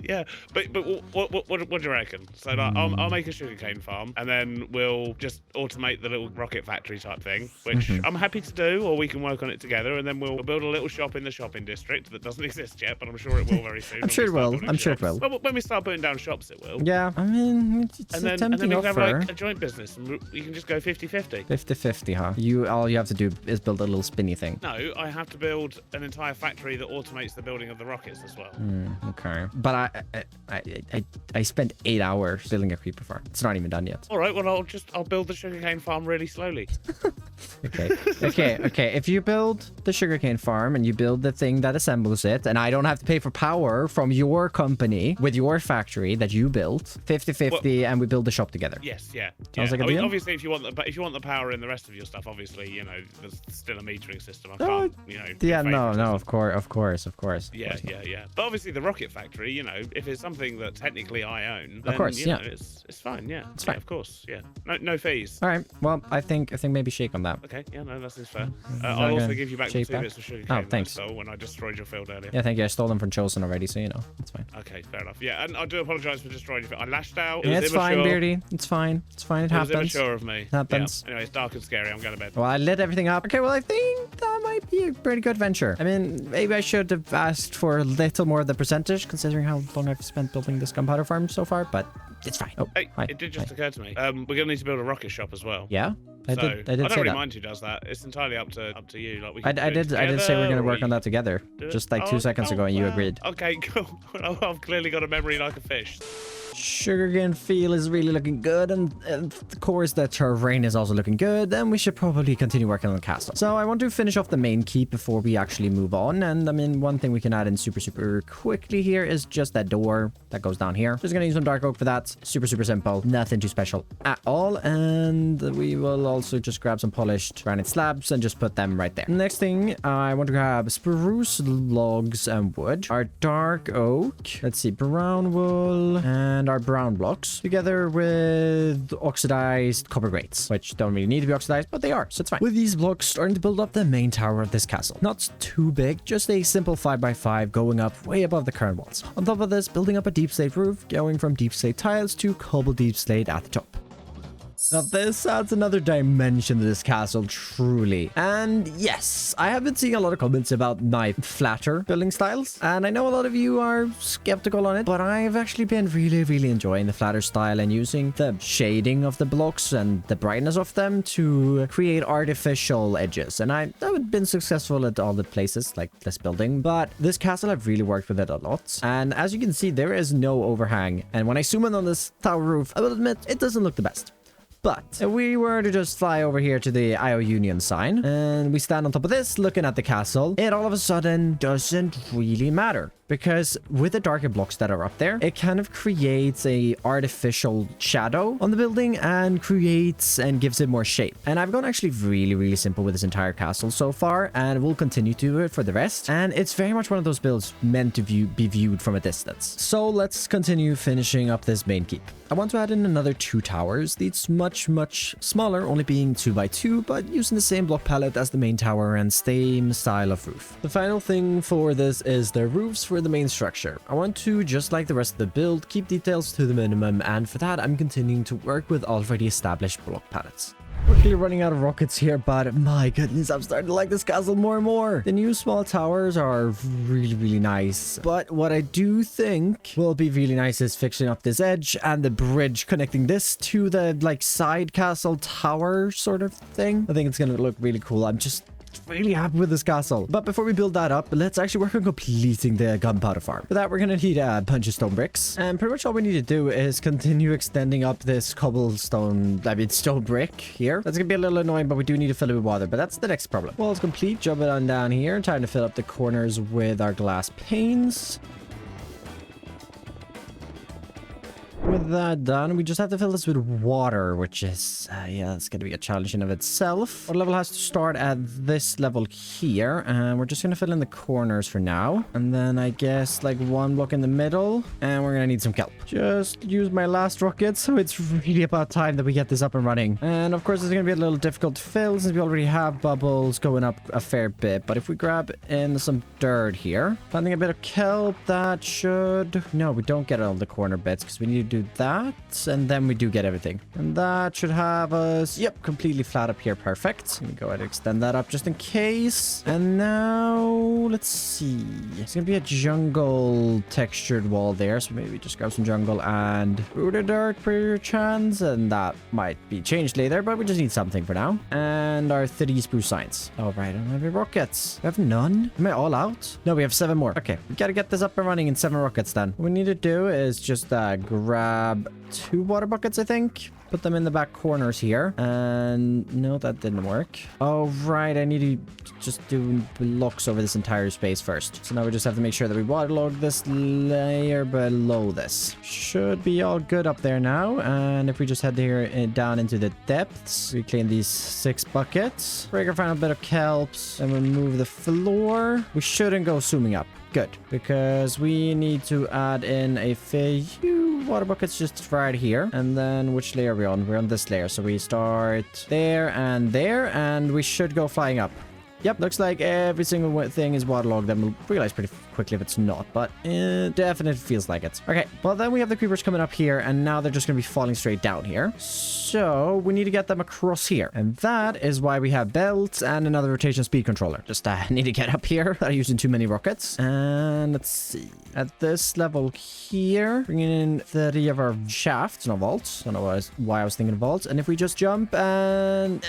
Yeah, but what do you reckon? So like, I'll make a sugarcane farm, and then we'll just automate the little rocket factory type thing, which I'm happy to do, or we can work on it together, and then we'll build a little shop in the shopping district that doesn't exist yet, but I'm sure it will very soon. I'm sure it will. I'm sure it will. Well, when we start putting down shops, it will. Yeah, I mean, it's And a then tempting we can have offer. like a joint business, and we can just go 50-50. 50-50, huh? All you have to do is build a little spinny thing. No, I have to build an entire factory that automates the building of the rockets as well. Okay. But I spent 8 hours building a creeper farm. It's not even done yet. All right, well I'll build the sugarcane farm really slowly. Okay. Okay. If you build the sugarcane farm and you build the thing that assembles it, and I don't have to pay for power from your company with your factory that you built, 50-50, and we build the shop together. Yes, yeah. Sounds like a I mean, deal? obviously, if you want the power in the rest of your stuff, obviously, you know, there's still a metering system. I Oh, can't, you know. Yeah, do no, favoritism. of course. Yeah. But obviously, the rocket factory, you know, if it's something that technically I own, then, course, you yeah. know, it's fine. Yeah, It's yeah, fine. of course. Yeah, no fees. All right. Well, I think maybe shake on that. Okay, yeah, no, that seems fair. that I'll also gonna give you back the shape 2 back? bits of sugar cane thanks. I stole when I destroyed your field earlier. Yeah, thank you. I stole them from Chosen already, so you know, it's fine. Okay, fair enough. Yeah, and I do apologise for destroying your field. I lashed out. Yeah, was it's fine, immature. Beardy. It's fine. It It was happens. immature of me. Happens. Yeah. Anyway, it's dark and scary. I'm going to bed. Well, I lit everything up. Okay, well, I think that might be a pretty good venture. I mean, maybe I should have asked for a little more of the percentage, considering how long I've spent building this gunpowder farm so far, but it's fine. Oh, Hey, hi. it did just hi. occur to me. We're going to need to build a rocket shop as well. Yeah? I So, did I don't say really that. mind who does that. It's entirely up to you. Like we I can do it did say we're together, gonna or work we on that can together, do it- just like 2 seconds ago, and you well, agreed. Okay, cool. Well, I've clearly got a memory like a fish. Sugarcane field is really looking good, and of course the terrain is also looking good. Then we should probably continue working on the castle. So I want to finish off the main keep before we actually move on. And I mean, one thing we can add in super quickly here is just that door that goes down here. Just gonna use some dark oak for that. Super simple, nothing too special at all. And we will also just grab some polished granite slabs and just put them right there. Next thing, I want to grab spruce logs and wood, our dark oak, let's see, brown wool, and our brown blocks, together with oxidized copper grates, which don't really need to be oxidized, but they are, so it's fine. With these blocks, starting to build up the main tower of this castle. Not too big, just a simple 5x5 going up way above the current walls. On top of this, building up a deep slate roof, going from deep slate tiles to cobble deep slate at the top. Now this adds another dimension to this castle, truly. And yes, I have been seeing a lot of comments about my flatter building styles, and I know a lot of you are skeptical on it, but I've actually been really enjoying the flatter style and using the shading of the blocks and the brightness of them to create artificial edges. And I've been successful at all the places like this building, but this castle I've really worked with it a lot. And as you can see, there is no overhang. And when I zoom in on this tower roof, I will admit it doesn't look the best. But if we were to just fly over here to the IO Union sign and we stand on top of this looking at the castle, it all of a sudden doesn't really matter. Because with the darker blocks that are up there, it kind of creates a artificial shadow on the building and creates and gives it more shape. And I've gone actually really simple with this entire castle so far, and we'll continue to do it for the rest. And it's very much one of those builds meant to be viewed from a distance. So let's continue finishing up this main keep. I want to add in another 2 towers. It's much smaller, only being 2x2, but using the same block palette as the main tower and same style of roof. The final thing for this is the roofs for the main structure. I want to, just like the rest of the build, keep details to the minimum, and for that I'm continuing to work with already established block palettes. Quickly running out of rockets here, but my goodness, I'm starting to like this castle more and more. The new small towers are really nice, but what I do think will be really nice is fixing up this edge and the bridge connecting this to the like side castle tower sort of thing. I think it's gonna look really cool. I'm just really happy with this castle. But before we build that up, let's actually work on completing the gunpowder farm. For that, we're gonna need a bunch of stone bricks, and pretty much all we need to do is continue extending up this cobblestone, stone brick here. That's gonna be a little annoying, but we do need to fill it with water, but that's the next problem. Well, it's complete. Jump it on down here. Time to fill up the corners with our glass panes. With that done, we just have to fill this with water, which is, yeah, it's going to be a challenge in of itself. Water level has to start at this level here, and we're just going to fill in the corners for now. And then I guess like one block in the middle, and we're going to need some kelp. Just use my last rocket, so it's really about time that we get this up and running. And of course, it's going to be a little difficult to fill since we already have bubbles going up a fair bit. But if we grab in some dirt here, planting a bit of kelp, that should... No, we don't get all the corner bits because we need to do that, and then we do get everything. And that should have us, yep, completely flat up here. Perfect. Let me go ahead and extend that up just in case. And now, let's see. It's going to be a jungle textured wall there, so maybe just grab some jungle and root of dirt per chance, and that might be changed later, but we just need something for now. And our 3 spruce signs. All right, I don't have any rockets. We have none? Am I all out? No, we have 7 more. Okay, we got to get this up and running in 7 rockets then. What we need to do is just grab 2 water buckets, I think. Put them in the back corners here. And no, that didn't work. Oh, right. I need to just do blocks over this entire space first. So now we just have to make sure that we waterlog this layer below this. Should be all good up there now. And if we just head here down into the depths, we clean these 6 buckets. Break our final bit of kelps and remove the floor. We shouldn't go zooming up. Good, because we need to add in a few water buckets just right here. And then which layer are we on? We're on this layer. So we start there, and we should go flying up. Yep, looks like every single thing is waterlogged. Then we'll realize pretty quickly if it's not, but it definitely feels like it. Okay, well then we have the creepers coming up here, and now they're just going to be falling straight down here. So we need to get them across here, and that is why we have belts and another rotation speed controller. Just need to get up here. I'm using too many rockets. And let's see. At this level here, bringing in 30 of our shafts, no vaults. Don't know why I was thinking of vaults. And if we just jump and...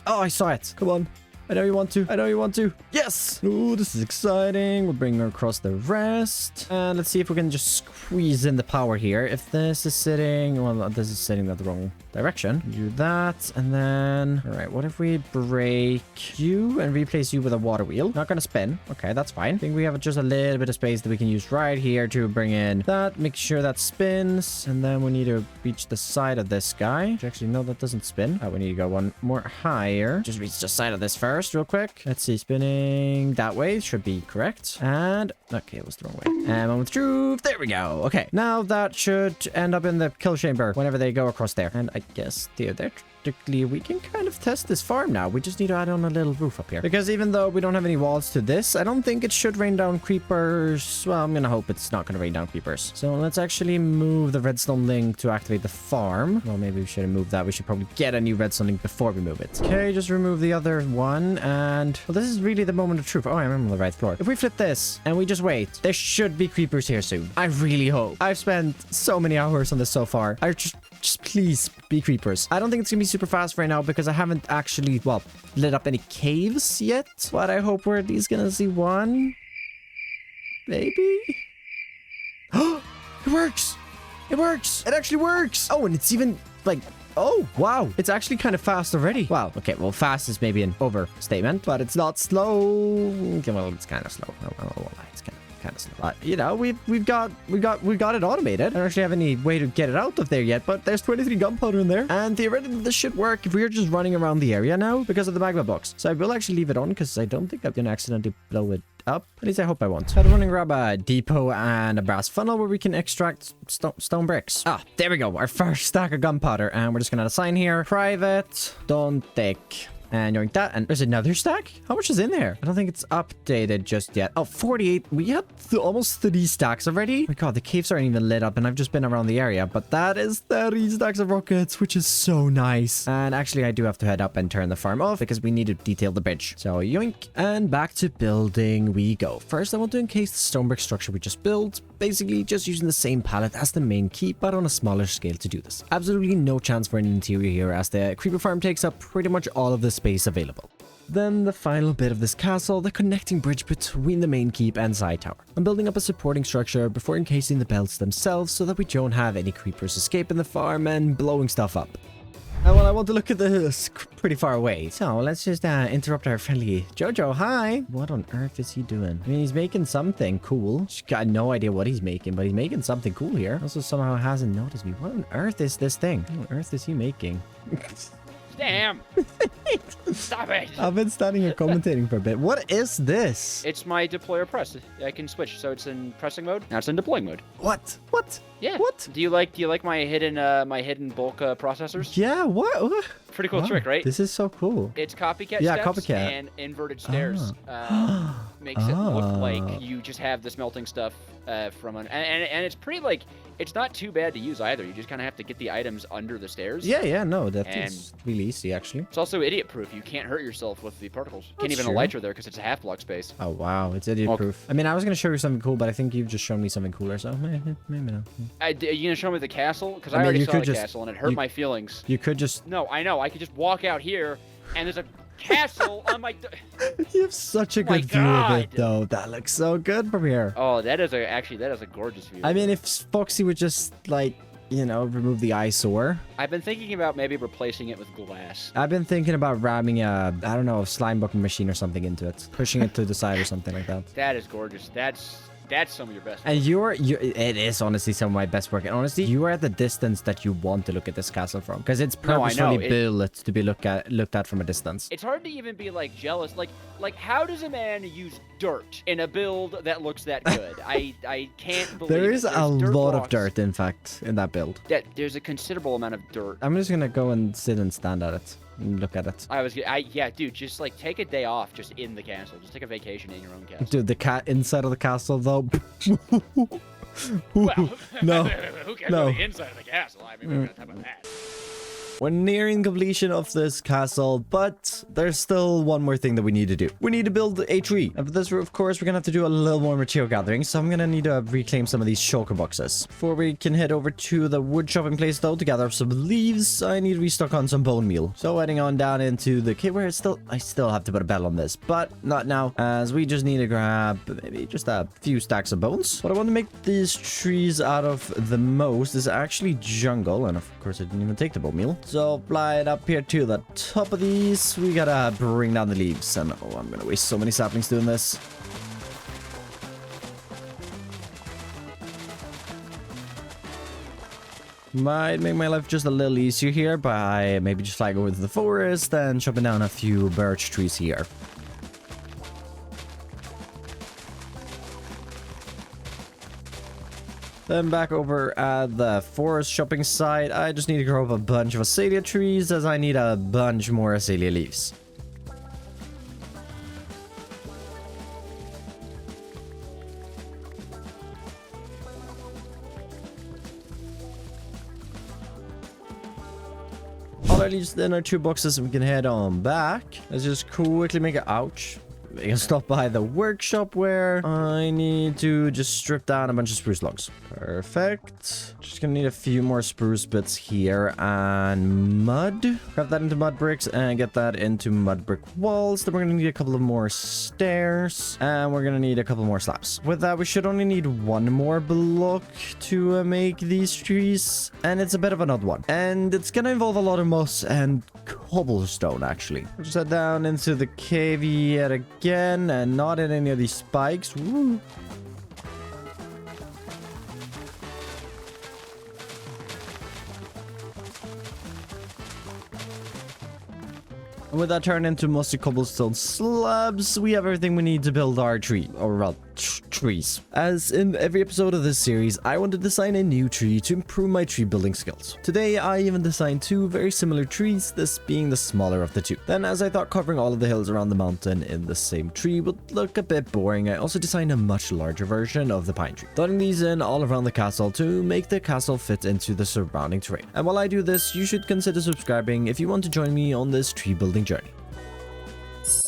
Oh, I saw it. Come on. I know you want to. I know you want to. Yes! Ooh, this is exciting. We'll bring her across the rest. And let's see if we can just squeeze in the power here. If this is sitting... Well, this is sitting at the wrong direction. Do that. And then... All right, what if we break you and replace you with a water wheel? Not gonna spin. Okay, that's fine. I think we have just a little bit of space that we can use right here to bring in that. Make sure that spins. And then we need to reach the side of this guy. Actually, no, that doesn't spin. Oh, we need to go one more higher. Just reach the side of this first. Real quick. Let's see, spinning that way should be correct. And okay, it was the wrong way. And moment of truth. There we go. Okay, now that should end up in the kill chamber whenever they go across there. And I guess theoretically we can kind of test this farm now. We just need to add on a little roof up here, because even though we don't have any walls to this, I don't think it should rain down creepers. Well, I'm gonna hope it's not gonna rain down creepers. So let's actually move the redstone link to activate the farm. Well, maybe we shouldn't move that. We should probably get a new redstone link before we move it. Okay, just remove the other one. And well, this is really the moment of truth. Oh, I remember the right floor. If we flip this and we just wait, there should be creepers here soon. I really hope. I've spent so many hours on this so far. I just please be creepers. I don't think it's gonna be super fast right now because I haven't actually, well, lit up any caves yet. But I hope we're at least gonna see one. Maybe? Oh, it works! It works! It actually works! Oh, and it's even, like... Oh, wow. It's actually kind of fast already. Wow. Okay, well, fast is maybe an overstatement, but it's not slow. Okay, well, it's kind of slow. I won't lie. It's kind of slow. But, you know, we've got it automated. I don't actually have any way to get it out of there yet, but there's 23 gunpowder in there. And theoretically, this should work if we're just running around the area now because of the magma box. So I will actually leave it on because I don't think I'm going to accidentally blow it up. At least I hope I won't. Head on and grab a depot and a brass funnel where we can extract stone bricks. Ah, there we go. Our first stack of gunpowder. And we're just going to assign here. Private. Don't take. And doing that, and there's another stack? How much is in there? I don't think it's updated just yet. Oh, 48. We had almost 3 stacks already. Oh my god, the caves aren't even lit up, and I've just been around the area. But that is 30 stacks of rockets, which is so nice. And actually, I do have to head up and turn the farm off because we need to detail the bridge. So, yoink. And back to building we go. First, I want to encase the stone brick structure we just built. Basically, just using the same palette as the main keep, but on a smaller scale to do this. Absolutely no chance for an interior here, as the creeper farm takes up pretty much all of the space available. Then the final bit of this castle, the connecting bridge between the main keep and side tower. I'm building up a supporting structure before encasing the belts themselves so that we don't have any creepers escaping the farm and blowing stuff up. Well, I want to look at this pretty far away. So let's just interrupt our friendly Jojo. Hi. What on earth is he doing? I mean, he's making something cool. Just got no idea what he's making, but he's making something cool here. Also, somehow hasn't noticed me. What on earth is this thing? What on earth is he making? Damn! Stop it! I've been standing here commentating for a bit. What is this? It's my deployer press. I can switch, so it's in pressing mode. Now it's in deploying mode. What? What? Yeah. What? Do you like my hidden bulk processors? Yeah, what? Pretty cool Wow, trick, right? This is so cool. It's copycat Yeah, steps copycat. and inverted stairs. Makes it look like you just have the smelting stuff from an and it's pretty like it's not too bad to use either. You just kind of have to get the items under the stairs. Yeah, no, that And- is really easy actually. It's also idiot proof. You can't hurt yourself with the particles. Can't That's even true. elytra there because it's a half block space. Oh wow, it's idiot Okay. proof. I mean, I was gonna show you something cool, but I think you've just shown me something cooler, so maybe not. Are you gonna show me the castle? Because I I, mean, already you saw could the just- castle and it hurt you- my feelings. You could just. No, I know. I could just walk out here and there's a castle on my. You have such a Oh my good view of it, God. though. That looks so good from here. Oh, that is a gorgeous view. I mean, if Foxy would just like, remove the eyesore. I've been thinking about maybe replacing it with glass. I've been thinking about ramming a slime bucket machine or something into it, pushing it to the side or something like that. That is gorgeous. That's some of your best. And it is honestly some of my best work. And honestly, you are at the distance that you want to look at this castle from, because it's No, I know. purposefully built to be looked at from a distance. It's hard to even be like jealous. Like how does a man use dirt in a build that looks that good? I can't believe There it. is a There's dirt lot of blocks. dirt, in fact, in that build. There's a considerable amount of dirt. I'm just gonna go and sit and stand at it and look at it. Yeah, dude, just like take a day off just in the castle. Just take a vacation in your own castle. Dude, the cat inside of the castle, though. Well, No. who cares No. about the inside of the castle? I mean, we're gonna talk about that. We're nearing completion of this castle, but there's still one more thing that we need to do. We need to build a tree. And for this, of course, we're gonna have to do a little more material gathering, so I'm gonna need to reclaim some of these shulker boxes. Before we can head over to the wood chopping place, though, to gather up some leaves, I need to restock on some bone meal. So heading on down into the cave, where I still have to put a bell on this, but not now, as we just need to grab maybe just a few stacks of bones. What I want to make these trees out of the most is actually jungle, and of course I didn't even take the bone meal. So fly it up here to the top of these. We gotta bring down the leaves, and oh, I'm gonna waste so many saplings doing this. Might make my life just a little easier here by maybe just flying over to the forest and chopping down a few birch trees here. Then back over at the forest shopping site, I just need to grow up a bunch of azalea trees, as I need a bunch more azalea leaves. All our leaves then are 2 boxes, and we can head on back. Let's just quickly make it. Ouch. We can stop by the workshop where I need to just strip down a bunch of spruce logs. Perfect. Just gonna need a few more spruce bits here and mud. Grab that into mud bricks and get that into mud brick walls. Then we're gonna need a couple of more stairs and we're gonna need a couple more slabs. With that, we should only need 1 more block to make these trees, and it's a bit of an odd one. And it's gonna involve a lot of moss and cobblestone, actually. We'll just head down into the cave yet again, and not in any of these spikes. Woo. And with that turned into mostly cobblestone slabs, we have everything we need to build our tree, or well, trees. As in every episode of this series, I want to design a new tree to improve my tree building skills. Today, I even designed 2 very similar trees, this being the smaller of the 2. Then, as I thought covering all of the hills around the mountain in the same tree would look a bit boring, I also designed a much larger version of the pine tree, dotting these in all around the castle to make the castle fit into the surrounding terrain. And while I do this, you should consider subscribing if you want to join me on this tree building journey.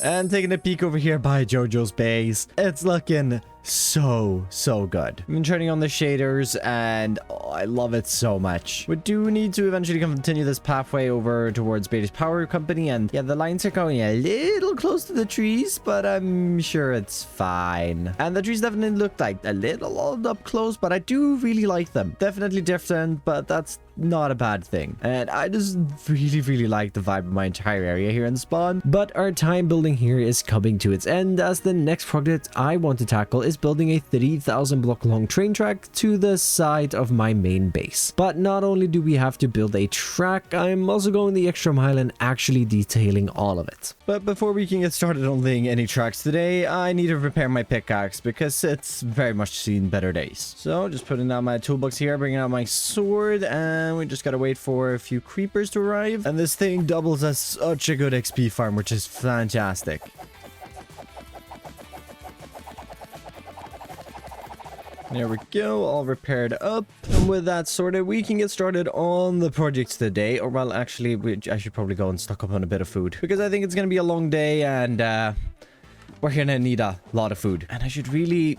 And taking a peek over here by Jojo's base, it's looking so good. I've been turning on the shaders and I love it so much. We do need to eventually continue this pathway over towards Beta's Power Company, and yeah, the lines are going a little close to the trees, but I'm sure it's fine. And the trees definitely look like a little old up close, but I do really like them. Definitely different, but that's not a bad thing. And I just really like the vibe of my entire area here in Spawn. But our time building here is coming to its end, as the next project I want to tackle is building a 3,000 block long train track to the side of my main base. But not only do we have to build a track, I'm also going the extra mile and actually detailing all of it. But before we can get started on laying any tracks today, I need to repair my pickaxe because it's very much seen better days. So just putting out my toolbox here, bringing out my sword, and we just gotta wait for a few creepers to arrive. And this thing doubles as such a good XP farm, which is fantastic. There we go, all repaired up. And with that sorted, we can get started on the projects today. Or, well, actually, I should probably go and stock up on a bit of food, because I think it's going to be a long day, and we're going to need a lot of food. And I really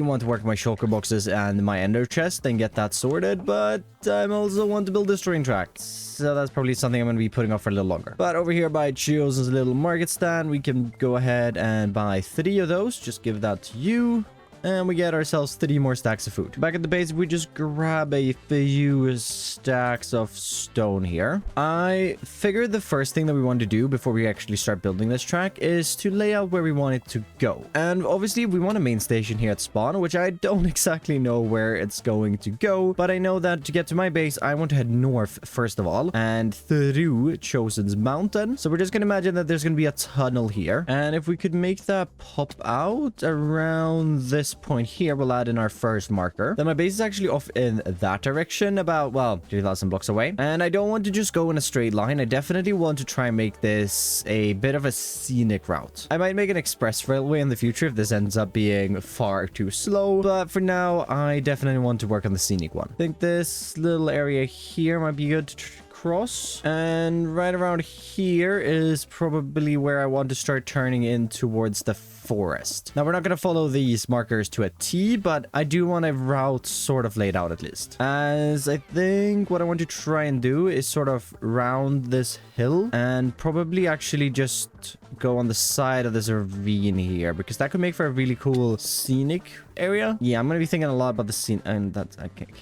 want to work my shulker boxes and my ender chest and get that sorted, but I also want to build this train track. So that's probably something I'm going to be putting off for a little longer. But over here by Chio's little market stand, we can go ahead and buy 3 of those. Just give that to you. And we get ourselves 3 more stacks of food. Back at the base, we just grab a few stacks of stone here. I figured the first thing that we want to do before we actually start building this track is to lay out where we want it to go. And obviously, we want a main station here at spawn, which I don't exactly know where it's going to go. But I know that to get to my base, I want to head north first of all and through Chosen's Mountain. So we're just going to imagine that there's going to be a tunnel here. And if we could make that pop out around this point here, we'll add in our first marker. Then my base is actually off in that direction, about, well, 3,000 blocks away. And I don't want to just go in a straight line. I definitely want to try and make this a bit of a scenic route. I might make an express railway in the future if this ends up being far too slow, but for now, I definitely want to work on the scenic one. I think this little area here might be good to cross, and right around here is probably where I want to start turning in towards the forest. Now, we're not going to follow these markers to a T, but I do want a route sort of laid out at least, as I think what I want to try and do is sort of round this hill and probably actually just go on the side of this ravine here, because that could make for a really cool scenic area. Yeah, I'm going to be thinking a lot about the scene, and that's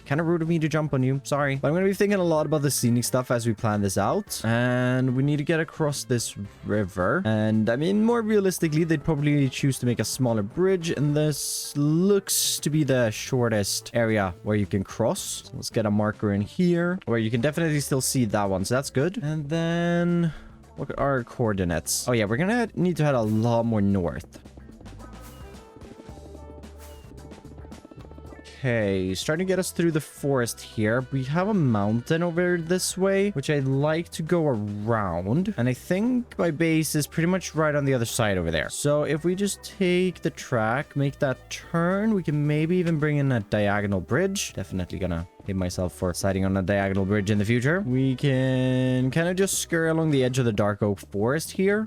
kind of rude of me to jump on you. Sorry. But I'm going to be thinking a lot about the scenic stuff as we plan this out. And we need to get across this river. And I mean, more realistically, they'd probably choose to make a smaller bridge. And this looks to be the shortest area where you can cross. So let's get a marker in here where you can definitely still see that one. So that's good. And then look at our coordinates. Oh yeah, we're going to need to head a lot more north. Okay, starting to get us through the forest here. We have a mountain over this way, which I'd like to go around. And I think my base is pretty much right on the other side over there. So if we just take the track, make that turn, we can maybe even bring in a diagonal bridge. Definitely gonna hit myself for sighting on a diagonal bridge in the future. We can kind of just scurry along the edge of the dark oak forest here.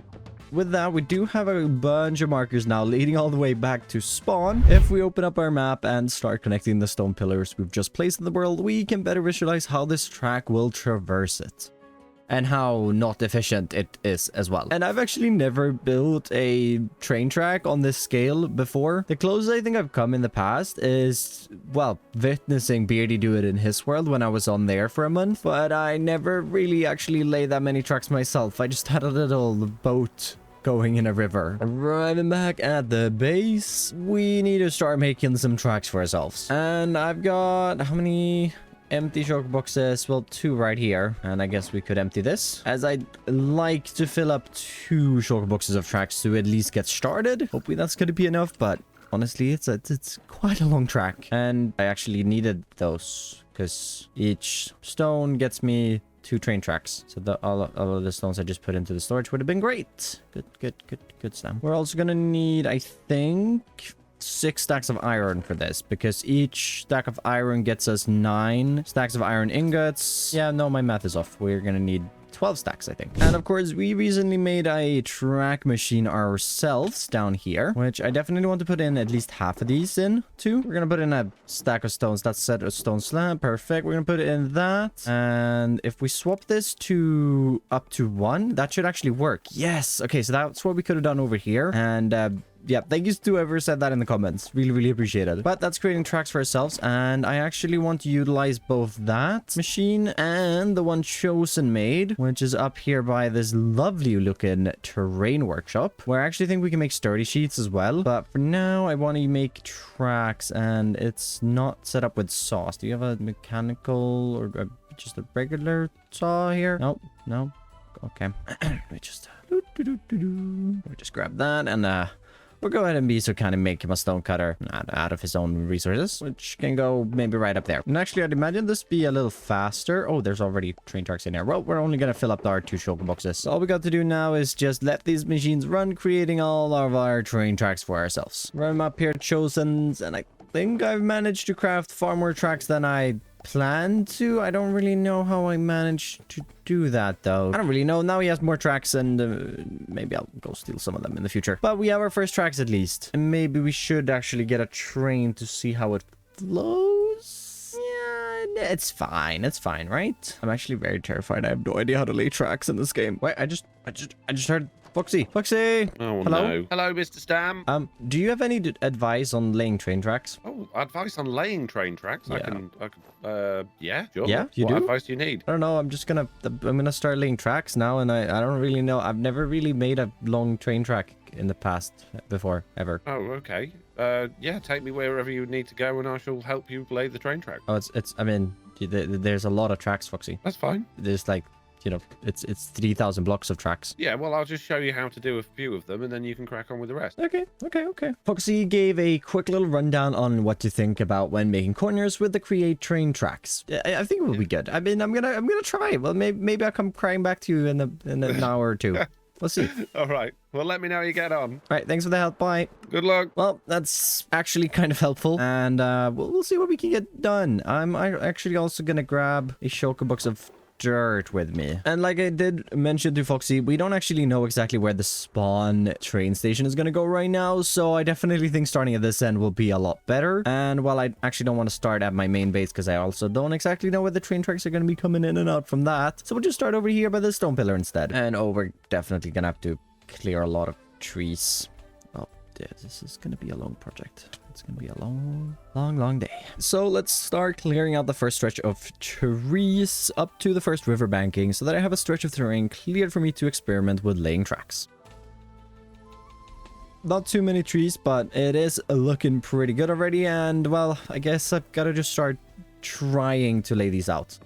With that, we do have a bunch of markers now leading all the way back to spawn. If we open up our map and start connecting the stone pillars we've just placed in the world, we can better visualize how this track will traverse it. And how not efficient it is as well. And I've actually never built a train track on this scale before. The closest I think I've come in the past is, well, witnessing Beardy do it in his world when I was on there for a month. But I never really actually laid that many tracks myself. I just had a little boat going in a river. Arriving back at the base, we need to start making some tracks for ourselves. And I've got, how many empty shulker boxes? Well, 2 right here. And I guess we could empty this, as I'd like to fill up 2 shulker boxes of tracks to at least get started. Hopefully that's going to be enough, but honestly, it's quite a long track. And I actually needed those, because each stone gets me 2 train tracks. So all of the stones I just put into the storage would have been great. Good stuff. We're also gonna need, I think, 6 stacks of iron for this, because each stack of iron gets us 9 stacks of iron ingots. Yeah, no, my math is off. We're gonna need 12 stacks, I think. And of course, we recently made a track machine ourselves down here, which I definitely want to put in at least half of these in too. We're gonna put in a stack of stones. That's set a stone slab. Perfect. We're gonna put it in that. And if we swap this to up to 1, that should actually work. Yes. Okay, so that's what we could have done over here. And yeah, thank you to whoever said that in the comments. Really, really appreciate it. But that's creating tracks for ourselves. And I actually want to utilize both that machine and the one Chosen made, which is up here by this lovely looking terrain workshop, where I actually think we can make sturdy sheets as well. But for now, I want to make tracks, and it's not set up with saws. Do you have a mechanical or just a regular saw here? Nope. No. Okay. Let me just grab that, and we'll go ahead and be so kind of make him a stone cutter out of his own resources, which can go maybe right up there. And actually, I'd imagine this be a little faster. Oh, there's already train tracks in here. Well, we're only going to fill up our 2 shulker boxes. So all we got to do now is just let these machines run, creating all of our train tracks for ourselves. Run up here, Chosen's, and I think I've managed to craft far more tracks than I planned to. I don't really know how I managed to do that though. I don't really know. Now he has more tracks, and maybe I'll go steal some of them in the future. But we have our first tracks at least. And maybe we should actually get a train to see how it flows. Yeah, it's fine. It's fine, right? I'm actually very terrified. I have no idea how to lay tracks in this game. Wait, I just heard Foxy. Foxy! Oh, hello? no. Hello, Mr. Stam. Do you have any advice on laying train tracks? Oh, advice on laying train tracks? Yeah. Yeah, sure. Yeah, you what do? advice do you need? I don't know. I'm gonna start laying tracks now, and I don't really know. I've never really made a long train track in the past before, ever. Oh, okay. Yeah, take me wherever you need to go, and I shall help you lay the train track. Oh, I mean, there's a lot of tracks, Foxy. That's fine. There's like, it's 3,000 blocks of tracks. Yeah, well, I'll just show you how to do a few of them, and then you can crack on with the rest. Okay. Foxy gave a quick little rundown on what to think about when making corners with the create train tracks. I think it will be good. I mean, I'm gonna try. Well, maybe I'll come crying back to you in an hour or two. We'll see. All right. Well, let me know how you get on. All right. Thanks for the help. Bye. Good luck. Well, that's actually kind of helpful, and we'll see what we can get done. I'm actually also gonna grab a shulker box of dirt with me. And like I did mention to Foxy, we don't actually know exactly where the spawn train station is going to go right now, so I definitely think starting at this end will be a lot better. And while I actually don't want to start at my main base, because I also don't exactly know where the train tracks are going to be coming in and out from that, so we'll just start over here by the stone pillar instead. And we're definitely gonna have to clear a lot of trees. Oh, this is gonna be a long project. It's gonna be a long day. So let's start clearing out the first stretch of trees up to the first river banking, so that I have a stretch of terrain cleared for me to experiment with laying tracks. Not too many trees, but it is looking pretty good already, and well, I guess I've got to just start trying to lay these out.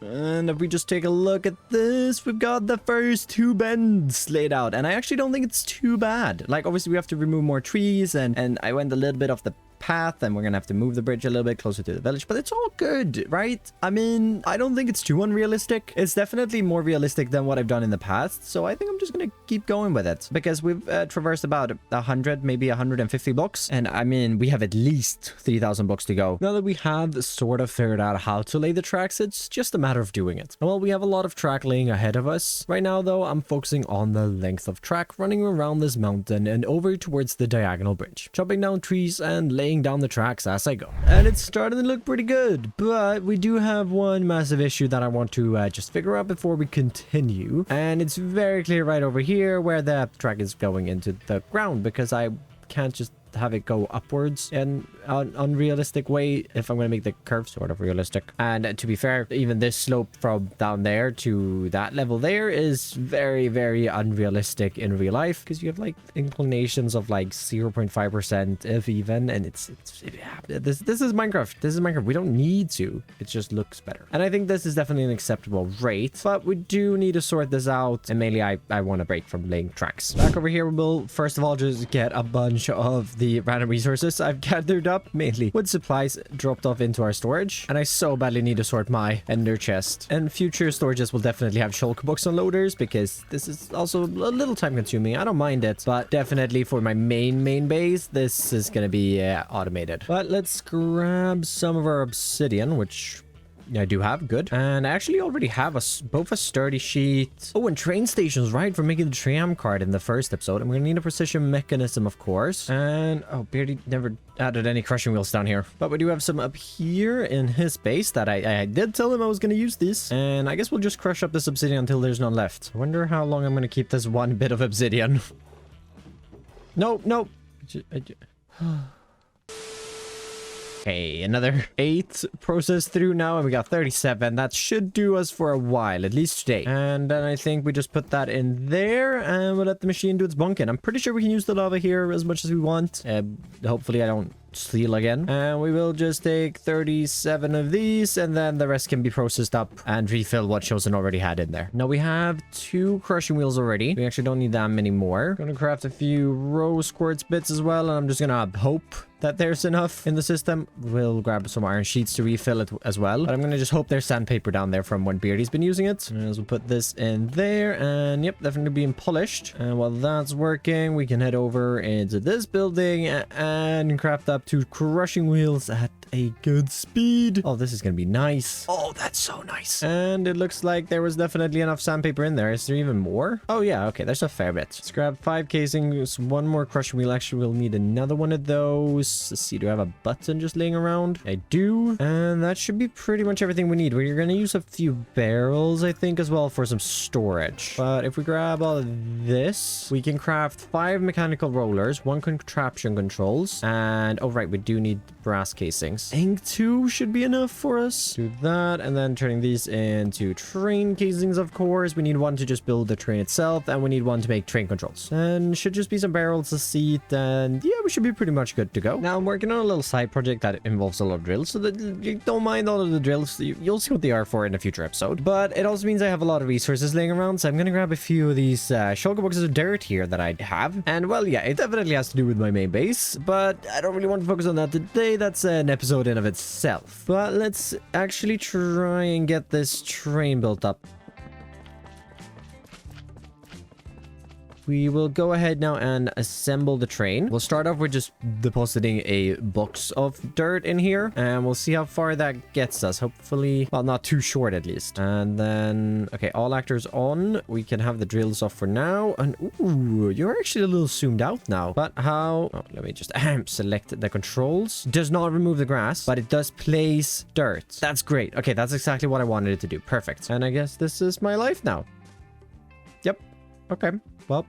And if we just take a look at this, we've got the first 2 bends laid out. And I actually don't think it's too bad. Like, obviously, we have to remove more trees. And I went a little bit off the path, and we're gonna have to move the bridge a little bit closer to the village, but it's all good, right? I mean, I don't think it's too unrealistic. It's definitely more realistic than what I've done in the past, so I think I'm just gonna keep going with it, because we've traversed about 100, maybe 150 blocks, and I mean, we have at least 3,000 blocks to go. Now that we have sort of figured out how to lay the tracks, it's just a matter of doing it. And while we have a lot of track laying ahead of us, right now though, I'm focusing on the length of track running around this mountain and over towards the diagonal bridge, chopping down trees and laying down the tracks as I go. And it's starting to look pretty good, but we do have one massive issue that I want to just figure out before we continue. And it's very clear right over here where the track is going into the ground, because I can't just have it go upwards in an unrealistic way if I'm going to make the curve sort of realistic. And to be fair, even this slope from down there to that level there is very, very unrealistic in real life, because you have like inclinations of like 0.5% if even, and this is Minecraft. This is Minecraft. We don't need to. It just looks better. And I think this is definitely an acceptable rate, but we do need to sort this out, and mainly I want to break from laying tracks. Back over here, we'll first of all just get a bunch of the random resources I've gathered up, mainly wood supplies dropped off into our storage, and I so badly need to sort my ender chest. And future storages will definitely have shulker box unloaders, because this is also a little time consuming. I don't mind it, but definitely for my main base, this is gonna be automated. But let's grab some of our obsidian, which I do have. Good. And I actually already have both a sturdy sheet. Oh, and train stations, right? For making the tram card in the first episode. I'm going to need a precision mechanism, of course. And, oh, Beardy never added any crushing wheels down here. But we do have some up here in his base that I did tell him I was going to use these. And I guess we'll just crush up this obsidian until there's none left. I wonder how long I'm going to keep this one bit of obsidian. No, no. Okay, another 8 processed through now, and we got 37. That should do us for a while, at least today. And then I think we just put that in there, and we'll let the machine do its bunking. I'm pretty sure we can use the lava here as much as we want. Hopefully I don't steal again. And we will just take 37 of these, and then the rest can be processed up and refill what Chosen already had in there. Now we have 2 crushing wheels already. We actually don't need that many more. Gonna craft a few rose quartz bits as well, and I'm just gonna hope that there's enough in the system. We'll grab some iron sheets to refill it as well. But I'm gonna just hope there's sandpaper down there from when Beardy's been using it. As we'll put this in there, and yep, definitely being polished. And while that's working, we can head over into this building and craft up 2 crushing wheels at a good speed. Oh, this is gonna be nice. Oh, that's so nice. And it looks like there was definitely enough sandpaper in there. Is there even more? Oh yeah, okay, there's a fair bit. Let's grab 5 casings, 1 more crushing wheel. Actually, we'll need another one of those. Let's see, do I have a button just laying around? I do. And that should be pretty much everything we need. We're gonna use a few barrels, I think, as well for some storage. But if we grab all of this, we can craft 5 mechanical rollers, 1 contraption controls, and oh right, we do need brass casings. I think 2 should be enough for us. Do that, and then turning these into train casings, of course. We need 1 to just build the train itself, and we need 1 to make train controls. And should just be some barrels, a seat, and yeah, we should be pretty much good to go. Now I'm working on a little side project that involves a lot of drills, so that you don't mind all of the drills. You'll see what they are for in a future episode. But it also means I have a lot of resources laying around, so I'm gonna grab a few of these shulker boxes of dirt here that I have. And well, yeah, it definitely has to do with my main base, but I don't really want to focus on that today. That's an episode in of itself. But let's actually try and get this train built up. We will go ahead now and assemble the train. We'll start off with just depositing a box of dirt in here, and we'll see how far that gets us. Hopefully, well, not too short at least. And then, okay, all actors on. We can have the drills off for now. And ooh, you're actually a little zoomed out now. But how? Oh, let me just select the controls. Does not remove the grass, but it does place dirt. That's great. Okay, that's exactly what I wanted it to do. Perfect. And I guess this is my life now. Yep. Okay. Well,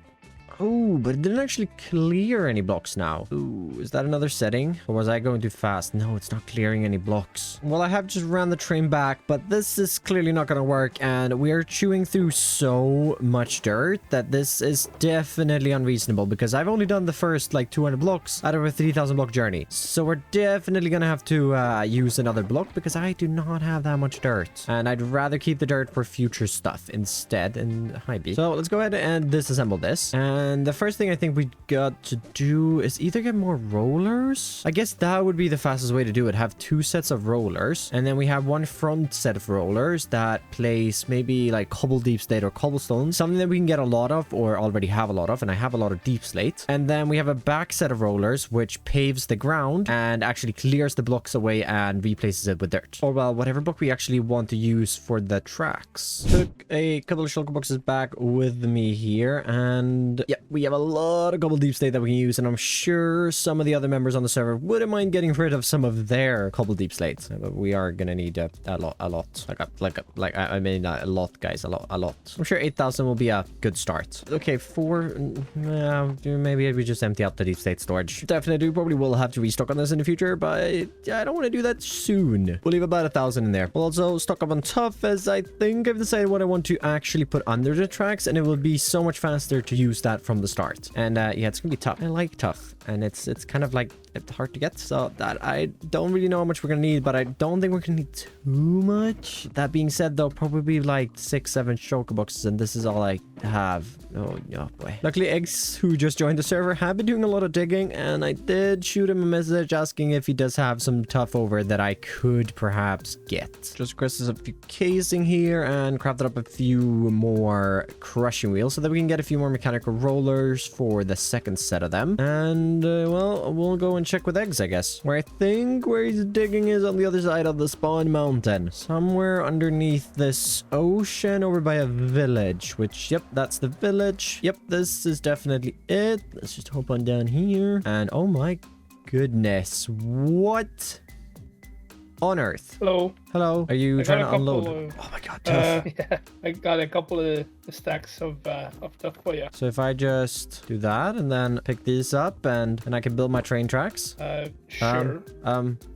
oh, but it didn't actually clear any blocks now. Ooh, is that another setting? Or was I going too fast? No, it's not clearing any blocks. Well, I have just ran the train back, but this is clearly not going to work. And we are chewing through so much dirt that this is definitely unreasonable, because I've only done the first like 200 blocks out of a 3,000 block journey. So we're definitely going to have to use another block, because I do not have that much dirt. And I'd rather keep the dirt for future stuff instead. And hi, B. So let's go ahead and disassemble this. And the first thing I think we got to do is either get more rollers. I guess that would be the fastest way to do it. Have 2 sets of rollers, and then we have 1 front set of rollers that place maybe like cobble deep slate or cobblestone, something that we can get a lot of or already have a lot of, and I have a lot of deep slate. And then we have a back set of rollers which paves the ground and actually clears the blocks away and replaces it with dirt, or well, whatever block we actually want to use for the tracks. Took a couple of shulker boxes back with me here, and yeah, we have a lot of cobble deep slate that we can use, and I'm sure some of the other members on the server wouldn't mind getting rid of some of their cobble deep slates. But we are gonna need a lot. I mean, a lot, guys, a lot. I'm sure 8,000 will be a good start. Okay, 4. Maybe we just empty out the deep slate storage. Definitely, probably will have to restock on this in the future, but I don't want to do that soon. We'll leave about 1,000 in there. We'll also stock up on tough, as I think I've decided what I want to actually put under the tracks, and it will be so much faster to use that from the start. And yeah, it's gonna be tough. I like tough, and it's kind of like it's hard to get, so that I don't really know how much we're gonna need, but I don't think we're gonna need too much. That being said, though, probably like 6-7 shulker boxes, and this is all I have. Oh boy. Luckily, Eggs, who just joined the server, have been doing a lot of digging, and I did shoot him a message asking if he does have some tough over that I could perhaps get. Just requested a few casing here and crafted up a few more crushing wheels so that we can get a few more mechanical rollers for the second set of them. And And, well, we'll go and check with eggs, I guess. Where I think where he's digging is on the other side of the spawn mountain. Somewhere underneath this ocean over by a village, which, yep, that's the village. Yep, this is definitely it. Let's just hop on down here. And, oh my goodness, what on earth? Hello. Hello. Are you trying to unload? Oh my god, tough. Yeah, I got a couple of stacks of stuff for you. So if I just do that and then pick these up and I can build my train tracks. Sure.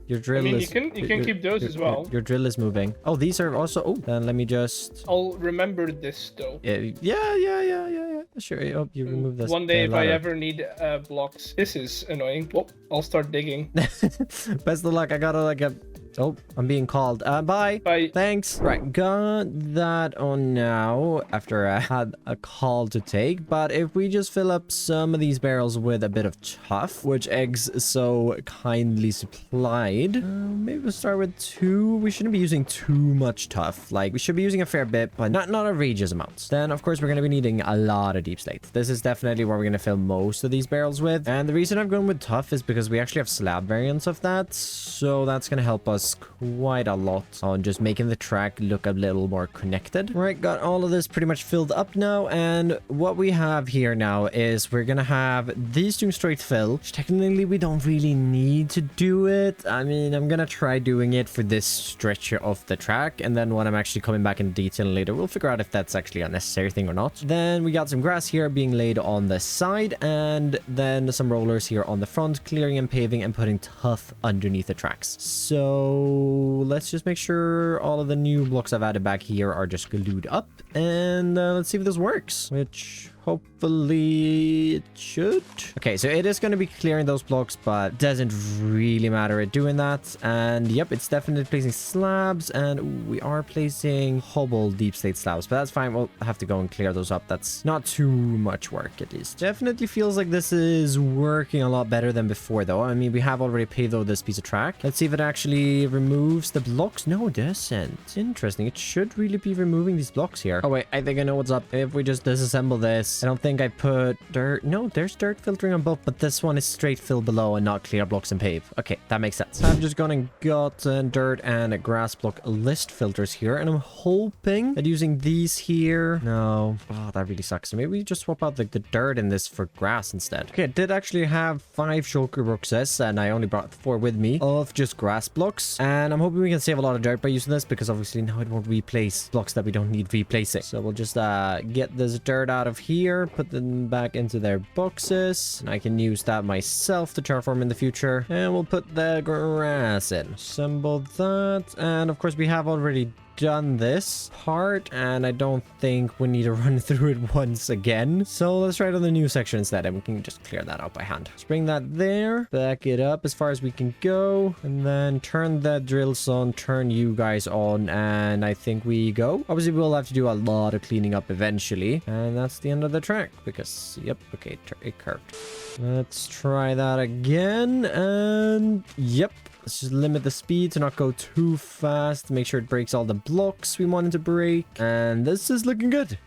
Your drill I mean, is... you can keep those as well. Your drill is moving. Oh, these are also... Oh, then let me just... I'll remember this though. Yeah. Sure. Oh, you remove this. One day, if I ladder. ever need blocks, this is annoying. Well, I'll start digging. Best of luck. I gotta like a... Oh, I'm being called. Bye. Bye. Thanks. Right, got that on now after I had a call to take. But if we just fill up some of these barrels with a bit of tough, which eggs so kindly supplied, maybe we'll start with 2. We shouldn't be using too much tough. Like, we should be using a fair bit, but not outrageous amounts. Then, of course, we're going to be needing a lot of deep slate. This is definitely what we're going to fill most of these barrels with. And the reason I've gone with tough is because we actually have slab variants of that. So that's going to help us quite a lot on just making the track look a little more connected. Right, got all of this pretty much filled up now, and what we have here now is we're gonna have these two straight fill, which technically we don't really need to do it. I mean, I'm gonna try doing it for this stretch of the track, and then when I'm actually coming back in detail later, we'll figure out if that's actually a necessary thing or not. Then we got some grass here being laid on the side, and then some rollers here on the front, clearing and paving and putting tough underneath the tracks. So let's just make sure all of the new blocks I've added back here are just glued up, and let's see if this works, which hopefully it should. Okay, so it is going to be clearing those blocks, but doesn't really matter at doing that. And yep, it's definitely placing slabs, and we are placing hobble deep slate slabs, but that's fine. We'll have to go and clear those up. That's not too much work, at least. Definitely feels like this is working a lot better than before, though. I mean, we have already paved over this piece of track. Let's see if it actually removes the blocks. No, it doesn't. Interesting. It should really be removing these blocks here. Oh wait, I think I know what's up. If we just disassemble this, I don't think I put dirt. No, there's dirt filtering on both, but this one is straight fill below and not clear blocks and pave. Okay, that makes sense. I've just gone and got dirt and grass block list filters here, and I'm hoping that using these here... No. Oh, that really sucks. Maybe we just swap out the dirt in this for grass instead. Okay, I did actually have 5 shulker boxes, and I only brought 4 with me of just grass blocks, and I'm hoping we can save a lot of dirt by using this, because obviously now it won't replace blocks that we don't need replacing. So we'll just get this dirt out of here, put them back into their boxes, and I can use that myself to terraform in the future. And we'll put the grass in. Assemble that, and of course we have already done this part, and I don't think we need to run through it once again. So let's try it on the new section instead, and we can just clear that out by hand. Let's bring that there, back it up as far as we can go, and then turn the drills on, turn you guys on, and I think we go. Obviously we'll have to do a lot of cleaning up eventually, and that's the end of the track, because yep, okay, it curved. Let's try that again, and yep. Let's just limit the speed to not go too fast. Make sure it breaks all the blocks we wanted to break. And this is looking good.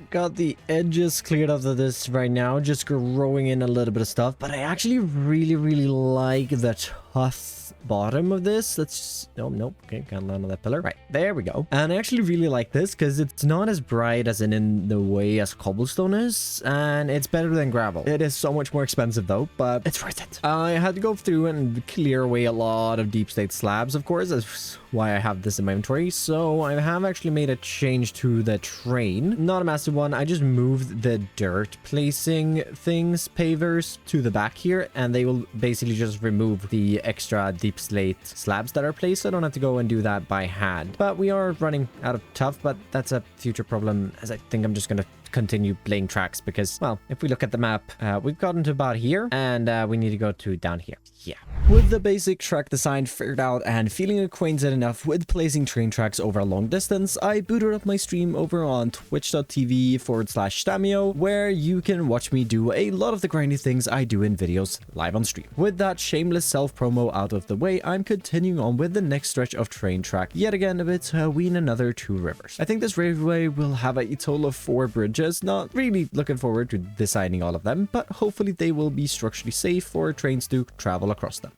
Got the edges cleared off of this right now. Just growing in a little bit of stuff. But I actually really like the tough bottom of this. Let's just... Nope. Okay, can't land on that pillar. Right, there we go. And I actually really like this because it's not as bright as in the way as cobblestone is, and it's better than gravel. It is so much more expensive though, but it's worth it. I had to go through and clear away a lot of deep slate slabs, of course. That's why I have this in my inventory. So I have actually made a change to the train. Not a massive one. I just moved the dirt placing things, pavers, to the back here, and they will basically just remove the extra deep slate slabs that are placed. So I don't have to go and do that by hand. But we are running out of tough, but that's a future problem, as I think I'm just going to continue laying tracks because, well, if we look at the map, we've gotten to about here, and we need to go to down here. Yeah. With the basic track design figured out and feeling acquainted enough with placing train tracks over a long distance, I booted up my stream over on twitch.tv/Stamio, where you can watch me do a lot of the grindy things I do in videos live on stream. With that shameless self-promo out of the way, I'm continuing on with the next stretch of train track, yet again between another 2 rivers. I think this railway will have a total of 4 bridges just not really looking forward to designing all of them, but hopefully they will be structurally safe for trains to travel across them.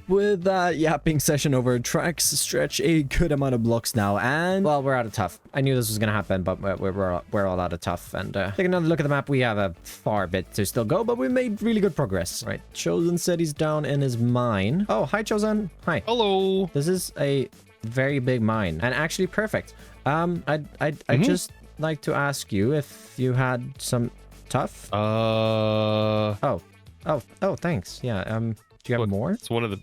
With that yapping session over, tracks stretch a good amount of blocks now, and well, we're out of tough. I knew this was gonna happen, but we're all out of tough. And taking another look at the map, we have a far bit to still go, but we made really good progress. Right, Chosen said he's down in his mine. Oh, hi Chosen. Hi. Hello. This is a very big mine, and actually perfect. I'd just like to ask you if you had some tough. Oh, Thanks. Yeah. Do you have more? It's one of the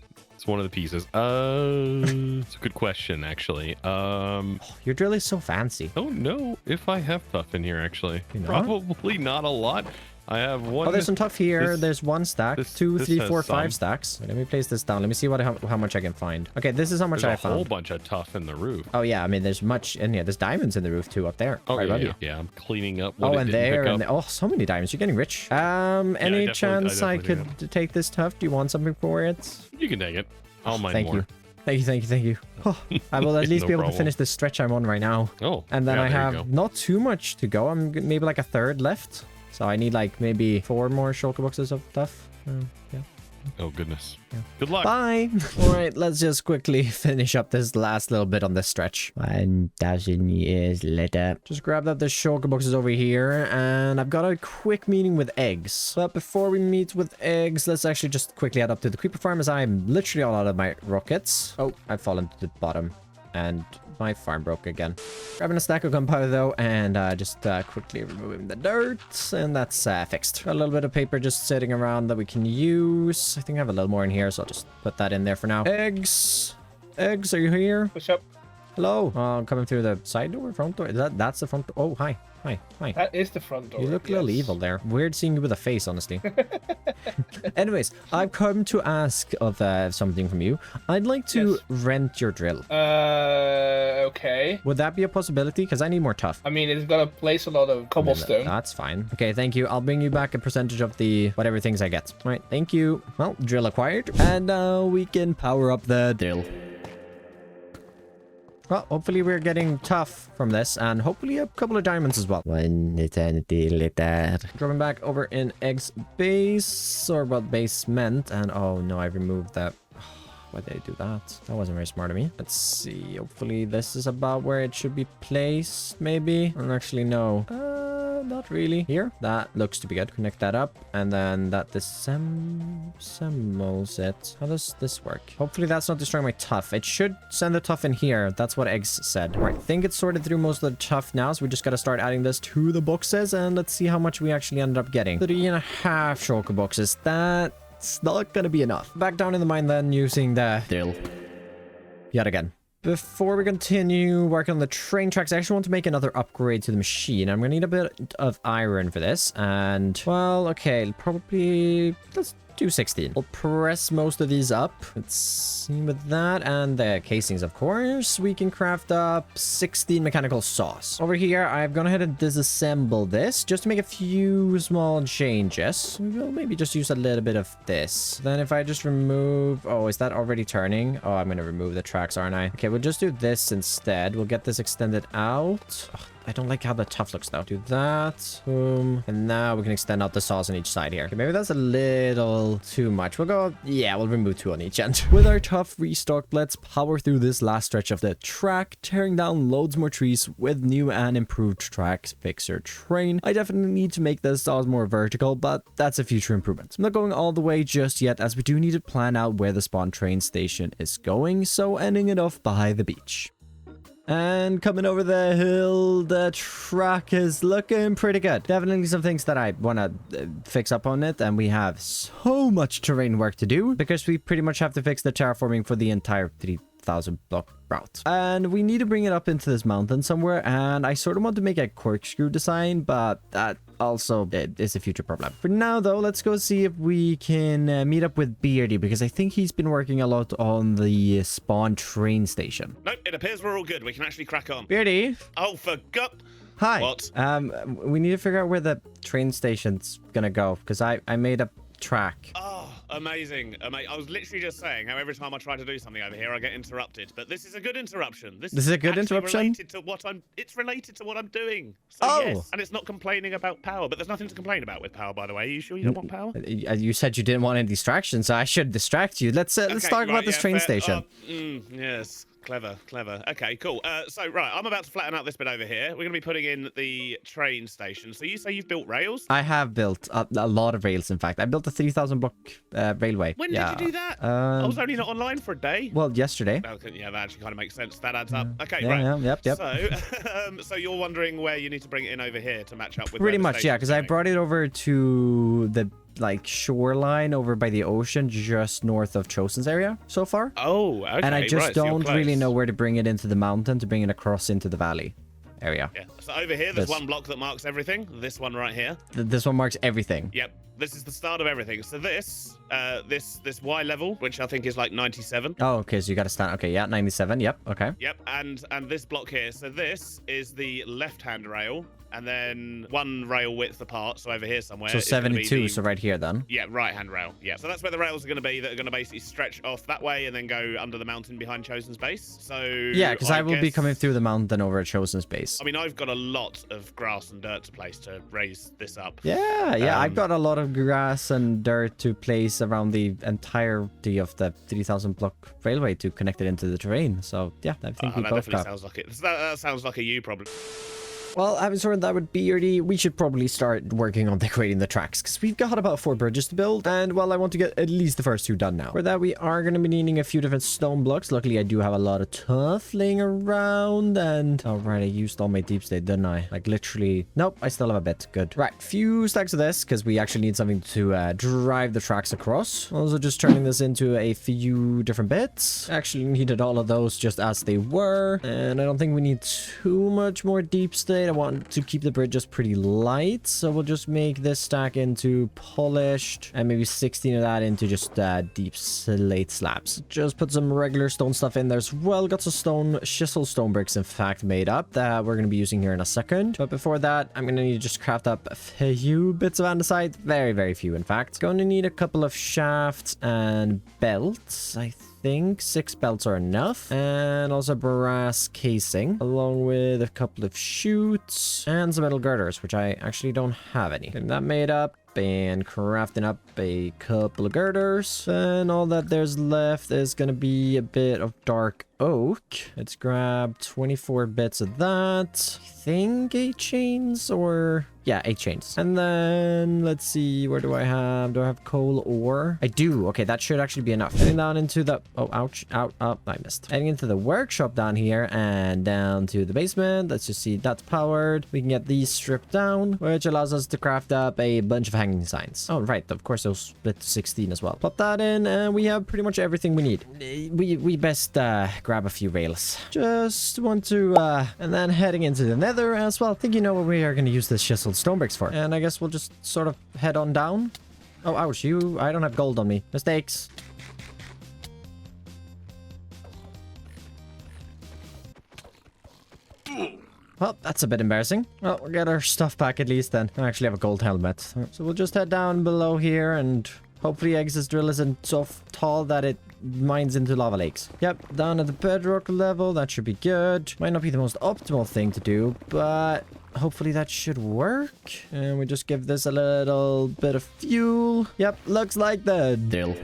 pieces. It's a good question, actually. Your drill is so fancy. Don't know if I have tough in here, actually. You know? Probably not a lot. I have one. Oh, there's some tough here. There's one stack, two, this three, has four, some. 5 stacks. Wait, let me place this down. Let me see how much I can find. Okay, this is how much There's I a found. whole bunch of tough in the roof. Oh yeah, I mean there's much in here. There's diamonds in the roof too up there. Oh right above you. yeah. I'm cleaning up. Oh, What and there, and there. Oh, so many diamonds. You're getting rich. Any chance I definitely could take this tough? Do you want something for it? You can take it. I'll mine Thank more. you. Thank you. Oh, I will at least No be able to problem. finish this stretch I'm on right now. Oh, And then yeah, I there you have go. not too much to go. I'm maybe like a third left. So I need like maybe 4 more shulker boxes of stuff. Yeah. Oh goodness. Good luck. Bye. All right, let's just quickly finish up this last little bit on this stretch. 1,000 years later. Just grabbed up the shulker boxes over here, and I've got a quick meeting with eggs. But before we meet with eggs, let's actually just quickly head up to the creeper farm, as I'm literally all out of my rockets. Oh, I've fallen to the bottom, and my farm broke again. Grabbing a stack of gunpowder though, and just quickly removing the dirt, and that's fixed. Got a little bit of paper just sitting around that we can use. I think I have a little more in here, so I'll just put that in there for now. Eggs, are you here? What's up? Hello. Coming through the side door, front door. That's the front door. Oh, hi. That is the front door. You look a little yes. evil there. Weird seeing you with a face, honestly. Anyways, I've come to ask of something from you. I'd like to rent your drill. Okay. Would that be a possibility? Because I need more tough. I mean, it's gonna place a lot of cobblestone. That's fine. Okay, thank you. I'll bring you back a percentage of the whatever things I get. All right, thank you. Well, drill acquired. And now we can power up the drill. Well, hopefully we're getting tough from this, and hopefully a couple of diamonds as well. 1 eternity later. Dropping back over in Egg's base, or well, basement, and oh no, I removed that. Why did I do that? That wasn't very smart of me. Let's see. Hopefully this is about where it should be placed, maybe. And actually, no. Not really. Here. That looks to be good. Connect that up. And then that dissembles it. How does this work? Hopefully that's not destroying my tough. It should send the tough in here. That's what Eggs said. All right. I think it's sorted through most of the tough now. So we just got to start adding this to the boxes. And let's see how much we actually ended up getting. 3.5 shulker boxes. That's not going to be enough. Back down in the mine then, using the drill. Yet again. Before we continue working on the train tracks, I actually want to make another upgrade to the machine. I'm going to need a bit of iron for this. And, well, okay, probably... let's do 16. We'll press most of these up. Let's see with that. And the casings, of course. We can craft up 16 mechanical saws. Over here, I've gone ahead and disassembled this just to make a few small changes. We'll maybe just use a little bit of this. Then if I just remove... oh, is that already turning? Oh, I'm going to remove the tracks, aren't I? Okay, we'll just do this instead. We'll get this extended out. Ugh, I don't like how the tough looks though. Do that. Boom. And now we can extend out the saws on each side here. Okay, maybe that's a little too much. We'll go... yeah, we'll remove 2 on each end. With our tough restocked, let's power through this last stretch of the track, tearing down loads more trees with new and improved tracks fixer train. I definitely need to make the saws more vertical, but that's a future improvement. I'm not going all the way just yet, as we do need to plan out where the spawn train station is going, so ending it off by the beach. And coming over the hill, the track is looking pretty good. Definitely some things that I want to fix up on it. And we have so much terrain work to do because we pretty much have to fix the terraforming for the entire 3,000 block route. And we need to bring it up into this mountain somewhere. And I sort of want to make a corkscrew design, but that also is a future problem. For now, though, let's go see if we can meet up with Beardy, because I think he's been working a lot on the spawn train station. Nope, it appears we're all good. We can actually crack on. Beardy. Oh, for gut. Hi. What? We need to figure out where the train station's gonna go, because I made a track. Oh, amazing. I was literally just saying how every time I try to do something over here, I get interrupted. But this is a good interruption. This is a good actually interruption? Related to what I'm. It's related to what I'm doing. So Oh. yes, and it's not complaining about power. But there's nothing to complain about with power, by the way. Are you sure you don't want power? You said you didn't want any distractions, so I should distract you. Let's Okay, talk about right, this yeah, train fair. station. Yes. Clever. Okay, cool. So, right, I'm about to flatten out this bit over here. We're going to be putting in the train station. So you say you've built rails? I have built a lot of rails, in fact. I built a 3,000 block railway. When did you do that? I was only not online for a day. Well, yesterday. Okay, yeah, that actually kind of makes sense. That adds up. Okay, Yeah, right. yeah, yep. So you're wondering where you need to bring it in over here to match up with Pretty where the much, yeah, station's because I going. brought it over to the shoreline over by the ocean, just north of Chosen's area so far. Oh, okay. And I just right, so you're don't really close. know where to bring it into the mountain to bring it across into the valley area. Yeah. So over here, there's This. one block that marks everything. This one right here. This one marks everything. Yep. This is the start of everything. So this Y level, which I think is like 97. Oh, okay, so you got to stand. Okay, yeah, 97. Yep, okay. Yep. And this block here. So this is the left-hand rail, and then one rail width apart. So over here somewhere. So is gonna be 72, the- so right here then. Yeah, right-hand rail. Yeah, so that's where the rails are going to be. That are going to basically stretch off that way and then go under the mountain behind Chosen's base. So Yeah, because I will be guess- coming through the mountain over at Chosen's base. I mean, I've got a lot of grass and dirt to place to raise this up. Yeah, I've got a lot of grass and dirt to place around the entirety of the 3,000 block railway to connect it into the terrain. So yeah, I think we That both definitely got. sounds like it. That sounds like a you problem. Well, having sorted that with BRD, we should probably start working on decorating the tracks, because we've got about 4 bridges to build, and well, I want to get at least the first 2 done now. For that, we are going to be needing a few different stone blocks. Luckily, I do have a lot of tuff laying around, and... Oh, right, I used all my deep state, didn't I? Like, literally... Nope, I still have a bit. Good. Right, few stacks of this, because we actually need something to drive the tracks across. Also, just turning this into a few different bits. Actually needed all of those just as they were, and I don't think we need too much more deep state. I want to keep the bridges pretty light, so we'll just make this stack into polished and maybe 16 of that into just deep slate slabs. Just put some regular stone stuff in there as well. Got some chisel stone bricks in fact made up that we're going to be using here in a second, but before that I'm going to need to just craft up a few bits of andesite. Very few in fact. Going to need a couple of shafts and belts. I think 6 belts are enough, and also brass casing along with a couple of chutes and some metal girders, which I actually don't have any. Getting that made up and crafting up a couple of girders, and all that there's left is gonna be a bit of dark oak. Let's grab 24 bits of that. I think 8 chains, or yeah, 8 chains. And then let's see, where do I have coal ore? I do. Okay, that should actually be enough. Heading down into the I missed. Heading into the workshop down here and down to the basement. Let's just see, that's powered. We can get these stripped down, which allows us to craft up a bunch of hanging signs. Oh right, of course those split to 16 as well. Pop that in and we have pretty much everything we need. We best grab a few rails. Just want to and then heading into the nether as well. I think you know what we are going to use this chiseled stone bricks for, and I guess we'll just sort of head on down. Oh ouch, I don't have gold on me. Mistakes. Well, that's a bit embarrassing. Well, we'll get our stuff back at least then. I actually have a gold helmet. So we'll just head down below here, and hopefully Ex's drill isn't so tall that it mines into lava lakes. Yep, down at the bedrock level. That should be good. Might not be the most optimal thing to do, but hopefully that should work. And we just give this a little bit of fuel. Yep, looks like the drill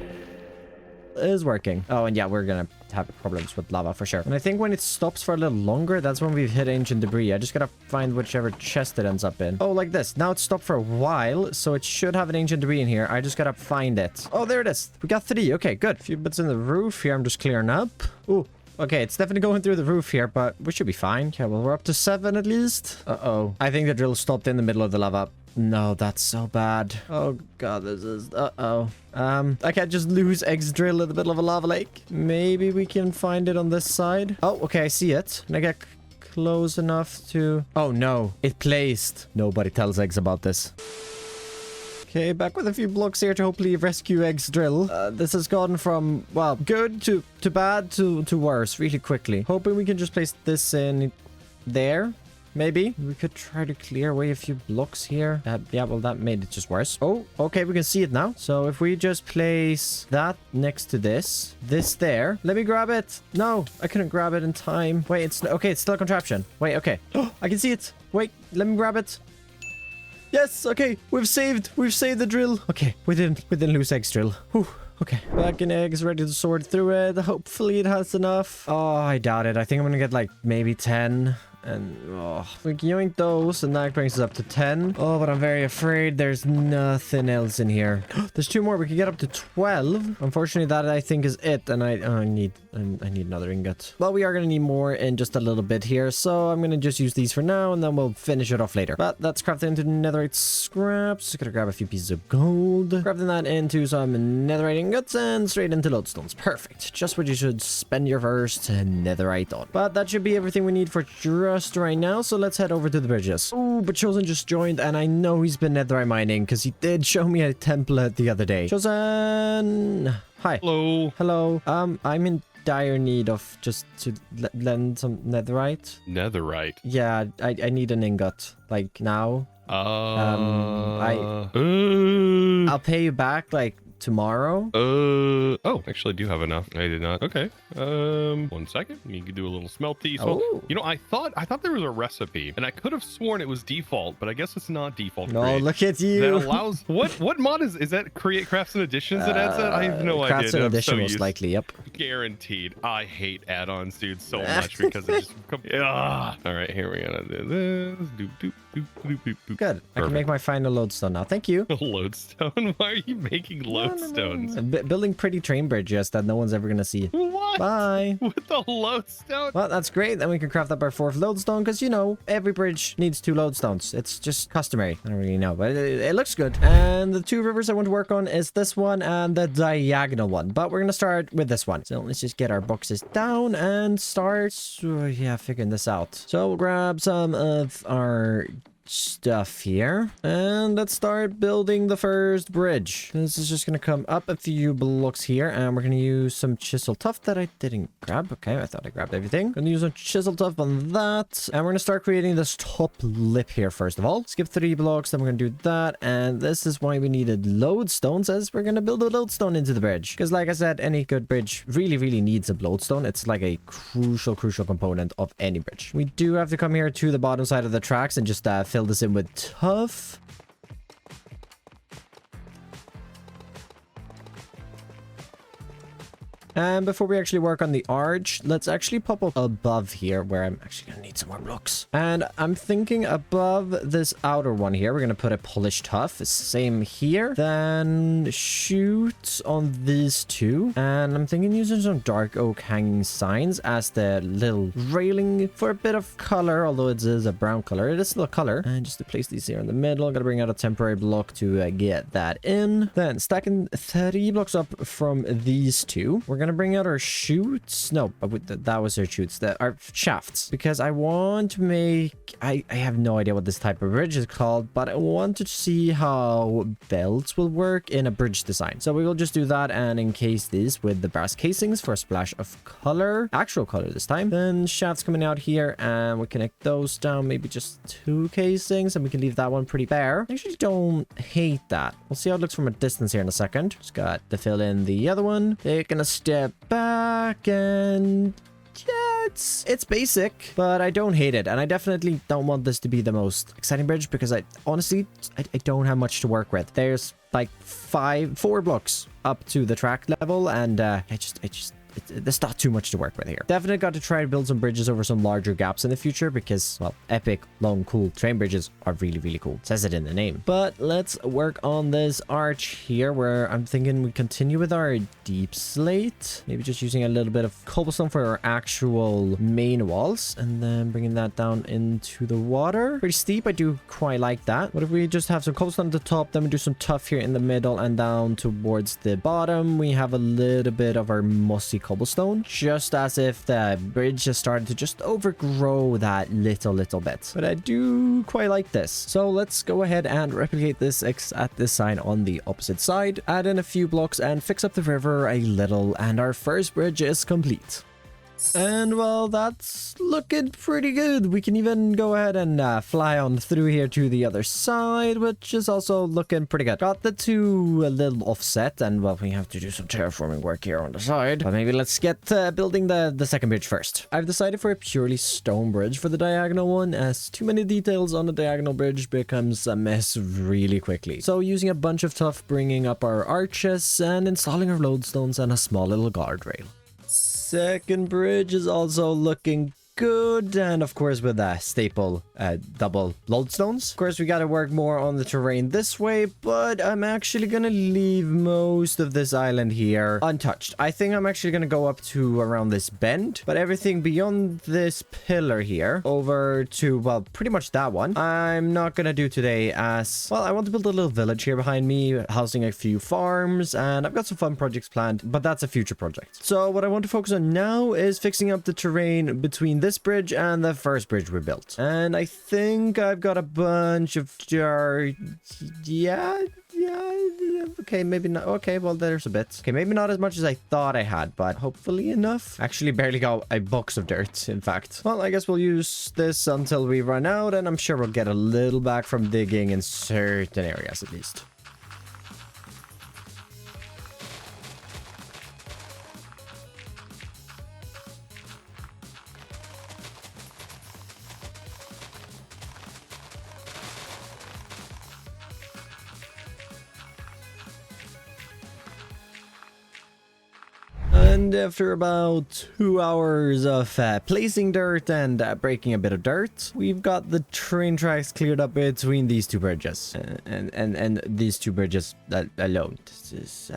is working. Oh, and yeah, we're gonna have problems with lava for sure. And I think when it stops for a little longer, that's when we've hit ancient debris. I just gotta find whichever chest it ends up in. Oh, like this. Now it's stopped for a while, so it should have an ancient debris in here. I just gotta find it. Oh, there it is. We got 3. Okay, good. A few bits in the roof here. I'm just clearing up. Ooh. Okay, it's definitely going through the roof here, but we should be fine. Okay, well, we're up to 7 at least. Uh-oh. I think the drill stopped in the middle of the lava. No, that's so bad. Oh god, this is... Uh-oh. I can't just lose X drill in the middle of a lava lake. Maybe we can find it on this side. Oh, okay, I see it. Can I get close enough to... Oh no, it placed. Nobody tells Eggs about this. Okay, back with a few blocks here to hopefully rescue Egg's drill. This has gone from, well, good to bad to worse really quickly. Hoping we can just place this in there. maybe. We could try to clear away a few blocks here. Yeah, well, that made it just worse. Oh, okay, we can see it now. So if we just place that next to this there. Let me grab it. No, I couldn't grab it in time. Wait, it's okay. It's still a contraption. Wait, okay. I can see it. Wait, let me grab it. Yes, okay. We've saved the drill. Okay, we didn't lose eggs drill. Whew. Okay, back in eggs, ready to sort through it. Hopefully it has enough. Oh, I doubt it. I think I'm gonna get like maybe 10. And we can yoink those, and that brings us up to 10. Oh, but I'm very afraid there's nothing else in here. There's 2 more. We can get up to 12. Unfortunately, that I think is it, and I need another ingot. Well, we are gonna need more in just a little bit here, so I'm gonna just use these for now, and then we'll finish it off later. But that's crafted into netherite scraps. Just gonna grab a few pieces of gold, crafting that into some netherite ingots, and straight into lodestones. Perfect. Just what you should spend your first netherite on. But that should be everything we need for just right now, so let's head over to the bridges. Oh, but Chosen just joined, and I know he's been netherite mining because he did show me a template the other day. Chosen, hi. Hello. I'm in dire need of just to lend some netherite. Netherite. Yeah, I need an ingot like now. I'll pay you back like tomorrow. Oh, actually I do have enough. I did not. Okay. 1 second. You can do a little smelty. Oh. You know, I thought there was a recipe, and I could have sworn it was default, but I guess it's not default. No, create. look at you. That allows what mod is that? Create crafts and additions that adds that? I have no idea. Crafts and addition most likely. Yep. Guaranteed. I hate add-ons, dude, so much because it just. All right, here we go. Do this. Good. I can make my final lodestone now. Thank you. Lodestone? Why are you making lodestones? Building pretty train bridges that no one's ever gonna see. What? Bye. With the lodestone? Well, that's great. Then we can craft up our 4th lodestone because, you know, every bridge needs 2 lodestones. It's just customary. I don't really know, but it looks good. And the 2 rivers I want to work on is this one and the diagonal one. But we're gonna start with this one. So let's just get our boxes down and start, figuring this out. So we'll grab some of our stuff here, and let's start building the first bridge. This is just gonna come up a few blocks here, and we're gonna use some chisel tuff that I didn't grab. Okay, I thought I grabbed everything. Gonna use a chisel tuff on that, and we're gonna start creating this top lip here first of all. Skip 3 blocks, then we're gonna do that, and this is why we needed lodestones, as we're gonna build a lodestone into the bridge, because like I said, any good bridge really needs a lodestone. It's like a crucial component of any bridge. We do have to come here to the bottom side of the tracks and just fill this in with tuff. And before we actually work on the arch, let's actually pop up above here where I'm actually gonna need some more blocks. And I'm thinking above this outer one here, we're gonna put a polished tuff. Same here. Then shoot on these 2. And I'm thinking using some dark oak hanging signs as the little railing for a bit of color, although it is a brown color. It is still a color. And just to place these here in the middle, I'm gonna bring out a temporary block to get that in. Then stacking 30 blocks up from these 2. We're gonna bring out our chutes. No, that was our chutes. Our shafts. Because I want to make... I have no idea what this type of bridge is called, but I want to see how belts will work in a bridge design. So we will just do that and encase these with the brass casings for a splash of color. Actual color this time. Then shafts coming out here, and we connect those down. Maybe just 2 casings, and we can leave that one pretty bare. I actually don't hate that. We'll see how it looks from a distance here in a second. Just got to fill in the other one. Taking a step back, and yeah, it's basic, but I don't hate it, and I definitely don't want this to be the most exciting bridge because I don't have much to work with. There's like 4 blocks up to the track level, and there's not too much to work with here. Definitely got to try to build some bridges over some larger gaps in the future because, well, epic, long, cool train bridges are really cool. It says it in the name. But let's work on this arch here where I'm thinking we continue with our deep slate. Maybe just using a little bit of cobblestone for our actual main walls and then bringing that down into the water. Pretty steep. I do quite like that. What if we just have some cobblestone at the top, then we do some tuff here in the middle and down towards the bottom. We have a little bit of our mossy cobblestone, just as if the bridge has started to just overgrow that little bit. But I do quite like this. So let's go ahead and replicate this at this sign on the opposite side, add in a few blocks and fix up the river a little, and our first bridge is complete. And well, that's looking pretty good. We can even go ahead and fly on through here to the other side, which is also looking pretty good. Got the two a little offset, and well, we have to do some terraforming work here on the side. But maybe let's get building the second bridge first. I've decided for a purely stone bridge for the diagonal one, as too many details on the diagonal bridge becomes a mess really quickly. So using a bunch of tuff, bringing up our arches, and installing our lodestones and a small little guardrail. Second bridge is also looking good, and of course with a staple double lodestones. Of course, we got to work more on the terrain this way, but I'm actually gonna leave most of this island here untouched. I think I'm actually gonna go up to around this bend, but everything beyond this pillar here over to, well, pretty much that one, I'm not gonna do today, as well I want to build a little village here behind me, housing a few farms, and I've got some fun projects planned, but that's a future project. So what I want to focus on now is fixing up the terrain between this bridge and the first bridge we built. And I think I've got a bunch of dirt. Yeah, okay, maybe not. Okay, well, there's a bit. Okay, maybe not as much as I thought I had, but hopefully enough. Actually barely got a box of dirt, in fact. Well, I guess we'll use this until we run out, and I'm sure we'll get a little back from digging in certain areas at least. And after about 2 hours of placing dirt and breaking a bit of dirt, we've got the train tracks cleared up between these two bridges. And these two bridges alone. This is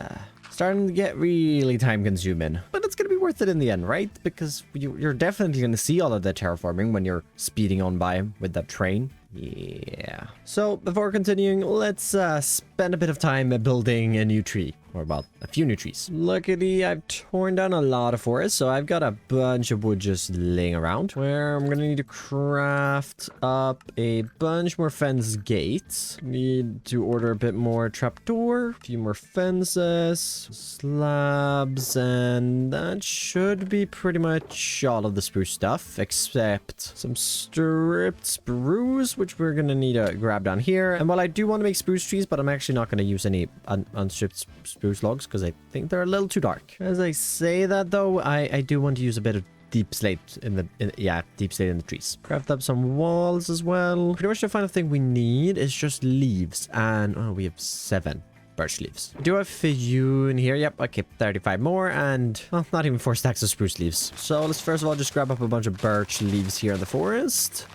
starting to get really time consuming. But it's going to be worth it in the end, right? Because you're definitely going to see all of the terraforming when you're speeding on by with that train. Yeah. So before continuing, let's spend a bit of time building a new tree. Or about a few new trees. Luckily, I've torn down a lot of forest, so I've got a bunch of wood just laying around. Where I'm gonna need to craft up a bunch more fence gates. Need to order a bit more trapdoor, a few more fences, slabs, and that should be pretty much all of the spruce stuff, except some stripped spruce, which we're gonna need to grab down here. And while I do want to make spruce trees, but I'm actually not gonna use any unstripped spruce logs because I think they're a little too dark. As I say that though, I do want to use a bit of deep slate in the trees. Craft up some walls as well. Pretty much the final thing we need is just leaves, and oh, we have 7 birch leaves. We do have a few in here. Yep, okay, 35 more, and well, not even 4 stacks of spruce leaves. So let's first of all just grab up a bunch of birch leaves here in the forest.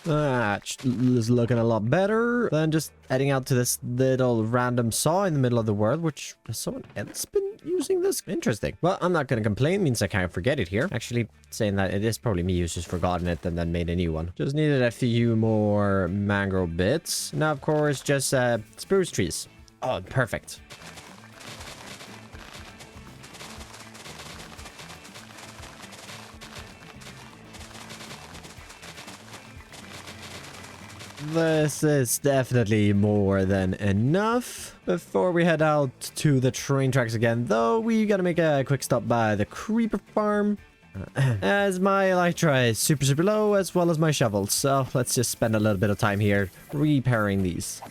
That is looking a lot better than just heading out to this little random saw in the middle of the world, which has someone else been using this? Interesting. Well, I'm not going to complain. It means I can't forget it here. Actually, saying that, it is probably me who's just forgotten it and then made a new one. Just needed a few more mangrove bits. Now, of course, just spruce trees. Oh, perfect. This is definitely more than enough. Before we head out to the train tracks again, though, we gotta make a quick stop by the creeper farm. As my elytra is super low, as well as my shovels. So let's just spend a little bit of time here repairing these.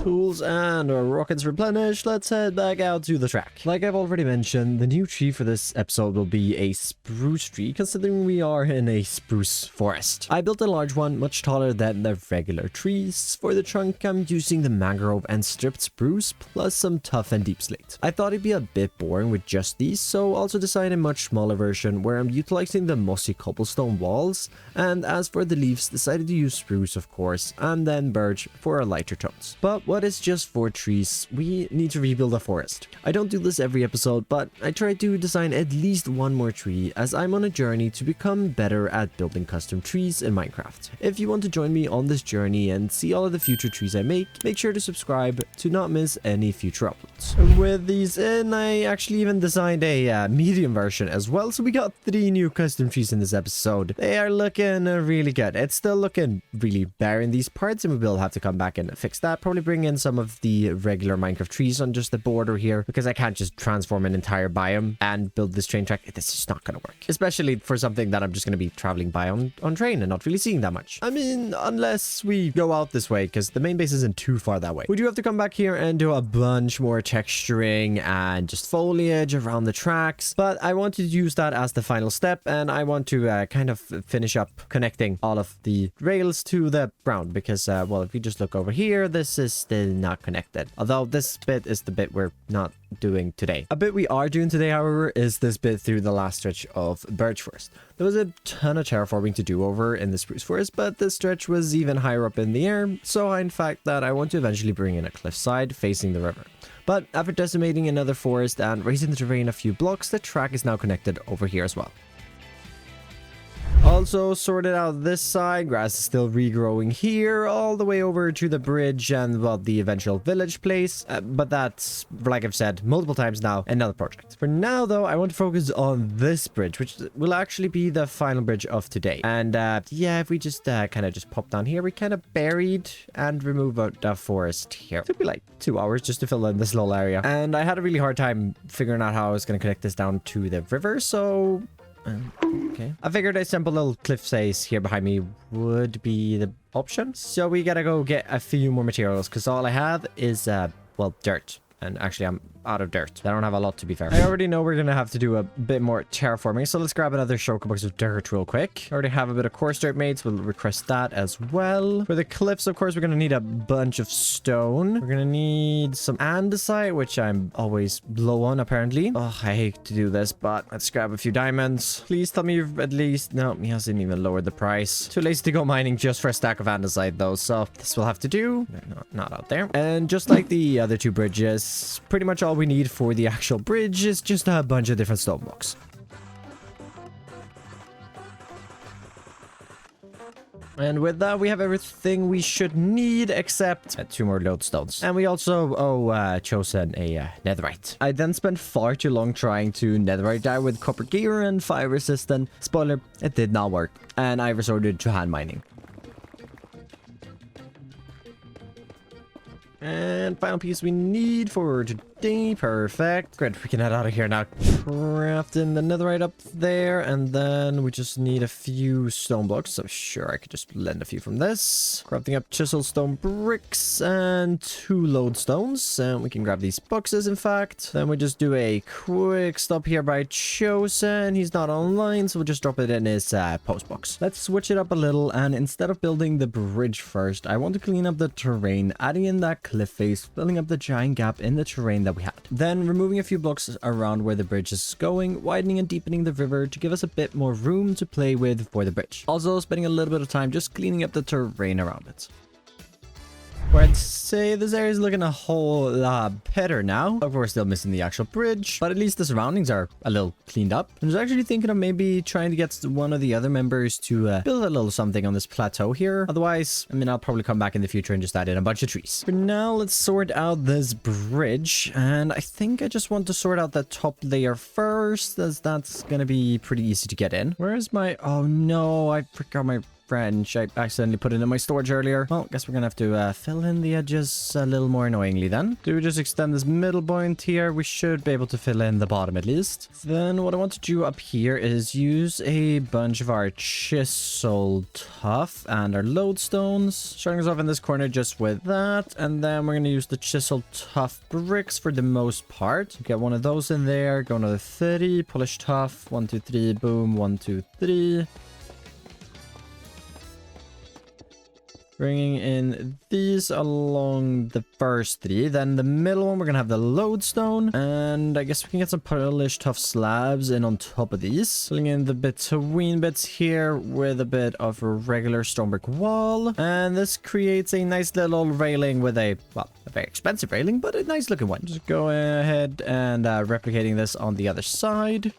Tools and our rockets replenished, let's head back out to the track. Like I've already mentioned, the new tree for this episode will be a spruce tree, considering we are in a spruce forest. I built a large one, much taller than the regular trees. For the trunk, I'm using the mangrove and stripped spruce, plus some tough and deep slate. I thought it'd be a bit boring with just these, so also designed a much smaller version where I'm utilizing the mossy cobblestone walls, and as for the leaves, decided to use spruce of course, and then birch for our lighter tones. But what but it's just 4 trees. We need to rebuild a forest. I don't do this every episode, but I try to design at least one more tree as I'm on a journey to become better at building custom trees in Minecraft. If you want to join me on this journey and see all of the future trees I make sure to subscribe to not miss any future uploads. With these in, I actually even designed a medium version as well, so we got 3 new custom trees in this episode. They are looking really good. It's still looking really bare in these parts, and we will have to come back and fix that. Probably bring in some of the regular Minecraft trees on just the border here, because I can't just transform an entire biome and build this train track. It's just not gonna work, especially for something that I'm just gonna be traveling by on train and not really seeing that much. I mean, unless we go out this way, because the main base isn't too far that way. We do have to come back here and do a bunch more texturing and just foliage around the tracks, but I want to use that as the final step, and I want to kind of finish up connecting all of the rails to the ground, because well, if you just look over here, this is still not connected, although this bit is the bit we're not doing today. A bit we are doing today, however, is this bit through the last stretch of birch forest. There was a ton of terraforming to do over in the spruce forest, but this stretch was even higher up in the air, so in fact that I want to eventually bring in a cliffside facing the river. But after decimating another forest and raising the terrain a few blocks, the track is now connected over here as well. Also sorted out this side, grass is still regrowing here, all the way over to the bridge and, well, the eventual village place. But that's, like I've said multiple times now, another project. For now, though, I want to focus on this bridge, which will actually be the final bridge of today. And yeah, if we just kind of just pop down here, we kind of buried and removed the forest here. It took me like 2 hours just to fill in this little area. And I had a really hard time figuring out how I was going to connect this down to the river, so... okay. I figured a simple little cliff face here behind me would be the option. So we gotta go get a few more materials, because all I have is, well, dirt. And actually, I'm out of dirt. I don't have a lot, to be fair. I already know we're gonna have to do a bit more terraforming, so let's grab another shulker box of dirt real quick. I already have a bit of coarse dirt made, so we'll request that as well. For the cliffs, of course, we're gonna need a bunch of stone. We're gonna need some andesite, which I'm always low on, apparently. Oh, I hate to do this, but let's grab a few diamonds. Please tell me you've at least... No, he hasn't even lowered the price. Too lazy to go mining just for a stack of andesite, though, so this will have to do. No, not out there. And just like the other 2 bridges, pretty much all we need for the actual bridge is just a bunch of different stone blocks. And with that, we have everything we should need except 2 more lodestones. And we also chosen a netherite. I then spent far too long trying to netherite dye with copper gear and fire resistant. Spoiler, it did not work. And I resorted to hand mining. And final piece we need for today. Perfect. Good. We can head out of here now. Crafting the netherite up there. And then we just need a few stone blocks. So sure, I could just lend a few from this. Crafting up chisel stone bricks and 2 lodestones. And we can grab these boxes, in fact. Then we just do a quick stop here by Chosen. He's not online, so we'll just drop it in his post box. Let's switch it up a little. And instead of building the bridge first, I want to clean up the terrain, adding in that cliff face, filling up the giant gap in the terrain that we had. Then removing a few blocks around where the bridge is going, widening and deepening the river to give us a bit more room to play with for the bridge. Also spending a little bit of time just cleaning up the terrain around it. Where I'd say this area is looking a whole lot better now. Of course, still missing the actual bridge, but at least the surroundings are a little cleaned up. I was actually thinking of maybe trying to get one of the other members to build a little something on this plateau here. Otherwise, I mean, I'll probably come back in the future and just add in a bunch of trees. For now, let's sort out this bridge. And I think I just want to sort out the top layer first, as that's going to be pretty easy to get in. Where's my... Oh no, I forgot my... French. I accidentally put it in my storage earlier. Well, guess we're gonna have to fill in the edges a little more annoyingly then. Do we just extend this middle point here? We should be able to fill in the bottom at least. Then what I want to do up here is use a bunch of our chisel tuff and our lodestones. Starting us off in this corner just with that. And then we're gonna use the chisel tuff bricks for the most part. Get one of those in there. Go another 30. Polish tuff. 1, 2, 3. Boom. 1, 2, 3. Bringing in these along the first three. Then the middle one, we're gonna have the lodestone. And I guess we can get some polished tough slabs in on top of these. Filling in the between bits here with a bit of a regular stone brick wall. And this creates a nice little railing with a, well, a very expensive railing, but a nice looking one. Just go ahead and replicating this on the other side.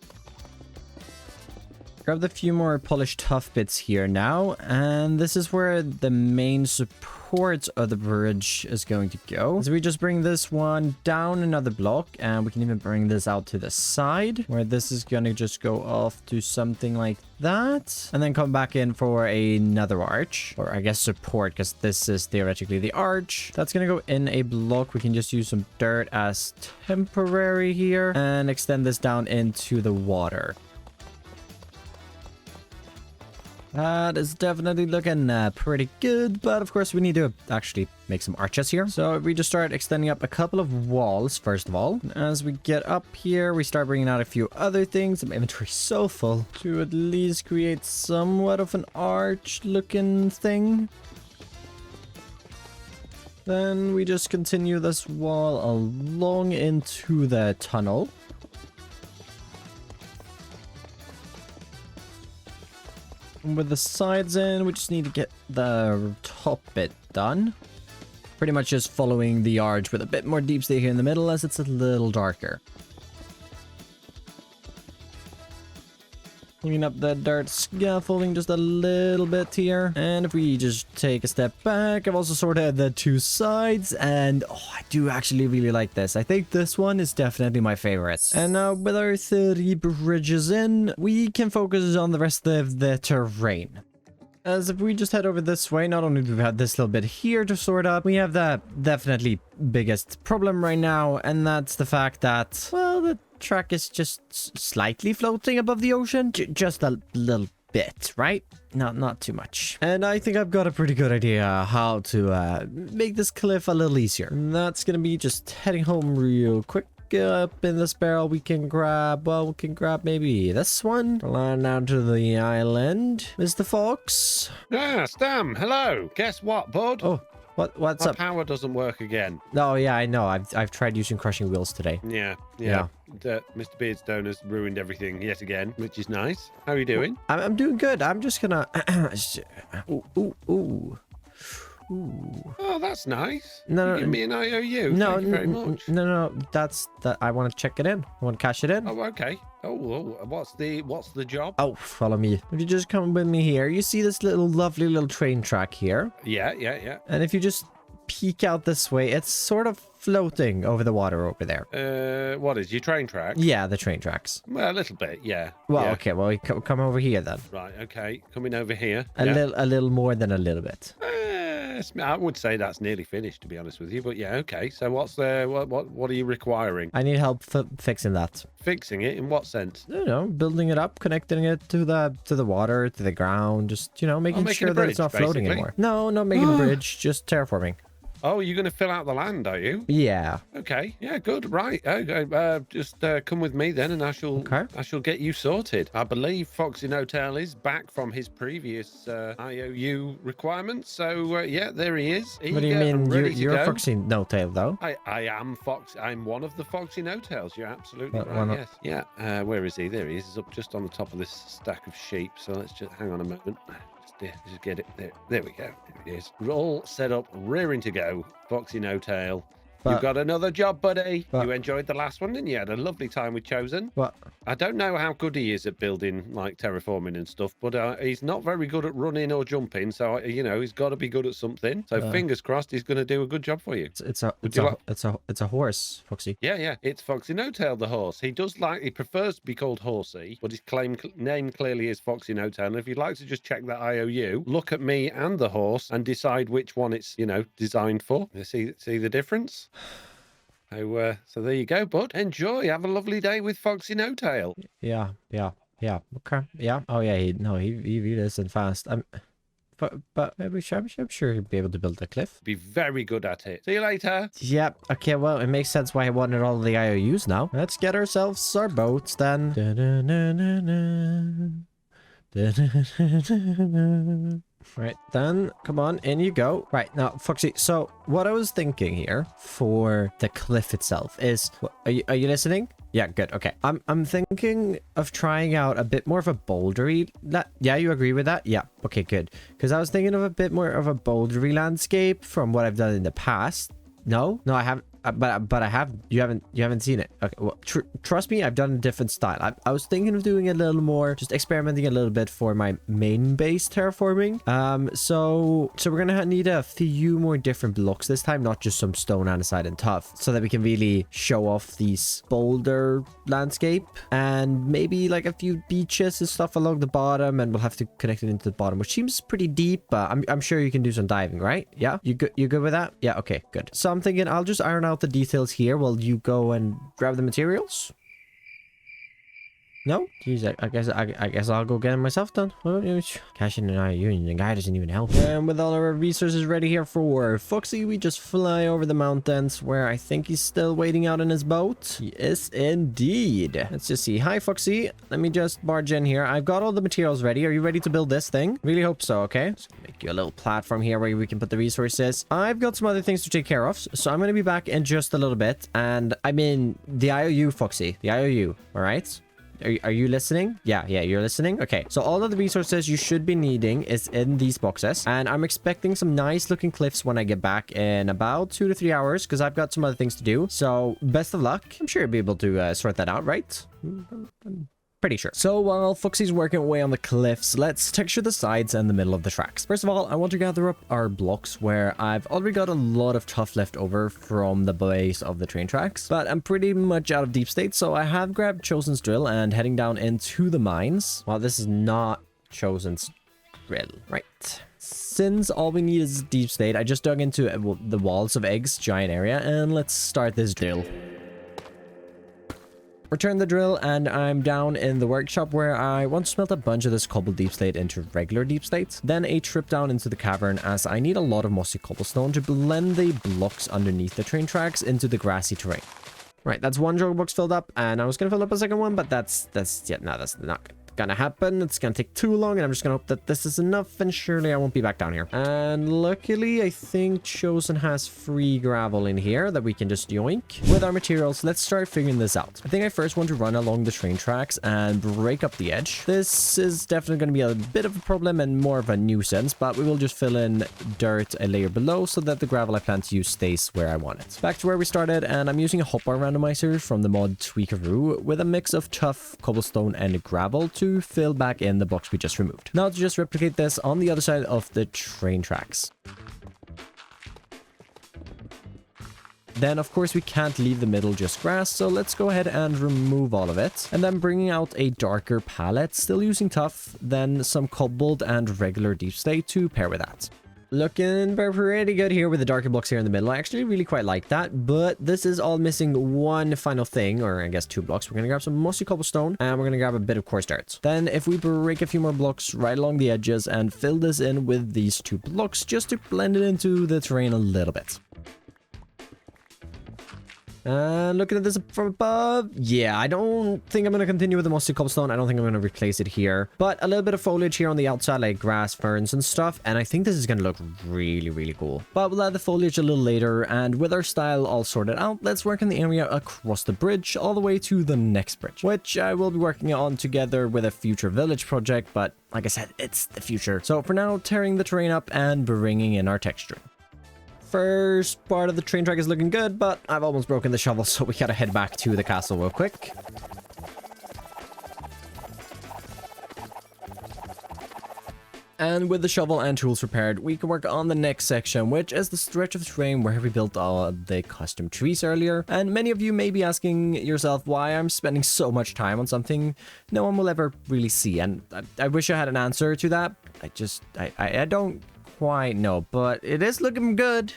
Grab the few more polished tough bits here now, and this is where the main support of the bridge is going to go. So we just bring this one down another block, and we can even bring this out to the side, where this is going to just go off to something like that, and then come back in for another arch, or I guess support, because this is theoretically the arch. That's going to go in a block. We can just use some dirt as temporary here, and extend this down into the water. That is definitely looking pretty good, but of course we need to actually make some arches here. So we just start extending up a couple of walls, first of all. As we get up here, we start bringing out a few other things. My inventory's so full to at least create somewhat of an arch looking thing. Then we just continue this wall along into the tunnel. With the sides in, we just need to get the top bit done. Pretty much just following the arch with a bit more deep stay here in the middle as it's a little darker. Clean up the dirt scaffolding just a little bit here. And if we just take a step back, I've also sorted the two sides. And oh, I do actually really like this. I think this one is definitely my favorite. And now with our 3 bridges in, we can focus on the rest of the terrain. As if we just head over this way, not only do we have this little bit here to sort up, we have the definitely biggest problem right now, and that's the fact that, well, the track is just slightly floating above the ocean. Just a little bit, right? Not too much. And I think I've got a pretty good idea how to make this cliff a little easier. And that's gonna be just heading home real quick. Up in this barrel we can grab, well, we can grab maybe this one. Land down to the island. Mr. Fox. Ah, Stam, hello. Guess what, bud? Oh, what's My up? power doesn't work again. Oh yeah, I know. I've tried using crushing wheels today. Yeah. Mr. Beardstone has ruined everything yet again, which is nice. How are you doing? I'm doing good. I'm just gonna ooh. Oh, that's nice. No, Give me an IOU. No, Thank you very much. No. That's that. I want to check it in. I want to cash it in. Oh, okay. Oh, what's the job? Oh, follow me. If you just come with me here, you see this lovely little train track here. Yeah. And if you just peek out this way, it's sort of floating over the water over there. What is your train track? Yeah, the train tracks. Well, a little bit, yeah. Well, yeah. okay. Well, we come over here then. Right, okay. Coming over here. A little more than a little bit. I would say that's nearly finished, to be honest with you. But yeah, okay. So what's the what are you requiring? I need help fixing that. Fixing it in what sense? I don't know, building it up, connecting it to the water, to the ground, just making sure that it's not floating anymore. No, not making a bridge, just terraforming. Oh, you're going to fill out the land, are you? Yeah. Okay. Yeah, good. Right. Okay. Just come with me then, and I shall get you sorted. I believe Foxy No-Tail is back from his previous IOU requirements. So yeah, there he is. What do you mean? You're Foxy No-Tail, though. I am Fox. I'm one of the Foxy No-Tails. You're absolutely right. Yes. Yeah. Where is he? There he is. He's up just on the top of this stack of sheep. So let's just hang on a moment. Just get it there we go. There it is. We're all set up, rearing to go. Foxy No-Tail. You've got another job, buddy. You enjoyed the last one, didn't you? Had a lovely time with Chosen. What? I don't know how good he is at building, like terraforming and stuff, but he's not very good at running or jumping. So he's got to be good at something. So fingers crossed, he's going to do a good job for you. It's a horse, Foxy. Yeah. It's Foxy No-Tail, the horse. He prefers to be called Horsey, but his name clearly is Foxy No-Tail. And if you'd like to just check that IOU, look at me and the horse and decide which one it's designed for. You see the difference? So there you go, bud. Enjoy. Have a lovely day with Foxy No-Tail. Yeah. Okay. Yeah. Oh yeah. He really isn't fast. But maybe I'm sure he'll be able to build a cliff. Be very good at it. See you later. Yep. Okay. Well, it makes sense why I wanted all the IOUs now. Let's get ourselves our boats then. Right, then, come on, in you go. Right, now, Foxy, so what I was thinking here for the cliff itself is... Are you listening? Yeah, good, okay. I'm thinking of trying out a bit more of a bouldery... Yeah, you agree with that? Yeah, okay, good. Because I was thinking of a bit more of a bouldery landscape from what I've done in the past. No, I haven't. But I have. You haven't seen it. Okay. Well, trust me, I've done a different style. I was thinking of doing a little more, just experimenting a little bit for my main base terraforming. So we're gonna need a few more different blocks this time, not just some stone, andesite, and tuff, so that we can really show off these boulder landscape and maybe like a few beaches and stuff along the bottom, and we'll have to connect it into the bottom, which seems pretty deep. But I'm sure you can do some diving, right? Yeah, you good with that? Yeah. Okay. Good. So I'm thinking I'll just iron out the details here while you go and grab the materials. No? Jeez, I guess I'll go get it myself then. Cash in an IOU and the guy doesn't even help. And with all our resources ready here for Foxy, we just fly over the mountains where I think he's still waiting out in his boat. Yes, indeed. Let's just see. Hi, Foxy. Let me just barge in here. I've got all the materials ready. Are you ready to build this thing? Really hope so, okay? Just gonna make you a little platform here where we can put the resources. I've got some other things to take care of, so I'm going to be back in just a little bit. And I mean, the IOU, Foxy. The IOU, all right? Are you listening? Yeah, you're listening. Okay, so all of the resources you should be needing is in these boxes, and I'm expecting some nice looking cliffs when I get back in about 2 to 3 hours, because I've got some other things to do. So best of luck. I'm sure you'll be able to sort that out, right? Pretty sure. So while Foxy's working away on the cliffs, let's texture the sides and the middle of the tracks. First of all, I want to gather up our blocks where I've already got a lot of tuff left over from the base of the train tracks, but I'm pretty much out of deep state, so I have grabbed Chosen's drill and heading down into the mines. Well, this is not Chosen's drill, right? Since all we need is deep state, I just dug into the walls of Egg's giant area, and let's start this drill. Return the drill, and I'm down in the workshop where I want to smelt a bunch of this cobble deep slate into regular deep slate. Then a trip down into the cavern, as I need a lot of mossy cobblestone to blend the blocks underneath the train tracks into the grassy terrain. Right, that's one jog box filled up, and I was gonna fill up a second one, but that's not gonna happen. It's gonna take too long, and I'm just gonna hope that this is enough, and surely I won't be back down here. And luckily, I think Chosen has free gravel in here that we can just yoink. With our materials, let's start figuring this out. I think I first want to run along the train tracks and break up the edge. This is definitely gonna be a bit of a problem and more of a nuisance, but we will just fill in dirt a layer below so that the gravel I plan to use stays where I want it. Back to where we started, and I'm using a hotbar randomizer from the mod Tweakaroo with a mix of tough cobblestone and gravel to fill back in the blocks we just removed. Now to just replicate this on the other side of the train tracks. Then of course we can't leave the middle just grass, so let's go ahead and remove all of it. And then bringing out a darker palette, still using tough, then some cobbled and regular deep slate to pair with that. Looking pretty good here with the darker blocks here in the middle. I actually really quite like that, but this is all missing one final thing, or I guess 2 blocks. We're going to grab some mossy cobblestone, and we're going to grab a bit of coarse dirt. Then if we break a few more blocks right along the edges and fill this in with these 2 blocks just to blend it into the terrain a little bit. And looking at this from above, yeah, I don't think I'm going to continue with the mossy cobblestone. I don't think I'm going to replace it here. But a little bit of foliage here on the outside, like grass, ferns, and stuff. And I think this is going to look really, really cool. But we'll add the foliage a little later. And with our style all sorted out, let's work in the area across the bridge all the way to the next bridge, which I will be working on together with a future village project. But like I said, it's the future. So for now, tearing the terrain up and bringing in our texture. First part of the train track is looking good, but I've almost broken the shovel, so we gotta head back to the castle real quick. And with the shovel and tools prepared, we can work on the next section, which is the stretch of terrain where we built all the custom trees earlier. And many of you may be asking yourself why I'm spending so much time on something no one will ever really see. And I wish I had an answer to that. I don't quite know, but it is looking good.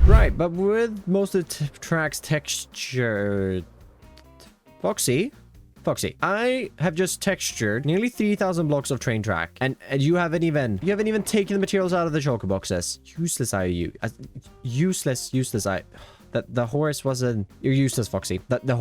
Right, but with most of the tracks textured... Foxy, I have just textured nearly 3,000 blocks of train track, and you haven't even taken the materials out of the choco boxes. Useless IOU. Useless the horse wasn't... You're useless, Foxy. The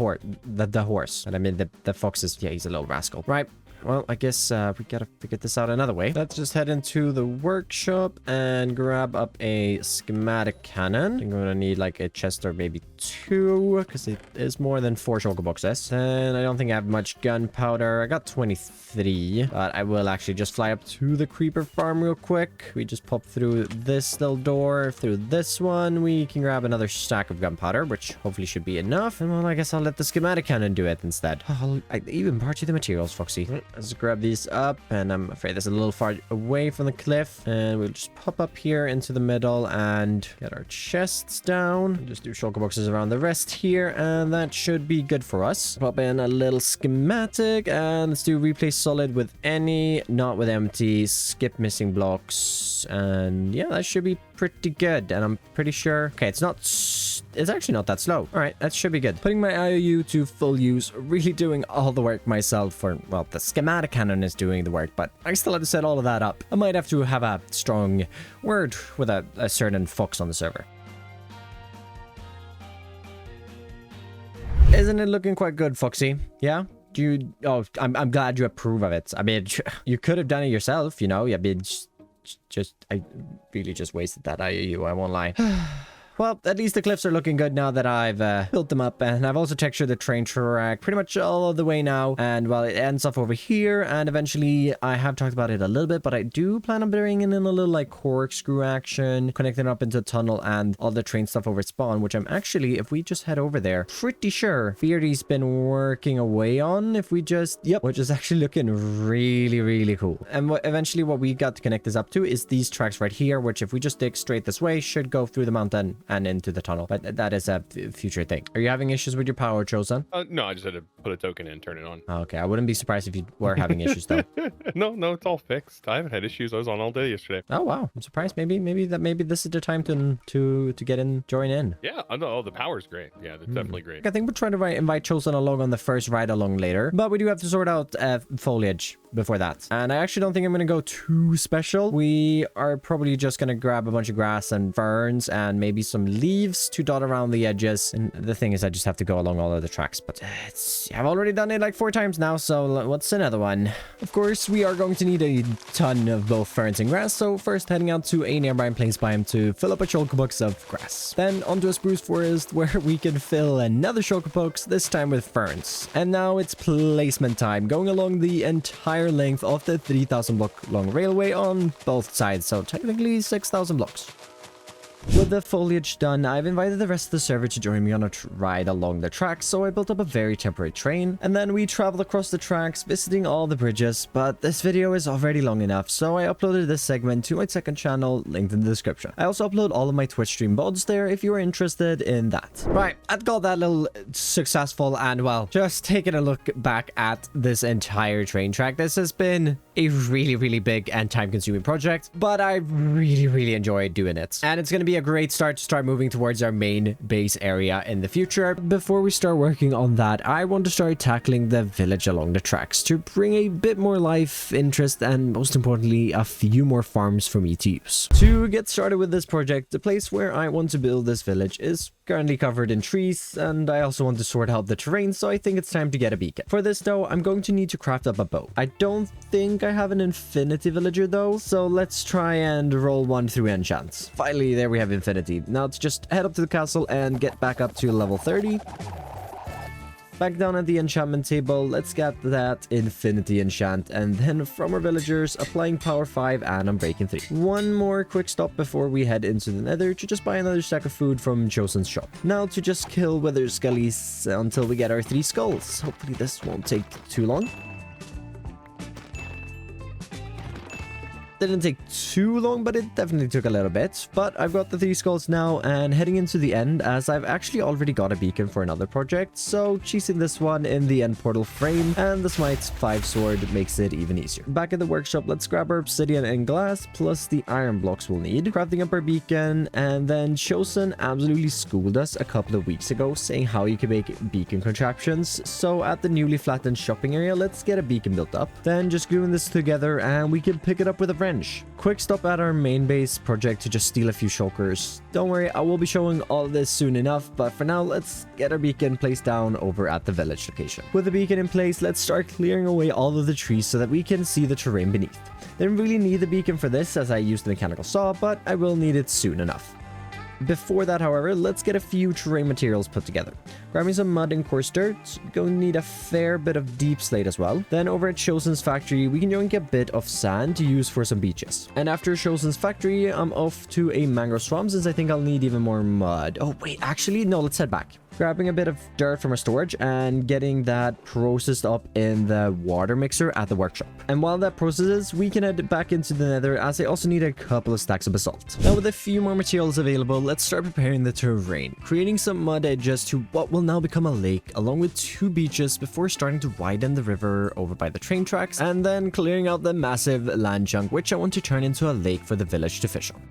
horse. And I mean the fox is... Yeah, he's a little rascal. Right. Well, I guess we gotta figure this out another way. Let's just head into the workshop and grab up a schematic cannon. I think I'm gonna need like a chest or maybe 2 because it is more than 4 shulker boxes. And I don't think I have much gunpowder. I got 23, but I will actually just fly up to the creeper farm real quick. We just pop through this little door. Through this one, we can grab another stack of gunpowder, which hopefully should be enough. And well, I guess I'll let the schematic cannon do it instead. I even brought you the materials, Foxy. Let's grab these up, and I'm afraid that's a little far away from the cliff. And we'll just pop up here into the middle and get our chests down. Just do shulker boxes around the rest here, and that should be good for us. Pop in a little schematic, and let's do replace solid with any, not with empty, skip missing blocks, and yeah, that should be pretty good. And I'm pretty sure, okay, it's actually not that slow. All right, that should be good. Putting my IOU to full use, really doing all the work myself. For, well, the schematic cannon is doing the work, but I still have to set all of that up. I might have to have a strong word with a certain fox on the server. Isn't it looking quite good, Foxy? Yeah? Do you... Oh, I'm glad you approve of it. I mean, you could have done it yourself, you know? I mean, I really just wasted that IOU, I won't lie. Well, at least the cliffs are looking good now that I've built them up, and I've also textured the train track pretty much all of the way now. And well, it ends off over here, and eventually I have talked about it a little bit, but I do plan on bringing in a little like corkscrew action, connecting up into a tunnel and all the train stuff over at spawn, which I'm actually, if we just head over there, pretty sure Beardy's been working away on. If we just, yep, which is actually looking really, really cool. And eventually what we got to connect this up to is these tracks right here, which if we just dig straight this way, should go through the mountain and into the tunnel. But that is a future thing. Are you having issues with your power, Chosen? No, I just had to put a token in and turn it on. Okay, I wouldn't be surprised if you were having issues though. No, it's all fixed. I haven't had issues. I was on all day yesterday. Oh wow, I'm surprised. Maybe this is the time to get in, join in. Yeah, oh, the power's great. Yeah, it's definitely great. I think we're trying to invite Chosen along on the first ride along later, but we do have to sort out foliage before that. And I actually don't think I'm going to go too special. We are probably just going to grab a bunch of grass and ferns and maybe some leaves to dot around the edges. And the thing is, I just have to go along all of the tracks, but I've already done it like 4 times now, so what's another one? Of course, we are going to need a ton of both ferns and grass, so first heading out to a nearby place biome to fill up a shulker box of grass. Then onto a spruce forest where we can fill another shulker box, this time with ferns. And now it's placement time, going along the entire length of the 3,000 block long railway on both sides, so technically 6,000 blocks. With the foliage done, I've invited the rest of the server to join me on a ride along the tracks, so I built up a very temporary train, and then we traveled across the tracks, visiting all the bridges, but this video is already long enough, so I uploaded this segment to my second channel, linked in the description. I also upload all of my Twitch stream VODs there if you are interested in that. Right, I've got that little successful, and well, just taking a look back at this entire train track, this has been a really, really big and time-consuming project, but I really, really enjoyed doing it, and it's going to be a great start to start moving towards our main base area in the future. Before we start working on that, I want to start tackling the village along the tracks to bring a bit more life, interest, and most importantly, a few more farms for me to use. To get started with this project, the place where I want to build this village is currently covered in trees, and I also want to sort out the terrain, so I think it's time to get a beacon. For this though, I'm going to need to craft up a bow. I don't think I have an infinity villager though, so let's try and roll one through enchants. Finally, there we have infinity. Now let's just head up to the castle and get back up to level 30. Back down at the enchantment table, let's get that infinity enchant, and then from our villagers, applying power 5 and unbreaking 3. One more quick stop before we head into the nether to just buy another stack of food from Chosen's shop. Now to just kill wither skellies until we get our 3 skulls. Hopefully this won't take too long. Didn't take too long, but it definitely took a little bit. But I've got the 3 skulls now and heading into the end, as I've actually already got a beacon for another project, so cheesing this one in the end portal frame, and the smite 5 sword makes it even easier. Back at the workshop, let's grab our obsidian and glass plus the iron blocks we'll need, crafting up our beacon. And then Chosen absolutely schooled us a couple of weeks ago saying how you can make beacon contraptions, so at the newly flattened shopping area, let's get a beacon built up, then just gluing this together and we can pick it up with a wrench. trench. Quick stop at our main base project to just steal a few shulkers. Don't worry, I will be showing all this soon enough, but for now, let's get our beacon placed down over at the village location. With the beacon in place, let's start clearing away all of the trees so that we can see the terrain beneath. Didn't really need the beacon for this as I used the mechanical saw, but I will need it soon enough. Before that, however, let's get a few terrain materials put together. Grabbing some mud and coarse dirt, going to need a fair bit of deep slate as well. Then over at Chosen's factory, we can yoink a bit of sand to use for some beaches. And after Chosen's factory, I'm off to a mangrove swamp since I think I'll need even more mud. Oh wait, actually, no, let's head back. Grabbing a bit of dirt from our storage and getting that processed up in the water mixer at the workshop. And while that processes, we can head back into the nether as I also need a couple of stacks of basalt. Now with a few more materials available, let's start preparing the terrain, creating some mud edges to what will now become a lake along with 2 beaches before starting to widen the river over by the train tracks and then clearing out the massive land chunk which I want to turn into a lake for the village to fish on.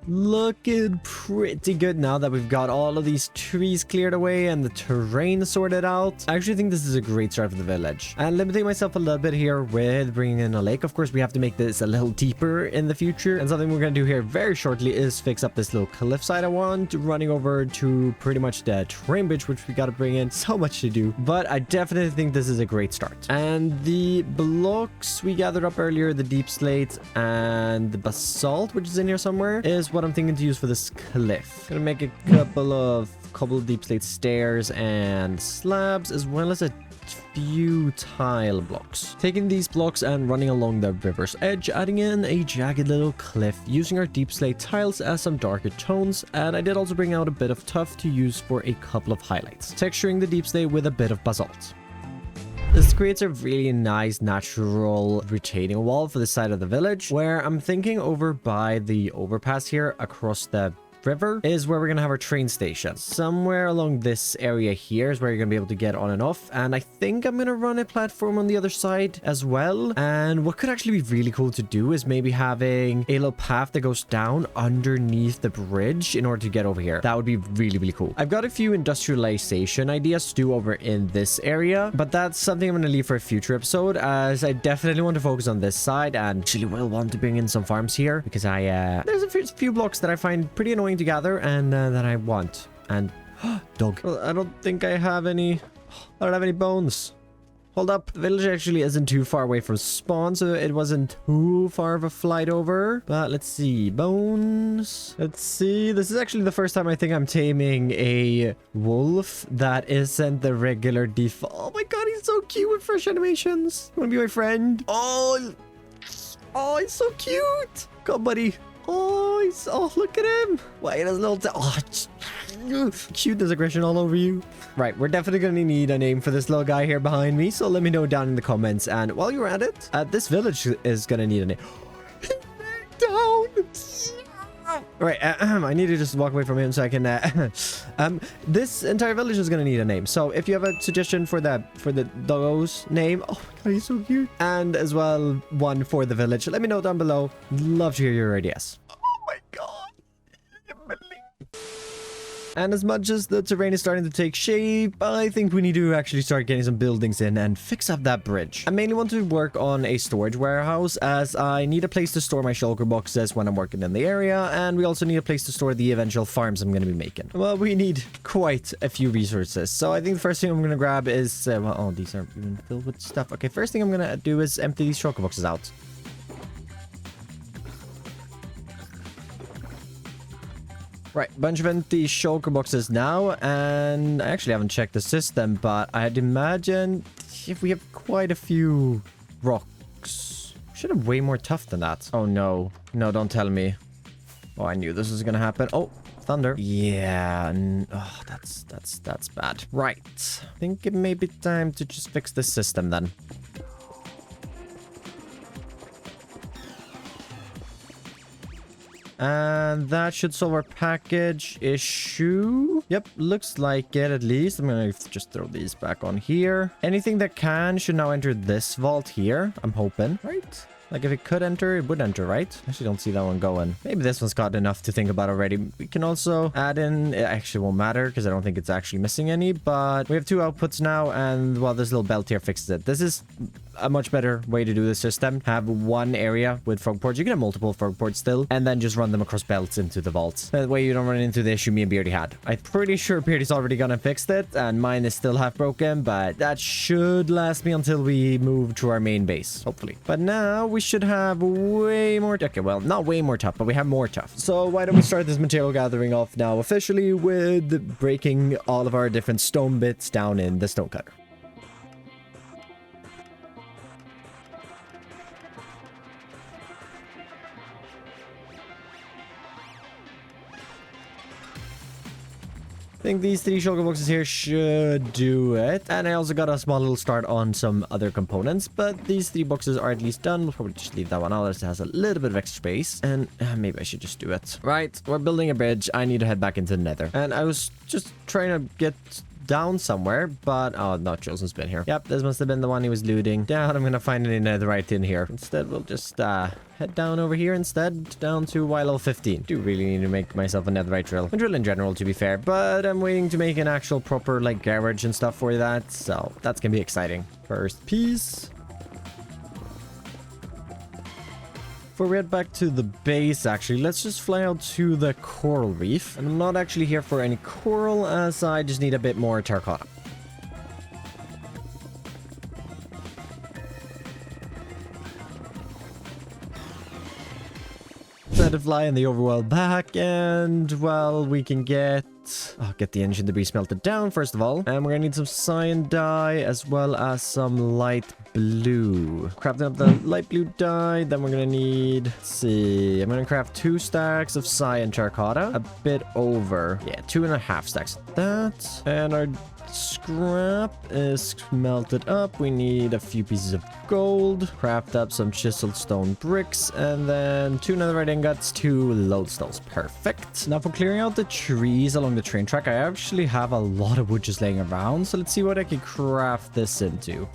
Looking pretty good now that we've got all of these trees cleared away and the terrain sorted out. I actually think this is a great start for the village. And limiting myself a little bit here with bringing in a lake. Of course, we have to make this a little deeper in the future. And something we're going to do here very shortly is fix up this little cliffside I want, running over to pretty much the terrain bridge, which we got to bring in. So much to do. But I definitely think this is a great start. And the blocks we gathered up earlier, the deep slate and the basalt, which is in here somewhere, is what I'm thinking to use for this cliff. Gonna make a couple of deep slate stairs and slabs, as well as a few tile blocks. Taking these blocks and running along the river's edge, adding in a jagged little cliff, using our deep slate tiles as some darker tones, and I did also bring out a bit of tuff to use for a couple of highlights, texturing the deep slate with a bit of basalt. This creates a really nice natural retaining wall for the side of the village, where I'm thinking over by the overpass here across the river is where we're gonna have our train station. Somewhere along this area here is where you're gonna be able to get on and off, and I think I'm gonna run a platform on the other side as well. And what could actually be really cool to do is maybe having a little path that goes down underneath the bridge in order to get over here. That would be really, really cool. I've got a few industrialization ideas to do over in this area, but that's something I'm gonna leave for a future episode, as I definitely want to focus on this side and actually will want to bring in some farms here because there's a few blocks that I find pretty annoying to gather and that I want. And dog. Well, I don't think I have any. I don't have any bones. Hold up. The village actually isn't too far away from spawn, so it wasn't too far of a flight over. But let's see. Bones. Let's see. This is actually the first time I think I'm taming a wolf that isn't the regular default. Oh my god, he's so cute with fresh animations. You wanna be my friend? Oh, he's so cute. Come on, buddy. Oh, look at him. Wait, his little cuteness aggression all over you. Right, we're definitely going to need a name for this little guy here behind me, so let me know down in the comments. And while you're at it, this village is going to need a name. Down. Right, I need to just walk away from him so I can this entire village is gonna need a name, so if you have a suggestion for the doggo's name, oh my god, he's so cute, and as well one for the village, let me know down below. Love to hear your ideas. Oh my god. And as much as the terrain is starting to take shape, I think we need to actually start getting some buildings in and fix up that bridge. I mainly want to work on a storage warehouse, as I need a place to store my shulker boxes when I'm working in the area, and we also need a place to store the eventual farms I'm going to be making. Well, we need quite a few resources, so I think the first thing I'm going to grab is, these are even filled with stuff. Okay, first thing I'm going to do is empty these shulker boxes out. Right, bunch of empty shulker boxes now, and I actually haven't checked the system, but I'd imagine if we have quite a few rocks, we should have way more tough than that. Oh no, no, don't tell me. Oh, I knew this was gonna happen. Oh, thunder. Yeah, oh, that's bad. Right, I think it may be time to just fix the system then. And that should solve our package issue. Yep, looks like it at least. I'm gonna just throw these back on here. Anything that can should now enter this vault here, I'm hoping. Right? Like if it could enter, it would enter, right? I actually don't see that one going. Maybe this one's got enough to think about already. We can also add in, it actually won't matter because I don't think it's actually missing any, but we have 2 outputs now, and well, this little belt here fixes it. This is a much better way to do the system. Have one area with frog ports. You can have multiple frog ports still, and then just run them across belts into the vaults. That way you don't run into the issue me and Beardy had. I'm pretty sure Beardy's already gone and fixed it, and mine is still half broken, but that should last me until we move to our main base, hopefully. But now we should have way more... Okay, well, not way more tough, but we have more tough. So why don't we start this material gathering off now officially with breaking all of our different stone bits down in the stone cutter. I think these 3 shulker boxes here should do it. And I also got a small little start on some other components, but these 3 boxes are at least done. We'll probably just leave that one out as it has a little bit of extra space. And maybe I should just do it. Right, we're building a bridge. I need to head back into the nether. And I was just trying to get down somewhere, but oh, not Joseph's been here. Yep, this must have been the one he was looting. Doubt I'm gonna find any netherite in here. Instead, we'll just head down over here instead, down to level 15. Do really need to make myself a netherite drill. A drill in general, to be fair, but I'm waiting to make an actual proper like garage and stuff for that, so that's gonna be exciting. First piece. Before we head back to the base, actually, let's just fly out to the coral reef. And I'm not actually here for any coral, as I just need a bit more terracotta. Set to fly in the overworld back, and well, we can get the engine debris smelted down first of all, and we're gonna need some cyan dye as well as some light blue. Crafting up the light blue dye, then we're gonna need, let's see, I'm gonna craft 2 stacks of cyan terracotta, a bit over, yeah, 2.5 stacks of that, and our scrap is melted up. We need a few pieces of gold, craft up some chiseled stone bricks, and then 2 netherite ingots, 2 lodestones. Perfect. Now for clearing out the trees along the train track, I actually have a lot of wood just laying around, so let's see what I can craft this into.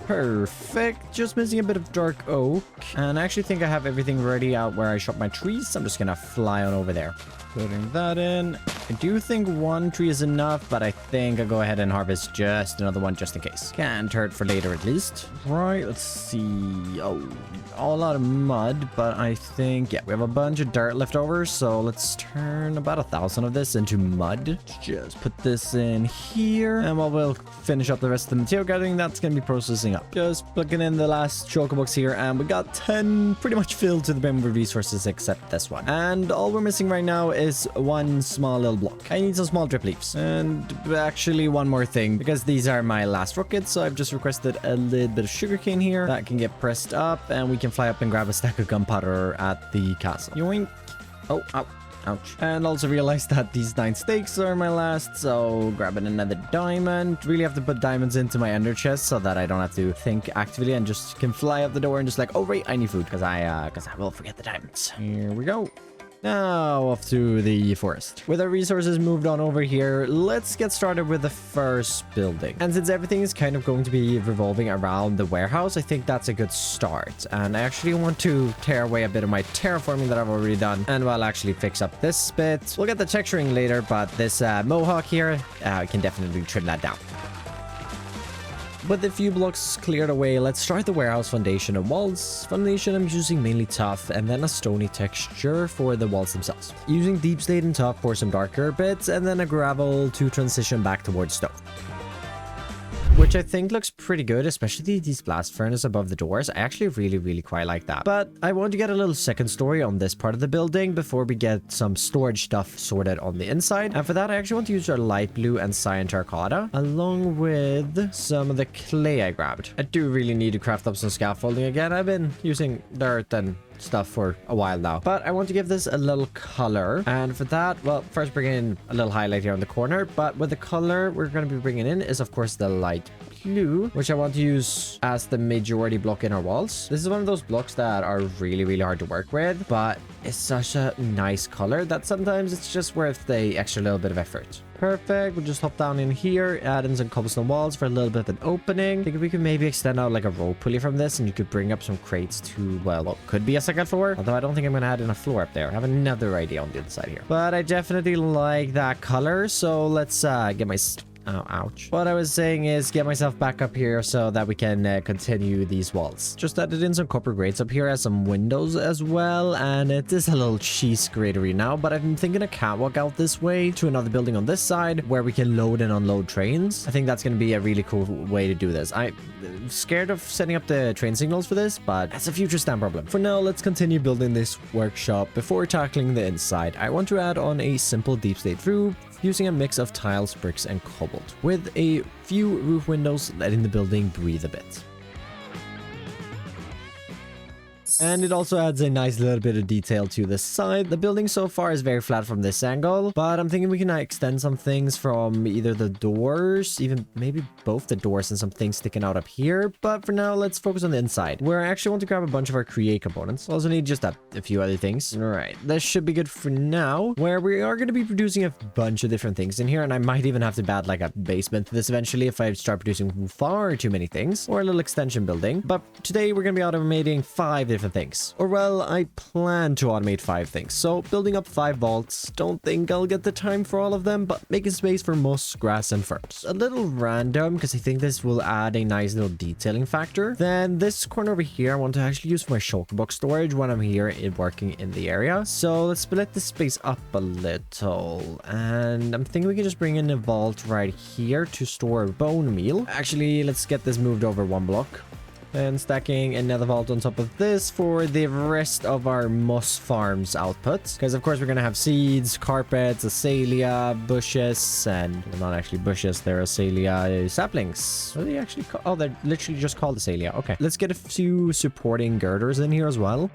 Perfect. Just missing a bit of dark oak, and I actually think I have everything ready out where I shot my trees, so I'm just gonna fly on over there. Putting that in. I do think 1 tree is enough, but I think I'll go ahead and harvest just another one just in case. Can't hurt for later at least. Right, let's see. Oh, all a lot of mud, but I think, yeah, we have a bunch of dirt left over, so let's turn about 1,000 of this into mud. Just put this in here, and while we'll finish up the rest of the material gathering, that's going to be processing up. Just plugging in the last shulker box here, and we got 10 pretty much filled to the brim with resources except this one. And all we're missing right now is 1 small little block. I need some small drip leaves. And actually one more thing, because these are my last rockets, so I've just requested a little bit of sugarcane here. That can get pressed up, and we can fly up and grab a stack of gunpowder at the castle. Yoink. Oh, ow. Ouch. And also realized that these 9 steaks are my last, so grabbing another diamond. Really have to put diamonds into my ender chest so that I don't have to think actively and just can fly up the door and just like, oh right, I need food, because I will forget the diamonds. Here we go. Now off to the forest. With our resources moved on over here, let's get started with the first building. And since everything is kind of going to be revolving around the warehouse, I think that's a good start. And I actually want to tear away a bit of my terraforming that I've already done, and I'll actually fix up this bit. We'll get the texturing later, but this mohawk here, I can definitely trim that down. With a few blocks cleared away, let's start the warehouse foundation and walls. Foundation I'm using mainly tough, and then a stony texture for the walls themselves. Using deep slate and tough for some darker bits, and then a gravel to transition back towards stone. Which I think looks pretty good, especially these blast furnace above the doors. I actually really quite like that. But I want to get a little second story on this part of the building before we get some storage stuff sorted on the inside. And for that, I actually want to use our light blue and cyan terracotta, along with some of the clay I grabbed. I do really need to craft up some scaffolding again. I've been using dirt and stuff for a while now, but I want to give this a little color, and for that, well, first bring in a little highlight here on the corner. But with the color we're going to be bringing in is of course the light blue, which I want to use as the majority block in our walls. This is one of those blocks that are really hard to work with, but it's such a nice color that sometimes it's just worth the extra little bit of effort. Perfect. We'll just hop down in here, add in some cobblestone walls for a little bit of an opening. I think we could maybe extend out like a rope pulley from this, and you could bring up some crates to, well, what could be a second floor. Although I don't think I'm going to add in a floor up there. I have another idea on the other side here. But I definitely like that color, so let's get my... Oh, ouch. What I was saying is get myself back up here so that we can continue these walls. Just added in some copper grates up here as some windows as well. And it is a little cheese gratery now, but I'm thinking a catwalk out this way to another building on this side where we can load and unload trains. I think that's going to be a really cool way to do this. I'm scared of setting up the train signals for this, but that's a future stand problem. For now, let's continue building this workshop. Before tackling the inside, I want to add on a simple deep slate roof using a mix of tiles, bricks, and cobbled, with a few roof windows letting the building breathe a bit. And it also adds a nice little bit of detail to the side. The building so far is very flat from this angle, but I'm thinking we can extend some things from either the doors, even maybe both the doors, and some things sticking out up here. But for now, let's focus on the inside, where I actually want to grab a bunch of our create components. Also need just a few other things. All right, this should be good for now, where we are going to be producing a bunch of different things in here, and I might even have to add like a basement to this eventually if I start producing far too many things, or a little extension building. But today we're going to be automating 5 different things. Or well, I plan to automate 5 things. So building up 5 vaults. Don't think I'll get the time for all of them, but making space for moss, grass, and ferns. A little random because I think this will add a nice little detailing factor. Then this corner over here I want to actually use for my shulker box storage when I'm here working in the area. So let's split this space up a little. And I'm thinking we can just bring in a vault right here to store bone meal. Actually, let's get this moved over 1 block. And stacking another vault on top of this for the rest of our moss farms output. Because of course we're going to have seeds, carpets, azalea, bushes, and well, not actually bushes, they're azalea saplings. What are they actually called? Oh, they're literally just called azalea. Okay, let's get a few supporting girders in here as well.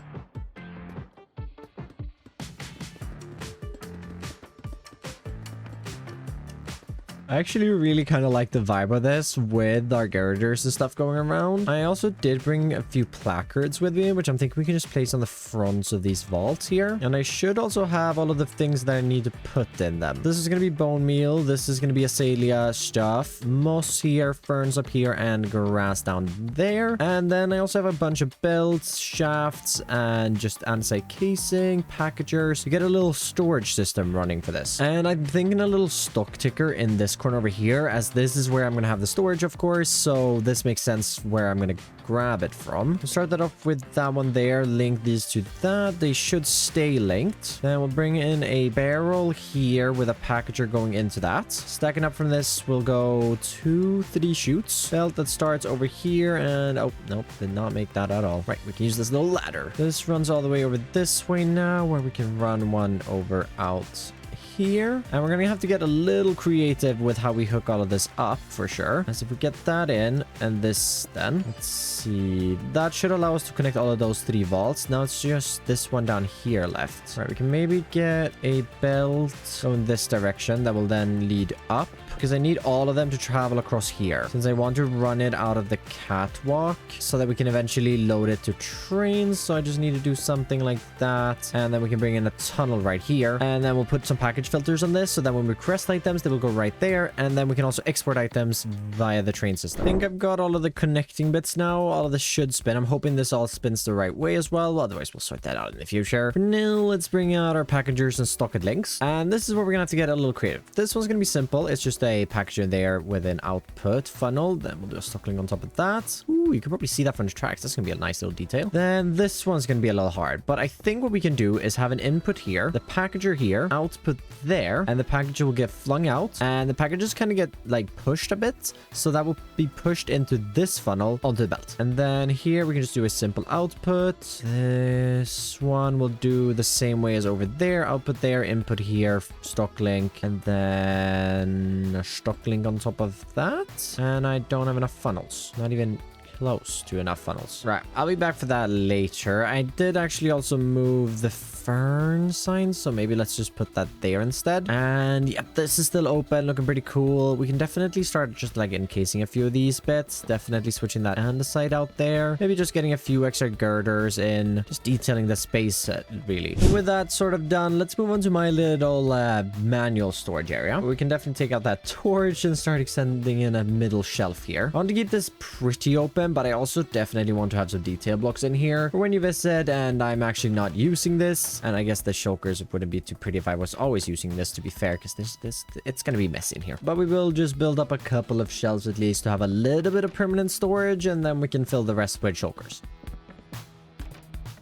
I actually really kind of like the vibe of this with our girders and stuff going around. I also did bring a few placards with me, which I'm thinking we can just place on the fronts of these vaults here. And I should also have all of the things that I need to put in them. This is going to be bone meal. This is going to be azalea stuff. Moss here, ferns up here, and grass down there. And then I also have a bunch of belts, shafts, and just andesite casing, packagers. You get a little storage system running for this. And I'm thinking a little stock ticker in this corner over here, as this is where I'm going to have the storage, of course, so this makes sense where I'm going to grab it from. We'll start that off with that one there, link these to that. They should stay linked. Then we'll bring in a barrel here with a packager going into that. Stacking up from this, we'll go 2, 3 chutes. Belt that starts over here, and oh, nope, did not make that at all. Right, we can use this little ladder. This runs all the way over this way now, where we can run one over out here, and we're gonna have to get a little creative with how we hook all of this up for sure. As if we get that in and this, then let's see, that should allow us to connect all of those 3 vaults. Now it's just this one down here left. All right, we can maybe get a belt going this direction that will then lead up, because I need all of them to travel across here, since I want to run it out of the catwalk so that we can eventually load it to trains. So I just need to do something like that, and then we can bring in a tunnel right here, and then we'll put some package filters on this so that when we request items, they will go right there, and then we can also export items via the train system. I think I've got all of the connecting bits now. All of this should spin. I'm hoping this all spins the right way as well. Otherwise, we'll sort that out in the future. For now, let's bring out our packagers and stocked links, and this is where we're gonna have to get a little creative. This one's gonna be simple. It's just a packager there with an output funnel. Then we'll do a stock link on top of that. Ooh, you can probably see that from the tracks. That's gonna be a nice little detail. Then this one's gonna be a little hard, but I think what we can do is have an input here, the packager here, output there, and the packager will get flung out, and the packagers kind of get like pushed a bit, so that will be pushed into this funnel onto the belt. And then here we can just do a simple output. This one will do the same way as over there, output there, input here, stock link, and then a stock link on top of that. And I don't have enough funnels, not even close to enough funnels. Right, I'll be back for that later. I did actually also move the fern sign, so maybe let's just put that there instead. And yep, this is still open, looking pretty cool. We can definitely start just like encasing a few of these bits, definitely switching that andesite out there, maybe just getting a few extra girders in, just detailing the space really. With that sort of done, let's move on to my little manual storage area. We can definitely take out that torch and start extending in a middle shelf here. I want to keep this pretty open, but I also definitely want to have some detail blocks in here for when you visit and I'm actually not using this. And I guess the chokers wouldn't be too pretty if I was always using this, to be fair, because it's gonna be messy in here. But we will just build up a couple of shelves at least to have a little bit of permanent storage, and then we can fill the rest with chokers.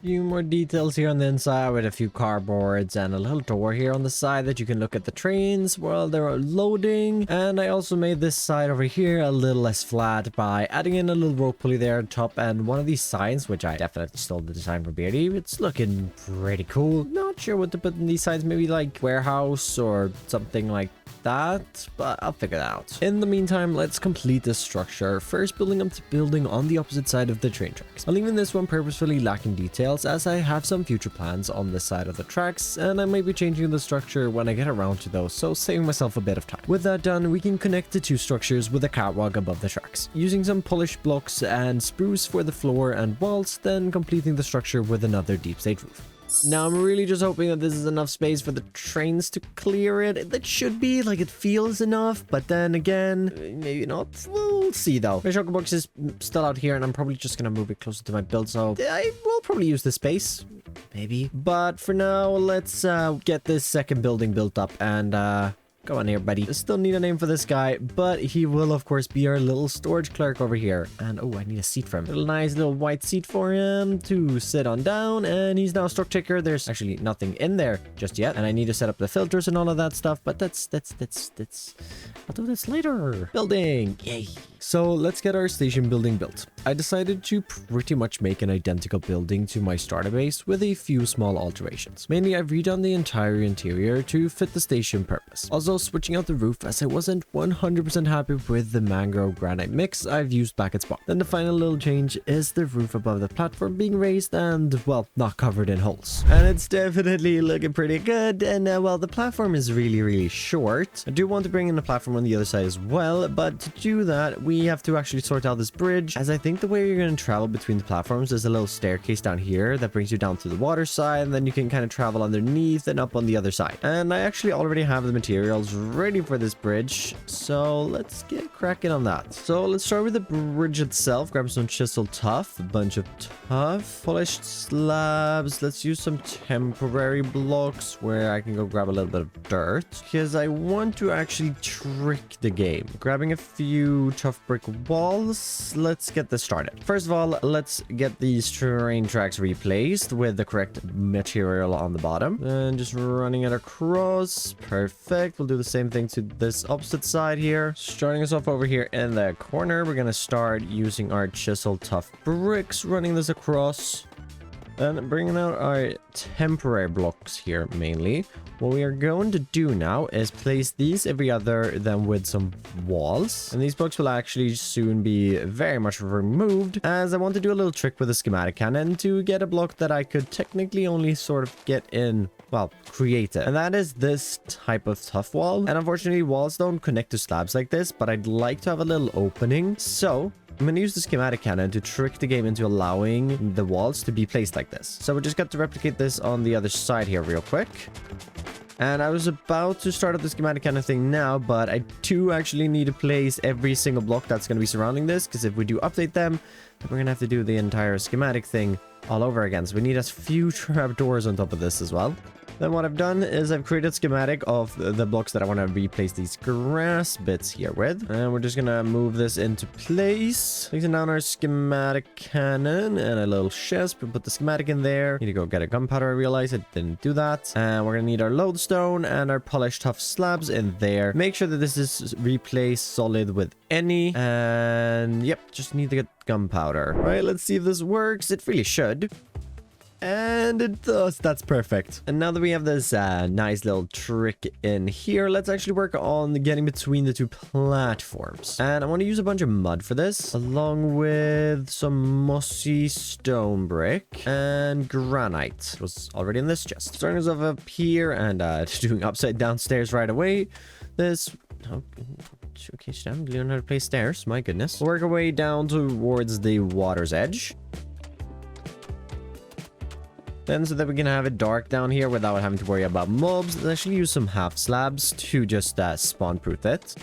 Few more details here on the inside with a few cardboards and a little door here on the side that you can look at the trains while they're loading. And I also made this side over here a little less flat by adding in a little rope pulley there on top and one of these signs, which I definitely stole the design from Beardy. It's looking pretty cool. Not sure what to put in these signs, maybe like warehouse or something like that, but I'll figure that out. In the meantime, let's complete this structure, first building up the building on the opposite side of the train tracks. I'm leaving this one purposefully lacking details as I have some future plans on this side of the tracks, and I might be changing the structure when I get around to those, so saving myself a bit of time. With that done, we can connect the two structures with a catwalk above the tracks, using some polished blocks and spruce for the floor and walls, then completing the structure with another deep state roof. Now, I'm really just hoping that this is enough space for the trains to clear it. That should be, like, it feels enough, but then again, maybe not. We'll see, though. My shulker box is still out here, and I'm probably just gonna move it closer to my build, so I will probably use this space. Maybe. But for now, let's get this second building built up, and go on here, buddy. I still need a name for this guy, but he will, of course, be our little storage clerk over here. And, oh, I need a seat for him. A nice little white seat for him to sit on down. And he's now stock ticker. There's actually nothing in there just yet. And I need to set up the filters and all of that stuff. But that's I'll do this later. Building. Yay. So let's get our station building built. I decided to pretty much make an identical building to my starter base with a few small alterations. Mainly, I've redone the entire interior to fit the station purpose. Also, switching out the roof as I wasn't 100% happy with the mangrove granite mix I've used back at Spawn. Then the final little change is the roof above the platform being raised and, well, not covered in holes. And it's definitely looking pretty good. And, well, the platform is really short. I do want to bring in the platform on the other side as well, but to do that, we have to actually sort out this bridge, as I think the way you're going to travel between the platforms is a little staircase down here that brings you down to the water side, and then you can kind of travel underneath and up on the other side. And I actually already have the materials ready for this bridge, so let's get cracking on that. So let's start with the bridge itself. Grab some chisel tuff, a bunch of tuff, polished slabs. Let's use some temporary blocks where I can go grab a little bit of dirt, because I want to actually trick the game. Grabbing a few tough brick walls. Let's get this started. First of all, let's get these train tracks replaced with the correct material on the bottom, and just running it across. Perfect. We'll do the same thing to this opposite side here. Starting us off over here in the corner, we're gonna start using our chisel tough bricks, running this across and bringing out our temporary blocks here mainly. What we are going to do now is place these every other, then with some walls. And these blocks will actually soon be very much removed, as I want to do a little trick with the schematic cannon to get a block that I could technically only sort of get in, well, create it. And that is this type of tough wall. And unfortunately, walls don't connect to slabs like this, but I'd like to have a little opening. So I'm going to use the schematic cannon to trick the game into allowing the walls to be placed like this. So we just got to replicate this on the other side here real quick. And I was about to start up the schematic cannon thing now, but I do actually need to place every single block that's going to be surrounding this, because if we do update them, then we're going to have to do the entire schematic thing all over again. So we need a few trapdoors on top of this as well. Then what I've done is I've created schematic of the blocks that I want to replace these grass bits here with. And we're just going to move this into place. Placing down our schematic cannon and a little chest. We put the schematic in there. Need to go get a gunpowder. I realized I didn't do that. And we're going to need our lodestone and our polished tough slabs in there. Make sure that this is replaced solid with any. And yep, just need to get gunpowder. Right, let's see if this works. It really should. And it does. That's perfect. And now that we have this nice little trick in here, let's actually work on getting between the two platforms. And I want to use a bunch of mud for this, along with some mossy stone brick and granite. It was already in this chest. Starting us off up here and doing upside down stairs right away. This... Okay, Stem, you don't know how to play stairs. My goodness. We'll work our way down towards the water's edge. Then so that we can have it dark down here without having to worry about mobs, let's actually use some half slabs to just spawn proof it.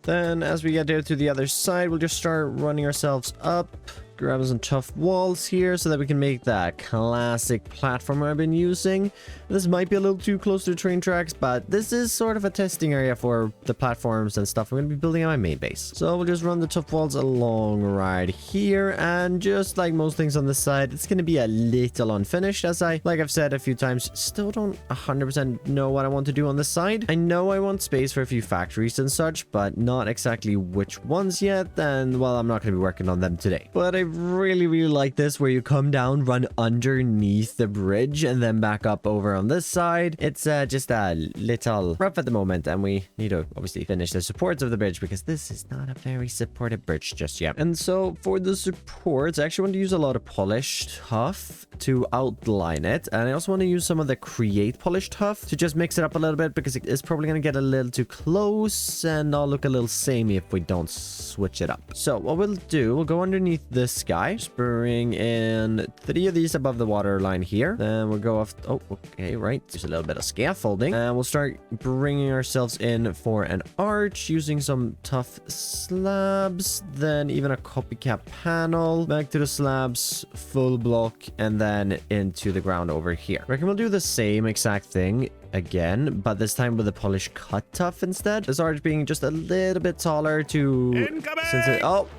Then as we get there to the other side, we'll just start running ourselves up. Grab some tough walls here so that we can make that classic platformer I've been using. This might be a little too close to the train tracks, but this is sort of a testing area for the platforms and stuff I'm going to be building on my main base. So we'll just run the tough walls along right here, and just like most things on this side, it's going to be a little unfinished, as like I've said a few times, still don't 100% know what I want to do on this side. I know I want space for a few factories and such, but not exactly which ones yet, and well, I'm not going to be working on them today. But I really like this, where you come down, run underneath the bridge, and then back up over on this side. It's just a little rough at the moment, and we need to obviously finish the supports of the bridge, because this is not a very supported bridge just yet. And so for the supports, I actually want to use a lot of polished tuff to outline it, and I also want to use some of the create polished tuff to just mix it up a little bit, because it's probably going to get a little too close and not look a little samey if we don't switch it up. So what we'll do, we'll go underneath this guy, just bring in 3 of these above the water line here. Then we'll go off. Oh, okay, right. Just a little bit of scaffolding, and we'll start bringing ourselves in for an arch using some tough slabs, then even a copycat panel, back to the slabs, full block, and then into the ground over here. I reckon we'll do the same exact thing again, but this time with the polished cut tuff instead. This arch being just a little bit taller to... Incoming! Oh!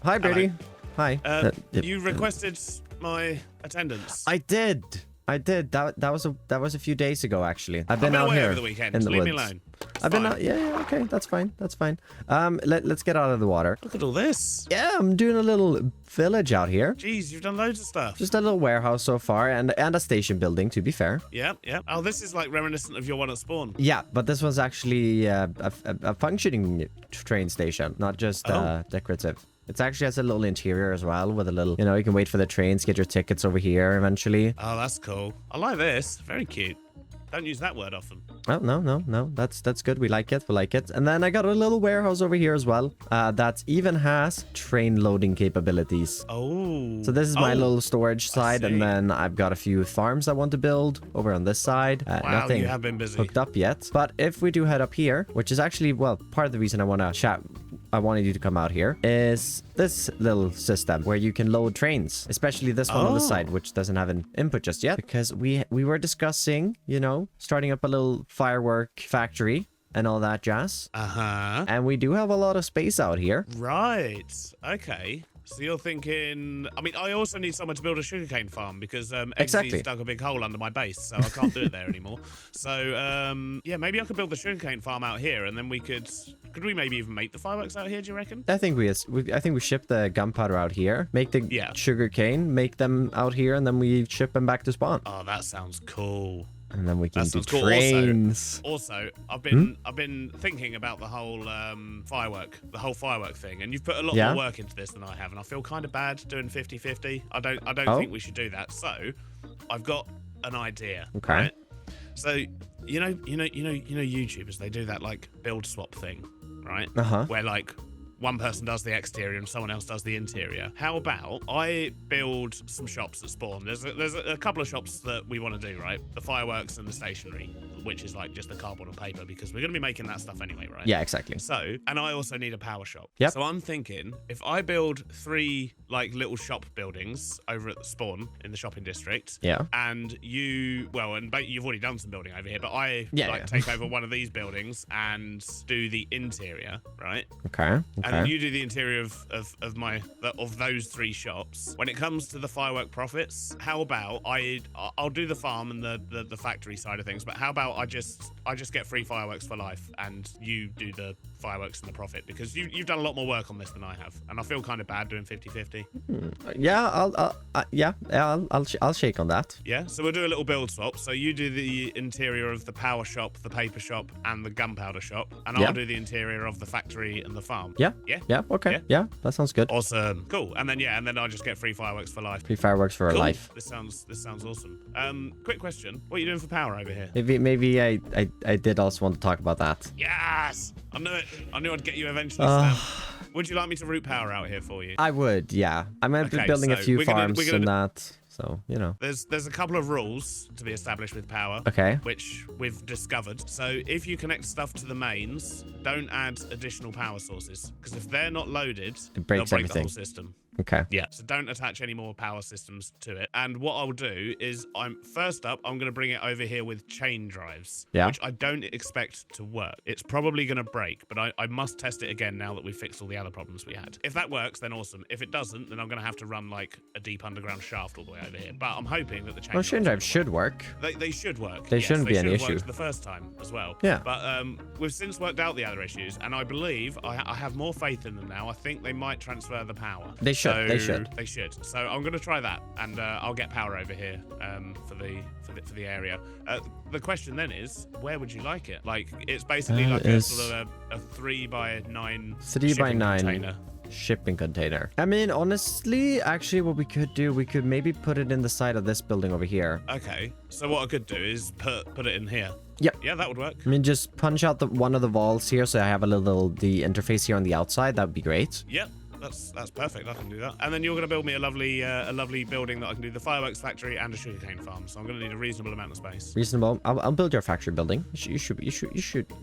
Hi, Brady. Hi. You requested my attendance. I did. That was a few days ago, actually. I've been out here over the weekend. in the Leave woods. me alone. I've been out. Yeah, okay, that's fine. Let's get out of the water. Look at all this. Yeah, I'm doing a little village out here. Jeez, you've done loads of stuff. Just a little warehouse so far, and a station building, to be fair. Yeah. Oh, this is like reminiscent of your one at spawn. Yeah, but this one's actually a functioning train station, not just decorative. It actually has a little interior as well, with a little, you can wait for the trains, get your tickets over here eventually. Oh, that's cool. I like this. Very cute. Don't use that word often. Oh, no. That's good. We like it. And then I got a little warehouse over here as well. That even has train loading capabilities. Oh. So this is my little storage side, and then I've got a few farms I want to build over on this side. Wow, nothing you have been busy. hooked up yet. But if we do head up here, which is actually, well, part of the reason I wanted you to come out here, is this little system where you can load trains, especially this one on the side, which doesn't have an input just yet, because we were discussing, starting up a little firework factory and all that jazz. And we do have a lot of space out here. Right. Okay. So you're thinking... I mean, I also need somewhere to build a sugarcane farm, because Exactly. dug a big hole under my base, so I can't do it there anymore. So, yeah, maybe I could build the sugarcane farm out here, and then we could... Could we maybe even make the fireworks out here, do you reckon? I think we ship the gunpowder out here, make the sugar cane, make them out here, and then we ship them back to spawn. Oh, that sounds cool. And then we can do cool. trains. Also, I've been thinking about the whole firework thing, and you've put a lot more work into this than I have, and I feel kind of bad doing 50-50. I don't think we should do that. So, I've got an idea. Okay. Right? So, you know, YouTubers, they do that like build swap thing, right? Where like one person does the exterior and someone else does the interior. How about I build some shops at spawn? There's a couple of shops that we want to do, right? The fireworks and the stationery, which is like just the cardboard and paper, because we're going to be making that stuff anyway, right? Yeah, exactly. So, and I also need a power shop. Yep. So I'm thinking, if I build 3 like little shop buildings over at the spawn in the shopping district, and you've already done some building over here, but I take over one of these buildings and do the interior, right? Okay. And then you do the interior of those 3 shops. When it comes to the firework profits, how about I'll do the farm and the factory side of things, but how about I just get free fireworks for life, and you do the fireworks and the profit, because you've done a lot more work on this than I have, and I feel kind of bad doing 50-50. Yeah, Yeah, I'll shake on that. Yeah, so we'll do a little build swap. So you do the interior of the power shop, the paper shop, and the gunpowder shop, and Yeah. I'll do the interior of the factory and the farm. Yeah. Yeah. Yeah. Okay. Yeah, that sounds good. Awesome. Cool. And then I'll just get free fireworks for life. Free fireworks for our Cool. life. This sounds awesome. Quick question: what are you doing for power over here? Maybe I did also want to talk about that. Yes, I knew it. I knew I'd get you eventually. Uh, Stan. Would you like me to route power out here for you? I would, yeah. I'm gonna be Okay, building a so few we're gonna- farms we're gonna and do- that. So, you know. There's a couple of rules to be established with power. Okay. Which we've discovered. So if you connect stuff to the mains, don't add additional power sources, because if they're not loaded, It breaks they'll break the everything. whole system. Okay. Yeah. So don't attach any more power systems to it. And what I'll do is I'm going to bring it over here with chain drives. Yeah. Which I don't expect to work. It's probably going to break, but I must test it again now that we've fixed all the other problems we had. If that works, then awesome. If it doesn't, then I'm going to have to run like a deep underground shaft all the way over here. But I'm hoping that the chain Well, chain drives should work. They should work. They Yes, shouldn't be they any should have issue. worked the first time as well. Yeah. But we've since worked out the other issues, and I believe I have more faith in them now. I think they might transfer the power. They should, they should. They should. So I'm going to try that, and I'll get power over here for the area. The question then is, where would you like it? Like, it's basically like a sort of a 3x9 3 by shipping 9 container. shipping container. I mean, honestly, actually, what we could do, we could maybe put it in the side of this building over here. Okay. So what I could do is put it in here. Yep. Yeah, that would work. I mean, just punch out one of the walls here, so I have the interface here on the outside. That would be great. Yep. That's perfect. I can do that. And then you're going to build me a lovely building that I can do the fireworks factory and a sugarcane farm. So I'm going to need a reasonable amount of space. Reasonable. I'll build your factory building. You should.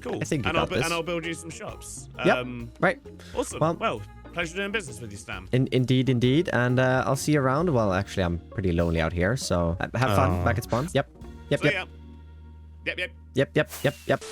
Cool. I think you and got this. And I'll build you some shops. Yep. Right. Awesome. Well- Well, pleasure doing business with you, Stan. Indeed. And I'll see you around. Well, actually, I'm pretty lonely out here, so have fun back at spawn. Yep. See ya. Yep.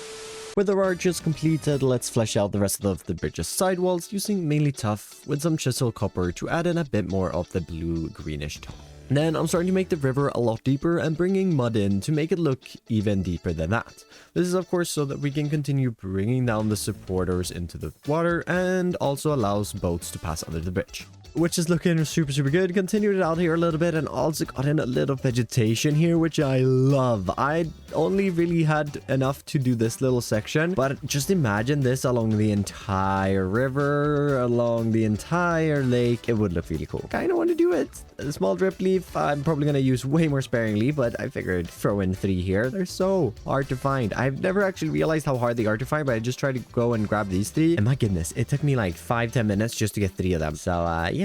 With the arches completed, let's flesh out the rest of the bridge's sidewalls using mainly tuff with some chisel copper to add in a bit more of the blue-greenish tone. Then I'm starting to make the river a lot deeper and bringing mud in to make it look even deeper than that. This is of course so that we can continue bringing down the supporters into the water and also allows boats to pass under the bridge. Which is looking super good. Continued it out here a little bit and also got in a little vegetation here, which I love. I only really had enough to do this little section, but just imagine this along the entire river, along the entire lake. It would look really cool. Kind of want to do it. A small drip leaf. I'm probably going to use way more sparingly, but I figured throw in 3 here. They're so hard to find. I've never actually realized how hard they are to find, but I just tried to go and grab these 3. And my goodness, it took me like 5-10 minutes just to get 3 of them. So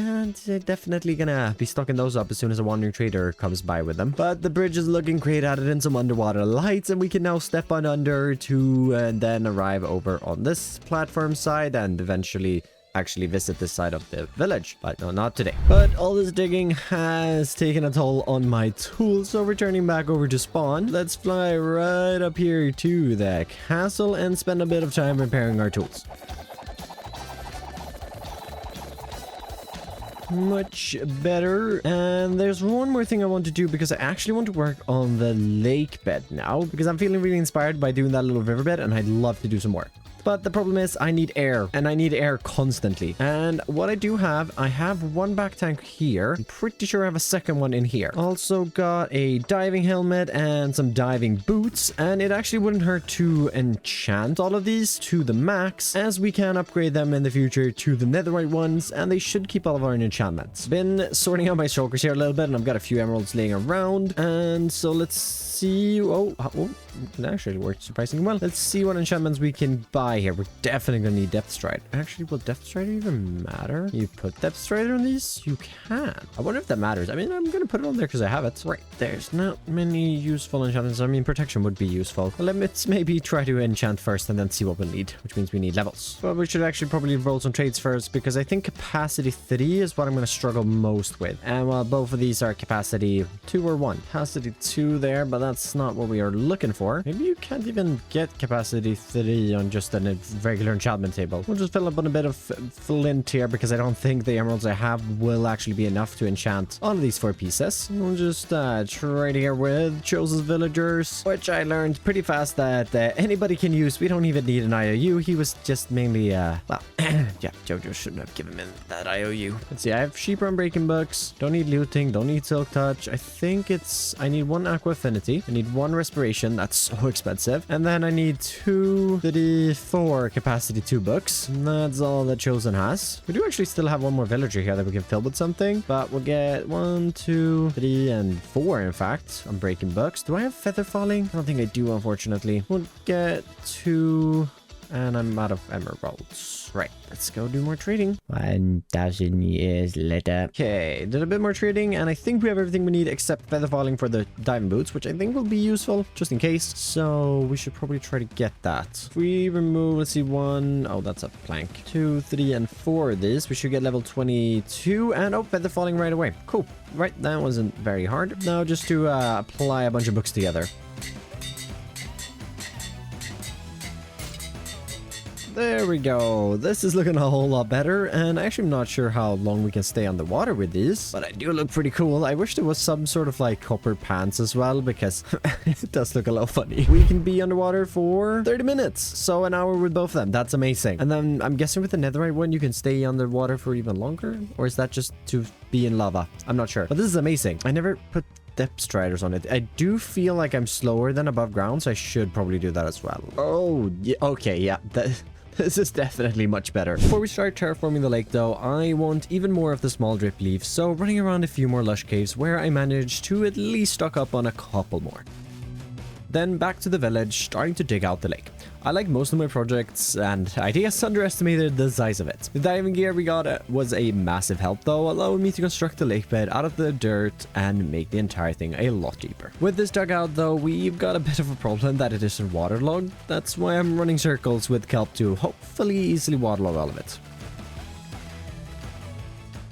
yeah, definitely gonna be stocking those up as soon as a wandering trader comes by with them. But the bridge is looking great. Added in some underwater lights, and we can now step on under to and then arrive over on this platform side and eventually actually visit this side of the village, but no, not today. But all this digging has taken a toll on my tools, so returning back over to spawn, let's fly right up here to the castle and spend a bit of time repairing our tools. Much better. And there's one more thing I want to do, because I actually want to work on the lake bed now, because I'm feeling really inspired by doing that little riverbed and I'd love to do some more. But the problem is I need air, and I need air constantly. And what I do have, I have one back tank here. I'm pretty sure I have a second one in here. Also got a diving helmet and some diving boots. And it actually wouldn't hurt to enchant all of these to the max, as we can upgrade them in the future to the netherite ones, and they should keep all of our enchantments. Been sorting out my shulkers here a little bit, and I've got a few emeralds laying around. And so let's see. Oh, that actually worked surprisingly well. Let's see what enchantments we can buy here. We're definitely gonna need Depth Stride. Actually, will Depth Strider even matter? You put Depth Strider on these? You can. I wonder if that matters. I mean, I'm gonna put it on there because I have it. Right, there's not many useful enchantments. I mean, protection would be useful. Well, let's maybe try to enchant first and then see what we'll need, which means we need levels. Well, we should actually probably roll some trades first, because I think capacity 3 is what I'm gonna struggle most with. And while both of these are capacity 2 or 1. Capacity 2 there, but that's not what we are looking for. Maybe you can't even get capacity 3 on just a regular enchantment table. We'll just fill up on a bit of flint here because I don't think the emeralds I have will actually be enough to enchant all of these 4 pieces. We'll just trade here with Chosen's villagers, which I learned pretty fast that anybody can use. We don't even need an IOU. He was just mainly, well, yeah, Jojo shouldn't have given him that IOU. Let's see, I have sheep unbreaking books. Don't need looting, don't need silk touch. I think I need 1 aqua affinity. I need 1 respiration. That's so expensive. And then I need 2 4 capacity 2 books. And that's all that Chosen has. We do actually still have 1 more villager here that we can fill with something, but we'll get 1, 2, 3, and 4, in fact, unbreaking books. Do I have feather falling? I don't think I do, unfortunately. We'll get 2, and I'm out of emeralds. Right, let's go do more trading. 1,000 years later. Okay, did a bit more trading, and I think we have everything we need except feather falling for the diamond boots, which I think will be useful just in case. So we should probably try to get that. If we remove, let's see, 1, oh, that's a plank. 2, 3, and 4 of these, we should get level 22, and oh, feather falling right away. Cool. Right, that wasn't very hard. Now just to apply a bunch of books together. There we go. This is looking a whole lot better, and actually I'm not sure how long we can stay underwater with these, but I do look pretty cool. I wish there was some sort of like copper pants as well, because it does look a little funny. We can be underwater for 30 minutes, so an hour with both of them. That's amazing. And then I'm guessing with the netherite one, you can stay underwater for even longer, or is that just to be in lava? I'm not sure, but this is amazing. I never put depth striders on it. I do feel like I'm slower than above ground, so I should probably do that as well. Oh, yeah, okay, yeah. This is definitely much better. Before we start terraforming the lake though, I want even more of the small drip leaves, so running around a few more lush caves where I managed to at least stock up on a couple more. Then back to the village, starting to dig out the lake. I like most of my projects, and I just underestimated the size of it. The diving gear we got was a massive help though, allowing me to construct the lake bed out of the dirt and make the entire thing a lot deeper. With this dugout though, we've got a bit of a problem that it isn't waterlogged. That's why I'm running circles with kelp to hopefully easily waterlog all of it.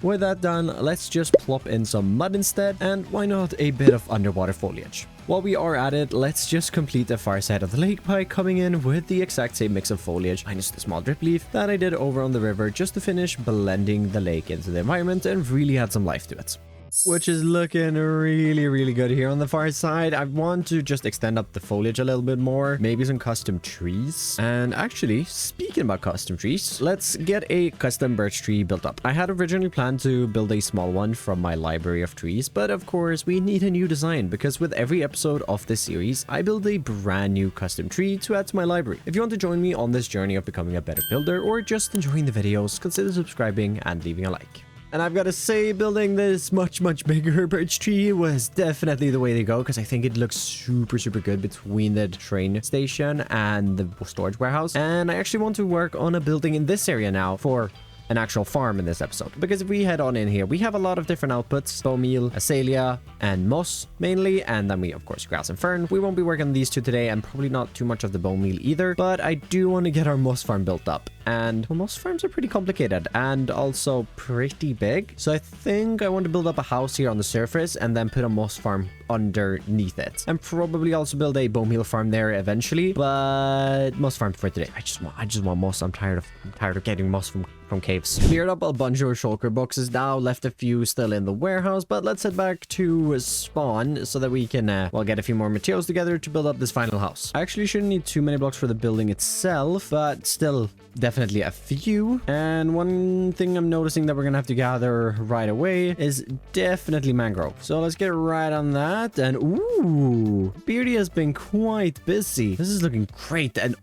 With that done, let's just plop in some mud instead, and why not a bit of underwater foliage. While we are at it, let's just complete the far side of the lake by coming in with the exact same mix of foliage, minus the small drip leaf, that I did over on the river just to finish blending the lake into the environment and really add some life to it. Which is looking really good here on the far side. I want to just extend up the foliage a little bit more, maybe some custom trees. And actually, speaking about custom trees, let's get a custom birch tree built up. I had originally planned to build a small one from my library of trees, but of course we need a new design, because with every episode of this series, I build a brand new custom tree to add to my library. If you want to join me on this journey of becoming a better builder, or just enjoying the videos, consider subscribing and leaving a like. And I've got to say, building this much bigger birch tree was definitely the way to go, because I think it looks super good between the train station and the storage warehouse. And I actually want to work on a building in this area now for an actual farm in this episode, because if we head on in here, we have a lot of different outputs: bone meal, azalea, and moss mainly, and then we of course grass and fern. We won't be working on these two today, and probably not too much of the bone meal either, but I do want to get our moss farm built up. And well, moss farms are pretty complicated and also pretty big, so I think I want to build up a house here on the surface and then put a moss farm underneath it, and probably also build a bone meal farm there eventually. But moss farm for today. I just want moss. I'm tired of getting moss from caves. Cleared up a bunch of our shulker boxes now, left a few still in the warehouse, but let's head back to spawn so that we can well, get a few more materials together to build up this final house. I actually shouldn't need too many blocks for the building itself, but still definitely a few. And one thing I'm noticing that we're gonna have to gather right away is definitely mangrove, so let's get right on that. And ooh, Beardy has been quite busy. This is looking great. And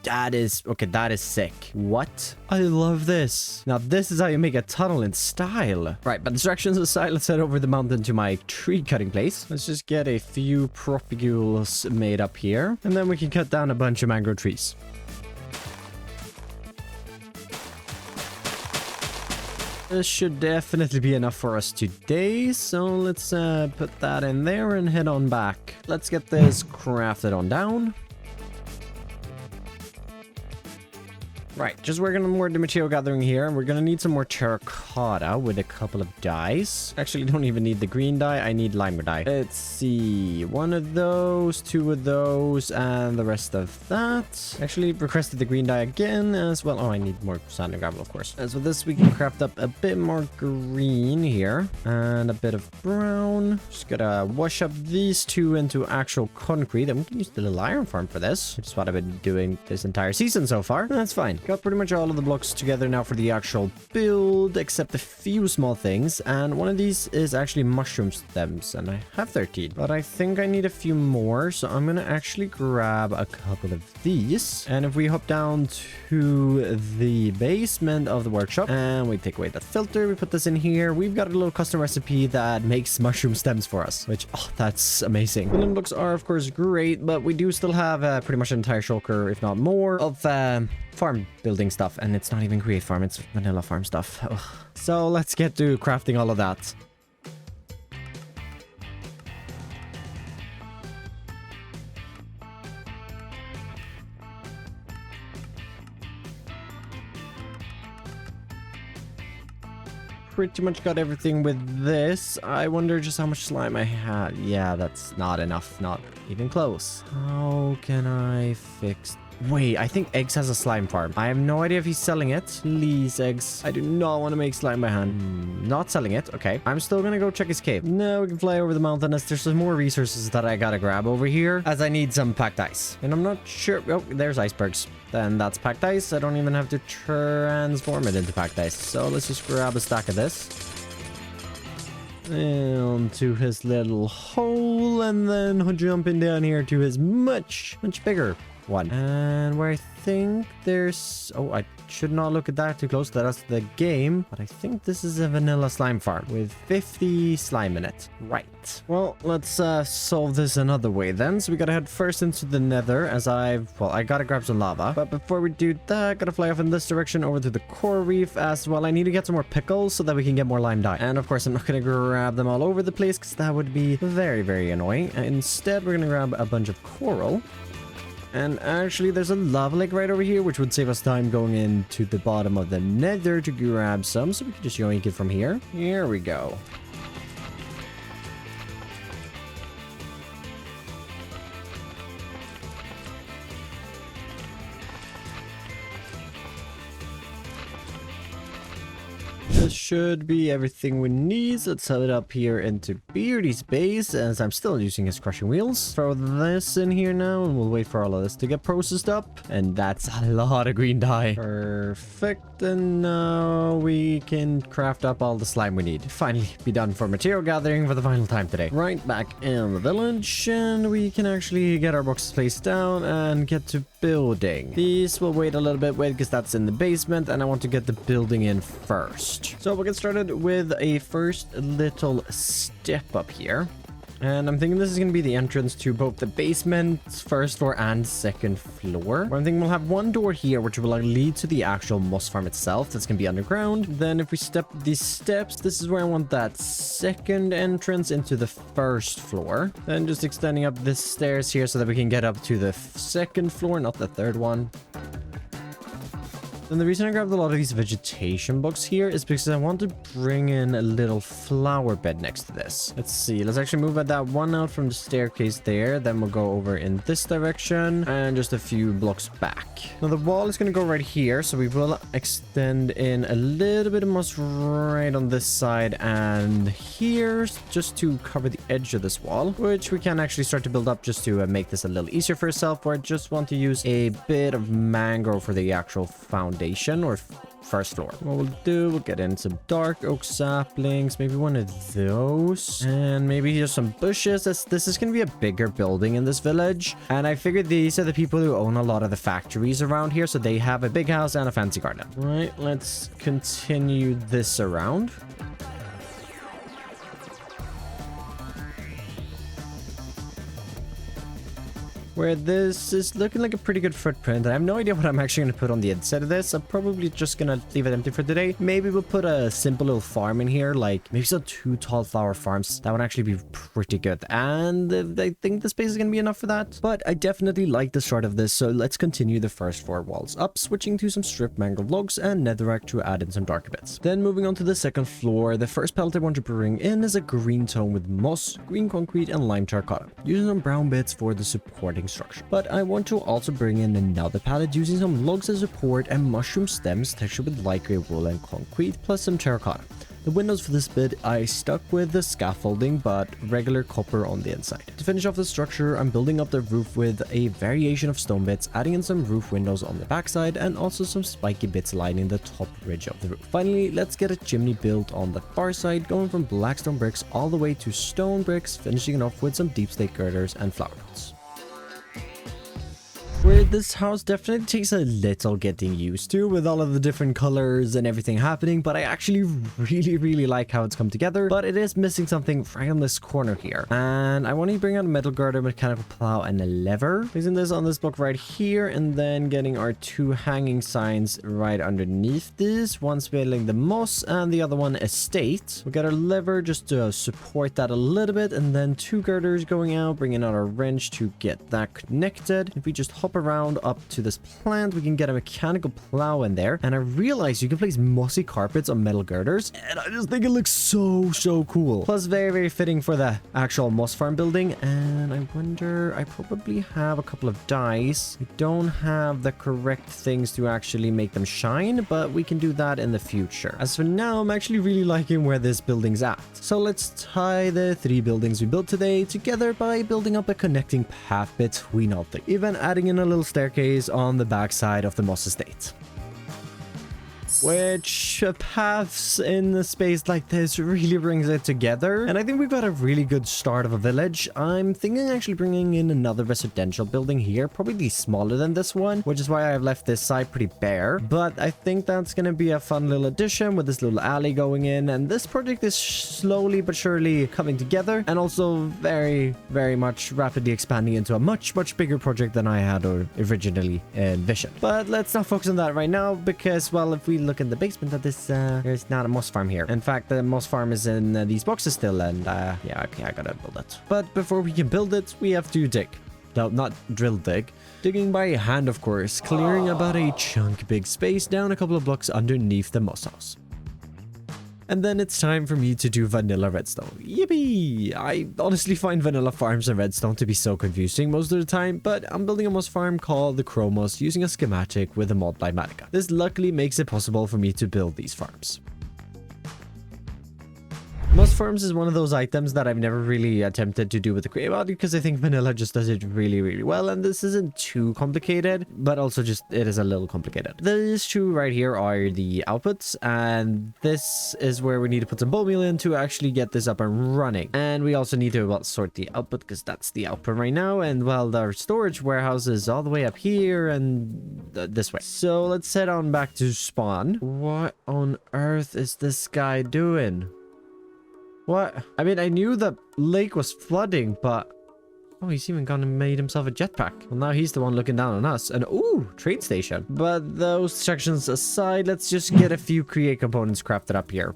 that is sick. What? I love this. Now this is how you make a tunnel in style. Right, but distractions aside, let's head over the mountain to my tree cutting place. Let's just get a few propagules made up here, and then we can cut down a bunch of mangrove trees. This should definitely be enough for us today, so let's put that in there and head on back. Let's get this crafted on down. Right, just working on more material gathering here. And we're going to need some more terracotta with a couple of dyes. Actually, don't even need the green dye. I need lime dye. Let's see. One of those, two of those, and the rest of that. Actually, requested the green dye again as well. Oh, I need more sand and gravel, of course. As with this, we can craft up a bit more green here and a bit of brown. Just gotta wash up these two into actual concrete. And we can use the little iron farm for this, which is what I've been doing this entire season so far. That's fine. Got pretty much all of the blocks together now for the actual build, except a few small things. And one of these is actually mushroom stems, and I have 13. But I think I need a few more, so I'm gonna actually grab a couple of these. And if we hop down to the basement of the workshop and we take away that filter, we put this in here, we've got a little custom recipe that makes mushroom stems for us, which, oh, that's amazing. Building blocks are, of course, great, but we do still have pretty much an entire shulker, if not more, of farm building stuff, and it's not even create farm, it's vanilla farm stuff. Ugh. So let's get to crafting all of that. Pretty much got everything with this. I wonder just how much slime I had. Yeah, that's not enough, not even close. How can I fix... Wait, I think Eggs has a slime farm. I have no idea if he's selling it. Please, Eggs. I do not want to make slime by hand. Not selling it. Okay. I'm still gonna go check his cave. Now we can fly over the mountain as there's some more resources that I gotta grab over here, as I need some packed ice. And I'm not sure... Oh, there's icebergs. Then that's packed ice. I don't even have to transform it into packed ice. So let's just grab a stack of this. Into his little hole, and then jumping down here to his much bigger one. And where I think there's... Oh, I should not look at that too close. That's the game. But I think this is a vanilla slime farm with 50 slime in it. Right. Well, let's solve this another way then. So we gotta head first into the nether, as I gotta grab some lava. But before we do that, gotta fly off in this direction over to the coral reef as well. I need to get some more pickles so that we can get more lime dye. And of course, I'm not gonna grab them all over the place because that would be very, very annoying. Instead, we're gonna grab a bunch of coral. And actually, there's a lava lake right over here, which would save us time going into the bottom of the nether to grab some. So we can just yoink it from here. Here we go. This should be everything we need. So let's head it up here into Beardy's base, as I'm still using his crushing wheels. Throw this in here now, and we'll wait for all of this to get processed up. And that's a lot of green dye. Perfect. And now we can craft up all the slime we need. Finally be done for material gathering for the final time today. Right back in the village, and we can actually get our boxes placed down and get to building. These will wait a little bit because that's in the basement, and I want to get the building in first. So we'll get started with a first little step up here. And I'm thinking this is going to be the entrance to both the basement, first floor, and second floor. I'm thinking we'll have one door here, which will lead to the actual moss farm itself. That's going to be underground. Then if we step these steps, this is where I want that second entrance into the first floor. Then just extending up this stairs here so that we can get up to the second floor, not the third one. And the reason I grabbed a lot of these vegetation blocks here is because I want to bring in a little flower bed next to this. Let's see. Let's actually move that one out from the staircase there. Then we'll go over in this direction and just a few blocks back. Now the wall is going to go right here. So we will extend in a little bit of moss right on this side and here just to cover the edge of this wall, which we can actually start to build up just to make this a little easier for ourselves. Where I just want to use a bit of mangrove for the actual foundation or first floor. What we'll do, we'll get in some dark oak saplings, maybe one of those, and maybe just some bushes. This is going to be a bigger building in this village, and I figured these are the people who own a lot of the factories around here, so they have a big house and a fancy garden. Right, let's continue this around. where this is looking like a pretty good footprint. I have no idea what I'm actually going to put on the inside of this. I'm probably just going to leave it empty for today. Maybe we'll put a simple little farm in here, like maybe some 2 tall flower farms. That would actually be pretty good. And I think the space is going to be enough for that. But I definitely like the start of this, so let's continue the first 4 walls up, switching to some stripped mangrove logs and netherrack to add in some darker bits. Then moving on to the second floor, the first palette I want to bring in is a green tone with moss, green concrete, and lime terracotta, using some brown bits for the supporting structure. But I want to also bring in another palette using some logs as support and mushroom stems textured with light grey wool and concrete, plus some terracotta. The windows for this bit I stuck with the scaffolding but regular copper on the inside. To finish off the structure, I'm building up the roof with a variation of stone bits, adding in some roof windows on the backside and also some spiky bits lining the top ridge of the roof. Finally, let's get a chimney built on the far side, going from black stone bricks all the way to stone bricks, finishing it off with some deep slate girders and flower pots. Where this house definitely takes a little getting used to with all of the different colors and everything happening, but I actually really like how it's come together. But it is missing something right on this corner here, and I want to bring out a metal girder, mechanical plow, and a lever, placing this on this block right here, and then getting our 2 hanging signs right underneath these, one spilling the moss and the other one estate. We'll get our lever just to support that a little bit, and then 2 girders going out, bringing out our wrench to get that connected. If we just hop around up to this plant, we can get a mechanical plow in there, and I realized you can place mossy carpets on metal girders, and I just think it looks so cool. Plus very fitting for the actual moss farm building. And I wonder, I probably have a couple of dyes. I don't have the correct things to actually make them shine, but we can do that in the future. As for now, I'm actually really liking where this building's at. So let's tie the 3 buildings we built today together by building up a connecting path between all 3, even adding in a little staircase on the backside of the moss estate. Which paths in a space like this really brings it together, and I think we've got a really good start of a village. I'm thinking actually bringing in another residential building here, probably smaller than this one, which is why I've left this side pretty bare, but I think that's gonna be a fun little addition with this little alley going in. And this project is slowly but surely coming together, and also very much rapidly expanding into a much bigger project than I had originally envisioned. But let's not focus on that right now, because, well, if we look in the basement of this, there's not a moss farm here. In fact, the moss farm is in these boxes still, and yeah, okay, I gotta build it. But before we can build it, we have to dig. No, not drill dig. Digging by hand, of course, clearing about a chunk big space down a couple of blocks underneath the moss house. And then it's time for me to do vanilla redstone. Yippee! I honestly find vanilla farms and redstone to be so confusing most of the time, but I'm building a moss farm called the Chromos using a schematic with a mod by Matica. This luckily makes it possible for me to build these farms. Moss farms is one of those items that I've never really attempted to do with the create mod, because I think vanilla just does it really well, and this isn't too complicated, but also just it is a little complicated. These 2 right here are the outputs, and this is where we need to put some bone meal in to actually get this up and running. And we also need to, well, sort the output, because that's the output right now, and well, our storage warehouse is all the way up here and this way. So let's head on back to spawn. What on earth is this guy doing? What? I mean, I knew the lake was flooding, but... Oh, he's even gone and made himself a jetpack. Well, now he's the one looking down on us. And ooh, train station. But those sections aside, let's just get a few create components crafted up here.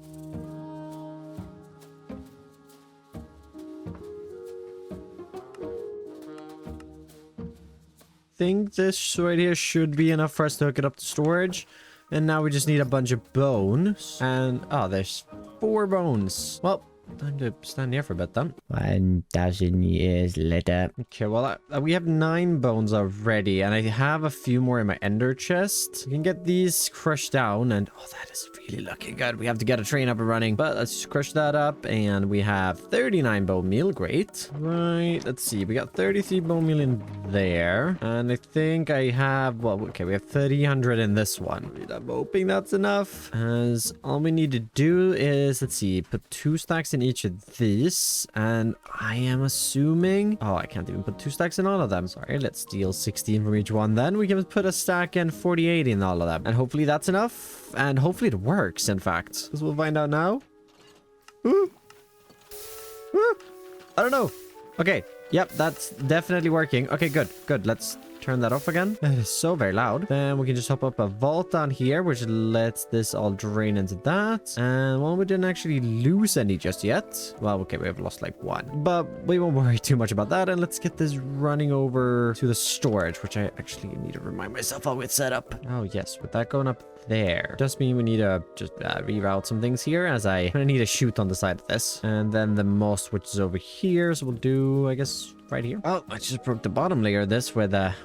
I think this right here should be enough for us to hook it up to storage. And now we just need a bunch of bones. And, oh, there's 4 bones. Well, time to stand here for a bit then. 1,000 years later. Okay, well, we have 9 bones already, and I have a few more in my ender chest. We can get these crushed down, and oh, that is really looking good. We have to get a train up and running, but let's just crush that up, and we have 39 bone meal. Great. Right, let's see. We got 33 bone meal in there, and I think I have, well, okay, we have 300 in this one. I'm hoping that's enough, as all we need to do is, let's see, put 2 stacks in each of these, and I am assuming, oh, I can't even put 2 stacks in all of them. Sorry, let's steal 16 from each one. Then we can put a stack and 48 in all of them, and hopefully that's enough, and hopefully it works, in fact, because we'll find out now. I don't know. Okay, Yep, that's definitely working. Okay, good, good. Let's turn that off again. It is so very loud. Then we can just hop up a vault down here, which lets this all drain into that. And well, we didn't actually lose any just yet. Well, okay, we have lost like one, but we won't worry too much about that. And let's get this running over to the storage, which I actually need to remind myself how it's set up. Oh yes, with that going up there does mean we need to just reroute some things here, as I need a chute on the side of this, and then the moss, which is over here, so we'll do, I guess, right here. Oh, I just broke the bottom layer of this with a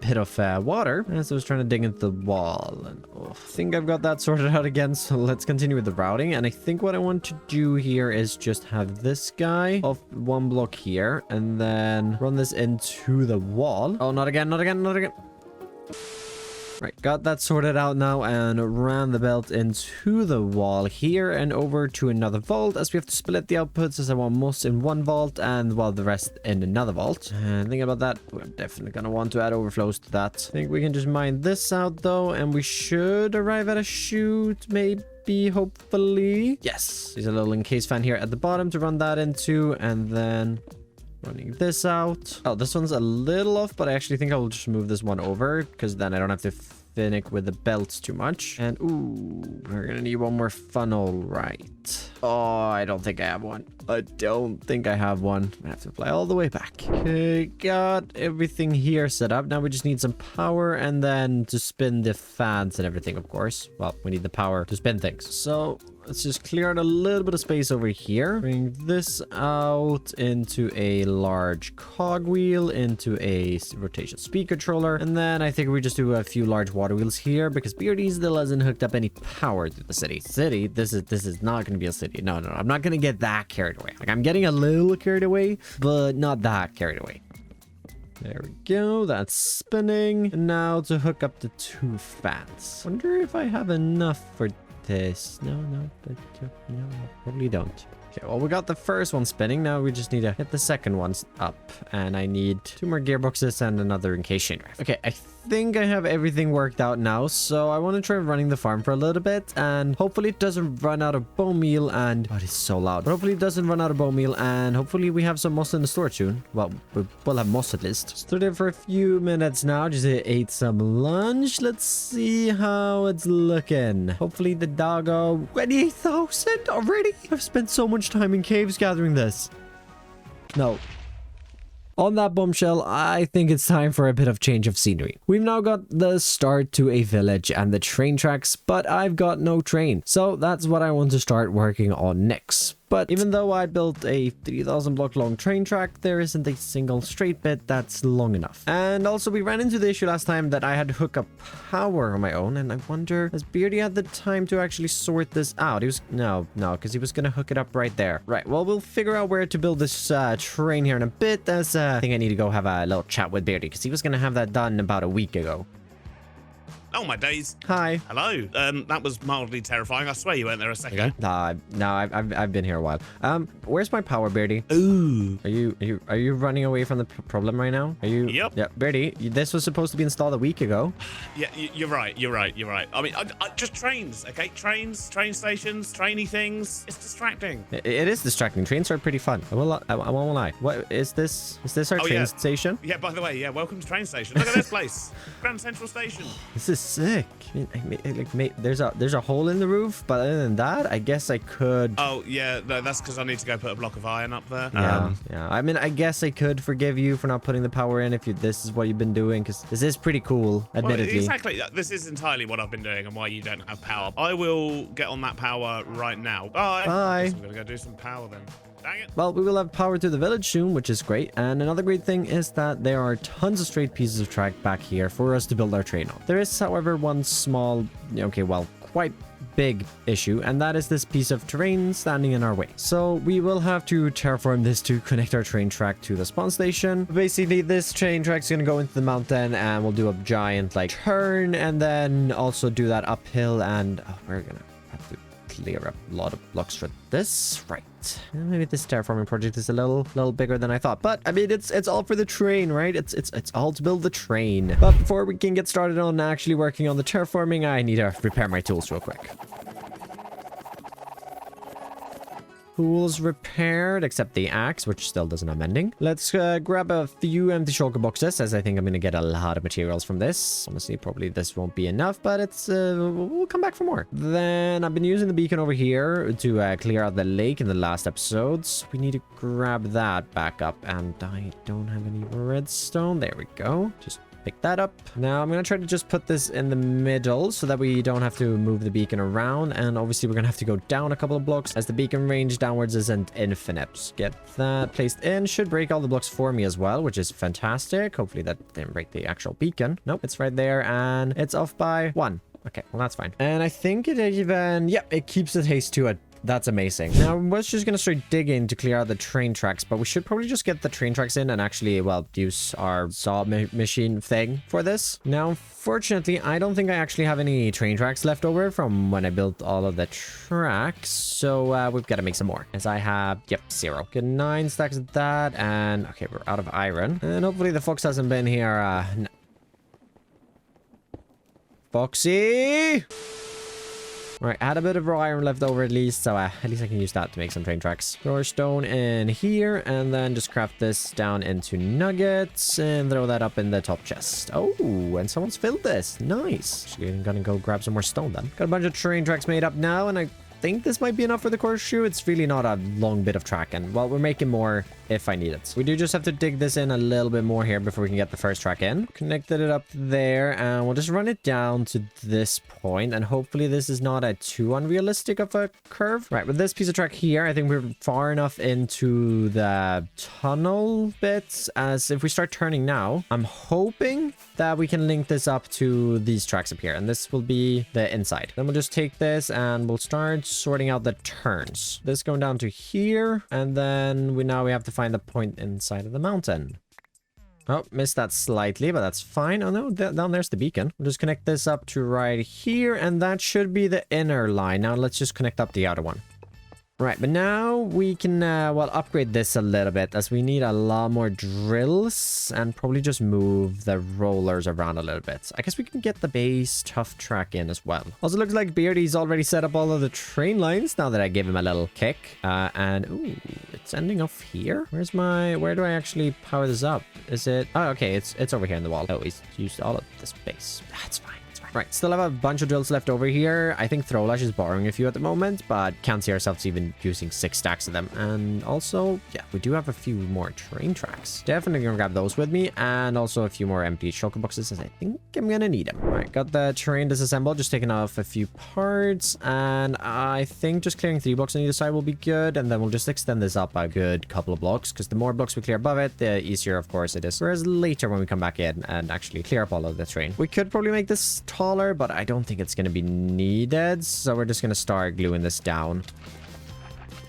bit of water as I was trying to dig into the wall, and I think I've got that sorted out again. So let's continue with the routing, and I think what I want to do here is just have this guy off one block here and then run this into the wall. Oh, not again, not again, not again. Right, got that sorted out now and ran the belt into the wall here and over to another vault, as we have to split the outputs, as I want most in one vault and well the rest in another vault. And thinking about that, we're definitely gonna want to add overflows to that. I think we can just mine this out though, and we should arrive at a chute maybe, hopefully. Yes, there's a little encased fan here at the bottom to run that into, and then running this out. Oh, this one's a little off, but I actually think I'll just move this one over, because then I don't have to finick with the belts too much. And ooh, we're gonna need one more funnel, right? Oh, I don't think I have one. I don't think I have one. I have to fly all the way back. Okay, got everything here set up. Now we just need some power and then to spin the fans and everything, of course. Well, we need the power to spin things. So let's just clear out a little bit of space over here. Bring this out into a large cogwheel, into a rotation speed controller. And then I think we just do a few large water wheels here, because BRD still hasn't hooked up any power to the city. This is not going to be a city. No, I'm not going to get that carried away. Like, I'm getting a little carried away, but not that carried away. There we go, that's spinning. And now to hook up the two fans. Wonder if I have enough for this. No, probably don't. Okay, well, we got the first one spinning. Now we just need to hit the second one up, and I need 2 more gearboxes and another encased chain drive. Okay, I think I have everything worked out now, so I want to try running the farm for a little bit, and hopefully it doesn't run out of bone meal. And oh, it is so loud. But hopefully it doesn't run out of bone meal, and hopefully we have some moss in the store soon. Well, we'll have moss at least. Stood there for a few minutes now, just ate some lunch. Let's see how it's looking. Hopefully the doggo 28,000 already. I've spent so much time in caves gathering this. No. On that bombshell, I think it's time for a bit of change of scenery. We've now got the start to a village and the train tracks, but I've got no train. So that's what I want to start working on next. But even though I built a 3,000 block long train track, there isn't a single straight bit that's long enough. And also we ran into the issue last time that I had to hook up power on my own, and I wonder, has Beardy had the time to actually sort this out? He was, no, because he was gonna hook it up right there. Right, well, we'll figure out where to build this train here in a bit, as I think I need to go have a little chat with Beardy, because he was gonna have that done about a week ago. Oh, my days. Hi. Hello. That was mildly terrifying. I swear you weren't there a second. No, I've been here a while. Where's my power, Beardy? Ooh. Are you running away from the problem right now? Are you? Yep. Yeah, Beardy, this was supposed to be installed a week ago. Yeah, you're right. I mean, just trains, okay? Trains, train stations, trainy things. It's distracting. It is distracting. Trains are pretty fun. I won't lie. What is this? Is this our train station? Yeah, by the way, yeah, welcome to train station. Look at this place. Grand Central Station. This is sick. There's a hole in the roof, but other than that, I guess I could. Oh yeah, no, that's because I need to go put a block of iron up there. Yeah. I mean, I guess I could forgive you for not putting the power in if this is what you've been doing, because this is pretty cool, admittedly. Well, exactly. This is entirely what I've been doing and why you don't have power. I will get on that power right now. Bye. Bye. I'm gonna go do some power then. Dang it. Well, we will have power to the village soon, which is great. And another great thing is that there are tons of straight pieces of track back here for us to build our train on. There is, however, one small, quite big issue, and that is this piece of terrain standing in our way. So we will have to terraform this to connect our train track to the spawn station. Basically, this train track is going to go into the mountain, and we'll do a giant turn, and then also do that uphill, and we're gonna have to clear up a lot of blocks for this. Right. Maybe this terraforming project is a little bigger than I thought, but I mean, it's all for the train, right? It's all to build the train. But before we can get started on actually working on the terraforming, I need to repair my tools real quick. tools repaired, except the axe, which still doesn't have mending. Let's grab a few empty shulker boxes, as I think I'm going to get a lot of materials from this. Honestly, probably this won't be enough, but it's we'll come back for more. Then I've been using the beacon over here to clear out the lake in the last episodes. We need to grab that back up, and I don't have any redstone. There we go. Just pick that up. Now I'm going to try to just put this in the middle so that we don't have to move the beacon around. And obviously we're going to have to go down a couple of blocks as the beacon range downwards isn't infinite. Get that placed in. Should break all the blocks for me as well, which is fantastic. Hopefully that didn't break the actual beacon. Nope, it's right there and it's off by 1. Okay, well, that's fine. And I think it even, yep, it keeps the haste to it. That's amazing. Now, we're just going to start digging to clear out the train tracks, but we should probably just get the train tracks in and actually, well, use our saw machine thing for this. Now, unfortunately, I don't think I actually have any train tracks left over from when I built all of the tracks, so we've got to make some more, as I have, yep, 0. Get 9 stacks of that, and, okay, we're out of iron. And hopefully the fox hasn't been here, Foxy! Alright, I had a bit of raw iron left over at least, so at least I can use that to make some train tracks. Throw our stone in here, and then just craft this down into nuggets, and throw that up in the top chest. Oh, and someone's filled this. Nice. Actually, I'm gonna go grab some more stone then. Got a bunch of train tracks made up now, and I think this might be enough for the horseshoe. It's really not a long bit of track, and well, we're making more if I need it. We do just have to dig this in a little bit more here before we can get the first track in. Connected it up there, and we'll just run it down to this point, and hopefully this is not a too unrealistic of a curve. Right, with this piece of track here, I think we're far enough into the tunnel bits, as if we start turning now, I'm hoping that we can link this up to these tracks up here, and this will be the inside. Then we'll just take this and we'll start sorting out the turns. This going down to here, and then we have to find the point inside of the mountain. Oh, missed that slightly, but that's fine. Oh no, down there's the beacon. We'll just connect this up to right here, and that should be the inner line. Now let's just connect up the outer one. Right, but now we can, well, upgrade this a little bit, as we need a lot more drills and probably just move the rollers around a little bit. I guess we can get the base tough track in as well. Also, looks like Beardy's already set up all of the train lines now that I gave him a little kick. And, ooh, it's ending off here. Where do I actually power this up? Is it, oh, okay, it's over here in the wall. Oh, he's used all of the space. That's fine. Right, still have a bunch of drills left over here. I think Throwlash is borrowing a few at the moment, but can't see ourselves even using 6 stacks of them. And also, yeah, we do have a few more train tracks. Definitely gonna grab those with me, and also a few more empty shulker boxes, as I think I'm gonna need them. All right, got the train disassembled, just taking off a few parts, and I think just clearing 3 blocks on either side will be good, and then we'll just extend this up a good couple of blocks, because the more blocks we clear above it, the easier, of course, it is. Whereas later, when we come back in and actually clear up all of the train, we could probably make this taller, but I don't think it's going to be needed, so we're just going to start gluing this down.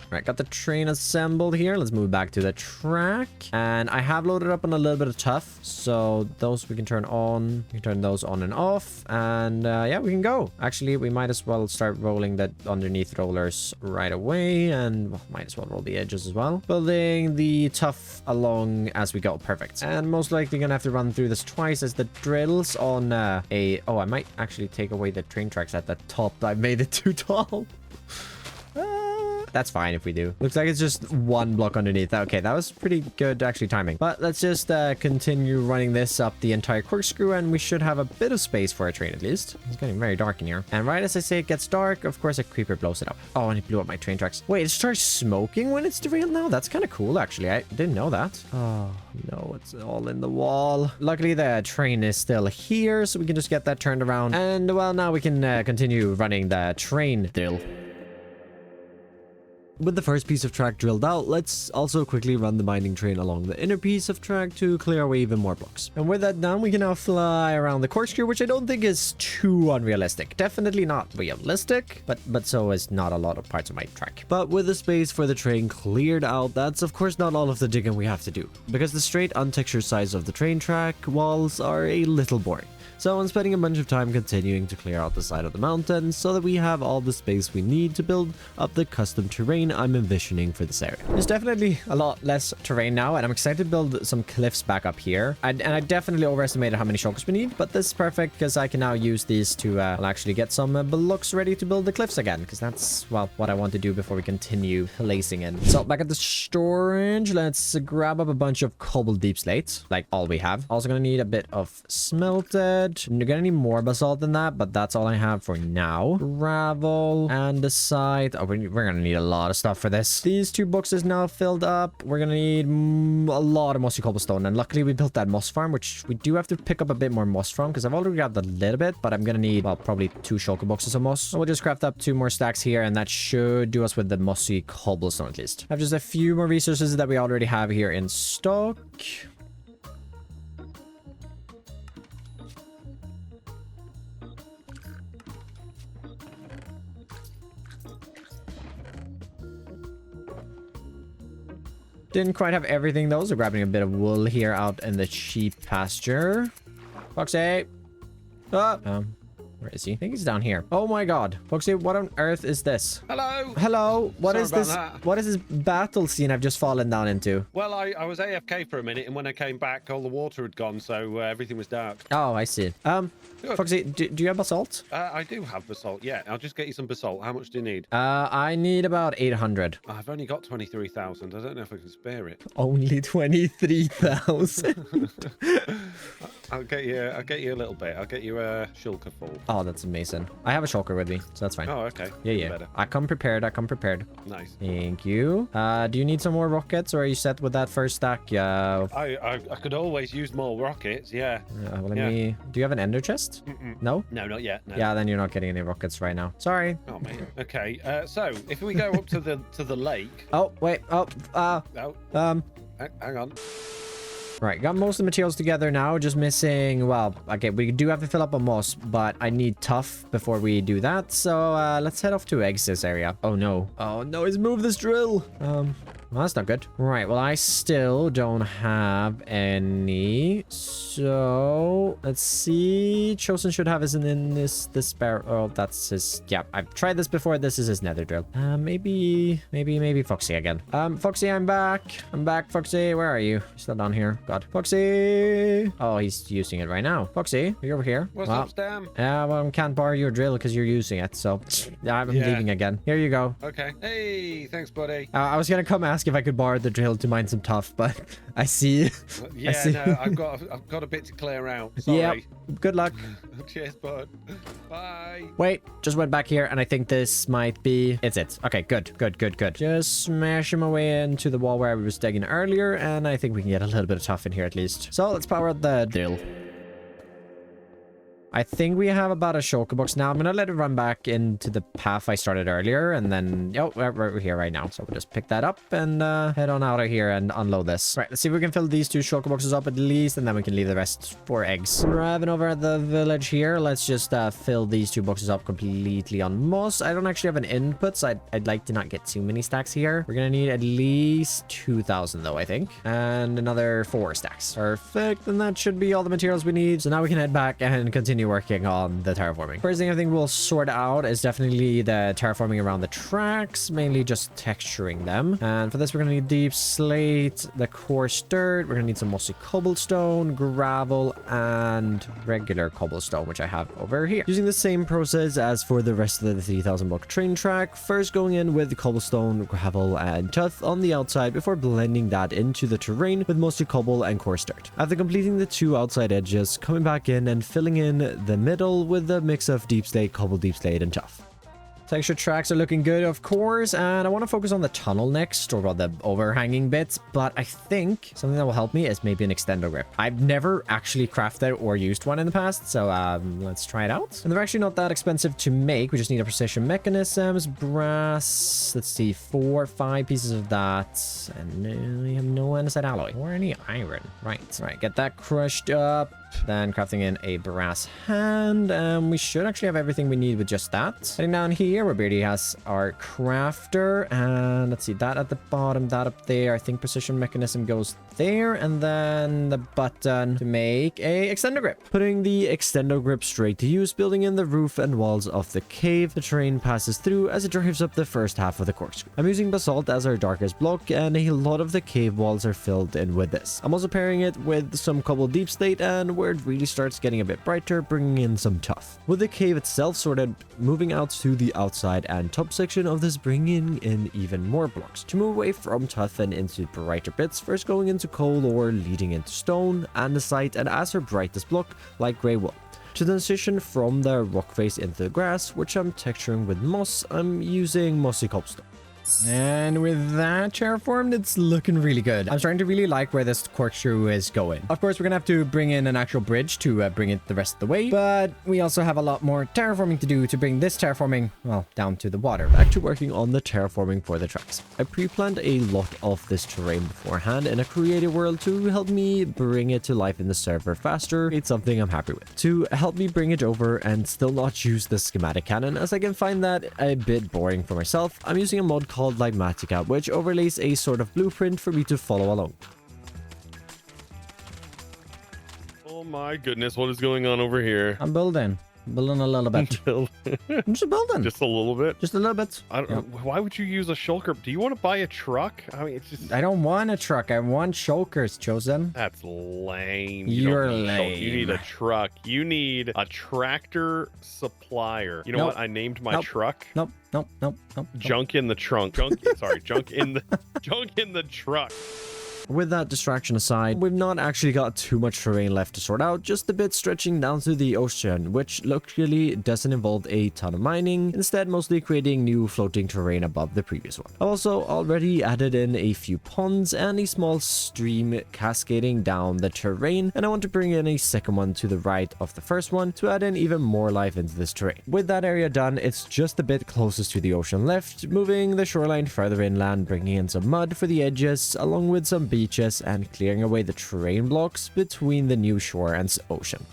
Right, got the train assembled here. Let's move back to the track. And I have loaded up on a little bit of tough, so those we can turn on. We can turn those on and off, and yeah, we can go. Actually, we might as well start rolling the underneath rollers right away, and well, might as well roll the edges as well. Building the tough along as we go. Perfect. And most likely gonna have to run through this twice, as the drills on oh, I might actually take away the train tracks at the top. I made it too tall. That's fine if we do. Looks like it's just 1 block underneath. Okay, that was pretty good actually timing. But let's just continue running this up the entire corkscrew, and we should have a bit of space for a train at least. It's getting very dark in here. And right as I say it gets dark, of course a creeper blows it up. Oh, and it blew up my train tracks. Wait, it starts smoking when it's derailed now? That's kind of cool actually. I didn't know that. Oh no, it's all in the wall. Luckily the train is still here, so we can just get that turned around. And well, now we can continue running the train drill. With the first piece of track drilled out, let's also quickly run the mining train along the inner piece of track to clear away even more blocks. And with that done, we can now fly around the corkscrew, which I don't think is too unrealistic. Definitely not realistic, but so is not a lot of parts of my track. But with the space for the train cleared out, that's of course not all of the digging we have to do, because the straight untextured sides of the train track walls are a little boring. So I'm spending a bunch of time continuing to clear out the side of the mountain so that we have all the space we need to build up the custom terrain terrain I'm envisioning for this area. There's definitely a lot less terrain now, and I'm excited to build some cliffs back up here. And I definitely overestimated how many shulkers we need, but this is perfect because I can now use these to well, actually get some blocks ready to build the cliffs again, because that's, well, what I want to do before we continue placing in. So back at the storage, let's grab up a bunch of cobble deep slates, like all we have. Also gonna need a bit of smelted. You're gonna need more basalt than that, but that's all I have for now. Gravel and the site. Oh, we're gonna need a lot of stuff for this. These 2 boxes now filled up. We're gonna need a lot of mossy cobblestone, and luckily we built that moss farm, which we do have to pick up a bit more moss from, because I've already grabbed a little bit, but I'm gonna need, well, probably 2 shulker boxes of moss. So we'll just craft up 2 more stacks here, and that should do us with the mossy cobblestone at least. I have just a few more resources that we already have here in stock. Didn't quite have everything though, so grabbing a bit of wool here out in the sheep pasture. Foxy! Oh! Where is he? I think he's down here. Oh my god. Foxy, what on earth is this? Hello. Hello. What Sorry is about this? that. What is this battle scene I've just fallen down into? Well, I was AFK for a minute, and when I came back, all the water had gone, so everything was dark. Oh, I see. Good. Foxy, do you have basalt? I do have basalt. Yeah, I'll just get you some basalt. How much do you need? I need about 800. I've only got 23,000. I don't know if I can spare it. Only 23,000. I'll get you a little bit. I'll get you a shulker full. Oh, that's amazing. I have a shulker with me, so that's fine. Oh, okay. Yeah, Even yeah. better. I come prepared. Nice. Thank you. Do you need some more rockets, or are you set with that first stack? Yeah. I could always use more rockets. Yeah. Well, let me... Do you have an ender chest? No? No, not yet. No. Yeah, then you're not getting any rockets right now. Sorry. Oh man. Okay. So if we go up to the lake. Oh, wait. Oh, hang on. Right, got most of the materials together now, just missing, well, okay, we do have to fill up on moss, but I need tough before we do that, so let's head off to eggs this area. Oh no, he's moved this drill. Well, that's not good. Right, well, I still don't have any, so let's see. Chosen should have his in this barrel. Oh, that's his. Yeah, I've tried this before. This is his nether drill. Maybe Foxy again. Foxy, I'm back, Foxy. Where are you? You're still down here. God, Foxy. Oh, he's using it right now. Foxy, are you over here? What's up, Stam? Yeah, well, I can't borrow your drill because you're using it, so I'm leaving again. Here you go. Okay. Hey, thanks, buddy. I was gonna come ask if I could borrow the drill to mine some tough, but I see. Yeah, I see. no, I've got a bit to clear out. Sorry. Yep. Good luck. Cheers, bud. Bye. Wait, just went back here, and I think this might be... It's it. Okay, good. Just smash him away into the wall where I was digging earlier, and I think we can get a little bit of tough in here at least. So let's power up the drill. I think we have about a shulker box now. I'm gonna let it run back into the path I started earlier, and then we're here right now. So we'll just pick that up and head on out of here and unload this. Right, let's see if we can fill these 2 shulker boxes up at least, and then we can leave the rest for eggs. Driving over at the village here, let's just fill these 2 boxes up completely on moss. I don't actually have an input, so I'd like to not get too many stacks here. We're gonna need at least 2,000 though, I think, and another 4 stacks. Perfect, and that should be all the materials we need. So now we can head back and continue working on the terraforming. First thing I think we'll sort out is definitely the terraforming around the tracks, mainly just texturing them. And for this, we're gonna need deep slate, the coarse dirt. We're gonna need some mossy cobblestone, gravel, and regular cobblestone, which I have over here. Using the same process as for the rest of the 3,000 block train track, first going in with cobblestone, gravel, and tuff on the outside before blending that into the terrain with mossy cobble and coarse dirt. After completing the 2 outside edges, coming back in and filling in the middle with a mix of deep slate, cobble, deep slate, and tuff. Texture tracks are looking good, of course, and I want to focus on the tunnel next, or the overhanging bits, but I think something that will help me is maybe an extender grip. I've never actually crafted or used one in the past, so let's try it out. And they're actually not that expensive to make. We just need a precision mechanisms, brass, let's see, 4 or 5 pieces of that, and we have no andesite alloy or any iron. Right, get that crushed up. then crafting in a brass hand. We should actually have everything we need with just that. Heading down here, where Beardy has our crafter, and let's see, that at the bottom, that up there. I think precision mechanism goes there, and then the button to make a extender grip. Putting the extender grip straight to use, building in the roof and walls of the cave the train passes through as it drives up the first half of the corkscrew. I'm using basalt as our darkest block, and a lot of the cave walls are filled in with this. I'm also pairing it with some cobble deep slate, and where it really starts getting a bit brighter, bringing in some tuff. With the cave itself sorted, moving out to the outside and top section of this, bringing in even more blocks to move away from tuff and into brighter bits, first going into coal ore, leading into stone, andesite, and as our brightest block, light grey wool. To transition from the rock face into the grass, which I'm texturing with moss, I'm using mossy cobblestone. And with that terraformed, it's looking really good. I'm starting to really like where this corkscrew is going. Of course, we're gonna have to bring in an actual bridge to bring it the rest of the way, but we also have a lot more terraforming to do to bring this terraforming, well, down to the water. Back to working on the terraforming for the tracks. I pre-planned a lot of this terrain beforehand in a creative world to help me bring it to life in the server faster. It's something I'm happy with. To help me bring it over and still not use the schematic cannon, as I can find that a bit boring for myself, I'm using a mod called Ligmatica, which overlays a sort of blueprint for me to follow along. Oh my goodness, what is going on over here? I'm building a little bit. I'm just building. Just a little bit? Just a little bit. I don't, Why would you use a shulker? Do you want to buy a truck? I mean, it's just... I don't want a truck. I want shulkers, Chosen. That's lame. You're don't need a shulker. lame. You need a truck. You need a tractor supplier. You know Nope. what? I named my Nope. truck Nope. Junk in the trunk. Junk in the junk in the truck. With that distraction aside, we've not actually got too much terrain left to sort out, just a bit stretching down to the ocean, which luckily doesn't involve a ton of mining, instead mostly creating new floating terrain above the previous one. I've also already added in a few ponds and a small stream cascading down the terrain, and I want to bring in a second one to the right of the first one to add in even more life into this terrain. With that area done, it's just a bit closest to the ocean left, moving the shoreline further inland, bringing in some mud for the edges, along with some beaches and clearing away the terrain blocks between the new shore and ocean.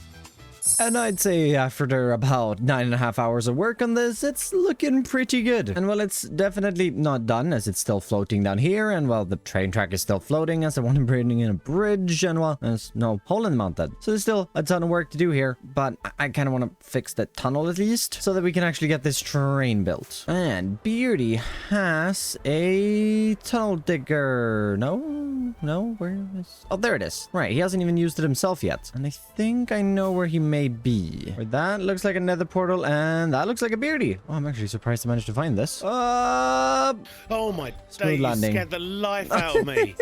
And I'd say after about 9.5 hours of work on this, it's looking pretty good. And well, it's definitely not done as it's still floating down here. And well, the train track is still floating as I want to bring in a bridge. And well, there's no hole in the mountain. So there's still a ton of work to do here. But I kind of want to fix the tunnel at least so that we can actually get this train built. And Beardy has a tunnel digger. No, where is... Oh, there it is. Right, he hasn't even used it himself yet. And I think I know where he may be. Where that looks like a nether portal, and that looks like a Beardy. Oh, I'm actually surprised I managed to find this. Oh my Smooth days, landing. scared the life out of me.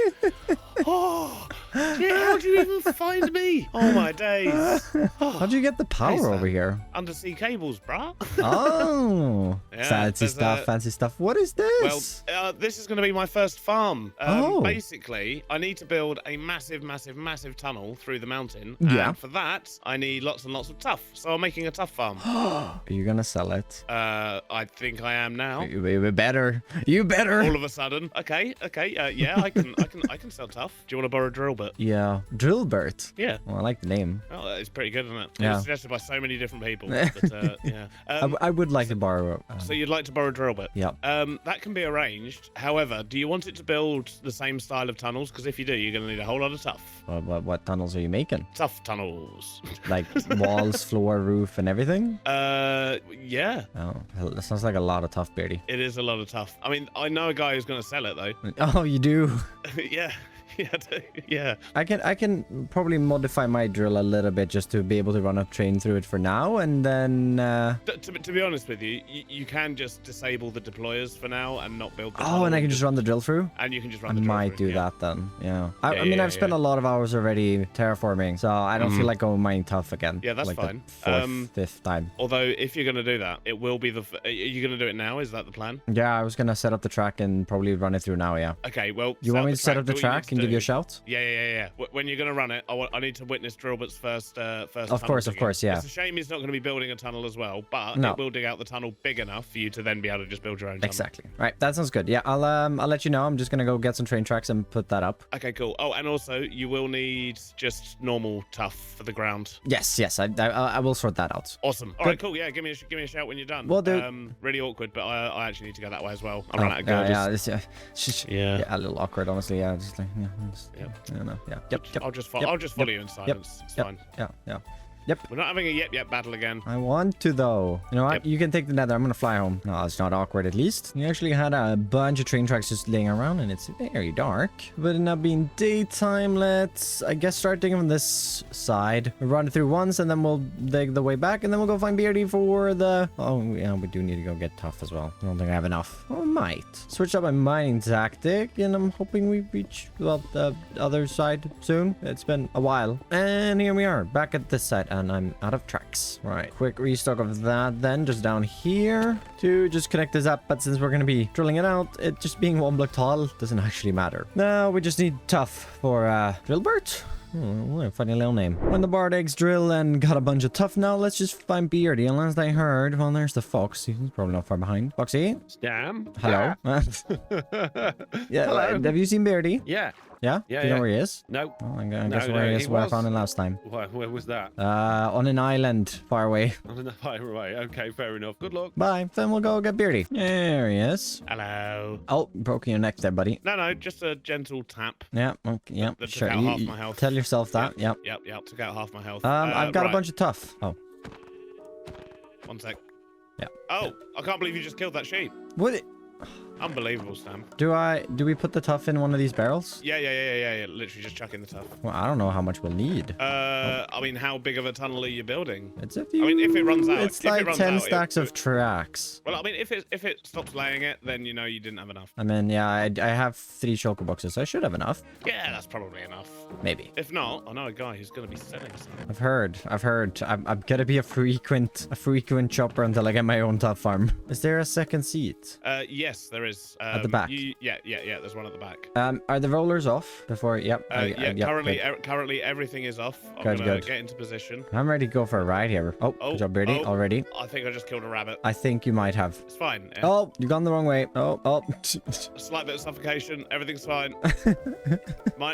Oh, how do you even find me? Oh my days. How'd you get the power over here? Undersea cables, bruh. Oh, Yeah, fancy there's stuff, fancy stuff. What is this? Well, this is going to be my first farm. Oh. Basically, I need to build a massive tunnel through the mountain. Yeah. And for that, I need lots and lots of tuff. So I'm making a tuff farm. Are you gonna sell it? I think I am now. You better. You better. All of a sudden. Okay. Yeah, I can sell tuff. Do you want to borrow a drill bit? Yeah, Drillbert. Yeah. Well, I like the name. Oh, it's pretty good, isn't it? It Yeah. was suggested by so many different people. But, yeah. I would like to borrow. So you'd like to borrow a drill bit? Yeah. That can be arranged. However, do you want it to build the same style of tunnels? Because if you do, you're going to need a whole lot of tuff. What tunnels are you making? Tough tunnels. Like walls, floor, roof, and everything? Yeah. Oh, that sounds like a lot of tough, Beardy. It is a lot of tough. I mean, I know a guy who's going to sell it though. Oh, you do? Yeah. Yeah. I can probably modify my drill a little bit just to be able to run a train through it for now, and then. To be honest with you, you can just disable the deployers for now and not build. The Oh, and I can just run the drill through. And you can just I run. The drill might through, do yeah. that then. Yeah. I mean, I've spent a lot of hours already terraforming, so I don't feel like going mining tough again. Yeah, that's like fine. The fifth time. Although, if you're going to do that, it will be the. Are you going to do it now? Is that the plan? Yeah, I was gonna set up the track and probably run it through now. Yeah. Okay. Well, You want me to set up the track and give you a do- shout. Yeah. When you're gonna run it, I need to witness Drillbert's first. Of tunnel course, digging. yeah. It's a shame he's not going to be building a tunnel as well, but No. it will dig out the tunnel big enough for you to then be able to just build your own tunnel. Exactly. Right, that sounds good. Yeah, I'll let you know. I'm just gonna go get some train tracks and put that up. Okay, cool. Oh, and also you will need just normal tough for the ground. Yes, I will sort that out. Awesome. All right, cool. Yeah, give me a shout when you're done. Will do. Really awkward, but I actually need to go that way as well. I'm Oh, running out of yeah, girders. yeah, a little awkward, honestly. Yeah, just like Yep. I don't know. Yeah, yep. I'll just yep, follow you in silence. It's fine. Yeah. We're not having a yep battle again. I want to though. You know what? Yep. You can take the nether. I'm gonna fly home. No, it's not awkward at least. You actually had a bunch of train tracks just laying around and it's very dark. But it not being daytime, let's I guess start digging from this side. We'll run it through once and then we'll dig the way back and then we'll go find Beardy for the oh yeah, we do need to go get tough as well. I don't think I have enough. Oh, I might. Switch up my mining tactic and I'm hoping we reach well the other side soon. It's been a while. And here we are, back at this side. And I'm out of tracks. Right, quick restock of that then, just down here to just connect this up. But since we're going to be drilling it out, it just being one block tall doesn't actually matter. Now we just need tough for Drillbert. What a funny little name. When the barred eggs drill and got a bunch of tough, now let's just find Beardy. And last I heard, well, there's the fox. He's probably not far behind. Foxy? Stam. Hello? Yeah, Hello. have you seen Beardy? Yeah. Yeah? Yeah, Do you know yeah. where he is? No. Oh, I guess No, where he he is, where I was. found him last time. Where was that? On an island far away. On the fire away. Okay, fair enough. Good luck. Bye. Then we'll go get Beardy. There he is. Hello. Oh, broke your neck there, buddy. No, just a gentle tap. Yeah, okay, yeah, That took sure. out You- half you my health. tell yourself that. Yep. Yep. Took out half my health. I've got a right. bunch of tough. Oh, 1 sec. Yeah. Oh, I can't believe you just killed that sheep. what? Unbelievable, Stam. Do we put the tough in one of these barrels? Yeah. Literally just chuck in the tough. Well, I don't know how much we'll need. I mean, how big of a tunnel are you building? It's a few. I mean, if it runs out, it's if it like runs 10 out, stacks of tracks. Well, I mean, if it stops laying it, then you know you didn't have enough. I mean, yeah, I have 3 shulker boxes. I should have enough. Yeah, that's probably enough. Maybe. If not, I know a guy who's going to be selling some. I've heard. I'm gonna be a frequent chopper until I get my own tough farm. Is there a second seat? Yes, there is. At the back? Yeah. There's one at the back. Are the rollers off before? Yep. Yeah, yep, currently, good. currently everything is off. I'm Good, gonna good. get into position. I'm ready to go for a ride here. Oh, good job, Beardy. Already. I think I just killed a rabbit. I think you might have. It's fine. Yeah. Oh, you've gone the wrong way. Oh. A slight bit of suffocation. Everything's fine.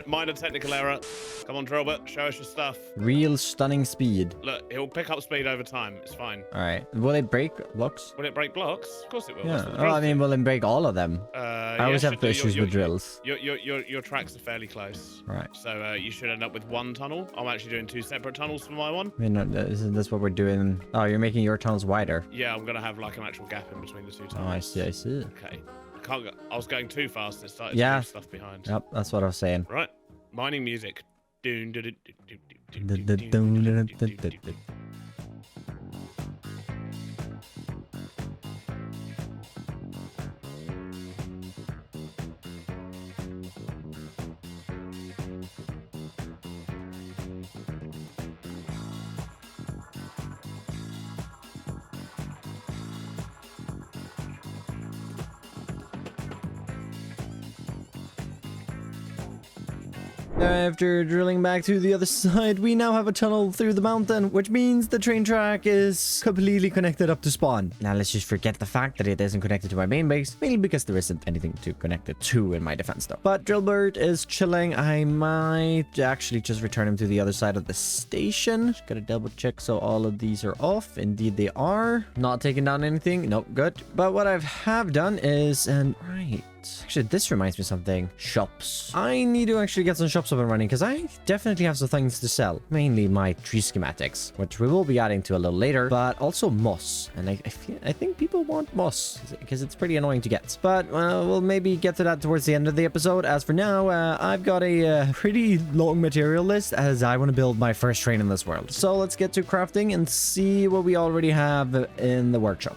Minor technical error. Come on, Drillbert. Show us your stuff. Real stunning speed. Look, it'll pick up speed over time. It's fine. All right. Will it break blocks? Will it break blocks? Of course it will. Yeah. That's what the Oh, I drills mean, do. will it break all of them? I always have issues with drills. Your tracks are fairly close. Right. So you should end up with one tunnel. I'm actually doing 2 separate tunnels for my one. I mean, isn't this what we're doing? Oh, you're making your tunnels wider. Yeah, I'm gonna have like an actual gap in between the 2 tunnels. Oh, I see. Okay. I can't go. I was going too fast. It started Yeah. to leave stuff behind. Yep, that's what I was saying. Right. Mining music. Doon, doon, doon, doon, doon, doon, Dun, doon, dun, doon, dun, doon, dun, doon, dun, doon. dun. After drilling back to the other side, we now have a tunnel through the mountain, which means the train track is completely connected up to spawn. Now let's just forget the fact that it isn't connected to my main base, mainly because there isn't anything to connect it to in my defense though. But Drillbert is chilling. I might actually just return him to the other side of the station. Just gotta double check so all of these are off. Indeed they are. Not taking down anything. Nope, good. But what I have done is, and right. Actually, this reminds me of something. Shops. I need to actually get some shops up and running because I definitely have some things to sell. Mainly my tree schematics, which we will be adding to a little later, but also moss. And I think people want moss because it's pretty annoying to get. But we'll maybe get to that towards the end of the episode. As for now, I've got a pretty long material list as I want to build my first train in this world. So let's get to crafting and see what we already have in the workshop.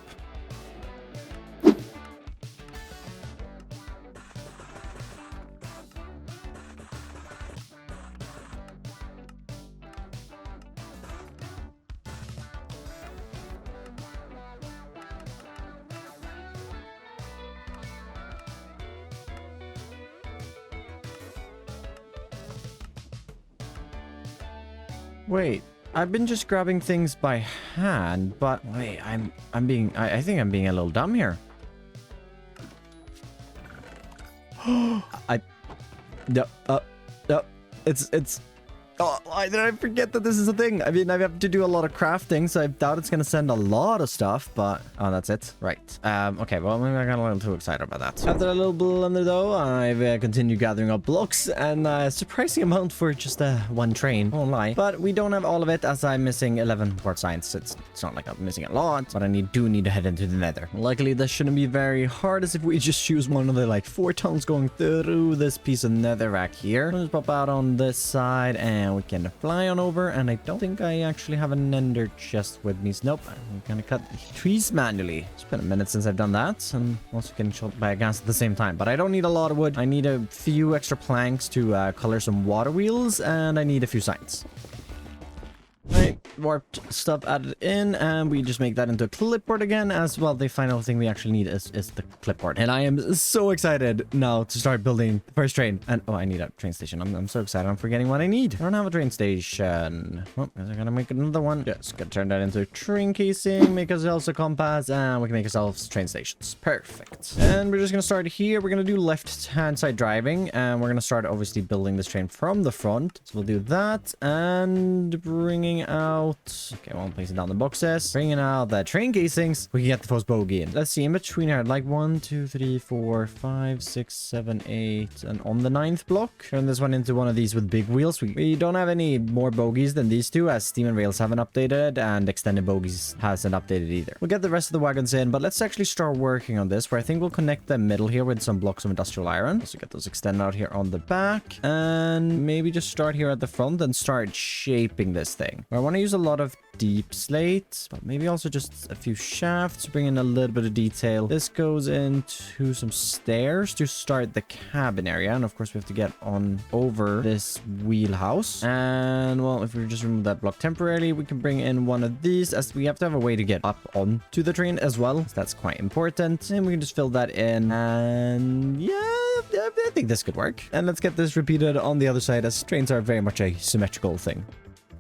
Wait, I've been just grabbing things by hand, but wait, I think I'm being a little dumb here. No, it's. Oh, why did I forget that this is a thing? I mean, I have to do a lot of crafting, so I doubt it's gonna send a lot of stuff, but... Oh, that's it? Right. Okay, well, maybe I got a little too excited about that. After a little blunder, though, I've continued gathering up blocks, and a surprising amount for just one train. I won't lie. But we don't have all of it, as I'm missing 11 port signs. It's not like I'm missing a lot, but I do need to head into the nether. Luckily, this shouldn't be very hard, as if we just choose one of the, like, 4 tunnels going through this piece of netherrack here. Let's pop out on this side, and we can fly on over, and I don't think I actually have an ender chest with me. So nope, I'm gonna cut the trees manually. It's been a minute since I've done that, and also getting shot by a gas at the same time. But I don't need a lot of wood. I need a few extra planks to color some water wheels, and I need a few signs. Right, warped stuff added in, and we just make that into a clipboard again, as well. The final thing we actually need is the clipboard. And I am so excited now to start building the first train. And oh, I need a train station. I'm so excited. I'm forgetting what I need. I don't have a train station. Oh, I gotta make another one. Just gotta turn that into a train casing, make ourselves a compass, and we can make ourselves train stations. Perfect. And we're just gonna start here. We're gonna do left-hand side driving, and we're gonna start obviously building this train from the front. So we'll do that, and bringing out... Okay, I won't place it down the boxes. Bringing out the train casings. We can get the first bogey in. Let's see, in between here, like 1, 2, 3, 4, 5, 6, 7, 8, and on the 9th block, turn this one into one of these with big wheels. We don't have any more bogies than these two, as Steam and Rails haven't updated, and Extended Bogies hasn't updated either. We'll get the rest of the wagons in, but let's actually start working on this, where I think we'll connect the middle here with some blocks of industrial iron. So get those extended out here on the back, and maybe just start here at the front and start shaping this thing. I want to use a lot of deep slate, but maybe also just a few shafts, bring in a little bit of detail. This goes into some stairs to start the cabin area, and of course we have to get on over this wheelhouse. And well, if we just remove that block temporarily, we can bring in one of these, as we have to have a way to get up onto the train as well, so that's quite important. And we can just fill that in, and yeah, I think this could work. And let's get this repeated on the other side, as trains are very much a symmetrical thing.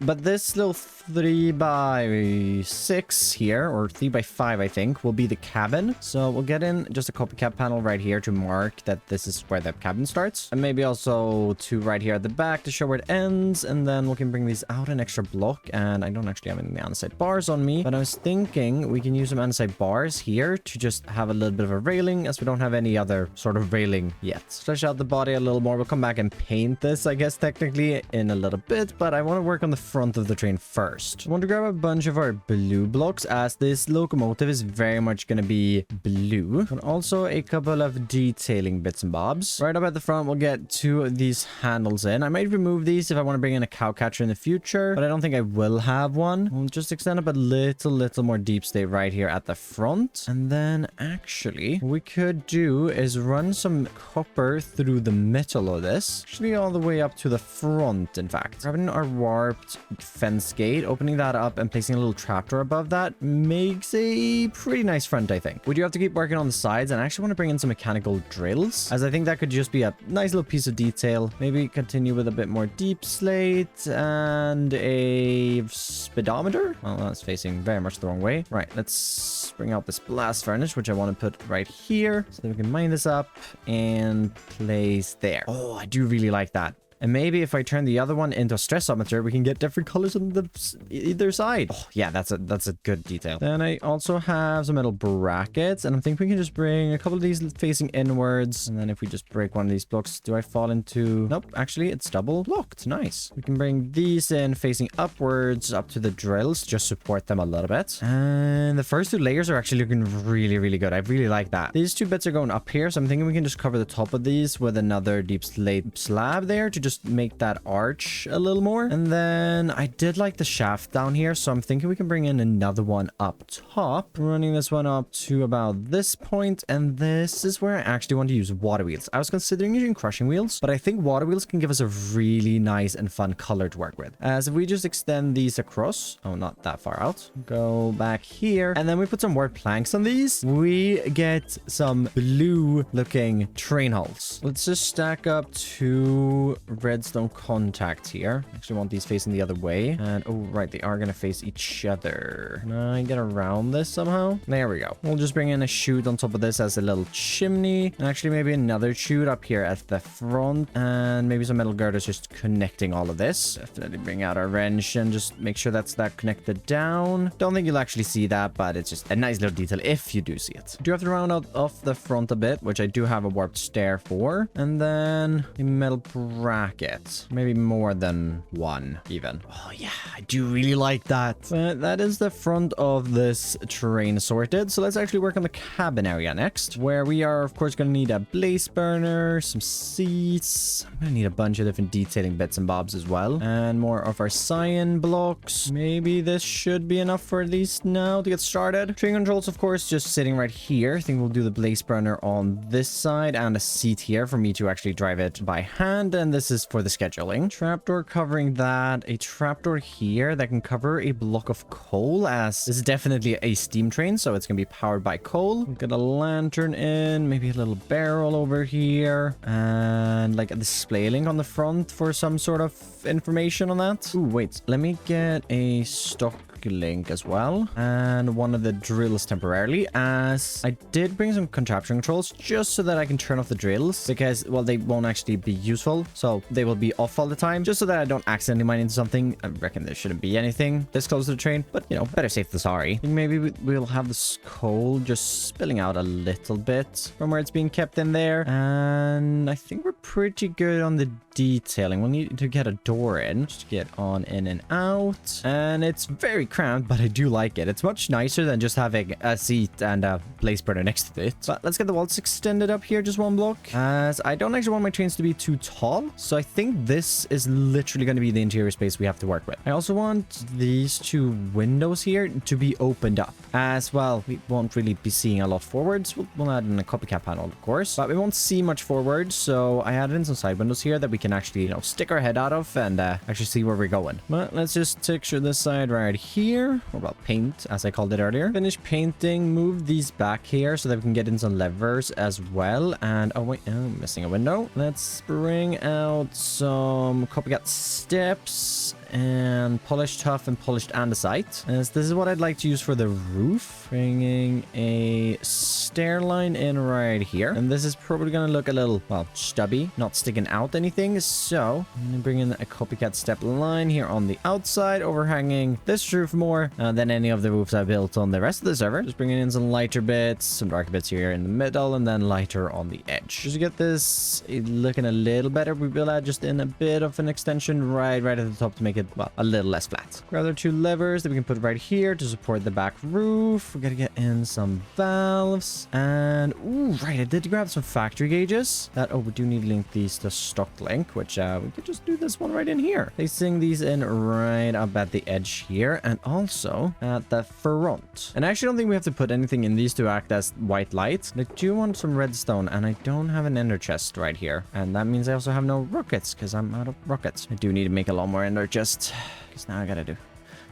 But this little 3x6 here, or 3x5, I think, will be the cabin. So we'll get in just a copycat panel right here to mark that this is where the cabin starts. And maybe also 2 right here at the back to show where it ends. And then we can bring these out an extra block. And I don't actually have any andesite bars on me, but I was thinking we can use some andesite bars here to just have a little bit of a railing, as we don't have any other sort of railing yet. Stretch out the body a little more. We'll come back and paint this, I guess, technically in a little bit, but I want to work on the front of the train first. I want to grab a bunch of our blue blocks, as this locomotive is very much going to be blue, but also a couple of detailing bits and bobs. Right up at the front, we'll get 2 of these handles in. I might remove these if I want to bring in a cow catcher in the future, but I don't think I will have one. We'll just extend up a little more deep slate right here at the front. And then actually what we could do is run some copper through the middle of this, actually all the way up to the front. In fact, grabbing our warped fence gate, opening that up and placing a little trapdoor above that makes a pretty nice front, I think. We do have to keep working on the sides, and I actually want to bring in some mechanical drills, as I think that could just be a nice little piece of detail. Maybe continue with a bit more deep slate and a speedometer. Well, that's facing very much the wrong way. Right, let's bring out this blast furnace, which I want to put right here so that we can mine this up and place there. Oh, I do really like that. And maybe if I turn the other one into a stressometer, we can get different colors on the either side. Oh, yeah, that's a good detail. Then I also have some metal brackets, and I think we can just bring a couple of these facing inwards. And then if we just break one of these blocks, do I fall into... Nope, actually, it's double blocked. Nice. We can bring these in facing upwards up to the drills, just support them a little bit. And the first 2 layers are actually looking really, really good. I really like that. These 2 bits are going up here, so I'm thinking we can just cover the top of these with another deep slate slab there to just make that arch a little more. And then I did like the shaft down here, so I'm thinking we can bring in another one up top, running this one up to about this point. And this is where I actually want to use water wheels. I was considering using crushing wheels, but I think water wheels can give us a really nice and fun color to work with. As if we just extend these across, oh, not that far out, go back here, and then we put some warp planks on these, we get some blue looking train hulls. Let's just stack up 2 redstone contacts here. Actually want these facing the other way. And, oh, right, they are going to face each other. Can I get around this somehow? There we go. We'll just bring in a chute on top of this as a little chimney. And actually, maybe another chute up here at the front. And maybe some metal girders just connecting all of this. Definitely bring out our wrench and just make sure that's that connected down. Don't think you'll actually see that, but it's just a nice little detail if you do see it. Do have to round out off the front a bit, which I do have a warped stair for. And then a metal bracket. Maybe more than one, even. Oh, yeah, I do really like that. But that is the front of this terrain sorted. So let's actually work on the cabin area next, where we are, of course, going to need a blaze burner, some seats. I'm going to need a bunch of different detailing bits and bobs as well. And more of our cyan blocks. Maybe this should be enough for at least now to get started. Train controls, of course, just sitting right here. I think we'll do the blaze burner on this side and a seat here for me to actually drive it by hand. And this is for the scheduling. Trapdoor covering that. A trapdoor here that can cover a block of coal, as this is definitely a steam train, so it's going to be powered by coal. We've got a lantern in, maybe a little barrel over here, and like a display link on the front for some sort of information on that. Ooh, wait, let me get a stock link as well, and one of the drills temporarily, as I did bring some contraption controls just so that I can turn off the drills, because, well, they won't actually be useful, so they will be off all the time, just so that I don't accidentally mine into something. I reckon there shouldn't be anything this close to the train, but, you know, better safe than sorry. I think maybe we'll have this coal just spilling out a little bit from where it's being kept in there, and I think we're pretty good on the detailing. We'll need to get a door in, just to get on in and out, and it's very cramped, but I do like it. It's much nicer than just having a seat and a blaze burner next to it. But let's get the walls extended up here just one block, as I don't actually want my trains to be too tall, so I think this is literally going to be the interior space we have to work with. I also want these two windows here to be opened up, as well. We won't really be seeing a lot forwards. We'll add in a copycat panel, of course, but we won't see much forward, so I added in some side windows here that we can actually, you know, stick our head out of and actually see where we're going. But let's just texture this side right here, or well, paint, as I called it earlier. Finish painting, move these back here so that we can get in some levers as well. And oh wait, I'm missing a window. Let's bring out some copycat steps and polished tuff and polished andesite, as this is what I'd like to use for the roof. Bringing a stair line in right here, and this is probably going to look a little, well, stubby, not sticking out anything, so I'm going to bring in a copycat step line here on the outside, overhanging this roof more than any of the roofs I built on the rest of the server. Just bringing in some lighter bits, some darker bits here in the middle, and then lighter on the edge. Just to get this looking a little better, we will add just in a bit of an extension right at the top to make it, well, a little less flat. Grab our two levers that we can put right here to support the back roof. We're gonna get in some valves, and ooh, right, I did grab some factory gauges that, oh, we do need to link these to stock link, which we could just do this one right in here, placing these in right up at the edge here, and also at the front. And I actually don't think we have to put anything in these to act as white light. I do want some redstone, and I don't have an ender chest right here, and that means I also have no rockets because I'm out of rockets. I do need to make a lot more ender chests, because now I gotta do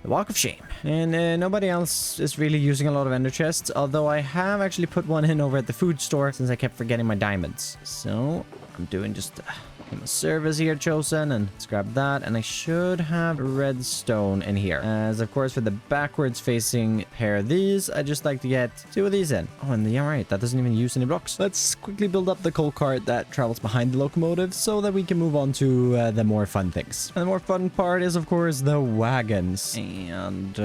the walk of shame. And nobody else is really using a lot of ender chests, although I have actually put one in over at the food store since I kept forgetting my diamonds. So I'm doing just a service here chosen, and let's grab that, and I should have redstone in here, as of course for the backwards facing pair of these, I just like to get two of these in. Oh, and yeah, right, that doesn't even use any blocks. Let's quickly build up the coal cart that travels behind the locomotive so that we can move on to the more fun things. And the more fun part is, of course, the wagons. And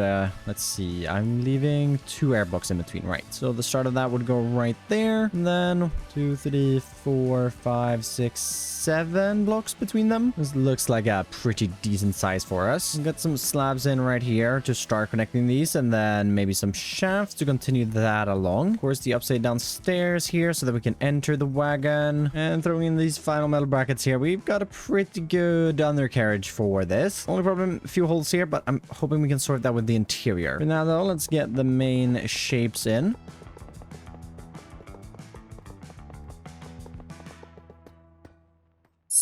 let's see, I'm leaving 2 air blocks in between, right? So the start of that would go right there, and then 2, 3, 4, 5, 6, 7 blocks between them. This looks like a pretty decent size for us. Got some slabs in right here to start connecting these, and then maybe some shafts to continue that along. Of course, the upside down stairs here so that we can enter the wagon, and throwing in these final metal brackets here. We've got a pretty good undercarriage for this. Only problem, a few holes here, but I'm hoping we can sort that with the interior. For now though, let's get the main shapes in.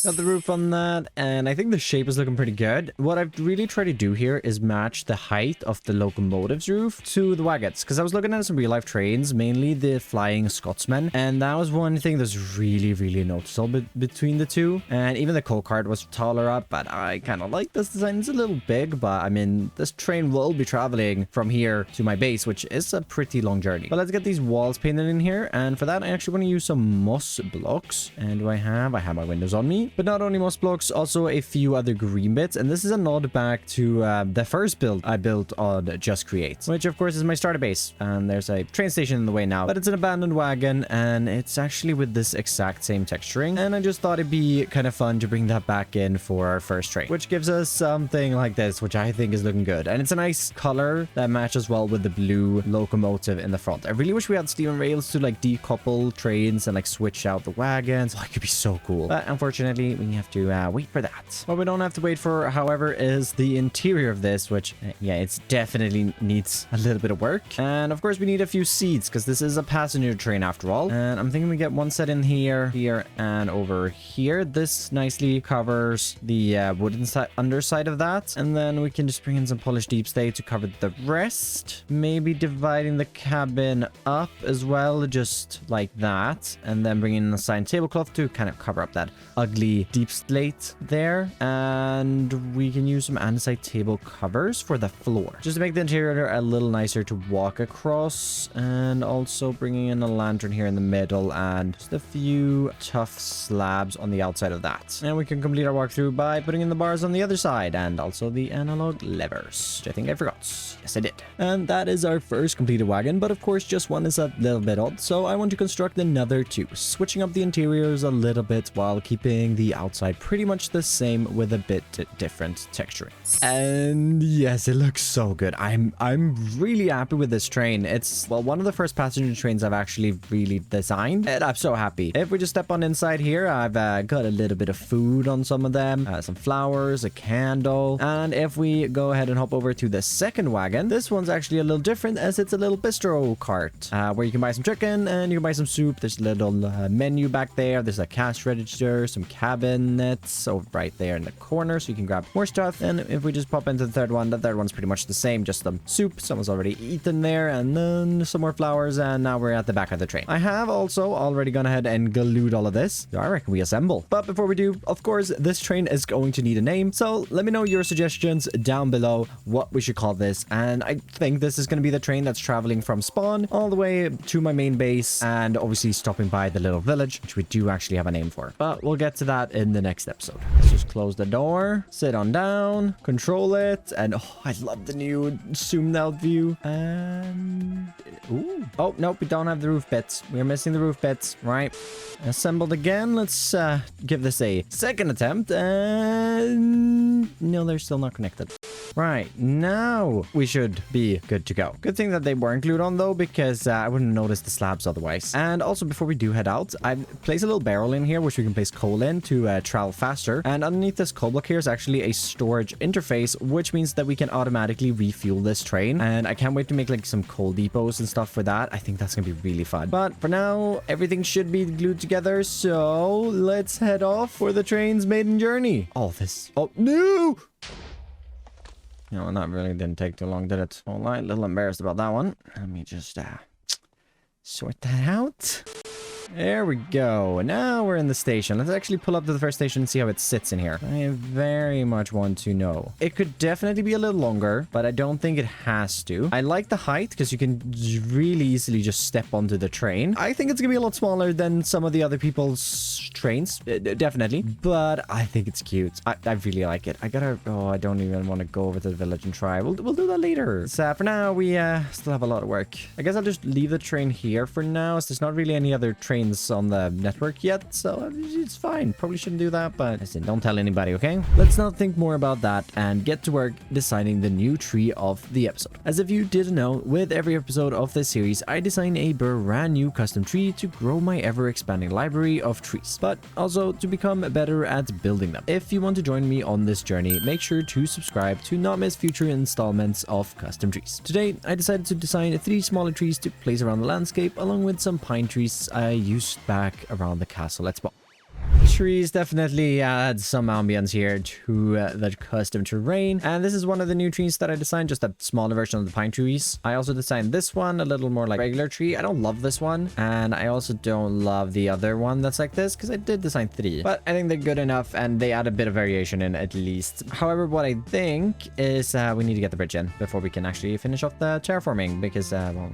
Got the roof on that, and I think the shape is looking pretty good. What I've really tried to do here is match the height of the locomotive's roof to the wagons, because I was looking at some real-life trains, mainly the Flying Scotsman, and that was one thing that's really noticeable between the two. And even the coal cart was taller up, but I kind of like this design. It's a little big, but I mean, this train will be traveling from here to my base, which is a pretty long journey. But let's get these walls painted in here, and for that, I actually want to use some moss blocks. And do I have my windows on me, but not only moss blocks, also a few other green bits. And this is a nod back to the first build I built on Just Create, which of course is my starter base. And there's a train station in the way now, but it's an abandoned wagon, and it's actually with this exact same texturing. And I just thought it'd be kind of fun to bring that back in for our first train, which gives us something like this, which I think is looking good. And it's a nice color that matches well with the blue locomotive in the front. I really wish we had steam rails to like decouple trains and like switch out the wagons. Oh, it could be so cool. But unfortunately, we have to wait for that. What we don't have to wait for, however, is the interior of this, which, yeah, it's definitely needs a little bit of work. And of course, we need a few seats because this is a passenger train after all. And I'm thinking we get one set in here, and over here. This nicely covers the wooden underside of that. And then we can just bring in some polished deep stay to cover the rest. Maybe dividing the cabin up as well, just like that. And then bring in a signed tablecloth to kind of cover up that ugly deep slate there. And we can use some andesite table covers for the floor, just to make the interior a little nicer to walk across. And also bringing in a lantern here in the middle and just a few tough slabs on the outside of that. And we can complete our walkthrough by putting in the bars on the other side and also the analog levers, which I think I forgot. Yes, I did. And that is our first completed wagon, but of course just one is a little bit odd, so I want to construct another two, switching up the interiors a little bit while keeping the outside pretty much the same with a bit different texturing. And yes, it looks so good. I'm really happy with this train. It's, well, one of the first passenger trains I've actually really designed, and I'm so happy. If we just step on inside here, I've got a little bit of food on some of them, some flowers, a candle. And if we go ahead and hop over to the second wagon, this one's actually a little different as it's a little bistro cart where you can buy some chicken and you can buy some soup. There's a little menu back there. There's a cash register, some cabinets over right there in the corner, so you can grab more stuff. And if we just pop into the third one, the third one's pretty much the same, just some soup. Someone's already eaten there, and then some more flowers, and now we're at the back of the train. I have also already gone ahead and glued all of this, so I reckon we assemble. But before we do, of course, this train is going to need a name, so let me know your suggestions down below what we should call this. And I think this is going to be the train that's traveling from spawn all the way to my main base, and obviously stopping by the little village, which we do actually have a name for. But we'll get to that in the next episode. Let's just close the door, sit on down, control it, and oh, I love the new zoomed out view. And ooh, oh nope, we don't have the roof bits. We're missing the roof bits, right? Assembled again. Let's give this a second attempt, and no, they're still not connected. Right, now we should be good to go. Good thing that they weren't glued on though, because I wouldn't notice the slabs otherwise. And also, before we do head out, I placed a little barrel in here which we can place coal in to travel faster. And underneath this coal block here is actually a storage interface, which means that we can automatically refuel this train. And I can't wait to make like some coal depots and stuff for that. I think that's gonna be really fun. But for now, everything should be glued together, so let's head off for the train's maiden journey. Oh no! No, that really didn't take too long, did it? All right, a little embarrassed about that one. Let me just sort that out. There we go. Now we're in the station. Let's actually pull up to the first station and see how it sits in here. I very much want to know. It could definitely be a little longer, but I don't think it has to. I like the height because you can really easily just step onto the train. I think it's gonna be a lot smaller than some of the other people's trains, definitely, but I think it's cute. I really like it. I don't even want to go over to the village and try. We'll do that later. So for now, we still have a lot of work. I guess I'll just leave the train here for now, as there's not really any other trains on the network yet, so it's fine. Probably shouldn't do that, but listen, don't tell anybody, okay? Let's not think more about that and get to work designing the new tree of the episode. As if you didn't know, with every episode of this series, I design a brand new custom tree to grow my ever-expanding library of trees, but also to become better at building them. If you want to join me on this journey, make sure to subscribe to not miss future installments of custom trees. Today, I decided to design 3 smaller trees to place around the landscape, along with some pine trees I used back around the castle at spawn. Trees definitely add some ambience here to the custom terrain. And this is one of the new trees that I designed, just a smaller version of the pine trees. I also designed this one, a little more like regular tree. I don't love this one. And I also don't love the other one that's like this, because I did design 3. But I think they're good enough, and they add a bit of variation in at least. However, what I think is we need to get the bridge in before we can actually finish off the terraforming, because well,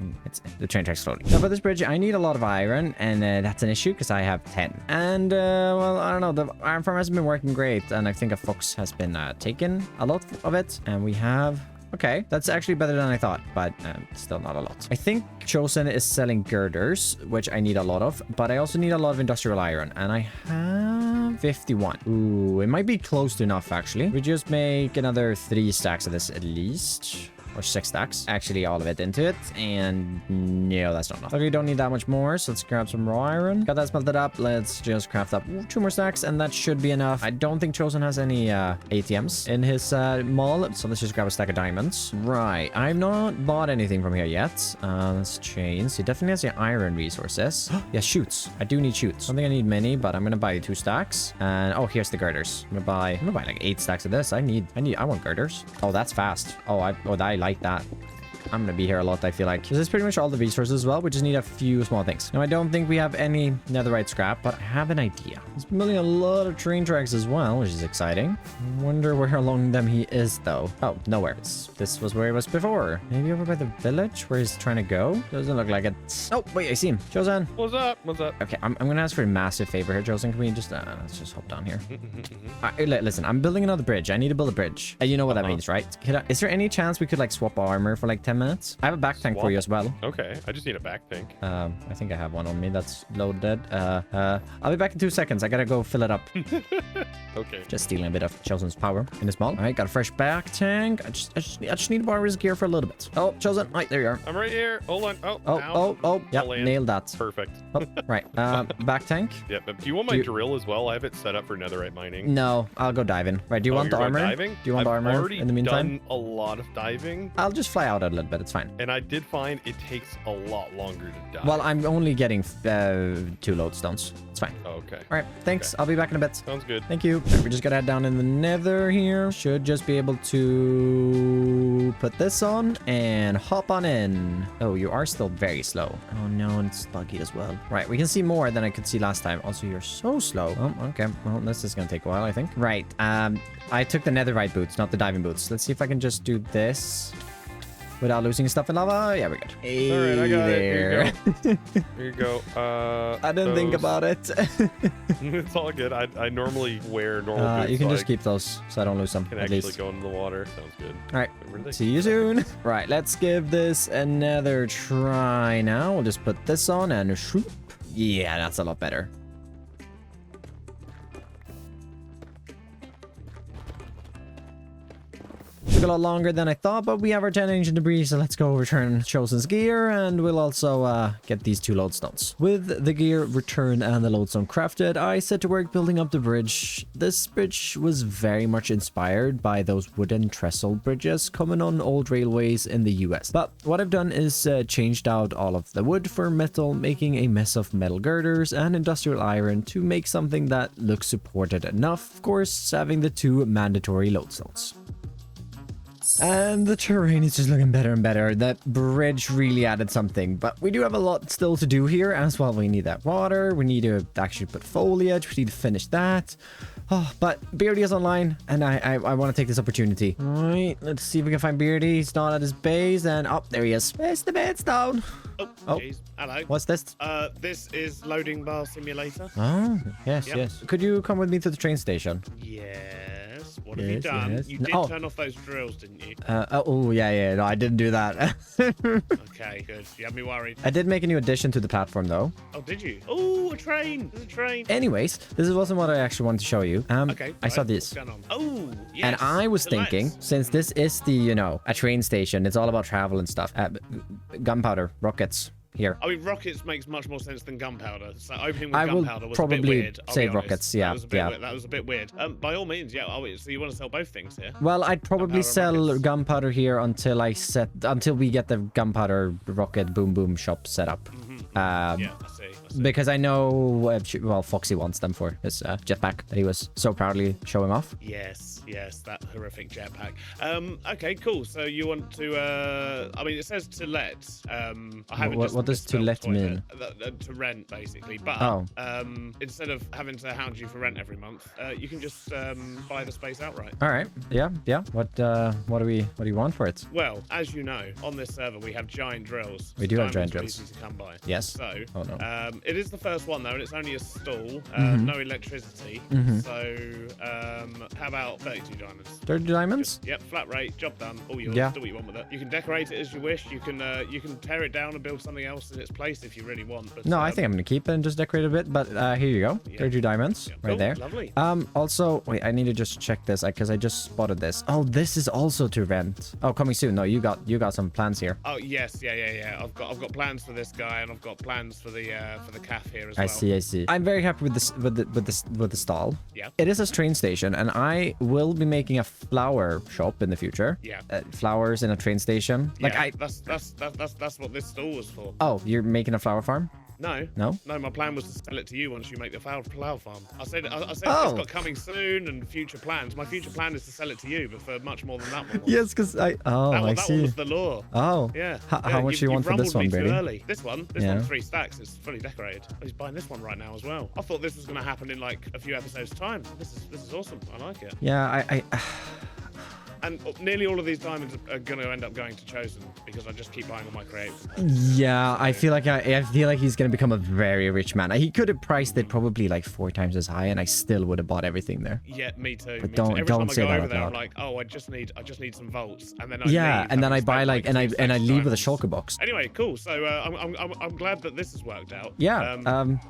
the train tracks slowly. Now for this bridge, I need a lot of iron, and that's an issue because I have 10. And well, I don't know, the iron farm hasn't been working great, and I think a fox has been taken a lot of it, and we have... Okay, that's actually better than I thought, but still not a lot. I think Chosen is selling girders, which I need a lot of, but I also need a lot of industrial iron, and I have 51. Ooh, it might be close to enough, actually. We just make another 3 stacks of this at least. Or 6 stacks. Actually, all of it into it. And no, that's not enough. Okay, we don't need that much more. So let's grab some raw iron. Got that smelted up. Let's just craft up 2 more stacks. And that should be enough. I don't think Chosen has any ATMs in his mall. So let's just grab a stack of diamonds. Right. I've not bought anything from here yet. Let's change. He definitely has the iron resources. Yeah, shoots. I do need shoots. I don't think I need many, but I'm going to buy 2 stacks. And oh, here's the girders. I'm going to buy like 8 stacks of this. I want girders. Oh, that's fast. Oh, I like that. I'm gonna be here a lot, I feel like. This is pretty much all the resources as well. We just need a few small things. Now, I don't think we have any netherite scrap, but I have an idea. He's building a lot of train tracks as well, which is exciting. I wonder where along them he is, though. Oh, nowhere. This was where he was before. Maybe over by the village where he's trying to go? Doesn't look like it. Oh, wait, I see him. Chosen. What's up? What's up? Okay, I'm gonna ask for a massive favor here, Chosen. Can we just, let's just hop down here. Listen, I'm building another bridge. I need to build a bridge. And you know what that means, right? Is there any chance we could, like, swap armor for, like, 10 minutes? I have a back tank for you as well. Okay, I just need a back tank. I think I have one on me that's loaded. I'll be back in 2 seconds. I gotta go fill it up. Okay. Just stealing a bit of Chosen's power in his mall. All right, got a fresh back tank. I just need to borrow his gear for a little bit. Oh, Chosen. Right, there you are. I'm right here. Hold on. Oh. Yep, nailed that. Perfect. Oh, right. Back tank. Yeah, but do you want my drill as well? I have it set up for netherite mining. No, I'll go diving. Right, do you want the armor? Diving? Do you want the armor in the meantime? I've already done a lot of diving. I'll just fly out a little bit. It's fine. And I did find it takes a lot longer to dive. Well, I'm only getting 2 lodestones. It's fine. Oh, okay. All right, thanks. Okay. I'll be back in a bit. Sounds good. Thank you. Right, we just gotta head down in the nether here. Should just be able to put this on and hop on in. Oh, you are still very slow. Oh no, and it's buggy as well. Right, we can see more than I could see last time. Also, you're so slow. Oh, okay. Well, this is gonna take a while, I think. Right. I took the netherite boots, not the diving boots. Let's see if I can just do this without losing stuff in lava. Yeah, we're good. Hey, all right, I got there. it. Here you go. I didn't think about it. It's all good. I normally wear normal boots. You can so just keep those so I don't lose them. can at actually least. go into the water. Sounds good. All right. See you soon. Right, let's give this another try now. We'll just put this on and shoop. Yeah, that's a lot better. Took a lot longer than I thought, but we have our 10 engine debris, so let's go return Chosen's gear, and we'll also get these 2 lodestones. With the gear returned and the lodestone crafted, I set to work building up the bridge. This bridge was very much inspired by those wooden trestle bridges common on old railways in the US. But what I've done is changed out all of the wood for metal, making a mess of metal girders and industrial iron to make something that looks supported enough, of course, having the 2 mandatory lodestones. And the terrain is just looking better and better. That bridge really added something, but we do have a lot still to do here as well. We need that water. We need to actually put foliage. We need to finish that. Oh, but Beardy is online, and I want to take this opportunity. All right, let's see if we can find Beardy. He's not at his base, and oh, there he is. It's the bed's down. Oh, jeez. Hello. What's this? This is loading bar simulator. Oh, yes, Yep. yes. Could you come with me to the train station? Yes. What have you Yes, done? yes. You did Oh. turn off those drills, didn't you? Oh, yeah. No, I didn't do that. Okay, good. You had me worried. I did make a new addition to the platform, though. Oh, did you? Oh, a train. There's a train. Anyways, this wasn't what I actually wanted to show you. Okay. I saw right, this. What's going on? Oh, yes. And I was the thinking, lights. since this is the, a train station, it's all about travel and stuff. Gunpowder, rockets. here. I mean, rockets makes much more sense than gunpowder. So opening with I will gunpowder was probably a bit weird. I'll be save honest. rockets, yeah, That was a bit yeah. weird. That was a bit weird. By all means, yeah. Oh, so you want to sell both things here? Well, I'd probably Gunpowder and sell rockets. gunpowder here until we get the gunpowder rocket boom boom shop set up. Yeah, I see. Because I know, well, Foxy wants them for his jetpack that he was so proudly showing off. Yes, that horrific jetpack. Okay, cool. So you want to? I mean, it says to let. I haven't just What does to misspelled let toilet. mean? To rent, basically. But Oh. instead of having to hound you for rent every month, you can just buy the space outright. All right. Yeah. What do you want for it? Well, as you know, on this server we have giant drills. We do have giant Diamonds drills. are easy to come by. Yes. So, Oh, no. it is the first one though, and it's only a stall, no electricity. So, how about 32 diamonds? 30 diamonds? Yep, flat rate, job done, all yours. Yeah. Do what you want with it. You can decorate it as you wish. You can tear it down and build something else in its place if you really want. But, No, I think I'm gonna keep it and just decorate a bit. But here you go, Yeah. 30 diamonds Yeah, right cool, there. lovely. Also, wait, I need to just check this because I just spotted this. Oh, this is also to rent. Oh, coming soon. No, you got some plans here. Oh yes, yeah. I've got plans for this guy, and I've got plans for the calf here as well. I see. I'm very happy with this with the stall. Yeah. It is a train station, and I will be making a flower shop in the future. Yeah. Flowers in a train station. Like Yeah, that's what this stall was for. Oh, you're making a flower farm? No. No? No, my plan was to sell it to you once you make the flower farm. I said Oh. it's got coming soon and future plans. My future plan is to sell it to you, but for much more than that one. was. Yes, because I That see. one was the law. Oh. Yeah. How much do you want for this rumbled me one, too Brady? early. This one Yeah. 3 stacks. It's fully decorated. He's buying this one right now as well. I thought this was going to happen in like a few episodes time. This is awesome. I like it. Yeah, I And nearly all of these diamonds are going to end up going to Chosen because I just keep buying all my creative. Yeah, I feel like I feel like he's gonna become a very rich man. He could have priced it probably like 4 times as high, and I still would have bought everything there. Yeah, me too. But me don't- too. Every don't time say I go that over out there, I'm loud. like, oh, I just need some volts, and then I Yeah, leave, and then I having buy spent, like and I 2 and I stacks leave with a diamonds. shulker box. Anyway, cool. So I'm glad that this has worked out. Yeah.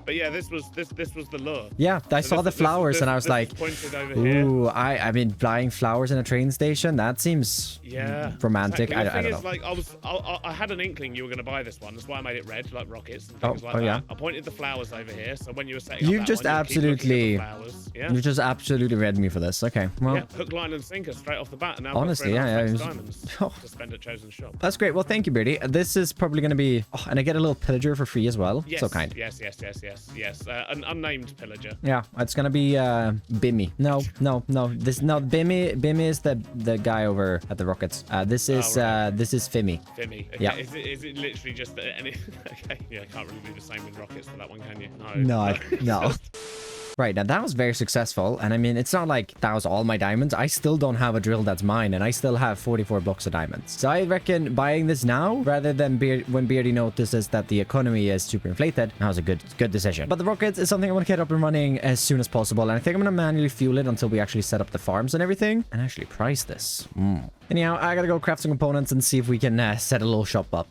But yeah, this was the lure. Yeah, I So saw the flowers and I was this like, pointed over here. ooh, I mean, buying flowers in a train station, that seems Yeah. romantic. Exactly. The I thing don't is, know. like, I had an inkling you were going to buy this one. That's why I made it red, like rockets and Oh, things like oh, that. yeah. I pointed the flowers over here, so when you were setting up You've that just one, you'd keep looking at the absolutely- flowers. Yeah. You just absolutely read me for this. Okay, well, Yeah, hook, line, and sinker straight off the bat. And now Honestly, I've got yeah, 3.5 it was- diamonds Oh. to spend at Chosen Shop. that's great. Well, thank you, Beardy. This is probably going to be... Oh, and I get a little pillager for free as well. Yes, So kind. Yes. An unnamed pillager. Yeah, it's going to be Bimmy. No. Bimmy is the guy over at the Rockets. This is right. this is Fimmy. Fimmy. Okay. Yeah. Is it literally just any? Okay. Yeah, can't really do the same with rockets for that one, can you? No. Right, now that was very successful, and I mean, it's not like that was all my diamonds. I still don't have a drill that's mine, and I still have 44 blocks of diamonds. So I reckon buying this now, rather than when Beardy notices that the economy is super inflated, that was a good decision. But the rockets is something I want to get up and running as soon as possible, and I think I'm going to manually fuel it until we actually set up the farms and everything, and actually price this. Anyhow, I gotta go craft some components and see if we can set a little shop up.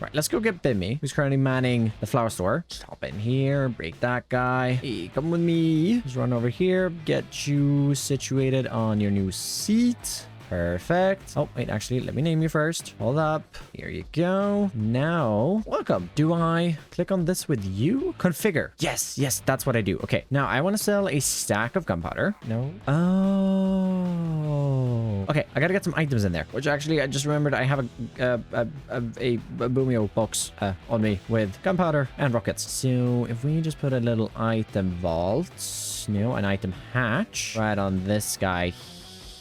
Right, let's go get Bimmy, who's currently manning the flower store. Just hop in here, break that guy. Hey, come with me. Just run over here, get you situated on your new seat. Perfect. Oh, wait, actually, let me name you first. Hold up. Here you go. Now, welcome. Do I click on this with you? Configure. Yes, that's what I do. Okay, now I want to sell a stack of gunpowder. No. Oh. Okay, I gotta get some items in there, which actually I just remembered I have a boomio box on me with gunpowder and rockets. So if we just put a little item vault, an item hatch right on this guy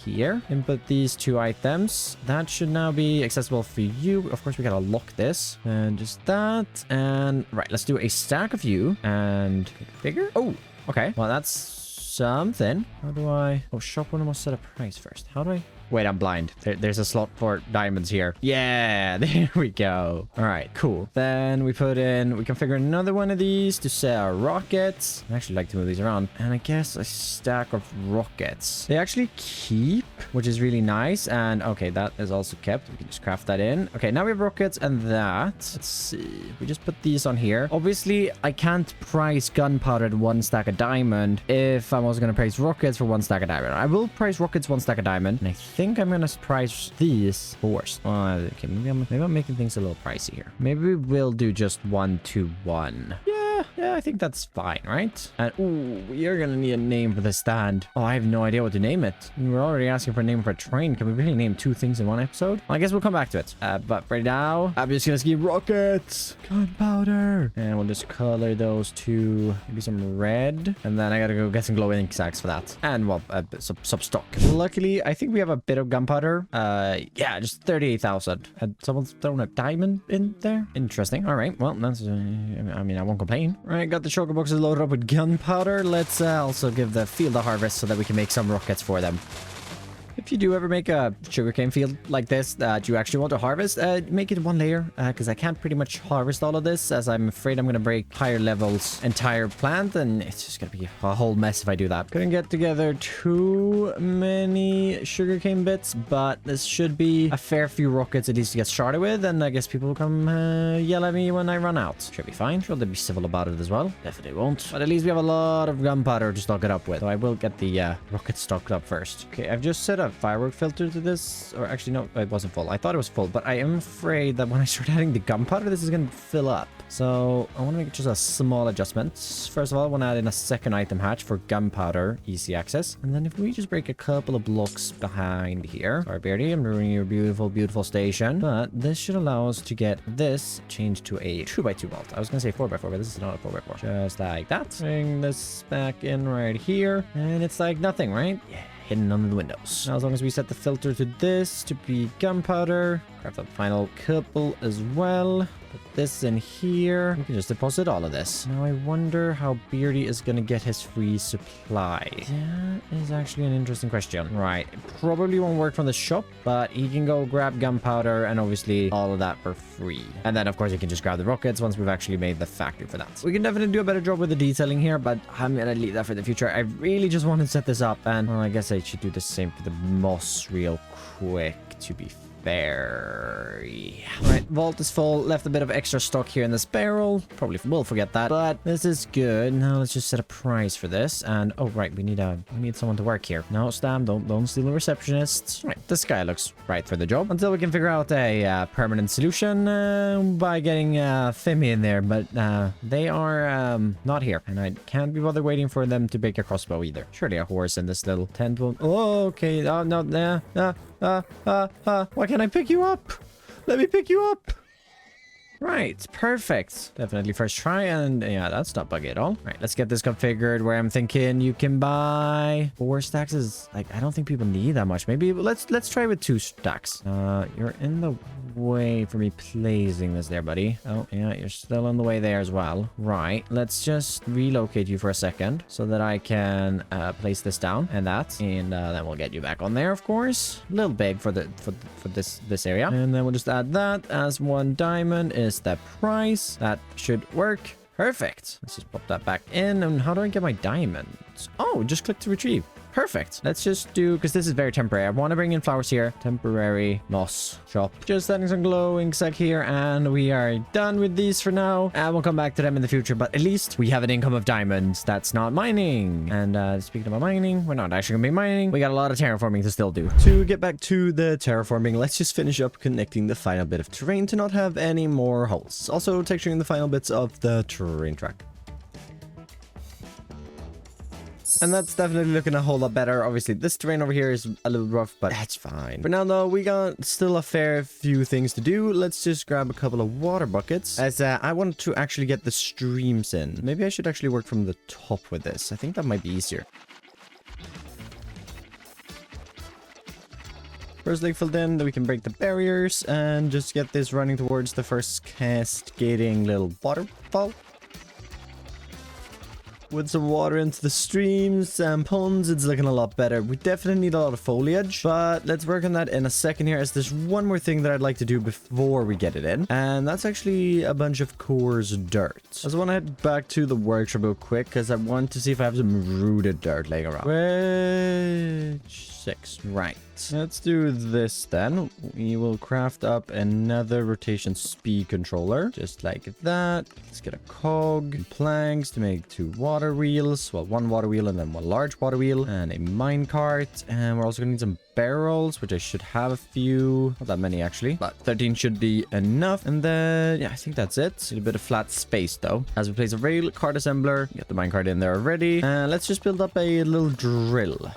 here, input these 2 items. That should now be accessible for you. Of course, we gotta lock this and just that. And right, let's do a stack of you and figure. Oh, okay. Well, that's something. How do I... Oh, shop one must set a price first. How do I... Wait, I'm blind. There's a slot for diamonds here. Yeah, there we go. All right, cool. Then we configure another one of these to sell rockets. I actually like to move these around. And I guess a stack of rockets. They actually keep, which is really nice. And okay, that is also kept. We can just craft that in. Okay, now we have rockets and that. Let's see. We just put these on here. Obviously, I can't price gunpowder at 1 stack of diamond if I'm also going to price rockets for 1 stack of diamond. I will price rockets 1 stack of diamond. And I think I'm gonna price these first. Okay, maybe I'm making things a little pricey here. Maybe we'll do just 1 to 1. Yeah, I think that's fine, right? And ooh, you're gonna need a name for the stand. Oh, I have no idea what to name it. We're already asking for a name for a train. Can we really name 2 things in one episode? Well, I guess we'll come back to it. But right now, I'm just gonna skip rockets, gunpowder, and we'll just color those to maybe some red. And then I gotta go get some glow ink sacks for that. And well, some stock. Luckily, I think we have a bit of gunpowder. Yeah, just 38,000. Had someone thrown a diamond in there? Interesting. All right. Well, that's. I mean, I won't complain. Right, got the shulker boxes loaded up with gunpowder. Let's also give the field a harvest so that we can make some rockets for them. If you do ever make a sugarcane field like this that you actually want to harvest, make it 1 layer, because I can't pretty much harvest all of this, as I'm afraid I'm going to break higher levels entire plant, and it's just going to be a whole mess if I do that. Couldn't get together too many sugarcane bits, but this should be a fair few rockets at least to get started with, and I guess people will come yell at me when I run out. Should be fine. Sure, they'll be civil about it as well. Definitely won't. But at least we have a lot of gunpowder to stock it up with, so I will get the rockets stocked up first. Okay, I've just set up firework filter to this, or actually no, it wasn't full. I thought it was full, but I am afraid that when I start adding the gunpowder, this is going to fill up. So I want to make just a small adjustment. First of all, I want to add in a second item hatch for gunpowder easy access, and then if we just break a couple of blocks behind here. Sorry, Beardy, I'm ruining your beautiful station, but this should allow us to get this changed to a 2x2 vault. I was going to say 4x4, but this is not a 4x4. Just like that. Bring this back in right here, and it's like nothing, right? Yeah. Hidden under the windows. Now, as long as we set the filter to this to be gunpowder, craft the final couple as well. Put this in here. We can just deposit all of this. Now, I wonder how Beardy is going to get his free supply. That is actually an interesting question. Right. It probably won't work from the shop, but he can go grab gunpowder and obviously all of that for free. And then, of course, he can just grab the rockets once we've actually made the factory for that. We can definitely do a better job with the detailing here, but I'm going to leave that for the future. I really just want to set this up, and well, I guess I should do the same for the moss real quick, to be fair. Right, vault is full. Left a bit of extra stock here in this barrel. Probably will forget that, but this is good. Now let's just set a price for this. And oh right, we need someone to work here. No, Stam, don't steal the receptionists. Right, this guy looks right for the job until we can figure out a permanent solution by getting Femi in there. But they are not here, and I can't be bothered waiting for them to break a crossbow either. Surely a horse in this little tent will. Oh, okay. Oh no, why can't I pick you up? Let me pick you up. Right, perfect. Definitely first try, and yeah, that's not buggy at all. Right, let's get this configured where I'm thinking you can buy 4 stacks is like, I don't think people need that much. Maybe let's try with 2 stacks. You're in the way for me placing this there, buddy. Oh yeah, you're still on the way there as well. Right, let's just relocate you for a second so that I can place this down and that, and then we'll get you back on there, of course. A little big for this area, and then we'll just add that as 1 diamond is the price. That should work. Perfect. Let's just pop that back in. And how do I get my diamonds? Oh, just click to retrieve. Perfect. Let's just do, because this is very temporary. I want to bring in flowers here. Temporary moss shop. Just adding some glowing sec here, and we are done with these for now. And we'll come back to them in the future, but at least we have an income of diamonds. That's not mining. And speaking about mining, we're not actually going to be mining. We got a lot of terraforming to still do. To get back to the terraforming, let's just finish up connecting the final bit of terrain to not have any more holes. Also texturing the final bits of the terrain track. And that's definitely looking a whole lot better. Obviously, this terrain over here is a little rough, but that's fine. For now, though, we got still a fair few things to do. Let's just grab a couple of water buckets, as I want to actually get the streams in. Maybe I should actually work from the top with this. I think that might be easier. First leg filled in, then we can break the barriers and just get this running towards the first cascading little waterfall. With some water into the streams and ponds, it's looking a lot better. We definitely need a lot of foliage, but let's work on that in a second here, as there's one more thing that I'd like to do before we get it in, and that's actually a bunch of coarse dirt. I just want to head back to the workshop real quick, because I want to see if I have some rooted dirt laying around. Which 6. Right. Let's do this then. We will craft up another rotation speed controller, just like that. Let's get a cog, planks to make 2 water wheels. Well, 1 water wheel and then 1 large water wheel, and a minecart. And we're also gonna need some barrels, which I should have a few. Not that many actually, but 13 should be enough. And then, yeah, I think that's it. A bit of flat space though. As we place a rail cart assembler, get the minecart in there already. And let's just build up a little drill.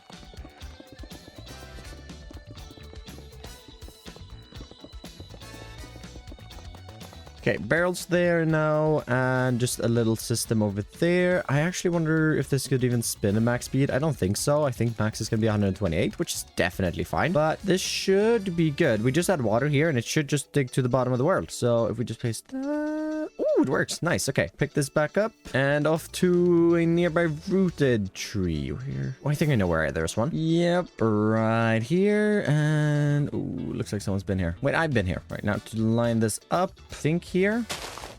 Okay, barrels there now, and just a little system over there. I actually wonder if this could even spin at max speed. I don't think so. I think max is going to be 128, which is definitely fine. But this should be good. We just add water here, and it should just dig to the bottom of the world. So if we just place that... Ooh, it works. Nice. Okay, pick this back up, and off to a nearby rooted tree. Here. Oh, I think I know where there's one. Yep, right here. And... Ooh, looks like someone's been here. Wait, I've been here. Right, now to line this up, I think here.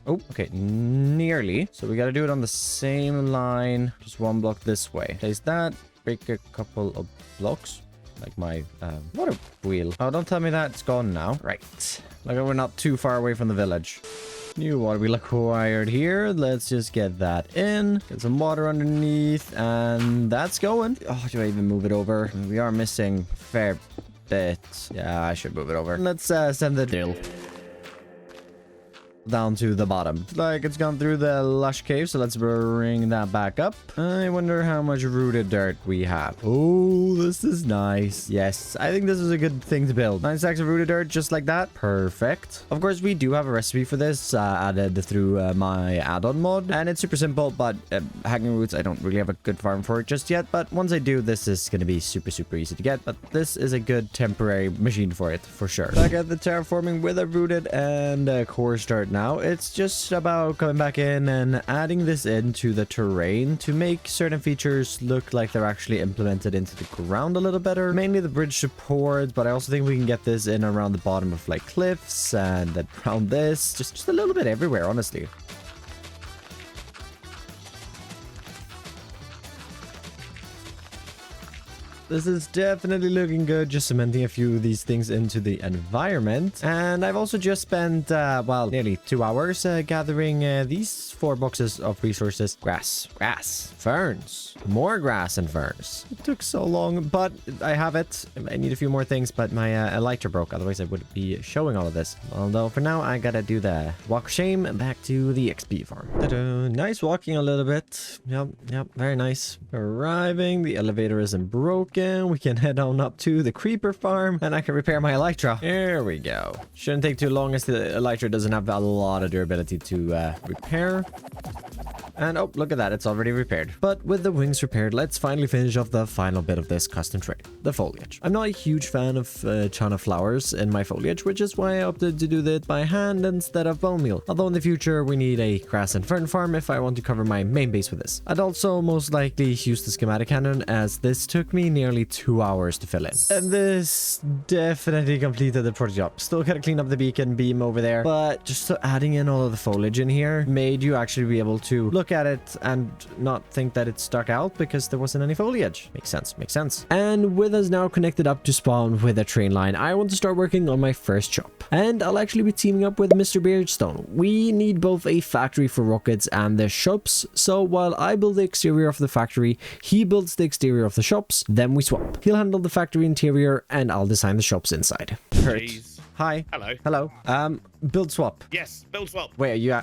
Oh, okay, nearly. So we got to do it on the same line, just 1 block this way. Place that, break a couple of blocks, like my water wheel. Oh, don't tell me that it's gone now. Right, like we're not too far away from the village. New water wheel acquired here. Let's just get that in, get some water underneath, and that's going. Oh, do I even move it over? We are missing a fair bit. Yeah, I should move it over. Let's send the drill down to the bottom. Like it's gone through the lush cave, so let's bring that back up. I wonder how much rooted dirt we have. Oh, this is nice. Yes, I think this is a good thing to build. 9 stacks of rooted dirt, just like that. Perfect. Of course, we do have a recipe for this added through my add-on mod, and it's super simple, but hacking roots, I don't really have a good farm for it just yet, but once I do, this is going to be super easy to get, but this is a good temporary machine for it, for sure. Back at the terraforming with a rooted and coarse dirt now. It's just about coming back in and adding this into the terrain to make certain features look like they're actually implemented into the ground a little better. Mainly the bridge support, but I also think we can get this in around the bottom of like cliffs and then around this. Just a little bit everywhere, honestly. This is definitely looking good, just cementing a few of these things into the environment. And I've also just spent, well, nearly 2 hours gathering these 4 boxes of resources. Grass, ferns, more grass and ferns. It took so long, but I have it. I need a few more things, but my elytra broke. Otherwise, I would be showing all of this. Although for now, I gotta do the walk of shame back to the XP farm. Ta-da. Nice walking a little bit. Yep, very nice. Arriving, the elevator isn't broken. We can head on up to the creeper farm and I can repair my elytra. There we go. Shouldn't take too long as the elytra doesn't have a lot of durability to repair. And oh, look at that, it's already repaired. But with the wings repaired, let's finally finish off the final bit of this custom trait, the foliage. I'm not a huge fan of chana flowers in my foliage, which is why I opted to do that by hand instead of bone meal. Although in the future, we need a grass and fern farm if I want to cover my main base with this. I'd also most likely use the schematic cannon, as this took me nearly 2 hours to fill in. And this definitely completed the project job. Still gotta clean up the beacon beam over there, but just so adding in all of the foliage in here made you actually be able to look at it and not think that it stuck out because there wasn't any foliage. Makes sense. And with us now connected up to spawn with a train line, I want to start working on my first shop. And I'll actually be teaming up with Mr. Beardstone. We need both a factory for rockets and the shops, so while I build the exterior of the factory, he builds the exterior of the shops, then we swap. He'll handle the factory interior and I'll design the shops inside. Jeez. Hi. Hello. Build swap. Yes, build swap. Wait, are you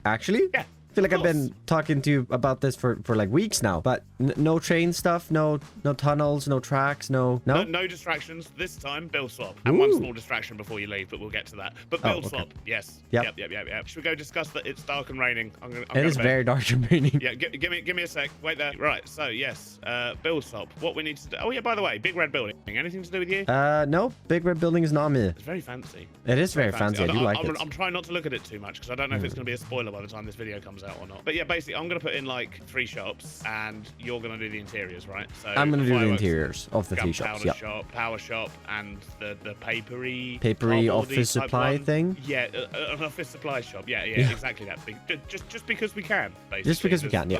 actually? Yeah. I feel like I've been talking to you about this for like weeks now, but no train stuff, no tunnels, no tracks, no distractions this time. Build swap, and one small distraction before you leave, but we'll get to that. But build swap, yes. Yep. Should we go discuss that? It's dark and raining. It is very dark and raining. Yeah, give me a sec. Wait there. Right. So yes, build swap. What we need to do. Oh yeah, by the way, big red building. Anything to do with you? No, big red building is not me. It's very fancy. It is very fancy. I do like it. I'm trying not to look at it too much because I don't know if it's going to be a spoiler by the time this video comes out or not. But yeah, basically, I'm going to put in like 3 shops, and you're going to do the interiors, right? So I'm going to do the interiors of the 3 shops. Yeah. Shop, power shop, and the papery office supply thing. Yeah, an office supply shop. Yeah, exactly that. Just because we can, basically. Just because we can, yeah.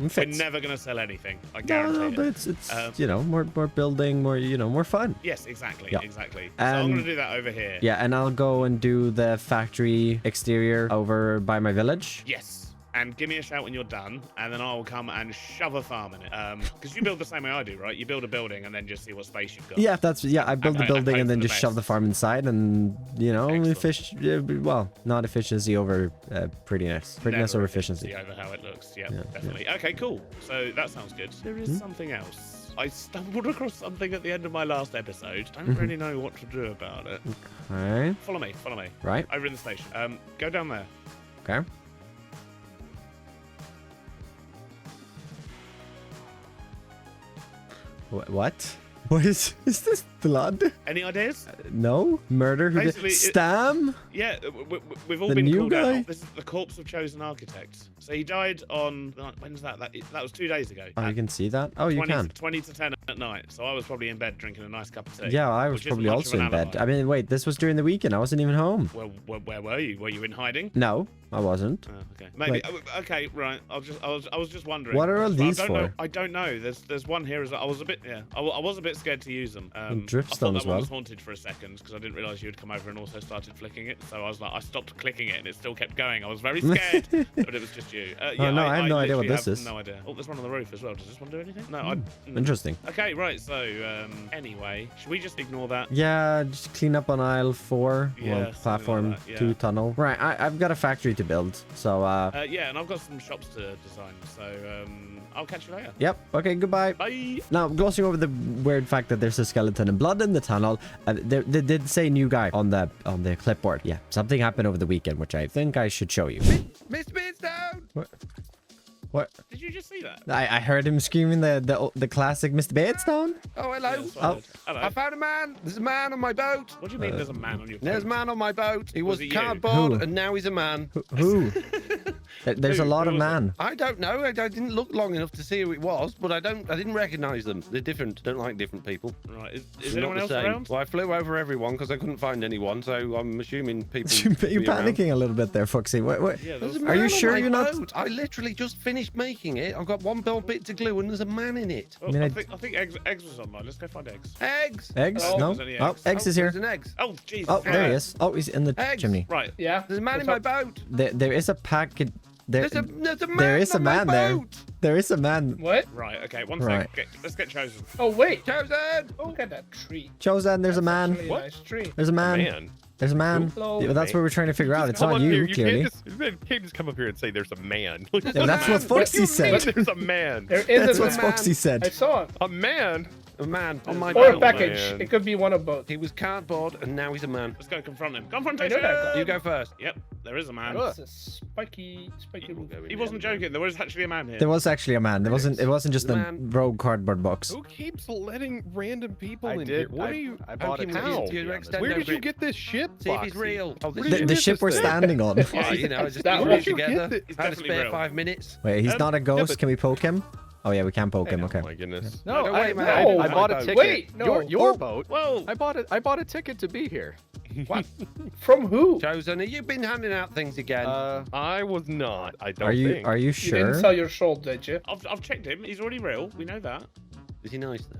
We're fits. never going to sell anything. I No, guarantee no, it. but it's Um, you know, more building, more fun. Yes, exactly, Yeah. exactly. So I'm going And- to do that over here. Yeah, and I'll go and do the factory exterior over by my village. Yes. And give me a shout when you're done, and then I'll come and shove a farm in it. Because you build the same way I do, right? You build a building and then just see what space you've got. Yeah, I build the I building hope and then for the just shove the best. farm inside, and you know, Excellent. well, not efficiency over prettiness over Never efficiency. over how it looks. Yeah, Yeah, definitely. Okay, cool. So that sounds good. There is something else. I stumbled across something at the end of my last episode. Don't really know what to do about it. Alright, Follow me. Follow me. right, Over in the station. Go down there. okay. What? What is this blood? Any ideas? No murder. Who did? Basically, it- Stam? Yeah, we've all The been new called guy? out. This is the corpse of chosen architect. So he died on when's that? That was 2 days ago. Oh, you can see that. Oh, you 20, can. 20 to 10 at night. So I was probably in bed drinking a nice cup of tea. Yeah, I was which isn't probably much of also an in bed. alibi. I mean, wait, this was during the weekend. I wasn't even home. Well, where were you? Were you in hiding? No, I wasn't. Oh, okay, maybe. Okay, right. I was just wondering. What are all these I don't know. for? I don't know. There's one here as well. I was a bit I was a bit scared to use them. I dripstone thought that as one well. was haunted for a second because I didn't realize you would come over and also started flicking it. So I was like, I stopped clicking it and it still kept going. I was very scared, but it was just you. Yeah, no, I have no idea what literally this have is. No idea. Oh, there's one on the roof as well. Does this one do anything? No. Interesting. Okay, right. So anyway, should we just ignore that? Yeah, just clean up on aisle 4. Yeah, Well, something platform like that, 2 yeah. tunnel. Right, I've got a factory to build. So, Yeah, and I've got some shops to design. So I'll catch you later. yep. Okay, goodbye. Bye. Now, glossing over the weird fact that there's a skeleton and blood in the tunnel, they did say new guy on the clipboard. Yeah, something happened over the weekend, which I think I should show you. Mr. Beardstone! What? Did you just see that? I heard him screaming the classic Mr. Bedstone. Oh, hello. That's what I heard. Hello. I found a man. There's a man on my boat. What do you mean there's a man on your There's a boat? man on my boat. He was it you? cardboard, Who? and now he's a man. Who? There's a Who? lot Who of was it? man. I don't know. I didn't look long enough to see who it was, but I didn't recognise them. They're different. Don't like different people. Right, is They're anyone not else the same. around? Well, I flew over everyone because I couldn't find anyone, so I'm assuming people. You're be around. panicking a little bit there, Foxy. What? Yeah, There's a those- Are you man on sure my you're not- boat. I literally just finished making it. I've got one more bit to glue, and there's a man in it. Oh, I mean, I I- think eggs was online. Let's go find eggs. Eggs. Eggs? Oh, No. there's any Oh, eggs. eggs is here. There's an eggs. Oh, Jesus. Oh, there he is. Oh, he's in the Eggs. chimney. Right. Yeah. There's a man in What's my up? boat. There is a packet. There's a man. there is a on my man there. boat. There is a man. What? Right. Okay. One Right. sec. Let's get chosen. Oh wait. Chosen. Look at that tree. Chosen, there's a man. Really What? nice tree. There's a man. Man. There's a man. Hello. Yeah, that's what we're trying to figure out. It's Come not up here. you, You clearly. can't just come up here and say there's a man. Yeah, that's what Foxy said. There's a man. There is That's a what man. Foxy I said. saw him. A man. A man on my Or a boat. package. man. It could be one of both. He was cardboard, and now he's a man. Let's go confront him. I know Confrontation. that guy. You go first. Yep. There is a man. It's a spiky roof. He wasn't joking. There was actually a man here. There was actually a man. It wasn't just a Man. rogue cardboard box. Who keeps letting random people I in did. here? What I, are you? I bought it. How? You extend Where did over you it. get this ship? See if he's Foxy? real. Oh, Where this did you The get ship this we're thing? standing on. Well, you know, I just That put one. it together. It's It's Had a definitely spare real. 5 minutes. Wait, he's not a ghost. but- Can we poke him? Oh yeah, we can poke him. Okay. Oh my goodness. No, No, I, wait, man, I, no. I bought a Wait, ticket. wait, no. Your boat. Whoa. I bought a ticket to be here. What? From who? Chosen, have you been handing out things again? I was not. I don't Are you think. are you You didn't sure? sell your soul, did you? I've checked him. He's already real. We know that. Is he nice though?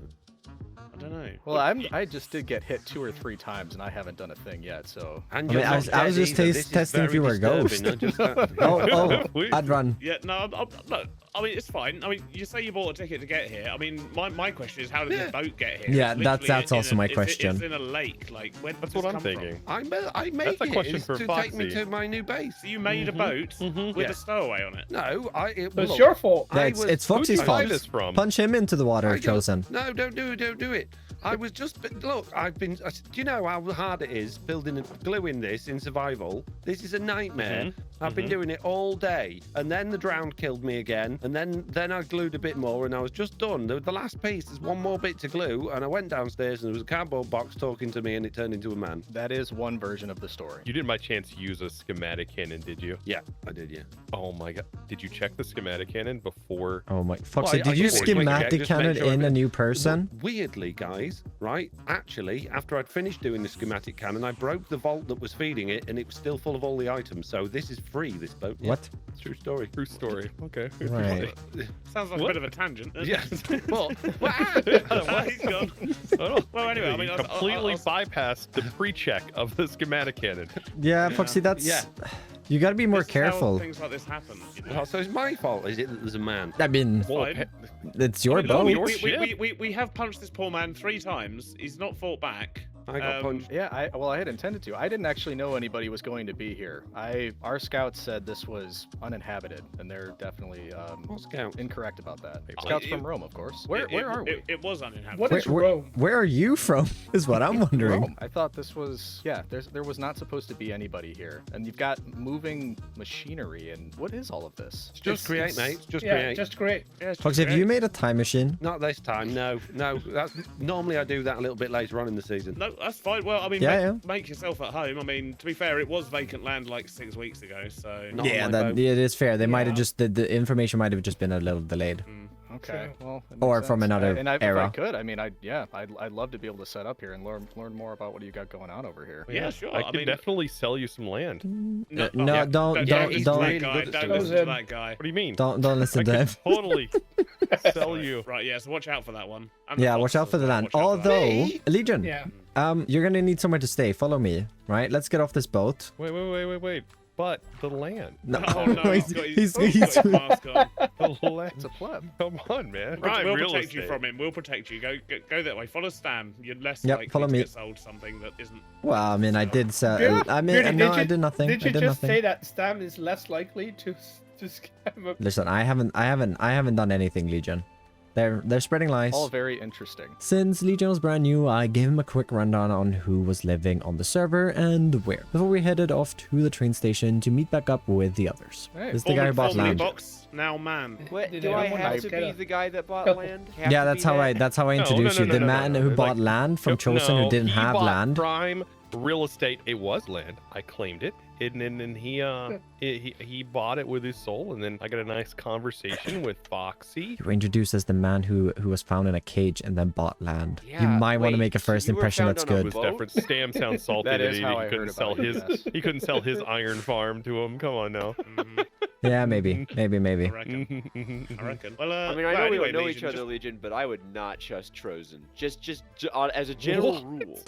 I don't know. Well, I just did get hit 2 or 3 times, and I haven't done a thing yet. So And I mean, you're I was- not I was dead just either. This is testing if very you were a ghost. disturbing. I just- Oh, I'd run. Yeah, no, look, I mean, it's fine. I mean, you say you bought a ticket to get here. I mean, my question is, how did Yeah. the boat get here? Yeah, It's that's literally also in my it's question. in a lake. Like, where did That's this what I'm come from? thinking. I'm making That's a question it for to take me Foxy. to my new base. So you made a boat with Yeah. a stowaway on it. No, It's look, your fault. Yeah, I it's, was- it's Who'd Foxy's you buy fault. this from? Punch him into the water, I don't- Chosen. No, don't do it. I was just look. Do you know how hard it is building and gluing this in survival? This is a nightmare. I've been doing it all day, and then the drown killed me again, and then I glued a bit more, and I was just done. The last piece, there's one more bit to glue, and I went downstairs, and there was a cardboard box talking to me, and it turned into a man. that is one version of the story. You didn't by chance use a schematic cannon, did you? Yeah, I did. Yeah. Oh my god. Did you check the schematic cannon before? Oh my, Foxy, I did you did a quick check schematic just to make cannon sure in that- a new person? Weirdly, guys, guys, right? Actually, after I'd finished doing the schematic cannon, I broke the vault that was feeding it, and it was still full of all the items. So this is free, this boat. Yeah, What? it's true story. True story. Okay. Right. Sounds like a bit of a tangent. Yeah. Well, He's gone. Well, anyway, I mean, You completely bypassed the pre-check of the schematic cannon. Yeah, Foxy, that's... Yeah. You gotta be more this is how careful. things like this happen. You know? well, so it's my fault, is it, that there's a man? I mean, Fine. it's your I mean, boat. look, we have punched this poor man 3 times. He's not fought back. I got punched. Yeah, I had intended to. I didn't actually know anybody was going to be here. Our scouts said this was uninhabited, and they're definitely What scout? incorrect about that. Oh, Scouts from Rome, of course. Where are we? It was uninhabited. What is Rome? Where are you from? Is what I'm wondering. Rome. I thought this was there was not supposed to be anybody here, and you've got moving machinery. And what is all of this? Just create, mate. Just Yeah, create. just great. Yeah, it's Foxy, just have you great. made a time machine? Not this time. No. That's normally I do that a little bit later on in the season. No, that's fine. Well, I mean, Yeah, make yourself at home. I mean, to be fair, it was vacant land like 6 weeks ago, so. Not on Yeah, my that boat. it is fair. They might have Yeah. just the information might have just been a little delayed. Okay, well, that Or makes from sense. another If I era. could, I mean, I'd love to be able to set up here and learn more about what you got going on over here. Yeah, sure. I I can mean, definitely sell you some land. no, No, yeah, don't he's don't that don't really guy. good at Don't selling. listen to that guy. What do you mean? don't listen I to can him. totally sell you. Right, yeah. So watch out for that one. And the Yeah, watch foxes out for the as well, land. watch out for that. Although, Legion, Yeah. you're gonna need somewhere to stay. Follow me, right? Let's get off this boat. Wait. But the land. No, Oh no, he's got his he's- mask on. The land. It's a pleb. Come on, man. We'll Prime real protect you estate. from him. We'll protect you. Go that way. Follow Stan. You're less Yep, likely follow to me. get sold something that isn't. Well, I mean, I did sell. Beardy, I mean, Beardy, no, I did nothing. Did you I did just nothing. say that Stam is less likely to scam a... Listen, I haven't done anything, Legion. They're spreading lies. All very interesting. Since Legion was brand new, I gave him a quick rundown on who was living on the server and where, before we headed off to the train station to meet back up with the others. Hey, This is the guy who bought Formerly land. box, now man. What, Did do I anyone have else to get be a- the guy that bought Couple. land? Yeah, that's how I introduced you. The man who bought land from Chosen who didn't he have bought land. Prime real estate. It was land. I claimed it. And then he bought it with his soul. And then I got a nice conversation with Foxy. You were introduced as the man who was found in a cage and then bought land. you Yeah, might want to wait, make a so first you were impression found that's on a good. It was different. Stam sounds salty That is he how I couldn't heard sell about his it, yes. he couldn't sell his iron farm to him. Come on now. Yeah, maybe. I reckon. Mm-hmm. I reckon. Well, I mean, I know we don't know each other, Legion, but I would not trust Trozen. Just as a general rule.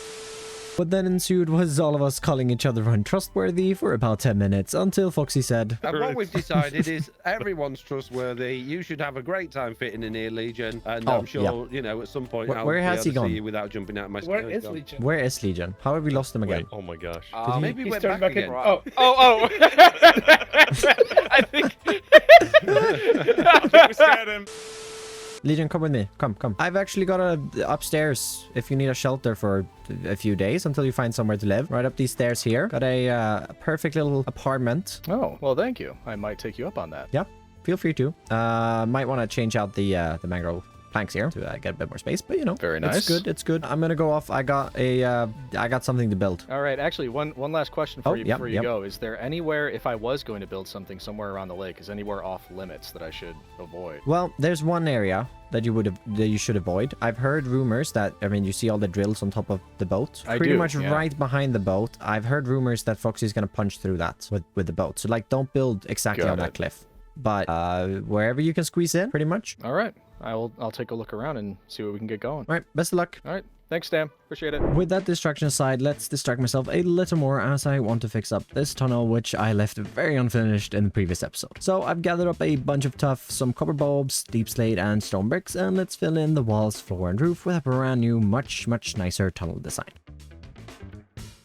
What then ensued was all of us calling each other untrustworthy for about 10 minutes until Foxy said, And what we've decided is everyone's trustworthy. You should have a great time fitting in here, Legion. And Oh, I'm sure, you know, at some point Where I'll has be able he to gone? see you without jumping out of my Where skin. is Legion? where is Legion? How have we lost him again? Wait, oh my gosh. Maybe He's we're turned back back in. again. Oh, Oh. I think. I think we scared him. Legion, come with me. Come. I've actually got a upstairs if you need a shelter for a few days until you find somewhere to live. Right up these stairs here. Got a perfect little apartment. Oh, well, thank you. I might take you up on that. Yeah, feel free to. Might want to change out the mangrove planks here to get a bit more space, but you know, Very nice. It's good. I'm gonna go off. I got something to build. All right, actually, one last question for Oh, you yep, before you yep. go. Is there anywhere, if I was going to build something somewhere around the lake, is anywhere off limits that I should avoid? Well, there's one area that you should avoid. I've heard rumors that, I mean, you see all the drills on top of the boat. I Pretty do, much yeah. right behind the boat. I've heard rumors that Foxy's gonna punch through that with the boat. So like, don't build exactly Got on that it. cliff. But wherever you can squeeze in, pretty much. All right, I'll take a look around and see what we can get going. All right, best of luck. All right, thanks, Stam. Appreciate it. With that distraction aside, let's distract myself a little more as I want to fix up this tunnel, which I left very unfinished in the previous episode. So I've gathered up a bunch of tuff, some copper bulbs, deep slate, and stone bricks, and let's fill in the walls, floor, and roof with a brand new, much nicer tunnel design.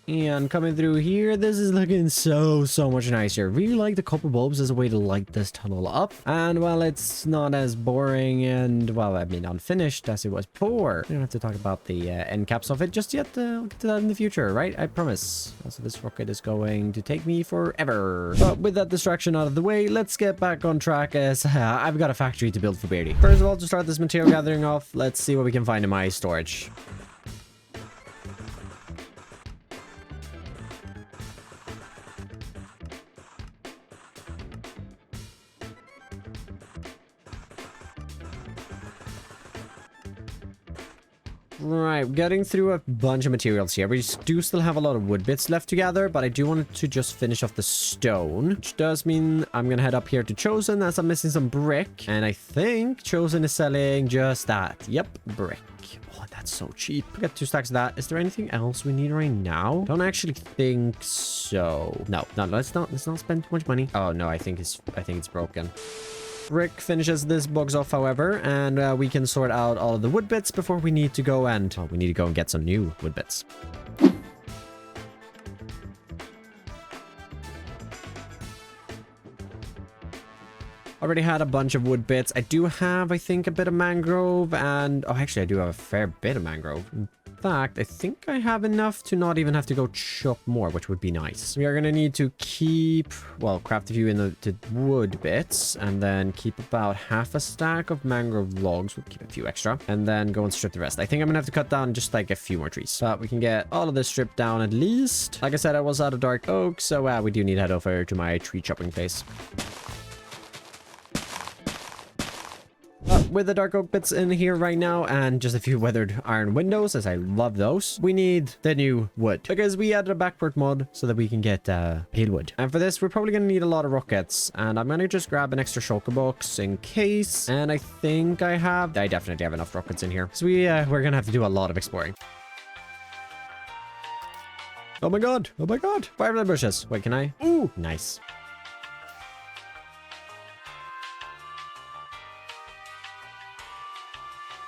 And coming through here, this is looking so much nicer. Really like the copper bulbs as a way to light this tunnel up. And while it's not as boring and, well, I mean, unfinished as it was before, we don't have to talk about the end caps of it just yet. We'll get to that in the future, right? I promise. Also, this rocket is going to take me forever. But with that distraction out of the way, let's get back on track as I've got a factory to build for Beardy. First of all, to start this material gathering off, let's see what we can find in my storage. Right, getting through a bunch of materials here. We do still have a lot of wood bits left to gather, but I do want to just finish off the stone, which does mean I'm gonna head up here to Chosen as I'm missing some brick. And I think Chosen is selling just that. Yep, brick. Oh, that's so cheap. We got 2 stacks of that. Is there anything else we need right now? Don't actually think so. No, let's not spend too much money. Oh no, I think it's broken. Brick finishes this box off, however, and we can sort out all of the wood bits before we need to go and get some new wood bits. Already had a bunch of wood bits. I do have, I think, a bit of mangrove and... Oh, actually, I do have a fair bit of mangrove. In fact, I think I have enough to not even have to go chop more, which would be nice. We are going to need to keep... Well, craft a few in the wood bits and then keep about half a stack of mangrove logs. We'll keep a few extra and then go and strip the rest. I think I'm going to have to cut down just like a few more trees. But we can get all of this stripped down at least. Like I said, I was out of dark oak, so we do need to head over to my tree chopping place. With the dark oak bits in here right now and just a few weathered iron windows, as I love those, we need the new wood because we added a backport mod so that we can get pale wood. And for this, we're probably going to need a lot of rockets, and I'm going to just grab an extra shulker box in case. And I think I definitely have enough rockets in here. So we're going to have to do a lot of exploring. Oh my god. Oh my god. Firefly bushes. Wait, can I? Ooh, nice.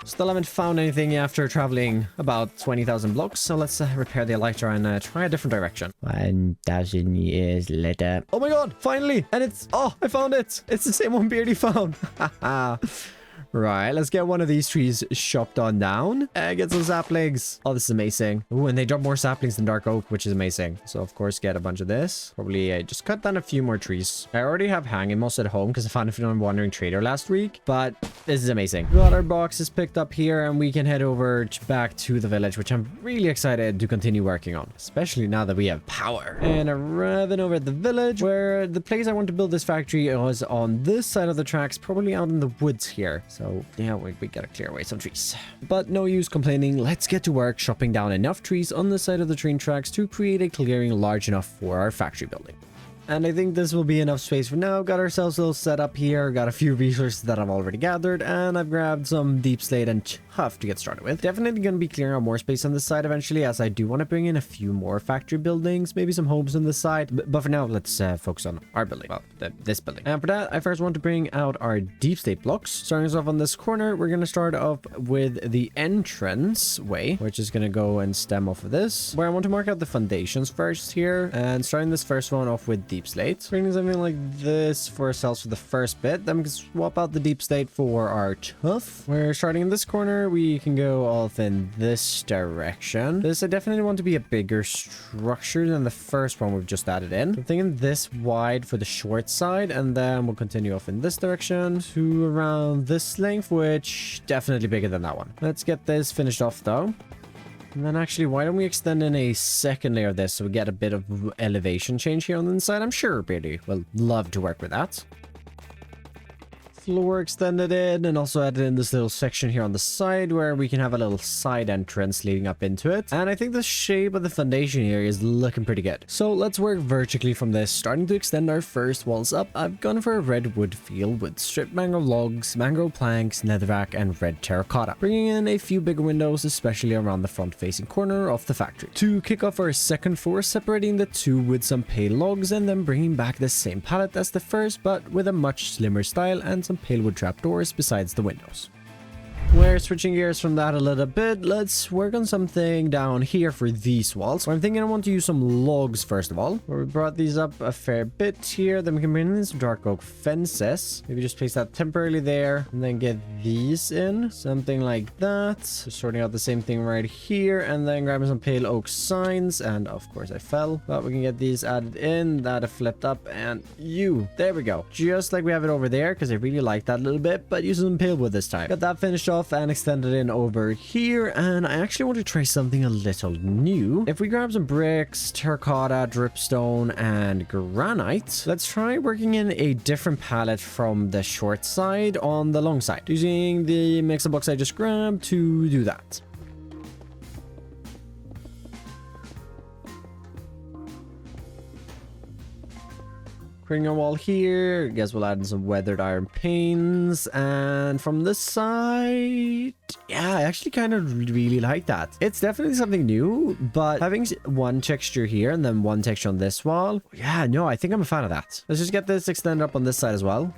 Still haven't found anything after traveling about 20,000 blocks, so let's repair the elytra and try a different direction. 1,000 years later. Oh my god, finally! And it's... Oh, I found it! It's the same one Beardy found! Haha. Right, let's get one of these trees chopped on down and get some saplings. Oh, this is amazing. Ooh, and they drop more saplings than dark oak, which is amazing. So, of course, get a bunch of this. Probably just cut down a few more trees. I already have hanging moss at home because I found it from a wandering trader last week, but this is amazing. Got our boxes picked up here and we can head over back to the village, which I'm really excited to continue working on, especially now that we have power. And arriving over at the village where the place I want to build this factory is on this side of the tracks, probably out in the woods here. So yeah, we gotta clear away some trees. But no use complaining. Let's get to work chopping down enough trees on the side of the train tracks to create a clearing large enough for our factory building. And I think this will be enough space for now. Got ourselves a little setup here. Got a few resources that I've already gathered. And I've grabbed some deep slate and tuff to get started with. Definitely going to be clearing out more space on this side eventually, as I do want to bring in a few more factory buildings. Maybe some homes on this side. But for now, let's focus on our building. Well, this building. And for that, I first want to bring out our deep slate blocks. Starting us off on this corner, we're going to start off with the entrance way, which is going to go and stem off of this. Where I want to mark out the foundations first here. And starting this first one off with deep slate. Bringing something like this for ourselves for the first bit. Then we can swap out the deep slate for our tuff. We're starting in this corner. We can go off in this direction. This I definitely want to be a bigger structure than the first one we've just added in. I'm thinking this wide for the short side, and then we'll continue off in this direction to around this length, which definitely bigger than that one. Let's get this finished off though. And then actually, why don't we extend in a second layer of this so we get a bit of elevation change here on the inside? I'm sure Beardy will love to work with that. Floor extended in, and also added in this little section here on the side where we can have a little side entrance leading up into it. And I think the shape of the foundation here is looking pretty good. So let's work vertically from this, starting to extend our first walls up. I've gone for a red wood feel with stripped mangrove logs, mangrove planks, netherrack, and red terracotta, bringing in a few bigger windows, especially around the front facing corner of the factory. To kick off our second floor, separating the two with some pale logs, and then bringing back the same palette as the first, but with a much slimmer style and some pale wood trapdoors besides the windows. We're switching gears from that a little bit. Let's work on something down here for these walls. So I'm thinking I want to use some logs first of all. We brought these up a fair bit here. Then we can bring in some dark oak fences. Maybe just place that temporarily there and then get these in. Something like that. So sorting out the same thing right here and then grabbing some pale oak signs. And of course I fell. But we can get these added in. That flipped up and there we go. Just like we have it over there because I really like that a little bit. But using some pale wood this time. Got that finished off and extended in over here, and I actually want to try something a little new. If we grab some bricks, terracotta, dripstone, and granite, let's try working in a different palette from the short side on the long side, using the mixer box I just grabbed to do that. Creating a wall here. Guess we'll add in some weathered iron panes. And from this side, yeah, I actually kind of really like that. It's definitely something new, but having one texture here and then one texture on this wall, yeah, no, I think I'm a fan of that. Let's just get this extended up on this side as well.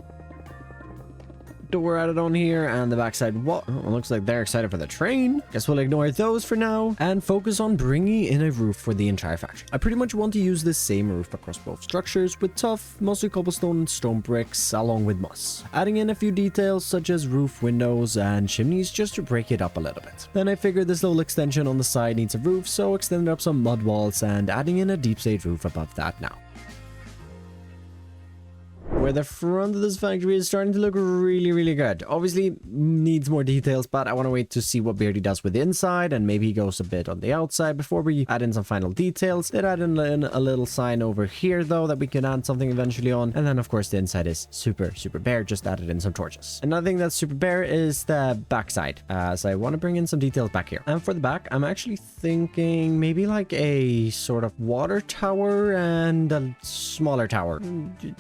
Door added on here, and the backside wall. Oh, looks like they're excited for the train. Guess we'll ignore those for now and focus on bringing in a roof for the entire factory. I pretty much want to use the same roof across both structures with tough, mostly cobblestone and stone bricks along with moss. Adding in a few details such as roof windows and chimneys just to break it up a little bit. Then I figured this little extension on the side needs a roof, so extended up some mud walls and adding in a deep slate roof above that now. Where the front of this factory is starting to look really good. Obviously needs more details, but I want to wait to see what Beardy does with the inside, and maybe he goes a bit on the outside before we add in some final details. Did add in a little sign over here though that we can add something eventually on, and then of course the inside is super bare. Just added in some torches. Another thing that's super bare is the backside, so I want to bring in some details back here. And for the back, I'm actually thinking maybe like a sort of water tower and a smaller tower.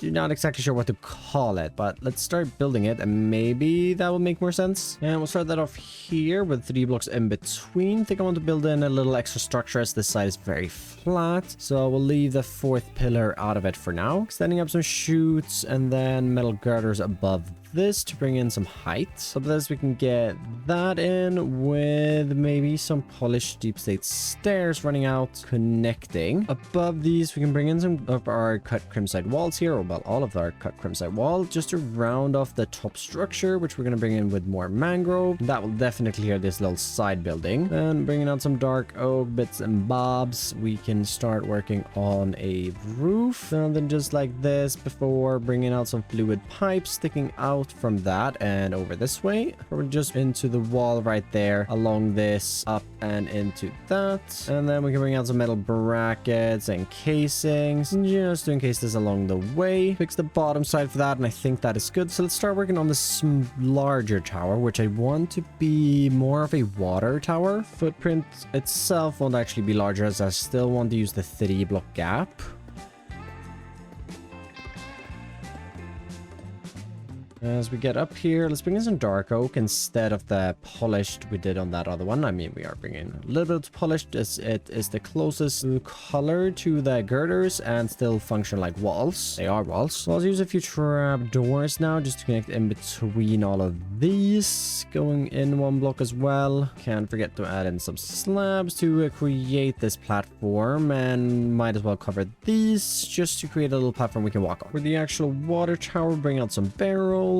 Not exactly sure what to call it, but let's start building it and maybe that will make more sense. And we'll start that off here with 3 blocks in between. I think I want to build in a little extra structure as this side is very flat, so we'll leave the 4th pillar out of it for now. Extending up some chutes and then metal girders above this to bring in some height. So for this we can get that in with maybe some polished deep slate stairs running out connecting. Above these we can bring in some of our cut crimsite walls here, or well, all of our cut crimsite wall, just to round off the top structure, which we're going to bring in with more mangrove. That will definitely clear this little side building. Then bringing out some dark oak bits and bobs, we can start working on a roof. And then just like this before bringing out some fluid pipes sticking out from that and over this way, or just into the wall right there, along this, up and into that. And then we can bring out some metal brackets and casings just to encase this along the way. Fix the bottom side for that, and I think that is good. So let's start working on this larger tower, which I want to be more of a water tower. Footprint itself won't actually be larger, as I still want to use the 3-block gap. As we get up here, let's bring in some dark oak instead of the polished we did on that other one. I mean, we are bringing a little bit of polished as it is the closest color to the girders and still function like walls. They are walls. So I'll use a few trap doors now just to connect in between all of these. Going in 1 block as well. Can't forget to add in some slabs to create this platform, and might as well cover these just to create a little platform we can walk on. For the actual water tower, bring out some barrels.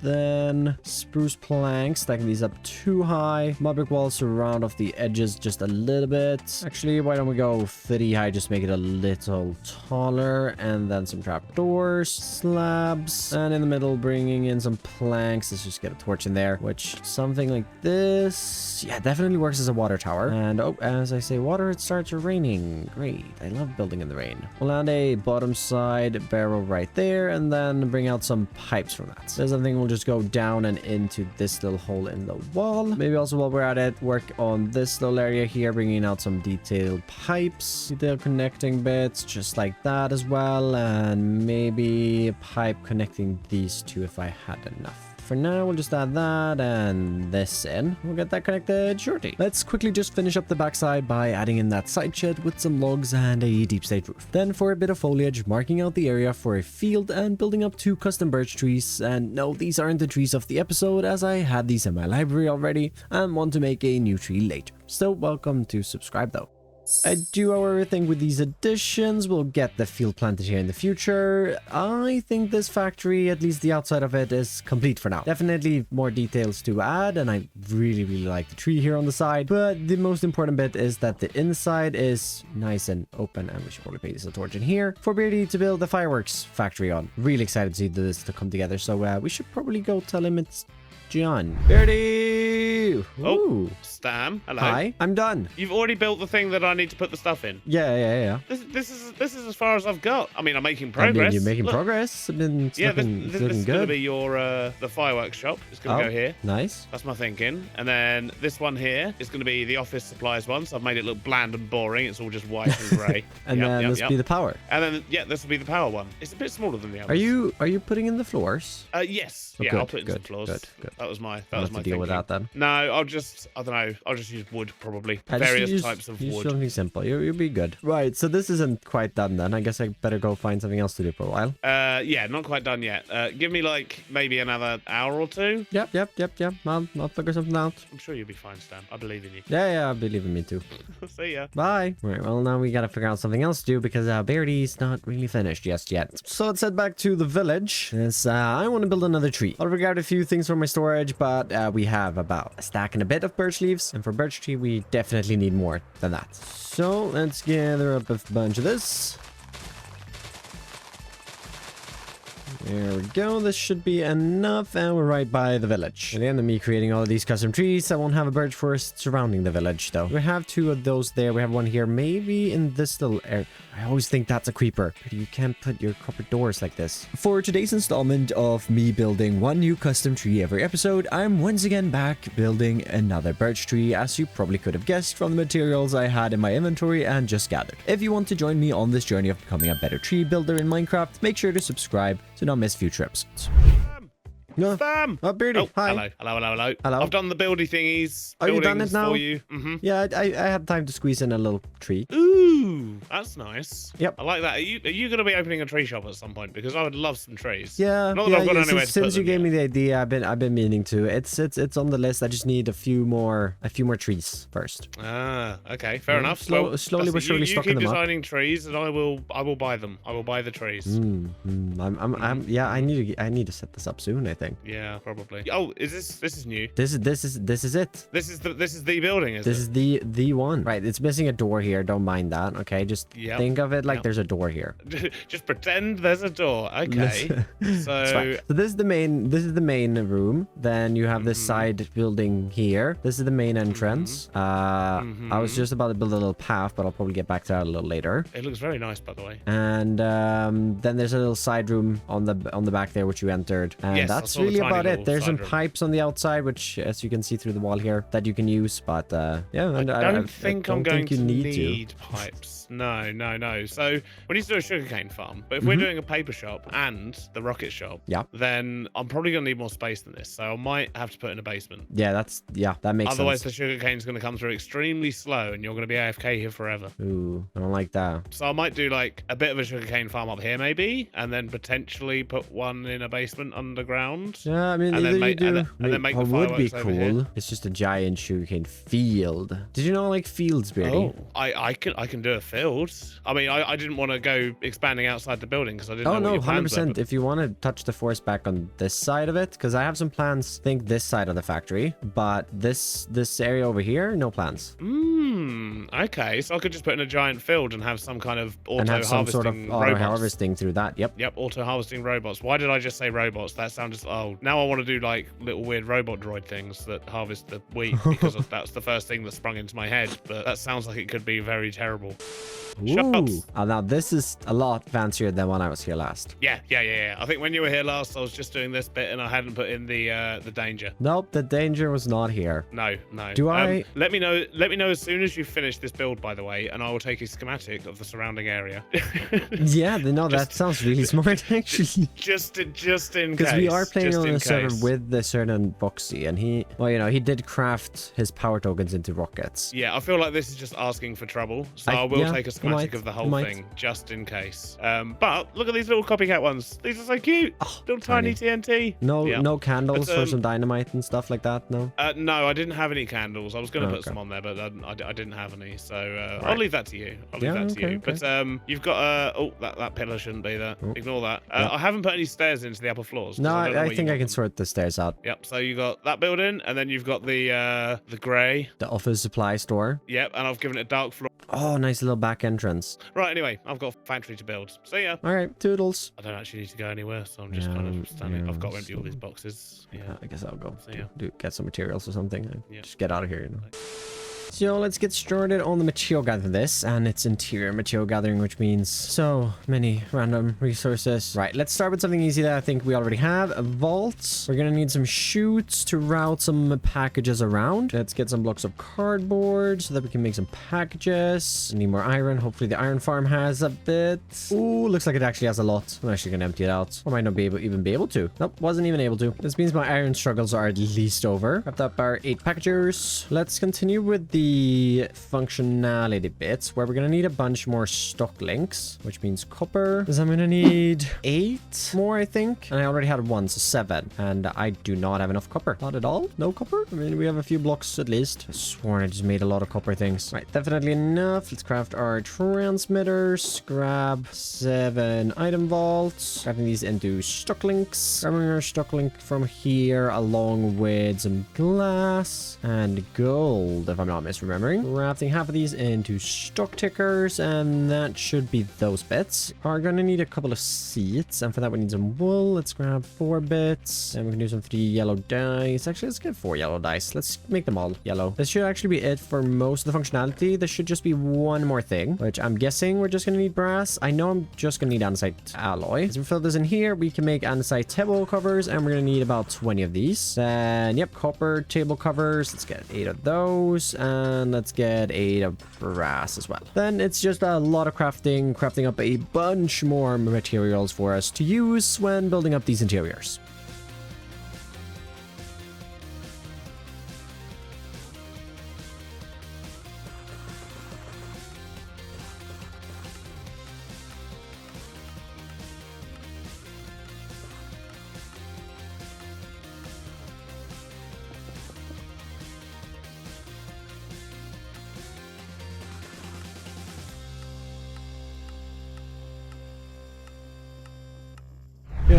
Then spruce planks, stacking these up too high. Mud brick walls to round off the edges just a little bit. Actually, why don't we go 3 high, just make it a little taller. And then some trap doors, slabs, and in the middle bringing in some planks. Let's just get a torch in there, which something like this, yeah, definitely works as a water tower. And oh, as I say water, it starts raining. Great, I love building in the rain. We'll add a bottom side barrel right there, and then bring out some pipes from that. So something will just go down and into this little hole in the wall. Maybe also while we're at it, work on this little area here, bringing out some detailed pipes, detailed connecting bits, just like that as well. And maybe a pipe connecting these two if I had enough. For now, we'll just add that and this in. We'll get that connected shortly. Let's quickly just finish up the backside by adding in that side shed with some logs and a deep slate roof. Then for a bit of foliage, marking out the area for a field and building up 2 custom birch trees. And no, these aren't the trees of the episode, as I had these in my library already and want to make a new tree later. Still welcome to subscribe though. I do however think with these additions we'll get the field planted here in the future. I think this factory, at least the outside of it, is complete for now. Definitely more details to add, and I really like the tree here on the side, but the most important bit is that the inside is nice and open, and we should probably place a torch in here for Beardy to build the fireworks factory on. Really excited to see this to come together, so we should probably go tell him it's John. Beardy! Ooh. Ooh. Stam, hello. Hi. I'm done. You've already built the thing that I need to put the stuff in. Yeah. This is as far as I've got. I mean, I'm making I progress. mean, you're making Look. progress. I mean, it's Yeah, looking, this it's looking is going to good. be your the fireworks shop. It's going to go here. Nice. That's my thinking. And then this one here is going to be the office supplies one. So I've made it look bland and boring. It's all just white and grey. And then this be the power. And then this will be the power one. It's a bit smaller than the others. Are you putting in the floors? Yes. Oh, yeah, good, I'll put in some good, floors. good. That was my I'll have to deal with that then. No, I don't know. I'll just use wood probably. I just Various types of use wood. something simple. You'll be good. Right. So this isn't quite done then. I guess I better go find something else to do for a while. Yeah, not quite done yet. Give me like maybe another hour or two. Yep. I'll figure something out. I'm sure you'll be fine, Stan. I believe in you. Yeah, I believe in me too. See ya. Bye. Right, well, now we gotta figure out something else to do because Beardy's not really finished just yet. So let's head back to the village. I want to build another tree. I'll figure out a few things for my storage, but we have about a stack and a bit of birch leaves. And for birch tree, we definitely need more than that. So let's gather up a bunch of this. There we go. This should be enough, and we're right by the village. At the end of me creating all of these custom trees, I won't have a birch forest surrounding the village, though. We have two of those there. We have one here, maybe in this little area. I always think that's a creeper, but you can't put your corporate doors like this. For today's installment of me building one new custom tree every episode, I'm once again back building another birch tree, as you probably could have guessed from the materials I had in my inventory and just gathered. If you want to join me on this journey of becoming a better tree builder in Minecraft, make sure to subscribe to not miss future episodes. No. Stam! Oh, Beardy, Oh, hi. Hello. Hello. I've done the buildy thingies. Oh, you done it now? For you. Mm-hmm. Yeah, I had time to squeeze in a little tree. Ooh, that's nice. Yep. I like that. Are you going to be opening a tree shop at some point? Because I would love some trees. Yeah, Not that I've got anywhere to since put you them gave me yet. the idea, I've been meaning to. It's on the list. I just need a few more trees first. Ah, okay, fair enough. Slowly that's but it. surely you stocking keep them up. designing trees, and I will buy them. I will buy the trees. Yeah, I need to set this up soon, I think. Yeah, probably. Oh, is this is new? This is it. This is the building, is This it? is the one. Right, it's missing a door here. Don't mind that, okay? Just Yep. think of it like Yep. there's a door here. Just pretend there's a door. Okay. It's fine. So this is the main room. Then you have this side building here. This is the main entrance. I was just about to build a little path, but I'll probably get back to that a little later. It looks very nice, by the way. And then there's a little side room on the back there which you entered. And Yes, I that's saw the really tiny about it. little There's some side room. pipes on the outside, which as you can see through the wall here, that you can use. But yeah, I and don't think I'm going you to need to. need pipes. No. So we need to do a sugarcane farm. But if we're doing a paper shop and the rocket shop, Yeah. then I'm probably going to need more space than this. So I might have to put in a basement. Yeah, that makes Otherwise, sense. the sugarcane's going to come through extremely slow and you're going to be AFK here forever. Ooh, I don't like that. So I might do like a bit of a sugarcane farm up here maybe, and then potentially put one in a basement underground. Yeah, I mean, And then either you make- do. and then make the what would be fireworks over here. cool. It's just a giant sugarcane field. Did you know I like fields, Beardy? Oh, I can do a field. I mean, I didn't want to go expanding outside the building because I didn't Oh know what no, your plans were, 100%. If you want to touch the forest back on this side of it, because I have some plans. Think this side of the factory, but this area over here, no plans. Okay, so I could just put in a giant field and have some kind of And have some sort of auto-harvesting auto robots. harvesting through that. Yep. Yep, auto-harvesting robots. Why did I just say robots? That sounds... Oh, now I want to do, like, little weird robot droid things that harvest the wheat because that's the first thing that sprung into my head, but that sounds like it could be very terrible. Ooh. Shops. Now this is a lot fancier than when I was here last. Yeah. I think when you were here last, I was just doing this bit and I hadn't put in the danger. Nope, the danger was not here. No. Do I- Let me know as soon as you finish this build, by the way, and I will take a schematic of the surrounding area. Yeah, no, that sounds really smart actually. just in case. Because we are playing just on in a server case. with the certain Boxy, and he did craft his power tokens into rockets. Yeah, I feel like this is just asking for trouble, so I- I will yeah, take a you schematic might, of the you whole might. thing, just in case. But look at these little copycat ones. These are so cute. Oh, Little tiny TNT. No, Yeah. no candles But, for some dynamite and stuff like that. No. No, I didn't have any candles. I was going to put Okay. some on there, but I didn't have any. So I'll Right. leave that to you. I'll leave Yeah, that to you. okay. But you've got oh, that pillar shouldn't be there. Oh. Ignore that. Yeah. I haven't put any stairs into the upper floors. 'cause No, I don't know I where think you I can want them. sort the stairs out. Yep. So you got that building, and then you've got the grey. The office supply store. Yep. And I've given it a dark floor. Oh, nice nice little back entrance. Right, anyway, I've got a factory to build. See ya. All right, toodles. I don't actually need to go anywhere, so I'm just kind of standing. I've got to empty all these boxes. Yeah. I guess I'll go See ya. get some materials or something. And Yeah. just get out of here, you know. So let's get started on the material gathering this, and it's interior material gathering, which means so many random resources. Right, let's start with something easy that I think we already have. A vault. We're gonna need some chutes to route some packages around. Let's get some blocks of cardboard so that we can make some packages. Need more iron. Hopefully the iron farm has a bit. Ooh, looks like it actually has a lot. I'm actually gonna empty it out. I might not be even be able to. Nope, wasn't even able to. This means my iron struggles are at least over. Wrapped up our 8 packagers. Let's continue with the functionality bits, where we're gonna need a bunch more stock links, which means copper. Because I'm gonna need 8 more, I think. And I already had 1, so 7. And I do not have enough copper. Not at all. No copper. I mean, we have a few blocks at least. I sworn I just made a lot of copper things. Right, definitely enough. Let's craft our transmitters. Grab 7 item vaults. Grabbing these into stock links. Grabbing our stock link from here, along with some glass and gold, if I'm not misremembering. Crafting half of these into stock tickers, and that should be those bits. Are gonna need a couple of seats, and for that we need some wool. Let's grab 4 bits, and we can do some 3 yellow dice. Actually, let's get 4 yellow dice. Let's make them all yellow. This should actually be it for most of the functionality. There should just be one more thing, which I'm guessing we're just gonna need brass. I know I'm just gonna need andesite alloy. As we fill this in here, we can make andesite table covers, and we're gonna need about 20 of these. Then, yep, copper table covers. Let's get 8 of those, and let's get 8 of brass as well. Then it's just a lot of crafting up a bunch more materials for us to use when building up these interiors.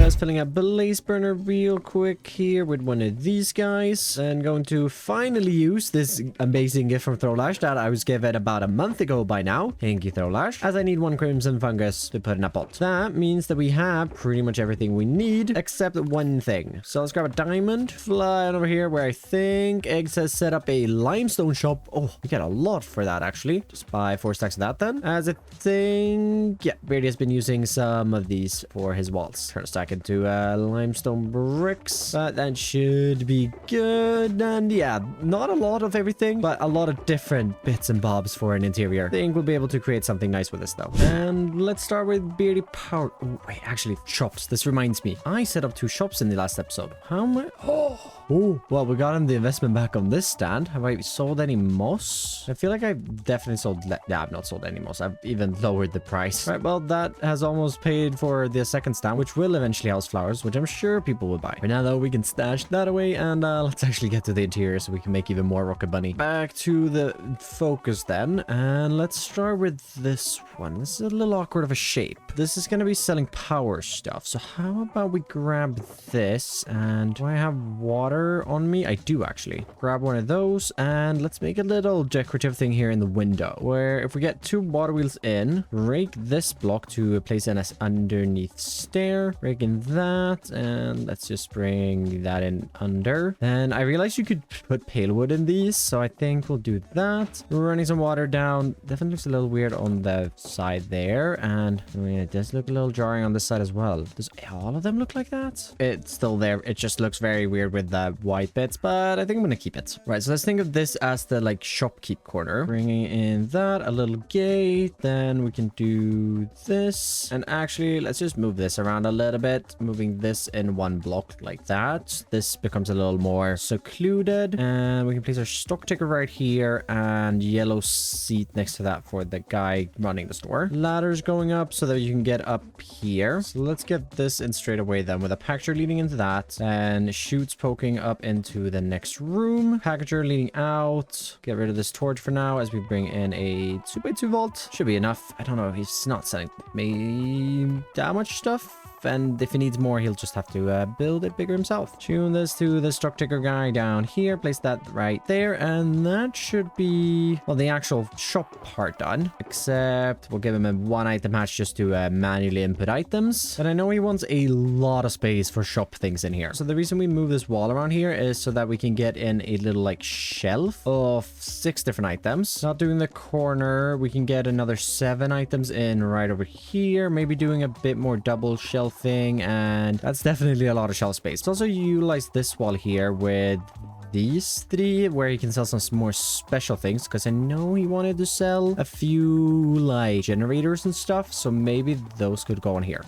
Just filling up blaze burner real quick here with one of these guys, and going to finally use this amazing gift from Throwlash that I was given about a month ago by now. Thank you, Throwlash, as I need 1 crimson fungus to put in a pot. That means that we have pretty much everything we need except one thing. So let's grab a diamond, fly on over here where I think Eggs has set up a limestone shop. Oh, we get a lot for that actually. Just buy 4 stacks of that then. As I think, yeah, Beardy has been using some of these for his walls. Turn a stack into limestone bricks, but that should be good. And yeah, not a lot of everything, but a lot of different bits and bobs for an interior. I think we'll be able to create something nice with this though. And let's start with Beardy Power. Oh, wait, actually, shops. This reminds me, I set up 2 shops in the last episode. How much? Oh, well, we got him the investment back on this stand. Have I sold any moss? I feel like I've definitely sold... Yeah, I've not sold any moss. I've even lowered the price. Right, well, that has almost paid for the second stand, which will eventually house flowers, which I'm sure people will buy. For now, though, we can stash that away, and let's actually get to the interior so we can make even more Rocket Bunny. Back to the focus then, and let's start with this one. This is a little awkward of a shape. This is going to be selling power stuff, so how about we grab this, and do I have water on me? I do actually. Grab one of those, and let's make a little decorative thing here in the window, where if we get 2 water wheels in, rake this block to place in as underneath stair, rake in that, and let's just bring that in under. Then I realized you could put pale wood in these, so I think we'll do that. We're running some water down. Definitely looks a little weird on the side there, and I mean, it does look a little jarring on this side as well. Does all of them look like that? It's still there. It just looks very weird with the white bits, but I think I'm gonna keep it. Right, so let's think of this as the like shopkeep corner. Bringing in that, a little gate, then we can do this, and actually let's just move this around a little bit, moving this in 1 block like that. This becomes a little more secluded, and we can place our stock ticker right here and yellow seat next to that for the guy running the store. Ladders going up so that you can get up here. So let's get this in straight away then, with a packager leading into that, and chutes poking up into the next room. Packager leading out. Get rid of this torch for now as we bring in a 2x2 vault. Should be enough. I don't know. He's not selling me that much stuff. and if he needs more, he'll just have to build it bigger himself. Tune this to the stock ticker guy down here, place that right there, and that should be, well, the actual shop part done, except we'll give him a 1 item hatch just to manually input items. But I know he wants a lot of space for shop things in here. So the reason we move this wall around here is so that we can get in a little like shelf of 6 different items. Not doing the corner, we can get another 7 items in right over here, maybe doing a bit more double shelving, and that's definitely a lot of shelf space. Let's also utilize this wall here with these 3 where he can sell some more special things, because I know he wanted to sell a few like generators and stuff, so maybe those could go on here.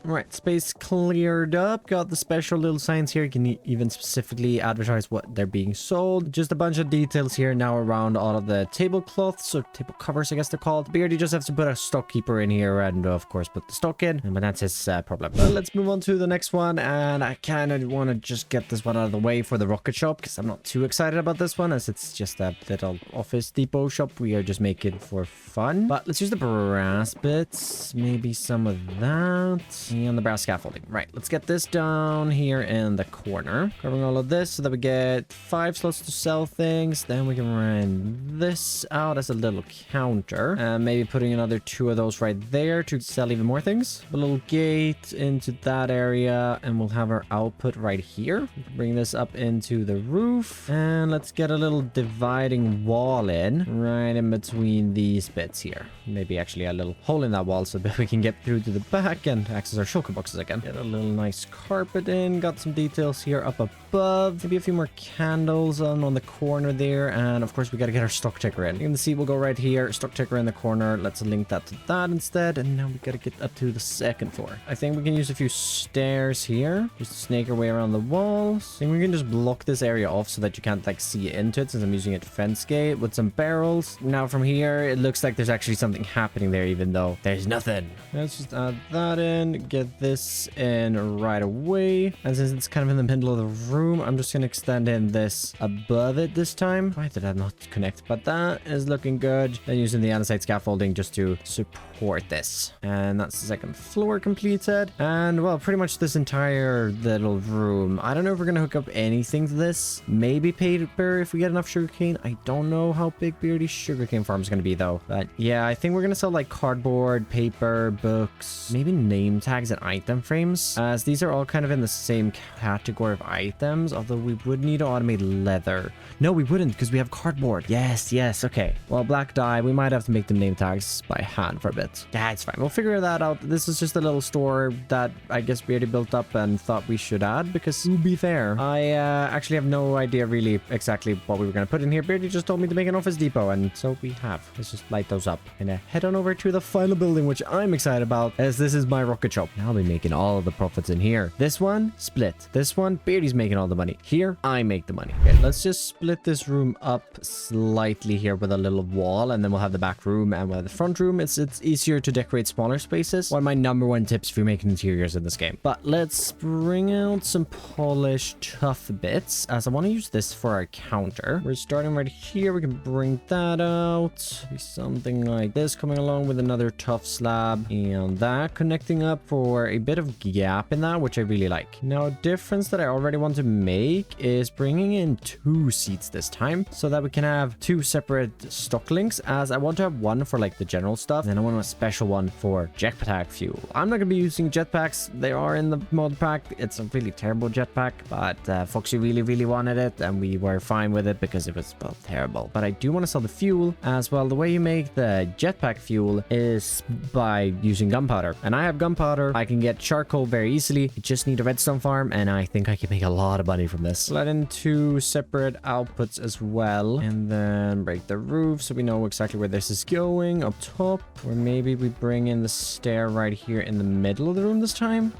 Right, space cleared up. Got the special little signs here. You can even specifically advertise what they're being sold. Just a bunch of details here now around all of the tablecloths, or table covers, I guess they're called. Beardy just has to put a stock keeper in here and, of course, put the stock in. But that's his problem. But let's move on to the next one. And I kind of want to just get this one out of the way for the rocket shop, because I'm not too excited about this one, as it's just a little office depot shop we are just making for fun. But let's use the brass bits. Maybe some of that. And the brass scaffolding. Right, let's get this down here in the corner. Covering all of this so that we get 5 slots to sell things. Then we can run this out as a little counter. And maybe putting another 2 of those right there to sell even more things. A little gate into that area. And we'll have our output right here. Bring this up into the roof. And let's get a little dividing wall in. Right in between these bits here. Maybe actually a little hole in that wall so that we can get through to the back and access our shulker boxes again. Get a little nice carpet in. Got some details here up above. Maybe a few more candles on the corner there. And of course, we got to get our stock ticker in. You can see we'll go right here. Stock ticker in the corner. Let's link that to that instead. And now we got to get up to the 2nd floor. I think we can use a few stairs here. Just to snake our way around the walls. I think we can just block this area off so that you can't like see into it, since I'm using it fence gate with some barrels. Now from here, it looks like there's actually something happening there, even though there's nothing. Let's just add that in. Get this in right away. And since it's kind of in the middle of the room, I'm just going to extend in this above it this time. Why did that not connect? But that is looking good. Then using the andesite scaffolding just to support this. And that's the 2nd floor completed. And well, pretty much this entire little room. I don't know if we're going to hook up anything to this. Maybe paper if we get enough sugarcane. I don't know how big Beardy's sugarcane farm is going to be though. But yeah, I think we're going to sell like cardboard, paper, books, maybe name tags and item frames, as these are all kind of in the same category of items, although we would need to automate leather. No, we wouldn't, because we have cardboard. Yes, okay. Well, black dye, we might have to make the name tags by hand for a bit. Yeah, it's fine. We'll figure that out. This is just a little store that I guess we already built up and thought we should add, because to be fair, I actually have no idea really exactly what we were going to put in here. Beardy just told me to make an office depot, and so we have. Let's just light those up and head on over to the final building, which I'm excited about, as this is my rocket shop. Now I'll be making all of the profits in here. This one, split. This one, Beardy's making all the money. Here, I make the money. Okay, let's just split this room up slightly here with a little wall, and then we'll have the back room, and with the front room, it's easier to decorate smaller spaces. One of my #1 tips for making interiors in this game. But let's bring out some polished tough bits, as I want to use this for our counter. We're starting right here. We can bring that out. Be something like this coming along with another tough slab, and that connecting up for a bit of gap in that, which I really like. Now, a difference that I already want to make is bringing in 2 seats this time, so that we can have 2 separate stock links, as I want to have one for like the general stuff, and I want a special one for jetpack fuel. I'm not going to be using jetpacks. They are in the mod pack. It's a really terrible jetpack, but Foxy really wanted it, and we were fine with it because it was, well, terrible. But I do want to sell the fuel as well. The way you make the jetpack fuel is by using gunpowder, and I have gunpowder. I can get charcoal very easily. You just need a redstone farm, and I think I can make a lot of money from this. Let in 2 separate outputs as well, and then break the roof so we know exactly where this is going up top. Or maybe we bring in the stair right here in the middle of the room this time.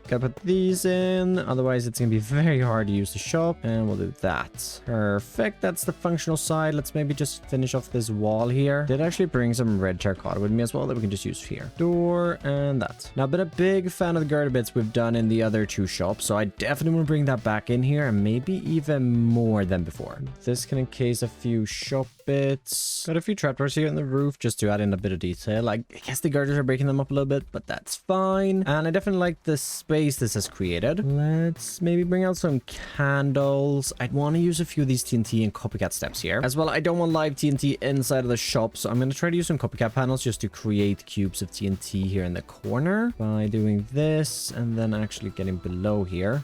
Gotta put these in, otherwise it's gonna be very hard to use the shop, and we'll do that. Perfect, that's the functional side. Let's maybe just finish off this wall here. Did actually bring some red terracotta with me as well that we can just use here. Door and that. Now, I've been a big fan of the girder bits we've done in the other two shops, so I definitely want to bring that back in here, and maybe even more than before. This can encase a few shop bits. Got a few trapdoors here on the roof just to add in a bit of detail. I guess the girders are breaking them up a little bit, but that's fine. And I definitely like the space this has created. Let's maybe bring out some candles. I'd want to use a few of these TNT and copycat steps here. As well, I don't want live TNT inside of the shop, so I'm going to try to use some copycat panels just to create cubes of TNT here in the corner by doing this and then actually getting below here.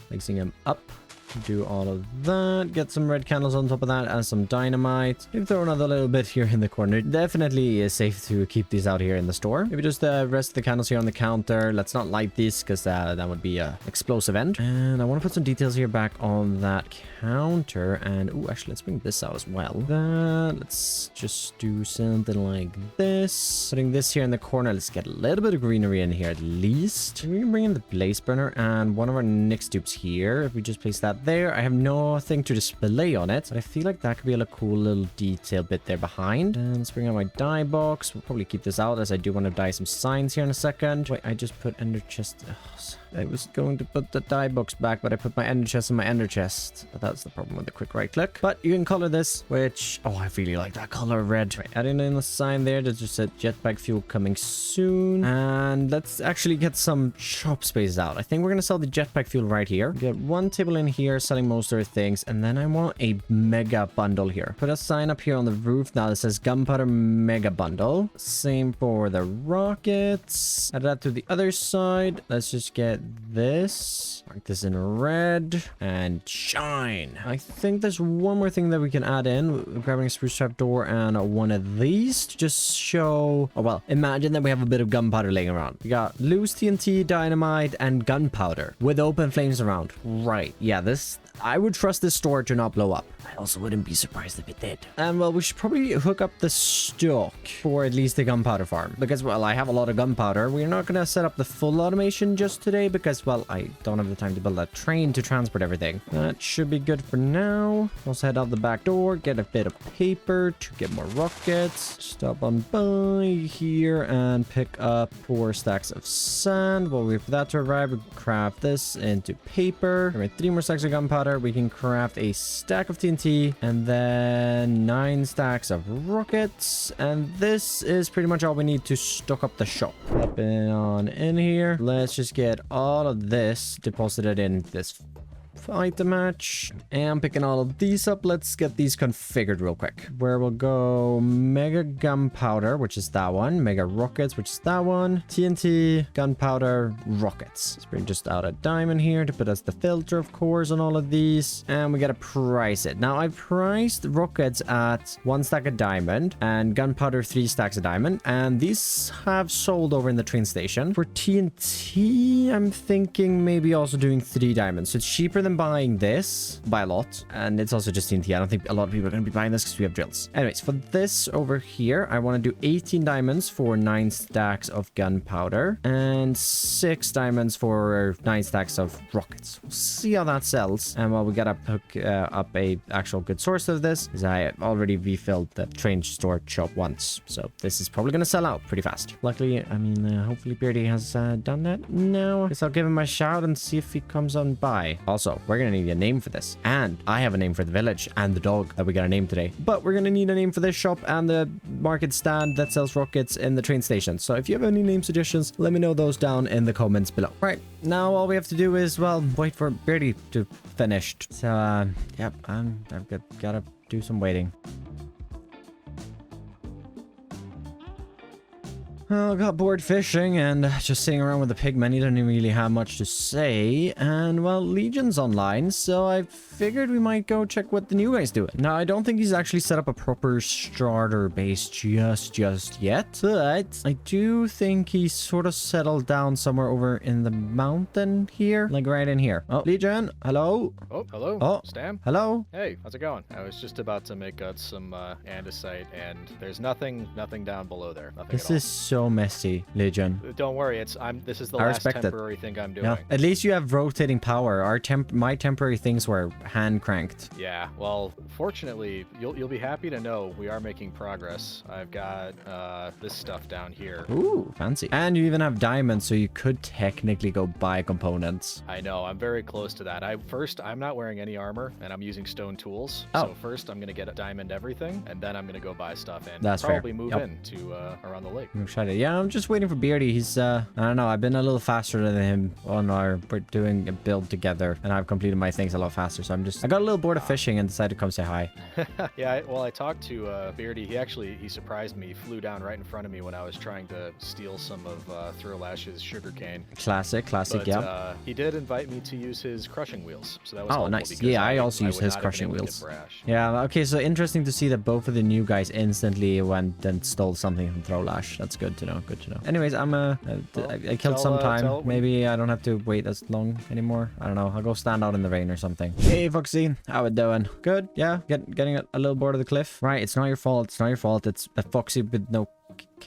Placing them up. Do all of that. Get some red candles on top of that and some dynamite. Maybe throw another little bit here in the corner. Definitely is safe to keep these out here in the store. Maybe just the rest of the candles here on the counter. Let's not light these because that would be a explosive end. And I want to put some details here back on that counter. And oh, actually, let's bring this out as well. Let's just do something like this. Putting this here in the corner. Let's get a little bit of greenery in here at least. We can bring in the blaze burner and one of our Nyx tubes here. If we just place that there, I have nothing to display on it, but I feel like that could be a cool little detail bit there behind. And let's bring out my dye box. We'll probably keep this out as I do want to dye some signs here in a second. Wait, I just put ender chest. I was going to put the dye box back, but I put my ender chest in my ender chest. But that's the problem with the quick right click. But you can color this, which, oh, I really like that color of red. Right, adding in a sign there that just said jetpack fuel coming soon. And let's actually get some shop space out. I think we're going to sell the jetpack fuel right here. Get one table in here selling most of our things. And then I want a mega bundle here. Put a sign up here on the roof now that says gunpowder mega bundle. Same for the rockets. Add that to the other side. Let's just get this. Mark this in red and shine. I think there's one more thing that we can add in. We're grabbing a spruce trap door and one of these to just show. Oh, well, imagine that we have a bit of gunpowder laying around. We got loose TNT, dynamite, and gunpowder with open flames around. Right. Yeah, I would trust this store to not blow up. I also wouldn't be surprised if it did. And well, we should probably hook up the stock for at least the gunpowder farm. Because, well, I have a lot of gunpowder. We're not going to set up the full automation just today because, well, I don't have the time to build a train to transport everything. That should be good for now. Also head out the back door, get a bit of paper to get more rockets. Stop on by here and pick up 4 stacks of sand. While we wait for that to arrive, we can craft this into paper. All right, 3 more stacks of gunpowder. We can craft a stack of TNT and then 9 stacks of rockets. And this is pretty much all we need to stock up the shop. Up and on in here. Let's just get all of this deposited in this item match. And picking all of these up, let's get these configured real quick. Where we'll go mega gunpowder, which is that one, mega rockets, which is that one, TNT, gunpowder, rockets. Let's bring just out a diamond here to put as the filter, of course, on all of these. And we gotta price it. Now, I've priced rockets at 1 stack of diamond and gunpowder 3 stacks of diamond, and these have sold over in the train station. For TNT, I'm thinking maybe also doing 3 diamonds, so it's cheaper than buying this by a lot, and it's also just TNT. I don't think a lot of people are going to be buying this because we have drills. Anyways, for this over here, I want to do 18 diamonds for 9 stacks of gunpowder and 6 diamonds for 9 stacks of rockets. We'll see how that sells. And while we gotta hook up a actual good source of this, because I already refilled the train store shop once, so this is probably going to sell out pretty fast. Luckily, I mean, hopefully Beardy has done that now. Guess I'll give him a shout and see if he comes on by. Also, we're gonna need a name for this, and I have a name for the village and the dog that we got a name today, but we're gonna need a name for this shop and the market stand that sells rockets in the train station. So if you have any name suggestions, let me know those down in the comments below. Right, now all we have to do is, well, wait for Beardy to finish. So yep, I've gotta do some waiting. Well, I got bored fishing and just sitting around with the pigmen. He didn't really have much to say. And, well, Legion's online, so I figured we might go check what the new guy's doing. Now, I don't think he's actually set up a proper starter base just yet, but I do think he's sort of settled down somewhere over in the mountain here, like right in here. Oh, Legion, hello? Oh, hello. Oh, Stam. hello? Hey, how's it going? I was just about to make some andesite, and there's nothing down below there. Nothing This at all. is so so messy, Legion. Don't worry, this is the I last respect it. temporary thing I'm doing. Yeah. At least you have rotating power. My temporary things were hand cranked. Yeah, well, fortunately, you'll be happy to know we are making progress. I've got this stuff down here. Ooh, fancy. And you even have diamonds, so you could technically go buy components. I know, I'm very close to that. I'm not wearing any armor, and I'm using stone tools. Oh. So first, I'm gonna get a diamond everything, and then I'm gonna go buy stuff and That's fair. probably move Yep. in to around the lake. I'm excited. Yeah, I'm just waiting for Beardy. He's, I don't know, I've been a little faster than him we're doing a build together, and I've completed my things a lot faster, so I got a little bored of fishing and decided to come say hi. Yeah, I talked to Beardy. He surprised me. He flew down right in front of me when I was trying to steal some of Thrillash's sugarcane. Classic, But yeah. he did invite me to use his crushing wheels, so that was Oh, helpful nice. because Yeah, I also would use his not have been crushing able to wheels. get brash. Yeah, okay, so interesting to see that both of the new guys instantly went and stole something from Throwlash. That's good to know, good to know. Anyways, I killed some time. Maybe I don't have to wait as long anymore. I don't know, I'll go stand out in the rain or something. Hey, Foxy, how it doing? Good, yeah? Getting a little bored of the cliff? Right, it's not your fault, it's not your fault. It's a Foxy with no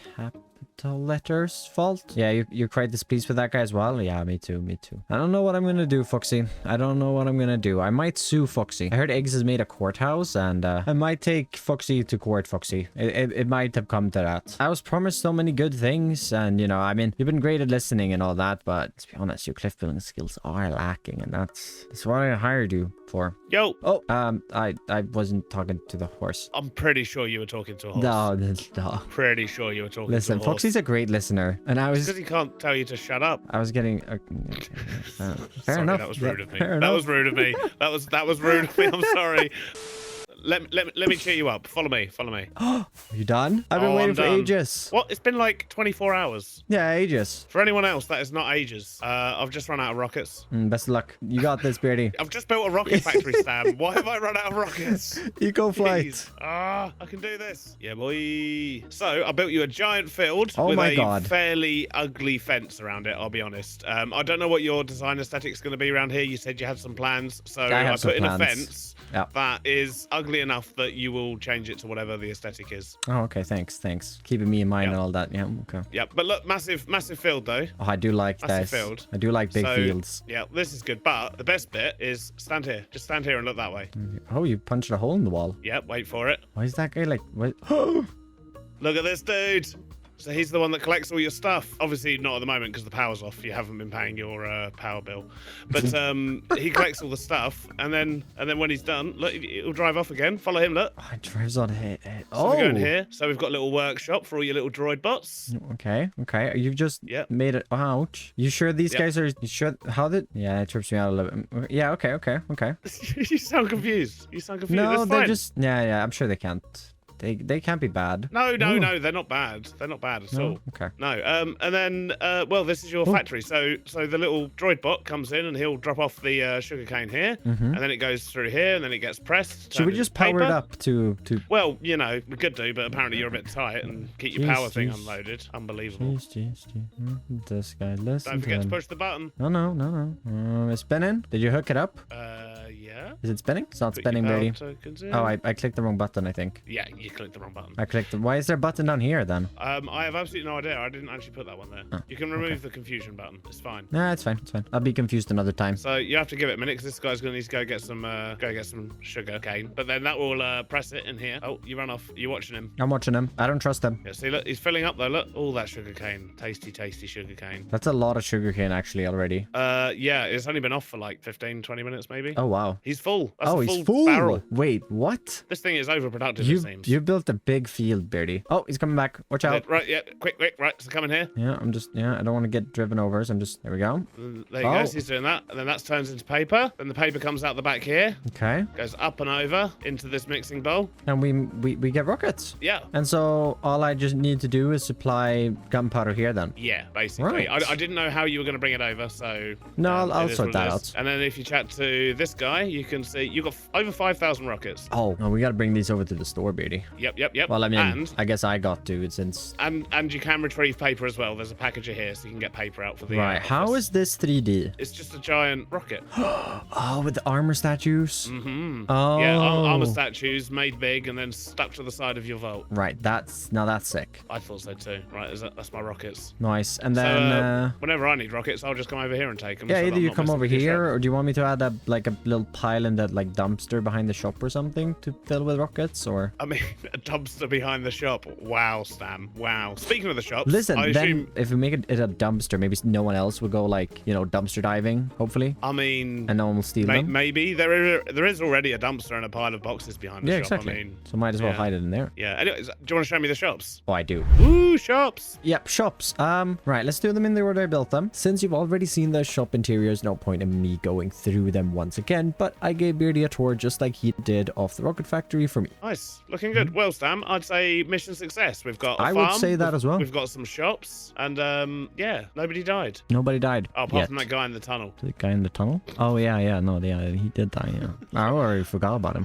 capital letters fault. Yeah, you're quite displeased with that guy as well. Yeah, me too. I don't know what I'm gonna do, Foxy. I don't know what I'm gonna do. I might sue Foxy. I heard Eggs has made a courthouse, and I might take Foxy to court, Foxy. It might have come to that. I was promised so many good things, and you know, I mean, you've been great at listening and all that, but to be honest, your cliff building skills are lacking, and that's what I hired you for. Yo. Oh, I wasn't talking to the horse. I'm pretty sure you were talking to a horse. No. Pretty sure you were talking Listen, to a horse. Foxy's a great listener, and I was Because he can't tell you to shut up. I was getting fair Sorry, enough. that was rude of me. Fair That enough. was rude of me. That was rude of me. I'm sorry. Let me cheer you up. Follow me. Are you done? I've been Oh, waiting I'm for done. ages. What? It's been like 24 hours. Yeah, ages. For anyone else, that is not ages. I've just run out of rockets. Best of luck. You got this, Beardy. I've just built a rocket factory, Sam. Why have I run out of rockets? Eco flight. Jeez. I can do this. Yeah, boy. So I built you a giant field Oh with my a God. fairly ugly fence around it. I'll be honest. I don't know what your design aesthetic's going to be around here. You said you had some plans, so I have some put in plans. a fence Yeah. that is ugly enough that you will change it to whatever the aesthetic is. Oh, okay. Thanks. Keeping me in mind Yeah. and all that. Yeah. Okay. Yeah, but look, massive field though. Oh, I do like That's the this. field. I do like big So, fields. Yeah, this is good. But the best bit is stand here. Just stand here and look that way. Oh, you punched a hole in the wall. Yeah, wait for it. Why is that guy like? What? Look at this dude. So he's the one that collects all your stuff. Obviously not at the moment because the power's off. You haven't been paying your power bill. But he collects all the stuff, and then when he's done, look, he'll drive off again. Follow him. Look. Oh, it drives on it. So we're going here. So we've got a little workshop for all your little droid bots. Okay. You've just Yep. made it. Ouch. You sure these Yep. guys are? You sure? How did? Yeah, it trips me out a little bit. Yeah. Okay. You sound confused. No, That's they're fine. just. Yeah. I'm sure they can't. They can't be bad. No, Ooh. they're not bad. They're not bad at No? all. Okay. No, and then, well, this is your Ooh. factory. So the little droid bot comes in and he'll drop off the sugarcane here, and then it goes through here, and then it gets pressed. Mm-hmm. Should we turned just into power it paper. up to? Well, you know, we could do, but apparently you're a bit tight and keep your Jeez, power thing jeez. unloaded. Unbelievable. Jeez. This guy, listen Don't to forget to him. push the button. No. It's spinning. Did you hook it up? Yeah. Is it spinning? It's not Put your spinning, power Brady. tokens in. Oh, I clicked the wrong button, I think. Yeah, you clicked the wrong button. I clicked. Why is there a button down here then? I have absolutely no idea. I didn't actually put that one there. Oh, You can remove the confusion button. It's fine. Nah, it's fine. I'll be confused another time. So you have to give it a minute because this guy's going to need to go get some sugar cane. But then that will press it in here. Oh, you run off. You're watching him. I'm watching him. I don't trust him. Yeah, see, look, he's filling up though. Look, all that sugar cane. Tasty sugar cane. That's a lot of sugarcane actually already. Yeah, it's only been off for like 15, 20 minutes maybe. Oh wow. He's full. That's Oh, a he's full full. barrel. Wait, what? This thing is overproductive, it seems. You built a big field, Beardy. Oh, he's coming back. Watch out. Right, yeah, quick, right, so come in here. Yeah, I don't want to get driven over, so I'm just, there we go. There you go, so he's doing that. And then that turns into paper. Then the paper comes out the back here, Okay. goes up and over into this mixing bowl. And we get rockets. Yeah. And so all I just need to do is supply gunpowder here then. Yeah, basically. Right. I didn't know how you were going to bring it over, so... No, I'll it is sort what that it out. is. And then if you chat to this guy, you can can see you've got over 5,000 rockets. Oh, no, we gotta bring these over to the store, Beardy. Yep. Well, I mean, and I guess I got to since... you can retrieve paper as well. There's a packager here, so you can get paper out for the Right, how is this 3D? It's just a giant rocket. Oh, with the armor statues? Mm-hmm. Oh. Yeah, armor statues made big and then stuck to the side of your vault. Right, that's sick. I thought so too. Right, that's my rockets. Nice. And then... whenever I need rockets, I'll just come over here and take them. yeah, so that either I'm you not come messing over with your here, shop. or do you want me to add a little pile in that dumpster behind the shop or something to fill with rockets, or? I mean, a dumpster behind the shop. Wow, Stam. Wow. Speaking of the shops, Listen, I then assume... if we make it a dumpster, maybe no one else will go dumpster diving, hopefully, I mean, and no one will steal them. maybe there is already a dumpster and a pile of boxes behind the Yeah, shop. exactly. I mean, So might as well yeah. hide it in there. yeah. Anyways, do you want to show me the shops? Oh, I do. Ooh, shops. Yep, shops. Right, let's do them in the order I built them. Since you've already seen the shop interiors, no point in me going through them once again, but I gave Beardy a tour just like he did of the rocket factory for me. Nice, looking good. Well, Stam, I'd say mission success. We've got a I farm, would say that as well. We've got some shops, and yeah, nobody died. Nobody died. Oh, apart yet. from that guy in the tunnel. The guy in the tunnel? Oh, yeah, no, he did die, yeah. I already forgot about him.